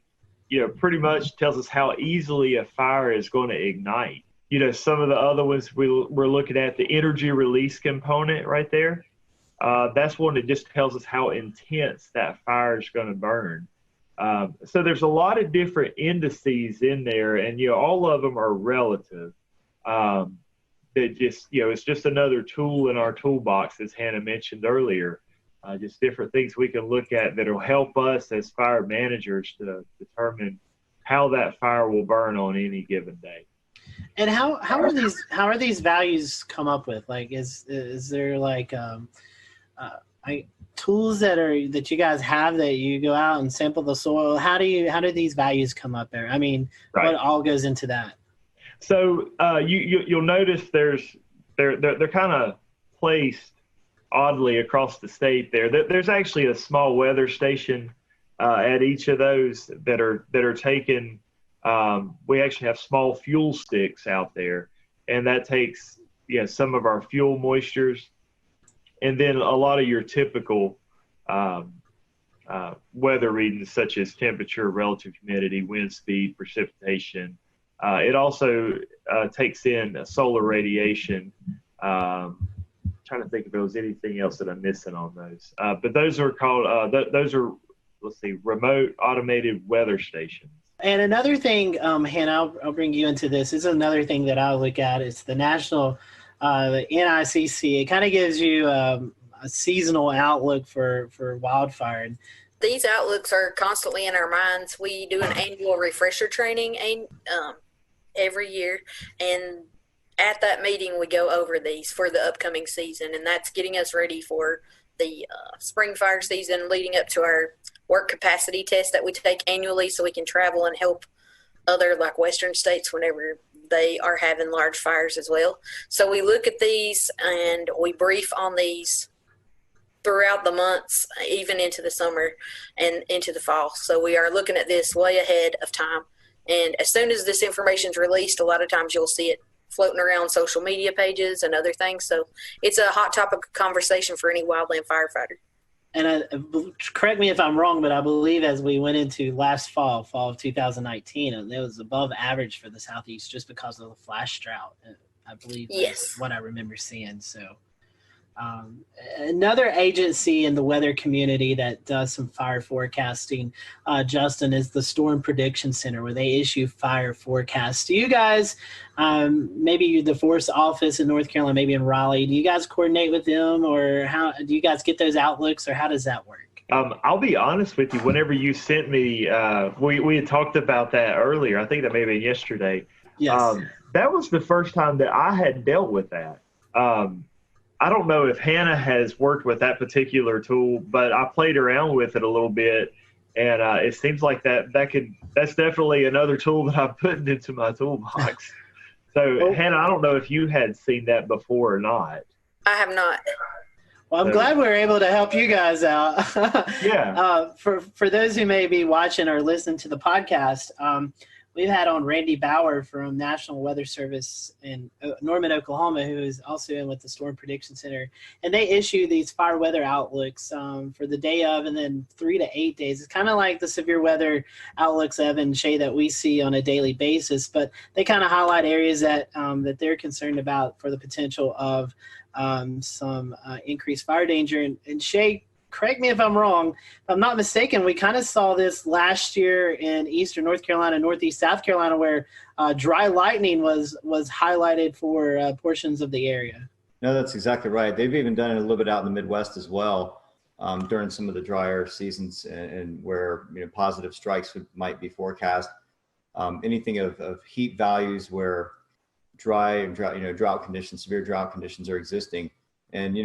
pretty much tells us how easily a fire is going to ignite. Some of the other ones we're looking at, the energy release component right there. That's one that just tells us how intense that fire is going to burn. So there's a lot of different indices in there, and all of them are relative. That just it's just another tool in our toolbox, as Hannah mentioned earlier. Just different things we can look at that'll help us as fire managers to determine how that fire will burn on any given day. And how are these values come up with? Like, is there like tools that you guys have that you go out and sample the soil? How do these values come up there? I mean, Right. What all goes into that? So you'll notice they're kind of placed oddly across the state there. There's actually a small weather station at each of those that are taken. We actually have small fuel sticks out there, and that takes some of our fuel moistures, and then a lot of your typical weather readings such as temperature, relative humidity, wind speed, precipitation. It also takes in solar radiation. Trying to think if there was anything else that I'm missing on those. But those are called, remote automated weather stations. And another thing, Hannah, I'll bring you into this. This is another thing that I look at. It's the national, the NICC. It kind of gives you a seasonal outlook for wildfire. These outlooks are constantly in our minds. We do an annual refresher training every year, and at that meeting we go over these for the upcoming season, and that's getting us ready for the spring fire season, leading up to our work capacity test that we take annually so we can travel and help other like western states whenever they are having large fires as well. So we look at these and we brief on these throughout the months, even into the summer and into the fall. So we are looking at this way ahead of time. And as soon as this information is released, a lot of times you'll see it floating around social media pages and other things. So it's a hot topic of conversation for any wildland firefighter. And correct me if I'm wrong, but I believe as we went into last fall of 2019, it was above average for the Southeast just because of the flash drought. I believe that's what I remember seeing. So another agency in the weather community that does some fire forecasting, Justin, is the Storm Prediction Center, where they issue fire forecasts. Do you guys, maybe the Forest office in North Carolina, maybe in Raleigh, do you guys coordinate with them, or how do you guys get those outlooks, or how does that work? I'll be honest with you. Whenever you sent me, we had talked about that earlier. I think that may have been yesterday. Yes. That was the first time that I had dealt with that. I don't know if Hannah has worked with that particular tool, but I played around with it a little bit, and it seems like that's definitely another tool that I'm putting into my toolbox. So Hannah, I don't know if you had seen that before or not. I have not. Well, I'm glad we were able to help you guys out. Yeah. For those who may be watching or listening to the podcast, we've had on Randy Bauer from National Weather Service in Norman, Oklahoma, who is also in with the Storm Prediction Center. And they issue these fire weather outlooks for the day of and then 3 to 8 days. It's kind of like the severe weather outlooks, Evan and Shay, that we see on a daily basis. But they kind of highlight areas that they're concerned about for the potential of some increased fire danger. And Shay, correct me if I'm wrong. If I'm not mistaken, we kind of saw this last year in eastern North Carolina, northeast South Carolina, where dry lightning was highlighted for portions of the area. No, that's exactly right. They've even done it a little bit out in the Midwest as well during some of the drier seasons and where positive strikes might be forecast. Anything of heat values where drought conditions, severe drought conditions are existing, and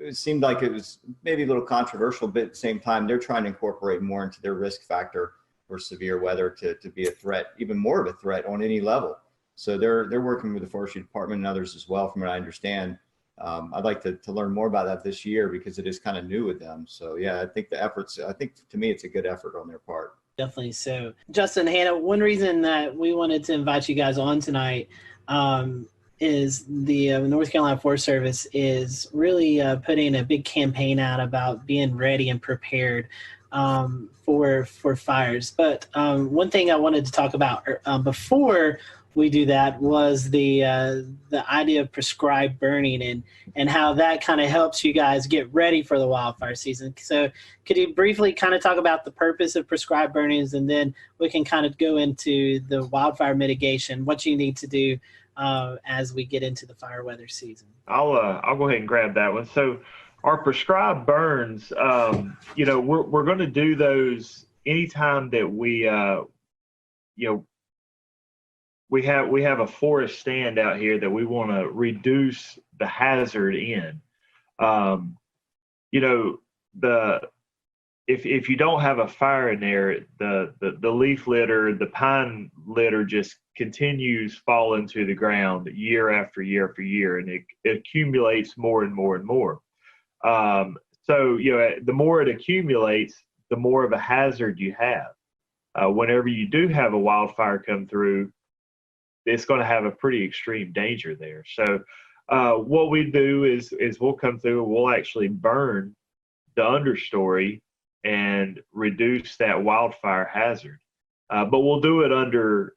it seemed like it was maybe a little controversial, but at the same time, they're trying to incorporate more into their risk factor for severe weather to be a threat, even more of a threat on any level. So they're working with the forestry department and others as well, from what I understand. I'd like to learn more about that this year because it is kind of new with them. So yeah, I think to me, it's a good effort on their part. Definitely so. Justin, Hannah, one reason that we wanted to invite you guys on tonight is the North Carolina Forest Service is really putting a big campaign out about being ready and prepared for fires. But one thing I wanted to talk about before we do that was the idea of prescribed burning and how that kind of helps you guys get ready for the wildfire season. So could you briefly kind of talk about the purpose of prescribed burnings, and then we can kind of go into the wildfire mitigation, what you need to do as we get into the fire weather season? I'll go ahead and grab that one. So our prescribed burns, we're going to do those anytime that we we have a forest stand out here that we want to reduce the hazard in. If you don't have a fire in there, the leaf litter, the pine litter just continues falling to the ground year after year after year, and it accumulates more and more and more. The more it accumulates, the more of a hazard you have. Whenever you do have a wildfire come through, it's going to have a pretty extreme danger there. So what we do is we'll come through and we'll actually burn the understory and reduce that wildfire hazard. But we'll do it under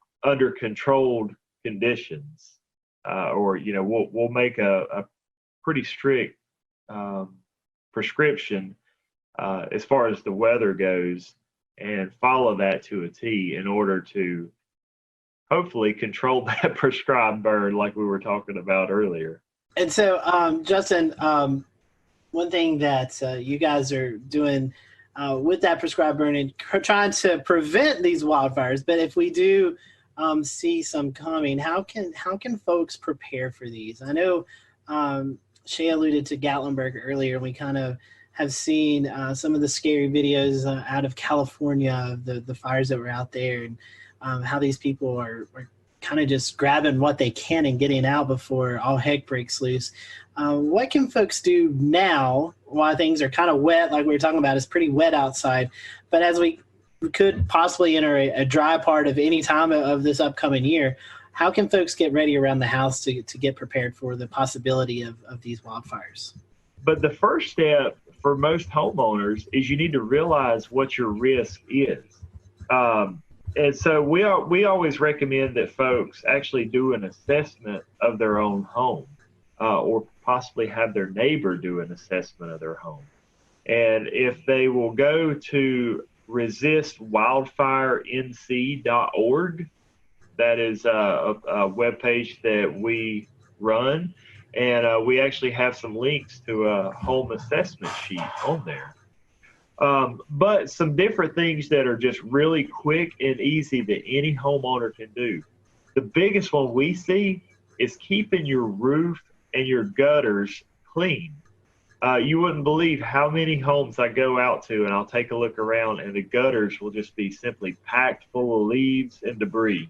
controlled conditions, or we'll make a pretty strict prescription as far as the weather goes, and follow that to a T in order to hopefully control that prescribed burn like we were talking about earlier. And so, Justin, one thing that you guys are doing with that prescribed burning, trying to prevent these wildfires, but if we do see some coming, how can folks prepare for these? I know Shay alluded to Gatlinburg earlier, and we kind of have seen some of the scary videos out of California of the fires that were out there, and how these people are kind of just grabbing what they can and getting out before all heck breaks loose. What can folks do now while things are kind of wet, like we were talking about? It's pretty wet outside, but as we could possibly enter a dry part of any time of this upcoming year, how can folks get ready around the house to get prepared for the possibility of these wildfires? But the first step for most homeowners is you need to realize what your risk is. And so we always recommend that folks actually do an assessment of their own home, or possibly have their neighbor do an assessment of their home. And if they will go to resistwildfirenc.org, that is a webpage that we run, and we actually have some links to a home assessment sheet on there. But some different things that are just really quick and easy that any homeowner can do. The biggest one we see is keeping your roof and your gutters clean. You wouldn't believe how many homes I go out to and I'll take a look around, and the gutters will just be simply packed full of leaves and debris.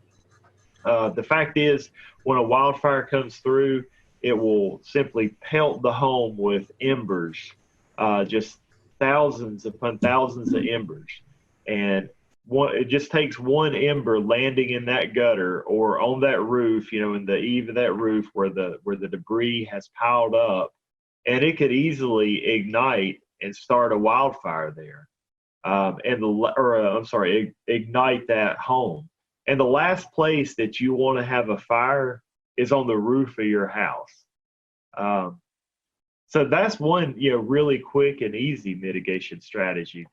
The fact is, when a wildfire comes through, it will simply pelt the home with embers, just thousands upon thousands of embers. And it just takes one ember landing in that gutter or on that roof, in the eave of that roof where the debris has piled up, and it could easily ignite and start a wildfire there, ignite that home. And the last place that you want to have a fire is on the roof of your house. So that's one, really quick and easy mitigation strategy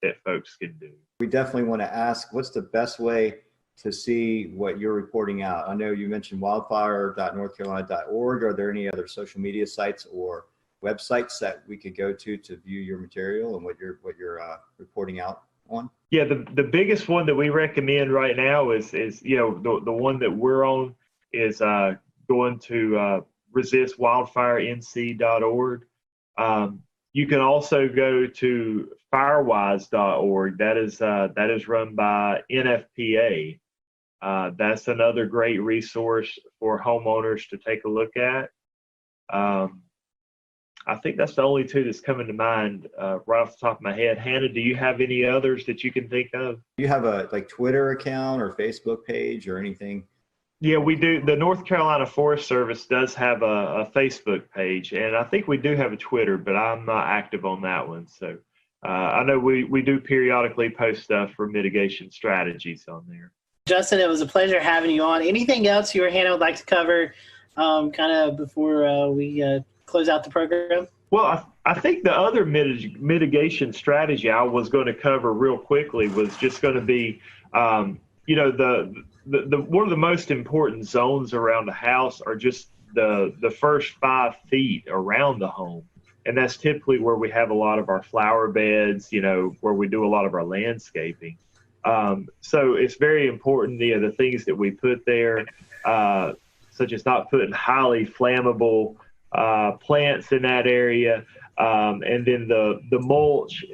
that folks can do. We definitely want to ask, what's the best way to see what you're reporting out? I know you mentioned wildfire.northcarolina.org. Are there any other social media sites or websites that we could go to view your material and what you're reporting out on? Yeah, the biggest one that we recommend right now is the one that we're on is going to resistwildfirenc.org. You can also go to firewise.org. That is run by NFPA. That's another great resource for homeowners to take a look at. I think that's the only two that's coming to mind right off the top of my head. Hannah, do you have any others that you can think of? Do you have a Twitter account or Facebook page or anything? Yeah, we do. The North Carolina Forest Service does have a Facebook page, and I think we do have a Twitter, but I'm not active on that one. So I know we do periodically post stuff for mitigation strategies on there. Justin, it was a pleasure having you on. Anything else you or Hannah would like to cover kind of before we close out the program? Well, I think the other mitigation strategy I was going to cover real quickly was just going to be, the one of the most important zones around the house are just the first 5 feet around the home. And that's typically where we have a lot of our flower beds, where we do a lot of our landscaping. So it's very important, the things that we put there, such as not putting highly flammable plants in that area, and then the mulch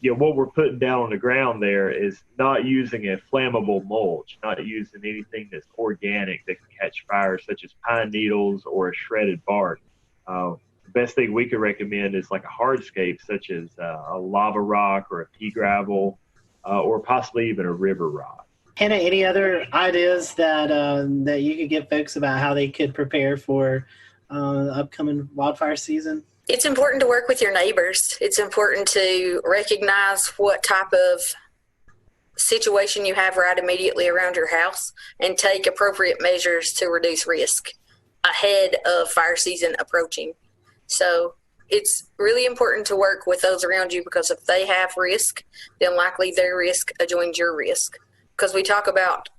what we're putting down on the ground there is not using a flammable mulch, not using anything that's organic that can catch fire, such as pine needles or a shredded bark. The best thing we could recommend is like a hardscape, such as a lava rock or a pea gravel, or possibly even a river rock. Hannah, any other ideas that you could give folks about how they could prepare for upcoming wildfire season? It's important to work with your neighbors. It's important to recognize what type of situation you have right immediately around your house and take appropriate measures to reduce risk ahead of fire season approaching. So it's really important to work with those around you, because if they have risk, then likely their risk joins your risk. Because we talk about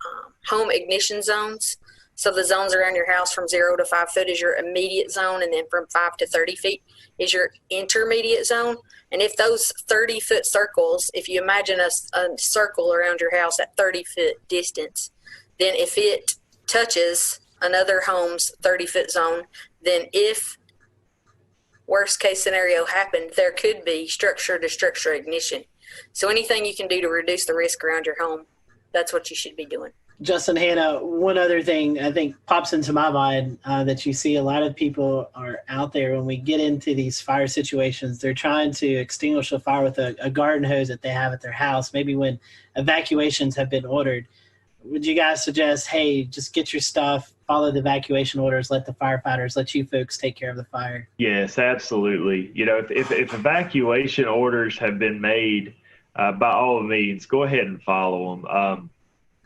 home ignition zones. So the zones around your house from 0 to 5 foot is your immediate zone, and then from 5 to 30 feet is your intermediate zone. And if those 30-foot circles, if you imagine a circle around your house at 30-foot distance, then if it touches another home's 30-foot zone, then if worst case scenario happened, there could be structure-to-structure ignition. So anything you can do to reduce the risk around your home, that's what you should be doing. Justin, Hannah, one other thing I think pops into my mind that you see a lot of people are out there when we get into these fire situations. They're trying to extinguish a fire with a garden hose that they have at their house, maybe when evacuations have been ordered. Would you guys suggest, hey, just get your stuff, follow the evacuation orders, let the firefighters, let you folks take care of the fire? Yes, absolutely. If evacuation orders have been made, by all means, go ahead and follow them.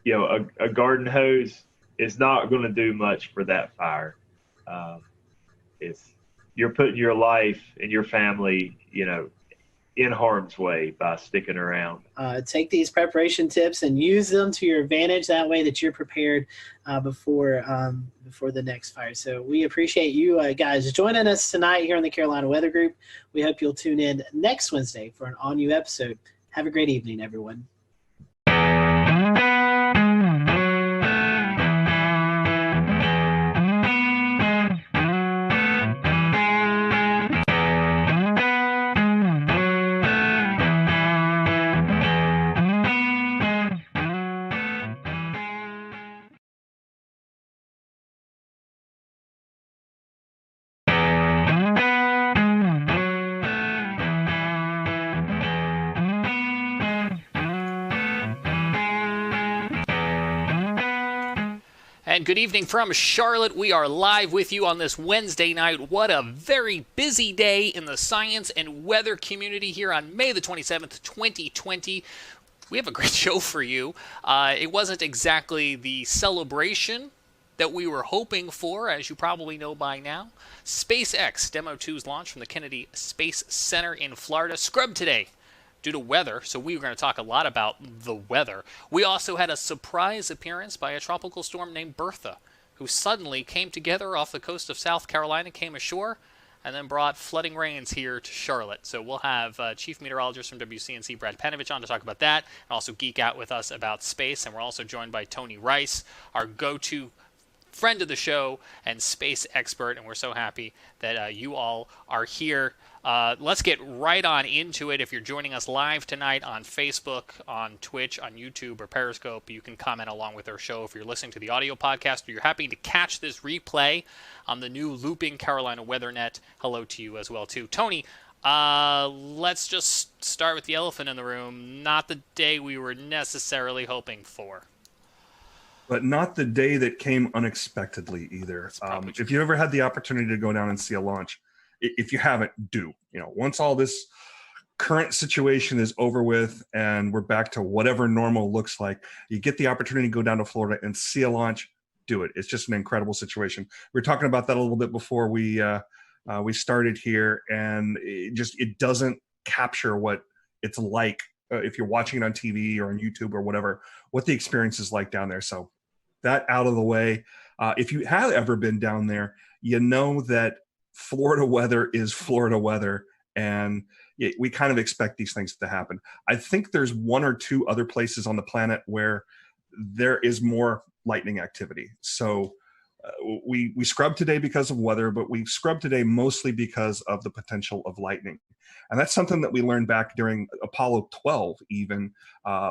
A garden hose is not going to do much for that fire. You're putting your life and your family, in harm's way by sticking around. Take these preparation tips and use them to your advantage. That way that you're prepared before the next fire. So we appreciate you guys joining us tonight here on the Carolina Weather Group. We hope you'll tune in next Wednesday for an all-new episode. Have a great evening, everyone. And good evening from Charlotte. We are live with you on this Wednesday night. What a very busy day in the science and weather community here on May the 27th, 2020. We have a great show for you. It wasn't exactly the celebration that we were hoping for, as you probably know by now. SpaceX Demo 2's launch from the Kennedy Space Center in Florida scrubbed today due to weather, so we were going to talk a lot about the weather. We also had a surprise appearance by a tropical storm named Bertha, who suddenly came together off the coast of South Carolina, came ashore, and then brought flooding rains here to Charlotte. So we'll have Chief Meteorologist from WCNC, Brad Panovich, on to talk about that, and also geek out with us about space. And we're also joined by Tony Rice, our go-to friend of the show and space expert, and we're so happy that you all are here. Let's get right on into it. If you're joining us live tonight on Facebook, on Twitch, on YouTube, or Periscope, you can comment along with our show. If you're listening to the audio podcast or you're happy to catch this replay on the new Looping Carolina WeatherNet, hello to you as well, too. Tony, let's just start with the elephant in the room. Not the day we were necessarily hoping for. But not the day that came unexpectedly either. If you ever had the opportunity to go down and see a launch, if you haven't, do. Once all this current situation is over with and we're back to whatever normal looks like, you get the opportunity to go down to Florida and see a launch, do it. It's just an incredible situation. We were talking about that a little bit before we started here, and it doesn't capture what it's like if you're watching it on TV or on YouTube or whatever, what the experience is like down there. So that out of the way. If you have ever been down there, you know that Florida weather is Florida weather, and we kind of expect these things to happen. I think there's one or two other places on the planet where there is more lightning activity. So we scrubbed today because of weather, but we scrubbed today mostly because of the potential of lightning. And that's something that we learned back during Apollo 12, even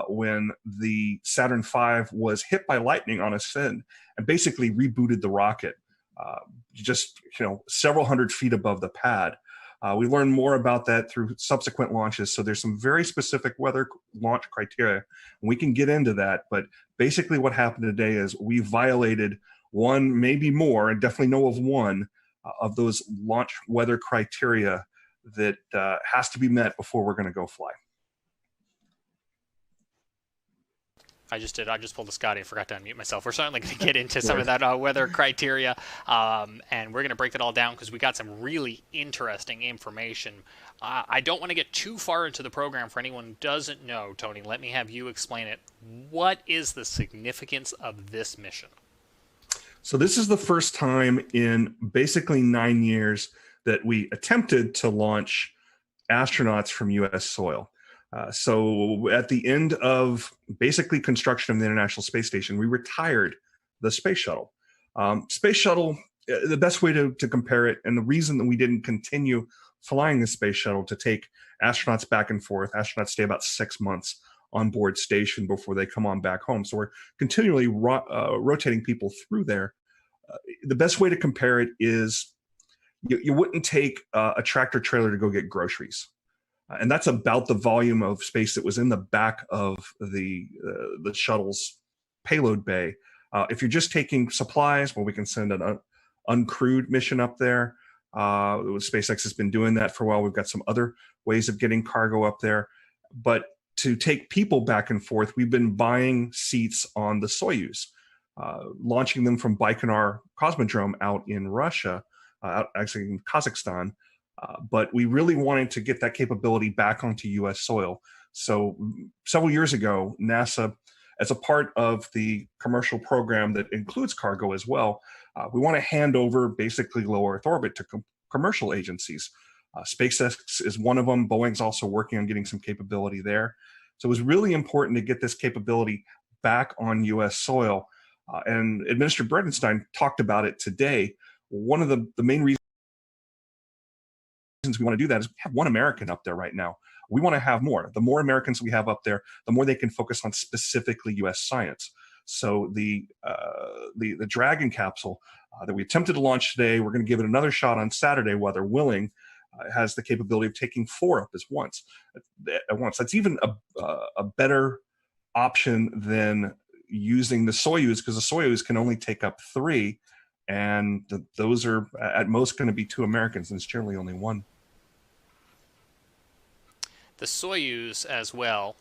when the Saturn V was hit by lightning on its fin and basically rebooted the rocket just several hundred feet above the pad. We learned more about that through subsequent launches. So there's some very specific weather launch criteria, and we can get into that. But basically what happened today is we violated one, maybe more, and definitely know of one of those launch weather criteria that has to be met before we're going to go fly. I just pulled a Scotty and forgot to unmute myself. We're certainly going to get into some of that weather criteria, and we're going to break it all down because we got some really interesting information. I don't want to get too far into the program for anyone who doesn't know. Tony, let me have you explain it. What is the significance of this mission? So this is the first time in basically 9 years that we attempted to launch astronauts from U.S. soil. So at the end of basically construction of the International Space Station, we retired the space shuttle. Space shuttle, the best way to compare it, and the reason that we didn't continue flying the space shuttle to take astronauts back and forth, astronauts stay about 6 months on board station before they come on back home. So we're continually rotating people through there. The best way to compare it is you wouldn't take a tractor trailer to go get groceries. And that's about the volume of space that was in the back of the shuttle's payload bay. If you're just taking supplies, well, we can send an uncrewed mission up there. SpaceX has been doing that for a while. We've got some other ways of getting cargo up there. But to take people back and forth, we've been buying seats on the Soyuz, launching them from Baikonur Cosmodrome out in Russia, actually in Kazakhstan. But we really wanted to get that capability back onto U.S. soil. So several years ago, NASA, as a part of the commercial program that includes cargo as well, we want to hand over basically low Earth orbit to commercial agencies. SpaceX is one of them. Boeing's also working on getting some capability there. So it was really important to get this capability back on U.S. soil. And Administrator Bredenstein talked about it today. One of the main reasons we want to do that is we have one American up there right now. We want to have more. The more Americans we have up there, the more they can focus on specifically U.S. science. So the Dragon capsule that we attempted to launch today, we're going to give it another shot on Saturday, weather willing. Has the capability of taking 4 up at once. That's even a better option than using the Soyuz, because the Soyuz can only take up 3, and those are at most going to be 2 Americans, and it's generally only 1. The Soyuz as well,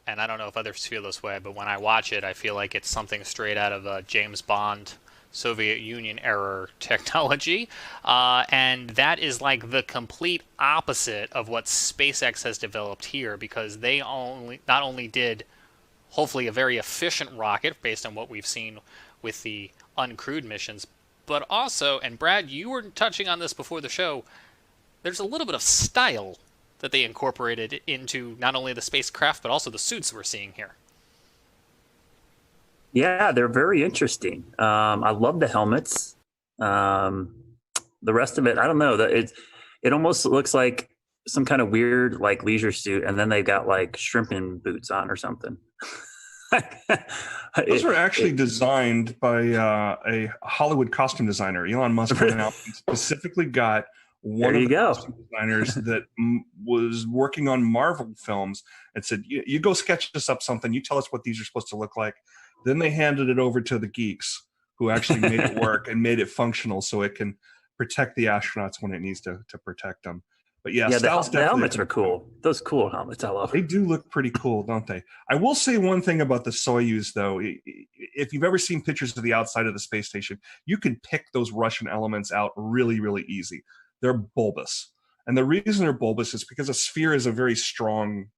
and I don't know if others feel this way, but when I watch it, I feel like it's something straight out of James Bond, Soviet Union era technology, and that is like the complete opposite of what SpaceX has developed here, because they not only did hopefully a very efficient rocket based on what we've seen with the uncrewed missions, but also, and Brad, you were touching on this before the show, there's a little bit of style that they incorporated into not only the spacecraft but also the suits we're seeing here. Yeah, they're very interesting. I love the helmets. The rest of it, I don't know. It almost looks like some kind of weird like leisure suit, and then they've got like shrimping boots on or something. Those were actually designed by a Hollywood costume designer. Elon Musk went out and specifically got one of the costume designers that was working on Marvel films and said, you go sketch us up something. You tell us what these are supposed to look like. Then they handed it over to the geeks who actually made it work and made it functional so it can protect the astronauts when it needs to protect them. But yeah, the helmets are cool. Those cool helmets, I love. They do look pretty cool, don't they? I will say one thing about the Soyuz, though. If you've ever seen pictures of the outside of the space station, you can pick those Russian elements out really, really easy. They're bulbous. And the reason they're bulbous is because a sphere is a very strong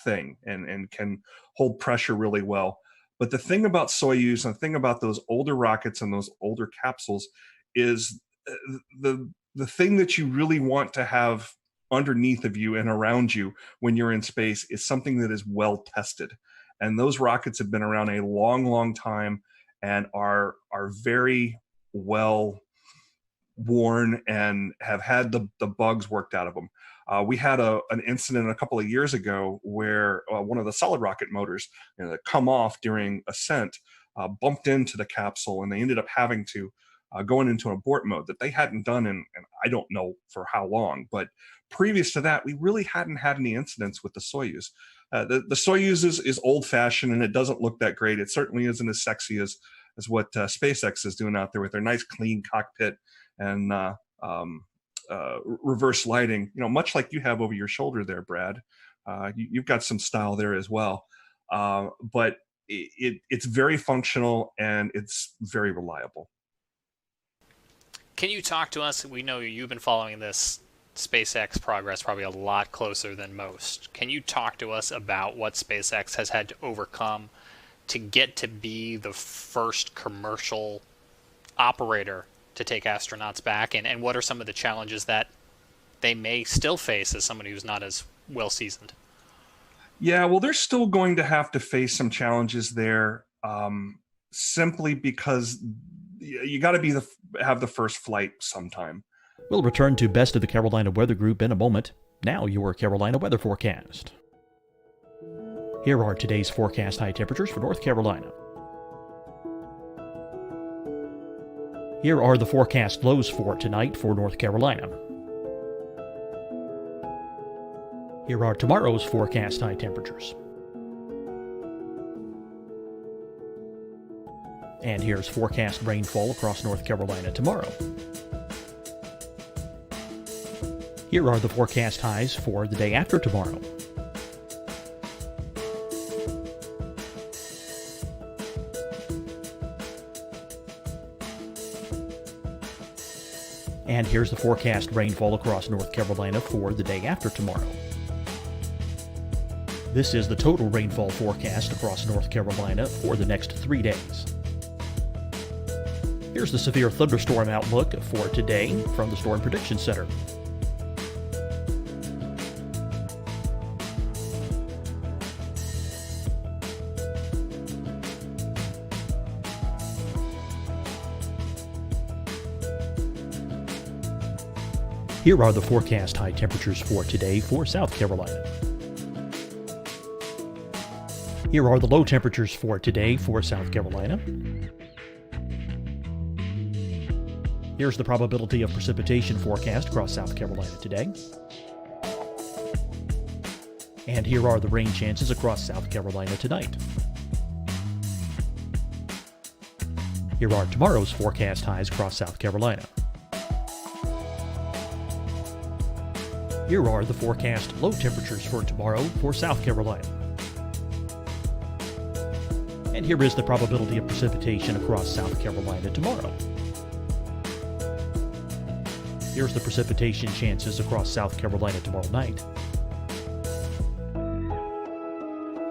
thing and can hold pressure really well. But the thing about Soyuz and the thing about those older rockets and those older capsules is the thing that you really want to have underneath of you and around you when you're in space is something that is well tested. And those rockets have been around a long, long time and are very well worn and have had the bugs worked out of them. We had an incident a couple of years ago where one of the solid rocket motors that come off during ascent bumped into the capsule, and they ended up having to going into an abort mode that they hadn't done in I don't know for how long. But previous to that, we really hadn't had any incidents with the Soyuz. The Soyuz is old-fashioned, and it doesn't look that great. It certainly isn't as sexy as what SpaceX is doing out there with their nice, clean cockpit and reverse lighting. Much like you have over your shoulder there, Brad. You've got some style there as well. But it's very functional and it's very reliable. Can you talk to us? We know you've been following this SpaceX progress probably a lot closer than most. Can you talk to us about what SpaceX has had to overcome to get to be the first commercial operator to take astronauts back, and what are some of the challenges that they may still face as somebody who's not as well seasoned? Yeah, well, they're still going to have to face some challenges there, simply because you got to have the first flight sometime. We'll return to Best of the Carolina Weather Group in a moment. Now your Carolina weather forecast. Here are today's forecast high temperatures for North Carolina. Here are the forecast lows for tonight for North Carolina. Here are tomorrow's forecast high temperatures. And here's forecast rainfall across North Carolina tomorrow. Here are the forecast highs for the day after tomorrow. And here's the forecast rainfall across North Carolina for the day after tomorrow. This is the total rainfall forecast across North Carolina for the next 3 days. Here's the severe thunderstorm outlook for today from the Storm Prediction Center. Here are the forecast high temperatures for today for South Carolina. Here are the low temperatures for today for South Carolina. Here's the probability of precipitation forecast across South Carolina today. And here are the rain chances across South Carolina tonight. Here are tomorrow's forecast highs across South Carolina. Here are the forecast low temperatures for tomorrow for South Carolina. And here is the probability of precipitation across South Carolina tomorrow. Here's the precipitation chances across South Carolina tomorrow night.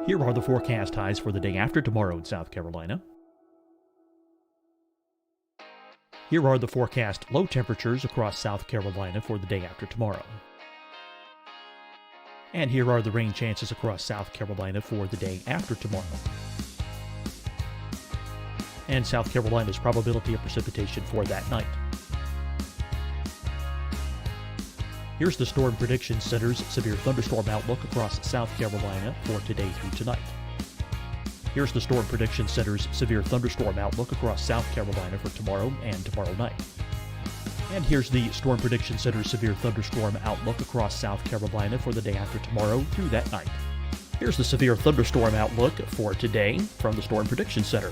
Here are the forecast highs for the day after tomorrow in South Carolina. Here are the forecast low temperatures across South Carolina for the day after tomorrow. And here are the rain chances across South Carolina for the day after tomorrow. and South Carolina's probability of precipitation for that night. Here's the Storm Prediction Center's severe thunderstorm outlook across South Carolina for today through tonight. Here's the Storm Prediction Center's severe thunderstorm outlook across South Carolina for tomorrow and tomorrow night. And here's the Storm Prediction Center's severe thunderstorm outlook across South Carolina for the day after tomorrow through that night. Here's the severe thunderstorm outlook for today from the Storm Prediction Center.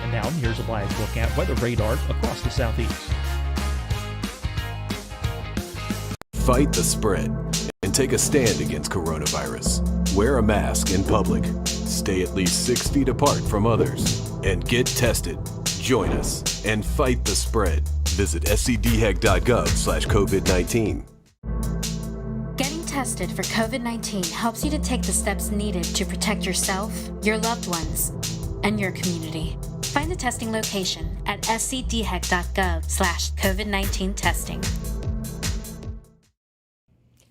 And now here's a live look at weather radar across the southeast. Fight the spread and take a stand against coronavirus. Wear a mask in public. Stay at least 6 feet apart from others. And get tested. Join us and fight the spread. Visit scdhec.gov/COVID-19. Getting tested for COVID-19 helps you to take the steps needed to protect yourself, your loved ones, and your community. Find the testing location at scdhec.gov/COVID-19 testing.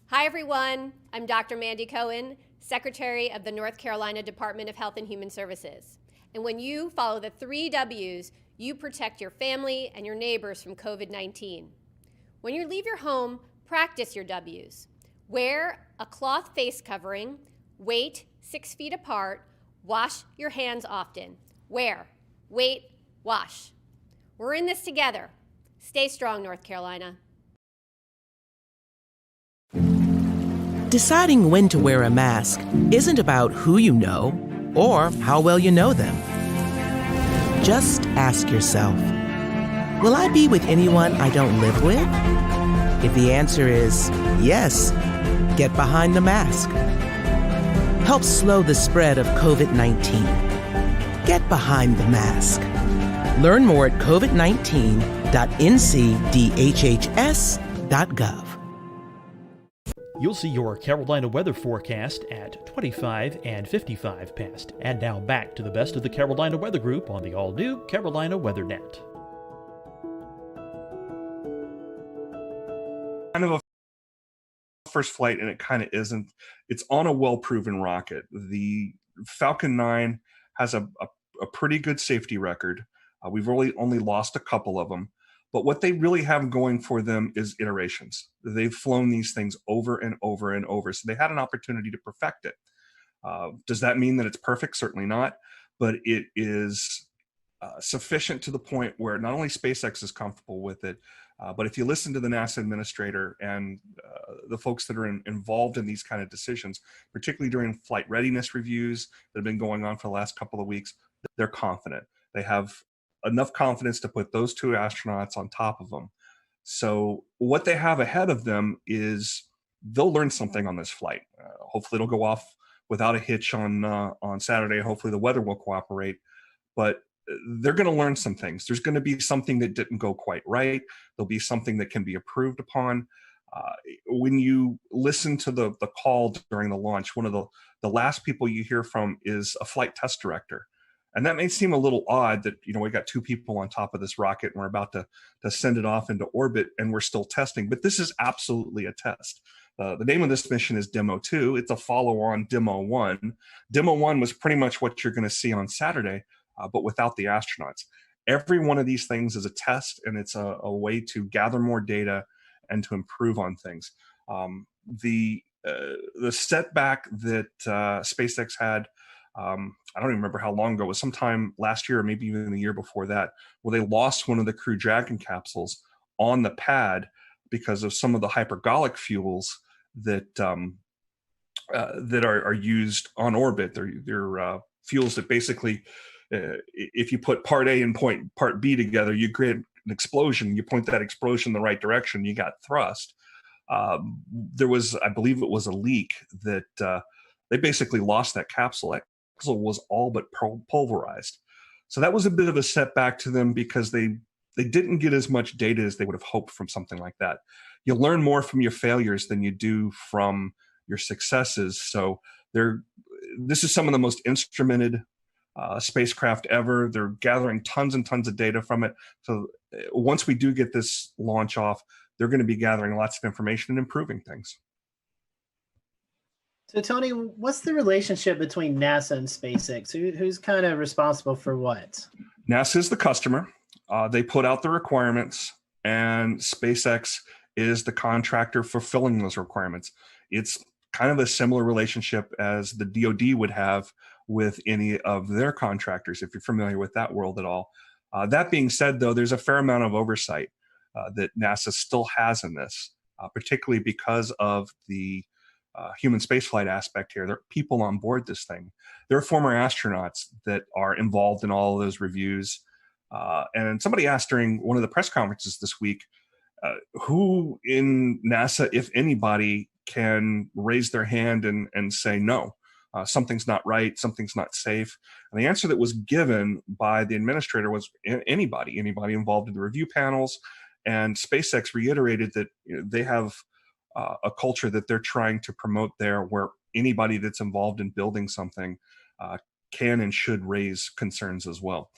Hi, everyone. I'm Dr. Mandy Cohen, Secretary of the North Carolina Department of Health and Human Services. And when you follow the 3 W's, you protect your family and your neighbors from COVID-19. When you leave your home, practice your W's. Wear a cloth face covering, wait 6 feet apart, wash your hands often. Wear, wait, wash. We're in this together. Stay strong, North Carolina. Deciding when to wear a mask isn't about who you know or how well you know them. Just ask yourself, will I be with anyone I don't live with? If the answer is yes, get behind the mask. Help slow the spread of COVID-19. Get behind the mask. Learn more at covid19.ncdhhs.gov. You'll see your Carolina weather forecast at 25 and 55 past. And now back to the best of the Carolina Weather Group on the all-new Carolina WeatherNet. Kind of a first flight, and it kind of isn't. It's on a well-proven rocket. The Falcon 9 has a pretty good safety record. We've only lost a couple of them. But what they really have going for them is iterations. They've flown these things over and over and over. So they had an opportunity to perfect it. Does that mean that it's perfect? Certainly not. But it is sufficient to the point where not only SpaceX is comfortable with it, but if you listen to the NASA administrator and the folks that are involved in these kind of decisions, particularly during flight readiness reviews that have been going on for the last couple of weeks, they're confident. They have enough confidence to put those 2 astronauts on top of them. So what they have ahead of them is they'll learn something on this flight. Hopefully it'll go off without a hitch on Saturday. Hopefully the weather will cooperate, but they're going to learn some things. There's going to be something that didn't go quite right. There'll be something that can be improved upon. When you listen to the call during the launch, one of the last people you hear from is a flight test director. And that may seem a little odd that, we got 2 people on top of this rocket and we're about to send it off into orbit and we're still testing. But this is absolutely a test. The name of this mission is Demo 2. It's a follow-on Demo 1. Demo 1 was pretty much what you're going to see on Saturday, but without the astronauts. Every one of these things is a test, and it's a way to gather more data and to improve on things. The setback that SpaceX had, I don't even remember how long ago, it was sometime last year or maybe even the year before that, where they lost one of the Crew Dragon capsules on the pad because of some of the hypergolic fuels that are used on orbit. They're fuels that basically, if you put part A and part B together, you create an explosion. You point that explosion in the right direction, you got thrust. There was, I believe it was a leak that they basically lost that capsule. That capsule was all but pulverized. So that was a bit of a setback to them because they didn't get as much data as they would have hoped from something like that. You learn more from your failures than you do from your successes. So this is some of the most instrumented spacecraft ever. They're gathering tons and tons of data from it. So once we do get this launch off, they're going to be gathering lots of information and improving things. So Tony, what's the relationship between NASA and SpaceX? Who's kind of responsible for what? NASA is the customer. They put out the requirements, and SpaceX is the contractor fulfilling those requirements. It's kind of a similar relationship as the DoD would have with any of their contractors, if you're familiar with that world at all. That being said, though, there's a fair amount of oversight that NASA still has in this, particularly because of the human spaceflight aspect here. There are people on board this thing. There are former astronauts that are involved in all of those reviews. And somebody asked during one of the press conferences this week, who in NASA, if anybody, can raise their hand and say, no, something's not right, something's not safe. And the answer that was given by the administrator was anybody involved in the review panels. And SpaceX reiterated that they have a culture that they're trying to promote there, where anybody that's involved in building something can and should raise concerns as well.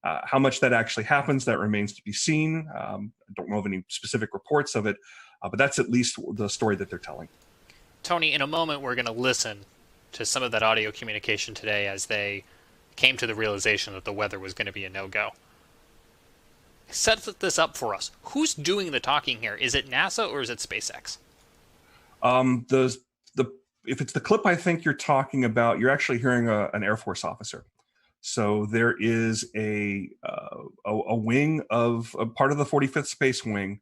How much that actually happens, that remains to be seen. I don't know of any specific reports of it, but that's at least the story that they're telling. Tony, in a moment, we're going to listen to some of that audio communication today as they came to the realization that the weather was going to be a no-go. Set this up for us. Who's doing the talking here? Is it NASA or is it SpaceX? If it's the clip I think you're talking about, you're actually hearing an Air Force officer. So there is a wing of a part of the 45th Space Wing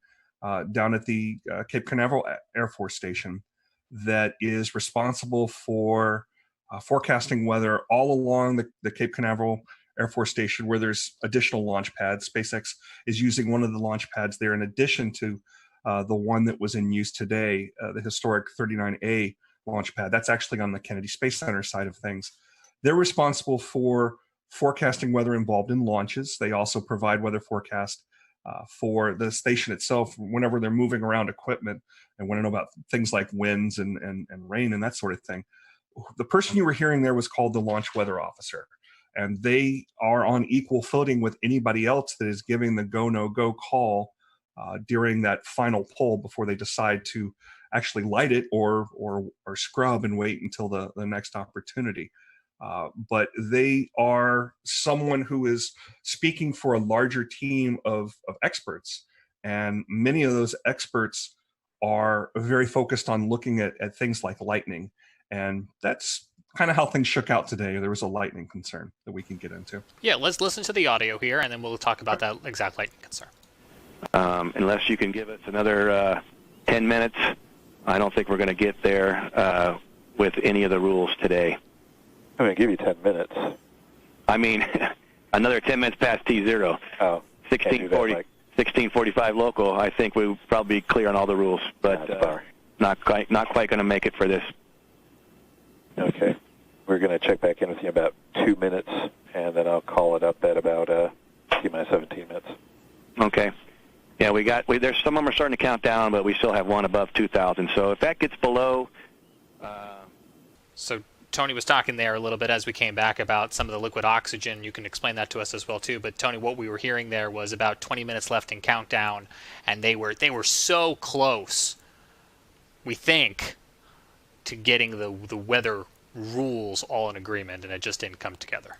down at the Cape Canaveral Air Force Station that is responsible for forecasting weather all along the Cape Canaveral Air Force Station, where there's additional launch pads. SpaceX is using one of the launch pads there in addition to the one that was in use today, the historic 39A launch pad. That's actually on the Kennedy Space Center side of things. They're responsible for forecasting weather involved in launches. They also provide weather forecast for the station itself whenever they're moving around equipment and want to know about things like winds and rain and that sort of thing. The person you were hearing there was called the launch weather officer, and they are on equal footing with anybody else that is giving the go, no go call during that final pull before they decide to actually light it or scrub and wait until the next opportunity. But they are someone who is speaking for a larger team of experts. And many of those experts are very focused on looking at things like lightning. And that's kind of how things shook out today. There was a lightning concern that we can get into. Yeah, let's listen to the audio here, and then we'll talk about that exact lightning concern. Unless you can give us another 10 minutes, I don't think we're going to get there with any of the rules today. I'm going to give you 10 minutes. I mean, another 10 minutes past T0. Oh, 16:45 local. I think we'll probably be clear on all the rules, but not quite going to make it for this. Okay. We're going to check back in with you in about 2 minutes, and then I'll call it up at about T-minus 17 minutes. Okay. Yeah, there's some of them are starting to count down, but we still have one above 2,000. So if that gets below... So Tony was talking there a little bit as we came back about some of the liquid oxygen. You can explain that to us as well, too. But Tony, what we were hearing there was about 20 minutes left in countdown, and they were so close, we think, to getting the weather rules all in agreement, and it just didn't come together.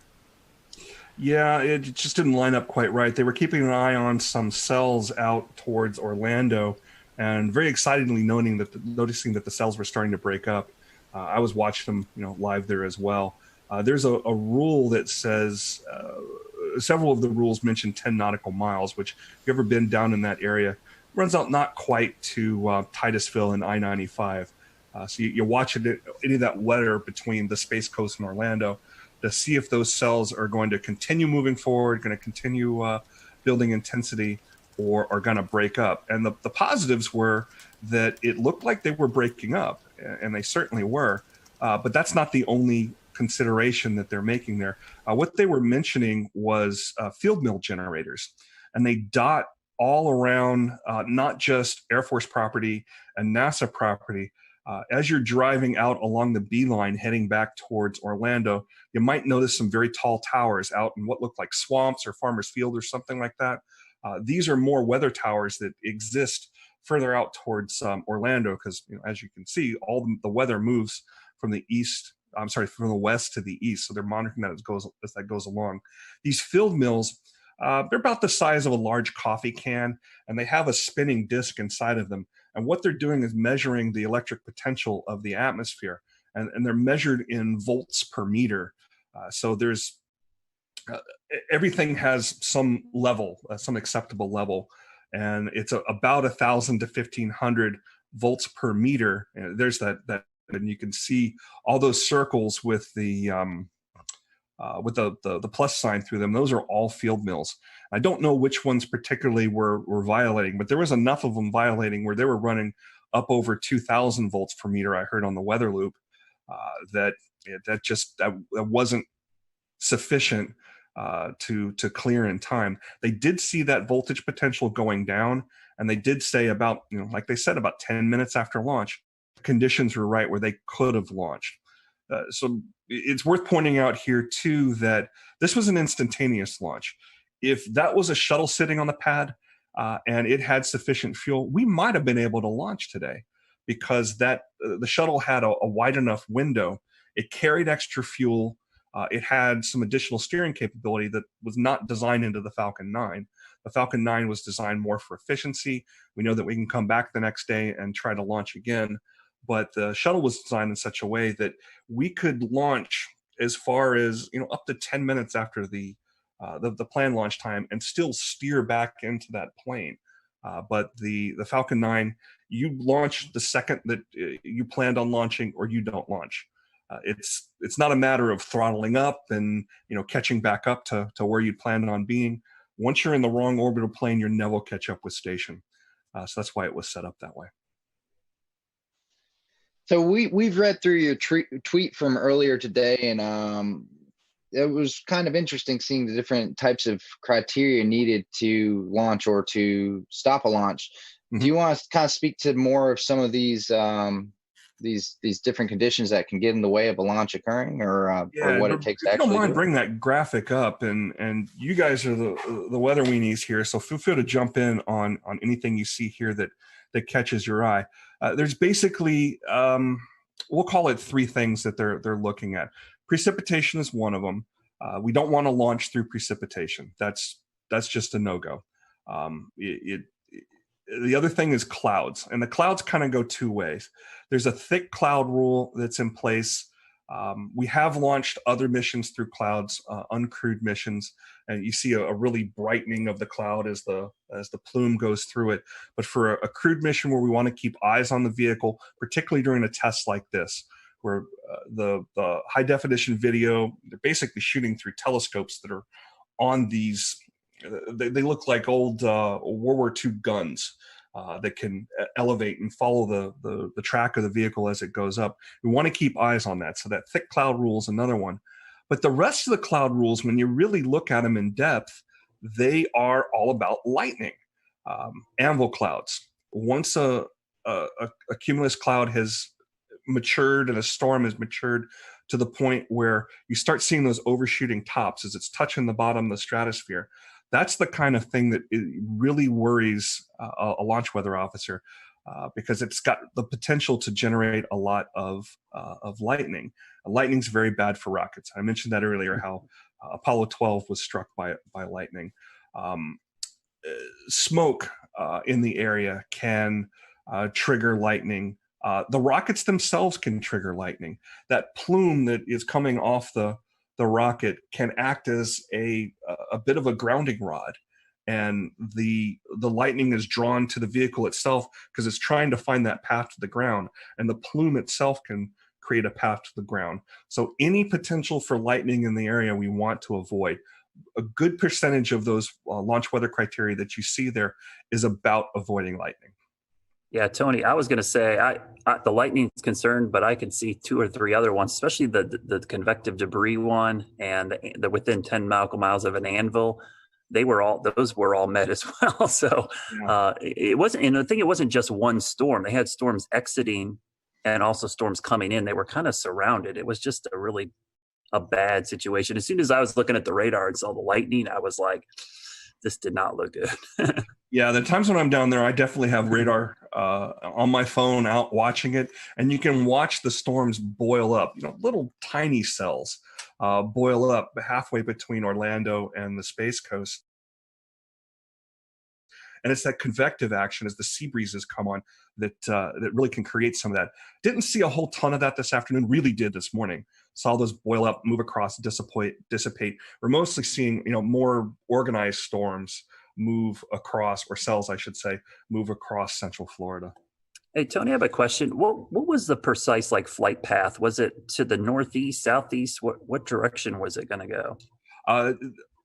Yeah, it just didn't line up quite right. They were keeping an eye on some cells out towards Orlando, and very excitedly noticing that the cells were starting to break up. I was watching them, live there as well. There's a rule that says several of the rules mention 10 nautical miles, which if you've ever been down in that area, runs out not quite to Titusville and I-95. So you're watching any of that weather between the Space Coast and Orlando to see if those cells are going to continue moving forward, going to continue building intensity, or are going to break up. And the positives were that it looked like they were breaking up, and they certainly were. But that's not the only consideration that they're making there. What they were mentioning was field mill generators, and they dot all around not just Air Force property and NASA property, As you're driving out along the beeline heading back towards Orlando, you might notice some very tall towers out in what look like swamps or farmer's field or something like that. These are more weather towers that exist further out towards Orlando, because as you can see, all the weather moves from the from the west to the east. So they're monitoring that as that goes along. These field mills, they're about the size of a large coffee can, and they have a spinning disc inside of them. And what they're doing is measuring the electric potential of the atmosphere, and they're measured in volts per meter. So there's everything has some level, some acceptable level, and it's about 1,000 to 1,500 volts per meter. And there's that, and you can see all those circles with the plus sign through them. Those are all field mills. I don't know which ones particularly were violating, but there was enough of them violating where they were running up over 2,000 volts per meter. I heard on the weather loop that wasn't sufficient to clear in time. They did see that voltage potential going down, and they did say about, like they said, about 10 minutes after launch, conditions were right where they could have launched. So it's worth pointing out here too that this was an instantaneous launch. If that was a shuttle sitting on the pad and it had sufficient fuel, we might have been able to launch today, because the shuttle had a wide enough window. It carried extra fuel. It had some additional steering capability that was not designed into the Falcon 9. The Falcon 9 was designed more for efficiency. We know that we can come back the next day and try to launch again. But the shuttle was designed in such a way that we could launch as far as up to 10 minutes after the planned launch time and still steer back into that plane. But the Falcon 9, you launch the second that you planned on launching, or you don't launch. It's not a matter of throttling up and catching back up to where you planned on being. Once you're in the wrong orbital plane, you'll never catch up with station. So that's why it was set up that way. So we've read through your tweet from earlier today, and it was kind of interesting seeing the different types of criteria needed to launch or to stop a launch. Mm-hmm. Do you want to kind of speak to more of some of these different conditions that can get in the way of a launch occurring, or what it takes to actually? If you don't mind, bring that graphic up, and you guys are the weather weenies here, so feel free to jump in on anything you see here that catches your eye. There's basically, we'll call it 3 things that they're looking at. Precipitation is one of them. We don't want to launch through precipitation. That's just a no-go. The other thing is clouds, and the clouds kind of go 2 ways. There's a thick cloud rule that's in place. We have launched other missions through clouds, uncrewed missions, and you see a really brightening of the cloud as the plume goes through it. But for a crewed mission where we want to keep eyes on the vehicle, particularly during a test like this, where the high definition video, they're basically shooting through telescopes that are on these. They look like old World War II guns that can elevate and follow the track of the vehicle as it goes up. We want to keep eyes on that. So that thick cloud rule is another one. But the rest of the cloud rules, when you really look at them in depth, they are all about lightning. Anvil clouds. Once a cumulus cloud has matured and a storm has matured to the point where you start seeing those overshooting tops as it's touching the bottom of the stratosphere, that's the kind of thing that really worries a launch weather officer, because it's got the potential to generate a lot of lightning. Lightning's very bad for rockets. I mentioned that earlier, how Apollo 12 was struck by lightning. Smoke in the area can trigger lightning. The rockets themselves can trigger lightning. That plume that is coming off the rocket can act as a bit of a grounding rod, and the lightning is drawn to the vehicle itself because it's trying to find that path to the ground, and the plume itself can create a path to the ground. So any potential for lightning in the area we want to avoid. A good percentage of those launch weather criteria that you see there is about avoiding lightning. Yeah, Tony, I was going to say the lightning's concerned, but I can see 2 or 3 other ones, especially the convective debris one and the within 10 nautical miles of an anvil. Those were all met as well. So it wasn't, and I think it wasn't just one storm. They had storms exiting and also storms coming in. They were kind of surrounded. It was just a bad situation. As soon as I was looking at the radar and saw the lightning, I was like, this did not look good. Yeah, the times when I'm down there, I definitely have radar on my phone out watching it, and you can watch the storms boil up. Little tiny cells boil up halfway between Orlando and the Space Coast. And it's that convective action as the sea breezes come on that really can create some of that. Didn't see a whole ton of that this afternoon. Really did this morning. Saw those boil up, move across, dissipate. We're mostly seeing more organized storms move across, or cells, I should say, move across Central Florida. Hey, Tony, I have a question. What was the precise flight path? Was it to the northeast, southeast? What direction was it going to go?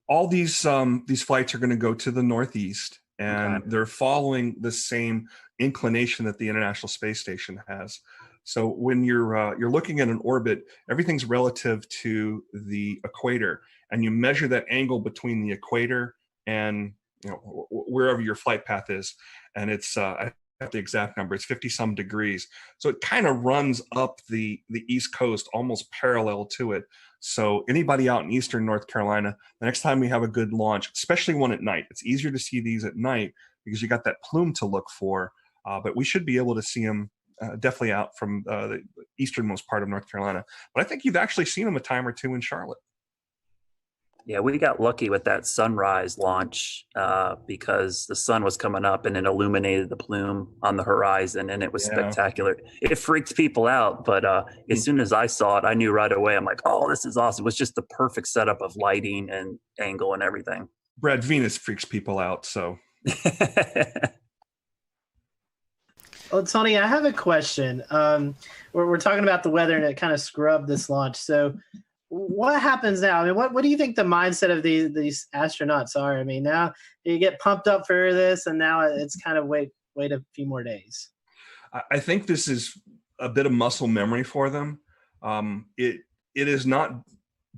All these flights are going to go to the northeast, and they're following the same inclination that the International Space Station has. So when you're looking at an orbit, everything's relative to the equator, and you measure that angle between the equator and wherever your flight path is, and it's I have the exact number. It's 50 some degrees. So it kind of runs up the East Coast, almost parallel to it. So anybody out in Eastern North Carolina, the next time we have a good launch, especially one at night, it's easier to see these at night because you got that plume to look for. But we should be able to see them definitely out from the easternmost part of North Carolina. But I think you've actually seen them a time or two in Charlotte. Yeah, we got lucky with that sunrise launch because the sun was coming up and it illuminated the plume on the horizon, and it was spectacular. It freaked people out, but as soon as I saw it, I knew right away. I'm like, oh, this is awesome. It was just the perfect setup of lighting and angle and everything. Brad, Venus freaks people out, so. Well, Tony, I have a question. We're talking about the weather, and it kind of scrubbed this launch. So what happens now? I mean, what do you think the mindset of these astronauts are? I mean, now you get pumped up for this, and now it's kind of wait a few more days. I think this is a bit of muscle memory for them. It is not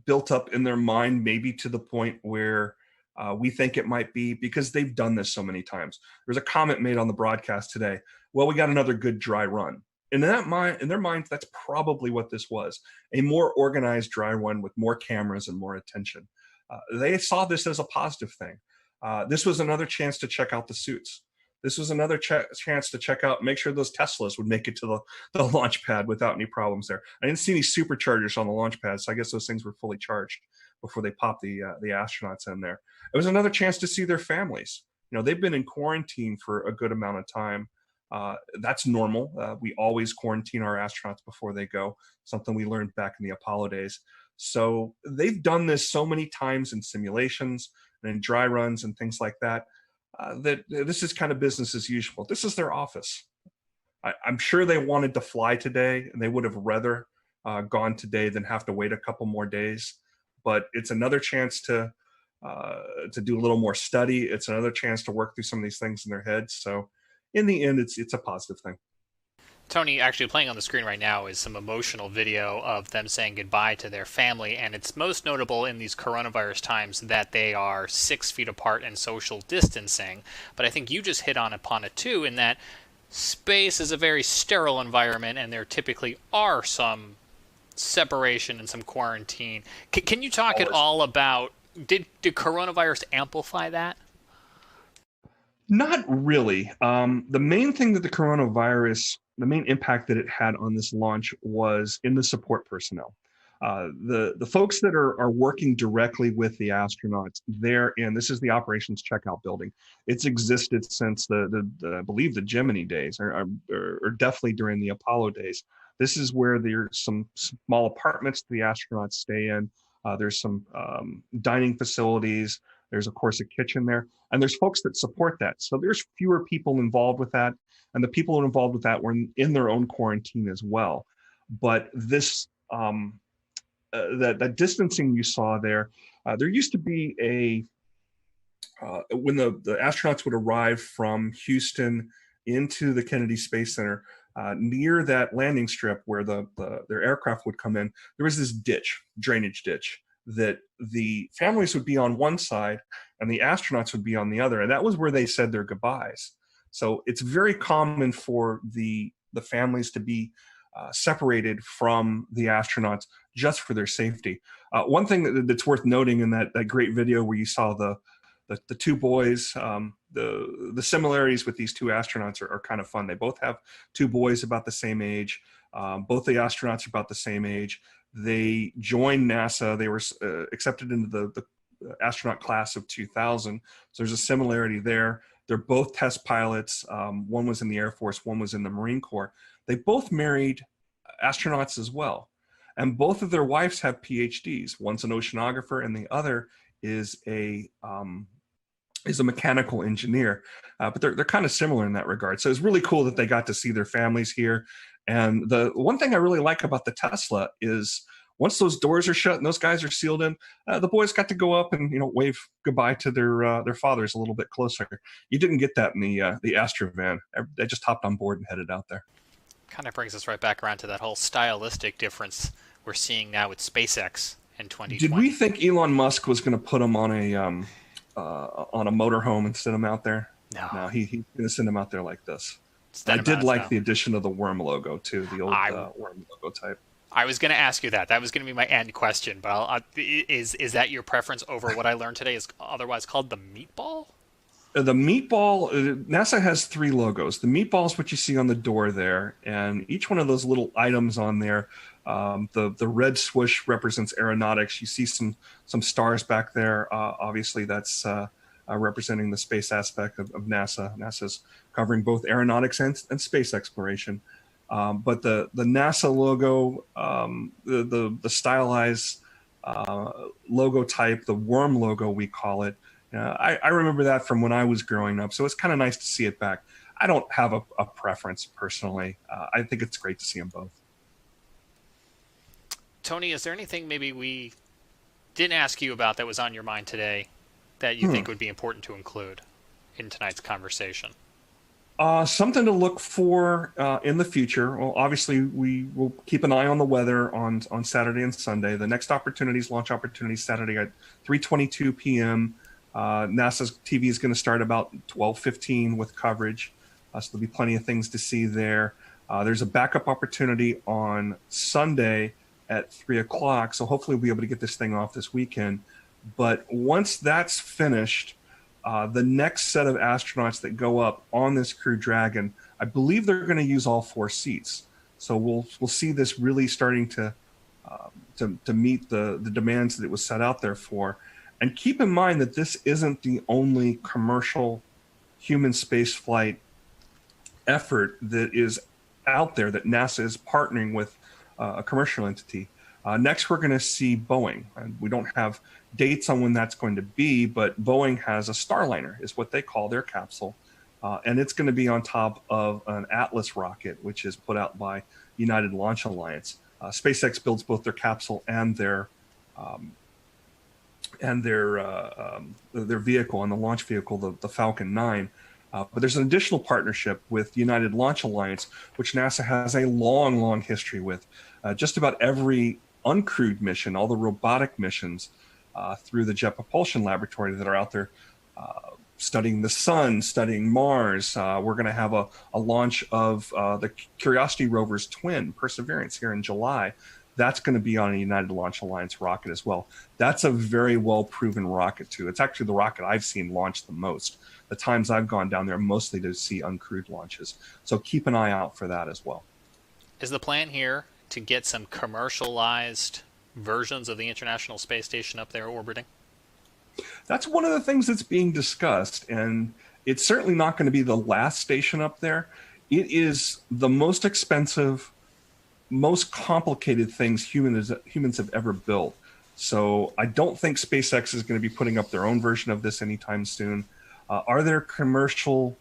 built up in their mind, maybe to the point where we think it might be, because they've done this so many times. There's a comment made on the broadcast today. Well, we got another good dry run. In their minds, that's probably what this was, a more organized dry run with more cameras and more attention. They saw this as a positive thing. This was another chance to check out the suits. This was another chance to check out, make sure those Teslas would make it to the launch pad without any problems there. I didn't see any superchargers on the launch pad, so I guess those things were fully charged before they popped the astronauts in there. It was another chance to see their families. They've been in quarantine for a good amount of time. That's normal. We always quarantine our astronauts before they go, something we learned back in the Apollo days. So they've done this so many times in simulations and in dry runs and things like that, that this is kind of business as usual. This is their office. I'm sure they wanted to fly today, and they would have rather gone today than have to wait a couple more days. But it's another chance to do a little more study. It's another chance to work through some of these things in their heads. So in the end, it's a positive thing. Tony, actually playing on the screen right now is some emotional video of them saying goodbye to their family, and it's most notable in these coronavirus times that they are 6 feet apart and social distancing. But I think you just hit upon it too, in that space is a very sterile environment, and there typically are some separation and some quarantine. Can you talk at all about, did coronavirus amplify that? Not really. The main thing that the main impact that it had on this launch was in the support personnel. The folks that are working directly with the astronauts, this is the operations checkout building. It's existed since I believe the Gemini days, or definitely during the Apollo days. This is where there's some small apartments the astronauts stay in. There's some dining facilities. There's, of course, a kitchen there. And there's folks that support that. So there's fewer people involved with that. And the people involved with that were in their own quarantine as well. But this, that distancing you saw there used to be when the astronauts would arrive from Houston into the Kennedy Space Center, near that landing strip where their aircraft would come in, there was this drainage ditch, that the families would be on one side and the astronauts would be on the other. And that was where they said their goodbyes. So it's very common for the families to be separated from the astronauts just for their safety. One thing that's worth noting in that great video where you saw the two boys, the similarities with these two astronauts are kind of fun. They both have two boys about the same age. Both the astronauts are about the same age. They joined NASA. They were accepted into the astronaut class of 2000. So there's a similarity there. They're both test pilots. One was in the Air Force, one was in the Marine Corps. They both married astronauts as well. And both of their wives have PhDs. One's an oceanographer and the other is a mechanical engineer. But they're kind of similar in that regard. So it's really cool that they got to see their families here. And the one thing I really like about the Tesla is once those doors are shut and those guys are sealed in, the boys got to go up and wave goodbye to their fathers a little bit closer. You didn't get that in the Astra van. They just hopped on board and headed out there. Kind of brings us right back around to that whole stylistic difference we're seeing now with SpaceX in 2020. Did we think Elon Musk was going to put them on a motorhome and send them out there? No, he's going to send them out there like this. I did like the addition of the worm logo too, the old worm logo type. I was going to ask you that. That was going to be my end question. But is that your preference over what I learned today is otherwise called the meatball? The meatball, NASA has 3 logos. The meatball is what you see on the door there, and each one of those little items on there, the red swoosh represents aeronautics. You see some stars back there. Obviously, that's representing the space aspect of NASA. NASA's covering both aeronautics and space exploration. But the NASA logo, the stylized logo type, the worm logo we call it, I remember that from when I was growing up, so it's kind of nice to see it back. I don't have a preference personally. I think it's great to see them both. Tony, is there anything maybe we didn't ask you about that was on your mind today that you think would be important to include in tonight's conversation? Something to look for in the future. Well, obviously, we will keep an eye on the weather on Saturday and Sunday. The next launch opportunities, Saturday at 3:22 p.m. NASA's TV is going to start about 12:15 with coverage. So there'll be plenty of things to see there. There's a backup opportunity on Sunday at 3 o'clock. So hopefully we'll be able to get this thing off this weekend. But once that's finished, the next set of astronauts that go up on this Crew Dragon, I believe they're going to use all 4 seats. So we'll see this really starting to meet the demands that it was set out there for. And keep in mind that this isn't the only commercial human spaceflight effort that is out there that NASA is partnering with a commercial entity. Next, we're going to see Boeing. And we don't have dates on when that's going to be, but Boeing has a Starliner, is what they call their capsule. And it's going to be on top of an Atlas rocket, which is put out by United Launch Alliance. SpaceX builds both their capsule and their vehicle, and the launch vehicle, the Falcon 9. But there's an additional partnership with United Launch Alliance, which NASA has a long, long history with. Just about every uncrewed mission, all the robotic missions through the Jet Propulsion Laboratory that are out there studying the sun, studying Mars. We're going to have a launch of the Curiosity rover's twin, Perseverance, here in July. That's going to be on a United Launch Alliance rocket as well. That's a very well-proven rocket, too. It's actually the rocket I've seen launch the most. The times I've gone down there, mostly to see uncrewed launches. So keep an eye out for that as well. Is the plan here to get some commercialized versions of the International Space Station up there orbiting? That's one of the things that's being discussed, and it's certainly not going to be the last station up there. It is the most expensive, most complicated things humans have ever built. So I don't think SpaceX is going to be putting up their own version of this anytime soon. Are there commercial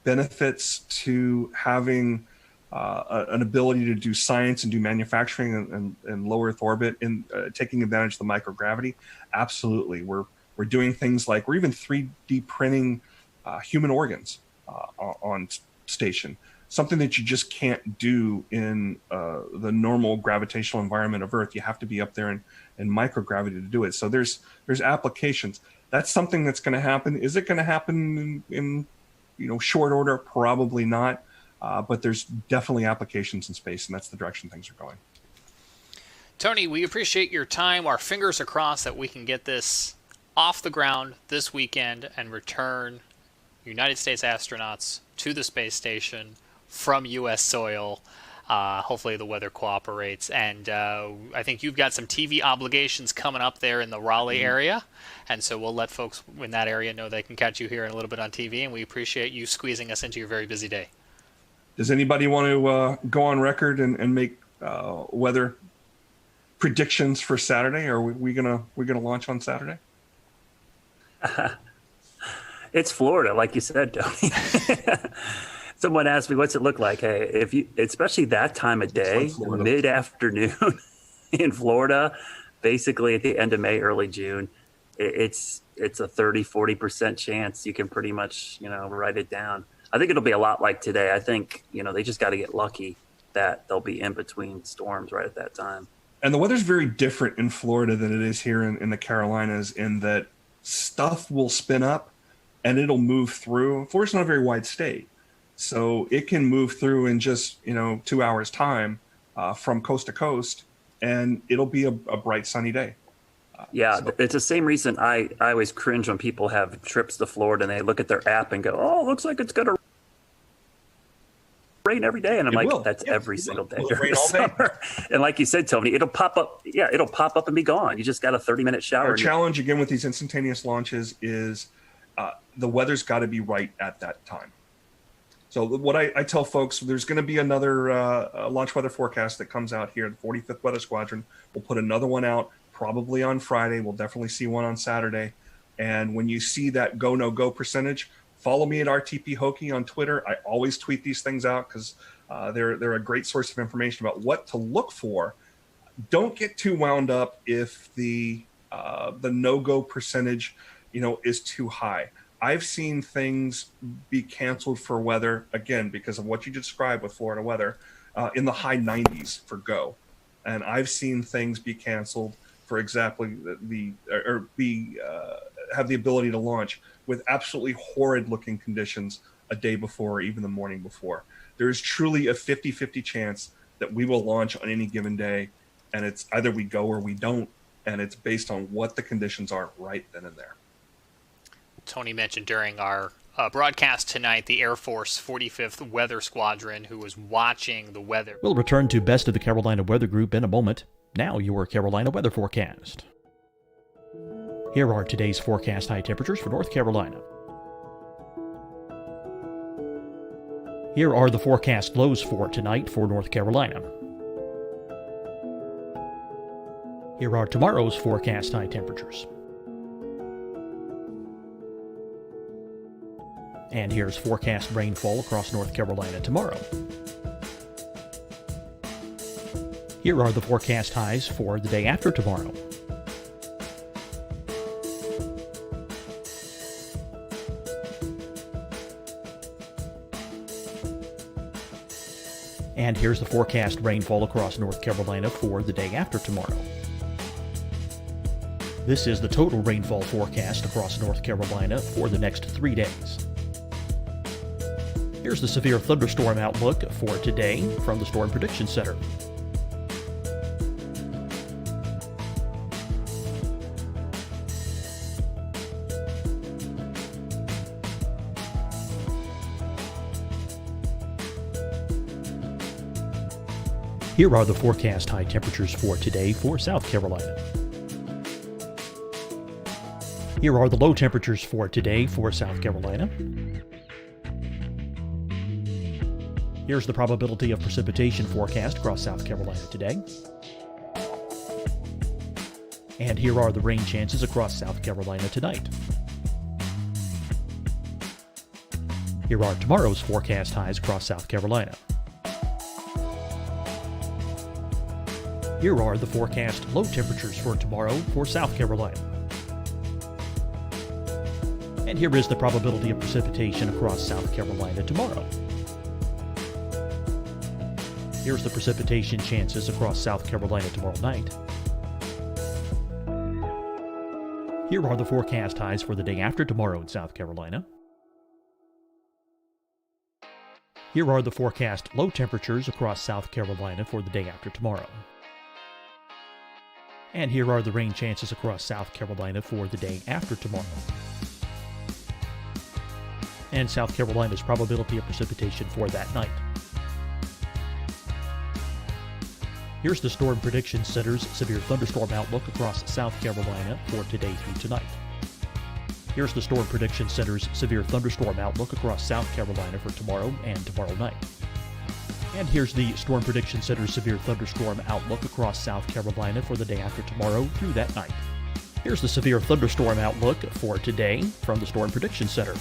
benefits to having an ability to do science and do manufacturing in low Earth orbit and taking advantage of the microgravity? Absolutely. We're doing things like we're even 3D printing human organs on station. Something that you just can't do in the normal gravitational environment of Earth. You have to be up there in microgravity to do it. So there's applications. That's something that's going to happen. Is it going to happen in short order? Probably not. but there's definitely applications in space, and that's the direction things are going. Tony, we appreciate your time. Our fingers are crossed that we can get this off the ground this weekend and return United States astronauts to the space station from U.S. soil. Hopefully the weather cooperates. And I think you've got some TV obligations coming up there in the Raleigh area. And so we'll let folks in that area know they can catch you here in a little bit on TV. And we appreciate you squeezing us into your very busy day. Does anybody want to go on record and make weather predictions for Saturday? Or are we gonna launch on Saturday? It's Florida, like you said, Tony. Someone asked me, what's it look like? Hey, if you, especially that time of day, mid-afternoon in Florida, basically at the end of May, early June, it's a 30-40% chance you can pretty much, write it down. I think it'll be a lot like today. I think, they just got to get lucky that they'll be in between storms right at that time. And the weather's very different in Florida than it is here in the Carolinas, in that stuff will spin up and it'll move through. Florida's not a very wide state, so it can move through in just 2 hours time from coast to coast, and it'll be a bright sunny day. It's the same reason I always cringe when people have trips to Florida and they look at their app and go, oh, it looks like it's gonna rain every day, and I'm like, that's every single day during the summer. And like you said, Tony, it'll pop up. Yeah, it'll pop up and be gone. You just got a 30-minute shower. Our challenge again with these instantaneous launches is the weather's got to be right at that time. So what I tell folks, there's going to be another launch weather forecast that comes out here. The 45th Weather Squadron will put another one out probably on Friday. We'll definitely see one on Saturday. And when you see that go, no go percentage, follow me at RTP Hokie on Twitter. I always tweet these things out because they're a great source of information about what to look for. Don't get too wound up if the no-go percentage, is too high. I've seen things be canceled for weather, again, because of what you described with Florida weather, in the high 90s for go. And I've seen things be canceled for exactly have the ability to launch with absolutely horrid looking conditions a day before or even the morning before. There is truly a 50-50 chance that we will launch on any given day, and it's either we go or we don't, and it's based on what the conditions are right then and there. Tony mentioned during our broadcast tonight the Air Force 45th Weather Squadron, who was watching the weather. We'll return to Best of the Carolina Weather Group in a moment. Now your Carolina weather forecast. Here are today's forecast high temperatures for North Carolina. Here are the forecast lows for tonight for North Carolina. Here are tomorrow's forecast high temperatures. And here's forecast rainfall across North Carolina tomorrow. Here are the forecast highs for the day after tomorrow. And here's the forecast rainfall across North Carolina for the day after tomorrow. This is the total rainfall forecast across North Carolina for the next 3 days. Here's the severe thunderstorm outlook for today from the Storm Prediction Center. Here are the forecast high temperatures for today for South Carolina. Here are the low temperatures for today for South Carolina. Here's the probability of precipitation forecast across South Carolina today. And here are the rain chances across South Carolina tonight. Here are tomorrow's forecast highs across South Carolina. Here are the forecast low temperatures for tomorrow for South Carolina. And here is the probability of precipitation across South Carolina tomorrow. Here's the precipitation chances across South Carolina tomorrow night. Here are the forecast highs for the day after tomorrow in South Carolina. Here are the forecast low temperatures across South Carolina for the day after tomorrow. And here are the rain chances across South Carolina for the day after tomorrow. And South Carolina's probability of precipitation for that night. Here's the Storm Prediction Center's severe thunderstorm outlook across South Carolina for today through tonight. Here's the Storm Prediction Center's severe thunderstorm outlook across South Carolina for tomorrow and tomorrow night. And here's the Storm Prediction Center's severe thunderstorm outlook across South Carolina for the day after tomorrow through that night. Here's the severe thunderstorm outlook for today from the Storm Prediction Center.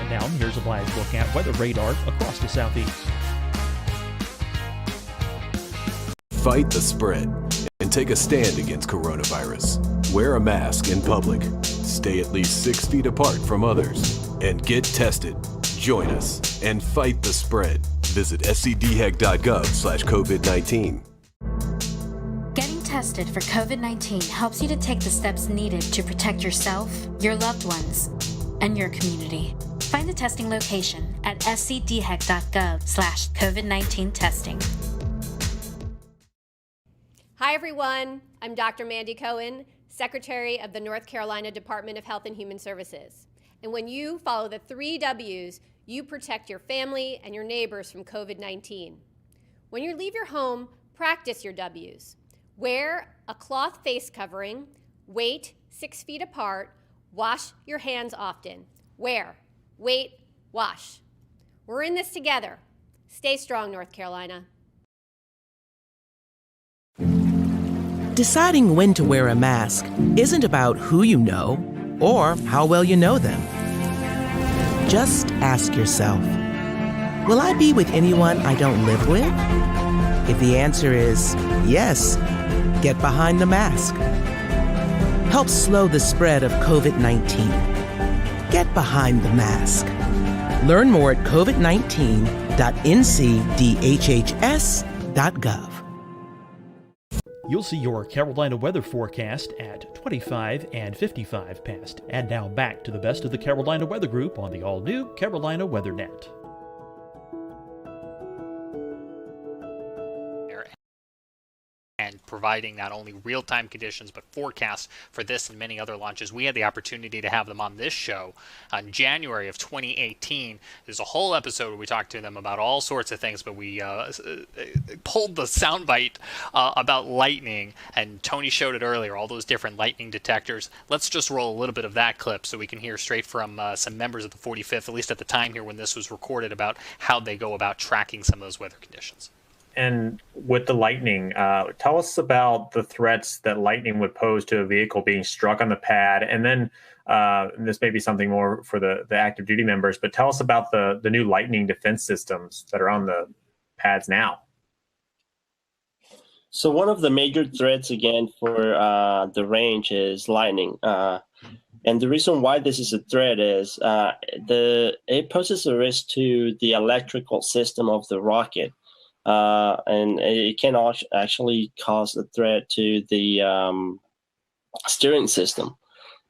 And now here's a live look at weather radar across the southeast. Fight the spread and take a stand against coronavirus. Wear a mask in public. Stay at least 6 feet apart from others. And get tested. Join us and fight the spread. Visit scdhec.gov/COVID-19. Getting tested for COVID-19 helps you to take the steps needed to protect yourself, your loved ones, and your community. Find the testing location at scdhec.gov/COVID-19 testing. Hi, everyone. I'm Dr. Mandy Cohen, Secretary of the North Carolina Department of Health and Human Services. And when you follow the 3 W's, you protect your family and your neighbors from COVID-19. When you leave your home, practice your W's. Wear a cloth face covering, wait 6 feet apart, wash your hands often. Wear, wait, wash. We're in this together. Stay strong, North Carolina. Deciding when to wear a mask isn't about who you know or how well you know them. Just ask yourself, will I be with anyone I don't live with? If the answer is yes, get behind the mask. Help slow the spread of COVID-19. Get behind the mask. Learn more at covid19.ncdhhs.gov. You'll see your Carolina weather forecast at 25 and 55 past. And now back to the best of the Carolina Weather Group on the all-new Carolina WeatherNet. And providing not only real-time conditions but forecasts for this and many other launches. We had the opportunity to have them on this show in January of 2018. There's a whole episode where we talked to them about all sorts of things, but we pulled the soundbite about lightning, and Tony showed it earlier, all those different lightning detectors. Let's just roll a little bit of that clip so we can hear straight from some members of the 45th, at least at the time here when this was recorded, about how they go about tracking some of those weather conditions. And with the lightning, tell us about the threats that lightning would pose to a vehicle being struck on the pad. And then this may be something more for the active duty members, but tell us about the new lightning defense systems that are on the pads now. So one of the major threats, again, for the range is lightning. And the reason why this is a threat is it poses a risk to the electrical system of the rocket. And it can actually cause a threat to the steering system.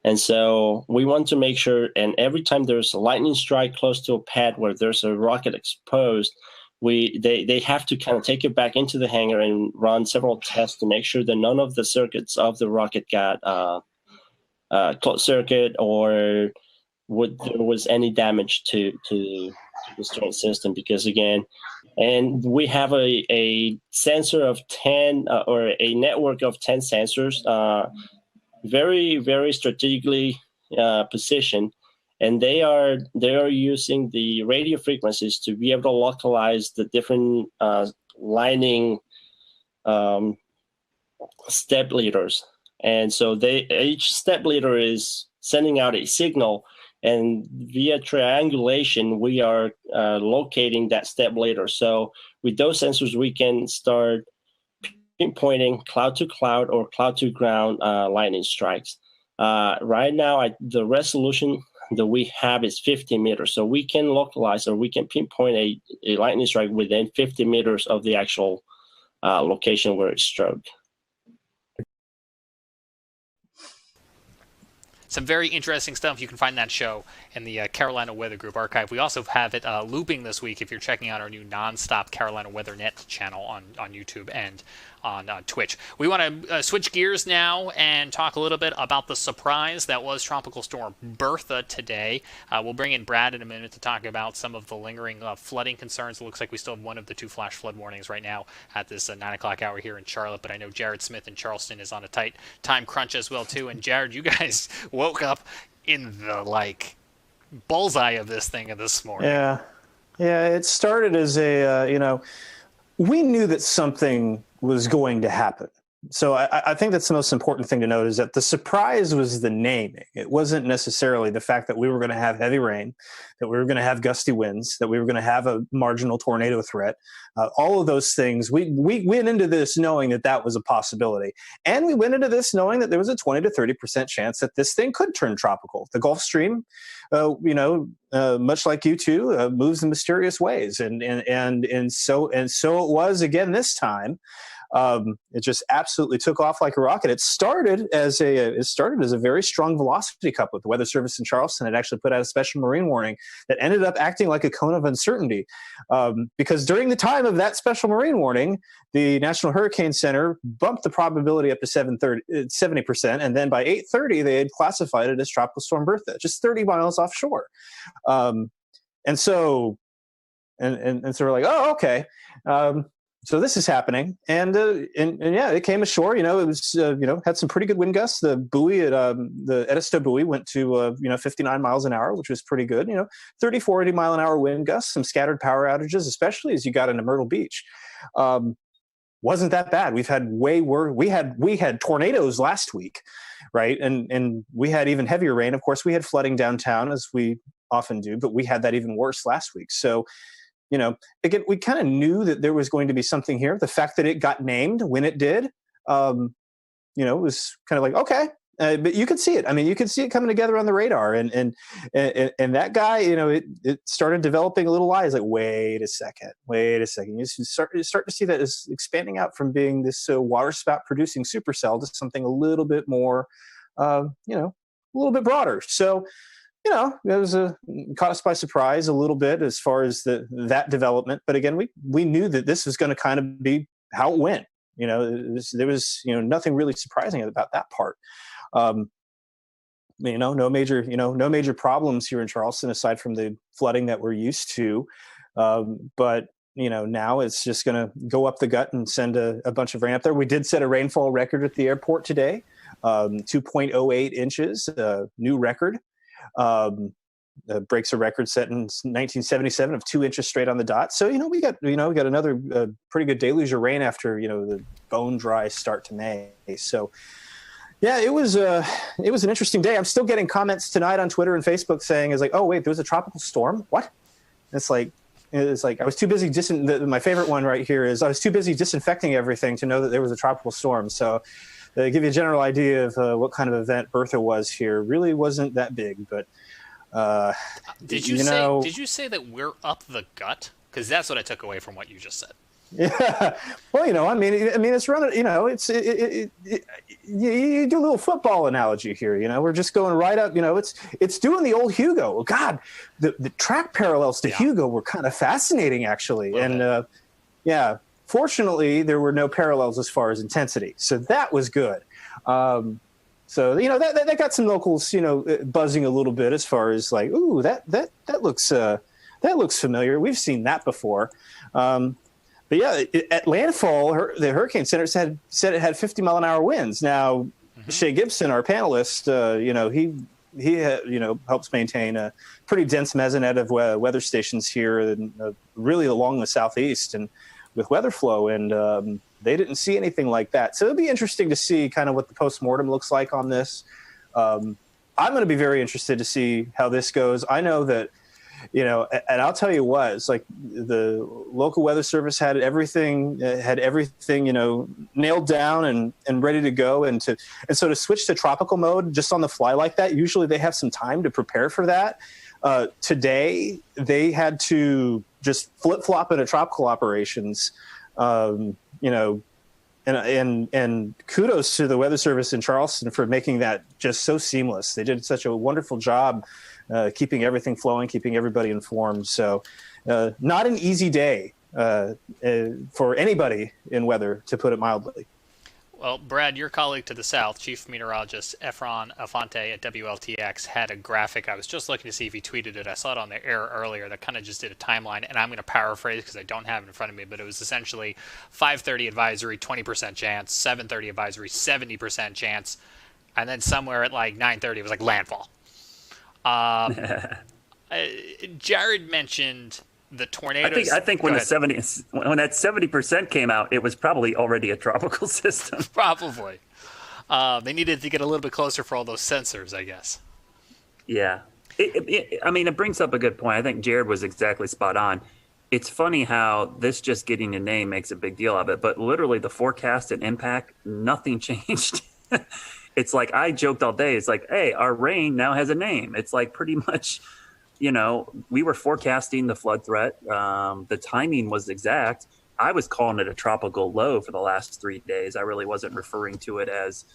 And so we want to make sure, and every time there's a lightning strike close to a pad where there's a rocket exposed, they have to kind of take it back into the hangar and run several tests to make sure that none of the circuits of the rocket got closed circuit or there was any damage to the steering system. Because again, and we have a sensor of 10 or a network of 10 sensors, very, very strategically positioned. And they are using the radio frequencies to be able to localize the different lining step leaders. And so each step leader is sending out a signal, and via triangulation, we are locating that step leader. So with those sensors, we can start pinpointing cloud to cloud or cloud to ground lightning strikes. Right now, the resolution that we have is 50 meters. So we can localize, or we can pinpoint a lightning strike within 50 meters of the actual location where it struck. Some very interesting stuff. You can find that show in the Carolina Weather Group archive. We also have it looping this week if you're checking out our new nonstop Carolina Weather Net channel on YouTube and on Twitch. We want to switch gears now and talk a little bit about the surprise that was Tropical Storm Bertha today. We'll bring in Brad in a minute to talk about some of the lingering flooding concerns. It looks like we still have one of the 2 flash flood warnings right now at this 9 o'clock hour here in Charlotte, but I know Jared Smith in Charleston is on a tight time crunch as well too. And Jared, you guys woke up in the bullseye of this thing this morning. Yeah, it started as a we knew that something was going to happen. So I think that's the most important thing to note, is that the surprise was the naming. It wasn't necessarily the fact that we were going to have heavy rain, that we were going to have gusty winds, that we were going to have a marginal tornado threat. All of those things, we went into this knowing that that was a possibility. And we went into this knowing that there was a 20 to 30% chance that this thing could turn tropical. The Gulf Stream, much like you two, moves in mysterious ways. And so it was again this time. It just absolutely took off like a rocket. It started as a very strong velocity cup with the Weather Service in Charleston. It actually put out a special marine warning that ended up acting like a cone of uncertainty, because during the time of that special marine warning, the National Hurricane Center bumped the probability up to 70%, and then by 8:30 they had classified it as Tropical Storm Bertha, just 30 miles offshore. And so we're like, oh, okay. So this is happening, and yeah, it came ashore. It was had some pretty good wind gusts. The buoy at the Edisto buoy went to 59 miles an hour, which was pretty good. 30, 40 mile an hour wind gusts, some scattered power outages, especially as you got into Myrtle Beach. Wasn't that bad. We've had way worse. We had tornadoes last week, right? And we had even heavier rain. Of course, we had flooding downtown, as we often do, but we had that even worse last week. So. Again, we kind of knew that there was going to be something here. The fact that it got named when it did, was kind of like, okay, but you could see it. I mean, you could see it coming together on the radar, and that guy, it started developing a little eyes. Like, wait a second. You start to see that it's expanding out from being this water spout producing supercell to something a little bit more, a little bit broader. So. It was caught us by surprise a little bit as far as that development. But again, we knew that this was going to kind of be how it went. There was nothing really surprising about that part. No major problems here in Charleston aside from the flooding that we're used to. But now it's just going to go up the gut and send a bunch of rain up there. We did set a rainfall record at the airport today, 2.08 inches, new record. Breaks a record set in 1977 of 2 inches straight on the dot. So we got another pretty good deluge of rain after the bone dry start to May. So yeah, it was an interesting day. I'm still getting comments tonight on Twitter and Facebook saying, "Is like, oh wait, there was a tropical storm? What?" It's like I was too busy. My favorite one right here is I was too busy disinfecting everything to know that there was a tropical storm. So. Give you a general idea of what kind of event Bertha was here. Really wasn't that big, but did you say that we're up the gut? Because that's what I took away from what you just said. Yeah. Well, I mean, it's running. You do a little football analogy here. We're just going right up. It's doing the old Hugo. God, the track parallels to Hugo were kind of fascinating, actually, and yeah. Fortunately, there were no parallels as far as intensity, so that was good. So that got some locals, buzzing a little bit as far as like, ooh, that looks familiar. We've seen that before. But yeah, at landfall, the Hurricane Center said it had 50 mile an hour winds. Now, Shay Gibson, our panelist, he helps maintain a pretty dense mesonet of weather stations here, and really along the southeast and. With weather flow, and they didn't see anything like that. So it'll be interesting to see kind of what the postmortem looks like on this. I'm going to be very interested to see how this goes. I know that And I'll tell you what, it's like the local weather service had everything, nailed down and ready to go. And so to switch to tropical mode just on the fly like that, usually they have some time to prepare for that. Today, they had to just flip-flop into tropical operations, and kudos to the weather service in Charleston for making that just so seamless. They did such a wonderful job keeping everything flowing, keeping everybody informed. So not an easy day for anybody in weather, to put it mildly. Well, Brad, your colleague to the south, Chief Meteorologist Efron Afante at WLTX, had a graphic. I was just looking to see if he tweeted it. I saw it on the air earlier that kind of just did a timeline, and I'm going to paraphrase because I don't have it in front of me, but it was essentially 5:30 advisory, 20% chance, 7:30 advisory, 70% chance, and then somewhere at like 9:30 it was like landfall. Jared mentioned the tornadoes. I think when that 70% came out, it was probably already a tropical system. Probably. They needed to get a little bit closer for all those sensors, I guess. Yeah. It brings up a good point. I think Jared was exactly spot on. It's funny how this just getting a name makes a big deal of it, but literally the forecast and impact, nothing changed. It's like, I joked all day. It's like, hey, our rain now has a name. It's like pretty much, we were forecasting the flood threat. The timing was exact. I was calling it a tropical low for the last 3 days. I really wasn't referring to it as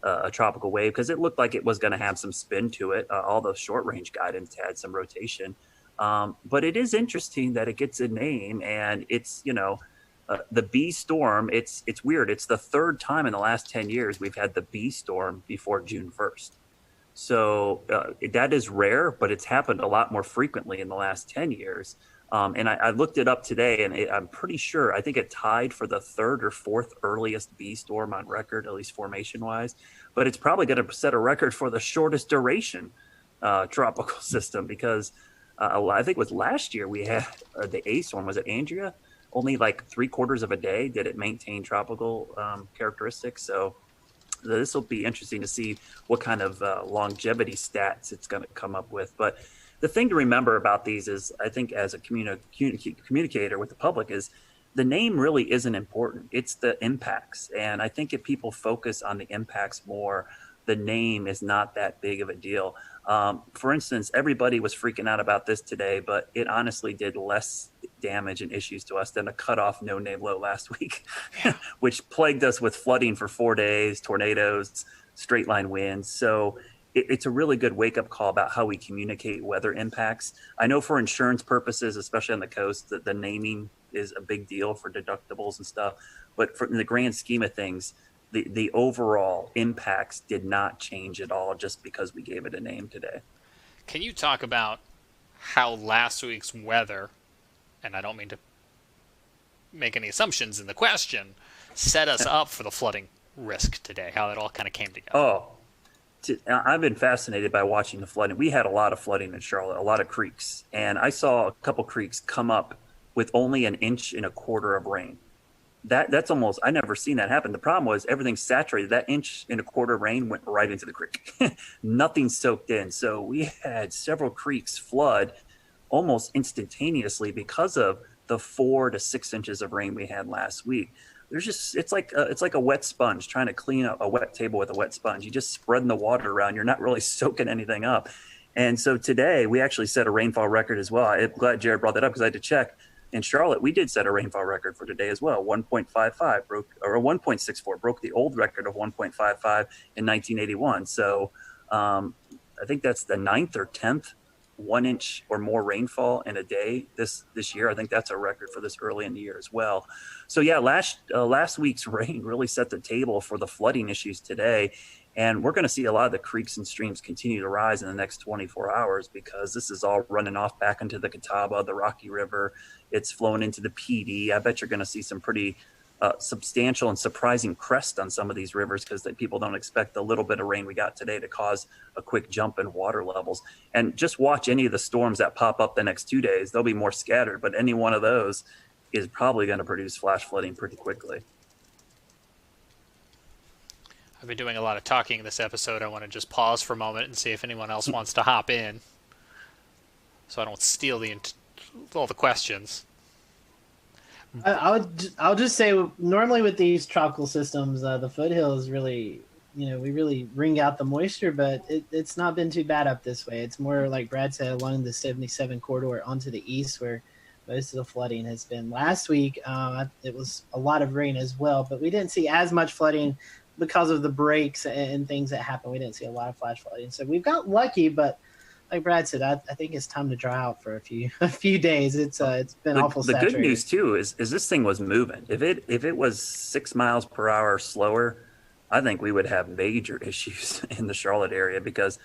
a tropical wave because it looked like it was going to have some spin to it. All the short range guidance had some rotation. But it is interesting that it gets a name, and it's, the B storm. It's weird. It's the third time in the last 10 years we've had the B storm before June 1st. So that is rare, but it's happened a lot more frequently in the last 10 years. And I looked it up today, and I'm pretty sure, I think it tied for the third or fourth earliest B storm on record, at least formation-wise. But it's probably going to set a record for the shortest duration tropical system because I think it was last year we had the A storm. Was it Andrea? Only like 3/4 of a day did it maintain tropical characteristics. So this will be interesting to see what kind of longevity stats it's going to come up with. But the thing to remember about these is, I think as a communicator with the public, is the name really isn't important. It's the impacts. And I think if people focus on the impacts more, the name is not that big of a deal. For instance, everybody was freaking out about this today, but it honestly did less damage and issues to us than a cutoff no-name low last week, which plagued us with flooding for 4 days, tornadoes, straight line winds. So it's a really good wake-up call about how we communicate weather impacts. I know for insurance purposes, especially on the coast, that the naming is a big deal for deductibles and stuff. But in the grand scheme of things, the overall impacts did not change at all just because we gave it a name today. Can you talk about how last week's weather, and I don't mean to make any assumptions in the question, set us up for the flooding risk today, how it all kind of came together? Oh, I've been fascinated by watching the flooding. We had a lot of flooding in Charlotte, a lot of creeks, and I saw a couple creeks come up with only 1.25 inches of rain. That's almost, I never seen that happen. The problem was everything's saturated. That 1.25 inches of rain went right into the creek. Nothing soaked in. So we had several creeks flood almost instantaneously because of the 4 to 6 inches of rain we had last week. It's like a wet sponge, trying to clean up a wet table with a wet sponge. You just spreading the water around. You're not really soaking anything up. And so today we actually set a rainfall record as well. I'm glad Jared brought that up because I had to check. In Charlotte, we did set a rainfall record for today as well. 1.55 broke, or 1.64 broke the old record of 1.55 in 1981. So I think that's the 9th or 10th 1 inch or more rainfall in a day this year. I think that's a record for this early in the year as well. So yeah, last week's rain really set the table for the flooding issues today. And we're going to see a lot of the creeks and streams continue to rise in the next 24 hours because this is all running off back into the Catawba, the Rocky River. It's flowing into the PD. I bet you're going to see some pretty substantial and surprising crest on some of these rivers because people don't expect the little bit of rain we got today to cause a quick jump in water levels. And just watch any of the storms that pop up the next 2 days. They'll be more scattered, but any one of those is probably going to produce flash flooding pretty quickly. I've been doing a lot of talking in this episode. I want to just pause for a moment and see if anyone else wants to hop in. so I don't steal all the questions. I'll just say, normally with these tropical systems, the foothills really, we really wring out the moisture, but it's not been too bad up this way. It's more like Brad said, along the 77 corridor onto the east, where most of the flooding has been. Last week, it was a lot of rain as well, but we didn't see as much flooding because of the breaks and things that happened. We didn't see a lot of flash flooding, so we've got lucky. But like Brad said, I think it's time to dry out for a few days. It's been awful saturated. The good news too is this thing was moving. If it was 6 miles per hour slower, I think we would have major issues in the Charlotte area, because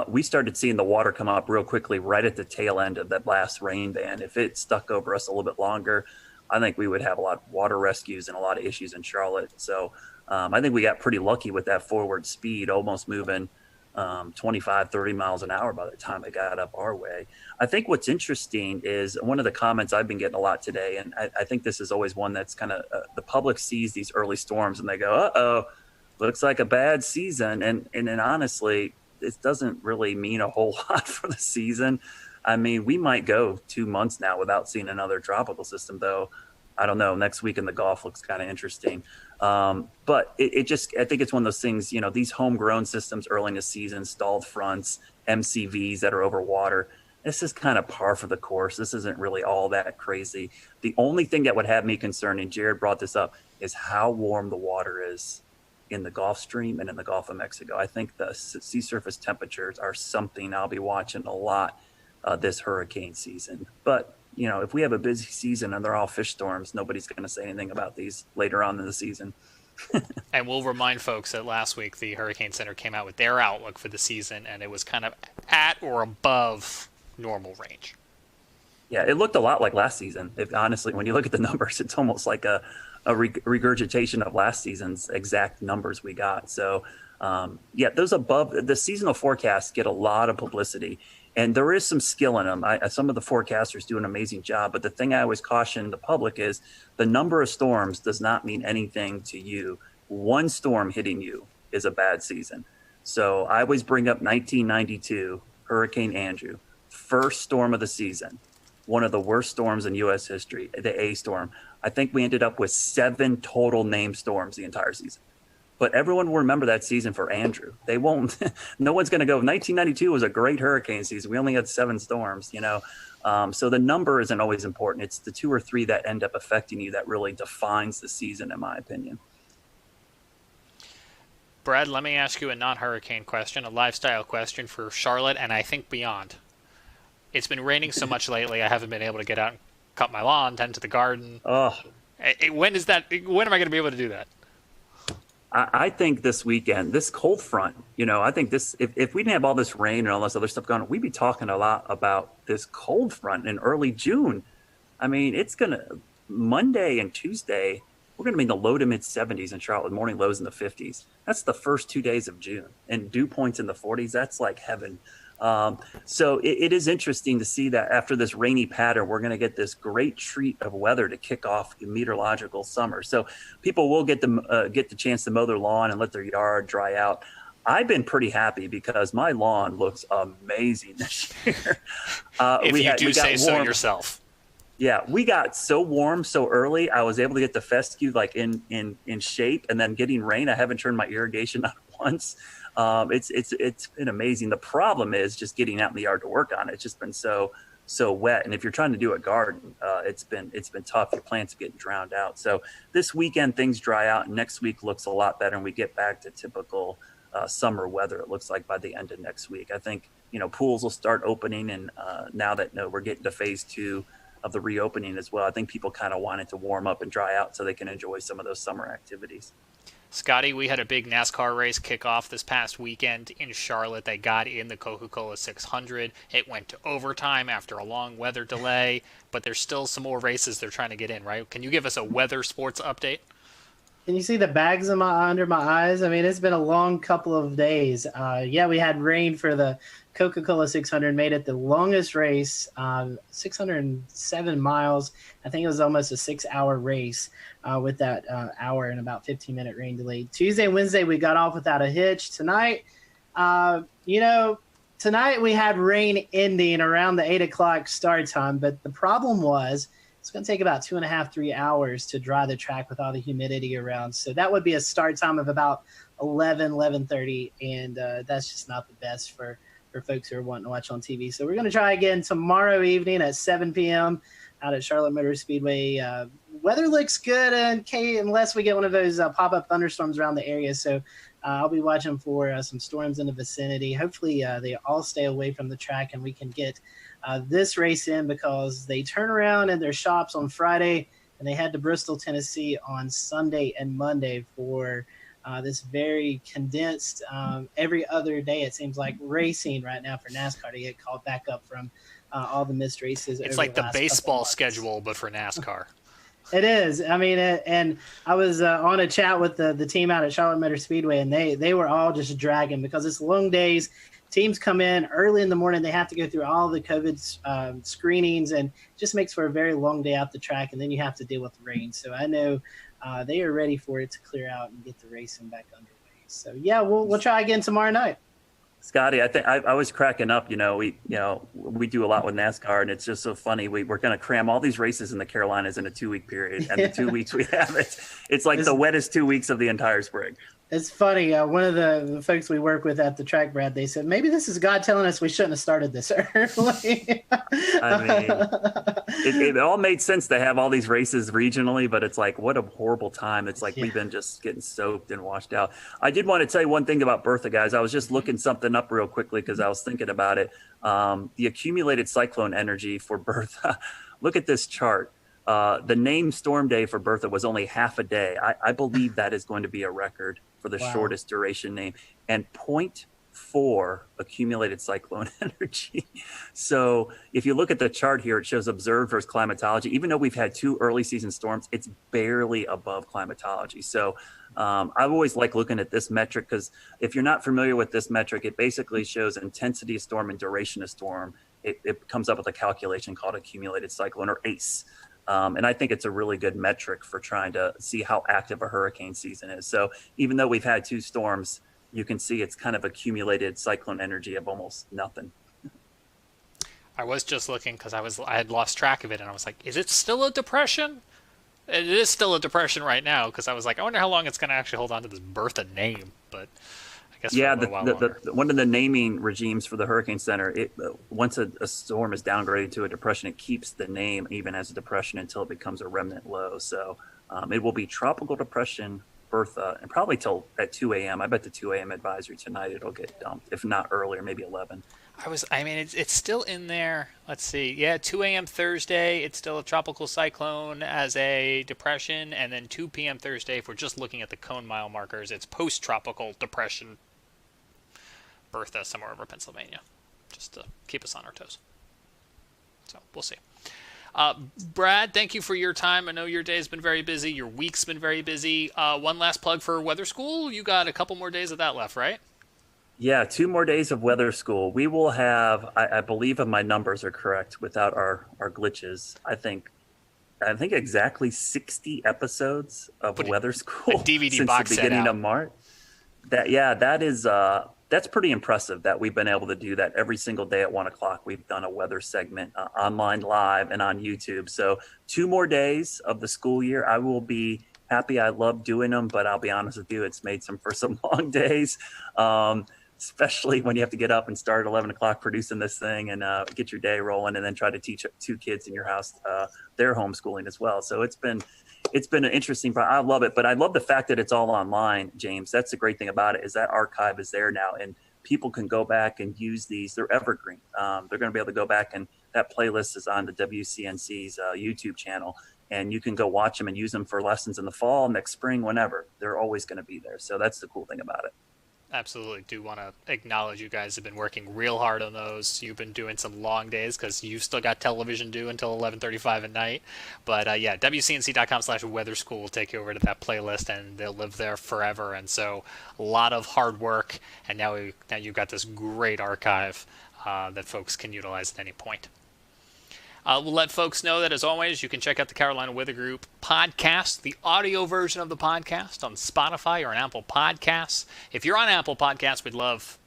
we started seeing the water come up real quickly right at the tail end of that last rain band. If it stuck over us a little bit longer, I think we would have a lot of water rescues and a lot of issues in Charlotte. So I think we got pretty lucky with that forward speed, almost moving 25, 30 miles an hour by the time it got up our way. I think what's interesting is one of the comments I've been getting a lot today, and I think this is always one that's kind of the public sees these early storms and they go, uh-oh, looks like a bad season. And honestly, it doesn't really mean a whole lot for the season. I mean, we might go 2 months now without seeing another tropical system, though. I don't know. Next week in the Gulf looks kind of interesting. But I think it's one of those things, these homegrown systems early in the season, stalled fronts, MCVs that are over water. This is kind of par for the course. This isn't really all that crazy. The only thing that would have me concerned, and Jared brought this up, is how warm the water is in the Gulf Stream and in the Gulf of Mexico. I think the sea surface temperatures are something I'll be watching a lot this hurricane season. But, if we have a busy season and they're all fish storms, nobody's going to say anything about these later on in the season. And we'll remind folks that last week the Hurricane Center came out with their outlook for the season, and it was kind of at or above normal range. Yeah, it looked a lot like last season. Honestly, when you look at the numbers, it's almost like a regurgitation of last season's exact numbers we got. So, those above the seasonal forecasts get a lot of publicity, and there is some skill in them. Some of the forecasters do an amazing job, but the thing I always caution the public is the number of storms does not mean anything to you. One storm hitting you is a bad season. So I always bring up 1992, Hurricane Andrew, first storm of the season, one of the worst storms in U.S. history, the A storm. I think we ended up with 7 total named storms the entire season. But everyone will remember that season for Andrew. They won't. No one's going to go, 1992 was a great hurricane season. We only had 7 storms, So the number isn't always important. It's the 2 or 3 that end up affecting you that really defines the season, in my opinion. Brad, let me ask you a non-hurricane question, a lifestyle question for Charlotte and I think beyond. It's been raining so much lately, I haven't been able to get out and cut my lawn, tend to the garden. Oh. When am I going to be able to do that? I think this weekend, this cold front, I think this, if we didn't have all this rain and all this other stuff going on, we'd be talking a lot about this cold front in early June. I mean, Monday and Tuesday, we're going to be in the low to mid 70s in Charlotte, morning lows in the 50s. That's the first 2 days of June. And dew points in the 40s, that's like heaven. So it is interesting to see that after this rainy pattern, we're going to get this great treat of weather to kick off the meteorological summer. So people will get the chance to mow their lawn and let their yard dry out. I've been pretty happy because my lawn looks amazing this year. If you do say so yourself. Yeah, we got so warm so early. I was able to get the fescue like in shape, and then getting rain. I haven't turned my irrigation on once. It's been amazing. The problem is just getting out in the yard to work on it. It's just been so wet. And if you're trying to do a garden, it's been tough. Your plants are getting drowned out. So this weekend things dry out, and next week looks a lot better, and we get back to typical summer weather. It looks like by the end of next week. I think pools will start opening, and now that we're getting to phase 2 of the reopening as well, I think people kind of want it to warm up and dry out so they can enjoy some of those summer activities. Scotty, we had a big NASCAR race kick off this past weekend in Charlotte. They got in the Coca-Cola 600. It went to overtime after a long weather delay, but there's still some more races they're trying to get in, right? Can you give us a weather sports update? Can you see the bags under my eyes? I mean, it's been a long couple of days. We had rain for the Coca-Cola 600, made it the longest race, 607 miles. I think it was almost a 6-hour race with that hour and about 15-minute rain delay. Tuesday and Wednesday, we got off without a hitch. Tonight, tonight we had rain ending around the 8 o'clock start time, but the problem was it's going to take about 2.5, 3 hours to dry the track with all the humidity around. So that would be a start time of about 11:30, and that's just not the best for folks who are wanting to watch on TV. So we're going to try again tomorrow evening at 7 p.m. out at Charlotte Motor Speedway. Weather looks good unless we get one of those pop-up thunderstorms around the area. So I'll be watching for some storms in the vicinity. Hopefully they all stay away from the track and we can get this race in, because they turn around in their shops on Friday and they head to Bristol, Tennessee on Sunday and Monday for this very condensed every other day, it seems like, racing right now for NASCAR to get called back up from all the missed races. It's like the baseball schedule, but for NASCAR. It is. I mean, and I was on a chat with the team out at Charlotte Motor Speedway, and they were all just dragging because it's long days. Teams come in early in the morning. They have to go through all the COVID screenings, and just makes for a very long day out the track, and then you have to deal with the rain. So I know they are ready for it to clear out and get the racing back underway. So, yeah, we'll try again tomorrow night. Scotty, I think I was cracking up. We do a lot with NASCAR, and it's just so funny. We're going to cram all these races in the Carolinas in a 2-week period, and the 2 weeks we have it's like the wettest 2 weeks of the entire spring. It's funny. One of the folks we work with at the track, Brad, they said, maybe this is God telling us we shouldn't have started this early. I mean, it all made sense to have all these races regionally, but it's like, what a horrible time. It's like we've been just getting soaked and washed out. I did want to tell you one thing about Bertha, guys. I was just looking something up real quickly because I was thinking about it. The accumulated cyclone energy for Bertha. Look at this chart. The name Storm Day for Bertha was only half a day. I believe that is going to be a record for the shortest duration name, and 0.4 accumulated cyclone energy. So if you look at the chart here, it shows observed versus climatology. Even though we've had 2 early season storms, it's barely above climatology. So I've always liked looking at this metric, because if you're not familiar with this metric, it basically shows intensity of storm and duration of storm. It comes up with a calculation called accumulated cyclone, or ACE. And I think it's a really good metric for trying to see how active a hurricane season is. So even though we've had 2 storms, you can see it's kind of accumulated cyclone energy of almost nothing. I was just looking because I had lost track of it, and I was like, is it still a depression? It is still a depression right now, because I was like, I wonder how long it's going to actually hold on to this Bertha name. But I guess one of the naming regimes for the Hurricane Center, once a storm is downgraded to a depression, it keeps the name even as a depression until it becomes a remnant low. So it will be Tropical Depression Bertha, and probably till at 2 a.m. I bet the 2 a.m. advisory tonight it'll get dumped, if not earlier, maybe 11. It's still in there. Let's see. Yeah, 2 a.m. Thursday, it's still a tropical cyclone as a depression, and then 2 p.m. Thursday, if we're just looking at the cone mile markers, it's post-tropical depression Bertha somewhere over Pennsylvania, just to keep us on our toes. So we'll see. Brad, thank you for your time. I know your day's been very busy. Your week's been very busy. One last plug for Weather School. You got a couple more days of that left, right? Yeah, 2 more days of Weather School. We will have, I believe if my numbers are correct, without our glitches, I think exactly 60 episodes of Weather School a DVD since box the beginning of March. That's pretty impressive that we've been able to do that every single day at 1 o'clock. We've done a weather segment online live and on YouTube. So 2 more days of the school year. I will be happy. I love doing them, but I'll be honest with you, it's made for some long days. Especially when you have to get up and start at 11 o'clock producing this thing and get your day rolling, and then try to teach 2 kids in your house their homeschooling as well. So it's been an interesting. I love it, but I love the fact that it's all online, James. That's the great thing about it, is that archive is there now, and people can go back and use these. They're evergreen. They're going to be able to go back, and that playlist is on the WCNC's YouTube channel, and you can go watch them and use them for lessons in the fall, next spring, whenever. They're always going to be there. So that's the cool thing about it. Absolutely do want to acknowledge you guys have been working real hard on those. You've been doing some long days because you've still got television due until 11:35 at night. But yeah, WCNC.com/weather school will take you over to that playlist, and they'll live there forever. And so a lot of hard work, and now you've got this great archive that folks can utilize at any point. We'll let folks know that, as always, you can check out the Carolina Weather Group podcast, the audio version of the podcast on Spotify or on Apple Podcasts. If you're on Apple Podcasts, we'd love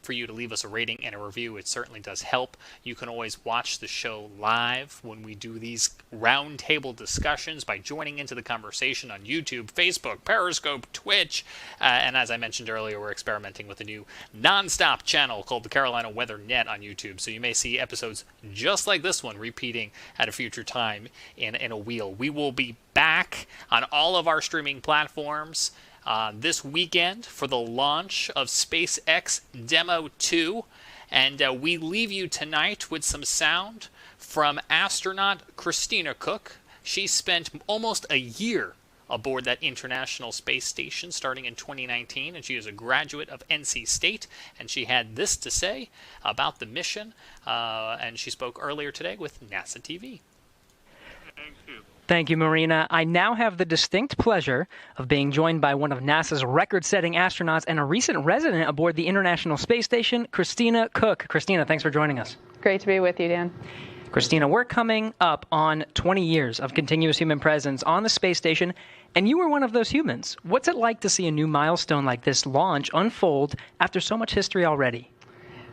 for you to leave us a rating and a review. It certainly does help. You can always watch the show live when we do these roundtable discussions by joining into the conversation on YouTube, Facebook, Periscope, Twitch, and as I mentioned earlier, we're experimenting with a new nonstop channel called the Carolina Weather Net on YouTube, so you may see episodes just like this one repeating at a future time in a wheel. We will be back on all of our streaming platforms this weekend for the launch of SpaceX Demo 2, and we leave you tonight with some sound from astronaut Christina Cook. She spent almost a year aboard that International Space Station starting in 2019, and she is a graduate of NC State, and she had this to say about the mission, and she spoke earlier today with NASA TV. Thank you, Marina. I now have the distinct pleasure of being joined by one of NASA's record-setting astronauts and a recent resident aboard the International Space Station, Christina Cook. Christina, thanks for joining us. Great to be with you, Dan. Christina, we're coming up on 20 years of continuous human presence on the space station, and you were one of those humans. What's it like to see a new milestone like this launch unfold after so much history already?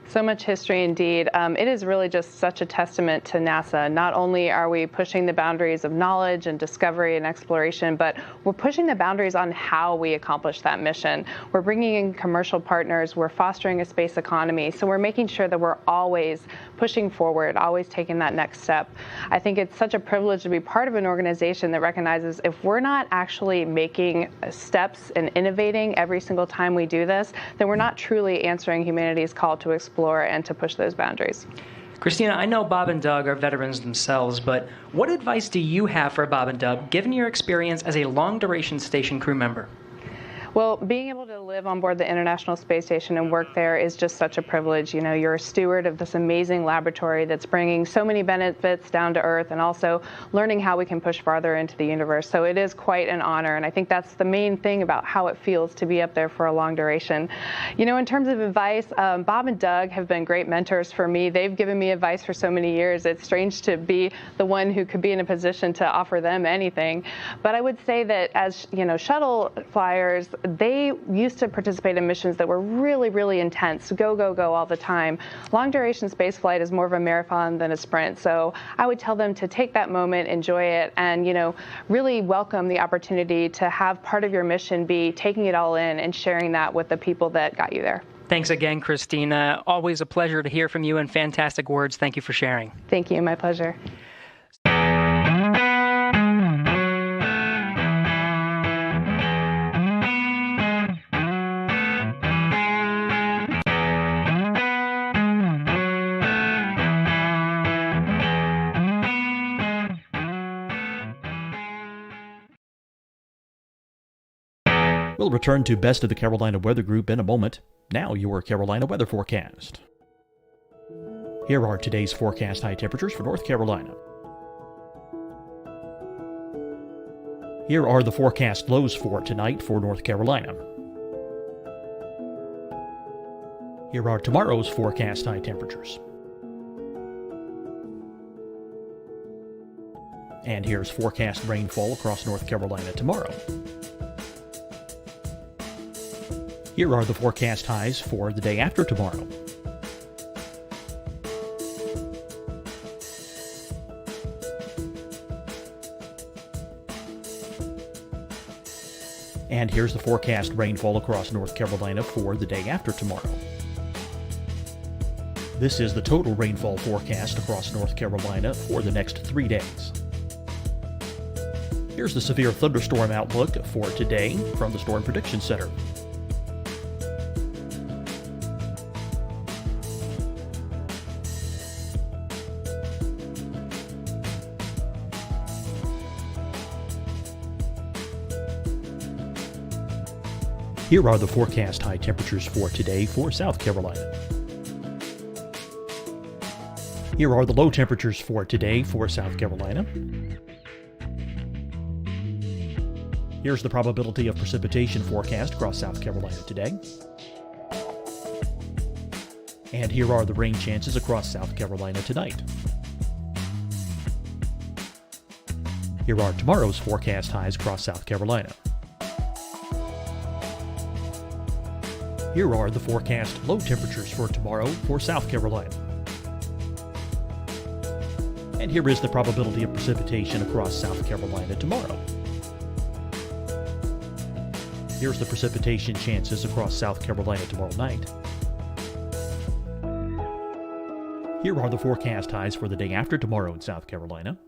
So much history indeed. It is really just such a testament to NASA. Not only are we pushing the boundaries of knowledge and discovery and exploration, but we're pushing the boundaries on how we accomplish that mission. We're bringing in commercial partners. We're fostering a space economy. So we're making sure that we're always pushing forward, always taking that next step. I think it's such a privilege to be part of an organization that recognizes if we're not actually making steps and innovating every single time we do this, then we're not truly answering humanity's call to explore and to push those boundaries. Christina, I know Bob and Doug are veterans themselves, but what advice do you have for Bob and Doug, given your experience as a long-duration station crew member? Well, being able to live on board the International Space Station and work there is just such a privilege. You know, you're a steward of this amazing laboratory that's bringing so many benefits down to Earth and also learning how we can push farther into the universe. So it is quite an honor, and I think that's the main thing about how it feels to be up there for a long duration. You know, in terms of advice, Bob and Doug have been great mentors for me. They've given me advice for so many years. It's strange to be the one who could be in a position to offer them anything. But I would say that as, you know, shuttle flyers, they used to participate in missions that were really, really intense, go, go, go all the time. Long duration space flight is more of a marathon than a sprint. So I would tell them to take that moment, enjoy it, and, you know, really welcome the opportunity to have part of your mission be taking it all in and sharing that with the people that got you there. Thanks again, Christina. Always a pleasure to hear from you and fantastic words. Thank you for sharing. Thank you. My pleasure. We'll return to Best of the Carolina Weather Group in a moment. Now your Carolina weather forecast. Here are today's forecast high temperatures for North Carolina. Here are the forecast lows for tonight for North Carolina. Here are tomorrow's forecast high temperatures. And here's forecast rainfall across North Carolina tomorrow. Here are the forecast highs for the day after tomorrow. And here's the forecast rainfall across North Carolina for the day after tomorrow. This is the total rainfall forecast across North Carolina for the next 3 days. Here's the severe thunderstorm outlook for today from the Storm Prediction Center. Here are the forecast high temperatures for today for South Carolina. Here are the low temperatures for today for South Carolina. Here's the probability of precipitation forecast across South Carolina today. And here are the rain chances across South Carolina tonight. Here are tomorrow's forecast highs across South Carolina. Here are the forecast low temperatures for tomorrow for South Carolina. And here is the probability of precipitation across South Carolina tomorrow. Here's the precipitation chances across South Carolina tomorrow night. Here are the forecast highs for the day after tomorrow in South Carolina.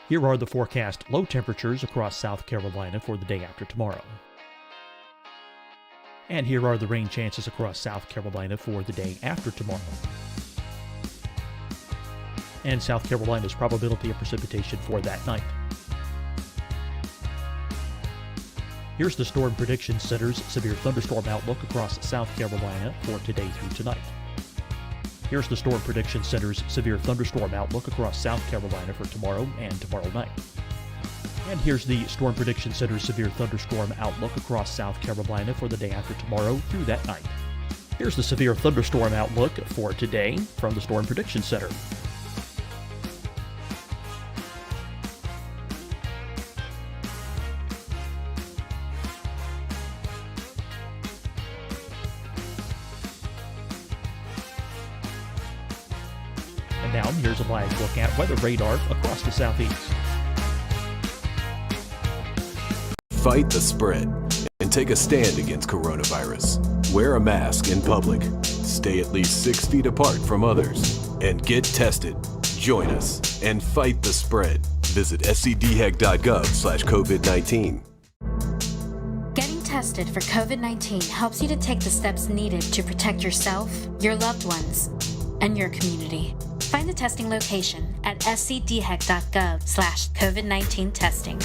Here are the forecast low temperatures across South Carolina for the day after tomorrow. And here are the rain chances across South Carolina for the day after tomorrow. And South Carolina's probability of precipitation for that night. Here's the Storm Prediction Center's severe thunderstorm outlook across South Carolina for today through tonight. Here's the Storm Prediction Center's severe thunderstorm outlook across South Carolina for tomorrow and tomorrow night. And here's the Storm Prediction Center's severe thunderstorm outlook across South Carolina for the day after tomorrow through that night. Here's the severe thunderstorm outlook for today from the Storm Prediction Center. And now here's a live look at weather radar across the southeast. Fight the spread and take a stand against coronavirus. Wear a mask in public. Stay at least 6 feet apart from others. And get tested. Join us and fight the spread. Visit scdhec.gov/COVID-19. Getting tested for COVID-19 helps you to take the steps needed to protect yourself, your loved ones, and your community. Find the testing location at scdhec.gov/COVID-19 testing.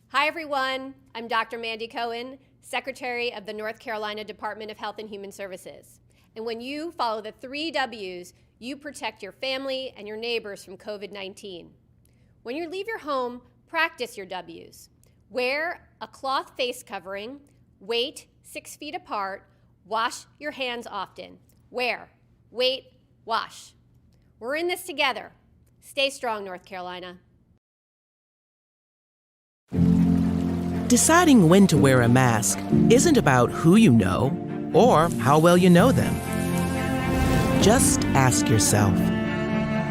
Hi, everyone. I'm Dr. Mandy Cohen, Secretary of the North Carolina Department of Health and Human Services. And when you follow the 3 W's, you protect your family and your neighbors from COVID-19. When you leave your home, practice your W's. Wear a cloth face covering, wait 6 feet apart, wash your hands often. Wear, wait, wash. We're in this together. Stay strong, North Carolina. Deciding when to wear a mask isn't about who you know or how well you know them. Just ask yourself,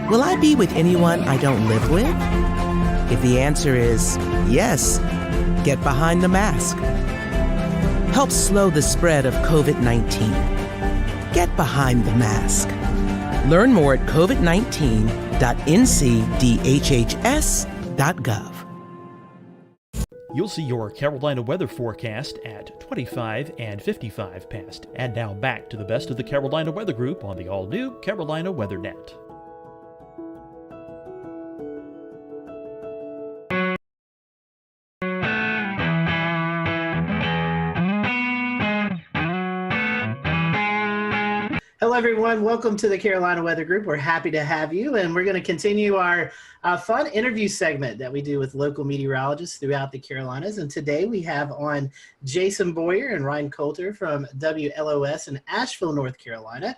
will I be with anyone I don't live with? If the answer is yes, get behind the mask. Help slow the spread of COVID-19. Get behind the mask. Learn more at covid19.ncdhhs.gov. You'll see your Carolina weather forecast at 25 and 55 past. And now back to the best of the Carolina Weather Group on the all-new Carolina WeatherNet. Hello, everyone. Welcome to the Carolina Weather Group. We're happy to have you, and we're going to continue our fun interview segment that we do with local meteorologists throughout the Carolinas. And today we have on Jason Boyer and Ryan Coulter from WLOS in Asheville, North Carolina.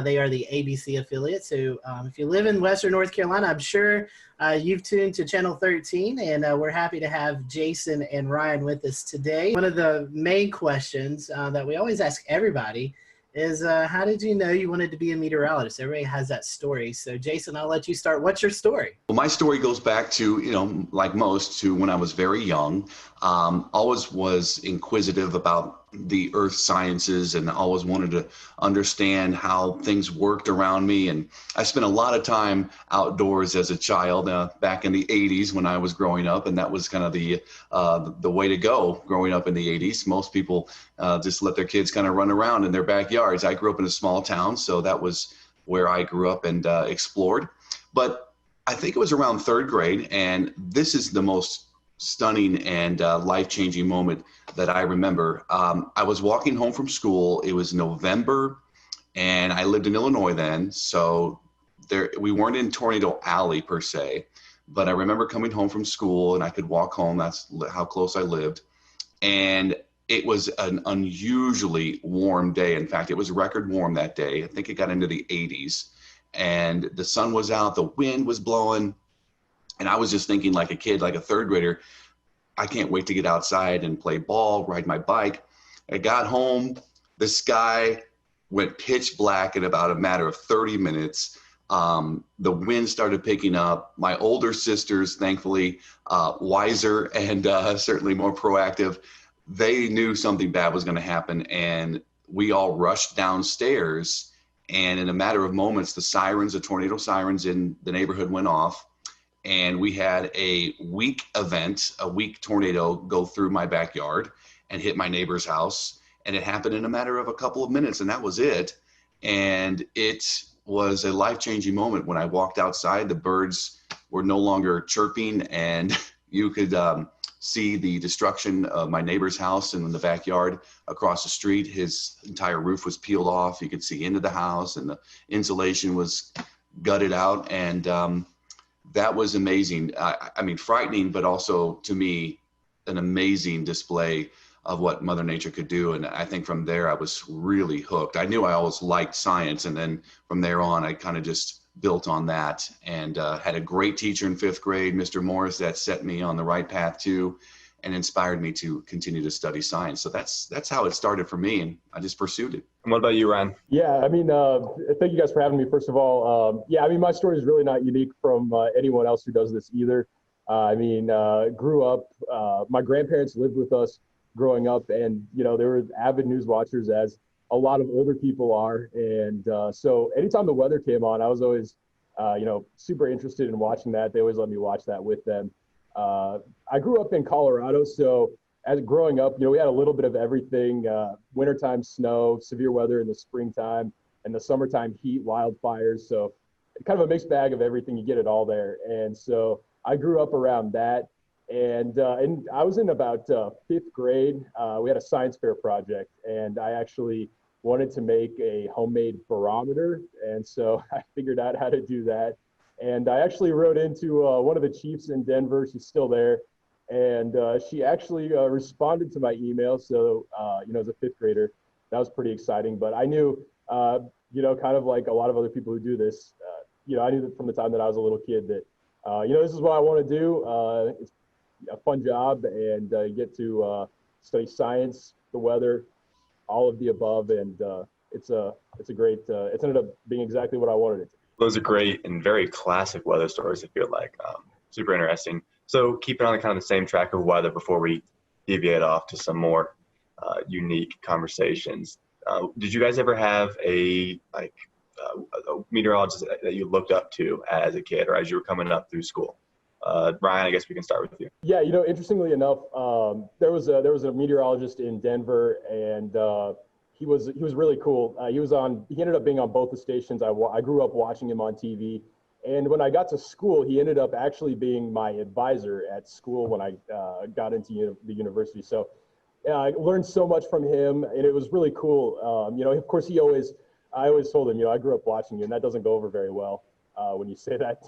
They are the ABC affiliate. So if you live in Western North Carolina, I'm sure you've tuned to Channel 13, and we're happy to have Jason and Ryan with us today. One of the main questions that we always ask everybody is how did you know you wanted to be a meteorologist? Everybody has that story. So Jason, I'll let you start. What's your story? Well, my story goes back to, like most, to when I was very young. Always was inquisitive about the earth sciences and always wanted to understand how things worked around me. And I spent a lot of time outdoors as a child back in the 80s when I was growing up. And that was kind of the way to go growing up in the 80s. Most people just let their kids kind of run around in their backyards. I grew up in a small town, so that was where I grew up and explored. But I think it was around 3rd grade, and this is the most stunning and life-changing moment that I remember. I was walking home from school. It was November, and I lived in Illinois then, so we weren't in Tornado Alley per se, but I remember coming home from school, and I could walk home. That's how close I lived, and it was an unusually warm day. In fact, it was record warm that day. I think it got into the 80s, and the sun was out, the wind was blowing, and I was just thinking like a kid, like a 3rd grader, I can't wait to get outside and play ball, ride my bike. I got home, the sky went pitch black in about a matter of 30 minutes. The wind started picking up. My older sisters, thankfully, wiser and certainly more proactive, they knew something bad was going to happen. And we all rushed downstairs. And in a matter of moments, the tornado sirens in the neighborhood went off. And we had a weak tornado go through my backyard and hit my neighbor's house. And it happened in a matter of a couple of minutes, and that was it. And it was a life-changing moment when I walked outside. The birds were no longer chirping, and you could see the destruction of my neighbor's house and in the backyard across the street. His entire roof was peeled off. You could see into the house, and the insulation was gutted out. And that was amazing. I mean, frightening, but also to me, an amazing display of what Mother Nature could do. And I think from there, I was really hooked. I knew I always liked science. And then from there on, I kind of just built on that, and had a great teacher in 5th grade, Mr. Morris, that set me on the right path too, and inspired me to continue to study science. So that's how it started for me, and I just pursued it. And what about you, Ryan? Yeah, I mean, thank you guys for having me, first of all. Yeah, I mean, my story is really not unique from anyone else who does this either. I mean, grew up, my grandparents lived with us growing up, and, you know, they were avid news watchers, as a lot of older people are. And so anytime the weather came on, I was always, you know, super interested in watching that. They always let me watch that with them. I grew up in Colorado, so as growing up, you know, we had a little bit of everything, wintertime snow, severe weather in the springtime, and the summertime heat, wildfires. So kind of a mixed bag of everything. You get it all there. And so I grew up around that. And I was in about 5th grade. We had a science fair project, and I actually wanted to make a homemade barometer. And so I figured out how to do that. And I actually wrote into one of the chiefs in Denver. She's still there. And she actually responded to my email. So, you know, as a 5th grader, that was pretty exciting. But I knew, you know, kind of like a lot of other people who do this, you know, I knew that from the time that I was a little kid that, you know, this is what I want to do. It's a fun job, and you get to study science, the weather, all of the above, and it's a great. It's ended up being exactly what I wanted it to be. Those are great and very classic weather stories, I feel like. Super interesting. So keeping on kind of the same track of weather before we deviate off to some more unique conversations. Did you guys ever have a meteorologist that you looked up to as a kid or as you were coming up through school? Ryan, I guess we can start with you. Yeah, you know, interestingly enough, there was a meteorologist in Denver, and he was really cool. He ended up being on both the stations. I grew up watching him on TV, and when I got to school, he ended up actually being my advisor at school when I got into the university. So I learned so much from him, and it was really cool. You know, of course, I always told him, you know, I grew up watching you, and that doesn't go over very well when you say that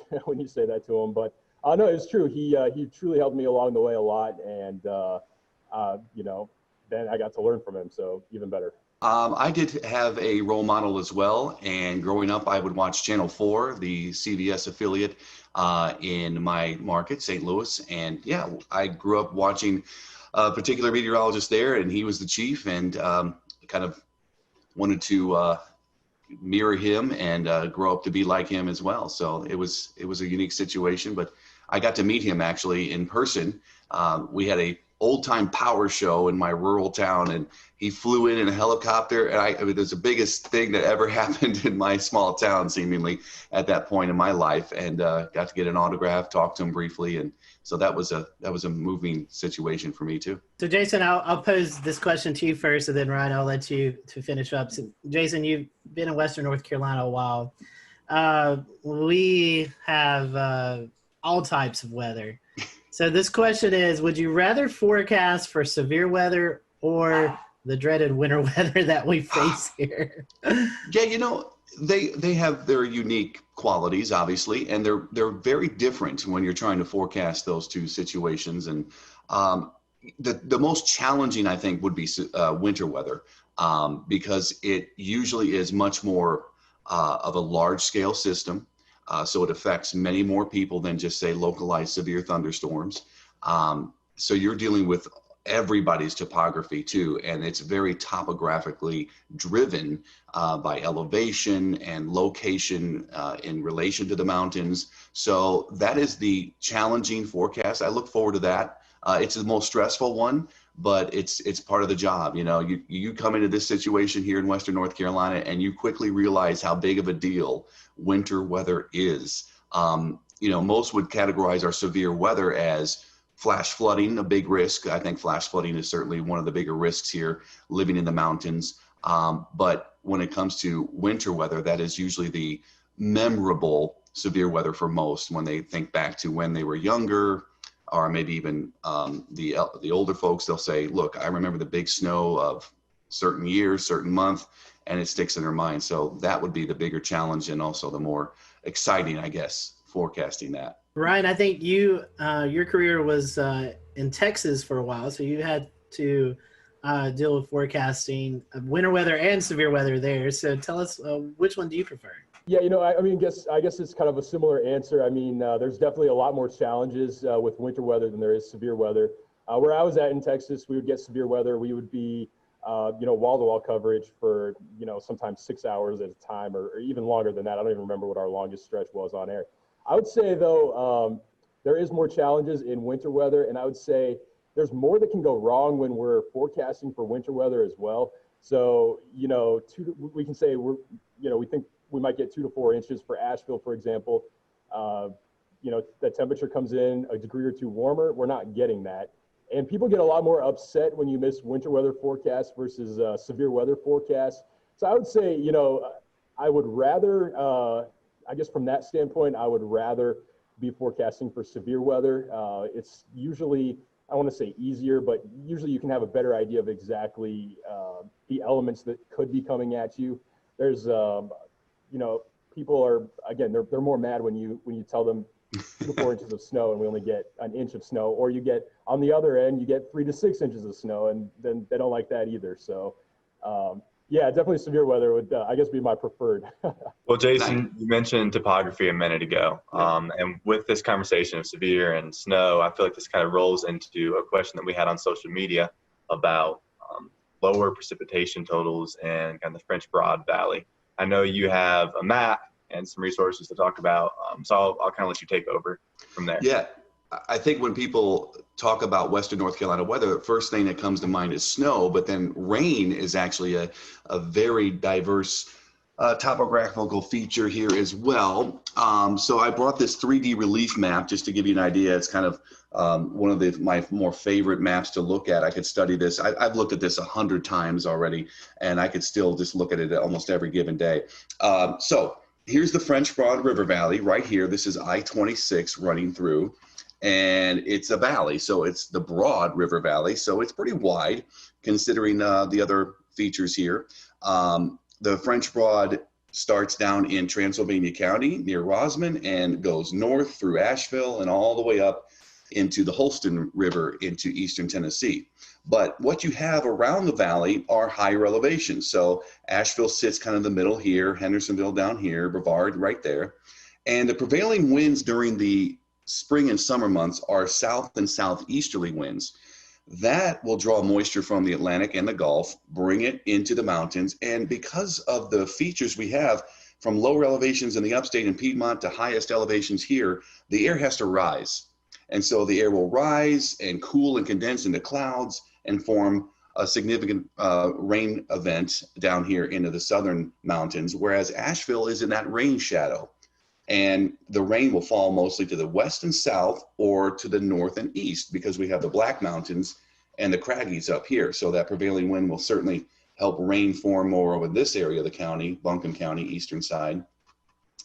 to him, but. No, it's true. He truly helped me along the way a lot, and you know, then I got to learn from him, so even better. I did have a role model as well, and growing up, I would watch Channel 4, the CBS affiliate in my market, St. Louis, and yeah, I grew up watching a particular meteorologist there, and he was the chief, and kind of wanted to mirror him and grow up to be like him as well. So it was a unique situation, but I got to meet him actually in person. We had a old time power show in my rural town, and he flew in a helicopter, and I mean, it was the biggest thing that ever happened in my small town, seemingly at that point in my life, and got to get an autograph, talk to him briefly, and so that was a moving situation for me too. So Jason, I'll pose this question to you first, and then Ryan, I'll let you to finish up. So Jason, you've been in Western North Carolina a while. We have all types of weather. So this question is, would you rather forecast for severe weather or the dreaded winter weather that we face here? Yeah, you know, they have their unique qualities, obviously, and they're very different when you're trying to forecast those two situations. And the most challenging, I think, would be winter weather, because it usually is much more of a large scale system. So it affects many more people than just, say, localized severe thunderstorms. So you're dealing with everybody's topography too, and it's very topographically driven by elevation and location in relation to the mountains. So that is the challenging forecast. I look forward to that. It's the most stressful one, but it's part of the job. You know, you come into this situation here in Western North Carolina, and you quickly realize how big of a deal winter weather is. You know, most would categorize our severe weather as flash flooding, a big risk. I think flash flooding is certainly one of the bigger risks here living in the mountains. But when it comes to winter weather, that is usually the memorable severe weather for most when they think back to when they were younger, or maybe even the older folks. They'll say, look, I remember the big snow of certain years, certain month, and it sticks in their mind. So that would be the bigger challenge, and also the more exciting, I guess, forecasting that. Ryan, I think your career was in Texas for a while, so you had to deal with forecasting winter weather and severe weather there. So tell us, which one do you prefer? Yeah, you know, I guess it's kind of a similar answer. I mean, there's definitely a lot more challenges with winter weather than there is severe weather. Where I was at in Texas, we would get severe weather. We would be, wall-to-wall coverage for, sometimes 6 hours at a time, or even longer than that. I don't even remember what our longest stretch was on air. I would say, though, there is more challenges in winter weather, and I would say there's more that can go wrong when we're forecasting for winter weather as well. So, we can say we think we might get 2 to 4 inches for Asheville, for example. The temperature comes in a degree or two warmer. We're not getting that. And people get a lot more upset when you miss winter weather forecasts versus severe weather forecasts. So I would say, I would rather, I guess from that standpoint, I would rather be forecasting for severe weather. It's usually, I want to say easier, but usually you can have a better idea of exactly the elements that could be coming at you. There's, people are, again, they're more mad when you tell them 2 to 4 inches of snow and we only get an inch of snow, or you get, on the other end, you get 3 to 6 inches of snow, and then they don't like that either. So, yeah, definitely severe weather would, I guess, be my preferred. Well, Jason, you mentioned topography a minute ago. And with this conversation of severe and snow, I feel like this kind of rolls into a question that we had on social media about lower precipitation totals in kind of the French Broad Valley. I know you have a map and some resources to talk about, so I'll kind of let you take over from there. Yeah. I think when people talk about Western North Carolina weather, the first thing that comes to mind is snow, but then rain is actually a very diverse topographical feature here as well. So I brought this 3D relief map just to give you an idea. It's kind of one of my more favorite maps to look at. I could study this. I've looked at this 100 times already, and I could still just look at it almost every given day. So here's the French Broad River Valley right here. This is I-26 running through. And it's a valley, so it's the Broad River Valley, so it's pretty wide considering the other features here. The French Broad starts down in Transylvania County near Rosman and goes north through Asheville and all the way up into the Holston River into eastern Tennessee. But what you have around the valley are higher elevations. So Asheville sits kind of in the middle here, Hendersonville down here, Brevard right there. And the prevailing winds during the spring and summer months are south and southeasterly winds. That will draw moisture from the Atlantic and the Gulf, bring it into the mountains. And because of the features we have from lower elevations in the upstate and Piedmont to highest elevations here, the air has to rise. And so the air will rise and cool and condense into clouds and form a significant rain event down here into the southern mountains, whereas Asheville is in that rain shadow. And the rain will fall mostly to the west and south or to the north and east because we have the Black Mountains and the Craggies up here. So that prevailing wind will certainly help rain form more over this area of the county, Buncombe County, eastern side,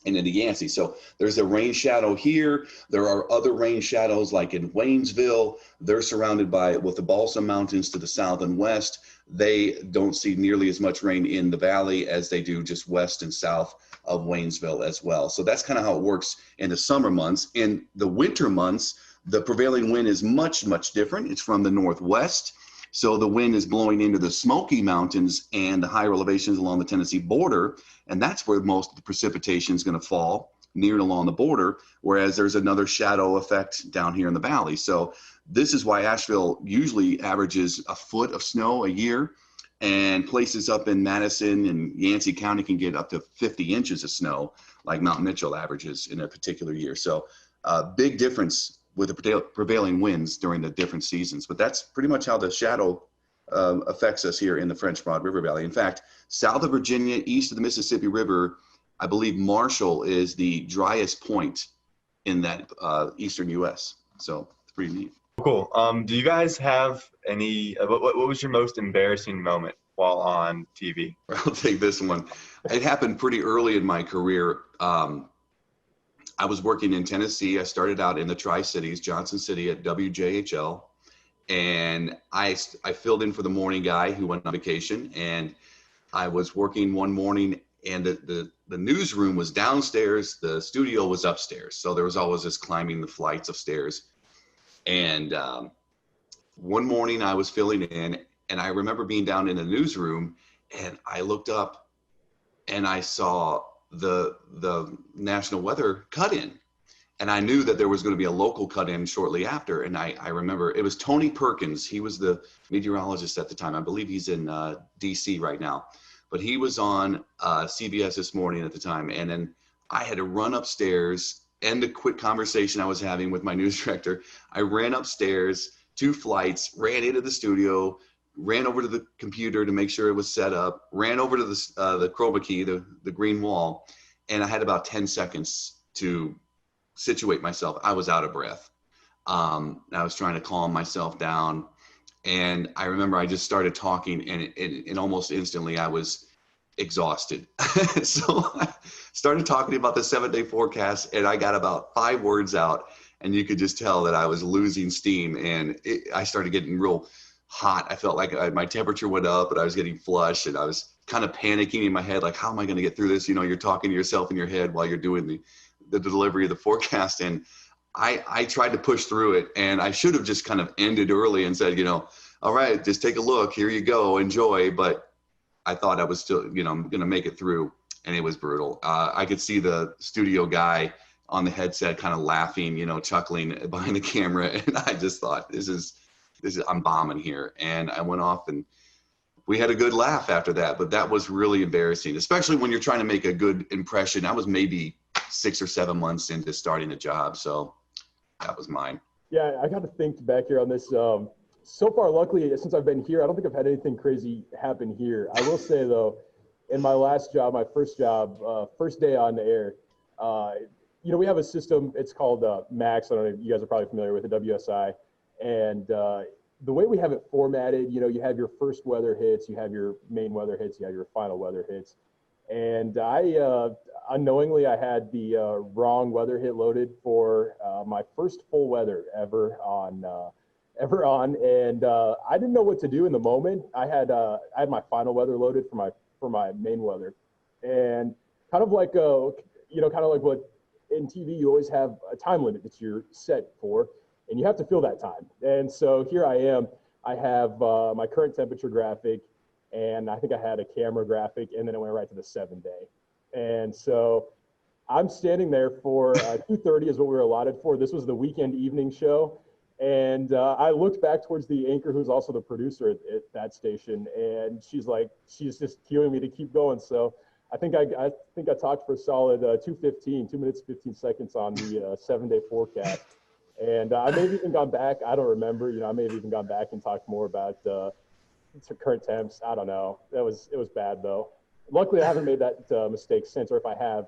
and into Yancey. So there's a rain shadow here. There are other rain shadows like in Waynesville. They're surrounded with the Balsam Mountains to the south and west. They don't see nearly as much rain in the valley as they do just west and south of Waynesville as well. So that's kind of how it works in the summer months. In the winter months, the prevailing wind is much, much different. It's from the northwest. So the wind is blowing into the Smoky Mountains and the higher elevations along the Tennessee border. And that's where most of the precipitation is going to fall. near and along the border, whereas there's another shadow effect down here in the valley. So this is why Asheville usually averages a foot of snow a year, and places up in Madison and Yancey County can get up to 50 inches of snow, like Mount Mitchell averages in a particular year. So big difference with the prevailing winds during the different seasons. But that's pretty much how the shadow affects us here in the French Broad River Valley. In fact, south of Virginia, east of the Mississippi River, I believe Marshall is the driest point in that eastern U.S. So it's pretty neat. Cool. Do you guys have any, what was your most embarrassing moment while on TV? I'll take this one. It happened pretty early in my career. I was working in Tennessee. I started out in the Tri-Cities, Johnson City at WJHL. And I filled in for the morning guy who went on vacation. And I was working one morning, and the newsroom was downstairs. The studio was upstairs. So there was always this climbing the flights of stairs. And one morning I was filling in, and I remember being down in the newsroom, and I looked up and I saw the national weather cut in, and I knew that there was going to be a local cut in shortly after. And I remember it was Tony Perkins. He was the meteorologist at the time. I believe he's in DC right now, but he was on CBS This Morning at the time. And then I had to run upstairs, end a quick conversation I was having with my news director. I ran upstairs 2 flights, ran into the studio, ran over to the computer to make sure it was set up, ran over to the chroma key, the green wall, and I had about 10 seconds to situate myself. I was out of breath. I was trying to calm myself down, and I remember I just started talking, and almost instantly I was exhausted. So I started talking about the 7-day forecast, and I got about 5 words out, and you could just tell that I was losing steam, and I started getting real hot. I felt like my temperature went up, and I was getting flushed, and I was kind of panicking in my head, like, how am I going to get through this? You know, you're talking to yourself in your head while you're doing the delivery of the forecast. And I tried to push through it, and I should have just kind of ended early and said, all right, just take a look, here you go, enjoy. But I thought I was still, I'm going to make it through, and it was brutal. I could see the studio guy on the headset kind of laughing, chuckling behind the camera. And I just thought, this is, I'm bombing here. And I went off, and we had a good laugh after that, but that was really embarrassing, especially when you're trying to make a good impression. I was maybe 6 or 7 months into starting a job. So that was mine. Yeah, I got to think back here on this. So far, luckily, since I've been here, I don't think I've had anything crazy happen here. I will say, though, in my last job, my first job, first day on the air, we have a system. It's called Max. I don't know if you guys are probably familiar with the WSI. And the way we have it formatted, you have your first weather hits, you have your main weather hits, you have your final weather hits. And I unknowingly, I had the wrong weather hit loaded for my first full weather ever on. And I didn't know what to do in the moment. I had my final weather loaded for my main weather, and kind of like what in TV you always have a time limit that you're set for, and you have to fill that time. And so here I am. I have my current temperature graphic, and I think I had a camera graphic, and then it went right to the 7-day. And so I'm standing there for 2:30 is what we were allotted for. This was the weekend evening show. And I looked back towards the anchor, who's also the producer at that station, and she's just cueing me to keep going. So I think I talked for a solid 2:15, 2 minutes 15 seconds on the 7-day forecast. And I may have even gone back. I don't remember. I may have even gone back and talked more about current temps. I don't know. It was bad though. Luckily, I haven't made that mistake since, or if I have,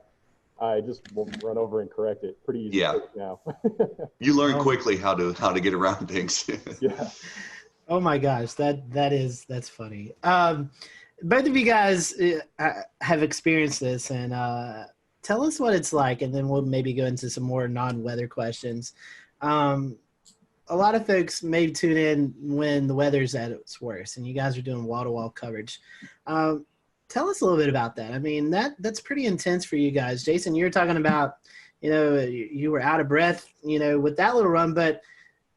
I just will run over and correct it pretty easy now. You learn quickly how to get around things. Yeah. Oh my gosh, that's funny. Both of you guys have experienced this, and tell us what it's like, and then we'll maybe go into some more non-weather questions. A lot of folks may tune in when the weather's at its worst, and you guys are doing wall-to-wall coverage. Tell us a little bit about that. I mean, that's pretty intense for you guys. Jason, you were talking about, you were out of breath, with that little run, but,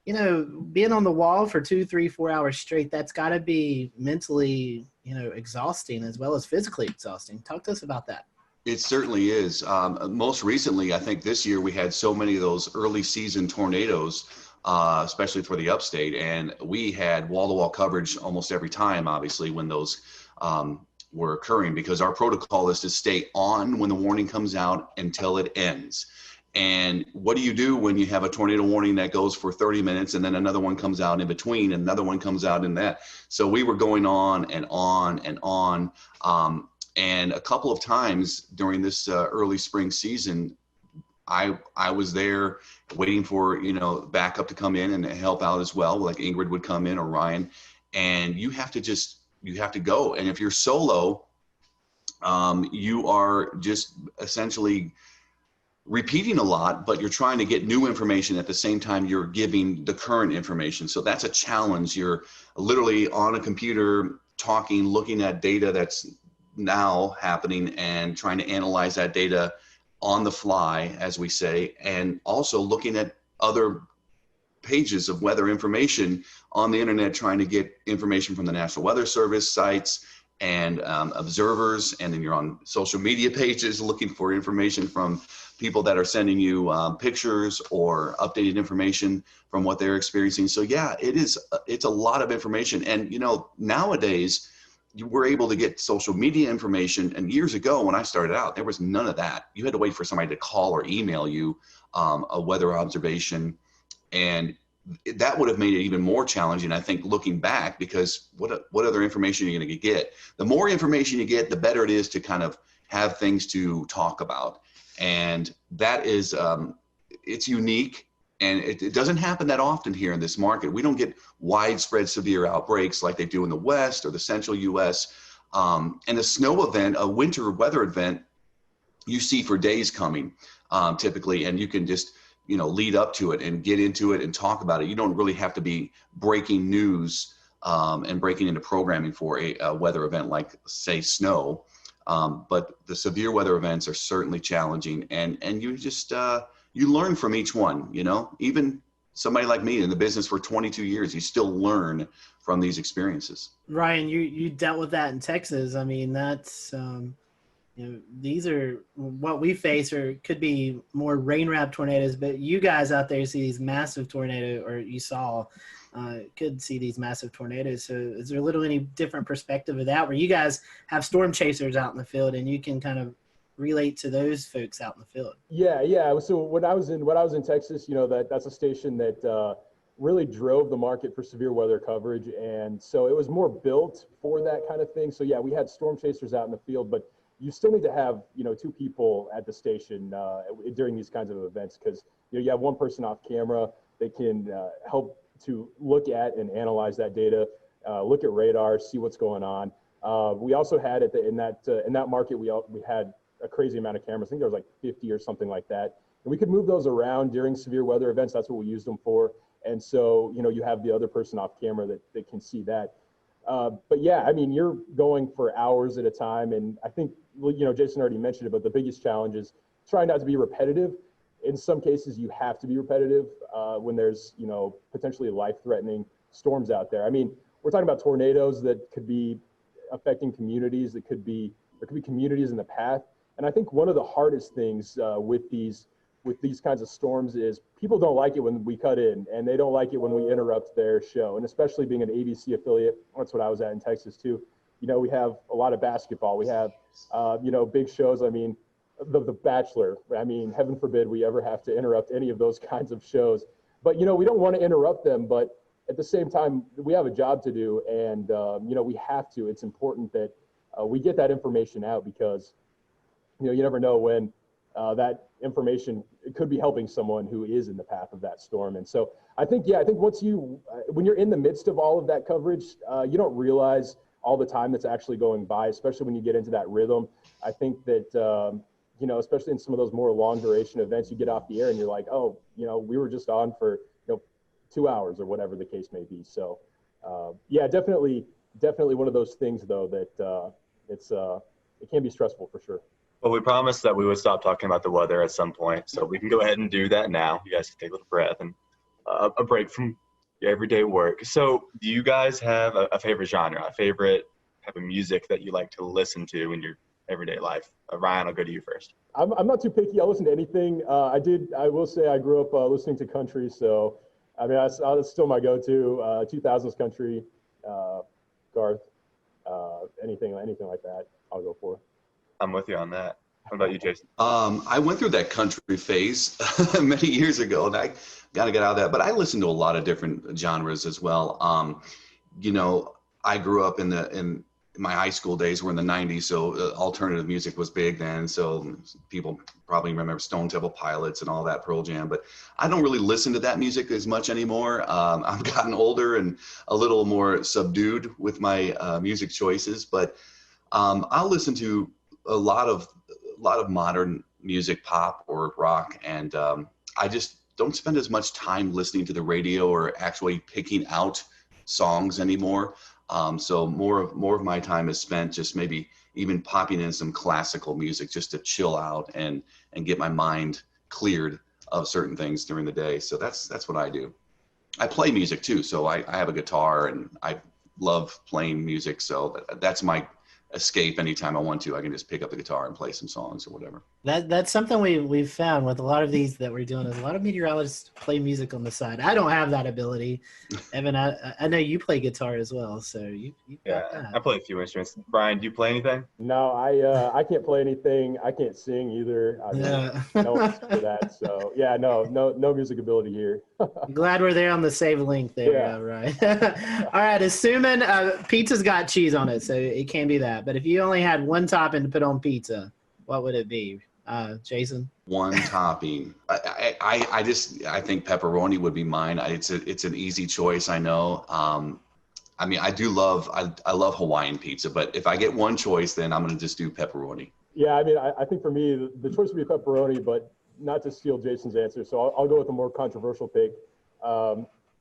being on the wall for 2, 3, 4 hours straight, that's got to be mentally, exhausting as well as physically exhausting. Talk to us about that. It certainly is. Most recently, I think this year we had so many of those early season tornadoes, especially for the upstate, and we had wall-to-wall coverage almost every time, obviously, when those were occurring, because our protocol is to stay on when the warning comes out until it ends. And what do you do when you have a tornado warning that goes for 30 minutes and then another one comes out in between and another one comes out in that? So we were going on and on and on. And a couple of times during this early spring season, I was there waiting for, backup to come in and help out as well. Like Ingrid would come in or Ryan, and you have to go. And if you're solo, you are just essentially repeating a lot, but you're trying to get new information at the same time you're giving the current information. So that's a challenge. You're literally on a computer talking, looking at data that's now happening and trying to analyze that data on the fly, as we say, and also looking at other pages of weather information on the internet, trying to get information from the National Weather Service sites and observers, and then you're on social media pages looking for information from people that are sending you pictures or updated information from what they're experiencing. So yeah, it's a lot of information. And nowadays you were able to get social media information, and years ago when I started out, there was none of that. You had to wait for somebody to call or email you a weather observation, and that would have made it even more challenging, I think, looking back, because what other information are you going to get? The more information you get, the better it is to kind of have things to talk about. And that is, it's unique, and it doesn't happen that often here in this market. We don't get widespread severe outbreaks like they do in the West or the central US. And a snow event, a winter weather event, you see for days coming, typically, and you can just lead up to it and get into it and talk about it. You don't really have to be breaking news and breaking into programming for a weather event like, say, snow. But the severe weather events are certainly challenging, and you just you learn from each one. Even somebody like me in the business for 22 years, you still learn from these experiences. Ryan, you dealt with that in Texas. I mean, that's these are what we face, or could be more rain-wrapped tornadoes, but you guys out there see these massive tornadoes, or you saw could see these massive tornadoes. So is there a little any different perspective of that, where you guys have storm chasers out in the field and you can kind of relate to those folks out in the field? Yeah. So when I was in Texas, that's a station that really drove the market for severe weather coverage, and so it was more built for that kind of thing. So yeah, we had storm chasers out in the field, but you still need to have two people at the station during these kinds of events, because you have one person off camera. They can help to look at and analyze that data, look at radar, see what's going on. We also had in that market, we had a crazy amount of cameras. I think there was like 50 or something like that, and we could move those around during severe weather events. That's what we used them for. And so you have the other person off camera that can see that. But yeah, I mean, you're going for hours at a time, and I think Jason already mentioned it, but the biggest challenge is trying not to be repetitive. In some cases, you have to be repetitive when there's potentially life-threatening storms out there. I mean, we're talking about tornadoes that could be affecting communities. There could be communities in the path. And I think one of the hardest things with these kinds of storms is people don't like it when we cut in, and they don't like it when we interrupt their show. And especially being an ABC affiliate, that's what I was at in Texas too. We have a lot of basketball. We have big shows. I mean, the Bachelor. I mean, heaven forbid we ever have to interrupt any of those kinds of shows. But we don't want to interrupt them. But at the same time, we have a job to do, and we have to. It's important that we get that information out, because you never know when that information could be helping someone who is in the path of that storm. And so I think once when you're in the midst of all of that coverage, you don't realize all the time that's actually going by, especially when you get into that rhythm. I think that, especially in some of those more long duration events, you get off the air and you're like, oh, we were just on for, 2 hours or whatever the case may be. So yeah, definitely one of those things though, that it can be stressful for sure. Well, we promised that we would stop talking about the weather at some point, so we can go ahead and do that now. You guys can take a little breath and a break from your everyday work. So do you guys have a favorite genre, a favorite type of music that you like to listen to when you're everyday life. Ryan, I'll go to you first. I'm not too picky. I'll listen to anything. I will say I grew up listening to country, so I mean, that's still my go-to. 2000s country, Garth, anything like that, I'll go for. I'm with you on that. What about you, Jason? I went through that country phase many years ago, and I got to get out of that. But I listen to a lot of different genres as well. I grew up in my high school days were in the 90s, so alternative music was big then. So people probably remember Stone Temple Pilots and all that, Pearl Jam. But I don't really listen to that music as much anymore. I've gotten older and a little more subdued with my music choices. But I'll listen to a lot of modern music, pop or rock, and I just don't spend as much time listening to the radio or actually picking out songs anymore. So more of my time is spent just maybe even popping in some classical music just to chill out and get my mind cleared of certain things during the day. So that's what I do. I play music too, so I have a guitar and I love playing music. So that's my escape. Anytime I want to, I can just pick up the guitar and play some songs or whatever. That's something we've found with a lot of these that we're doing is a lot of meteorologists play music on the side. I don't have that ability. Evan, I know you play guitar as well, so you got that. I play a few instruments. Brian, do you play anything? No, I can't play anything. I can't sing either. I mean, no one's for that. So yeah, no music ability here. I'm glad we're there on the save link there. Yeah. Right. All right. Assuming pizza's got cheese on it, so it can't be that. But if you only had one topping to put on pizza, what would it be? Jason? One topping. I think pepperoni would be mine. It's an easy choice, I know. I mean, I love Hawaiian pizza, but if I get one choice, then I'm going to just do pepperoni. Yeah, I mean, I think for me, the choice would be pepperoni, but not to steal Jason's answer. So I'll go with a more controversial pick.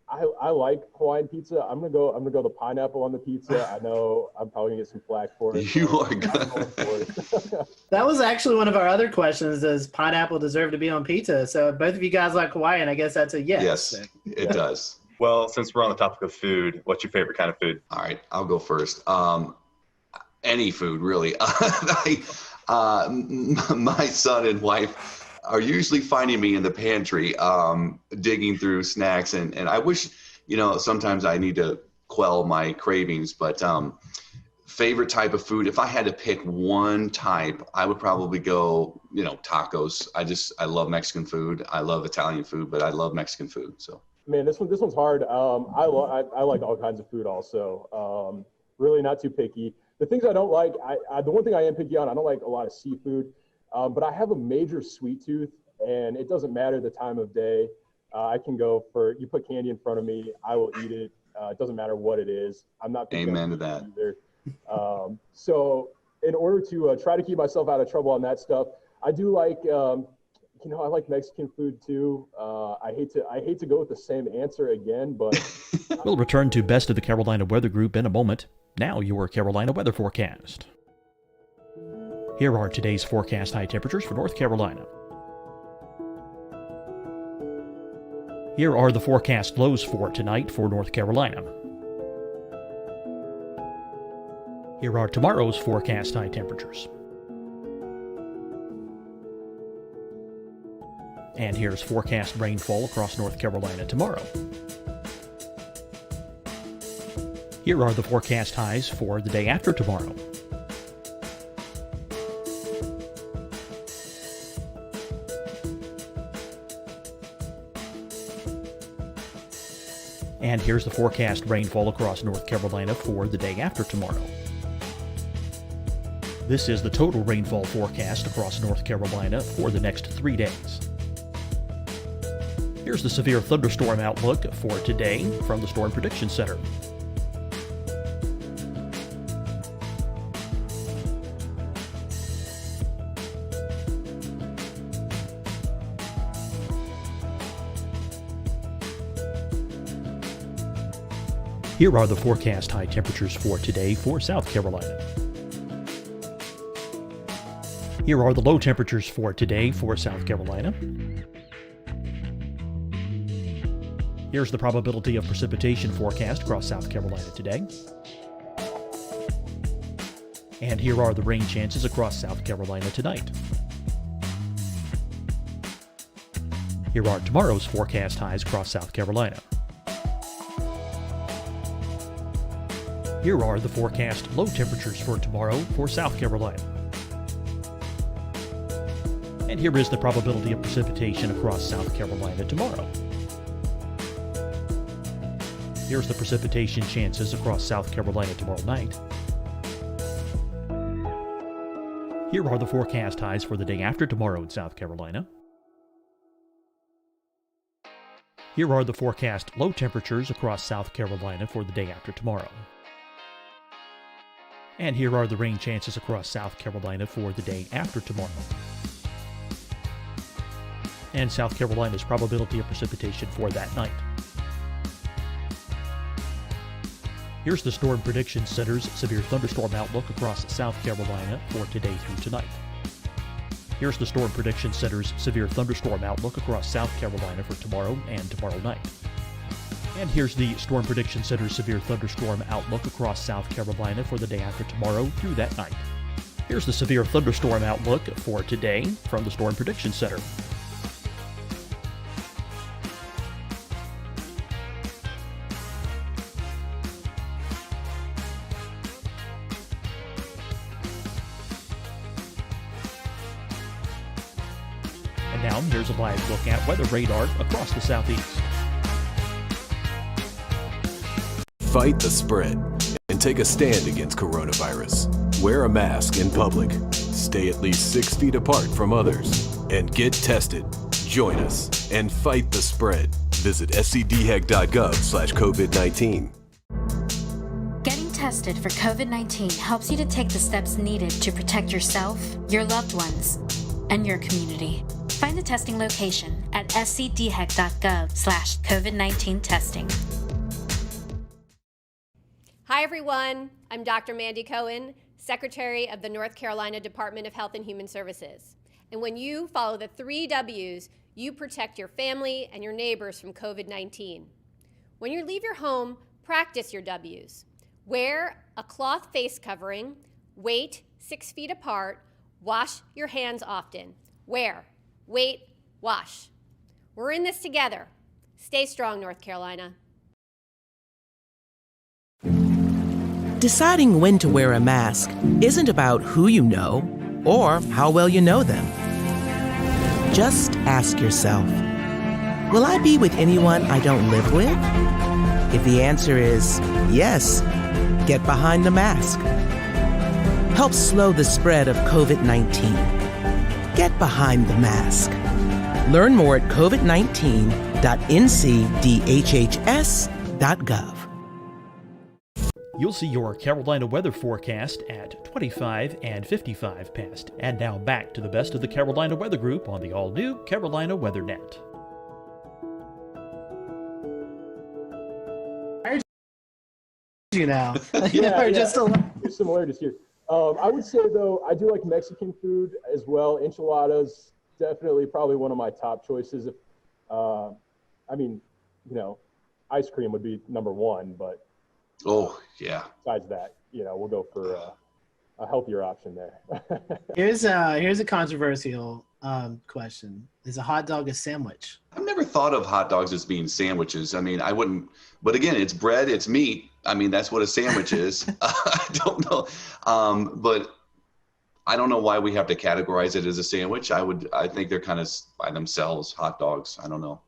I like Hawaiian pizza. I'm gonna go the pineapple on the pizza. I know I'm probably gonna get some flack for it. You are good. That was actually one of our other questions. Does pineapple deserve to be on pizza? So both of you guys like Hawaiian. I guess that's a yes. Yes, it does. Well, since we're on the topic of food, what's your favorite kind of food? All right, I'll go first. Any food, really. My son and wife are usually finding me in the pantry, digging through snacks. And I wish, sometimes I need to quell my cravings, but favorite type of food, if I had to pick one type, I would probably go, tacos. I love Mexican food. I love Italian food, but I love Mexican food. So, man, this one's hard. I like all kinds of food also. Really not too picky. The things I don't like, the one thing I am picky on, I don't like a lot of seafood. But I have a major sweet tooth, and it doesn't matter the time of day. I can go for, you put candy in front of me, I will eat it. It doesn't matter what it is. I'm not picky. Amen to that. Either. So in order to try to keep myself out of trouble on that stuff, I do like, I like Mexican food too. I hate to go with the same answer again, but we'll return to Best of the Carolina Weather Group in a moment. Now your Carolina weather forecast. Here are today's forecast high temperatures for North Carolina. Here are the forecast lows for tonight for North Carolina. Here are tomorrow's forecast high temperatures. And here's forecast rainfall across North Carolina tomorrow. Here are the forecast highs for the day after tomorrow. And here's the forecast rainfall across North Carolina for the day after tomorrow. This is the total rainfall forecast across North Carolina for the next 3 days. Here's the severe thunderstorm outlook for today from the Storm Prediction Center. Here are the forecast high temperatures for today for South Carolina. Here are the low temperatures for today for South Carolina. Here's the probability of precipitation forecast across South Carolina today. And here are the rain chances across South Carolina tonight. Here are tomorrow's forecast highs across South Carolina. Here are the forecast low temperatures for tomorrow for South Carolina. And here is the probability of precipitation across South Carolina tomorrow. Here's the precipitation chances across South Carolina tomorrow night. Here are the forecast highs for the day after tomorrow in South Carolina. Here are the forecast low temperatures across South Carolina for the day after tomorrow. And here are the rain chances across South Carolina for the day after tomorrow. And South Carolina's probability of precipitation for that night. Here's the Storm Prediction Center's severe thunderstorm outlook across South Carolina for today through tonight. Here's the Storm Prediction Center's severe thunderstorm outlook across South Carolina for tomorrow and tomorrow night. And here's the Storm Prediction Center's severe thunderstorm outlook across South Carolina for the day after tomorrow through that night. Here's the severe thunderstorm outlook for today from the Storm Prediction Center. And now here's a live look at weather radar across the southeast. Fight the spread and take a stand against coronavirus. Wear a mask in public. Stay at least 6 feet apart from others. And get tested. Join us and fight the spread. Visit scdhec.gov/COVID-19. Getting tested for COVID-19 helps you to take the steps needed to protect yourself, your loved ones, and your community. Find the testing location at scdhec.gov/COVID-19 testing. Hi, everyone. I'm Dr. Mandy Cohen, Secretary of the North Carolina Department of Health and Human Services. And when you follow the 3 W's, you protect your family and your neighbors from COVID-19. When you leave your home, practice your W's. Wear a cloth face covering, wait 6 feet apart, wash your hands often. Wear, wait, wash. We're in this together. Stay strong, North Carolina. Deciding when to wear a mask isn't about who you know or how well you know them. Just ask yourself, will I be with anyone I don't live with? If the answer is yes, get behind the mask. Help slow the spread of COVID-19. Get behind the mask. Learn more at covid19.ncdhhs.gov. You'll see your Carolina weather forecast at 25 and 55 past. And now back to the best of the Carolina Weather Group on the all-new Carolina Weather Net. You know, Just similarities here. I would say though, I do like Mexican food as well. Enchiladas, definitely probably one of my top choices. I mean, you know, ice cream would be number one, but oh yeah. Besides that, you know, we'll go for a healthier option there. Here's a controversial question: is a hot dog a sandwich? I've never thought of hot dogs as being sandwiches. I mean, I wouldn't, but again, it's bread, it's meat. I mean, that's what a sandwich is. I don't know. But I don't know why we have to categorize it as a sandwich. I think they're kind of by themselves, hot dogs. I don't know.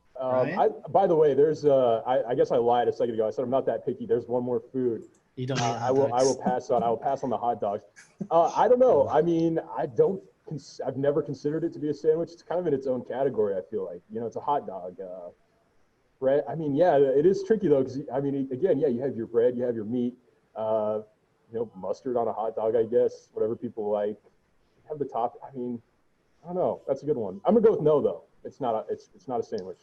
By the way, there's I guess I lied a second ago. I said I'm not that picky. There's one more food. You don't. I will pass on the hot dogs. I don't know. I mean, I've never considered it to be a sandwich. It's kind of in its own category. I feel like, you know, it's a hot dog. Bread. I mean, yeah, it is tricky though, because I mean, again, yeah, you have your bread, you have your meat. You know, mustard on a hot dog, I guess. Whatever people like. Have the top. I mean, I don't know. That's a good one. I'm gonna go with no though. It's not a sandwich.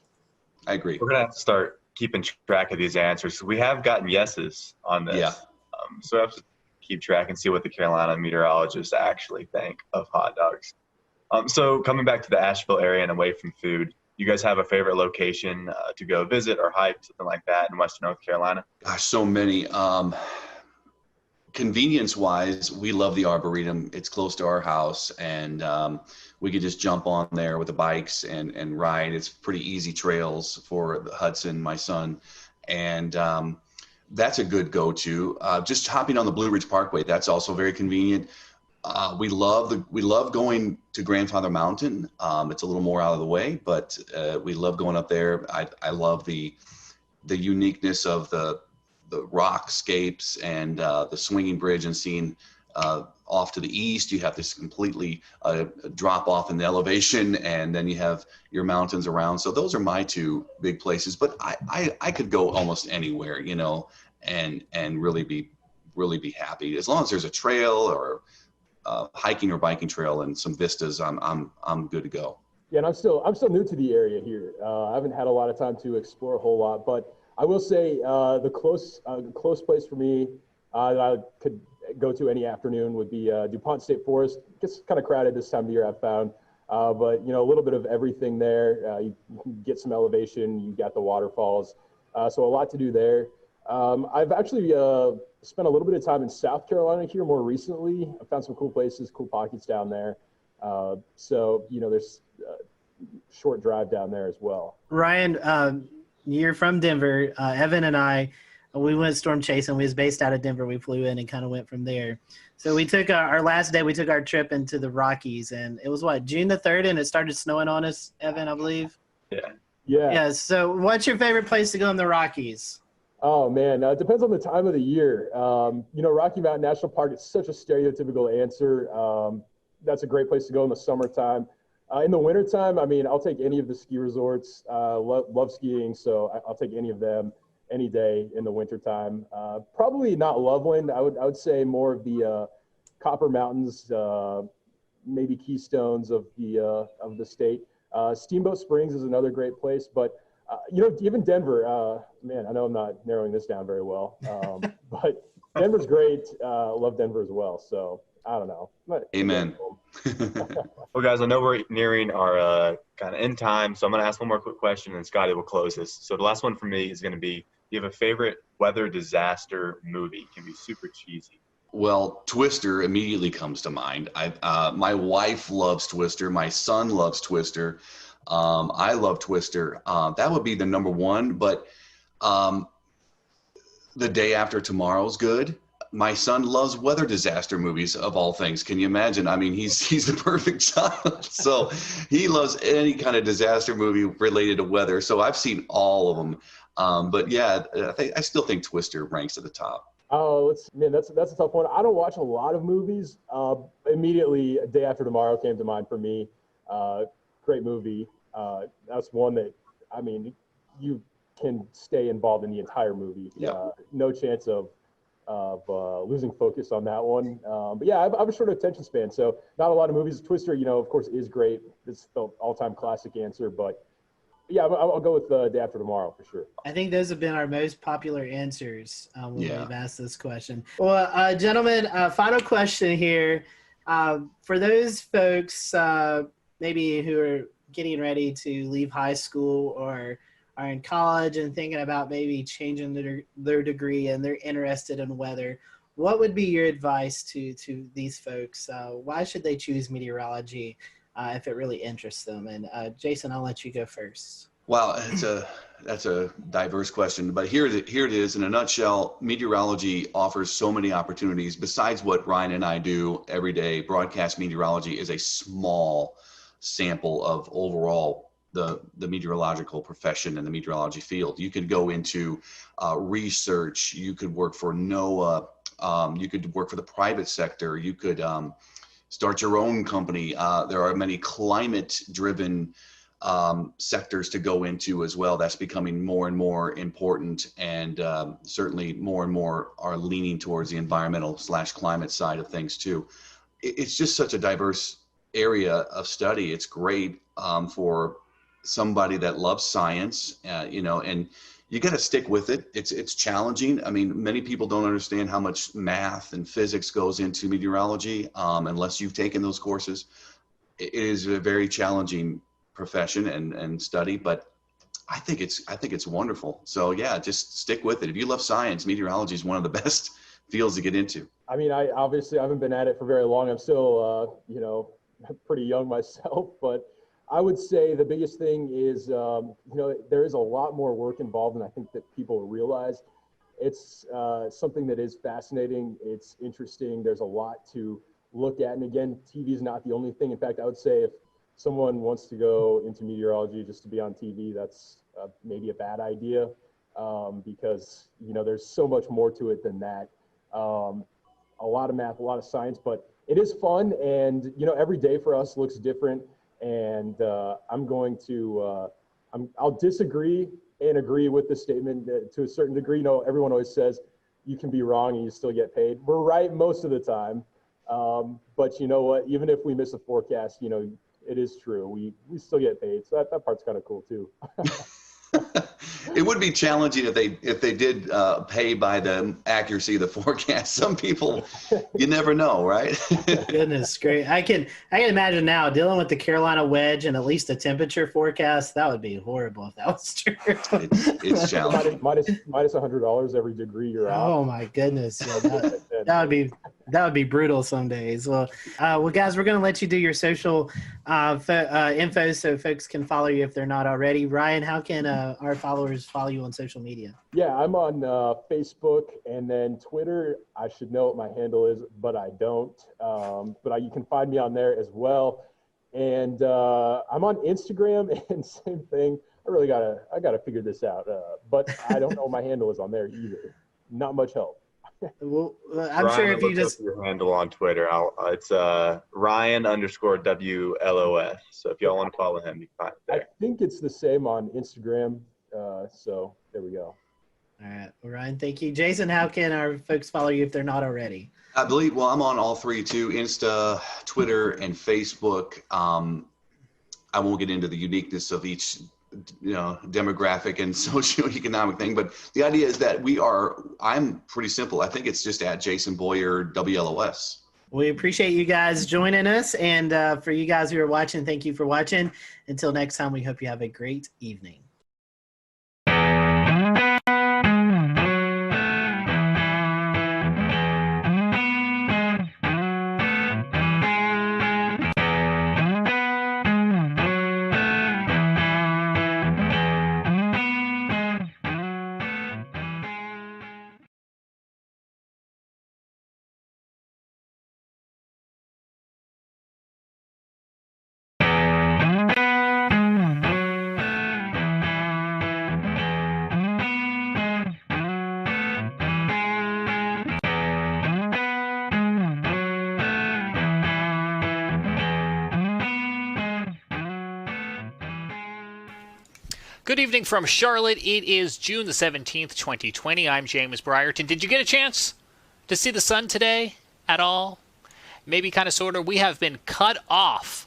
I agree. We're going to have to start keeping track of these answers. We have gotten yeses on this. Yeah. So we have to keep track and see what the Carolina meteorologists actually think of hot dogs. So coming back to the Asheville area and away from food, you guys have a favorite location to go visit or hike, something like that in Western North Carolina? Gosh, so many. convenience wise, we love the Arboretum. It's close to our house, and we could just jump on there with the bikes and ride. It's pretty easy trails for Hudson, my son. And that's a good go-to. Just hopping on the Blue Ridge Parkway, that's also very convenient. We love going to Grandfather Mountain. It's a little more out of the way, but we love going up there. I love the uniqueness of the rockscapes and the swinging bridge, and seeing off to the east, you have this completely drop off in the elevation, and then you have your mountains around. So those are my two big places, but I could go almost anywhere, you know, and really be happy as long as there's a trail or hiking or biking trail and some vistas. I'm good to go. Yeah, and I'm still new to the area here. I haven't had a lot of time to explore a whole lot, but I will say the close place for me that I could go to any afternoon would be DuPont State Forest. It gets kind of crowded this time of year, I've found, but you know, a little bit of everything there. You can get some elevation. You got the waterfalls, so a lot to do there. I've actually spent a little bit of time in South Carolina here more recently. I found some cool places, cool pockets down there. So you know, there's a short drive down there as well. Ryan, you're from Denver. Evan and I, we went storm chasing. We was based out of Denver. We flew in and kind of went from there. So we took our last day, we took our trip into the Rockies, and it was June the 3rd, and it started snowing on us, Evan, I believe. Yeah. So what's your favorite place to go in the Rockies? Oh man, it depends on the time of the year. You know, Rocky Mountain National Park, it's such a stereotypical answer. That's a great place to go in the summertime. In the wintertime, I mean, I'll take any of the ski resorts. Love skiing, so I'll take any of them any day in the wintertime. Probably not Loveland. I would say more of the Copper Mountains, maybe Keystones of the state. Steamboat Springs is another great place, but you know, even Denver, man, I know I'm not narrowing this down very well, but Denver's great. Love Denver as well. So I don't know. Amen. Well, guys, I know we're nearing our kind of end time, so I'm going to ask one more quick question, and Scotty will close this. So the last one for me is going to be, do you have a favorite weather disaster movie? It can be super cheesy. Well, Twister immediately comes to mind. My wife loves Twister. My son loves Twister. I love Twister. That would be the number one, but The Day After Tomorrow's good. My son loves weather disaster movies, of all things. Can you imagine? I mean, he's the perfect child. So he loves any kind of disaster movie related to weather. So I've seen all of them. But yeah, I still think Twister ranks at the top. Oh, that's a tough one. I don't watch a lot of movies. Immediately, A Day After Tomorrow came to mind for me. Great movie. That's one that, I mean, you can stay involved in the entire movie. Yeah. No chance of losing focus on that one. But yeah, I have a short attention span, so not a lot of movies. Twister, you know, of course, is great. It's the all-time classic answer, but yeah, I'll go with Day After Tomorrow for sure. I think those have been our most popular answers when we've asked this question. Well, gentlemen, final question here. For those folks maybe who are getting ready to leave high school or are in college and thinking about maybe changing their degree and they're interested in weather, what would be your advice to these folks? Why should they choose meteorology if it really interests them? And Jason, I'll let you go first. Well, that's a diverse question, but here it is in a nutshell. Meteorology offers so many opportunities. Besides what Ryan and I do every day, broadcast meteorology is a small sample of overall the meteorological profession and the meteorology field. You could go into research. You could work for NOAA. You could work for the private sector. You could start your own company. There are many climate-driven sectors to go into as well. That's becoming more and more important, and certainly more and more are leaning towards the environmental/climate side of things too. It's just such a diverse area of study. It's great for somebody that loves science, you know, and you got to stick with it. It's challenging. I mean, many people don't understand how much math and physics goes into meteorology unless you've taken those courses. It is a very challenging profession and study, but I think it's wonderful. So yeah, just stick with it. If you love science, meteorology is one of the fields to get into. I mean, I obviously haven't been at it for very long. I'm still, pretty young myself, but I would say the biggest thing is, there is a lot more work involved than I think that people realize. It's something that is fascinating. It's interesting. There's a lot to look at. And again, TV is not the only thing. In fact, I would say if someone wants to go into meteorology just to be on TV, that's maybe a bad idea, because, there's so much more to it than that. A lot of math, a lot of science, but it is fun. And, every day for us looks different. And I'll disagree and agree with the statement to a certain degree. Everyone always says you can be wrong and you still get paid. We're right most of the time. But you know what, even if we miss a forecast, it is true. We still get paid. So that part's kind of cool too. It would be challenging if they did pay by the accuracy of the forecast. Some people, you never know, right? Goodness, great. I can imagine now dealing with the Carolina wedge and at least a temperature forecast. That would be horrible if that was true. It's challenging. minus $100 every degree you're out. Oh my goodness, yeah, that would be brutal some days. Well, guys, we're going to let you do your social info so folks can follow you if they're not already. Ryan, how can our followers follow you on social media? Yeah, I'm on Facebook and then Twitter. I should know what my handle is, but I don't. But you can find me on there as well. And I'm on Instagram, and same thing. I gotta figure this out. But I don't know what my handle is on there either. Not much help. Well, I'm Ryan, sure if you just your handle on Twitter, it's Ryan_WLOS. So if y'all want to follow him, you can find it there. I think it's the same on Instagram. So there we go. All right. Well, Ryan, thank you. Jason, how can our folks follow you if they're not already? I believe, I'm on all three too, Insta, Twitter, and Facebook. I won't get into the uniqueness of each demographic and socioeconomic thing, but the idea is that I'm pretty simple. I think it's just at Jason Boyer WLOS. We appreciate you guys joining us. And for you guys who are watching, thank you for watching. Until next time, we hope you have a great evening. Good evening from Charlotte. It is June the 17th, 2020. I'm James Brierton. Did you get a chance to see the sun today at all? Maybe kind of, sort of. We have been cut off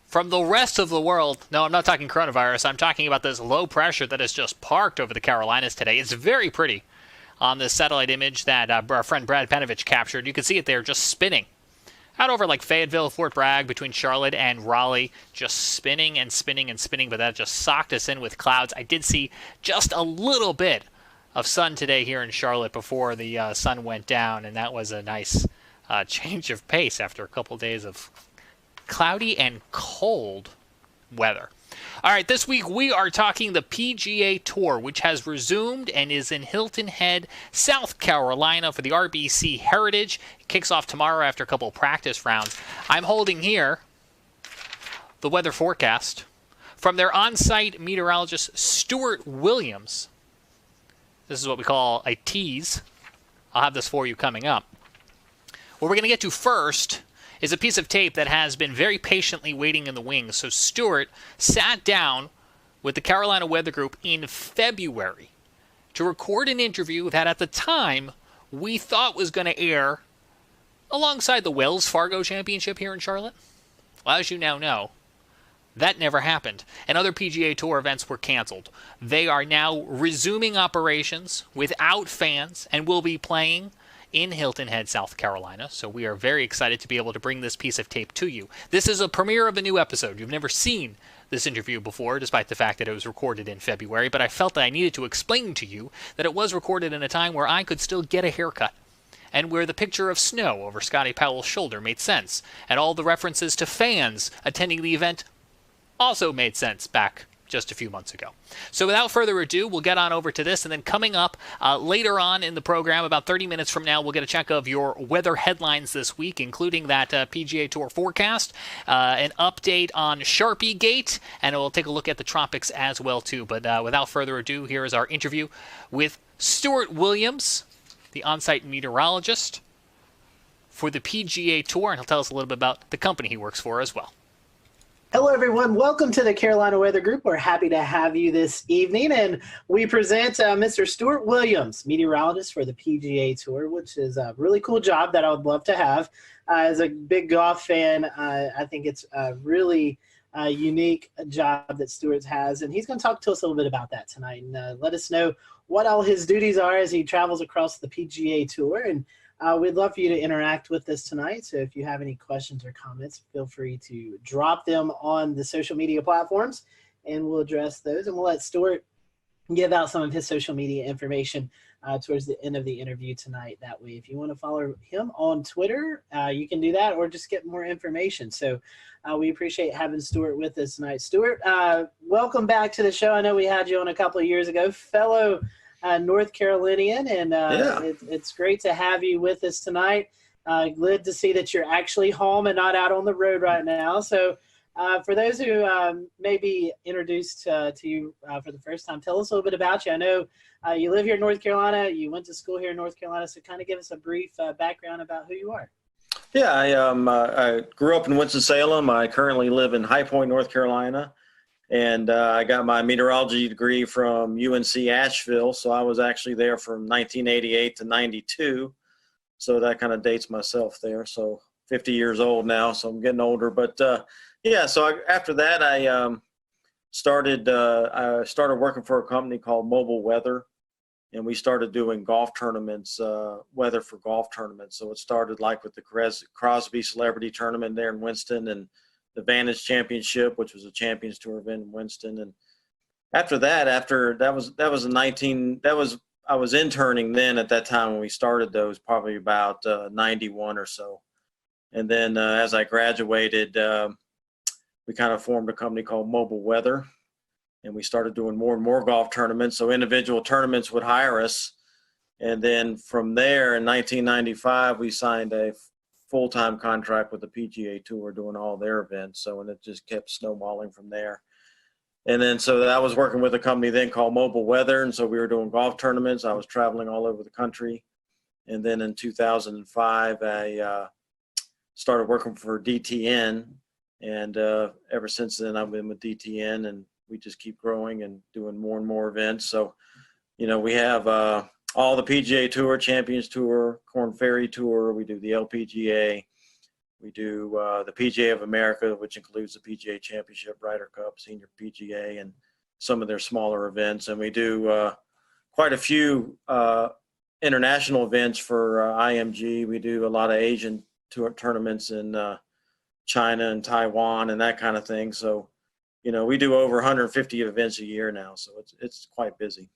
from the rest of the world. No, I'm not talking coronavirus. I'm talking about this low pressure that has just parked over the Carolinas today. It's very pretty on this satellite image that our friend Brad Panovich captured. You can see it there just spinning out over like Fayetteville, Fort Bragg, between Charlotte and Raleigh, just spinning and spinning and spinning, but that just socked us in with clouds. I did see just a little bit of sun today here in Charlotte before the sun went down, and that was a nice change of pace after a couple days of cloudy and cold weather. All right, this week we are talking the PGA Tour, which has resumed and is in Hilton Head, South Carolina for the RBC Heritage. It kicks off tomorrow after a couple of practice rounds. I'm holding here the weather forecast from their on-site meteorologist, Stuart Williams. This is what we call a tease. I'll have this for you coming up. What we're going to get to first is a piece of tape that has been very patiently waiting in the wings. So Stuart sat down with the Carolina Weather Group in February to record an interview that at the time we thought was going to air alongside the Wells Fargo Championship here in Charlotte. Well, as you now know, that never happened, and other PGA Tour events were canceled. They are now resuming operations without fans and will be playing in Hilton Head, South Carolina. So we are very excited to be able to bring this piece of tape to you. This is a premiere of a new episode. You've never seen this interview before, despite the fact that it was recorded in February, but I felt that I needed to explain to you that it was recorded in a time where I could still get a haircut and where the picture of snow over Scotty Powell's shoulder made sense, and all the references to fans attending the event also made sense back just a few months ago. So without further ado, we'll get on over to this, and then coming up later on in the program, about 30 minutes from now, we'll get a check of your weather headlines this week, including that PGA Tour forecast, an update on Sharpie Gate, and we'll take a look at the tropics as well, too. But without further ado, here is our interview with Stuart Williams, the on-site meteorologist for the PGA Tour, and he'll tell us a little bit about the company he works for as well. Hello, everyone. Welcome to the Carolina Weather Group. We're happy to have you this evening, and we present Mr. Stuart Williams, meteorologist for the PGA Tour, which is a really cool job that I would love to have. As a big golf fan, I think it's a really unique job that Stuart has, and he's going to talk to us a little bit about that tonight and let us know what all his duties are as he travels across the PGA Tour. And we'd love for you to interact with us tonight. So if you have any questions or comments, feel free to drop them on the social media platforms, and we'll address those. And we'll let Stuart give out some of his social media information towards the end of the interview tonight. That way, if you want to follow him on Twitter, you can do that, or just get more information. So we appreciate having Stuart with us tonight. Stuart, welcome back to the show. I know we had you on a couple of years ago, fellow North Carolinian, and it's great to have you with us tonight. Glad to see that you're actually home and not out on the road right now. So for those who may be introduced to you for the first time, tell us a little bit about you. I know you live here in North Carolina. You went to school here in North Carolina, so kind of give us a brief background about who you are. Yeah, I grew up in Winston-Salem. I currently live in High Point, North Carolina. And I got my meteorology degree from UNC Asheville. So I was actually there from 1988 to 92. So that kind of dates myself there. So 50 years old now, so I'm getting older. But after that, I started working for a company called Mobile Weather. And we started doing golf tournaments, weather for golf tournaments. So it started like with the Crosby Celebrity Tournament there in Winston, and the Vantage Championship, which was a Champions Tour event in Winston. And after that I was interning then at that time when we started those, probably about 91 or so. And then as I graduated, we kind of formed a company called Mobile Weather, and we started doing more and more golf tournaments. So individual tournaments would hire us. And then from there in 1995, we signed a full-time contract with the PGA Tour doing all their events. So, and it just kept snowballing from there. And then, so I was working with a company then called Mobile Weather. And so we were doing golf tournaments. I was traveling all over the country. And then in 2005, I started working for DTN. And ever since then, I've been with DTN, and we just keep growing and doing more and more events. So, you know, we have all the PGA Tour, Champions Tour, Korn Ferry Tour. We do the LPGA. We do the PGA of America, which includes the PGA Championship, Ryder Cup, Senior PGA, and some of their smaller events. And we do quite a few international events for IMG. We do a lot of Asian tour tournaments in China and Taiwan and that kind of thing. So, you know, we do over 150 events a year now, so it's quite busy.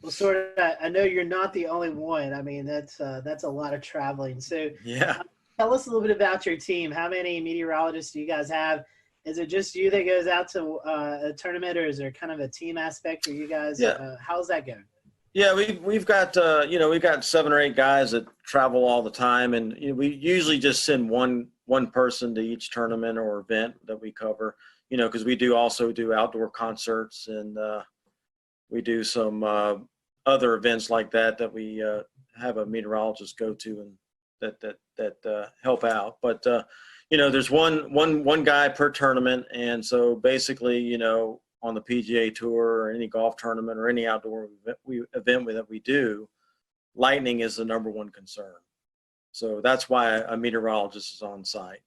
Well, sort of. I know you're not the only one. I mean, that's a lot of traveling. So, yeah. Tell us a little bit about your team. How many meteorologists do you guys have? Is it just you that goes out to a tournament, or is there kind of a team aspect for you guys? Yeah. How's that going? Yeah, we've got we've got 7 or 8 guys that travel all the time, and we usually just send one person to each tournament or event that we cover. You know, because we also do outdoor concerts, and we do some other events like that we have a meteorologist go to, and that help out. But you know, there's one guy per tournament, and so basically, you know, on the PGA Tour or any golf tournament or any outdoor event that we do, lightning is the number one concern. So that's why a meteorologist is on site.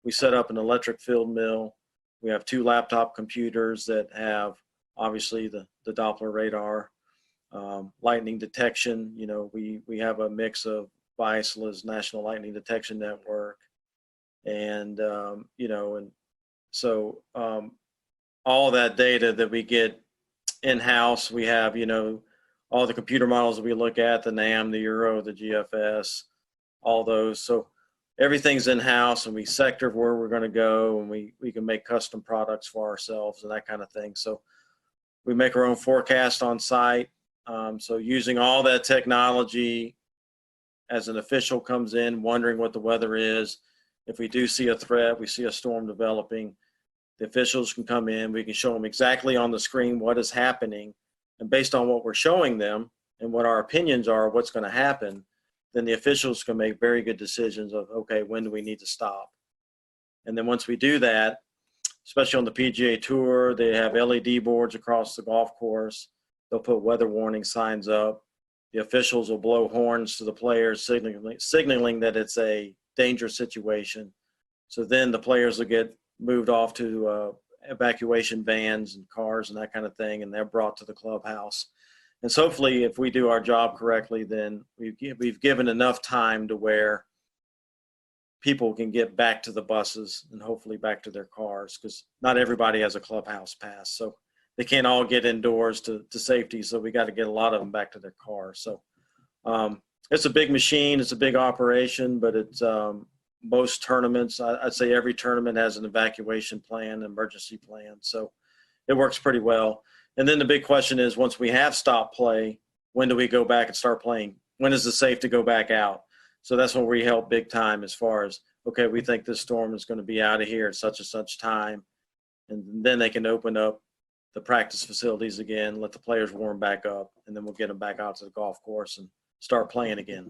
We set up an electric field mill. We have 2 laptop computers that have obviously the Doppler radar, lightning detection. You know, we have a mix of BISLA's National Lightning Detection Network, and you know, and so all that data that we get in-house, we have, you know, all the computer models that we look at, the NAM, the Euro, the GFS, all those. So everything's in-house, and we sector where we're going to go, and we can make custom products for ourselves and that kind of thing. So we make our own forecast on site. So using all that technology, as an official comes in wondering what the weather is, if we do see a threat, we see a storm developing, the officials can come in, we can show them exactly on the screen what is happening, and based on what we're showing them and what our opinions are, what's going to happen, then the officials can make very good decisions of, okay, when do we need to stop? And then once we do that, especially on the PGA Tour, they have LED boards across the golf course. They'll put weather warning signs up. The officials will blow horns to the players, signaling that it's a dangerous situation. So then the players will get moved off to evacuation vans and cars and that kind of thing, and they're brought to the clubhouse. And so hopefully, if we do our job correctly, then we've given enough time to where people can get back to the buses and hopefully back to their cars, because not everybody has a clubhouse pass. So they can't all get indoors to safety. So we got to get a lot of them back to their cars. So it's a big machine. It's a big operation, but it's most tournaments, I'd say every tournament has an evacuation plan, emergency plan. So it works pretty well. And then the big question is, once we have stopped play, when do we go back and start playing? When is it safe to go back out? So that's when we help big time, as far as, okay, we think this storm is going to be out of here at such and such time. And then they can open up the practice facilities again, let the players warm back up, and then we'll get them back out to the golf course and start playing again.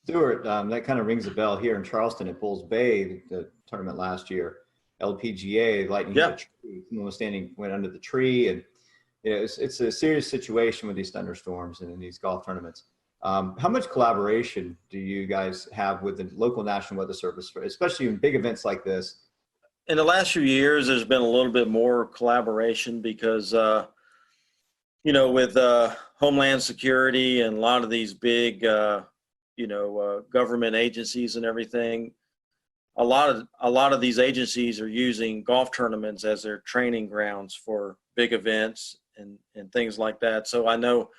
Stuart, that kind of rings a bell here in Charleston at Bulls Bay, the tournament last year. LPGA, lightning hit the tree. Someone went under the tree, and it's a serious situation with these thunderstorms and in these golf tournaments. How much collaboration do you guys have with the local National Weather Service, especially in big events like this? In the last few years, there's been a little bit more collaboration because, with Homeland Security and a lot of these big, government agencies and everything, a lot of these agencies are using golf tournaments as their training grounds for big events and things like that. So I know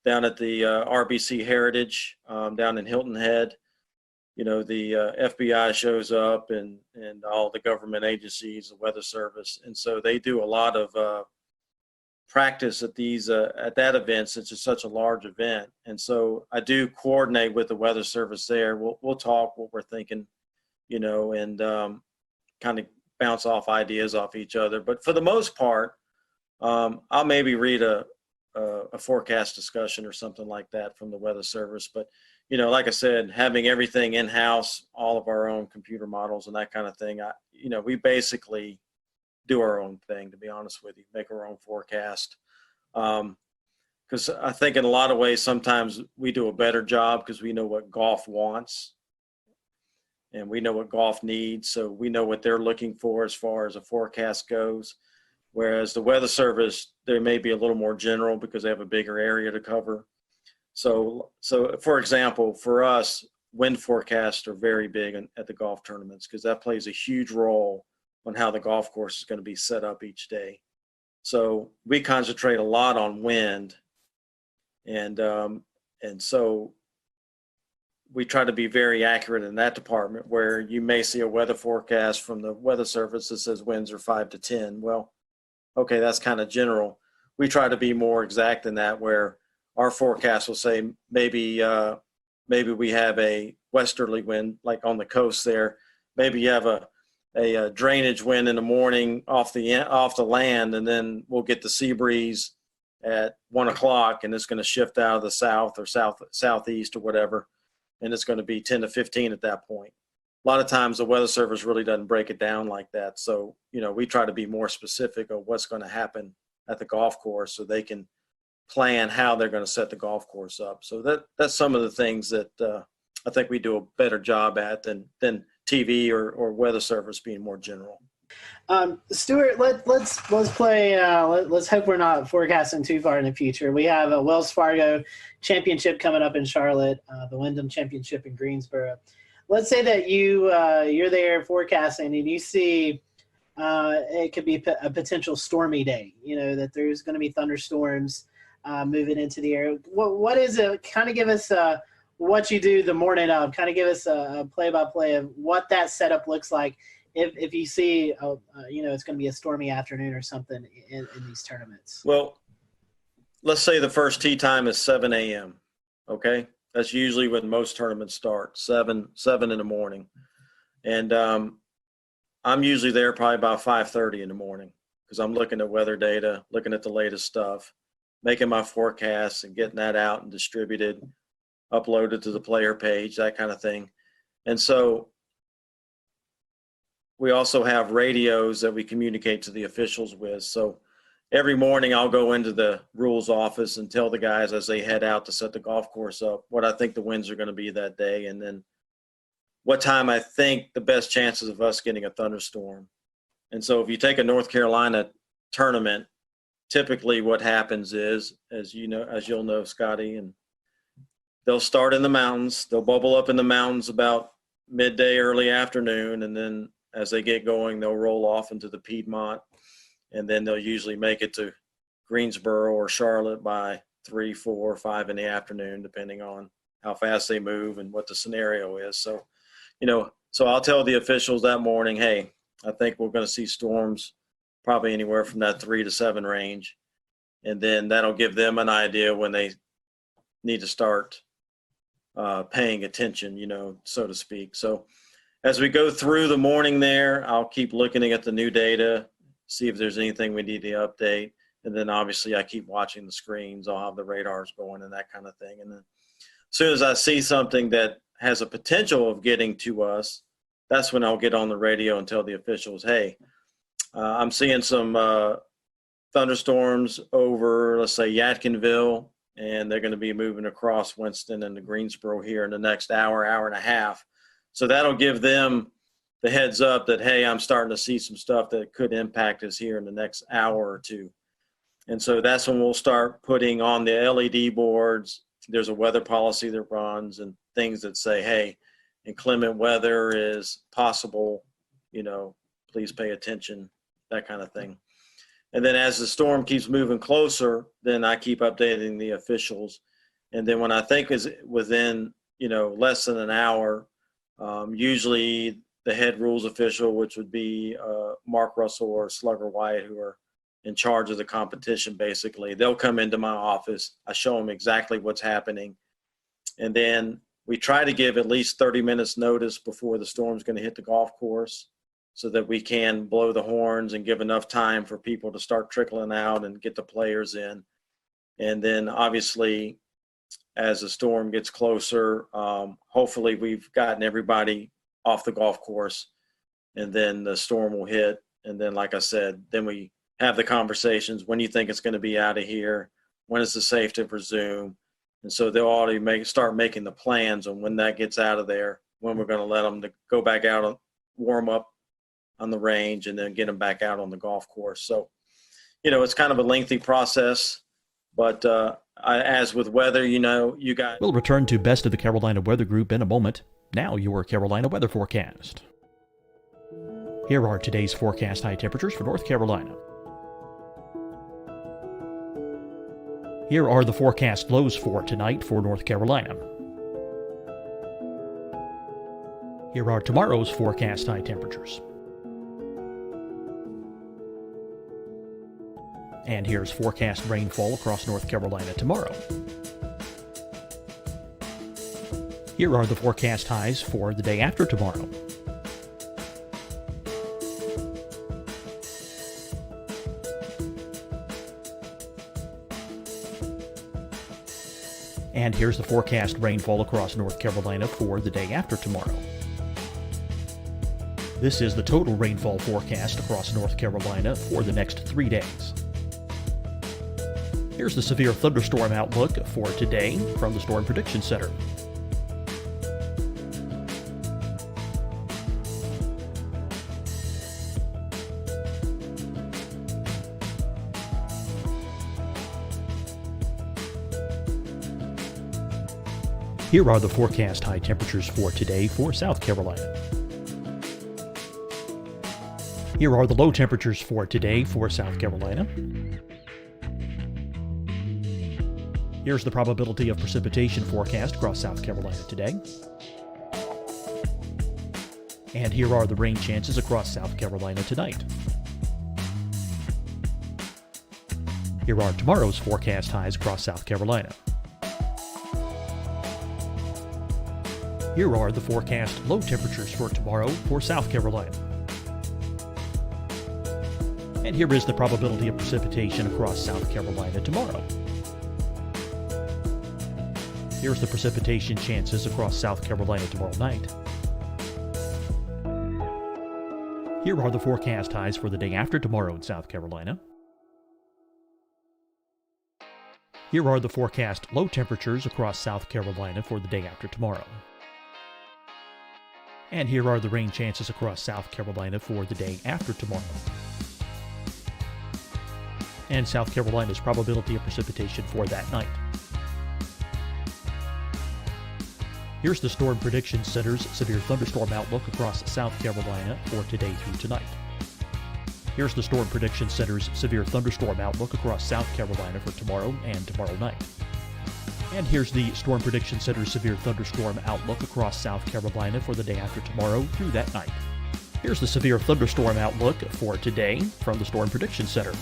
down at the RBC Heritage down in Hilton Head, the FBI shows up and all the government agencies, the Weather Service, and so they do a lot of practice at that event, since it's such a large event. And so I do coordinate with the Weather Service there. We'll talk what we're thinking, and kind of bounce off ideas off each other. But for the most part, I'll maybe read a forecast discussion or something like that from the Weather Service. But, like I said, having everything in-house, all of our own computer models and that kind of thing, we basically do our own thing, to be honest with you, make our own forecast. Because I think in a lot of ways, sometimes we do a better job because we know what golf wants and we know what golf needs. So we know what they're looking for as far as a forecast goes. Whereas the Weather Service, they may be a little more general because they have a bigger area to cover. So for example, for us, wind forecasts are very big at the golf tournaments because that plays a huge role on how the golf course is going to be set up each day. So we concentrate a lot on wind, and so we try to be very accurate in that department, where you may see a weather forecast from the Weather Service that says winds are 5 to 10. Well, okay, that's kind of general. We try to be more exact than that, where our forecast will say maybe we have a westerly wind, like on the coast there. Maybe you have a drainage wind in the morning off the land, and then we'll get the sea breeze at 1 o'clock, and it's going to shift out of the south or southeast or whatever, and it's going to be 10 to 15 at that point. A lot of times the Weather Service really doesn't break it down like that. So, we try to be more specific of what's going to happen at the golf course so they can plan how they're going to set the golf course up. So that's some of the things that I think we do a better job at than TV or Weather Service being more general. Stuart, let's play. Let's hope we're not forecasting too far in the future. We have a Wells Fargo Championship coming up in Charlotte, the Wyndham Championship in Greensboro. Let's say that you're there forecasting and you see it could be a potential stormy day. That there's going to be thunderstorms moving into the area. What is it? Kind of give us what you do the morning of. Kind of give us a play-by-play of what that setup looks like if you see, it's going to be a stormy afternoon or something in these tournaments. Well, let's say the first tee time is 7 a.m. Okay, that's usually when most tournaments start, 7 in the morning, and I'm usually there probably about 5:30 in the morning because I'm looking at weather data, looking at the latest stuff, making my forecasts and getting that out and distributed, uploaded to the player page, that kind of thing. And so we also have radios that we communicate to the officials with. So every morning I'll go into the rules office and tell the guys as they head out to set the golf course up what I think the winds are going to be that day, and then what time I think the best chances of us getting a thunderstorm. And so if you take a North Carolina tournament, typically what happens is, as you'll know, Scotty, and they'll start in the mountains. They'll bubble up in the mountains about midday, early afternoon, and then as they get going, they'll roll off into the Piedmont, and then they'll usually make it to Greensboro or Charlotte by 3, 4, 5 in the afternoon, depending on how fast they move and what the scenario is. So, so I'll tell the officials that morning, hey, I think we're going to see storms probably anywhere from that 3 to 7 range. And then that'll give them an idea when they need to start paying attention, so to speak. So as we go through the morning there, I'll keep looking at the new data, see if there's anything we need to update. And then obviously I keep watching the screens. I'll have the radars going and that kind of thing. And then as soon as I see something that has a potential of getting to us, that's when I'll get on the radio and tell the officials, hey, I'm seeing some thunderstorms over, let's say, Yadkinville, and they're going to be moving across Winston and the Greensboro here in the next hour and a half. So that'll give them the heads up that, hey, I'm starting to see some stuff that could impact us here in the next hour or two. And so that's when we'll start putting on the LED boards. There's a weather policy that runs and things that say, hey, inclement weather is possible, please pay attention, that kind of thing. And then as the storm keeps moving closer, then I keep updating the officials. And then when I think is within, less than an hour, usually the head rules official, which would be Mark Russell or Slugger Wyatt, who are in charge of the competition, basically, they'll come into my office. I show them exactly what's happening. And then we try to give at least 30 minutes notice before the storm's going to hit the golf course so that we can blow the horns and give enough time for people to start trickling out and get the players in. And then obviously, as the storm gets closer, hopefully we've gotten everybody off the golf course, and then the storm will hit. And then, like I said, then we have the conversations. When do you think it's going to be out of here? When is it safe to resume? And so they'll already start making the plans on when that gets out of there, when we're going to let them to go back out and warm up on the range and then get them back out on the golf course. So, it's kind of a lengthy process, but as with weather, you got. We'll return to Best of the Carolina Weather Group in a moment. Now your Carolina weather forecast. Here are today's forecast high temperatures for North Carolina. Here are the forecast lows for tonight for North Carolina. Here are tomorrow's forecast high temperatures. And here's forecast rainfall across North Carolina tomorrow. Here are the forecast highs for the day after tomorrow. And here's the forecast rainfall across North Carolina for the day after tomorrow. This is the total rainfall forecast across North Carolina for the next 3 days. Here's the severe thunderstorm outlook for today from the Storm Prediction Center. Here are the forecast high temperatures for today for South Carolina. Here are the low temperatures for today for South Carolina. Here's the probability of precipitation forecast across South Carolina today. And here are the rain chances across South Carolina tonight. Here are tomorrow's forecast highs across South Carolina. Here are the forecast low temperatures for tomorrow for South Carolina. And here is the probability of precipitation across South Carolina tomorrow. Here's the precipitation chances across South Carolina tomorrow night. Here are the forecast highs for the day after tomorrow in South Carolina. Here are the forecast low temperatures across South Carolina for the day after tomorrow. And here are the rain chances across South Carolina for the day after tomorrow. And South Carolina's probability of precipitation for that night. Here's the Storm Prediction Center's severe thunderstorm outlook across South Carolina for today through tonight. Here's the Storm Prediction Center's severe thunderstorm outlook across South Carolina for tomorrow and tomorrow night. And here's the Storm Prediction Center's severe thunderstorm outlook across South Carolina for the day after tomorrow through that night. Here's the severe thunderstorm outlook for today from the Storm Prediction Center.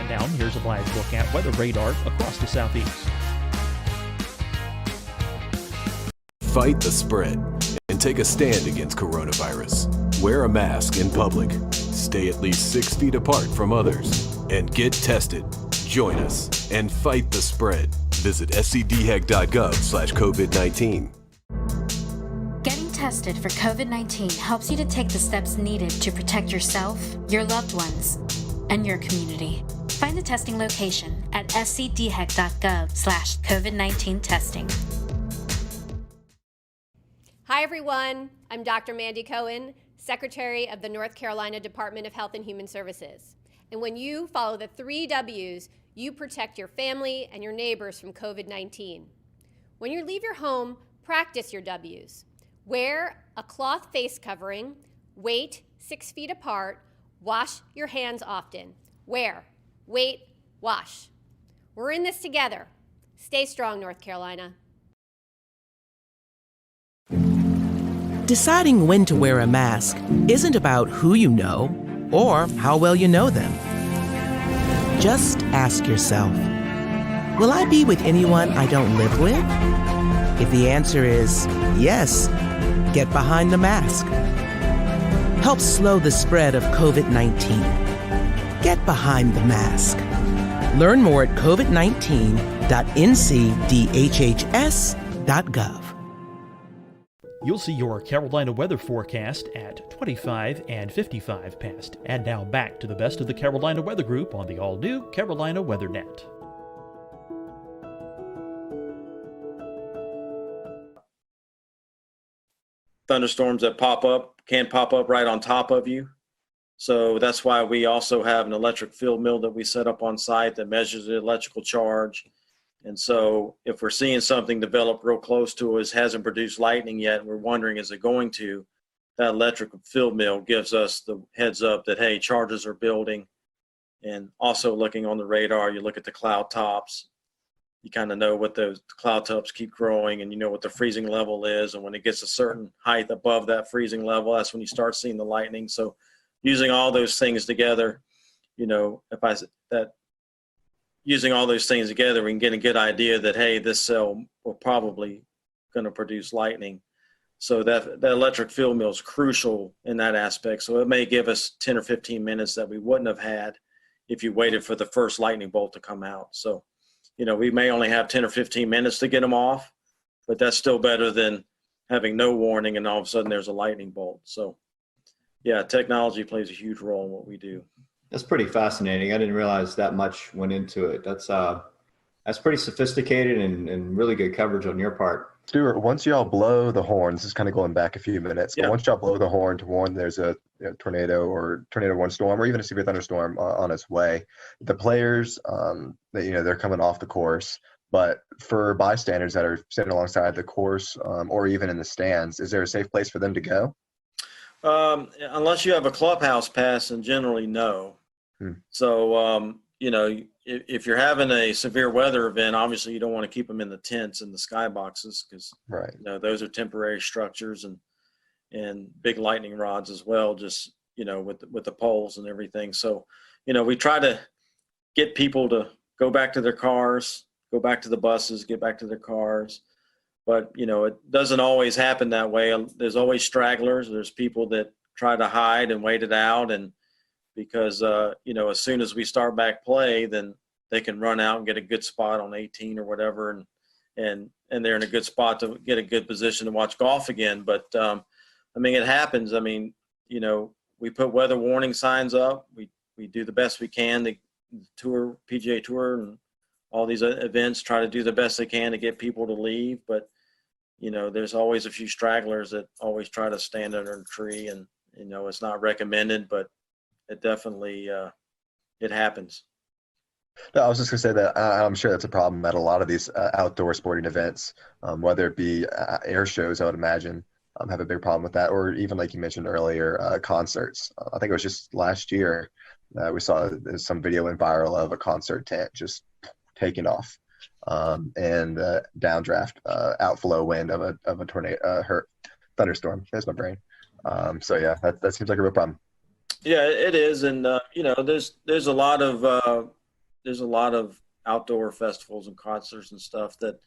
And now here's a live look at weather radar across the southeast. Fight the spread and take a stand against coronavirus. Wear a mask in public. Stay at least 6 feet apart from others. And get tested. Join us and fight the spread. Visit scdhec.gov/COVID-19. Getting tested for COVID-19 helps you to take the steps needed to protect yourself, your loved ones, and your community. Find the testing location at scdhec.gov/COVID-19 testing. Hi, everyone. I'm Dr. Mandy Cohen, Secretary of the North Carolina Department of Health and Human Services. And when you follow the 3 W's, you protect your family and your neighbors from COVID-19. When you leave your home, practice your W's. Wear a cloth face covering, wait 6 feet apart, wash your hands often. Wear, wait, wash. We're in this together. Stay strong, North Carolina. Deciding when to wear a mask isn't about who you know or how well you know them. Just ask yourself, will I be with anyone I don't live with? If the answer is yes, get behind the mask. Help slow the spread of COVID-19. Get behind the mask. Learn more at covid19.ncdhhs.gov. You'll see your Carolina weather forecast at 25 and 55 past. And now back to the best of the Carolina Weather Group on the all-new Carolina WeatherNet. Thunderstorms that can pop up right on top of you. So that's why we also have an electric field mill that we set up on site that measures the electrical charge. And so if we're seeing something develop real close to us, hasn't produced lightning yet, and we're wondering, is it going to, that electric field mill gives us the heads up that, hey, charges are building. And also looking on the radar, you look at the cloud tops, you kind of know what those cloud tops keep growing, and you know what the freezing level is. And when it gets a certain height above that freezing level, that's when you start seeing the lightning. So using all those things together, you know, using all those things together, we can get a good idea that, hey, this cell will probably going to produce lightning. So that electric field mill is crucial in that aspect. So it may give us 10 or 15 minutes that we wouldn't have had if you waited for the first lightning bolt to come out. So, you know, we may only have 10 or 15 minutes to get them off, but that's still better than having no warning and all of a sudden there's a lightning bolt. So, yeah, technology plays a huge role in what we do. That's pretty fascinating. I didn't realize that much went into it. That's pretty sophisticated and really good coverage on your part. Stuart, once y'all blow the horn, this is kind of going back a few minutes, but once y'all blow the horn to warn there's a tornado or tornado warning storm or even a severe thunderstorm on its way, the players, they're coming off the course. But for bystanders that are sitting alongside the course or even in the stands, is there a safe place for them to go? Unless you have a clubhouse pass, and generally no. So, if you're having a severe weather event, obviously you don't want to keep them in the tents and the skyboxes because those are temporary structures and big lightning rods as well, just, with the poles and everything. So, we try to get people to go back to their cars, go back to the buses, get back to their cars. But, it doesn't always happen that way. There's always stragglers. There's people that try to hide and wait it out. And because, as soon as we start back play, then they can run out and get a good spot on 18 or whatever. And they're in a good spot to get a good position to watch golf again. But, it happens. We put weather warning signs up. We do the best we can. The tour, PGA Tour, and all these events try to do the best they can to get people to leave. But, there's always a few stragglers that always try to stand under a tree. And, it's not recommended, but it definitely, it happens. No, I was just going to say that I'm sure that's a problem at a lot of these outdoor sporting events, whether it be air shows, I would imagine, have a big problem with that, or even like you mentioned earlier, concerts. I think it was just last year we saw some video went viral of a concert tent just taking off, and downdraft, outflow wind of a tornado, thunderstorm. There's my brain. So yeah, that seems like a real problem. Yeah, it is, and there's a lot of outdoor festivals and concerts and stuff that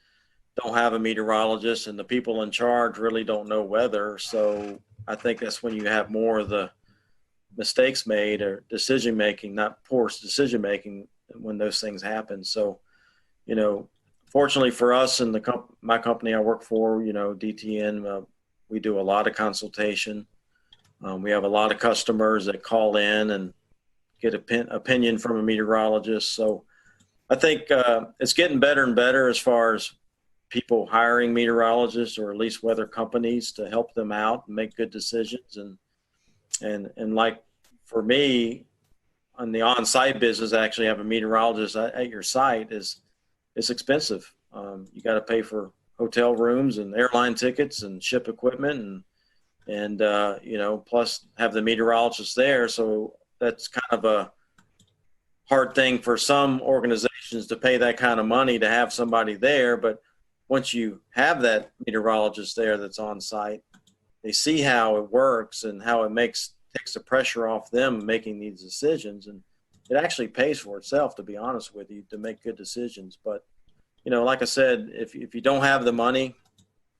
don't have a meteorologist, and the people in charge really don't know weather. So I think that's when you have more of the mistakes made or decision making, not poor decision making, when those things happen. So, fortunately for us and my company I work for, DTN, we do a lot of consultation. We have a lot of customers that call in and get opinion from a meteorologist. So I think it's getting better and better as far as people hiring meteorologists or at least weather companies to help them out and make good decisions. And like for me, on the on-site business, actually have a meteorologist at your site is expensive. You got to pay for hotel rooms and airline tickets and ship equipment and plus have the meteorologist there. So that's kind of a hard thing for some organizations to pay that kind of money to have somebody there. But once you have that meteorologist there that's on site, they see how it works and how it takes the pressure off them making these decisions. And it actually pays for itself, to be honest with you, to make good decisions. But, like I said, if you don't have the money,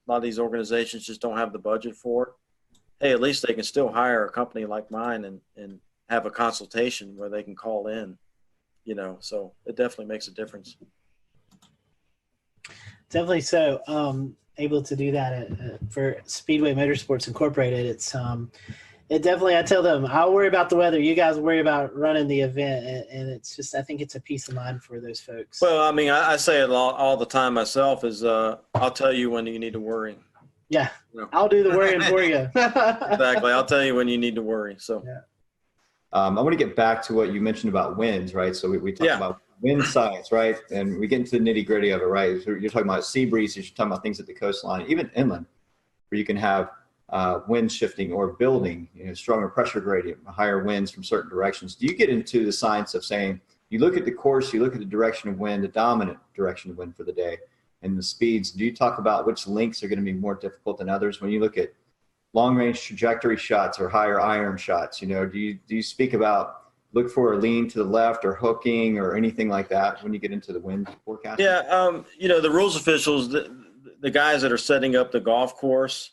a lot of these organizations just don't have the budget for it. Hey, at least they can still hire a company like mine and have a consultation where they can call in, so it definitely makes a difference. Definitely so. Able to do that for Speedway Motorsports Incorporated. It definitely, I tell them, I'll worry about the weather. You guys worry about running the event. And it's just, I think it's a peace of mind for those folks. Well, I say it all the time myself is I'll tell you when you need to worry. Yeah, I'll do the worrying for you. Exactly. I'll tell you when you need to worry. So, yeah. I want to get back to what you mentioned about winds, right? So we talked about wind science, right? And we get into the nitty gritty of it, right? So you're talking about sea breezes, you're talking about things at the coastline, even inland, where you can have wind shifting or building, stronger pressure gradient, higher winds from certain directions. Do you get into the science of saying, you look at the course, you look at the direction of wind, the dominant direction of wind for the day, and the speeds? Do you talk about which links are going to be more difficult than others? When you look at long range trajectory shots or higher iron shots, do you speak about look for a lean to the left or hooking or anything like that when you get into the wind forecast? Yeah, the rules officials, the guys that are setting up the golf course,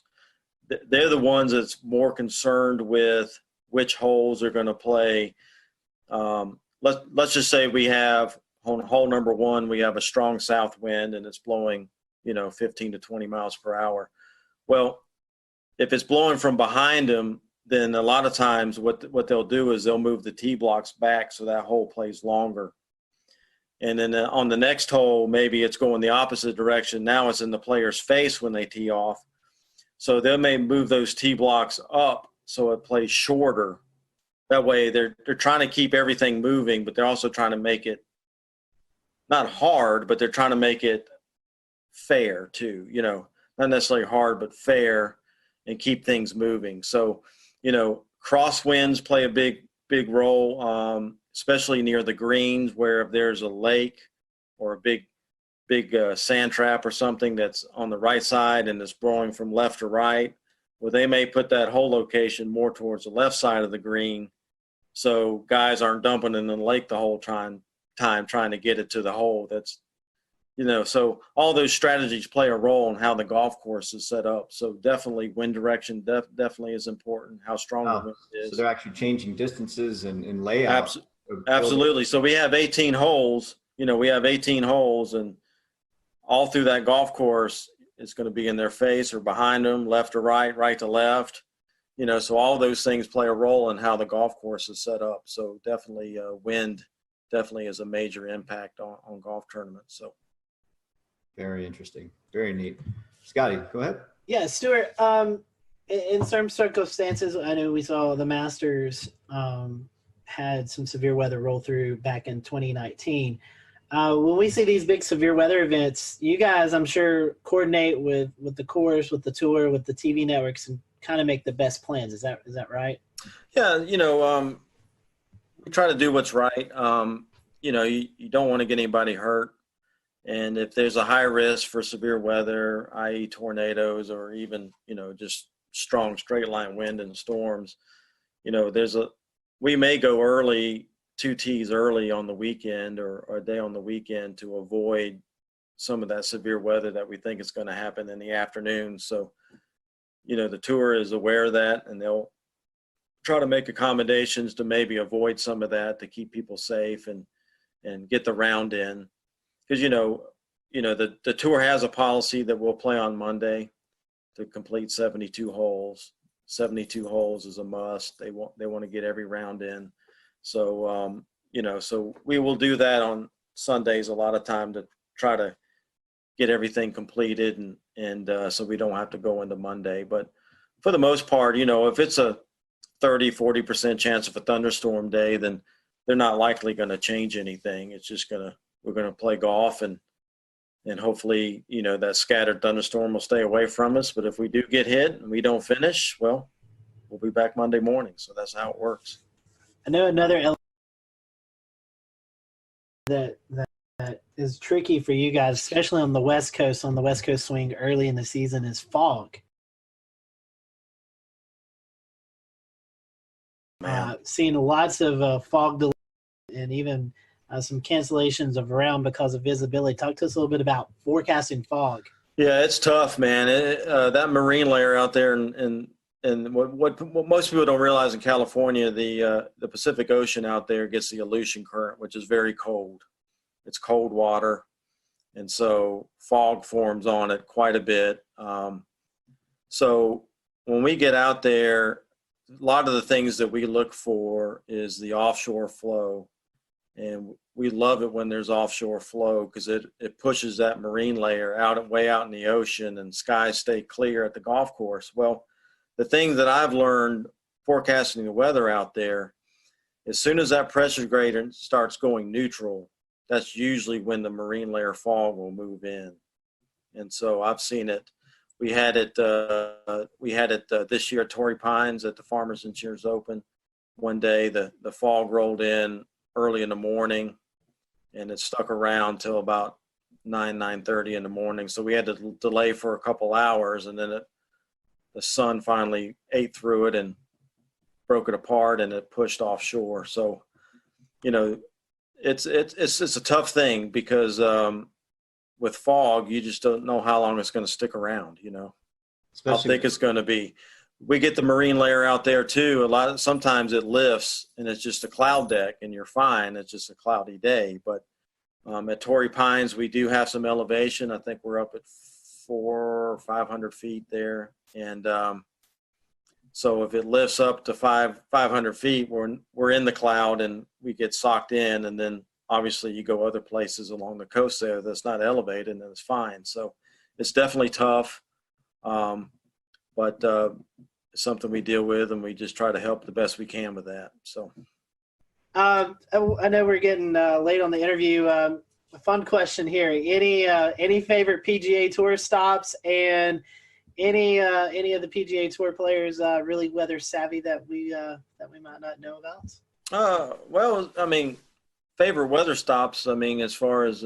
they're the ones that's more concerned with which holes are going to play. Let's just say we have on hole number 1, we have a strong south wind and it's blowing, 15 to 20 miles per hour. Well, if it's blowing from behind them, then a lot of times what they'll do is they'll move the tee blocks back so that hole plays longer. And then on the next hole, maybe it's going the opposite direction. Now it's in the player's face when they tee off. So they may move those tee blocks up so it plays shorter. That way they're trying to keep everything moving, but they're also trying to make it not hard, but they're trying to make it fair too, not necessarily hard, but fair, and keep things moving. So, crosswinds play a big role, especially near the greens, where if there's a lake or a big sand trap or something that's on the right side and it's blowing from left to right, well, they may put that hole location more towards the left side of the green, so guys aren't dumping in the lake the whole time trying to get it to the hole. That's, so all those strategies play a role in how the golf course is set up. So definitely wind direction definitely is important, how strong the wind is. So they're actually changing distances and layout. Absolutely. So we have 18 holes, and all through that golf course, it's going to be in their face or behind them, left to right, right to left. So all those things play a role in how the golf course is set up. So definitely wind definitely is a major impact on golf tournaments. So very interesting. Very neat. Scotty, go ahead. Yeah, Stuart, in some circumstances, I know we saw the Masters had some severe weather roll through back in 2019. When we see these big severe weather events, you guys, I'm sure, coordinate with the course, with the tour, with the TV networks, and kind of make the best plans. Is that right? Yeah, we try to do what's right. You don't want to get anybody hurt. And if there's a high risk for severe weather, i.e. tornadoes, or even, just strong straight line wind and storms, we may go early, 2 tees early on the weekend or a day on the weekend to avoid some of that severe weather that we think is going to happen in the afternoon. So, the tour is aware of that, and they'll try to make accommodations to maybe avoid some of that to keep people safe and get the round in. Because, the tour has a policy that we'll play on Monday to complete 72 holes. 72 holes is a must. They want to get every round in. So, so we will do that on Sundays a lot of time to try to get everything completed and so we don't have to go into Monday. But for the most part, if it's a 30-40% chance of a thunderstorm day, then they're not likely going to change anything. It's just we're going to play golf and hopefully, that scattered thunderstorm will stay away from us. But if we do get hit and we don't finish, well, we'll be back Monday morning. So that's how it works. I know another element that is tricky for you guys, especially on the West Coast swing early in the season, is fog. Seeing lots of fog delays and even some cancellations of round because of visibility. Talk to us a little bit about forecasting fog. Yeah, it's tough, man. That marine layer out there, and what most people don't realize in California, the Pacific Ocean out there gets the Aleutian Current, which is very cold. It's cold water, and so fog forms on it quite a bit. So when we get out there, a lot of the things that we look for is the offshore flow. And we love it when there's offshore flow because it pushes that marine layer way out in the ocean, and skies stay clear at the golf course. Well, the thing that I've learned forecasting the weather out there, as soon as that pressure gradient starts going neutral, that's usually when the marine layer fog will move in. And so I've seen it. We had it this year at Torrey Pines at the Farmers Insurance Open. One day the fog rolled in early in the morning, and it stuck around till about 9:30 in the morning. So we had to delay for a couple hours, and then the sun finally ate through it and broke it apart, and it pushed offshore. So, it's a tough thing because with fog, you just don't know how long it's going to stick around. How thick it's going to be. We get the marine layer out there too. Sometimes it lifts and it's just a cloud deck and you're fine. It's just a cloudy day. But at Torrey Pines, we do have some elevation. I think we're up at 400 or 500 feet there. And so if it lifts up to 500 feet, we're in the cloud and we get socked in. And then obviously you go other places along the coast there that's not elevated, and it's fine. So it's definitely tough. But it's something we deal with, and we just try to help the best we can with that. So, I know we're getting late on the interview. A fun question here. Any favorite PGA Tour stops, and any of the PGA Tour players really weather savvy that we might not know about? Well, I mean, favorite weather stops. I mean, as far as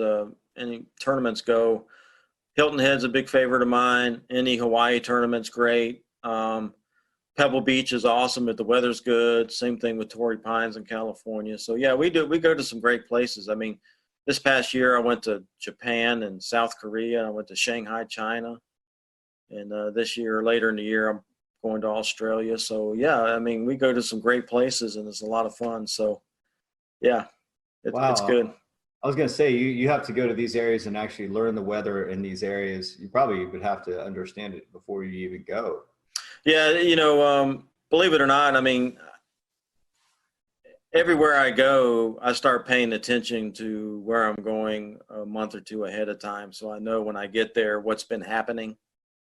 any tournaments go, Hilton Head's a big favorite of mine. Any Hawaii tournament's great. Pebble Beach is awesome if the weather's good. Same thing with Torrey Pines in California. So yeah, we go to some great places. I mean, this past year I went to Japan and South Korea. I went to Shanghai, China, and this year, later in the year, I'm going to Australia. So yeah, I mean, we go to some great places and it's a lot of fun. So yeah, it's good. I was going to say, you have to go to these areas and actually learn the weather in these areas. You probably would have to understand it before you even go. Yeah, believe it or not, I mean, everywhere I go, I start paying attention to where I'm going a month or two ahead of time. So I know when I get there what's been happening.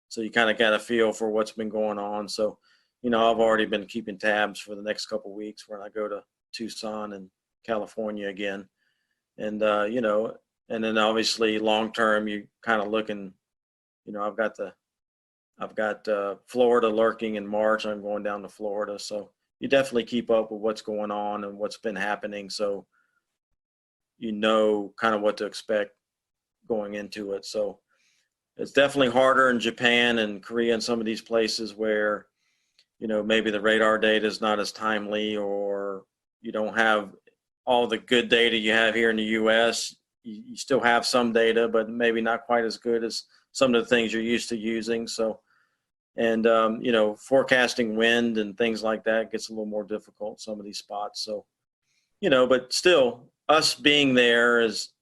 So you kind of got a feel for what's been going on. So, I've already been keeping tabs for the next couple of weeks when I go to Tucson and California again. And, and then obviously long term, you kind of looking, I've got Florida lurking in March. I'm going down to Florida. So you definitely keep up with what's going on and what's been happening. So kind of what to expect going into it. So it's definitely harder in Japan and Korea and some of these places where, maybe the radar data is not as timely, or you don't have all the good data you have here in the U.S. You still have some data, but maybe not quite as good as some of the things you're used to using. So, and, forecasting wind and things like that gets a little more difficult, some of these spots. So, but still, us being there is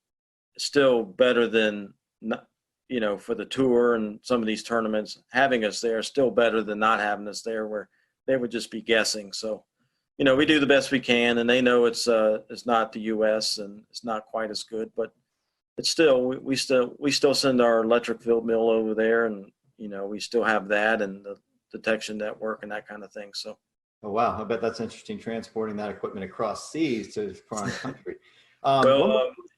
still better than, for the tour and some of these tournaments, having us there is still better than not having us there, where they would just be guessing. So, we do the best we can, and they know it's not the U.S. and it's not quite as good, but it's still, we still send our electric field mill over there, and we still have that and the detection network and that kind of thing. So. Oh wow, I bet that's interesting, transporting that equipment across seas to foreign country.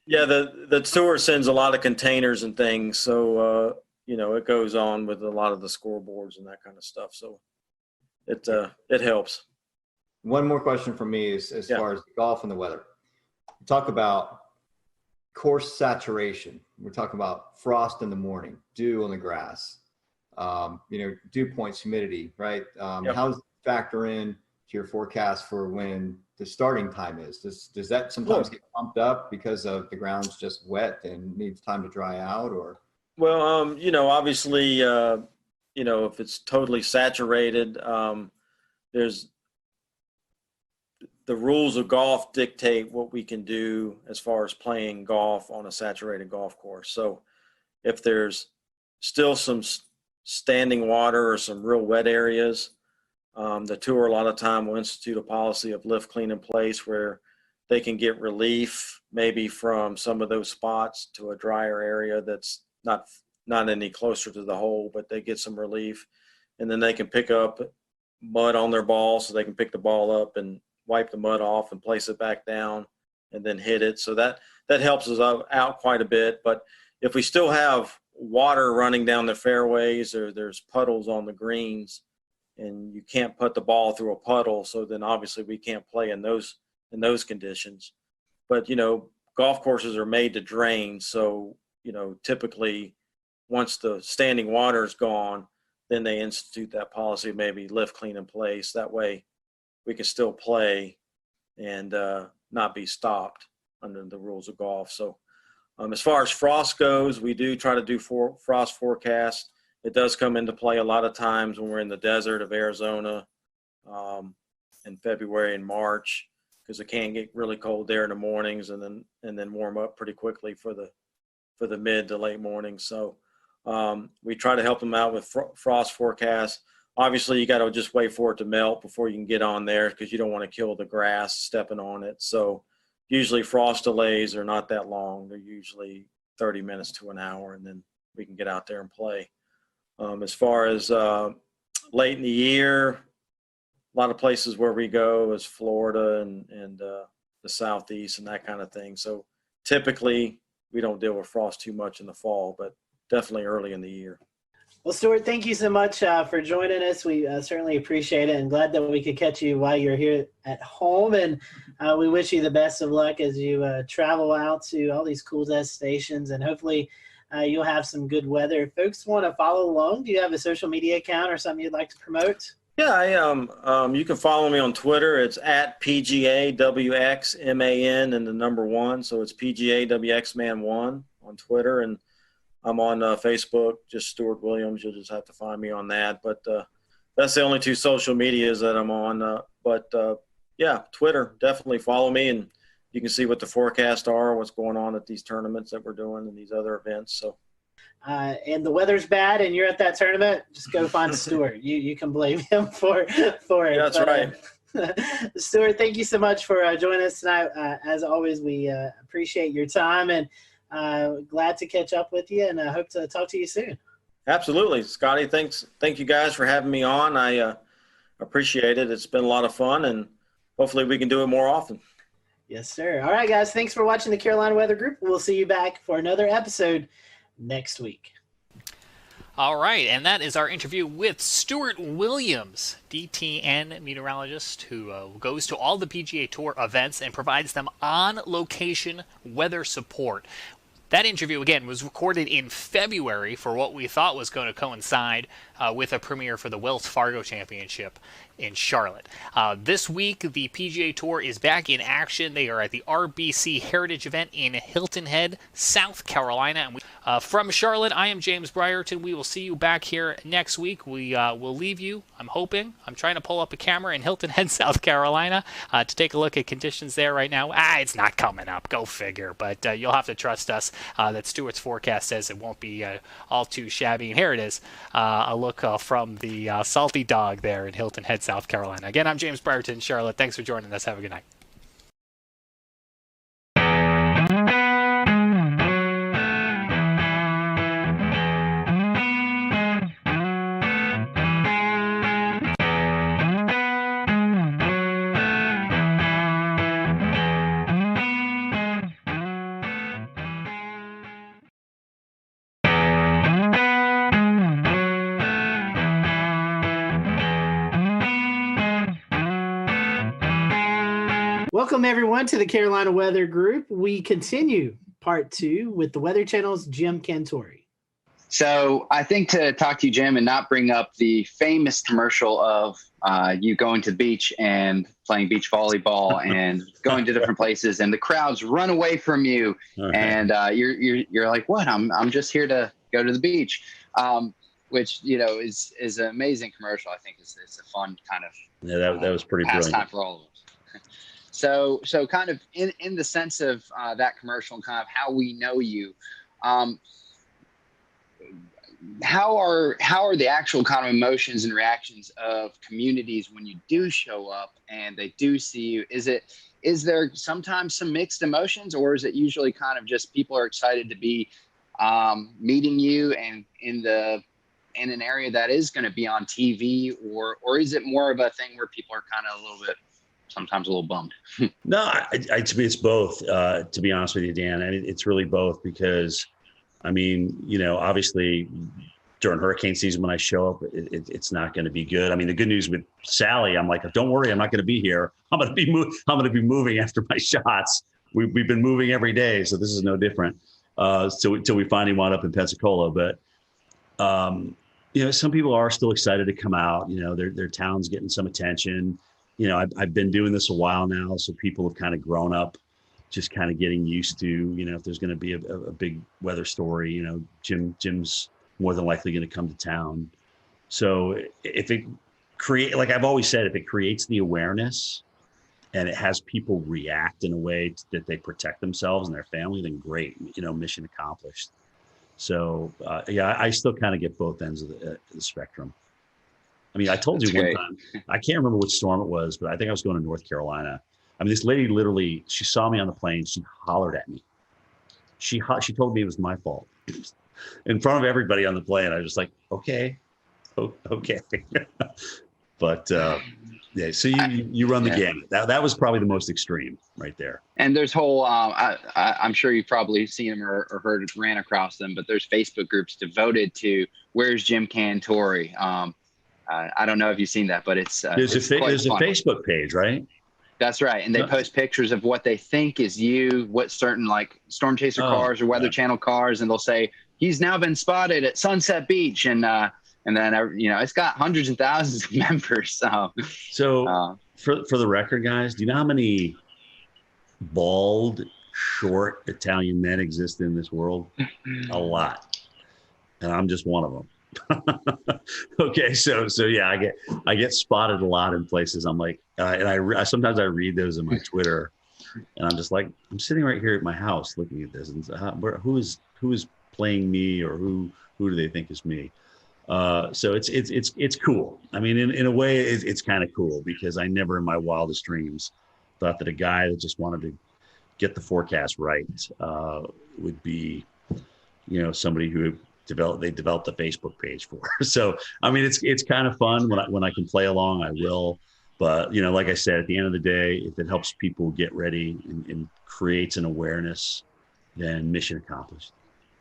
Yeah, the tour sends a lot of containers and things, so it goes on with a lot of the scoreboards and that kind of stuff. So it helps. One more question from me is as far as golf and the weather. Talk about course saturation. We're talking about frost in the morning, dew on the grass, dew points, humidity, right? How does it factor in to your forecast for when the starting time is? Does that sometimes get pumped up because of the ground's just wet and needs time to dry out, or? Well, obviously, if it's totally saturated, there's the rules of golf dictate what we can do as far as playing golf on a saturated golf course. So if there's still some standing water or some real wet areas, the tour a lot of time will institute a policy of lift, clean, in place, where they can get relief maybe from some of those spots to a drier area that's not any closer to the hole, but they get some relief. And then they can pick up mud on their ball, so they can pick the ball up and wipe the mud off and place it back down and then hit it. So that helps us out quite a bit. But if we still have water running down the fairways, or there's puddles on the greens, and you can't put the ball through a puddle, so then obviously we can't play in those conditions. But golf courses are made to drain, so typically once the standing water is gone, then they institute that policy of maybe lift, clean, in place. That way we can still play and not be stopped under the rules of golf. So as far as frost goes, we do try to do frost forecasts. It does come into play a lot of times when we're in the desert of Arizona in February and March, because it can get really cold there in the mornings and then warm up pretty quickly for the mid to late mornings. So we try to help them out with frost forecasts. Obviously, you got to just wait for it to melt before you can get on there, because you don't want to kill the grass stepping on it. So usually frost delays are not that long. They're usually 30 minutes to an hour, and then we can get out there and play. As far as late in the year, a lot of places where we go is Florida and the Southeast and that kind of thing. So typically we don't deal with frost too much in the fall, but definitely early in the year. Well, Stuart, thank you so much for joining us. We certainly appreciate it, and glad that we could catch you while you're here at home. And we wish you the best of luck as you travel out to all these cool destinations, and hopefully you'll have some good weather. If folks want to follow along, do you have a social media account or something you'd like to promote? Yeah, you can follow me on Twitter. It's at PGAWXMAN and the number 1. So it's PGAWXMan1 on Twitter. And I'm on Facebook, just Stuart Williams. You'll just have to find me on that. But that's the only 2 social medias that I'm on. Yeah, Twitter, definitely follow me. And you can see what the forecasts are, what's going on at these tournaments that we're doing and these other events. So. And the weather's bad and you're at that tournament, just go find Stuart. You can blame him for it. Yeah, that's right. Stuart, thank you so much for joining us tonight. As always, we appreciate your time and glad to catch up with you, and I hope to talk to you soon. Absolutely. Scotty, thank you guys for having me on. I appreciate it. It's been a lot of fun, and hopefully we can do it more often. Yes, sir. All right, guys. Thanks for watching the Carolina Weather Group. We'll see you back for another episode next week. All right, and that is our interview with Stuart Williams, DTN meteorologist who goes to all the PGA Tour events and provides them on-location weather support. That interview, again, was recorded in February for what we thought was going to coincide with a premiere for the Wells Fargo Championship in Charlotte. This week, the PGA Tour is back in action. They are at the RBC Heritage event in Hilton Head, South Carolina. And from Charlotte, I am James Brierton. We will see you back here next week. We will leave you, I'm trying to pull up a camera in Hilton Head, South Carolina to take a look at conditions there right now. It's not coming up, go figure. But you'll have to trust us that Stuart's forecast says it won't be all too shabby. And here it is, a look from the Salty Dog there in Hilton Head, South Carolina. Again, I'm James Brierton, Charlotte. Thanks for joining us. Have a good night. Welcome, everyone, to the Carolina Weather Group. We continue part 2 with the Weather Channel's Jim Cantore. So I think to talk to you, Jim, and not bring up the famous commercial of you going to the beach and playing beach volleyball and going to different places and the crowds run away from you. Okay. And you're like, what? I'm just here to go to the beach, which, is an amazing commercial. I think it's a fun kind of that was pretty brilliant. Pastime for all of us. So kind of in the sense of that commercial and kind of how we know you, how are the actual kind of emotions and reactions of communities when you do show up and they do see you? Is there sometimes some mixed emotions, or is it usually kind of just people are excited to be meeting you and in an area that is going to be on TV, or is it more of a thing where people are kind of sometimes a little bummed? No, to me, it's both, to be honest with you, Dan. And it's really both because, obviously during hurricane season, when I show up, it's not going to be good. The good news with Sally, I'm like, don't worry, I'm not going to be here. I'm going to be moving after my shots. We've been moving every day, so this is no different. Till we finally wound up in Pensacola. But, some people are still excited to come out. Their town's getting some attention. I've been doing this a while now, so people have kind of grown up, just kind of getting used to, if there's going to be a big weather story, Jim's more than likely going to come to town. So if it like I've always said, if it creates the awareness and it has people react in a way that they protect themselves and their family, then great, mission accomplished. So I still kind of get both ends of the spectrum. I told you one time, I can't remember which storm it was, but I think I was going to North Carolina. This lady literally, she saw me on the plane. She hollered at me. She told me it was my fault in front of everybody on the plane. I was just like, okay. But yeah, so you run the gamut. That was probably the most extreme right there. And there's whole, I'm sure you've probably seen them or ran across them, but there's Facebook groups devoted to where's Jim Cantore. I don't know if you've seen that, but it's there's a Facebook page, right? That's right. And they post pictures of what they think is you, what certain like Storm Chaser cars or Weather Channel cars. And they'll say, he's now been spotted at Sunset Beach. And then, it's got hundreds and thousands of members. So for the record, guys, do you know how many bald, short Italian men exist in this world? A lot. And I'm just one of them. Okay, so yeah, I get spotted a lot in places. I'm like, and I sometimes I read those in my Twitter, and I'm just like, I'm sitting right here at my house looking at this, and who is playing me, or who do they think is me? So it's cool. I mean, in a way, it's kind of cool, because I never in my wildest dreams thought that a guy that just wanted to get the forecast right would be, somebody who developed a Facebook page for. So, I mean, it's kind of fun when I can play along, I will. But, like I said, at the end of the day, if it helps people get ready and creates an awareness, then mission accomplished.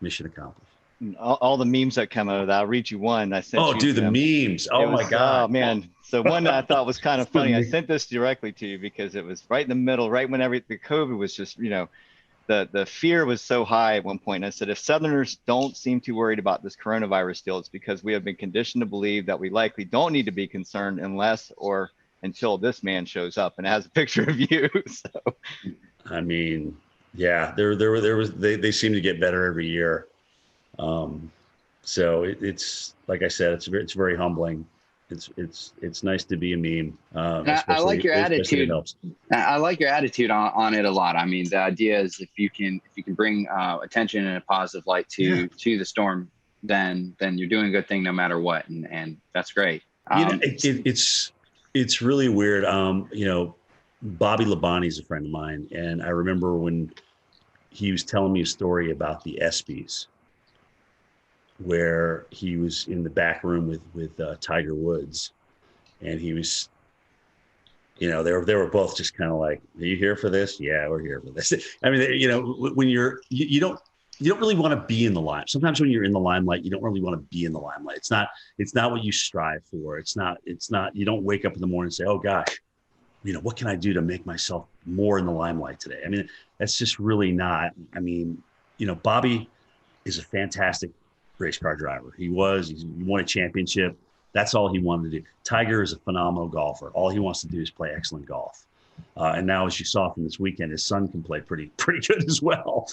Mission accomplished. All the memes that come out of that. I'll read you one. I sent. Oh, dude, the memes. Oh my God. Oh man. So one that I thought was kind of funny. I sent this directly to you because it was right in the middle, right when the COVID was just, the fear was so high at one point. And I said, if Southerners don't seem too worried about this coronavirus still, it's because we have been conditioned to believe that we likely don't need to be concerned unless or until this man shows up. And it has a picture of you. So, I mean, yeah, they seem to get better every year. So it's like I said, it's very humbling. It's nice to be a meme. I like your attitude. I like your attitude on it a lot. I mean, the idea is if you can bring attention in a positive light to the storm, then you're doing a good thing no matter what, and that's great. It's really weird. Bobby Labonte is a friend of mine, and I remember when he was telling me a story about the ESPYs, where he was in the back room with Tiger Woods, and he was, they were both just kind of like, "Are you here for this?" "Yeah, we're here for this." I mean, when you don't really want to be in the limelight. Sometimes when you're in the limelight, you don't really want to be in the limelight. It's not what you strive for. It's not. You don't wake up in the morning and say, "Oh gosh, what can I do to make myself more in the limelight today?" I mean, that's just really not. I mean, Bobby is a fantastic race car driver. He won a championship. That's all he wanted to do. Tiger is a phenomenal golfer. All he wants to do is play excellent golf. And now, as you saw from this weekend, his son can play pretty good as well.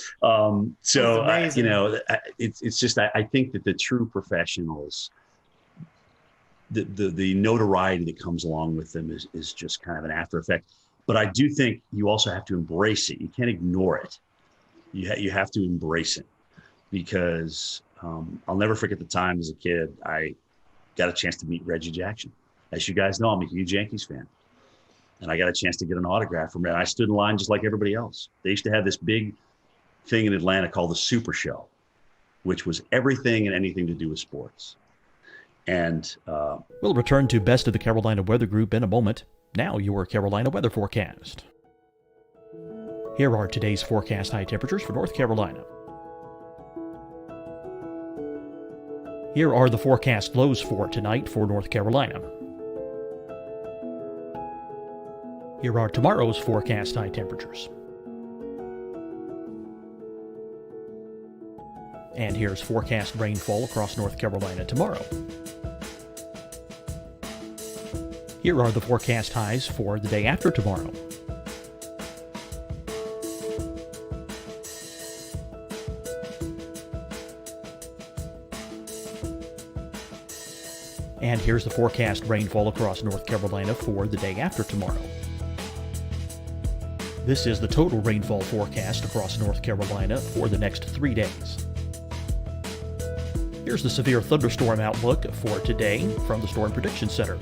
It's just, I think that the true professionals, the notoriety that comes along with them is just kind of an after effect. But I do think you also have to embrace it. You can't ignore it. You have to embrace it, because I'll never forget the time as a kid I got a chance to meet Reggie Jackson. As you guys know, I'm a huge Yankees fan. And I got a chance to get an autograph from him. I stood in line just like everybody else. They used to have this big thing in Atlanta called the Super Show, which was everything and anything to do with sports. And we'll return to Best of the Carolina Weather Group in a moment. Now your Carolina weather forecast. Here are today's forecast high temperatures for North Carolina. Here are the forecast lows for tonight for North Carolina. Here are tomorrow's forecast high temperatures. And here's forecast rainfall across North Carolina tomorrow. Here are the forecast highs for the day after tomorrow. And here's the forecast rainfall across North Carolina for the day after tomorrow. This is the total rainfall forecast across North Carolina for the next 3 days. Here's the severe thunderstorm outlook for today from the Storm Prediction Center.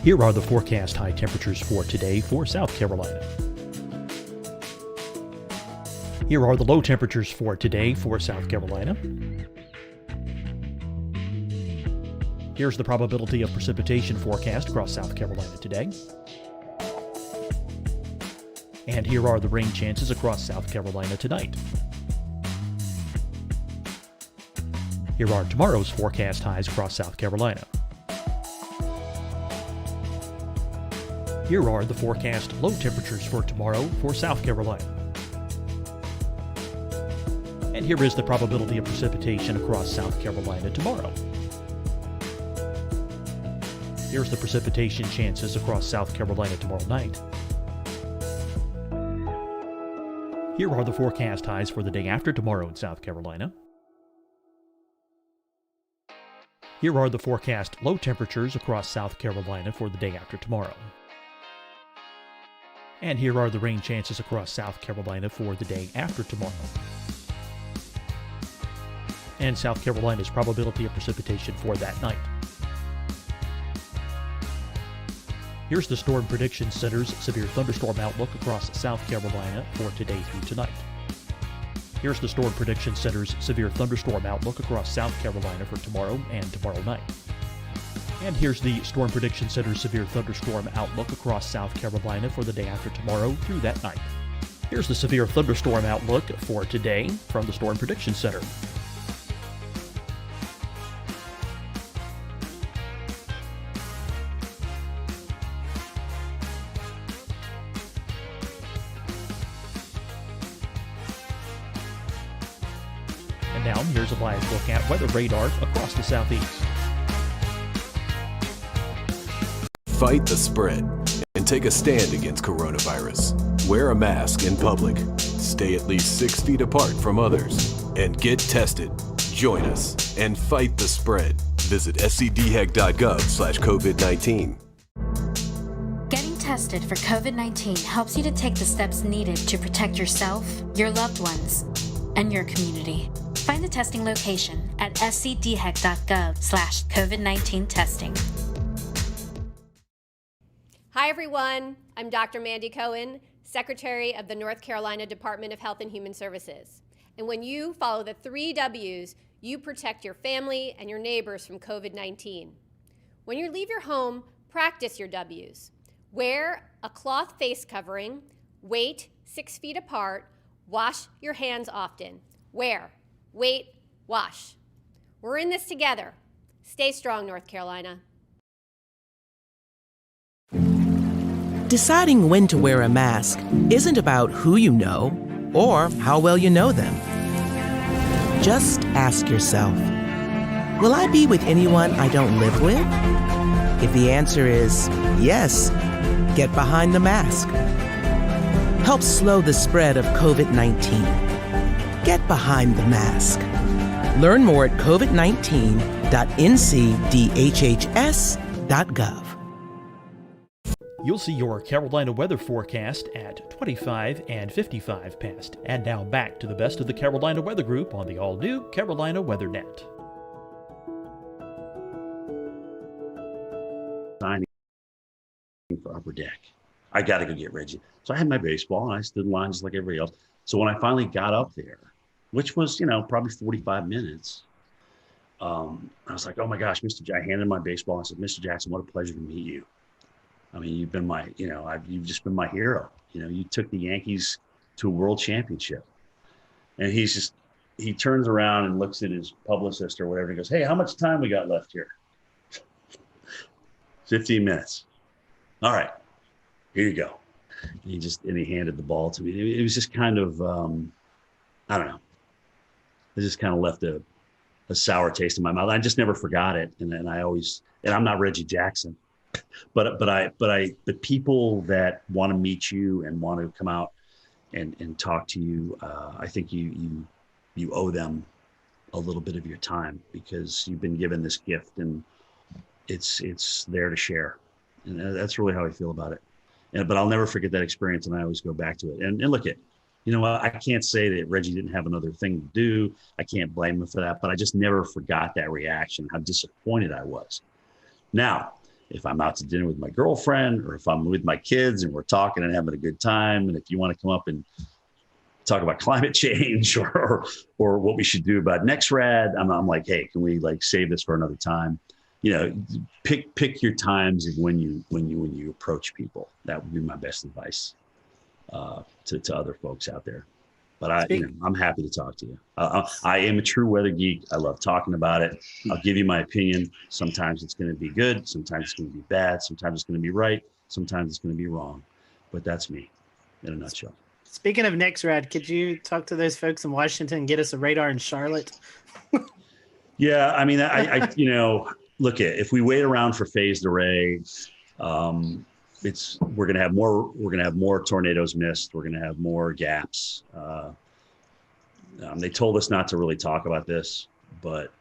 Here are the forecast high temperatures for today for South Carolina. Here are the low temperatures for today for South Carolina. Here's the probability of precipitation forecast across South Carolina today. And here are the rain chances across South Carolina tonight. Here are tomorrow's forecast highs across South Carolina. Here are the forecast low temperatures for tomorrow for South Carolina. And here is the probability of precipitation across South Carolina tomorrow. Here's the precipitation chances across South Carolina tomorrow night. Here are the forecast highs for the day after tomorrow in South Carolina. Here are the forecast low temperatures across South Carolina for the day after tomorrow. And here are the rain chances across South Carolina for the day after tomorrow. And South Carolina's probability of precipitation for that night. Here's the Storm Prediction Center's severe thunderstorm outlook across South Carolina for today through tonight. Here's the Storm Prediction Center's severe thunderstorm outlook across South Carolina for tomorrow and tomorrow night. And here's the Storm Prediction Center's severe thunderstorm outlook across South Carolina for the day after tomorrow through that night. Here's the severe thunderstorm outlook for today from the Storm Prediction Center. And now here's a live look at weather radar across the southeast. Fight the spread and take a stand against coronavirus. Wear a mask in public. Stay at least 6 feet apart from others. And get tested. Join us and fight the spread. Visit scdhec.gov/COVID-19. Getting tested for COVID-19 helps you to take the steps needed to protect yourself, your loved ones, and your community. Find the testing location at scdhec.gov/COVID-19 testing. Hi, everyone. I'm Dr. Mandy Cohen, Secretary of the North Carolina Department of Health and Human Services. And when you follow the 3 W's, you protect your family and your neighbors from COVID-19. When you leave your home, practice your W's. Wear a cloth face covering, wait 6 feet apart, wash your hands often. Wear, wait, wash. We're in this together. Stay strong, North Carolina. Deciding when to wear a mask isn't about who you know or how well you know them. Just ask yourself, will I be with anyone I don't live with? If the answer is yes, get behind the mask. Help slow the spread of COVID-19. Get behind the mask. Learn more at covid19.ncdhhs.gov. You'll see your Carolina weather forecast at 25 and 55 past. And now back to the best of the Carolina Weather Group on the all-new Carolina Weather Net. Signing for Upper Deck. I got to go get Reggie. So I had my baseball and I stood in line just like everybody else. So when I finally got up there, which was, probably 45 minutes, I was like, oh my gosh, I handed my baseball. I said, Mr. Jackson, what a pleasure to meet you. I mean, you've been my, you've just been my hero. You took the Yankees to a world championship. And he turns around and looks at his publicist or whatever and goes, hey, how much time we got left here? 15 minutes. All right, here you go. And he handed the ball to me. It was just kind of, I don't know. It just kind of left a sour taste in my mouth. I just never forgot it. And I'm not Reggie Jackson. But the people that want to meet you and want to come out and talk to you, I think you owe them a little bit of your time because you've been given this gift and it's there to share. And that's really how I feel about it. But I'll never forget that experience, and I always go back to it. And look at, I can't say that Reggie didn't have another thing to do. I can't blame him for that, but I just never forgot that reaction, how disappointed I was. Now, if I'm out to dinner with my girlfriend or if I'm with my kids and we're talking and having a good time. And if you want to come up and talk about climate change or what we should do about NextRad, I'm like, hey, can we like save this for another time? You know, pick your times of when you approach people. That would be my best advice to other folks out there. But I'm happy to talk to you. I am a true weather geek. I love talking about it. I'll give you my opinion. Sometimes it's going to be good. Sometimes it's going to be bad. Sometimes it's going to be right. Sometimes it's going to be wrong. But that's me in a nutshell. Speaking of NextRad, could you talk to those folks in Washington and get us a radar in Charlotte? Yeah, I mean, I look at if we wait around for phased array, we're gonna have more tornadoes missed. We're gonna have more gaps. They told us not to really talk about this, but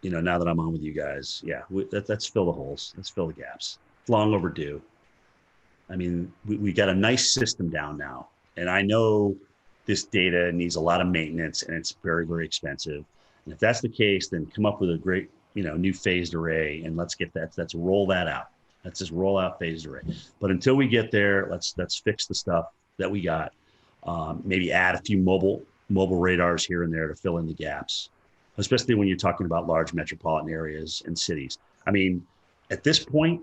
now that I'm on with you guys, yeah, let's fill the holes. Let's fill the gaps. It's long overdue. I mean, we got a nice system down now, and I know this data needs a lot of maintenance, and it's very, very expensive. And if that's the case, then come up with a great, new phased array, and let's roll that out. Let's just roll out phased array. But until we get there, let's fix the stuff that we got. Maybe add a few mobile radars here and there to fill in the gaps, especially when you're talking about large metropolitan areas and cities. I mean, at this point,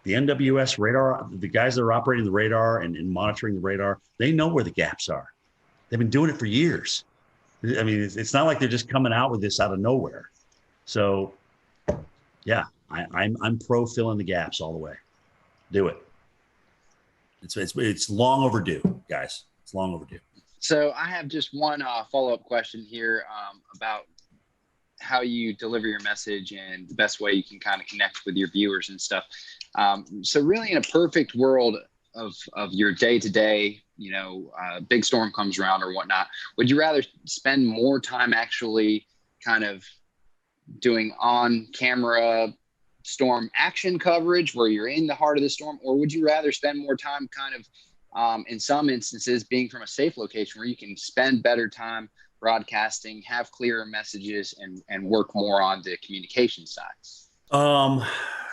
the NWS radar, the guys that are operating the radar and monitoring the radar, they know where the gaps are. They've been doing it for years. I mean, it's not like they're just coming out with this out of nowhere. So, yeah, I'm pro filling the gaps all the way. Do it. It's long overdue, guys. It's long overdue. So I have just one follow-up question here about how you deliver your message and the best way you can kind of connect with your viewers and stuff. So really, in a perfect world of your day-to-day, big storm comes around or whatnot, would you rather spend more time actually kind of doing on-camera storm action coverage where you're in the heart of the storm, or would you rather spend more time kind of in some instances being from a safe location where you can spend better time broadcasting, have clearer messages, and work more on the communication side?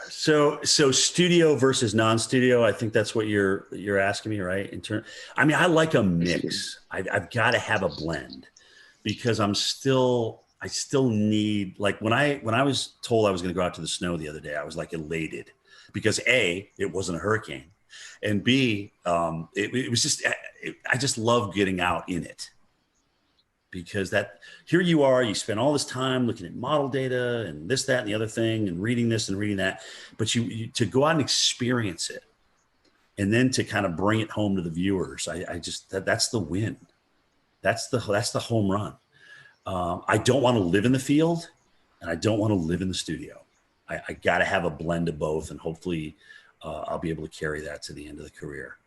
So studio versus non-studio, I think that's what you're asking me, right? I like a mix. I've got to have a blend because I still need, like when I was told I was going to go out to the snow the other day, I was like elated because A, it wasn't a hurricane, and B, it was just, I just love getting out in it. Because here you are, you spend all this time looking at model data and this, that, and the other thing, and reading this and reading that, but you to go out and experience it, and then to kind of bring it home to the viewers, that's the win, that's the home run. I don't want to live in the field, and I don't want to live in the studio. I got to have a blend of both, and hopefully, I'll be able to carry that to the end of the career.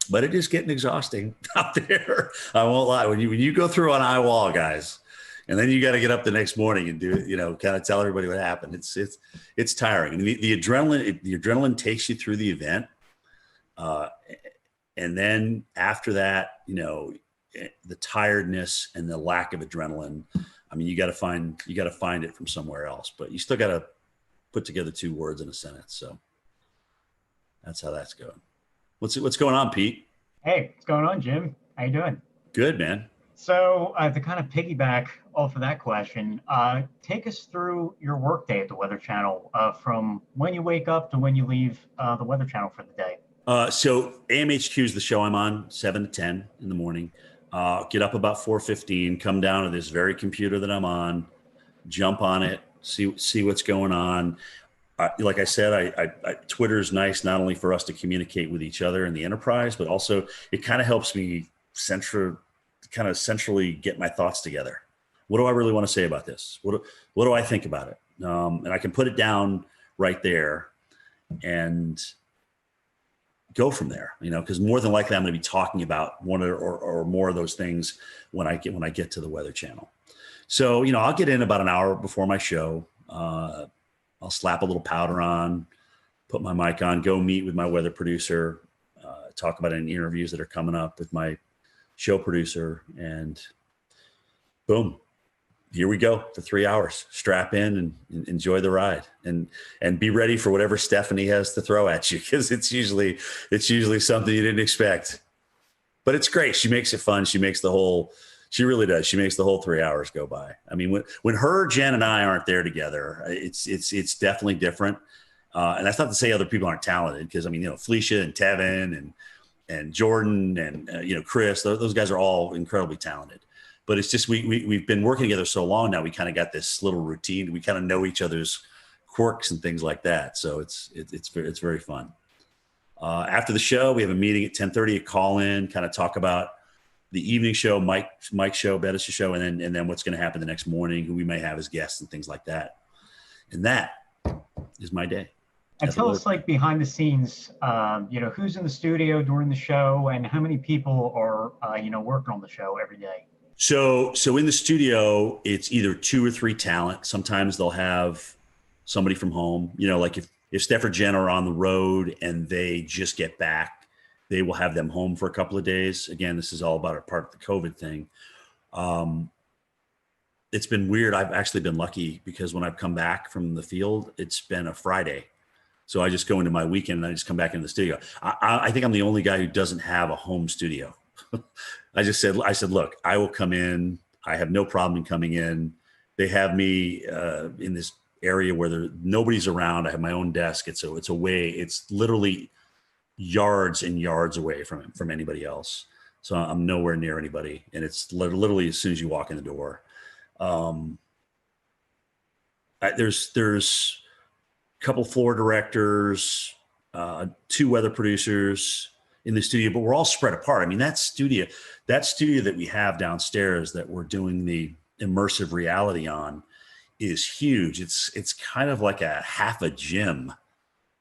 But it is getting exhausting out there. I won't lie. When you go through an eye wall, guys, and then you got to get up the next morning and do, kind of tell everybody what happened. It's tiring. I mean, the adrenaline takes you through the event, and then after that, the tiredness and the lack of adrenaline. I mean, you got to find it from somewhere else. But you still got to put together two words in a sentence. So that's how that's going. What's going on, Pete? Hey, what's going on, Jim? How you doing? Good, man. So to kind of piggyback off of that question, take us through your workday at the Weather Channel from when you wake up to when you leave the Weather Channel for the day. So AMHQ is the show I'm on, 7 to 10 in the morning. Get up about 4:15, come down to this very computer that I'm on, jump on it, see what's going on. Like I said, Twitter is nice not only for us to communicate with each other in the enterprise, but also it kind of helps me centrally get my thoughts together. What do I really want to say about this? What do I think about it? And I can put it down right there and go from there. Because more than likely I'm going to be talking about one or more of those things when I get to the Weather Channel. So I'll get in about an hour before my show. I'll slap a little powder on, put my mic on, go meet with my weather producer, talk about any interviews that are coming up with my show producer, and boom, here we go, the 3 hours. Strap in and enjoy the ride, and be ready for whatever Stephanie has to throw at you, because it's usually something you didn't expect. But it's great. She makes it fun. She really does. She makes the whole 3 hours go by. I mean, when her, Jen, and I aren't there together, it's definitely different. And that's not to say other people aren't talented, because I mean, Felicia and Tevin and Jordan and Chris, those guys are all incredibly talented. But it's just we've been working together so long now. We kind of got this little routine. We kind of know each other's quirks and things like that. So it's very fun. After the show, we have a meeting at 10:30. A call in, kind of talk about the evening show, Mike's show, Bettis' show, and then what's going to happen the next morning, who we may have as guests and things like that. And that is my day. And tell us, like, behind the scenes, who's in the studio during the show, and how many people are working on the show every day. So in the studio, it's either 2 or 3 talent. Sometimes they'll have somebody from home. Like if Steph or Jen are on the road and they just get back, they will have them home for a couple of days. Again, this is all about a part of the COVID thing. It's been weird. I've actually been lucky, because when I've come back from the field, it's been a Friday. So I just go into my weekend and I just come back into the studio. I think I'm the only guy who doesn't have a home studio. I said, look, I will come in. I have no problem in coming in. They have me in this area where nobody's around. I have my own desk. It's literally yards and yards away from anybody else. So I'm nowhere near anybody. And it's literally as soon as you walk in the door. There's a couple floor directors, 2 weather producers in the studio, but we're all spread apart. I mean, that studio that we have downstairs that we're doing the immersive reality on is huge. It's kind of like a half a gym,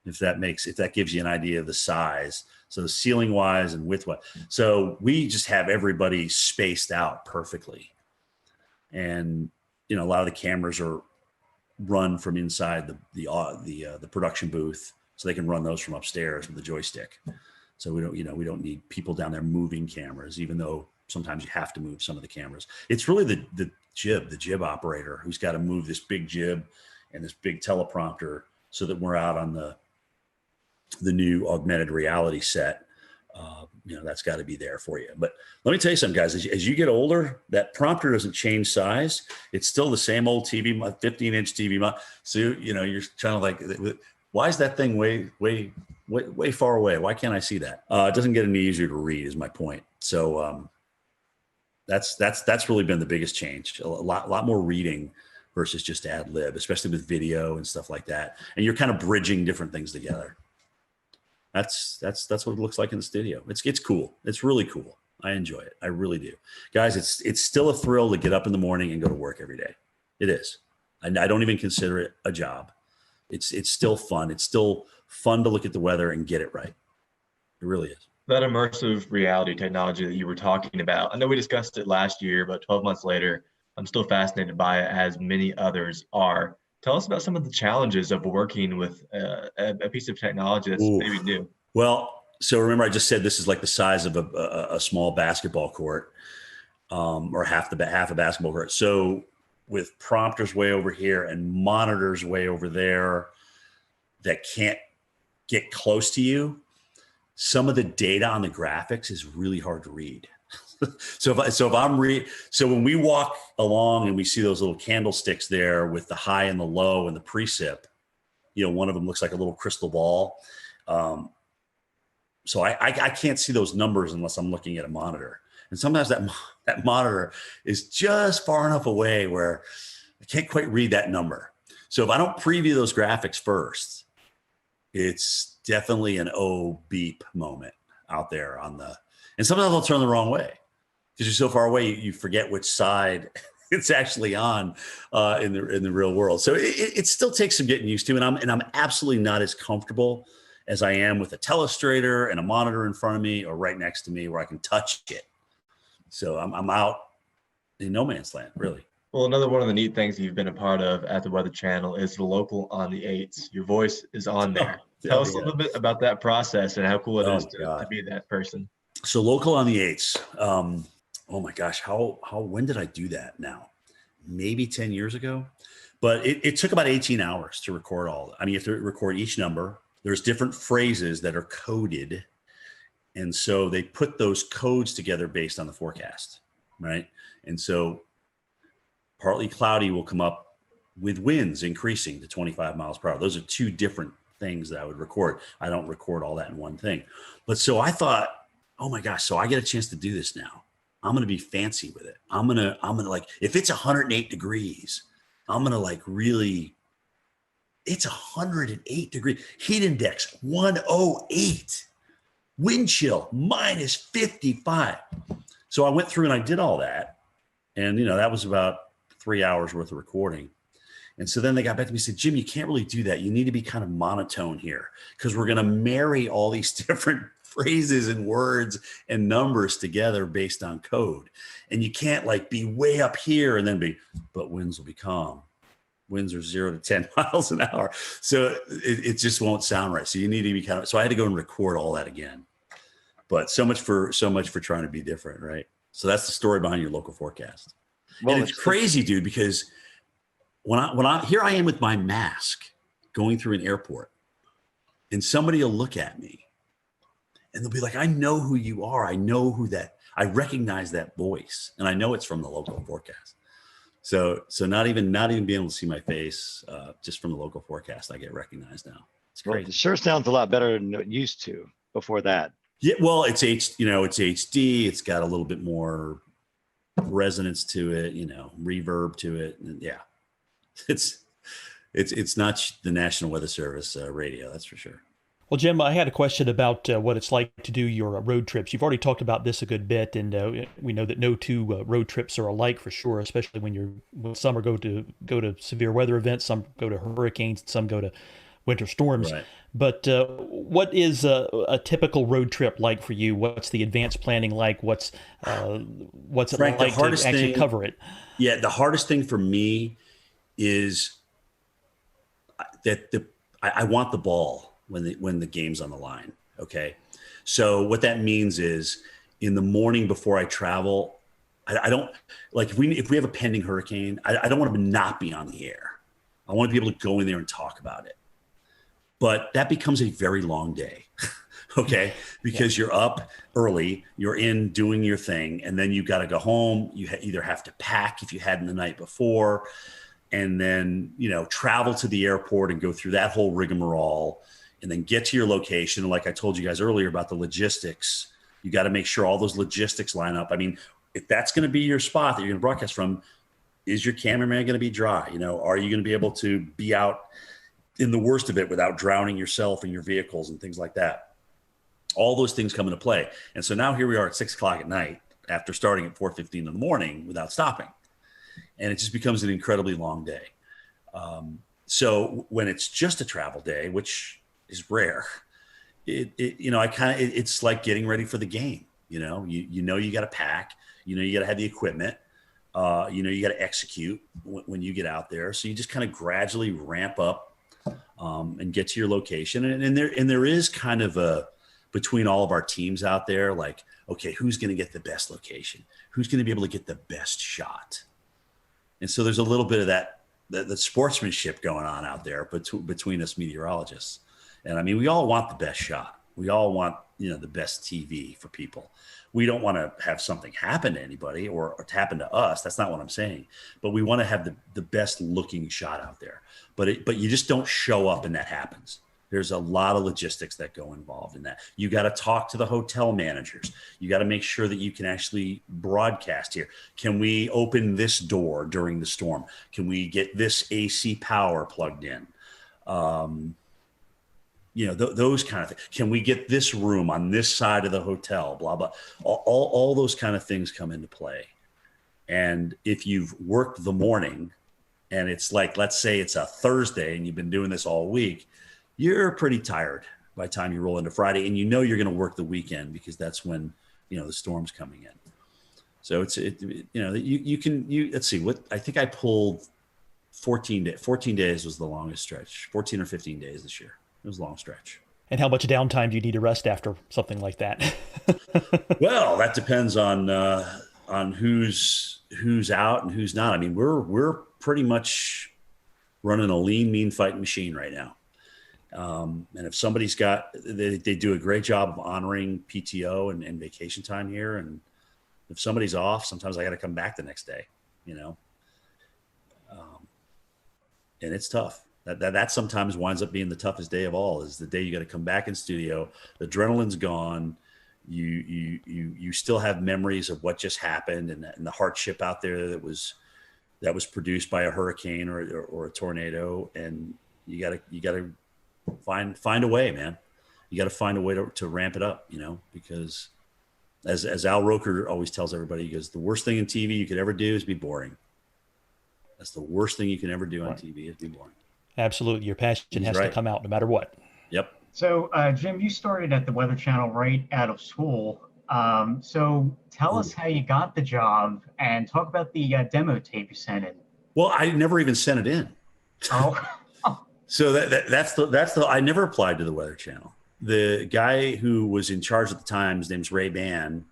if that gives you an idea of the size. So ceiling wise and width wise. So we just have everybody spaced out perfectly. And, a lot of the cameras are run from inside the production booth, so they can run those from upstairs with the joystick. So we don't need people down there moving cameras, even though sometimes you have to move some of the cameras. It's really the jib operator who's got to move this big jib and this big teleprompter so that we're out on the new augmented reality set. That's got to be there for you. But let me tell you something, guys, as you get older, that prompter doesn't change size. It's still the same old TV, 15-inch TV. So, you're trying to like, why is that thing way far away? Why can't I see that? It doesn't get any easier to read is my point. So that's really been the biggest change. A lot more reading versus just ad lib, especially with video and stuff like that. And you're kind of bridging different things together. That's what it looks like in the studio. It's cool. It's really cool. I enjoy it. I really do. Guys, it's still a thrill to get up in the morning and go to work every day. It is. And I don't even consider it a job. It's still fun. It's still fun to look at the weather and get it right. It really is. That immersive reality technology that you were talking about, I know we discussed it last year, but 12 months later, I'm still fascinated by it, as many others are. Tell us about some of the challenges of working with a piece of technology that's maybe new. Well, so remember I just said this is like the size of a small basketball court, or half a basketball court. So with prompters way over here and monitors way over there that can't get close to you, some of the data on the graphics is really hard to read. So when we walk along and we see those little candlesticks there with the high and the low and the precip, one of them looks like a little crystal ball. So I can't see those numbers unless I'm looking at a monitor. And sometimes that monitor is just far enough away where I can't quite read that number. So if I don't preview those graphics first, it's definitely an beep moment out there and sometimes I'll turn the wrong way because you're so far away, you forget which side it's actually on in the real world. So it still takes some getting used to, and I'm absolutely not as comfortable as I am with a telestrator and a monitor in front of me or right next to me where I can touch it. So I'm out in no man's land, really. Well, another one of the neat things you've been a part of at the Weather Channel is the local on the 8s. Your voice is on there. Tell us a little bit about that process and how cool it is to be that person. So local on the 8s. Oh my gosh, when did I do that now? maybe 10 years ago, but it took about 18 hours to record all. I mean, you have to record each number. There's different phrases that are coded. And so they put those codes together based on the forecast, right? And so partly cloudy will come up with winds increasing to 25 miles per hour. Those are two different things that I would record. I don't record all that in one thing. But so I thought, oh my gosh, so I get a chance to do this now. I'm going to be fancy with it. I'm going to like, if it's 108 degrees, I'm going to like really, it's 108 degrees, heat index 108, wind chill minus 55. So I went through and I did all that. And, you know, that was about 3 hours worth of recording. And so then they got back to me and said, Jim, you can't really do that. You need to be kind of monotone here because we're going to marry all these different phrases and words and numbers together based on code. And you can't like be way up here and then be, but winds will be calm. Winds are 0 to 10 miles an hour. So it just won't sound right. So you need to be kind of, so I had to go and record all that again. But so much for trying to be different, right? So that's the story behind your local forecast. Well, and it's crazy, dude, because when I here I am with my mask going through an airport and somebody will look at me and they'll be like, I know who you are. I know who that, I recognize that voice and I know it's from the local forecast. So not even being able to see my face, just from the local forecast, I get recognized now. It's great. Well, it sure sounds a lot better than it used to before that. Yeah. Well, it's HD. It's got a little bit more resonance to it, reverb to it. And yeah, it's not the National Weather Service radio. That's for sure. Well, Jim, I had a question about what it's like to do your road trips. You've already talked about this a good bit, and we know that no two road trips are alike for sure, especially when some are go to severe weather events, some go to hurricanes, some go to winter storms. Right. But what is a typical road trip like for you? What's the advanced planning like? What's it Frank, like to actually cover it? Yeah, the hardest thing for me is that I want the ball when the game's on the line. Okay. So what that means is in the morning before I travel, I don't like, if we have a pending hurricane, I don't want to not be on the air. I want to be able to go in there and talk about it, but that becomes a very long day. Okay. Because you're up early, you're in doing your thing, and then you got to go home. You either have to pack if you hadn't the night before, and then, travel to the airport and go through that whole rigmarole, and then get to your location. And like I told you guys earlier about the logistics, you got to make sure all those logistics line up. I mean, if that's going to be your spot that you're going to broadcast from, is your cameraman going to be dry? Are you going to be able to be out in the worst of it without drowning yourself and your vehicles and things like that? All those things come into play. And so now here we are at 6 o'clock at night after starting at 4:15 in the morning without stopping. And it just becomes an incredibly long day. So when it's just a travel day, which is rare, it's like getting ready for the game. You got to pack, you got to have the equipment, you got to execute when you get out there. So you just kind of gradually ramp up and get to your location. And there is kind of between all of our teams out there, like, okay, who's going to get the best location? Who's going to be able to get the best shot? And so there's a little bit of that sportsmanship going on out there between us meteorologists. And I mean, we all want the best shot. We all want, the best TV for people. We don't want to have something happen to anybody or to happen to us. That's not what I'm saying. But we want to have the best looking shot out there. But you just don't show up and that happens. There's a lot of logistics that go involved in that. You got to talk to the hotel managers. You got to make sure that you can actually broadcast here. Can we open this door during the storm? Can we get this AC power plugged in? Those kind of things. Can we get this room on this side of the hotel? Blah, blah. All those kind of things come into play. And if you've worked the morning and it's like, let's say it's a Thursday and you've been doing this all week, you're pretty tired by the time you roll into Friday, and you're going to work the weekend because that's when, the storm's coming in. So let's see what, I think I pulled 14 days was the longest stretch, 14 or 15 days this year. It was a long stretch. And how much downtime do you need to rest after something like that? Well, that depends on who's who's out and who's not. I mean, we're pretty much running a lean, mean fighting machine right now. And if somebody's got, they do a great job of honoring PTO and vacation time here. And if somebody's off, sometimes I got to come back the next day, you know? And it's tough. That sometimes winds up being the toughest day of all, is the day you got to come back in studio. The adrenaline's gone. You still have memories of what just happened and the hardship out there that was produced by a hurricane or a tornado. And you gotta find a way, man. You got to find a way to ramp it up, you know, because as Al Roker always tells everybody, he goes, the worst thing in TV you could ever do is be boring. That's the worst thing you can ever do on TV, is be boring. Absolutely. Your passion has to come out no matter what. Yep. So, Jim, you started at the Weather Channel right out of school. So tell us how you got the job and talk about the demo tape you sent in. Well, I never even sent it in. Oh. So that's the I never applied to the Weather Channel. The guy who was in charge at the time, his name's Ray Bann.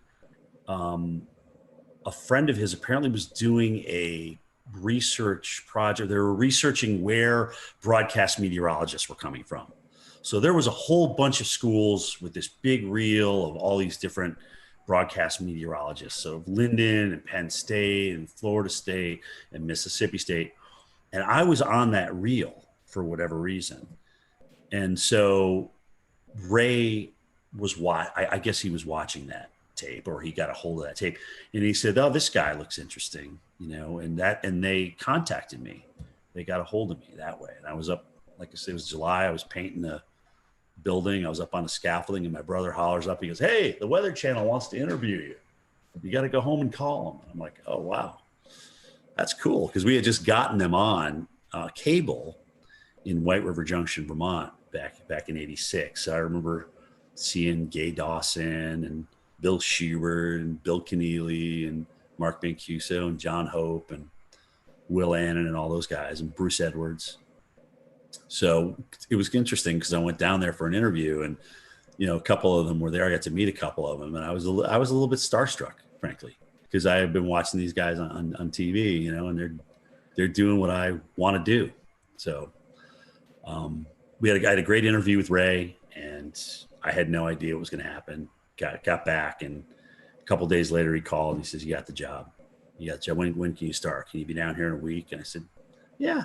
A friend of his apparently was doing a research project. They were researching where broadcast meteorologists were coming from. So there was a whole bunch of schools with this big reel of all these different broadcast meteorologists. So Linden and Penn State and Florida State and Mississippi State. And I was on that reel for whatever reason. And so Ray was I guess he was watching that tape, or he got a hold of that tape, and he said, oh, this guy looks interesting, you know, and they contacted me. They got a hold of me that way. And I was up, like I said, it was July. I was painting the building. I was up on the scaffolding, and my brother hollers up. He goes, hey, the Weather Channel wants to interview you. You got to go home and call them. I'm like, oh, wow. That's cool. Because we had just gotten them on cable in White River Junction, Vermont, back in '86. So I remember seeing Gay Dawson and Bill Schubert and Bill Keneally and Mark Mancuso and John Hope and Will Annan and all those guys, and Bruce Edwards. So it was interesting because I went down there for an interview, and you know, a couple of them were there. I got to meet a couple of them, and I was a little bit starstruck, frankly, because I had been watching these guys on TV, you know, and they're doing what I want to do. So I had a great interview with Ray, and I had no idea what was going to happen. Got back, and a couple of days later he called and he says, you got the job. You got the job. When can you start? Can you be down here in a week? And I said, yeah.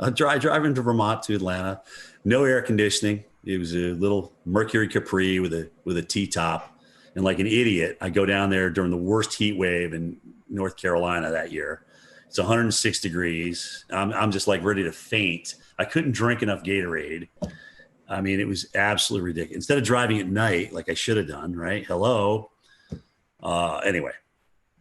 I'll drive into Vermont to Atlanta. No air conditioning. It was a little Mercury Capri with a T-top. And like an idiot, I go down there during the worst heat wave in North Carolina that year. It's 106 degrees. I'm just like ready to faint. I couldn't drink enough Gatorade. I mean, it was absolutely ridiculous. Instead of driving at night, like I should have done, right? Hello. Anyway,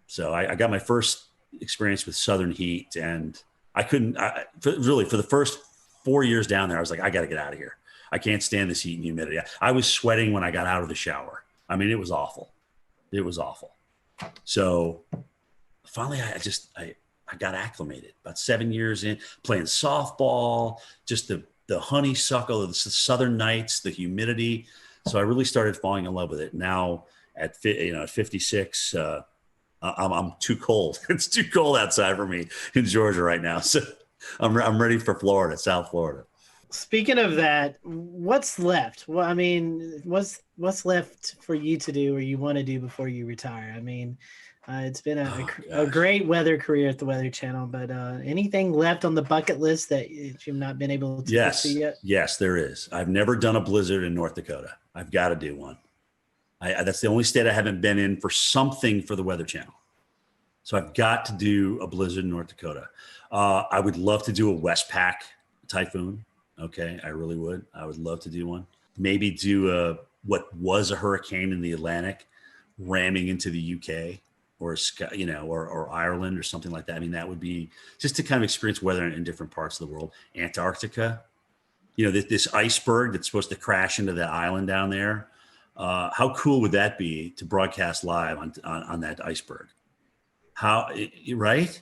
so I got my first experience with Southern heat, and I couldn't, for the first 4 years down there, I was like, I got to get out of here. I can't stand this heat and humidity. I was sweating when I got out of the shower. I mean, it was awful. It was awful. So finally, I got acclimated. About 7 years in, playing softball, just the honeysuckle of the southern nights, the humidity. So I really started falling in love with it. Now at 56, I'm too cold. It's too cold outside for me in Georgia right now. So I'm ready for Florida, South Florida. Speaking of that, what's left? Well, I mean, what's left for you to do or you want to do before you retire? I mean, it's been a great weather career at the Weather Channel, but anything left on the bucket list that you've not been able to get to yet? Yes, there is. I've never done a blizzard in North Dakota. I've got to do one. That's the only state I haven't been in for something for the Weather Channel. So I've got to do a blizzard in North Dakota. I would love to do a Westpac typhoon. Okay, I really would. I would love to do one. Maybe do what was a hurricane in the Atlantic ramming into the UK or Ireland or something like that. I mean, that would be just to kind of experience weather in different parts of the world. Antarctica, you know, this iceberg that's supposed to crash into the island down there. How cool would that be to broadcast live on that iceberg? Right?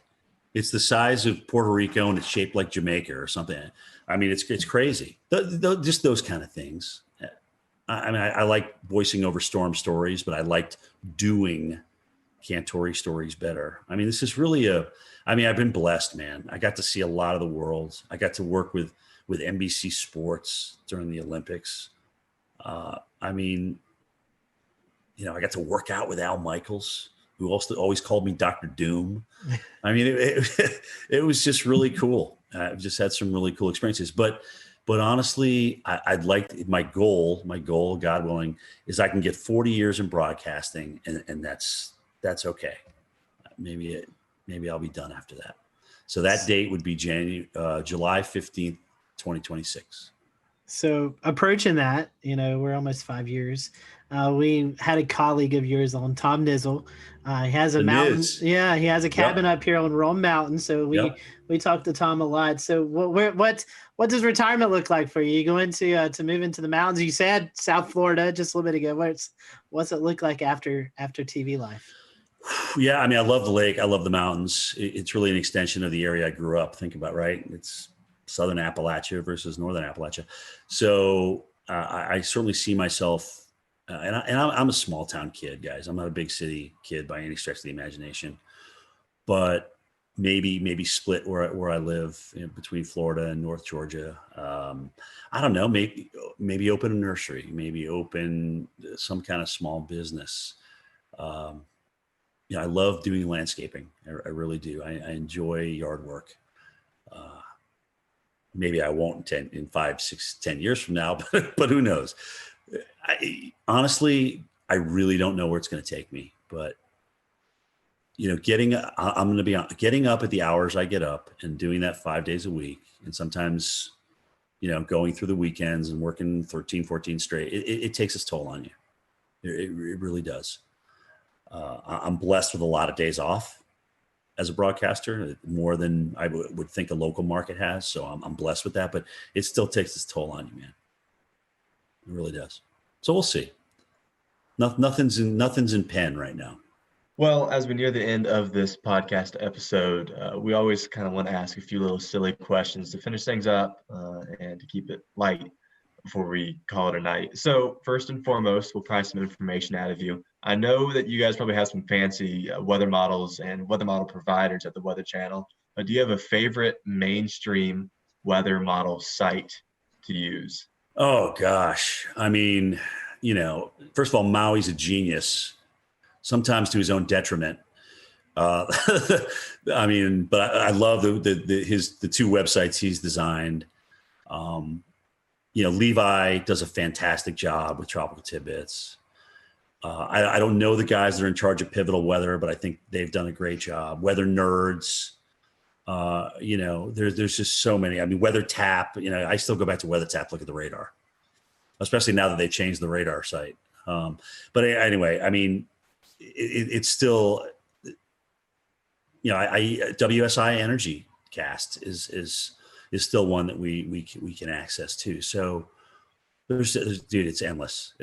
It's the size of Puerto Rico and it's shaped like Jamaica or something. I mean, it's crazy. Just those kind of things. I mean, I like voicing over storm stories, but I liked doing Cantore stories better. I mean, this is really I've been blessed, man. I got to see a lot of the world. I got to work with NBC Sports during the Olympics. I got to work out with Al Michaels, who also always called me Dr. Doom. I mean, it was just really cool. I've just had some really cool experiences. But honestly, I'd like my goal, God willing, is I can get 40 years in broadcasting, and that's okay. Maybe I'll be done after that. So that date would be July 15th, 2026. So approaching that, we're almost 5 years. We had a colleague of yours on, Tom Nizzle. He has a mountain. Yeah, he has a cabin up here on Rome Mountain. So we talked to Tom a lot. So what does retirement look like for you? You going to move into the mountains? You said South Florida just a little bit ago. What's it look like after TV life? Yeah, I mean, I love the lake. I love the mountains. It's really an extension of the area I grew up. Think about, right? It's Southern Appalachia versus Northern Appalachia. So I certainly see myself, and I'm a small town kid, guys. I'm not a big city kid by any stretch of the imagination, but maybe split where I live between Florida and North Georgia. I don't know, maybe open a nursery, maybe open some kind of small business. I love doing landscaping. I really do. I enjoy yard work. Maybe I won't in 5, 6, 10 years from now, but who knows? Honestly, I really don't know where it's going to take me. But getting up at the hours I get up and doing that 5 days a week, and sometimes, going through the weekends and working 13, 14 straight, it takes its toll on you. It really does. I'm blessed with a lot of days off as a broadcaster, more than I would think a local market has. So I'm blessed with that, but it still takes its toll on you, man. It really does. So we'll see. Nothing's in pen right now. Well, as we near the end of this podcast episode, we always kind of want to ask a few little silly questions to finish things up and to keep it light before we call it a night. So first and foremost, we'll pry some information out of you. I know that you guys probably have some fancy weather models and weather model providers at the Weather Channel, but do you have a favorite mainstream weather model site to use? Oh, gosh. I mean, first of all, Maui's a genius, sometimes to his own detriment. But I love the two websites he's designed. Levi does a fantastic job with Tropical Tidbits. I don't know the guys that are in charge of Pivotal Weather, but I think they've done a great job. Weather Nerds, there's just so many. I mean, Weather Tap, I still go back to Weather Tap, look at the radar, especially now that they changed the radar site. But anyway, I mean, it's still, WSI Energy Cast is still one that we can access too. So dude, it's endless.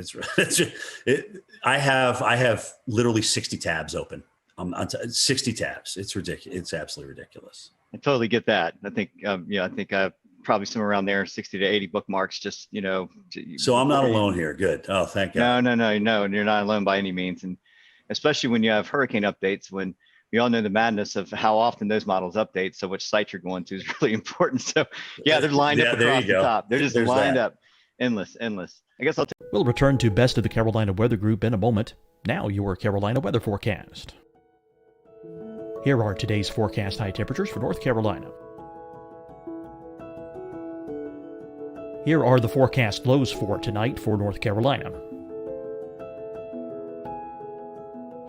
I have literally 60 tabs open. 60 tabs. It's ridiculous. It's absolutely ridiculous. I totally get that. I think, I think probably somewhere around there, 60 to 80 bookmarks. Just So I'm not alone here. Good. Oh, thank God. No. And you're not alone by any means. And especially when you have hurricane updates, when we all know the madness of how often those models update. So which site you're going to is really important. So yeah, they're lined up across the top. They're just lined up. Endless. I guess We'll return to Best of the Carolina Weather Group in a moment. Now your Carolina weather forecast. Here are today's forecast high temperatures for North Carolina. Here are the forecast lows for tonight for North Carolina.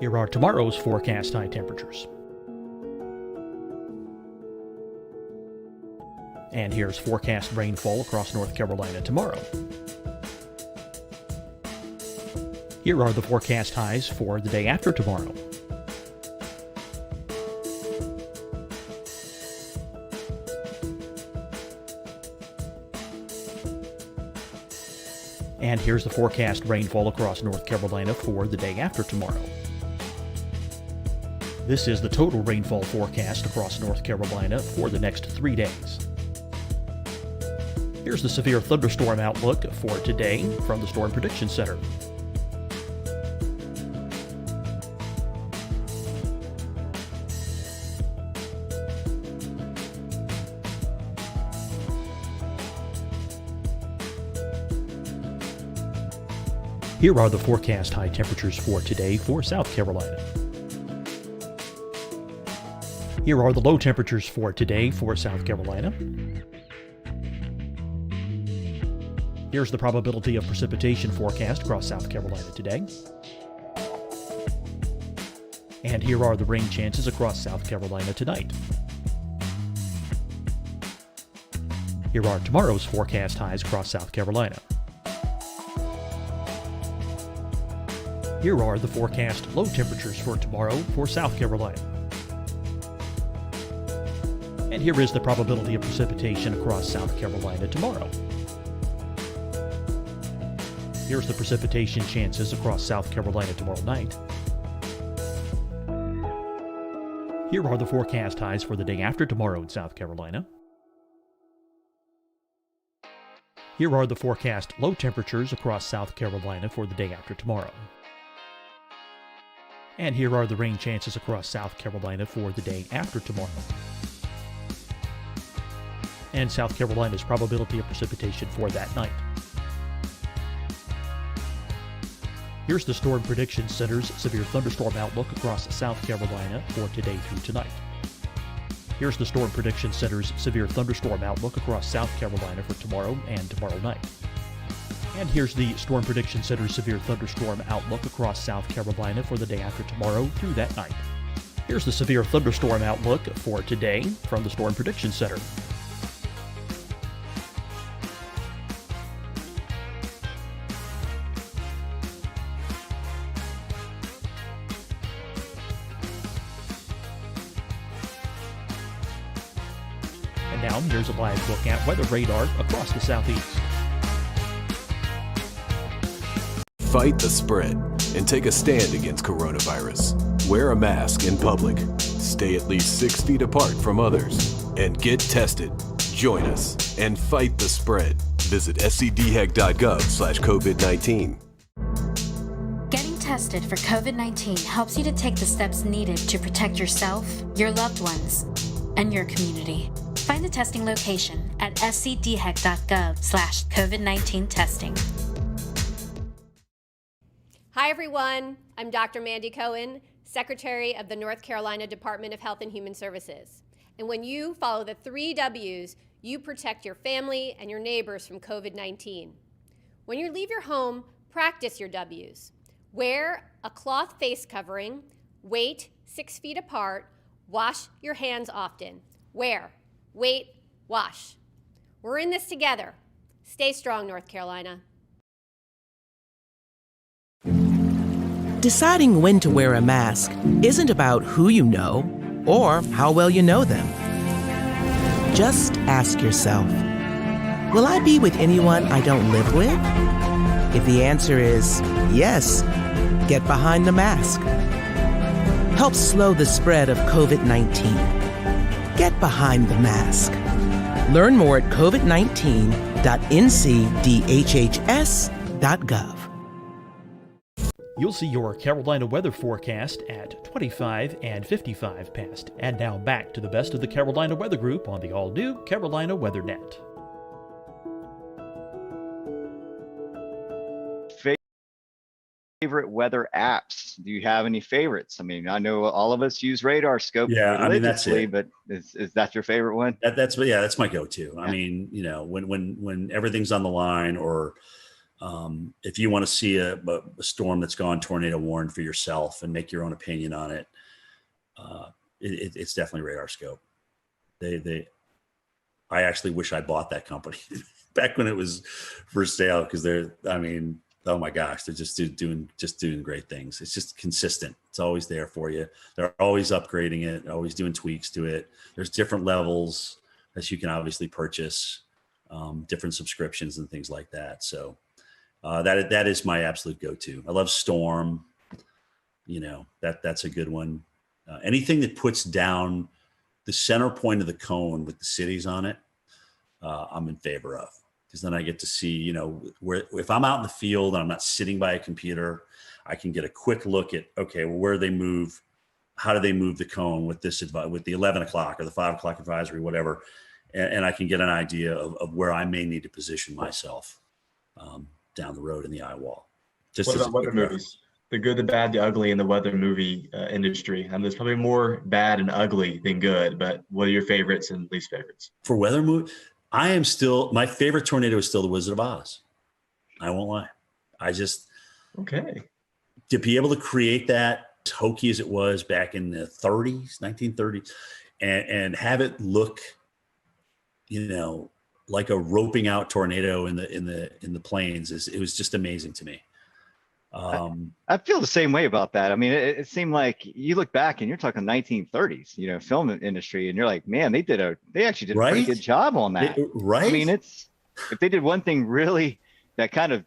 Here are tomorrow's forecast high temperatures. And here's forecast rainfall across North Carolina tomorrow. Here are the forecast highs for the day after tomorrow. And here's the forecast rainfall across North Carolina for the day after tomorrow. This is the total rainfall forecast across North Carolina for the next 3 days. Here's the severe thunderstorm outlook for today from the Storm Prediction Center. Here are the forecast high temperatures for today for South Carolina. Here are the low temperatures for today for South Carolina. Here's the probability of precipitation forecast across South Carolina today. And here are the rain chances across South Carolina tonight. Here are tomorrow's forecast highs across South Carolina. Here are the forecast low temperatures for tomorrow for South Carolina. And here is the probability of precipitation across South Carolina tomorrow. Here's the precipitation chances across South Carolina tomorrow night. Here are the forecast highs for the day after tomorrow in South Carolina. Here are the forecast low temperatures across South Carolina for the day after tomorrow. And here are the rain chances across South Carolina for the day after tomorrow. And South Carolina's probability of precipitation for that night. Here's the Storm Prediction Center's severe thunderstorm outlook across South Carolina for today through tonight. Here's the Storm Prediction Center's severe thunderstorm outlook across South Carolina for tomorrow and tomorrow night. And here's the Storm Prediction Center's severe thunderstorm outlook across South Carolina for the day after tomorrow through that night. Here's the severe thunderstorm outlook for today from the Storm Prediction Center. And now here's a live look at weather radar across the southeast. Fight the spread and take a stand against coronavirus. Wear a mask in public. Stay at least 6 feet apart from others. And get tested. Join us and fight the spread. Visit scdhec.gov/COVID-19. Getting tested for COVID-19 helps you to take the steps needed to protect yourself, your loved ones, and your community. Find the testing location at scdhec.gov/COVID-19 testing. Hi, everyone. I'm Dr. Mandy Cohen, Secretary of the North Carolina Department of Health and Human Services. And when you follow the 3 W's, you protect your family and your neighbors from COVID-19. When you leave your home, practice your W's. Wear a cloth face covering, wait 6 feet apart, wash your hands often. Wear, wait, wash. We're in this together. Stay strong, North Carolina. Deciding when to wear a mask isn't about who you know or how well you know them. Just ask yourself, will I be with anyone I don't live with? If the answer is yes, get behind the mask. Help slow the spread of COVID-19. Get behind the mask. Learn more at covid19.ncdhhs.gov. You'll see your Carolina weather forecast at 25 and 55 past. And now back to the best of the Carolina Weather Group on the all-new Carolina WeatherNet. Favorite weather apps? Do you have any favorites? I mean, I know all of us use Radar Scope that's it. but is that your favorite one? That's my go-to. Yeah. I mean, when everything's on the line, or if you want to see a storm that's gone tornado warned for yourself and make your own opinion on it, it's definitely Radar Scope. I actually wish I bought that company back when it was for sale, because oh my gosh, they're just doing great things. It's just consistent. It's always there for you. They're always upgrading it, always doing tweaks to it. There's different levels that you can obviously purchase, different subscriptions and things like that. So that is my absolute go-to. I love Storm. That's a good one. Anything that puts down the center point of the cone with the cities on it, I'm in favor of. Because then I get to see, where, if I'm out in the field and I'm not sitting by a computer, I can get a quick look at, okay, well, where they move, how do they move the cone with with the 11 o'clock or the 5 o'clock advisory, whatever. And I can get an idea of where I may need to position myself down the road in the eye wall. Just What as a about weather quick reference. movies? The good, the bad, the ugly in the weather movie industry. I mean, there's probably more bad and ugly than good, but what are your favorites and least favorites? For weather movie, my favorite tornado is still The Wizard of Oz. I won't lie. Okay. To be able to create that, as hokey as it was back in the 1930s, and have it look, like a roping out tornado in the plains, it was just amazing to me. I feel the same way about that. I mean, it seemed like you look back and you're talking 1930s, film industry, and you're like, man, they actually did a pretty good job on that. Right. I mean, if they did one thing really that kind of,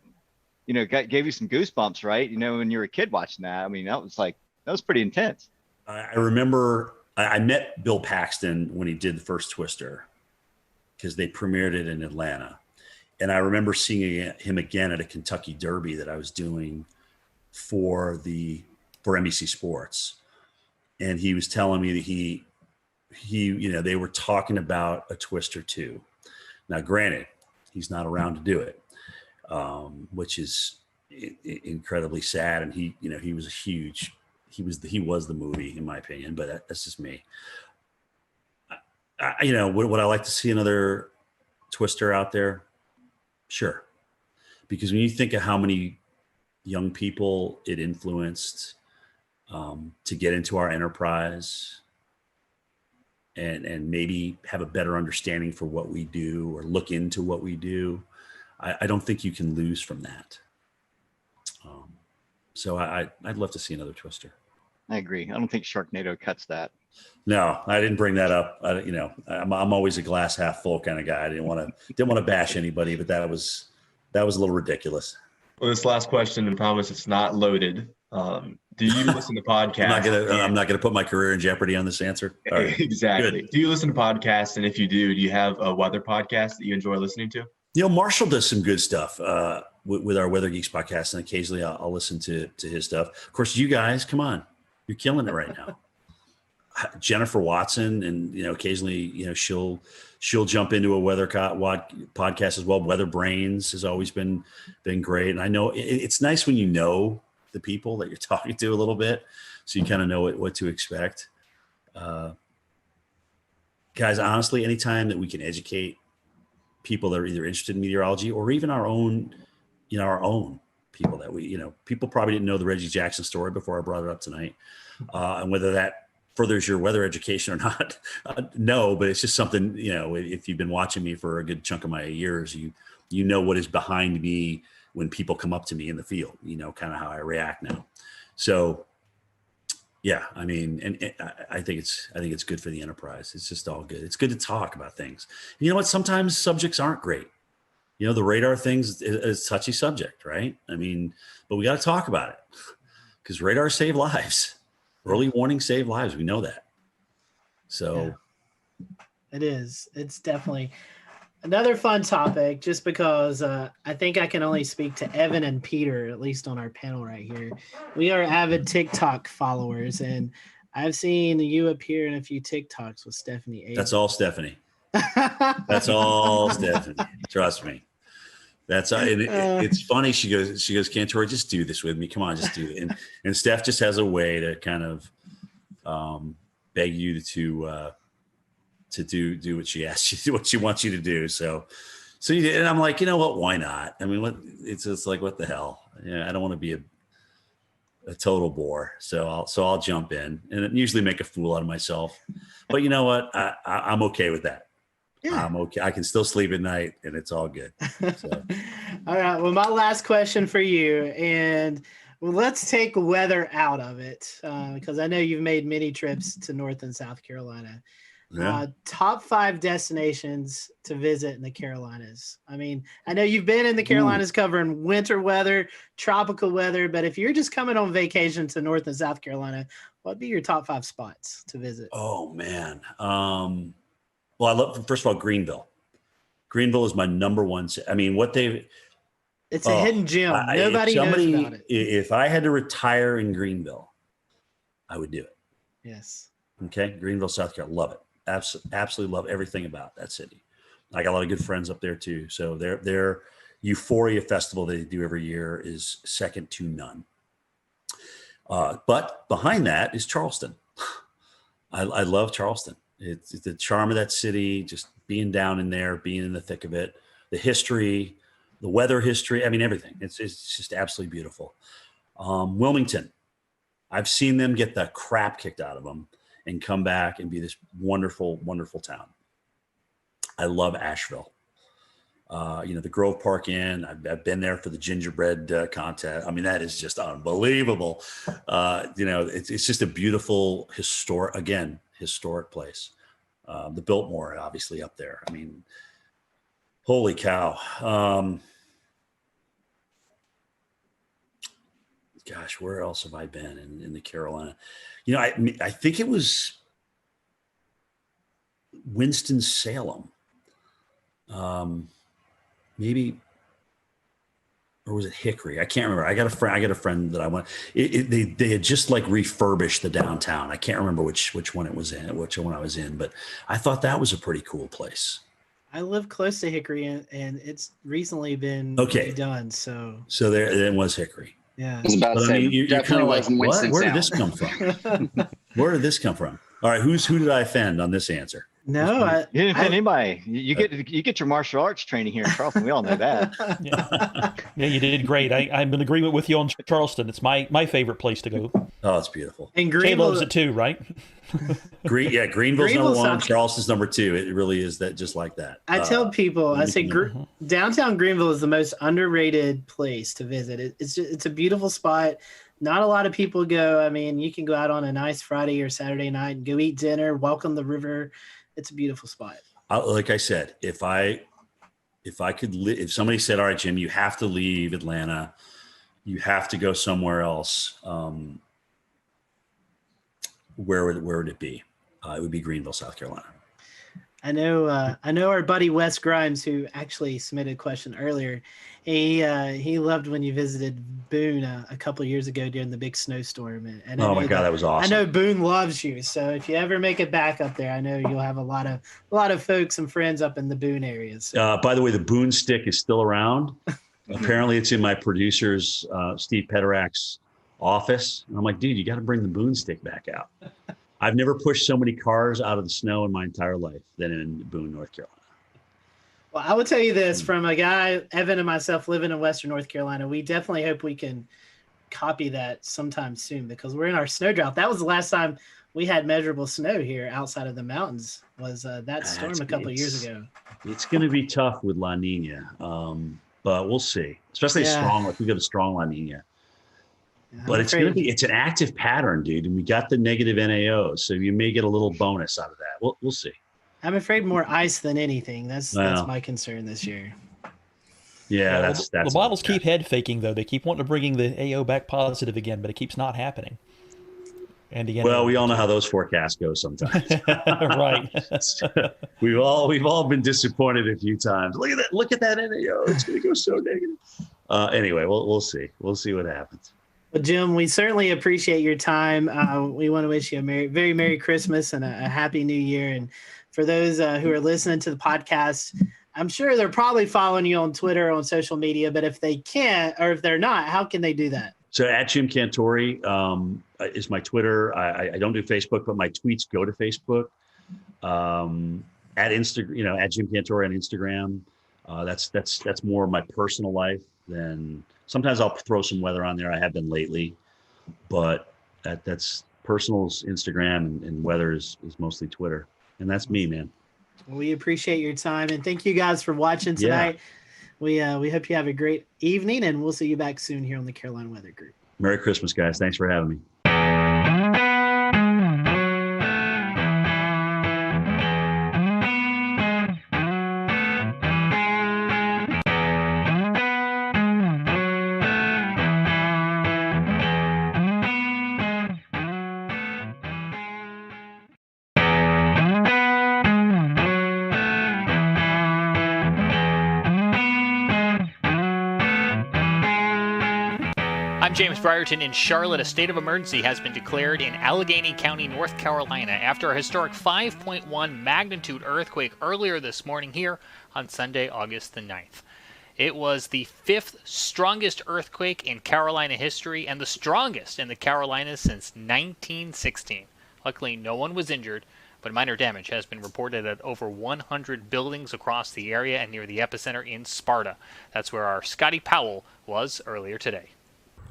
gave you some goosebumps, right? When you were a kid watching that, I mean, that was pretty intense. I remember I met Bill Paxton when he did the first Twister, because they premiered it in Atlanta. And I remember seeing him again at a Kentucky Derby that I was doing for NBC Sports. And he was telling me that they were talking about a Twister 2. Now, granted, he's not around to do it, which is incredibly sad. And he was he was the movie, in my opinion, but that's just me. Would I like to see another Twister out there? Sure. Because when you think of how many young people it influenced to get into our enterprise and maybe have a better understanding for what we do or look into what we do, I don't think you can lose from that. So I'd love to see another Twister. I agree. I don't think Sharknado cuts that. No, I didn't bring that up. I'm always a glass half full kind of guy. I didn't want to bash anybody, but that was a little ridiculous. Well, this last question, and promise it's not loaded. Do you listen to podcasts? I'm not gonna put my career in jeopardy on this answer. All right. Exactly. Good. Do you listen to podcasts? And if you do you have a weather podcast that you enjoy listening to? Marshall does some good stuff with our Weather Geeks podcast, and occasionally I'll listen to his stuff. Of course, you guys, come on, you're killing it right now. Jennifer Watson, and occasionally she'll jump into a weather podcast as well. Weather Brains has always been great, and I know it's nice when you know the people that you're talking to a little bit, so you kind of know what to expect. Guys, honestly, anytime that we can educate people that are either interested in meteorology or even our own people that people probably didn't know the Reggie Jackson story before I brought it up tonight, and whether that furthers your weather education or not, no, but it's just something, if you've been watching me for a good chunk of my years, you know what is behind me when people come up to me in the field, kind of how I react now. So yeah, I mean, and I think it's good for the enterprise. It's just all good. It's good to talk about things. And you know what? Sometimes subjects aren't great. The radar thing's is a touchy subject, right? I mean, but we got to talk about it because radar save lives. Early warning save lives. We know that. So it is. It's definitely another fun topic, just because I think I can only speak to Evan and Peter, at least on our panel right here. We are avid TikTok followers, and I've seen you appear in a few TikToks with Stephanie Avery. That's all Stephanie. That's all Stephanie. Trust me. It's funny. She goes, Cantore, just do this with me. Come on, just do it. And Steph just has a way to kind of beg you to do what she asks you to do, what she wants you to do. So you did, and I'm like, you know what? Why not? I mean, it's just like, what the hell? I don't want to be a total bore. So I'll jump in and usually make a fool out of myself. But you know what? I'm okay with that. Yeah. I'm okay. I can still sleep at night, and it's all good. So. All right. Well, my last question for you, and let's take weather out of it, because I know you've made many trips to North and South Carolina. Yeah. Top 5 destinations to visit in the Carolinas. I mean, I know you've been in the Carolinas covering winter weather, tropical weather, but if you're just coming on vacation to North and South Carolina, what'd be your top 5 spots to visit? Oh, man. Well, I love, first of all, Greenville. Greenville is my number one. I mean, it's a hidden gem. Nobody knows about it. If I had to retire in Greenville, I would do it. Yes. Okay. Greenville, South Carolina. Love it. Absolutely love everything about that city. I got a lot of good friends up there too. So they're Euphoria Festival that they do every year is second to none. But behind that is Charleston. I love Charleston. It's the charm of that city, just being down in there, being in the thick of it, the history, the weather history. I mean, everything. It's just absolutely beautiful. Wilmington, I've seen them get the crap kicked out of them and come back and be this wonderful, wonderful town. I love Asheville. The Grove Park Inn. I've been there for the gingerbread contest. I mean, that is just unbelievable. It's just a beautiful historic place. The Biltmore, obviously, up there. I mean, holy cow. Gosh, where else have I been in the Carolina? I think it was Winston-Salem. Maybe, or was it Hickory? I can't remember. I got a friend that I went. They had just like refurbished the downtown. I can't remember which one it was in, which one I was in, but I thought that was a pretty cool place. I live close to Hickory, and it's recently been redone. So there it was Hickory. Yeah, I was about to say, you're kind of like, what? Where did this Winston-Salem. come from? Where did this come from? All right, who did I offend on this answer? No, you didn't offend anybody. You get your martial arts training here in Charleston. We all know that. Yeah, you did great. I'm in agreement with you on Charleston. It's my favorite place to go. Oh, it's beautiful. And Jay Greenville loves it too, right? Greenville's number one. Charleston's number two. It really is that, just like that. I tell people, I say downtown Greenville is the most underrated place to visit. It's a beautiful spot. Not a lot of people go. I mean, you can go out on a nice Friday or Saturday night and go eat dinner, welcome the river. It's a beautiful spot. Like I said, if somebody said, all right, Jim, you have to leave Atlanta, you have to go somewhere else, where would it be? It would be Greenville, South Carolina. I know our buddy Wes Grimes, who actually submitted a question earlier. He loved when you visited Boone a couple of years ago during the big snowstorm. And oh my God, that was awesome! I know Boone loves you, so if you ever make it back up there, I know you'll have a lot of folks and friends up in the Boone areas. So. By the way, the Boone stick is still around. Apparently, it's in my producer's Steve Pederak's office, and I'm like, dude, you got to bring the Boone stick back out. I've never pushed so many cars out of the snow in my entire life than in Boone, North Carolina. Well, I will tell you this, from a guy, Evan and myself living in Western North Carolina, we definitely hope we can copy that sometime soon, because we're in our snow drought. That was the last time we had measurable snow here outside of the mountains, was that storm a couple of years ago. It's going to be tough with La Nina, but we'll see. Especially strong, if we get a strong La Nina. But it's an active pattern, dude. And we got the negative NAO, so you may get a little bonus out of that. We'll see. I'm afraid more ice than anything. That's my concern this year. Yeah, that's the models keep head faking though. They keep wanting to bring the AO back positive again, but it keeps not happening. And again, well, we all know how those forecasts go sometimes. Right. we've all been disappointed a few times. Look at that NAO. It's going to go so negative. Anyway, we'll see. We'll see what happens. Well, Jim, we certainly appreciate your time. We want to wish you a very Merry Christmas and a Happy New Year. And for those who are listening to the podcast, I'm sure they're probably following you on Twitter, on social media, but if they can't, or if they're not, how can they do that? So at Jim Cantore is my Twitter. I don't do Facebook, but my tweets go to Facebook. At Instagram, at Jim Cantore on Instagram. That's more of my personal life than. Sometimes I'll throw some weather on there. I have been lately, but that's personal's Instagram, and weather is mostly Twitter. And that's me, man. We appreciate your time, and thank you guys for watching tonight. Yeah. We hope you have a great evening, and we'll see you back soon here on the Carolina Weather Group. Merry Christmas, guys. Thanks for having me. James Brierton in Charlotte. A state of emergency has been declared in Allegheny County, North Carolina, after a historic 5.1 magnitude earthquake earlier this morning here on Sunday, August the 9th. It was the 5th strongest earthquake in Carolina history and the strongest in the Carolinas since 1916. Luckily, no one was injured, but minor damage has been reported at over 100 buildings across the area and near the epicenter in Sparta. That's where our Scotty Powell was earlier today.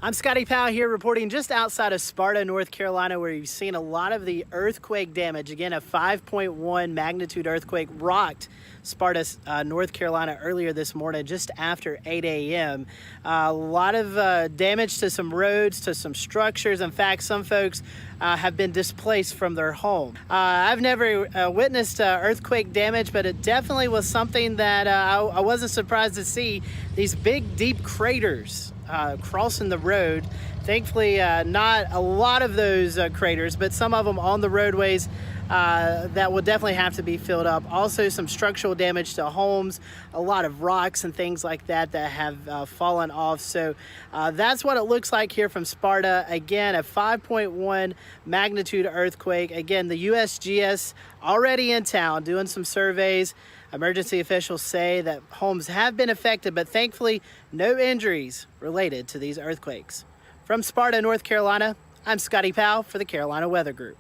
I'm Scotty Powell here reporting just outside of Sparta, North Carolina, where you've seen a lot of the earthquake damage. Again, a 5.1 magnitude earthquake rocked Sparta, North Carolina earlier this morning, just after 8 a.m. A lot of damage to some roads, to some structures. In fact, some folks have been displaced from their home. I've never witnessed earthquake damage, but it definitely was something that I wasn't surprised to see. These big, deep craters crossing the road. Thankfully, not a lot of those craters, but some of them on the roadways that will definitely have to be filled up. Also, some structural damage to homes, a lot of rocks and things like that that have fallen off. So that's what it looks like here from Sparta. Again, a 5.1 magnitude earthquake. Again, the USGS already in town doing some surveys. Emergency officials say that homes have been affected, but thankfully no injuries related to these earthquakes. From Sparta, North Carolina, I'm Scotty Powell for the Carolina Weather Group.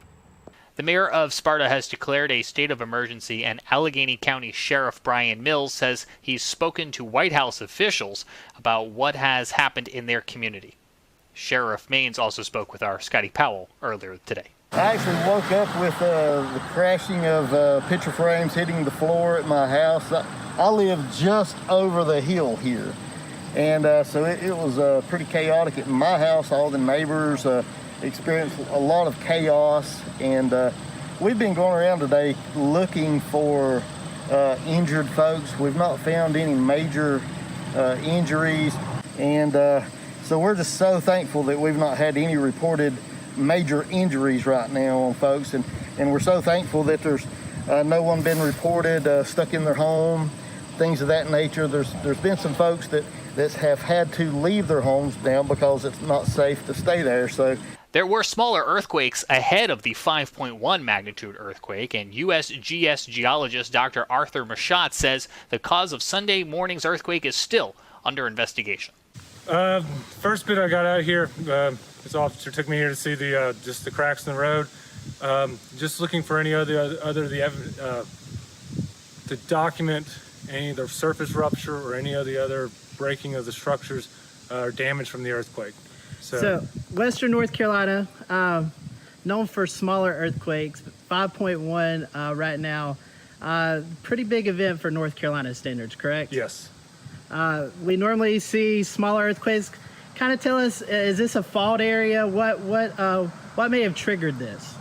The mayor of Sparta has declared a state of emergency, and Allegheny County Sheriff Brian Mills says he's spoken to White House officials about what has happened in their community. Sheriff Maines also spoke with our Scotty Powell earlier today. I actually woke up with the crashing of picture frames hitting the floor at my house. I live just over the hill here. And so it was pretty chaotic at my house. All the neighbors experienced a lot of chaos. And we've been going around today looking for injured folks. We've not found any major injuries. And so we're just so thankful that we've not had any reported major injuries right now on folks, and we're so thankful that there's no one been reported stuck in their home, things of that nature. There's been some folks that have had to leave their homes now because it's not safe to stay there. So there were smaller earthquakes ahead of the 5.1 magnitude earthquake, and USGS geologist Dr. Arthur Machat says the cause of Sunday morning's earthquake is still under investigation. First bit I got out of here, this officer took me here to see the just the cracks in the road. Just looking for any to document any of the surface rupture or any of the other breaking of the structures or damage from the earthquake. So Western North Carolina, known for smaller earthquakes, 5.1 right now. Pretty big event for North Carolina standards, correct? Yes. We normally see smaller earthquakes. Kind of tell us, is this a fault area? What may have triggered this?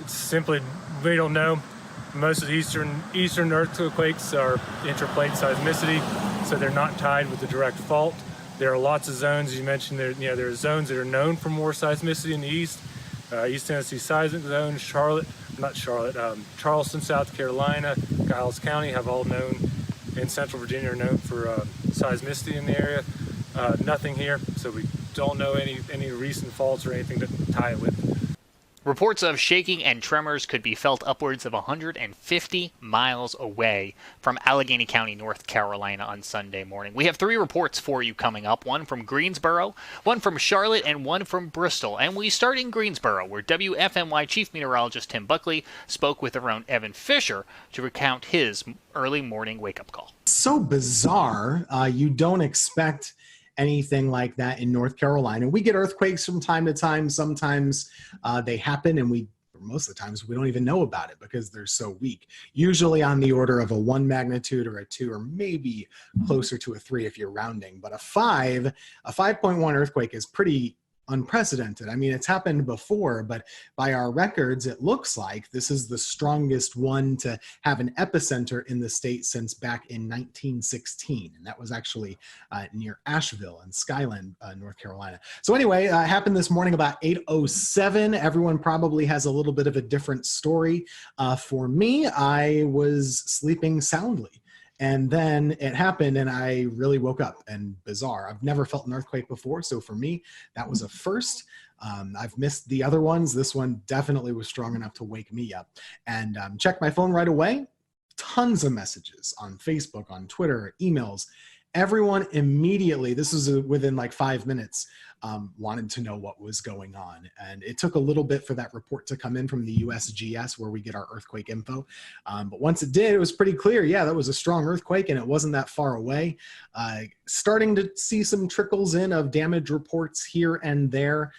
It's simply, we don't know. Most of the eastern earthquakes are intraplate seismicity, so they're not tied with the direct fault. There are lots of zones. You mentioned there are zones that are known for more seismicity in the east. East Tennessee seismic zone, Charleston, South Carolina, Giles County have all known, and Central Virginia are known for seismicity in the area. Nothing here, so we don't know any recent faults or anything to tie it with. Reports of shaking and tremors could be felt upwards of 150 miles away from Allegheny County, North Carolina on Sunday morning. We have 3 reports for you coming up, one from Greensboro, one from Charlotte, and one from Bristol. And we start in Greensboro, where WFMY Chief Meteorologist Tim Buckley spoke with our own Evan Fisher to recount his early morning wake-up call. So bizarre. You don't expect anything like that in North Carolina. We get earthquakes from time to time. Sometimes they happen and most of the times we don't even know about it because they're so weak. Usually on the order of a 1 magnitude or a 2 or maybe closer to a 3 if you're rounding. But a 5.1 earthquake is pretty unprecedented. I mean, it's happened before, but by our records, it looks like this is the strongest one to have an epicenter in the state since back in 1916. And that was actually near Asheville in Skyland, North Carolina. So anyway, it happened this morning about 8:07. Everyone probably has a little bit of a different story. For me, I was sleeping soundly. And then it happened and I really woke up, and bizarre. I've never felt an earthquake before. So for me, that was a first. I've missed the other ones. This one definitely was strong enough to wake me up. And checked my phone right away. Tons of messages on Facebook, on Twitter, emails. Everyone immediately, this was within like 5 minutes, wanted to know what was going on. And it took a little bit for that report to come in from the USGS, where we get our earthquake info. But once it did, it was pretty clear. Yeah, that was a strong earthquake and it wasn't that far away. Starting to see some trickles in of damage reports here and there,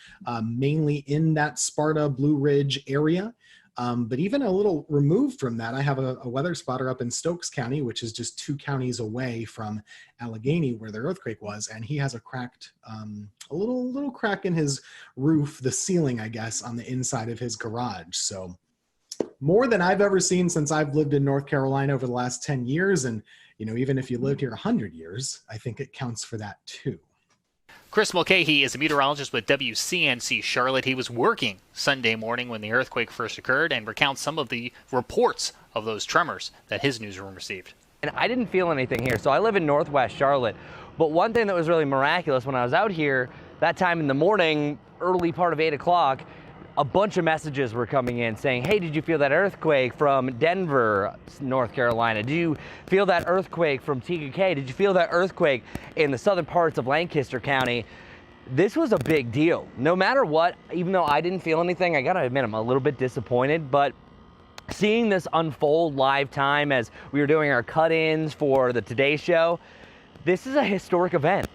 mainly in that Sparta Blue Ridge area. But even a little removed from that, I have a weather spotter up in Stokes County, which is just 2 counties away from Allegheny, where the earthquake was, and he has a cracked, a little crack in his roof, the ceiling, I guess, on the inside of his garage. So more than I've ever seen since I've lived in North Carolina over the last 10 years, and even if you lived here 100 years, I think it counts for that too. Chris Mulcahy is a meteorologist with WCNC Charlotte. He was working Sunday morning when the earthquake first occurred and recounts some of the reports of those tremors that his newsroom received. And I didn't feel anything here. So I live in Northwest Charlotte. But one thing that was really miraculous when I was out here, that time in the morning, early part of 8 o'clock, a bunch of messages were coming in saying, hey, did you feel that earthquake from Denver, North Carolina? Did you feel that earthquake from TKK? Did you feel that earthquake in the southern parts of Lancaster County? This was a big deal. No matter what, even though I didn't feel anything, I gotta admit I'm a little bit disappointed, but seeing this unfold live time as we were doing our cut-ins for the Today Show, this is a historic event.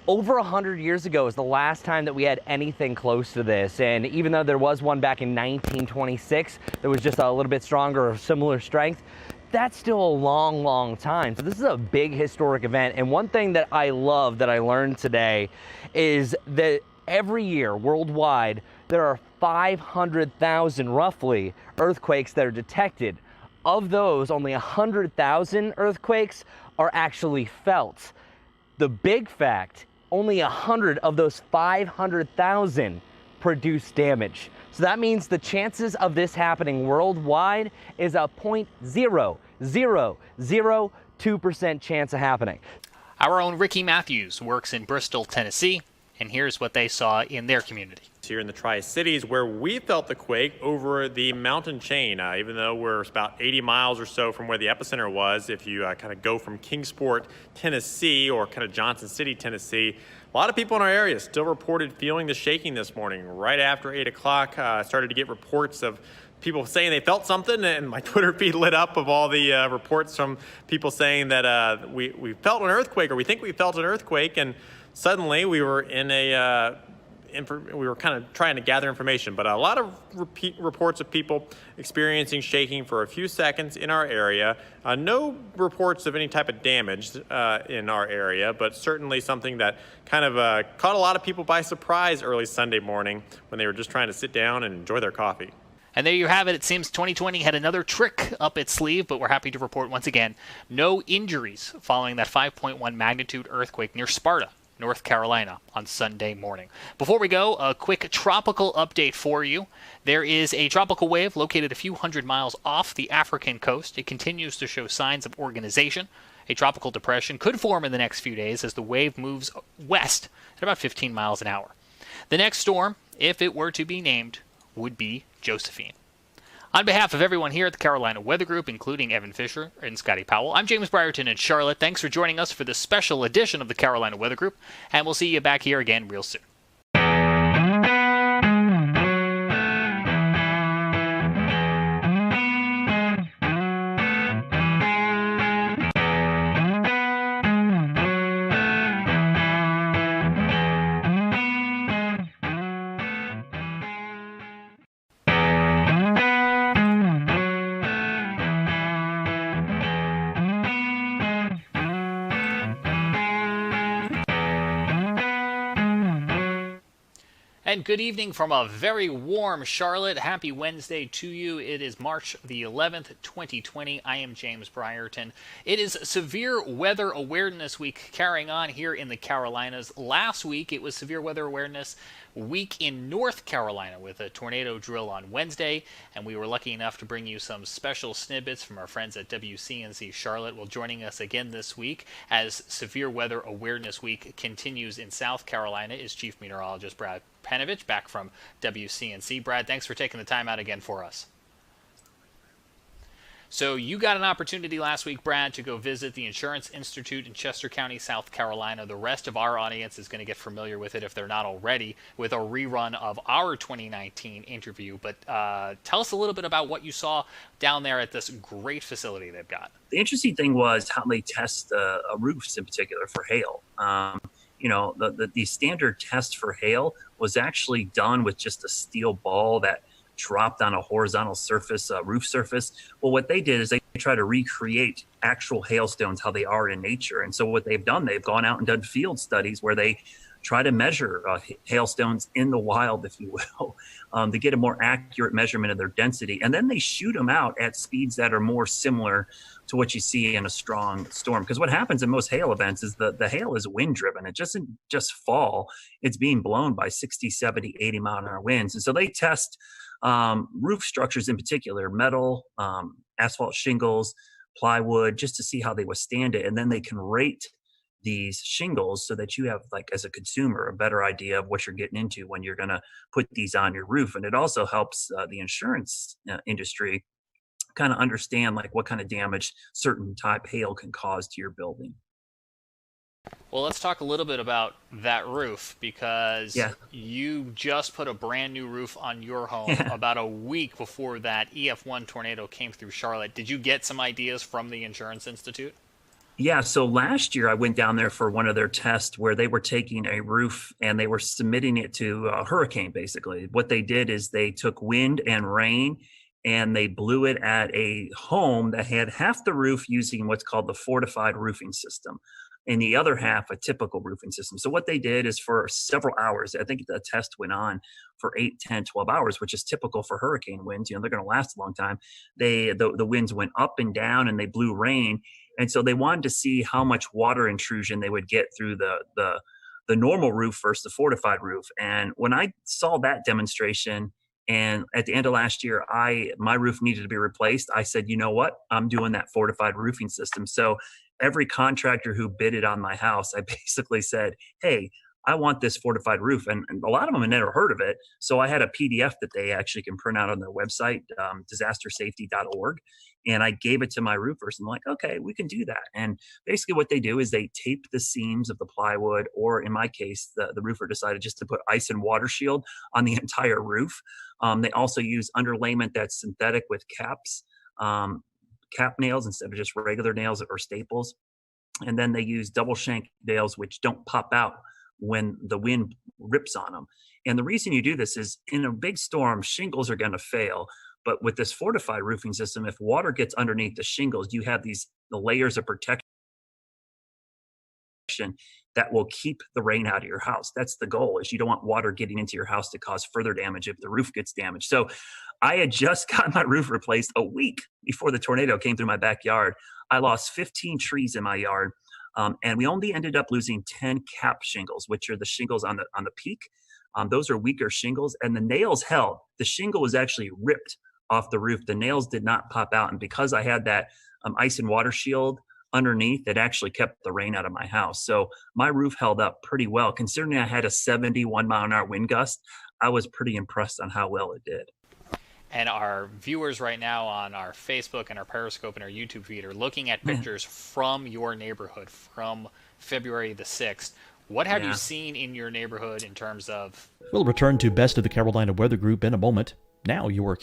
Over 100 years ago is the last time that we had anything close to this. And even though there was one back in 1926 that was just a little bit stronger or similar strength, that's still a long, long time. So this is a big historic event. And one thing that I love that I learned today is that every year worldwide, there are 500,000 roughly earthquakes that are detected. Of those, only 100,000 earthquakes are actually felt. The big fact, only 100 of those 500,000 produce damage. So that means the chances of this happening worldwide is a 0.0002% chance of happening. Our own Ricky Matthews works in Bristol, Tennessee, and here's what they saw in their community. Here in the Tri-Cities, where we felt the quake over the mountain chain, even though we're about 80 miles or so from where the epicenter was. If you kind of go from Kingsport, Tennessee, or kind of Johnson City, Tennessee, a lot of people in our area still reported feeling the shaking this morning. Right after 8 o'clock, I started to get reports of people saying they felt something, and my Twitter feed lit up of all the reports from people saying that we felt an earthquake, or we think we felt an earthquake, and suddenly we were in a we were kind of trying to gather information, but a lot of reports of people experiencing shaking for a few seconds in our area. No reports of any type of damage in our area, but certainly something that kind of caught a lot of people by surprise early Sunday morning when they were just trying to sit down and enjoy their coffee. And there you have it. It seems 2020 had another trick up its sleeve, but we're happy to report once again no injuries following that 5.1 magnitude earthquake near Sparta, North Carolina, on Sunday morning. Before we go, a quick tropical update for you. There is a tropical wave located a few hundred miles off the African coast. It continues to show signs of organization. A tropical depression could form in the next few days as the wave moves west at about 15 miles an hour. The next storm, if it were to be named, would be Josephine. On behalf of everyone here at the Carolina Weather Group, including Evan Fisher and Scotty Powell, I'm James Brierton in Charlotte. Thanks for joining us for this special edition of the Carolina Weather Group, and we'll see you back here again real soon. And good evening from a very warm Charlotte. Happy Wednesday to you. It is March the 11th, 2020. I am James Brierton. It is Severe Weather Awareness Week carrying on here in the Carolinas. Last week, it was Severe Weather Awareness Week in North Carolina with a tornado drill on Wednesday, and we were lucky enough to bring you some special snippets from our friends at WCNC Charlotte. Well, joining us again this week as Severe Weather Awareness Week continues in South Carolina is Chief Meteorologist Brad Panovich, back from WCNC. Brad, thanks for taking the time out again for us. So you got an opportunity last week, Brad, to go visit the Insurance Institute in Chester County, South Carolina. The rest of our audience is going to get familiar with it if they're not already, with a rerun of our 2019 interview. But tell us a little bit about what you saw down there at this great facility they've got. The interesting thing was how they test roofs in particular for hail. The standard test for hail was actually done with just a steel ball that dropped on a horizontal surface, roof surface. Well, what they did is they try to recreate actual hailstones, how they are in nature. And so what they've done, they've gone out and done field studies where they try to measure hailstones in the wild, if you will, to get a more accurate measurement of their density. And then they shoot them out at speeds that are more similar to what you see in a strong storm. Because what happens in most hail events is the hail is wind driven. It doesn't just fall. It's being blown by 60, 70, 80 mile an hour winds. And so they test roof structures in particular, metal, asphalt shingles, plywood, just to see how they withstand it. And then they can rate these shingles so that you have, like, as a consumer, a better idea of what you're getting into when you're going to put these on your roof. And it also helps the insurance industry kind of understand, like, what kind of damage certain type hail can cause to your building. Well, let's talk a little bit about that roof, because you just put a brand new roof on your home about a week before that EF1 tornado came through Charlotte. Did you get some ideas from the Insurance Institute? Yeah, so last year I went down there for one of their tests where they were taking a roof and they were submitting it to a hurricane, basically. What they did is they took wind and rain and they blew it at a home that had half the roof using what's called the fortified roofing system, and the other half a typical roofing system. So what they did is for several hours, I think the test went on for 8, 10, 12 hours, which is typical for hurricane winds. They're going to last a long time. The winds went up and down and they blew rain. And so they wanted to see how much water intrusion they would get through the normal roof versus the fortified roof. And when I saw that demonstration, and at the end of last year, my roof needed to be replaced, I said, you know what? I'm doing that fortified roofing system. So every contractor who bidded on my house, I basically said, hey, I want this fortified roof. And a lot of them had never heard of it. So I had a PDF that they actually can print out on their website, disastersafety.org. And I gave it to my roofers and I'm like, okay, we can do that. And basically what they do is they tape the seams of the plywood, or in my case, the roofer decided just to put ice and water shield on the entire roof. They also use underlayment that's synthetic with caps, cap nails instead of just regular nails or staples. And then they use double shank nails, which don't pop out when the wind rips on them. And the reason you do this is in a big storm, shingles are going to fail. But with this fortified roofing system, if water gets underneath the shingles, you have the layers of protection that will keep the rain out of your house. That's the goal, is you don't want water getting into your house to cause further damage if the roof gets damaged. So I had just got my roof replaced a week before the tornado came through my backyard. I lost 15 trees in my yard. And we only ended up losing 10 cap shingles, which are the shingles on the peak. Those are weaker shingles, and the nails held. The shingle was actually ripped off the roof. The nails did not pop out. And because I had that ice and water shield underneath, it actually kept the rain out of my house. So my roof held up pretty well. Considering I had a 71 mile an hour wind gust, I was pretty impressed on how well it did. And our viewers right now on our Facebook and our Periscope and our YouTube feed are looking at pictures from your neighborhood from February the 6th. What have you seen in your neighborhood in terms of... We'll return to Best of the Carolina Weather Group in a moment. Now your